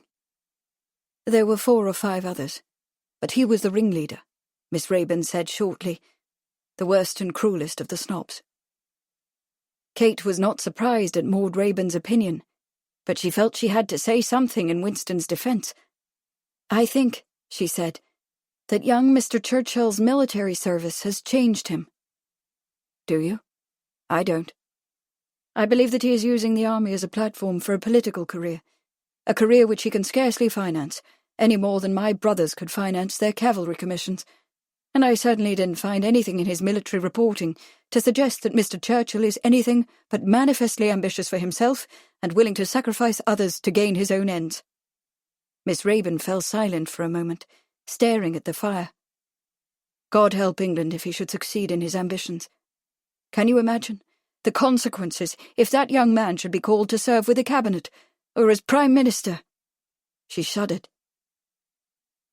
There were 4 or 5 others, but he was the ringleader, Miss Raeburn said shortly, the worst and cruelest of the snobs. Kate was not surprised at Maud Raeburn's opinion, but she felt she had to say something in Winston's defense. I think, she said, that young Mr. Churchill's military service has changed him. Do you? I don't. I believe that he is using the army as a platform for a political career, a career which he can scarcely finance, any more than my brothers could finance their cavalry commissions, and I certainly didn't find anything in his military reporting to suggest that Mr. Churchill is anything but manifestly ambitious for himself and willing to sacrifice others to gain his own ends. Miss Raeburn fell silent for a moment, staring at the fire. God help England if he should succeed in his ambitions. Can you imagine the consequences if that young man should be called to serve with the cabinet, or as Prime Minister? She shuddered.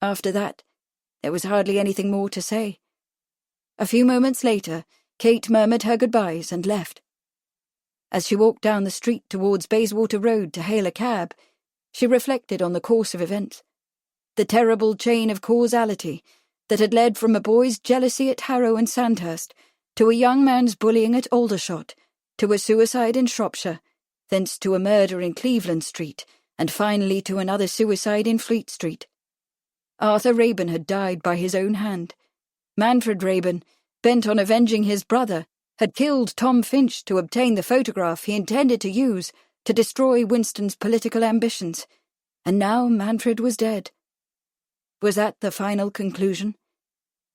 After that, there was hardly anything more to say. A few moments later, Kate murmured her goodbyes and left. As she walked down the street towards Bayswater Road to hail a cab, she reflected on the course of events, the terrible chain of causality that had led from a boy's jealousy at Harrow and Sandhurst, to a young man's bullying at Aldershot, to a suicide in Shropshire, thence to a murder in Cleveland Street, and finally to another suicide in Fleet Street. Arthur Raeburn had died by his own hand. Manfred Raeburn, bent on avenging his brother, had killed Tom Finch to obtain the photograph he intended to use to destroy Winston's political ambitions, and now Manfred was dead. Was that the final conclusion?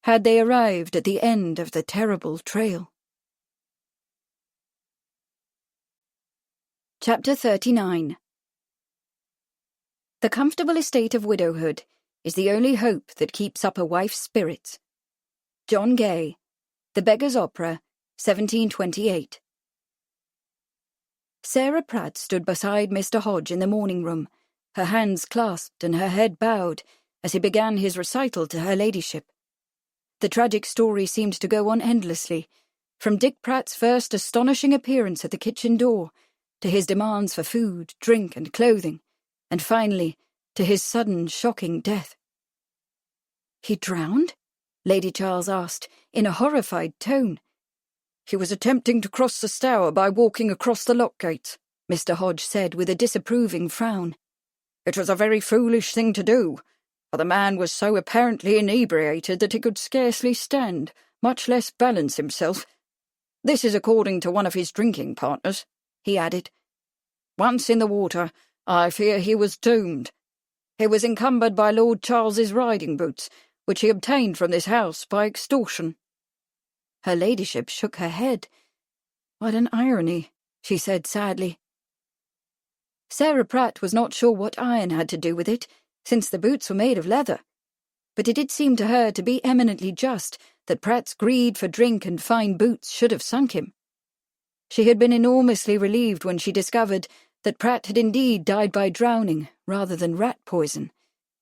Had they arrived at the end of the terrible trail? Chapter 39. The comfortable estate of widowhood is the only hope that keeps up a wife's spirits. John Gay, The Beggar's Opera, 1728. Sarah Pratt stood beside Mr. Hodge in the morning room, her hands clasped and her head bowed, as he began his recital to her ladyship. The tragic story seemed to go on endlessly, from Dick Pratt's first astonishing appearance at the kitchen door, to his demands for food, drink, and clothing, and finally to his sudden, shocking death. "He drowned?" Lady Charles asked, in a horrified tone. "He was attempting to cross the Stour by walking across the lock gates," Mr. Hodge said with a disapproving frown. "It was a very foolish thing to do, for the man was so apparently inebriated that he could scarcely stand, much less balance himself. This is according to one of his drinking partners," he added. "Once in the water, I fear he was doomed. He was encumbered by Lord Charles's riding boots, which he obtained from this house by extortion." Her ladyship shook her head. "What an irony," she said sadly. Sarah Pratt was not sure what iron had to do with it, since the boots were made of leather, but it did seem to her to be eminently just that Pratt's greed for drink and fine boots should have sunk him. She had been enormously relieved when she discovered that Pratt had indeed died by drowning rather than rat poison,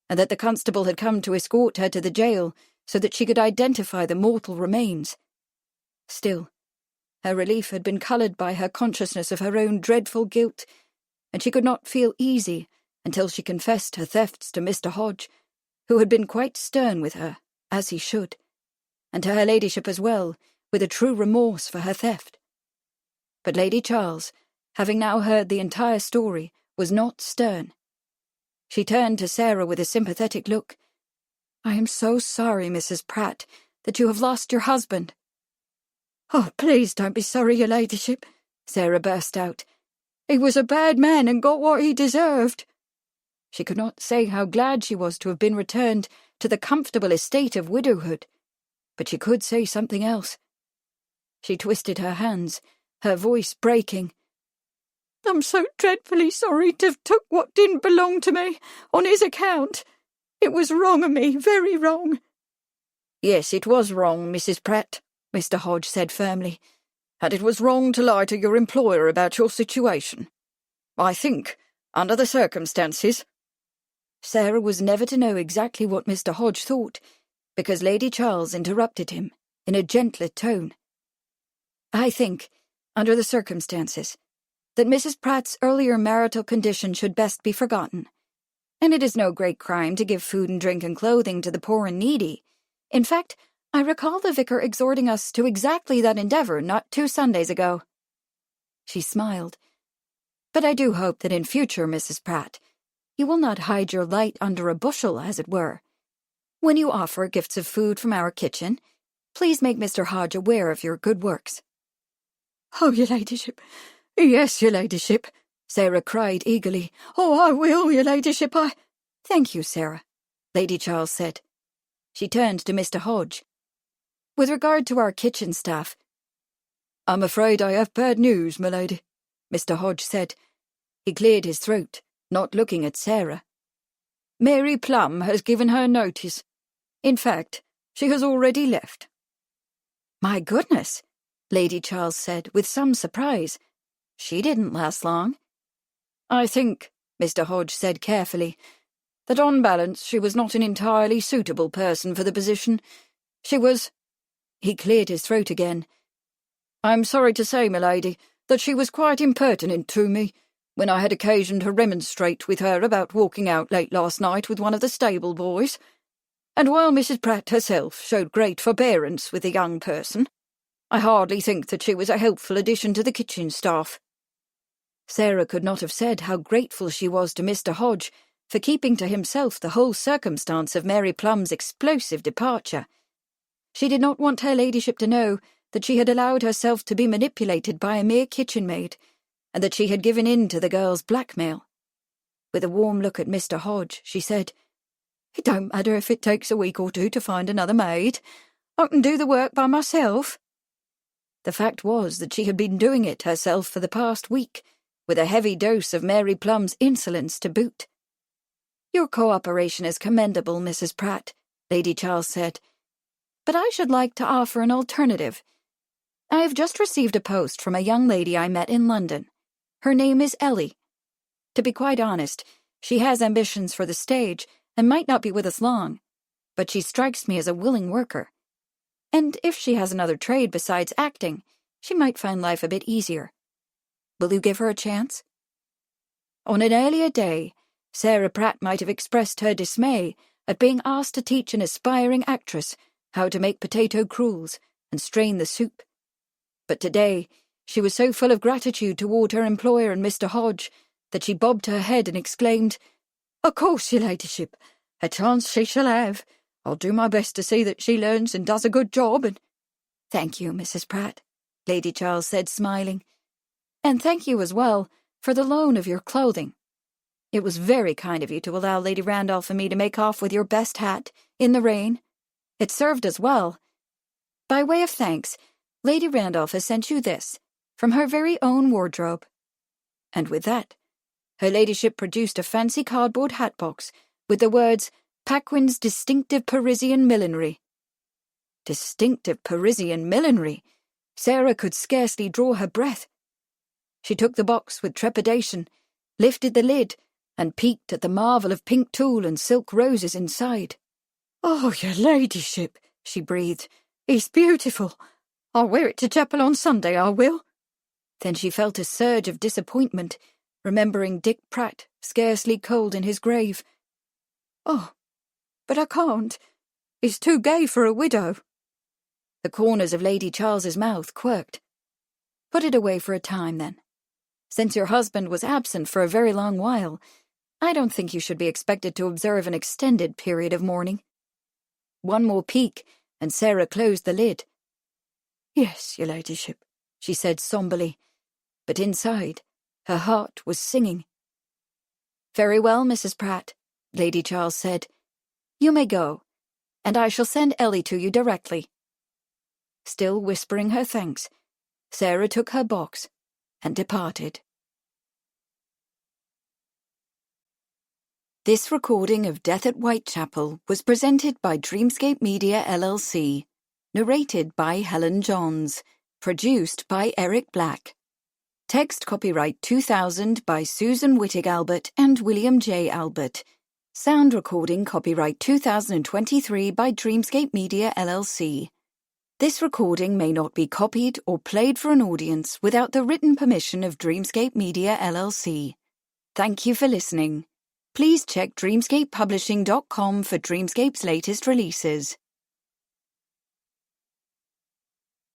and that the constable had come to escort her to the jail so that she could identify the mortal remains. Still, her relief had been coloured by her consciousness of her own dreadful guilt, and she could not feel easy until she confessed her thefts to Mr. Hodge, who had been quite stern with her, as he should, and to her ladyship as well, with a true remorse for her theft. But Lady Charles, having now heard the entire story, was not stern. She turned to Sarah with a sympathetic look. "I am so sorry, Mrs. Pratt, that you have lost your husband." "Oh, please don't be sorry, your ladyship," Sarah burst out. "He was a bad man and got what he deserved." She could not say how glad she was to have been returned to the comfortable estate of widowhood, but she could say something else. She twisted her hands, her voice breaking. "I'm so dreadfully sorry to have took what didn't belong to me, on his account. It was wrong of me, very wrong." "Yes, it was wrong, Mrs. Pratt," Mr. Hodge said firmly, "and it was wrong to lie to your employer about your situation. I think, under the circumstances—" Sarah was never to know exactly what Mr. Hodge thought, because Lady Charles interrupted him, in a gentler tone. "I think, under the circumstances, that Mrs. Pratt's earlier marital condition should best be forgotten. And it is no great crime to give food and drink and clothing to the poor and needy. In fact, I recall the vicar exhorting us to exactly that endeavour not 2 Sundays ago." She smiled. "But I do hope that in future, Mrs. Pratt, you will not hide your light under a bushel, as it were. When you offer gifts of food from our kitchen, please make Mr. Hodge aware of your good works." "Oh, your ladyship, yes, your ladyship," Sarah cried eagerly. "Oh, I will, your ladyship, I—" "Thank you, Sarah," Lady Charles said. She turned to Mr. Hodge. "With regard to our kitchen staff—" "I'm afraid I have bad news, my lady," Mr. Hodge said. He cleared his throat, not looking at Sarah. "Mary Plum has given her notice. In fact, she has already left." "My goodness," Lady Charles said with some surprise. "She didn't last long." "I think," Mr. Hodge said carefully, "that on balance she was not an entirely suitable person for the position. She was—" He cleared his throat again. "I'm sorry to say, my lady, that she was quite impertinent to me, when I had occasion to remonstrate with her about walking out late last night with one of the stable boys. And while Mrs. Pratt herself showed great forbearance with the young person, I hardly think that she was a helpful addition to the kitchen staff. Sarah could not have said how grateful she was to Mr. Hodge for keeping to himself the whole circumstance of Mary Plum's explosive departure. She did not want her ladyship to know that she had allowed herself to be manipulated by a mere kitchen maid, and that she had given in to the girl's blackmail. With a warm look at Mr. Hodge, she said, "It don't matter if it takes a week or two to find another maid. I can do the work by myself." The fact was that she had been doing it herself for the past week, with a heavy dose of Mary Plum's insolence to boot. "Your cooperation is commendable, Mrs. Pratt," Lady Charles said, "but I should like to offer an alternative. I have just received a post from a young lady I met in London. Her name is Ellie. To be quite honest, she has ambitions for the stage and might not be with us long, but she strikes me as a willing worker. And if she has another trade besides acting, she might find life a bit easier. Will you give her a chance?" On an earlier day, Sarah Pratt might have expressed her dismay at being asked to teach an aspiring actress how to make potato cruels and strain the soup. But today, she was so full of gratitude toward her employer and Mr. Hodge that she bobbed her head and exclaimed, "Of course, your ladyship. A chance she shall have. I'll do my best to see that she learns and does a good job, and—" "Thank you, Mrs. Pratt," Lady Charles said, smiling. "And thank you as well for the loan of your clothing. It was very kind of you to allow Lady Randolph and me to make off with your best hat, in the rain. It served us well. By way of thanks, Lady Randolph has sent you this, from her very own wardrobe." And with that, her ladyship produced a fancy cardboard hat box with the words, "Paquin's Distinctive Parisian Millinery." Distinctive Parisian millinery! Sarah could scarcely draw her breath. She took the box with trepidation, lifted the lid, and peeked at the marvel of pink tulle and silk roses inside. "Oh, your ladyship," she breathed, "it's beautiful. I'll wear it to chapel on Sunday, I will." Then she felt a surge of disappointment, remembering Dick Pratt, scarcely cold in his grave. "Oh, but I can't. It's too gay for a widow." The corners of Lady Charles's mouth quirked. "Put it away for a time, then. Since your husband was absent for a very long while, I don't think you should be expected to observe an extended period of mourning." One more peek, and Sarah closed the lid. "Yes, your ladyship," she said somberly, but inside, her heart was singing. "Very well, Mrs. Pratt," Lady Charles said. "You may go, and I shall send Ellie to you directly." Still whispering her thanks, Sarah took her box and departed. This recording of Death at Whitechapel was presented by Dreamscape Media LLC, narrated by Helen Johns, produced by Eric Black. Text copyright 2000 by Susan Wittig Albert and William J. Albert. Sound recording copyright 2023 by Dreamscape Media LLC. This recording may not be copied or played for an audience without the written permission of Dreamscape Media LLC. Thank you for listening. Please check dreamscapepublishing.com for Dreamscape's latest releases.